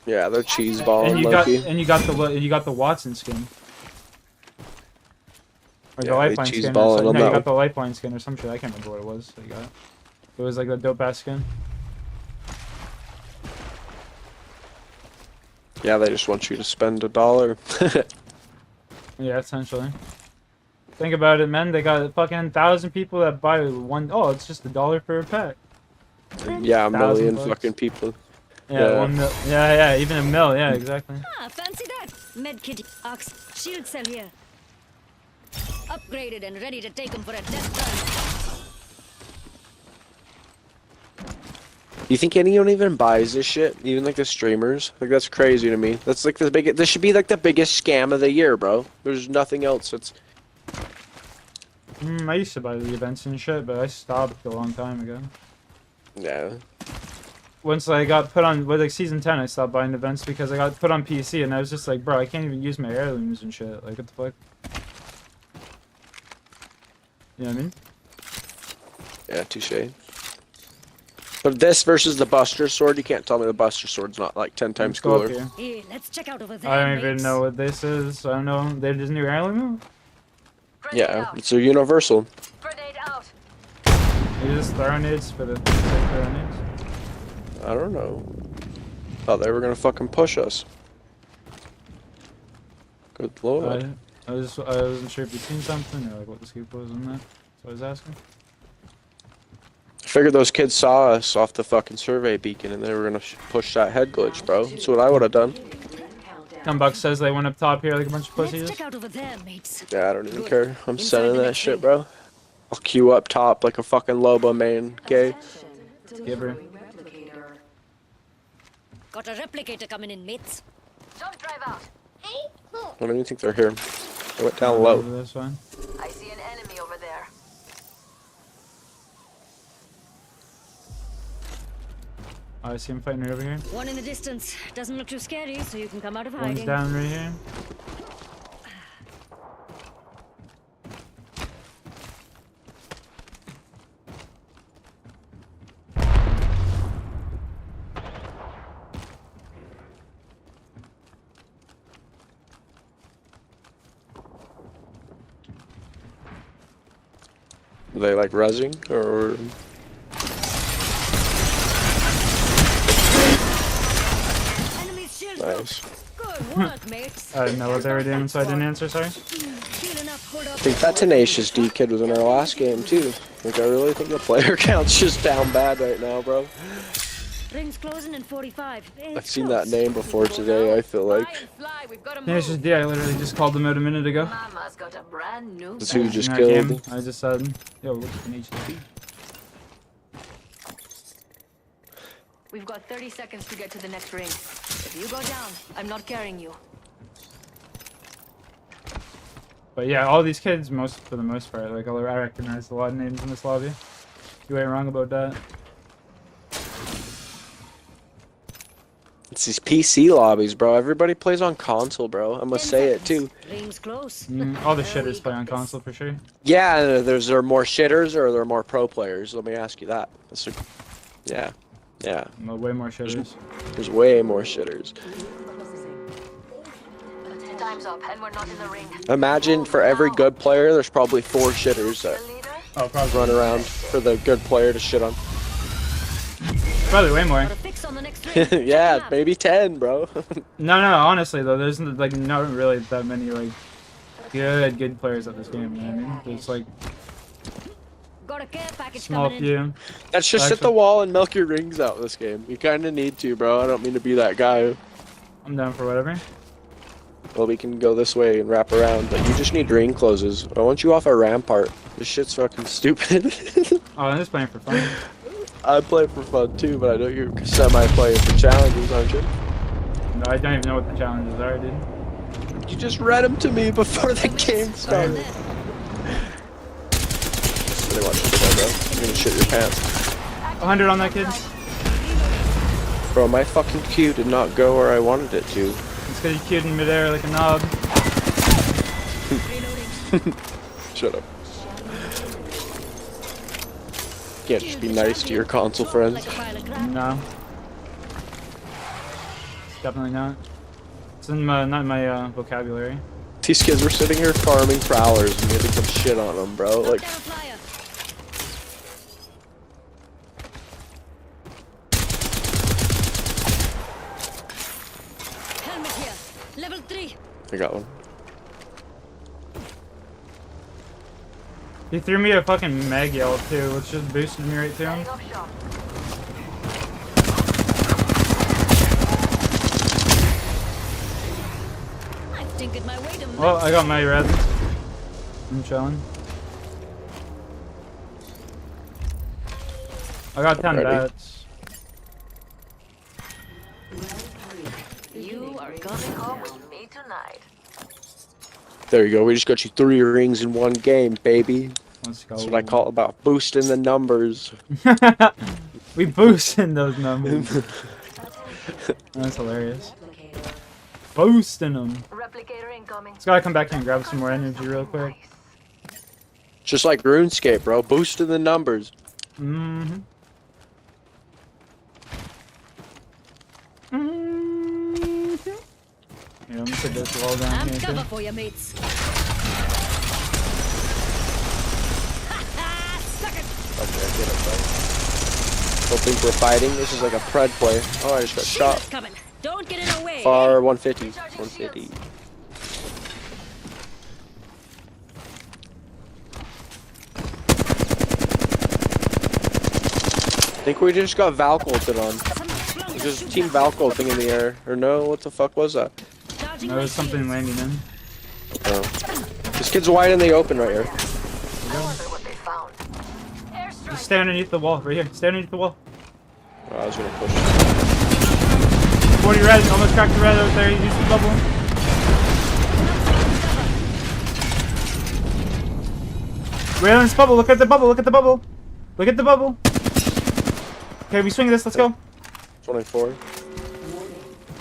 Yeah, they're cheese balling. And you got the Watson skin. Or the lifeline skin. No, you got the lifeline skin or some shit. I can't remember what it was. That you got. It was like a dope ass skin. Yeah, they just want you to spend $1. Yeah, essentially. Think about it, man. They got fucking 1,000 people that buy one. Oh, it's just $1 for a pack. Yeah, a million fucking people. Yeah, 1 mil. Yeah, even a mil. Yeah, exactly. Ah, fancy that. Medkit, Ox, shield cell here. Upgraded and ready to take them for a death run. You think anyone even buys this shit? Even like the streamers? Like that's crazy to me. That's like the biggest. This should be like the biggest scam of the year, bro. There's nothing else. It's. I used to buy the events and shit, but I stopped a long time ago. Yeah. Once I got put on with like season 10, I stopped buying events because I got put on PC, and I was just like, bro, I can't even use my heirlooms and shit. Like, what the fuck? You know what I mean? Yeah, touche. But this versus the Buster Sword, you can't tell me the Buster Sword's not like 10 times cooler. Here, let's check out over there. I don't even know what this is. I don't know. They just new heirloom? Yeah, it's a universal. Grenade out. You just throw nades for the nades? I don't know. Thought they were gonna fucking push us. Good lord. I wasn't sure if you'd seen something or like what the scoop was on that. So I was asking. I figured those kids saw us off the fucking survey beacon and they were gonna push that head glitch, bro. That's what I would have done. Buck says they went up top here like a bunch of pussies. Let's check out over there, mates. Yeah, I don't even care. I'm sending that shit, bro. I'll queue up top like a fucking Lobo man, okay? Gibber. Got a replicator coming in, mates. Don't drive out. Hey, look. I don't even think they're here. They went down low. This one. I see an enemy over there. Oh, I see him fighting right over here. One in the distance. Doesn't look too scary, so you can come out of One's hiding. down right here. Are they like rezzing or? Enemy's shield Nice. Good. Good work, mates. I didn't know what they were doing, so I didn't answer, sorry. Healing up, hold up. I think that Tenacious D kid was in our last game too. Like, I really think the player count's just down bad right now, bro. Rings closing in 45. I've seen that name before today, I feel like. Yeah, it's just, I literally just called them out a minute ago. Mama's got a brand new That's who you just In that killed. game, I just said, yo, look at an HDB. We've got 30 seconds to get to the next ring. If you go down, I'm not carrying you. But yeah, all these kids, for the most part, like, I recognize a lot of names in this lobby. You ain't wrong about that. It's these PC lobbies, bro. Everybody plays on console, bro. I must say it too. Rings close. All the shitters play on console for sure. Yeah, there more shitters or are there more pro players? Let me ask you that. Yeah. No, way more shitters. There's way more shitters. Time's up, and we're not in the ring. Imagine for every good player, there's probably 4 shitters that run around for the good player to shit on. Probably way more. Yeah, maybe 10, bro. No, honestly though, there's like not really that many like good players at this game. You know what I mean? There's like small few. That's just hit the wall and milk your rings out this game. You kind of need to, bro. I don't mean to be that guy. I'm down for whatever. Well, we can go this way and wrap around, but you just need ring closes. I want you off a rampart. This shit's fucking stupid. Oh, I'm just playing for fun. I play for fun too, but I know you're semi-playing for challenges, aren't you? No, I don't even know what the challenges are, dude. You just read them to me before the game started. Really watch this, bro. You're gonna shit your pants. 100 on that kid. Bro, my fucking Q did not go where I wanted it to. It's because you queued in midair like a knob. Shut up. Can't just be nice to your console friends. No. Definitely not. It's in my, not in my vocabulary. These kids were sitting here farming prowlers and you had to come shit on them, bro. Like, Helmet here. Level 3. I got one. He threw me a fucking mag yell too, which just boosted me right to him. Well, I got my red. I'm chilling. I got 10 bats. You are coming home with me tonight. There you go. We just got you 3 rings in one game, baby. Let's go. That's what I call about boosting the numbers. We boosting those numbers. That's hilarious. Boosting them. Just gotta come back here and grab some more energy real quick. Just like RuneScape, bro. Boosting the numbers. Mm-hmm. Yeah, I'm gonna put this wall down I'm here cover too. for you, mates. Okay, I get it, bro. Don't think we're fighting. This is like a pred play. Oh, I just got shot. Coming. Don't get in the way. Far 150. 150. I think we just got Valk ulted on. There's a team Valk ulting in the air. Or no, what the fuck was that? No, there's something landing in. Oh. This kid's wide in the open right here. Just stay underneath the wall, right here. Stay underneath the wall. Oh, I was gonna push. 40 red, almost cracked the red out there. Use the bubble. Raylan's bubble, look at the bubble, look at the bubble. Look at the bubble. Okay, we swing this, let's go. 24.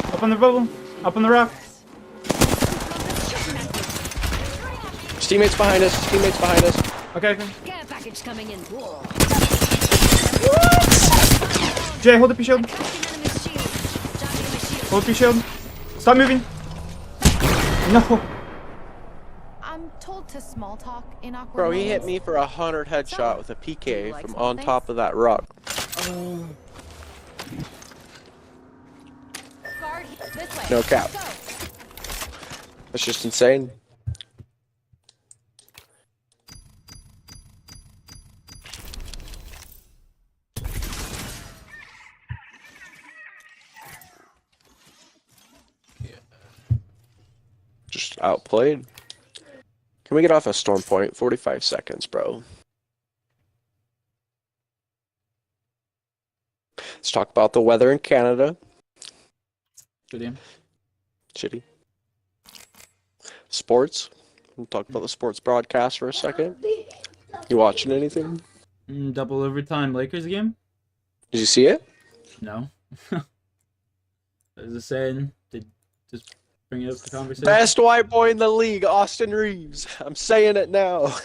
Up on the bubble, up on the rock. His teammates behind us, teammates behind us. Okay. Care package coming in. Jay, hold up your shield. Hold up your shield. Stop moving. No. I'm told to small talk in awkward Bro, he moments. hit me for 100 headshot with a PK from on top of that rock. Guard, this way. No cap. That's just insane. Just outplayed. Can we get off a storm point? 45 seconds, bro. Let's talk about the weather in Canada. Shitty. Sports. We'll talk about the sports broadcast for a second. You watching anything? Double overtime Lakers game? Did you see it? No. As I said, just bring it up to conversation. Best white boy in the league, Austin Reeves. I'm saying it now.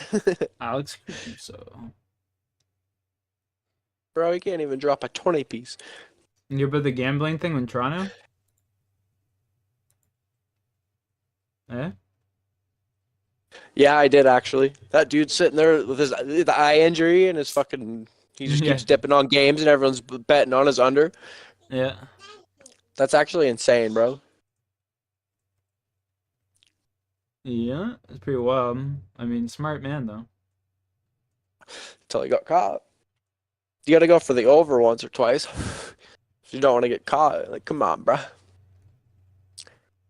Alex Caruso. Bro, he can't even drop a 20 piece. You about the gambling thing in Toronto? Eh? Yeah, I did actually. That dude sitting there with the eye injury and his fucking... He just keeps dipping on games and everyone's betting on his under. Yeah. That's actually insane, bro. Yeah, it's pretty wild. I mean, smart man, though. Until he got caught. You gotta go for the over once or twice. If you don't want to get caught. Like, come on, bro.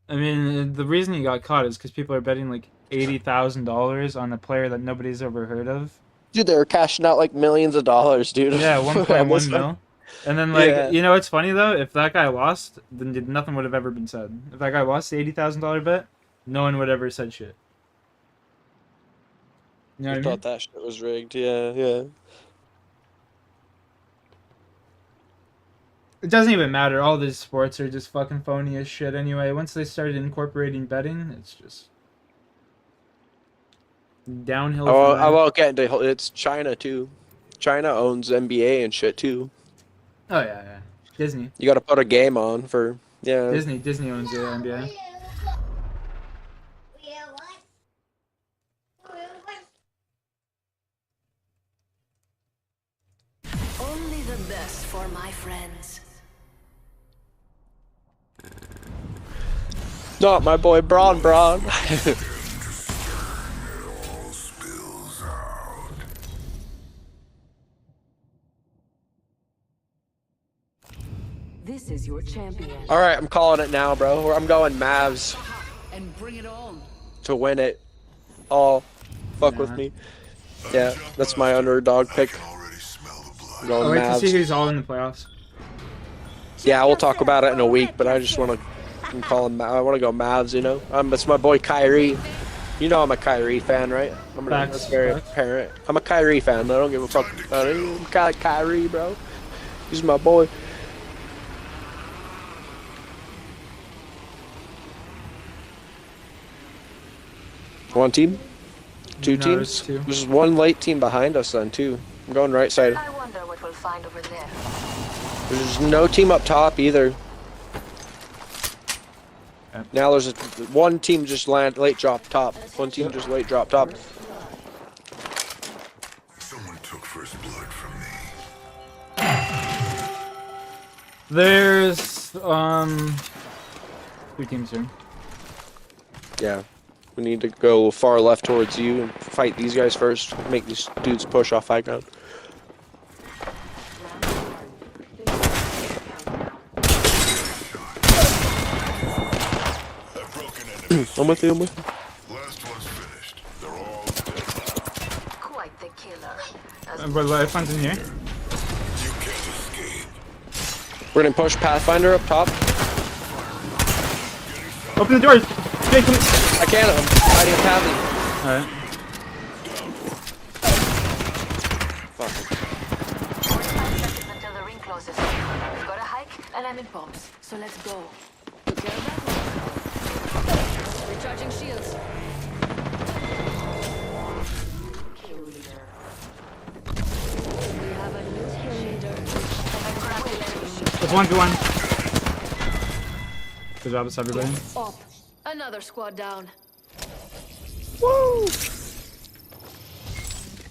I mean, the reason he got caught is because people are betting like $80,000 on a player that nobody's ever heard of. Dude, they were cashing out like millions of dollars, dude. Yeah, 1.1 mil. And then, like, Yeah. you know what's funny, though? If that guy lost, then nothing would have ever been said. If that guy lost the $80,000 bet, no one would ever said shit. You know what I mean? thought that shit was rigged. Yeah, yeah. It doesn't even matter. All these sports are just fucking phony as shit anyway. Once they started incorporating betting, it's just downhill. Oh, from I there. won't get into it's China too. China owns NBA and shit too. Oh yeah, yeah. Disney. You got to put a game on for Disney owns the NBA. Only the best for my friends. Not my boy Braun. This is your champion. All right, I'm calling it now, bro. I'm going Mavs And bring it on. to win it. All fuck with me. Yeah, that's my underdog pick. I'm going I'll wait to Mavs. see who's all in the playoffs. Yeah, we'll talk about it in a week, but I just want to. I'm calling. I want to go Mavs. You know, it's my boy Kyrie. You know I'm a Kyrie fan, right? That's very apparent. I'm a Kyrie fan. I don't give a fuck about it. Kyrie, bro. He's my boy. One team? Two No, teams? it's two. There's one late team behind us then, too. I'm going right side. I wonder what we'll find over there. There's no team up top either. Now there's one team just late drop top. One team just late drop top. Someone took first blood from me. There's 2 teams here. Yeah. We need to go far left towards you and fight these guys first. Make these dudes push off high ground. I'm with you, Last one's finished. They're all Quite the killer. But life one's in here. We're gonna push Pathfinder up top. Open the doors! Jay, come. I can't. I'm fighting a Pathfinder. Alright. Fuck. Until the ring closes. We've got a hike, and I'm in pumps. So let's go. Took care of that one. Recharging shields. Kill leader. We have a new kill leader. It's 1v1. Good job, it's everybody. Up. Another squad down. Woo!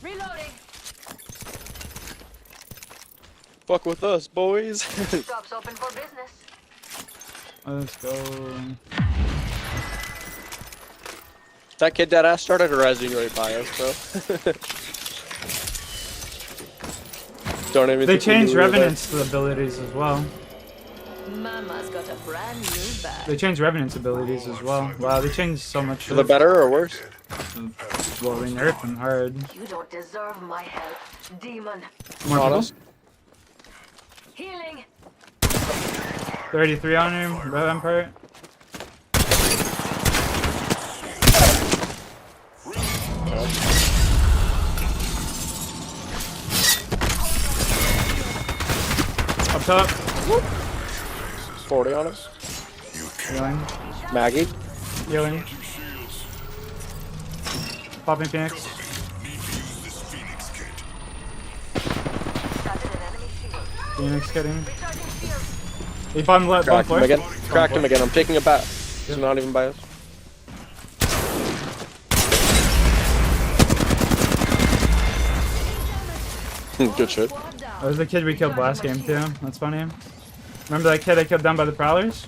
Reloading. Fuck with us, boys. Shops open for business. Let's go. That kid dead ass started rezzing right by us, bro. Don't even. They think we changed knew we were there. Revenant's abilities as well. Mama's got a brand new bag. They changed Revenant's abilities as well. Wow, they changed so much. For the better or worse? Well, they nerfed them hard. You don't deserve my help, demon. More people? Healing. 33 on him, Vampire. Up top. 40 on us. Healing. Maggie. Healing. Popping Phoenix. Phoenix getting. He bottom left, bottom Cracked floor. him again. Cracked him again. I'm taking it back. He's not even by us. Good shit. That was the kid we killed last game too. That's funny. Remember that kid I killed down by the Prowlers?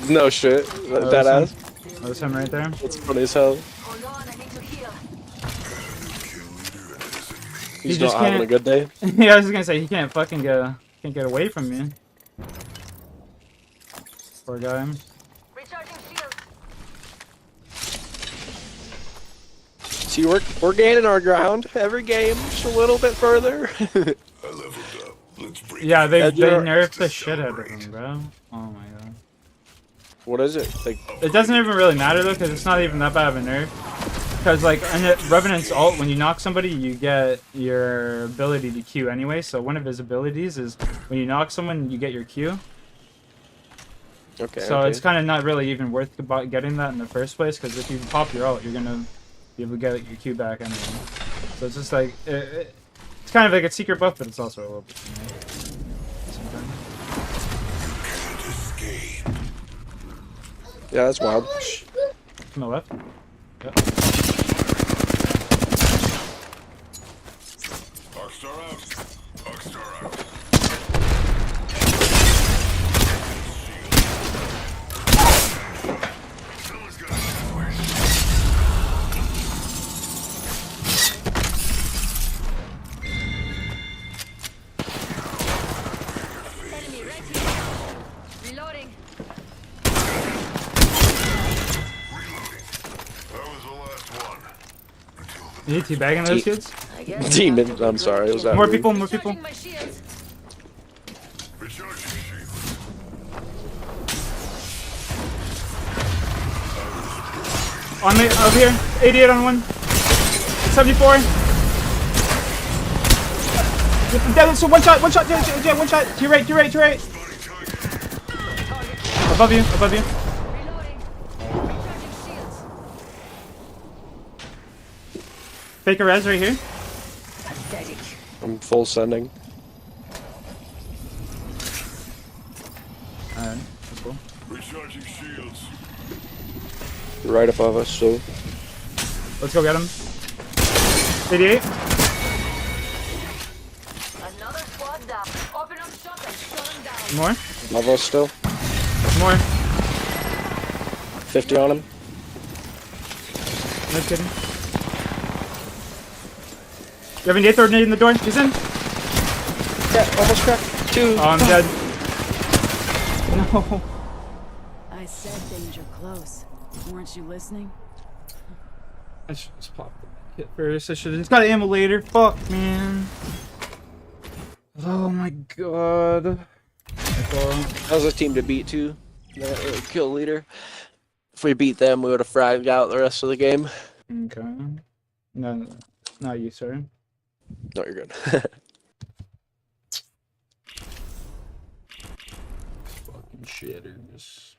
No shit. That ass. That was him right there. That's funny as hell. He's just not having a good day. Yeah, I was gonna say he can't fucking get away from me. Poor guy. See, we're gaining our ground every game, just a little bit further. Yeah, they Edger- nerfed the shit out of him, bro. Oh my god. What is it? Like, It doesn't even really matter though, because it's not even that bad of a nerf. Because like, Revenant's ult, when you knock somebody, you get your ability to Q anyway. So one of his abilities is when you knock someone, you get your Q. okay. So okay. it's kind of not really even worth getting that in the first place, because if you pop your ult, you're gonna be able to get your Q back anyway. So it's just like it's kind of like a secret buff, but it's also a little bit. Yeah, that's wild. To my left. Yep. Enemy right here. Reloading. You need teabagging those kids? Demon. I'm sorry. It was that More rude. people, more people. On me, over here. 88 on one. 74. Dead, so one shot, yeah, one shot. To your right, to your right, to your right. Above you, above you. Fake a res right here. I'm full sending. Alright, that's cool. Recharging shields. Right above us, so. Let's go get him. 88. Another squad down. Open up shop and shut them down. More. Above us still. More. 50 on him. No kidding. You have any eighth ordinate in the door? He's in. Yeah, almost cracked. 2. Oh, I'm dead. No. I said danger close. Weren't you listening? I should just pop the kit first. I should have just got ammo later. Fuck, man. Oh my god. That was a team to beat too. The kill leader. If we beat them, we would have fragged out the rest of the game. Okay. No, not you, sir. No, you're good. Fucking shitters.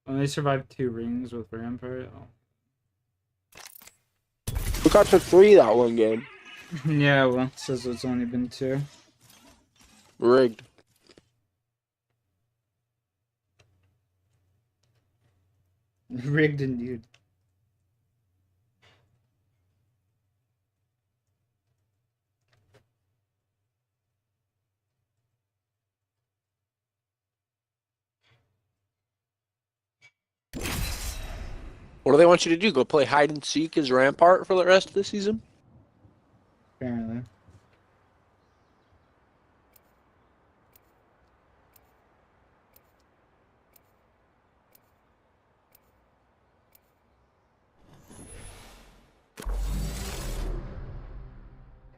Well, they survived 2 rings with Rampart. Oh. We got to 3 that one game. Yeah, well, it says it's only been 2. Rigged. Rigged indeed. What do they want you to do? Go play hide and seek as Rampart for the rest of the season? Apparently.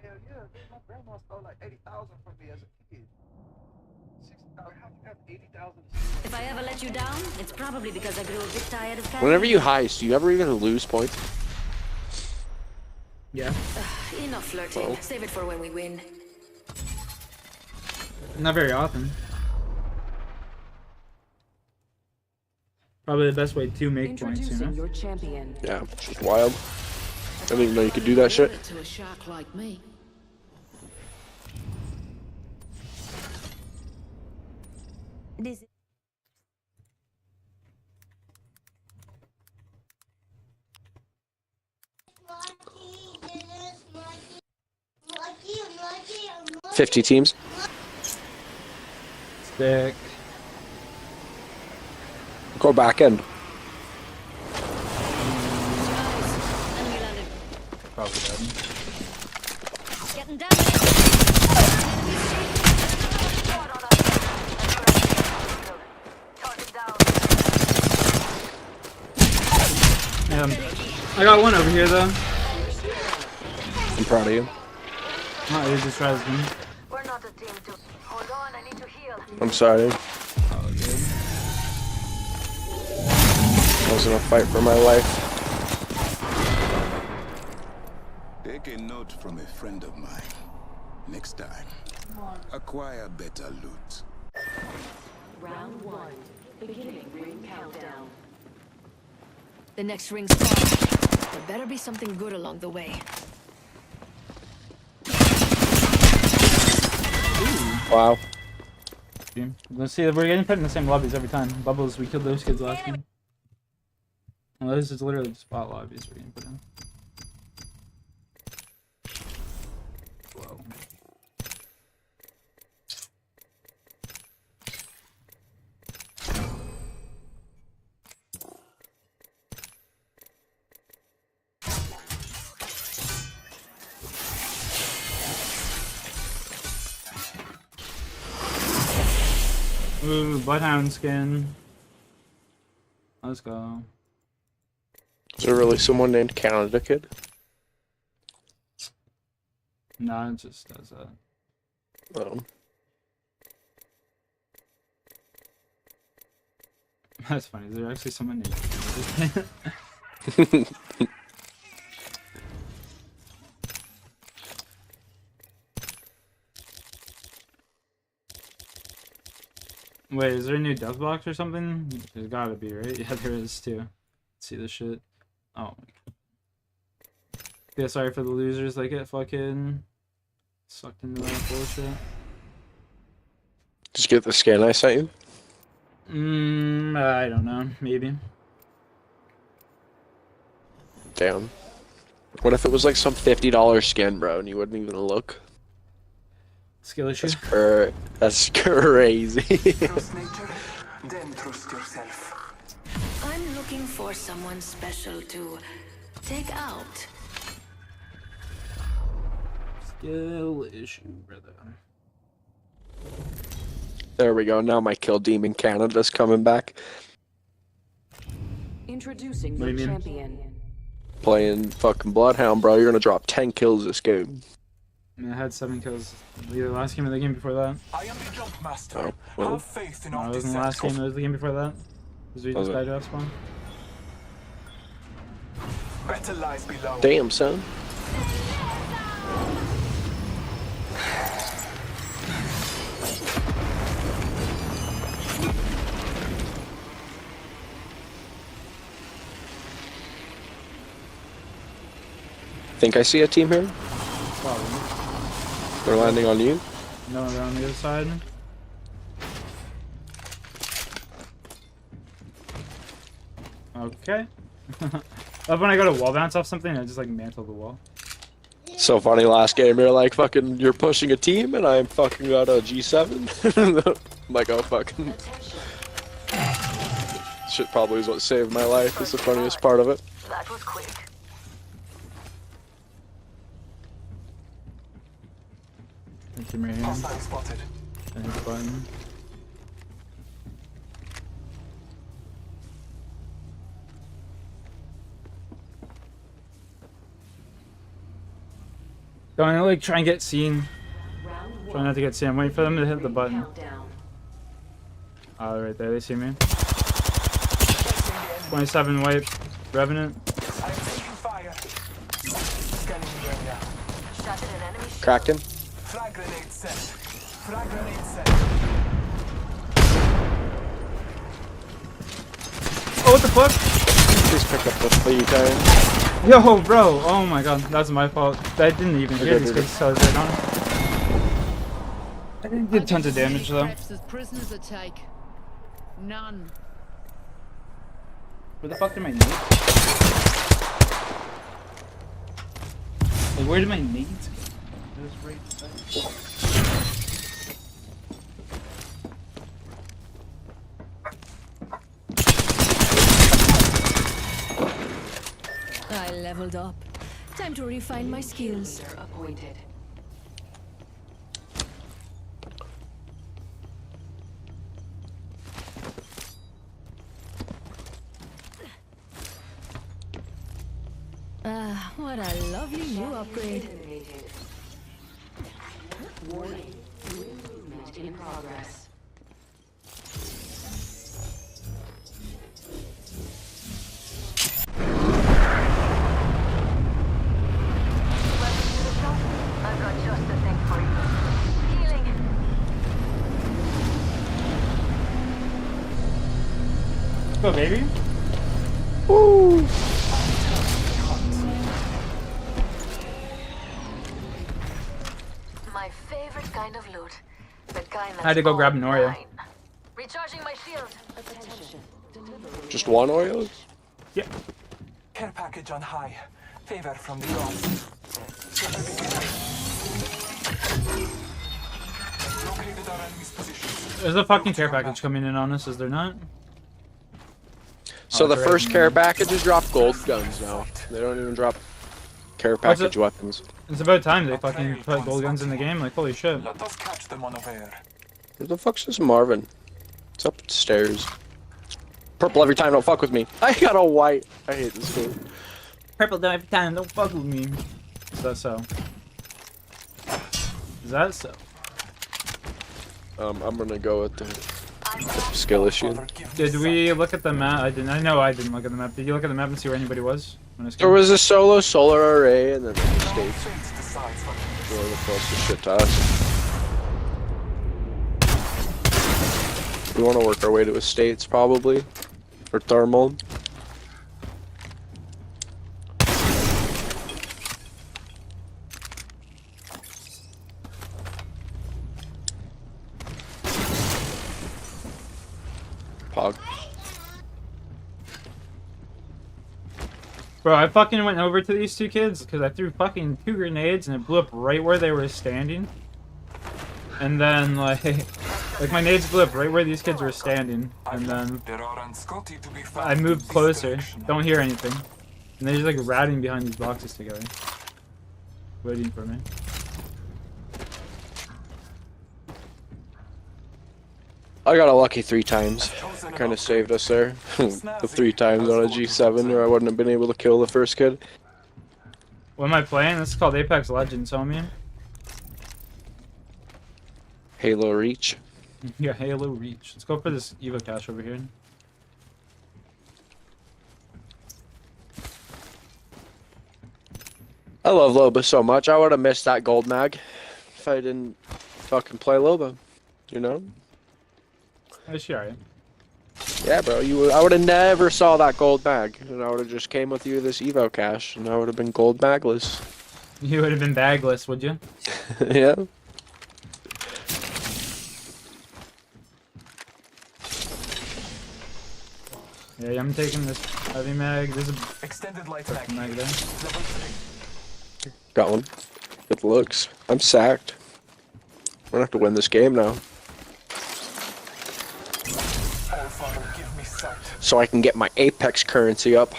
Hell yeah, my grandma stole like 80,000 from me as a kid. 60,000, how do you have 80,000? If I ever let you down, it's probably because I grew a bit tired of carrying. Whenever you heist, do you ever even lose points? Yeah. Enough flirting. Oh. Save it for when we win. Not very often. Probably the best way to make points, you know? Your champion. Yeah, it's just wild. I didn't even know you could do that shit. To a shark like me. This. $50 teams. Sick. Go back end. Probably dead. Getting down. I got one over here though. I'm proud of you. Oh, he just tries me. We're not a team to hold on, I need to heal. I'm sorry. Oh, good. I was in a fight for my life. Take a note from a friend of mine. Next time, acquire better loot. Round 1. Beginning ring countdown. The next ring's far. There better be something good along the way. Wow. Let's see, we're getting put in the same lobbies every time. Bubbles, we killed those kids last game. Well, this is literally spot lobbies we're getting put in. Whoa. Ooh, Bloodhound skin. Let's go. Is there really someone named Canada Kid? No, it just does that. Oh. That's funny. Is there actually someone named Canada Kid? Wait, is there a new death box or something? There's gotta be, right? Yeah, there is too. Let's see this shit. Oh my god. Yeah, sorry for the losers that get fucking sucked into that bullshit. Just get the skin I sent you? I don't know. Maybe. Damn. What if it was like some $50 skin, bro, and you wouldn't even look? Skill issue? That's crazy. Trust nature, then trust yourself. I'm looking for someone special to take out. Skill issue, brother. There we go. Now my Kill Demon Canada's coming back. Introducing What do your you mean? champion. Playing fucking Bloodhound, bro. You're gonna drop 10 kills this game. I mean, I had 7 kills either last game or the game before that. I am the jump master. Oh, well. Have faith in No, our it wasn't the last game, it was the game before that. Because we Was just it? died off spawn. Better lies below. Damn, son. Think I see a team here? Probably. They're landing on you? No, they're on the other side. Okay. Love when I go to wall bounce off something, I just like mantle the wall. So funny, last game you're like fucking, you're pushing a team and I'm fucking got a G7. I'm like, oh fucking. shit probably is what saved my life. It's the funniest part of it. That was quick. Thank you, Marianne. Hostile spotted. And his button. Don't I like try and get seen? Try not to get seen. I'm waiting for them to hit the button. Oh, right there. They see me. 27 wipe. Revenant. Cracked him. Frag grenade set. Frag grenade set. Oh, what the fuck? Please pick up the 3 times. Yo, bro. Oh my god. That's my fault. I didn't even hear these guys, so I was right on. I didn't get tons of damage though. As prisoners to take. None. Where the fuck did my nades? Like, where did my nades go? It was right there. I leveled up. Time to refine my skills. Appointed. Ah, what a lovely new upgrade. Warning. New movement in progress. I've got just the thing for you. Healing. Let's go, baby. Woo! My favorite kind of loot. The kind that's I had to go grab an Oreo. mine. Recharging my shield. Attention. Just one Oreo? Yeah. Care package on high. Favor from the gods. Located our enemy's positions. There's a fucking care package coming in on us, is there not? So the it's first right. care packages drop gold guns now. They don't even drop care What's package it? weapons. It's about time they fucking put gold guns in the game. Like, holy shit. Let us catch them unaware. Where the fuck's this Marvin? It's upstairs. Purple every time, don't fuck with me. I got a white. I hate this game. Purple every time, don't fuck with me. Is that so? Is that so? I'm gonna go with the skill issue. Did we look at the map? I didn't. I know I didn't look at the map. Did you look at the map and see where anybody was? There was a solo solar array and then the states. Really the closest shit to us. We want to work our way to estates probably, or thermal. Pog. Bro, I fucking went over to these two kids because I threw fucking 2 grenades and it blew up right where they were standing. And then, like my nades blew up right where these kids were standing. And then I moved closer. Don't hear anything. And they're just like ratting behind these boxes together. Waiting for me. I got a lucky 3 times. Kind of saved us there. The 3 times on a G7 or I wouldn't have been able to kill the first kid. What am I playing? This is called Apex Legends, homie. Halo Reach. Yeah, Halo Reach. Let's go for this Evo cache over here. I love Loba so much. I would have missed that gold mag if I didn't fucking play Loba. You know? Is she alright? Yeah, bro. I would have never saw that gold mag, and I would have just came with you this Evo cache, and I would have been gold magless. You would have been bagless, would you? Yeah. Yeah, I'm taking this heavy mag. There's a extended light mag there. Got one. Good looks. I'm sacked. We're gonna have to win this game now. so I can get my Apex currency up.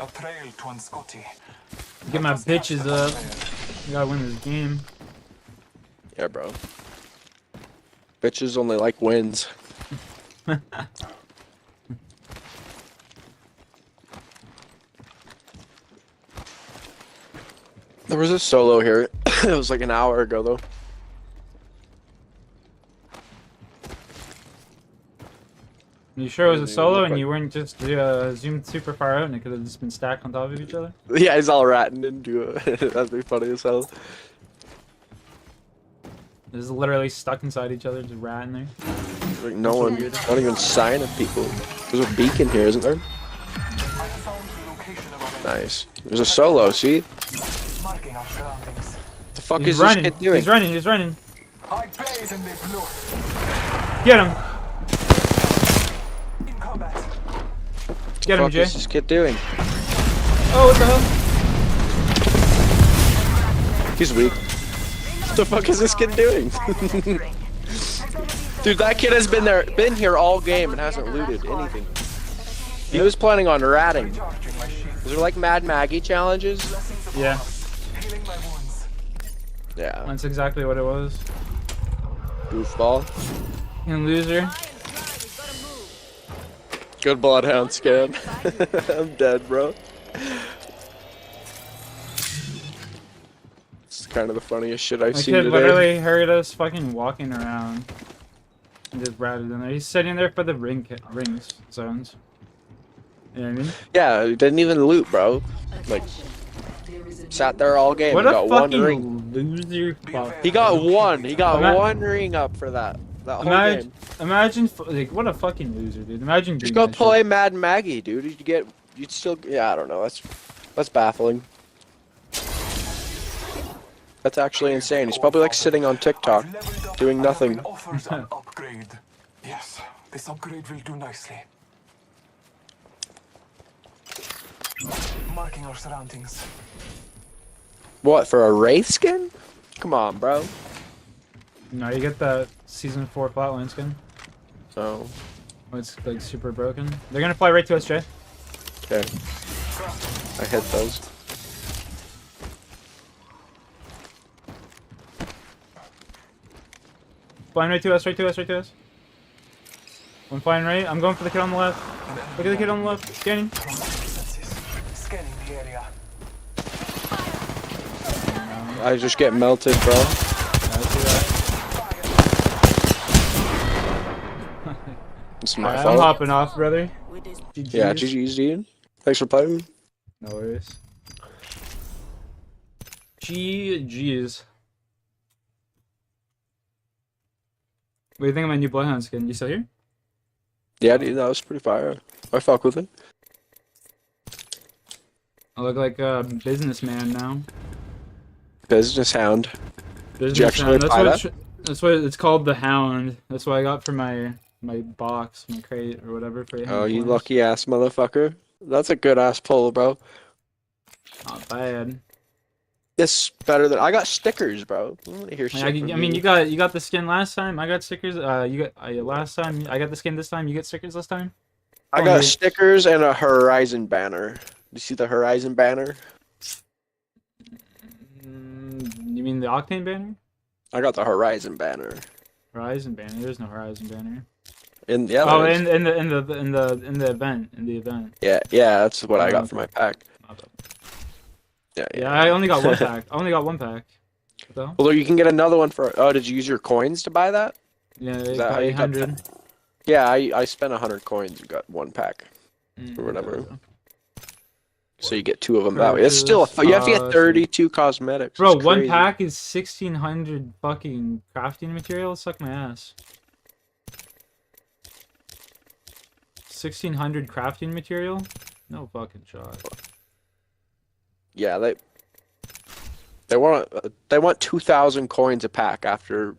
A trail to Unscotty. Get my bitches up. I gotta win this game. Yeah, bro. Bitches only like wins. There was a solo here. It was like an hour ago, though. You sure it was a solo and you weren't just zoomed super far out and it could have just been stacked on top of each other? Yeah, he's all ratting into it. That'd be funny as hell. It's literally stuck inside each other, just ratting there. Like no one, not even sign of people. There's a beacon here, isn't there? Nice. There's a solo, see? Marking our surroundings. The fuck He's is running. this kid doing? He's running. I bathe in their blood. Get him. In combat. Get him, What the Jay. fuck is this kid doing? Oh, what the hell? He's weak. What the fuck is this kid doing? Dude, that kid has been here all game and hasn't looted anything. He was planning on ratting. Is there like Mad Maggie challenges? Yeah. Yeah. That's exactly what it was. Goofball. And loser. Good bloodhound scan. I'm dead, bro. It's kind of the funniest shit I've My seen kid today. literally heard us fucking walking around and just ratted in there. He's sitting there for the rings zones. You know what I mean? Yeah, he didn't even loot, bro. Like, sat there all game What and a got one fucking ring. loser! Fuck. He got one. He got one ring up for that. That whole game. Imagine, like, what a fucking loser, dude. Imagine Just doing go that play shit. Mad Maggie, dude. You'd still, yeah, I don't know. That's baffling. That's actually insane. He's probably like sitting on TikTok, doing nothing. Offers an upgrade. Yes, this upgrade will do nicely. Marking our surroundings. What, for a Wraith skin? Come on, bro. No, you get that season 4 flatline skin. Oh. Oh, it's like super broken. They're gonna fly right to us, Jay. Okay. I hit those. Flying right to us, right to us, right to us. One flying right. I'm going for the kid on the left. Look at the kid on the left. Scanning. Scanning the area. I just get melted, bro. It's my I'm fault. hopping off, brother. GG's. Yeah, GG's, dude. Thanks for playing. No worries. GG's. What do you think of my new Bloodhound skin? You still here? Yeah, dude, that was pretty fire. I fuck with it. I look like a businessman now. Business hound. Did you Business actually hound. buy that? That's what it's called, the Hound. That's what I got for my box, my crate or whatever for Oh, you lucky ass motherfucker. That's a good ass pull, bro. Not bad. It's better than I got stickers, bro. I want to hear shit. I from mean, you got the skin last time. I got stickers. You got last time. I got the skin this time. You get stickers this time. I got stickers and a Horizon banner. You see the Horizon banner? You mean the Octane banner? I got the Horizon banner. Horizon banner. There's no Horizon banner. In the the event. Yeah, that's what I got for my pack. Yeah, I only got one pack. I only got one pack. Although you can get another one for. Oh, did you use your coins to buy that? Yeah, Is that how you got 800. that? Yeah, I spent 100 coins and got one pack or whatever. So you get two of them that way. It's still you have to get 32 cosmetics. Bro, It's one crazy. pack is 1,600 fucking crafting material. Suck my ass. 1,600 crafting material? No fucking shot. Yeah, they want 2,000 coins a pack after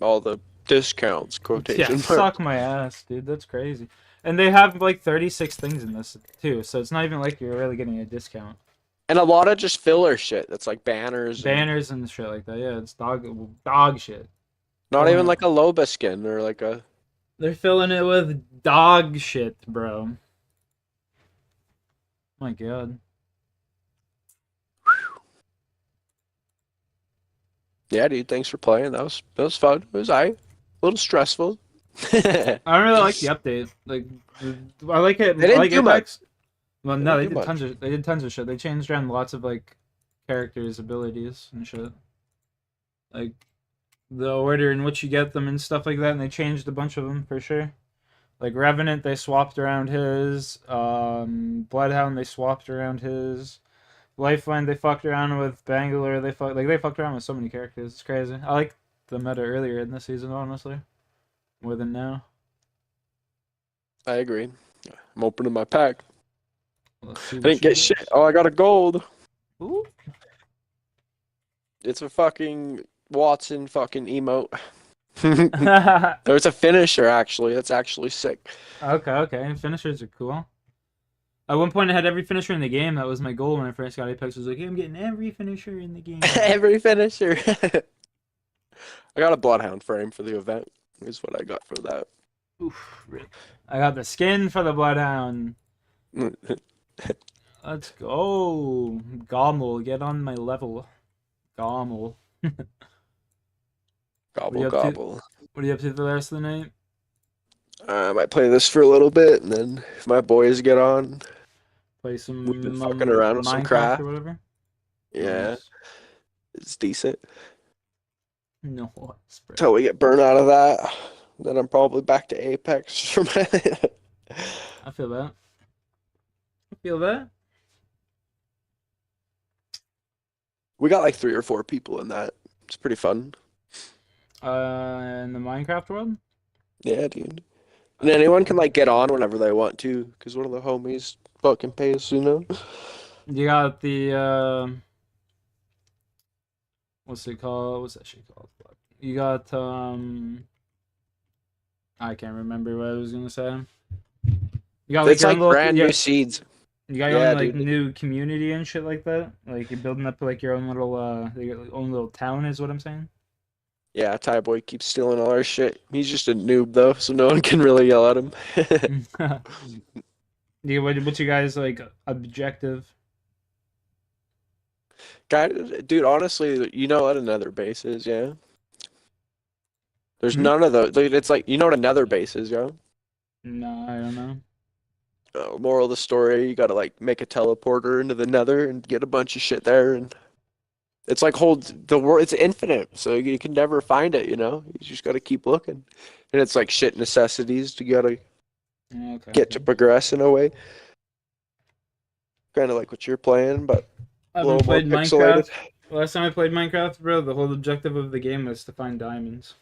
all the discounts. Quotation Yeah, marks. suck my ass, dude. That's crazy. And they have like 36 things in this too, so it's not even like you're really getting a discount. And a lot of just filler shit. That's like banners. Banners and shit like that. Yeah, it's dog shit. Not even like a Loba skin or like a They're filling it with dog shit, bro. My god. Yeah, dude. Thanks for playing. That was fun. It was a little stressful. I don't really like the update. Like, I like it. They I didn't like do much. Apex. Well, They no, didn't do much. they did tons of shit. They changed around lots of like characters' abilities and shit. Like the order in which you get them and stuff like that, and they changed a bunch of them for sure. Like Revenant, they swapped around his. Bloodhound, they swapped around his. Lifeline, they fucked around with Bangalore. They fucked around with so many characters. It's crazy. I like the meta earlier in the season, honestly, more than now. I agree. I'm opening my pack. Let's see I what didn't get shit. Oh, I got a gold. Ooh. It's a fucking Watson fucking emote. There's a finisher actually. That's actually sick. Okay. Finishers are cool. At one point, I had every finisher in the game. That was my goal when I first got Apex. I was like, hey, I'm getting every finisher in the game. Every finisher. I got a Bloodhound frame for the event. Is what I got for that. Oof, rip. I got the skin for the Bloodhound. Let's go. Gommel, get on my level. Gommel. Gobble gobble. What are you up to for the rest of the night? I might play this for a little bit, and then if my boys get on, Play some we've been fucking around with some Minecraft craft or whatever? Yeah, Nice. it's decent. No, Until we get burned out of that, then I'm probably back to Apex for my. I feel that. We got like 3 or 4 people in that. It's pretty fun. In the Minecraft world? Yeah, dude. And anyone can like get on whenever they want to, because one of the homies fucking pays, you know. You got the what's it called? What's that shit called? You got I can't remember what I was gonna say. You got It's your like own little, brand new seeds. You got your Yeah, own like dude. new community and shit like that. Like you're building up like your own little town is what I'm saying. Yeah, Ty Boy keeps stealing all our shit. He's just a noob though, so no one can really yell at him. Yeah, what's your guys like objective? Guy, dude, honestly, you know what another base is, yeah? There's none of those. It's like, you know what another base is, yeah? No, I don't know. Moral of the story, you gotta like make a teleporter into the nether and get a bunch of shit there, and it's like hold the world. It's infinite, so you can never find it. You know, you just gotta keep looking, and it's like shit necessities you gotta get to progress in a way. Kind of like what you're playing, but I a haven't little more played pixelated. Minecraft. Last time I played Minecraft, bro, the whole objective of the game was to find diamonds.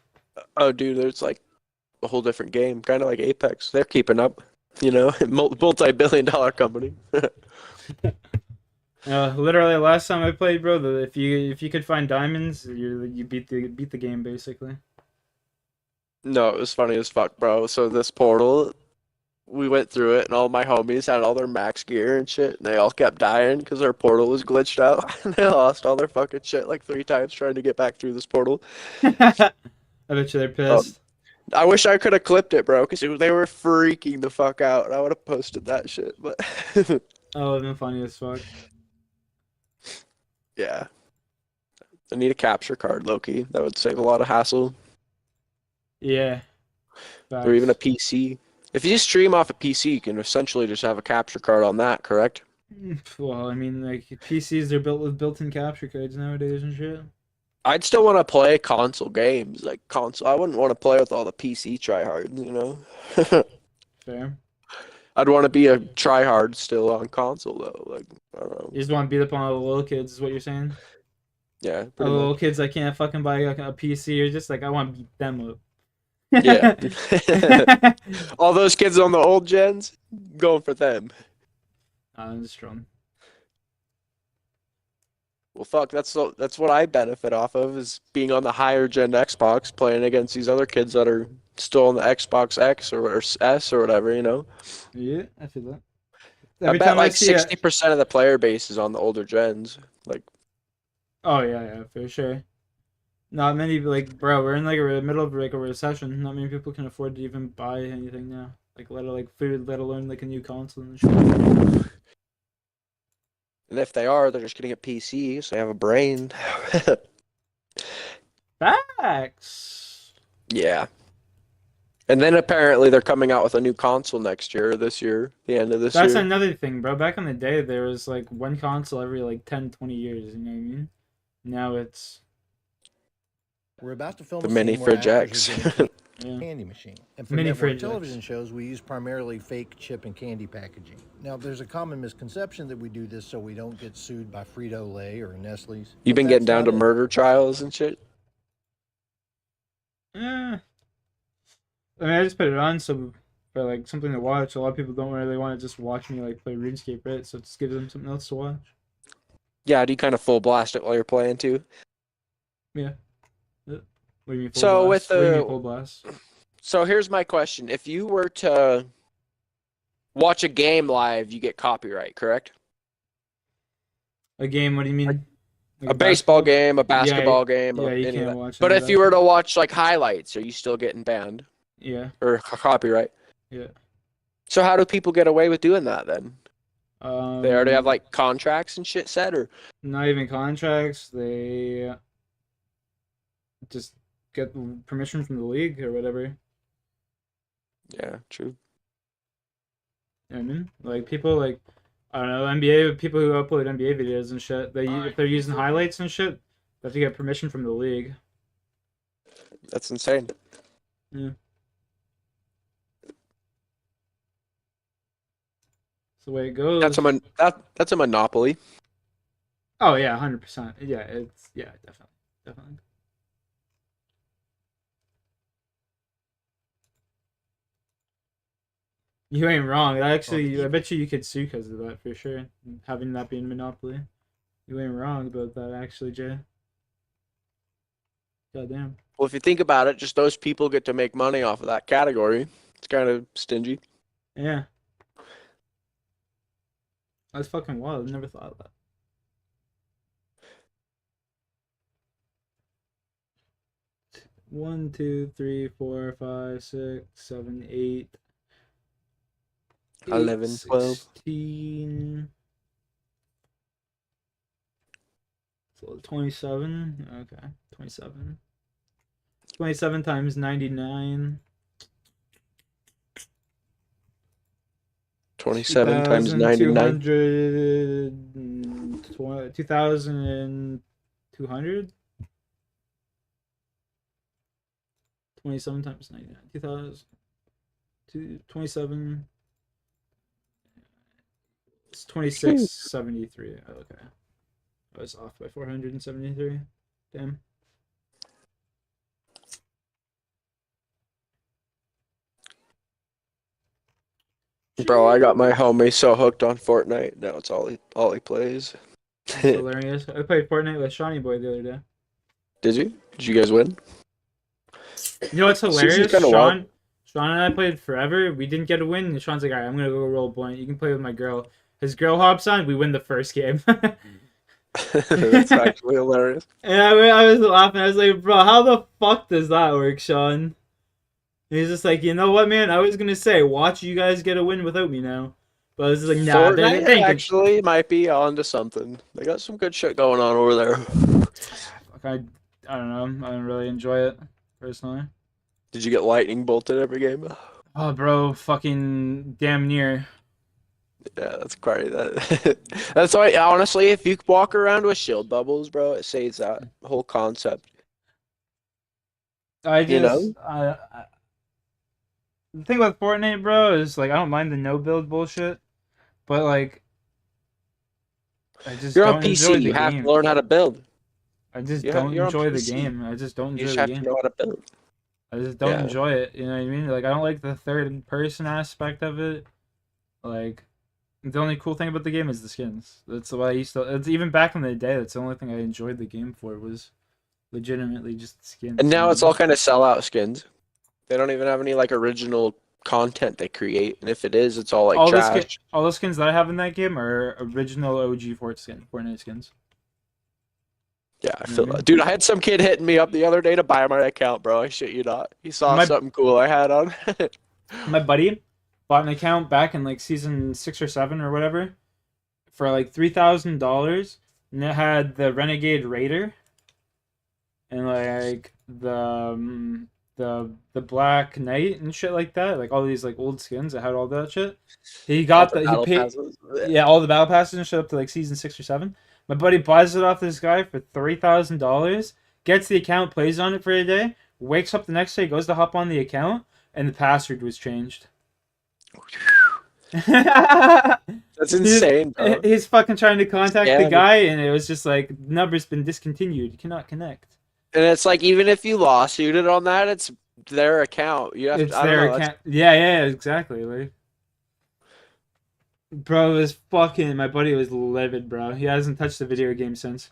Oh, dude, there's like a whole different game, kind of like Apex. They're keeping up, you know, multi-billion-dollar company. Literally, last time I played, bro, if you could find diamonds, you beat the game basically. No, it was funny as fuck, bro. So this portal, we went through it, and all my homies had all their max gear and shit, and they all kept dying because their portal was glitched out. And they lost all their fucking shit like 3 times trying to get back through this portal. I bet you they're pissed. I wish I could have clipped it, bro, because they were freaking the fuck out. I would have posted that shit, but Oh, it's been funny as fuck. yeah. I need a capture card, Loki. That would save a lot of hassle. Yeah. Or even a PC. If you stream off a PC, you can essentially just have a capture card on that, correct? Well, I mean, like PCs, they're built with built-in capture cards nowadays and shit. I'd still want to play console games, like console. I wouldn't want to play with all the PC tryhards, you know. Fair. I'd want to be a tryhard still on console though. Like I don't know. You just want to beat up on all the little kids, is what you're saying? Yeah, All the pretty little much. kids that can't fucking buy a PC, you're just like, I want to beat them up. Yeah. All those kids on the old gens, going for them. I'm just strong. Well, fuck, that's what I benefit off of is being on the higher gen Xbox, playing against these other kids that are still on the Xbox X or S or whatever, you know. Yeah, I feel that. I Every bet time I like see 60% of the player base is on the older gens. Like, Oh yeah, for sure. Not many, like, bro, we're in like a middle of like a recession. Not many people can afford to even buy anything now. Like, let alone like food, let alone like a new console and shit. And if they are, they're just getting a PC, so they have a brain. Facts. Yeah. And then apparently they're coming out with a new console next year, this year, the end of this That's year. another thing, bro. Back in the day, there was like one console every like 10, 20 years. You know what I mean? Now it's We're about to film the a mini scene where fridge actors X. are getting Yeah. candy machine. And for Mini network fridge television X. shows, we use primarily fake chip and candy packaging. Now, there's a common misconception that we do this so we don't get sued by Frito-Lay or Nestle's. You've but been getting that's down to not it. murder trials and shit? Yeah. I mean, I just put it on so for like something to watch. A lot of people don't really want to just watch me like play RuneScape, right? So it just gives them something else to watch. Yeah, do you kind of full blast it while you're playing too? Yeah. What do you mean full So blast? with What do you mean the full blast? So here's my question. If you were to watch a game live, you get copyright, correct? A game? What do you mean? Like A baseball basketball? game, a Yeah, basketball game, yeah, you any of can't that. watch But any of if that you were shit. to watch like highlights, are you still getting banned? Yeah. Or copyright? Yeah. So how do people get away with doing that then? They already have Um, like contracts and shit set, or not even contracts. They just get permission from the league or whatever. yeah, true. You know what I mean? Like people like I don't know, NBA people who upload NBA videos and shit. If they're using highlights and shit, they have to get permission from the league. That's insane. Yeah. That's the way it goes. That's a monopoly. Oh yeah, 100%. Yeah, definitely. You ain't wrong. Actually, I bet you could sue because of that for sure. Having that being monopoly, you ain't wrong about that. Actually, Jay. Goddamn. Well, if you think about it, just those people get to make money off of that category. It's kind of stingy. Yeah. That's fucking wild. I never thought of that. One, two, three, 4, 5, 6, 7, 8. 11, 12. 16. So 27. Okay. 27. 27 times 99. 27 times 99. 2,200? 27 times 99. 2,000. 27. It's 2673. Okay. I was off by 473. Damn. Bro, I got my homie so hooked on Fortnite. Now it's all he plays. That's hilarious. I played Fortnite with Shawnee Boy the other day. Did you? Did you guys win? You know what's hilarious? Kinda wild. Sean and I played forever. We didn't get a win. And Sean's like, all right, I'm going to go roll blunt. You can play with my girl. His girl hops on. We win the first game. That's actually hilarious. And I was laughing. I was like, bro, how the fuck does that work, Sean? And he's just like, you know what, man? I was going to say, watch you guys get a win without me now. But I was like, nah. Fortnite actually might be onto something. They got some good shit going on over there. I don't know. I don't really enjoy it, personally. Did you get lightning bolted every game? Oh, bro, fucking damn near. Yeah, that's crazy. That's why, honestly, if you walk around with shield bubbles, bro, it saves that whole concept. I just, You know? the thing with Fortnite, bro, is like I don't mind the no build bullshit, but like I just You're don't on enjoy PC. the You have game. to learn how to build. I just You're don't on enjoy the PC. game. I just don't You enjoy just the have game. to know how to build. I just don't Yeah. enjoy it. You know what I mean? Like I don't like the third person aspect of it. Like the only cool thing about the game is the skins. That's what I used to. It's even back in the day. That's the only thing I enjoyed the game for was legitimately just the skins. And now you it's know? all kind of sellout skins. They don't even have any like original content they create, and if it is, it's all like trash. All the skins that I have in that game are original OG Fortnite skins. Yeah, I feel that. Dude, I had some kid hitting me up the other day to buy my account, bro. I shit you not. He saw something cool I had on. My buddy bought an account back in like season 6 or 7 or whatever for like $3,000, and it had the Renegade Raider and like the Black Knight and shit like that, like all these like old skins that had all that shit. He got the he battle paid passes. yeah, all the battle passes and shit up to like season 6 or 7. My buddy buys it off this guy for $3,000, gets the account, plays on it for a day, wakes up the next day, goes to hop on the account, and the password was changed. That's insane, bro. He's fucking trying to contact the Yeah. guy, and it was just like, number's been discontinued. You cannot connect. And it's like, even if you lawsuited on that, it's their account. You have It's to, I don't their know. account. Yeah, exactly. Like, bro, it was fucking. My buddy was livid, bro. He hasn't touched the video game since.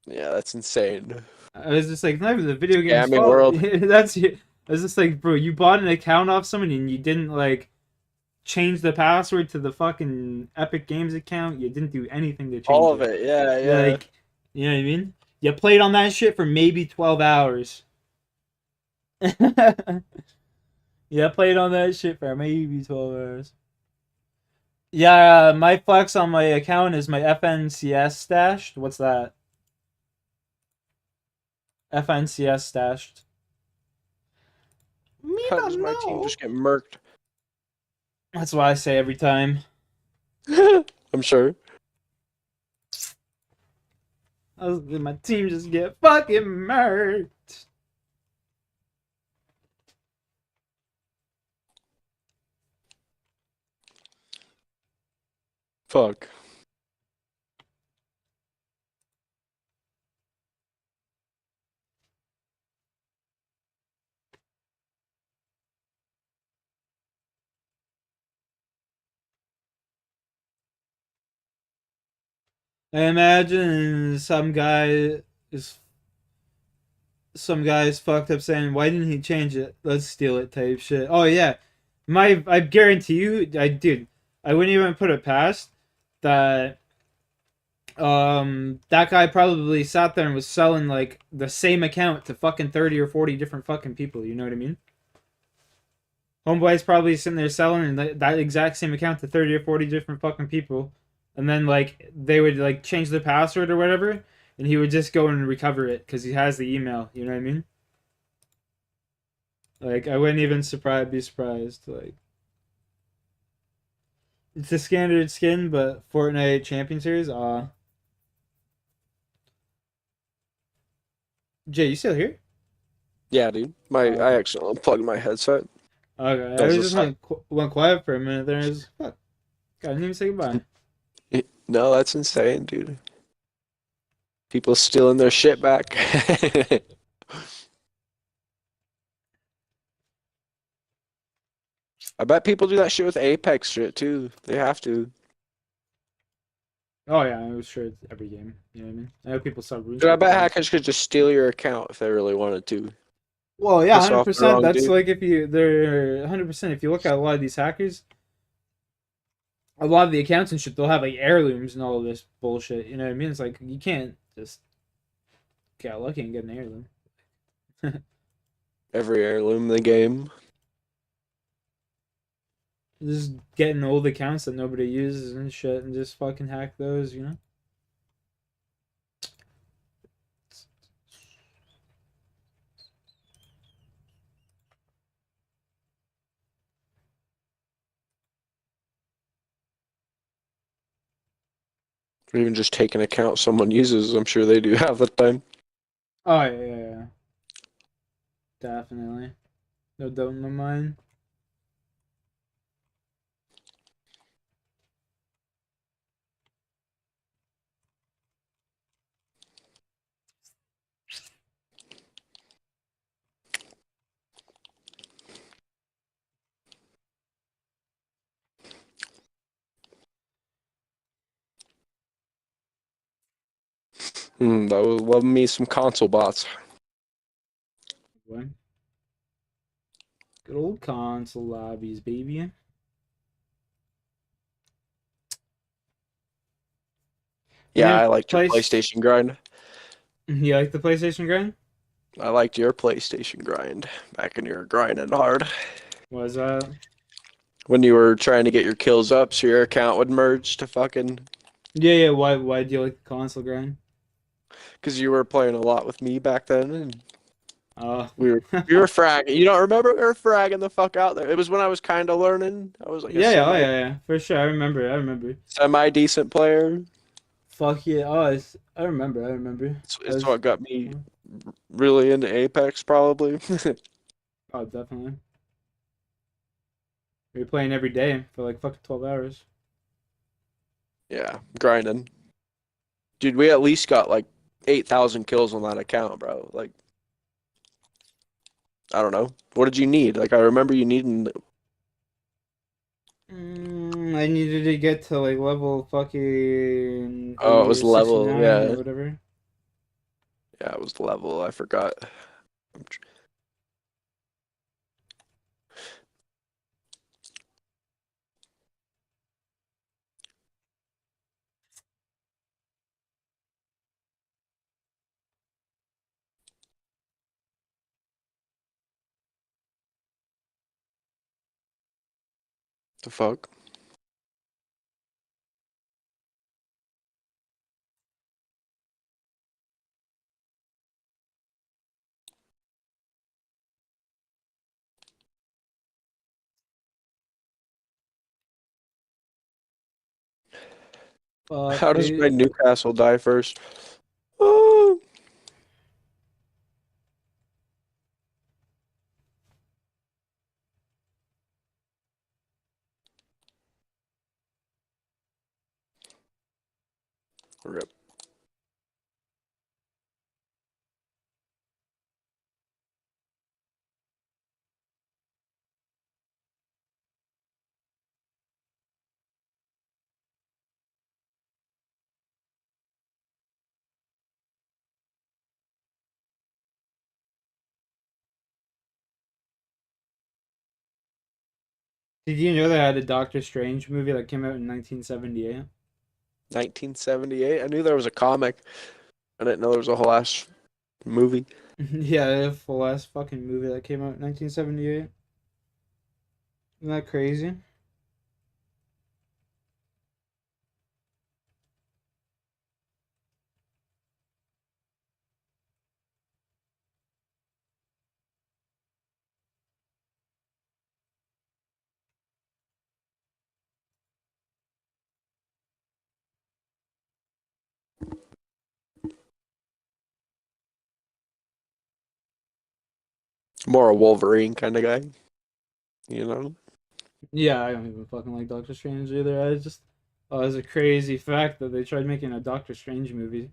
Yeah, that's insane. I was just like, not even the video game's Scamming fault. world. That's I was just like, bro, you bought an account off someone and you didn't like change the password to the fucking Epic Games account. You didn't do anything to change All of it, yeah. Like, you know what I mean? You played on that shit for maybe 12 hours. Yeah, played on that shit for maybe 12 hours. Yeah, my flex on my account is my FNCS stashed. What's that? FNCS stashed. How does my team just get murked? That's what I say every time. I'm sure. My team just get fucking murked. Fuck. I imagine some guy is fucked up saying, "Why didn't he change it? Let's steal it," type shit. Oh yeah, I guarantee you, dude, I wouldn't even put it past that. That guy probably sat there and was selling like the same account to fucking 30 or 40 different fucking people. You know what I mean? Homeboy's probably sitting there selling that exact same account to 30 or 40 different fucking people. And then, like, they would, like, change the password or whatever, and he would just go and recover it, because he has the email, you know what I mean? Like, I wouldn't even be surprised, like... It's a standard skin, but Fortnite Champion Series, Jay, you still here? Yeah, dude. I actually unplugged my headset. Okay, I just went quiet for a minute there, and I was, fuck, God, I didn't even say goodbye. No, that's insane, dude. People stealing their shit back. I bet people do that shit with Apex shit too. They have to. Oh yeah, I was sure it's every game. You know what I mean? I know people sub Runescape. Dude, I bet hackers could just steal your account if they really wanted to. Well, yeah, Piss off the 100%. wrong That's dude. like they're 100%. If you look at a lot of these hackers, a lot of the accounts and shit, they'll have like heirlooms and all of this bullshit. You know what I mean? It's like you can't just get lucky and get an heirloom. Every heirloom in the game. Just getting old accounts that nobody uses and shit, and just fucking hack those. You know? Or even just take an account someone uses. I'm sure they do half the time. Oh yeah. Definitely. No doubt in my mind. That would love me some console bots. What? Good old console lobbies, baby. Yeah, Yeah, I like your PlayStation grind. You like the PlayStation grind? I liked your PlayStation grind back when you were grinding hard. Was that? When you were trying to get your kills up so your account would merge to fucking... Yeah. Why do you like the console grind? Because you were playing a lot with me back then, and Oh. we were fragging. You don't remember? We were fragging the fuck out there. It was when I was kind of learning. I was like a Yeah, for sure. I remember. semi-decent player. Fuck yeah. I remember. It's what got me really into Apex, probably. Oh, definitely. We were playing every day for like fucking 12 hours. Yeah, grinding. Dude, we at least got like 8,000 kills on that account, bro. Like, I don't know. What did you need? Like, I remember you needing... I needed to get to like level fucking Oh, it was level, 69 yeah. or whatever. Yeah, it was level. I forgot. The fuck? How does my Dude. Newcastle die first? Oh. Rip. Did you know they had a Doctor Strange movie that came out in 1978? 1978? I knew there was a comic. I didn't know there was a whole ass movie. Yeah, the full ass fucking movie that came out in 1978. Isn't that crazy? More a Wolverine kind of guy. You know? Yeah, I don't even fucking like Doctor Strange either. I just it was a crazy fact that they tried making a Doctor Strange movie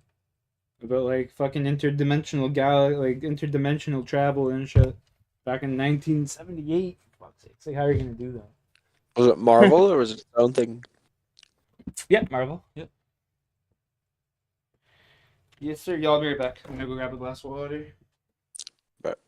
about like fucking interdimensional travel and shit back in 1978. For fuck's sake, like how are you gonna do that? Was it Marvel or was it its own thing? Yeah, Marvel. Yep. Yes, sir. Y'all be right back. I'm gonna go grab a glass of water. But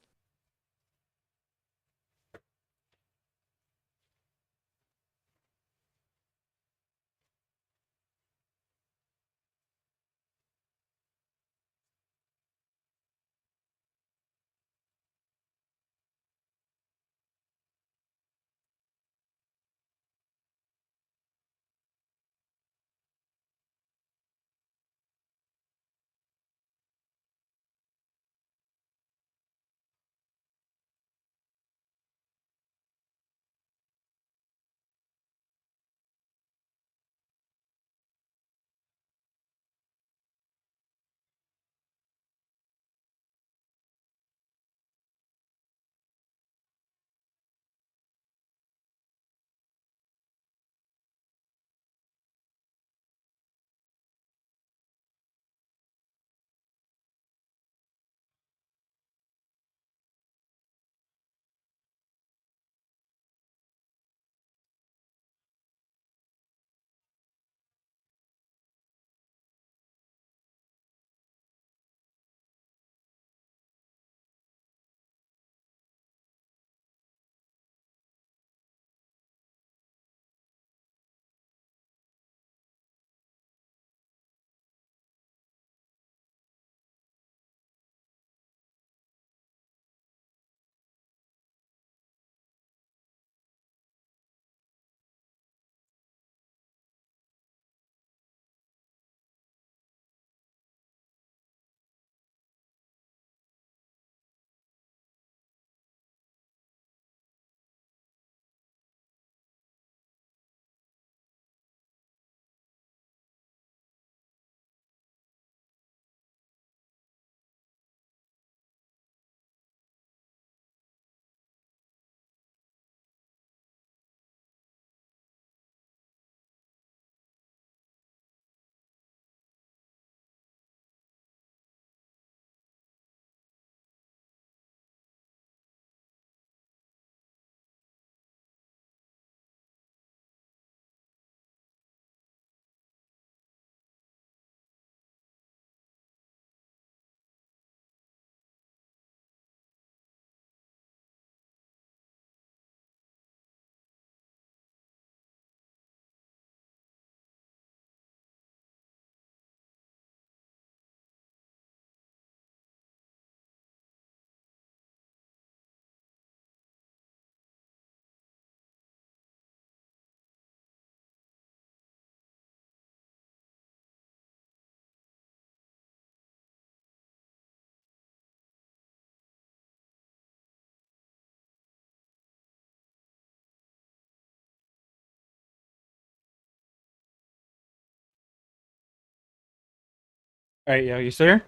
Alright, yo, you still here?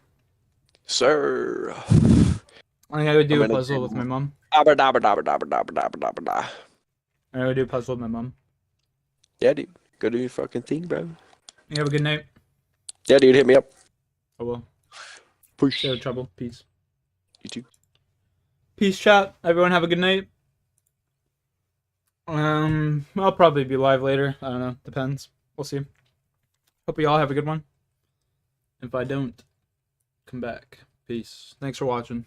Sir. I think I would do I'm a in a puzzle with my game. mom. Dabba dabba dabba dabba dabba dabba dabba da. I would do a puzzle with my mom. Yeah, dude. Go do your fucking thing, bro. You have a good night. Yeah, dude. Hit me up. I will. Push. Stay out of trouble. Peace. You too. Peace, chat. Everyone have a good night. I'll probably be live later. I don't know. Depends. We'll see. Hope you all have a good one. If I don't, come back. Peace. Thanks for watching.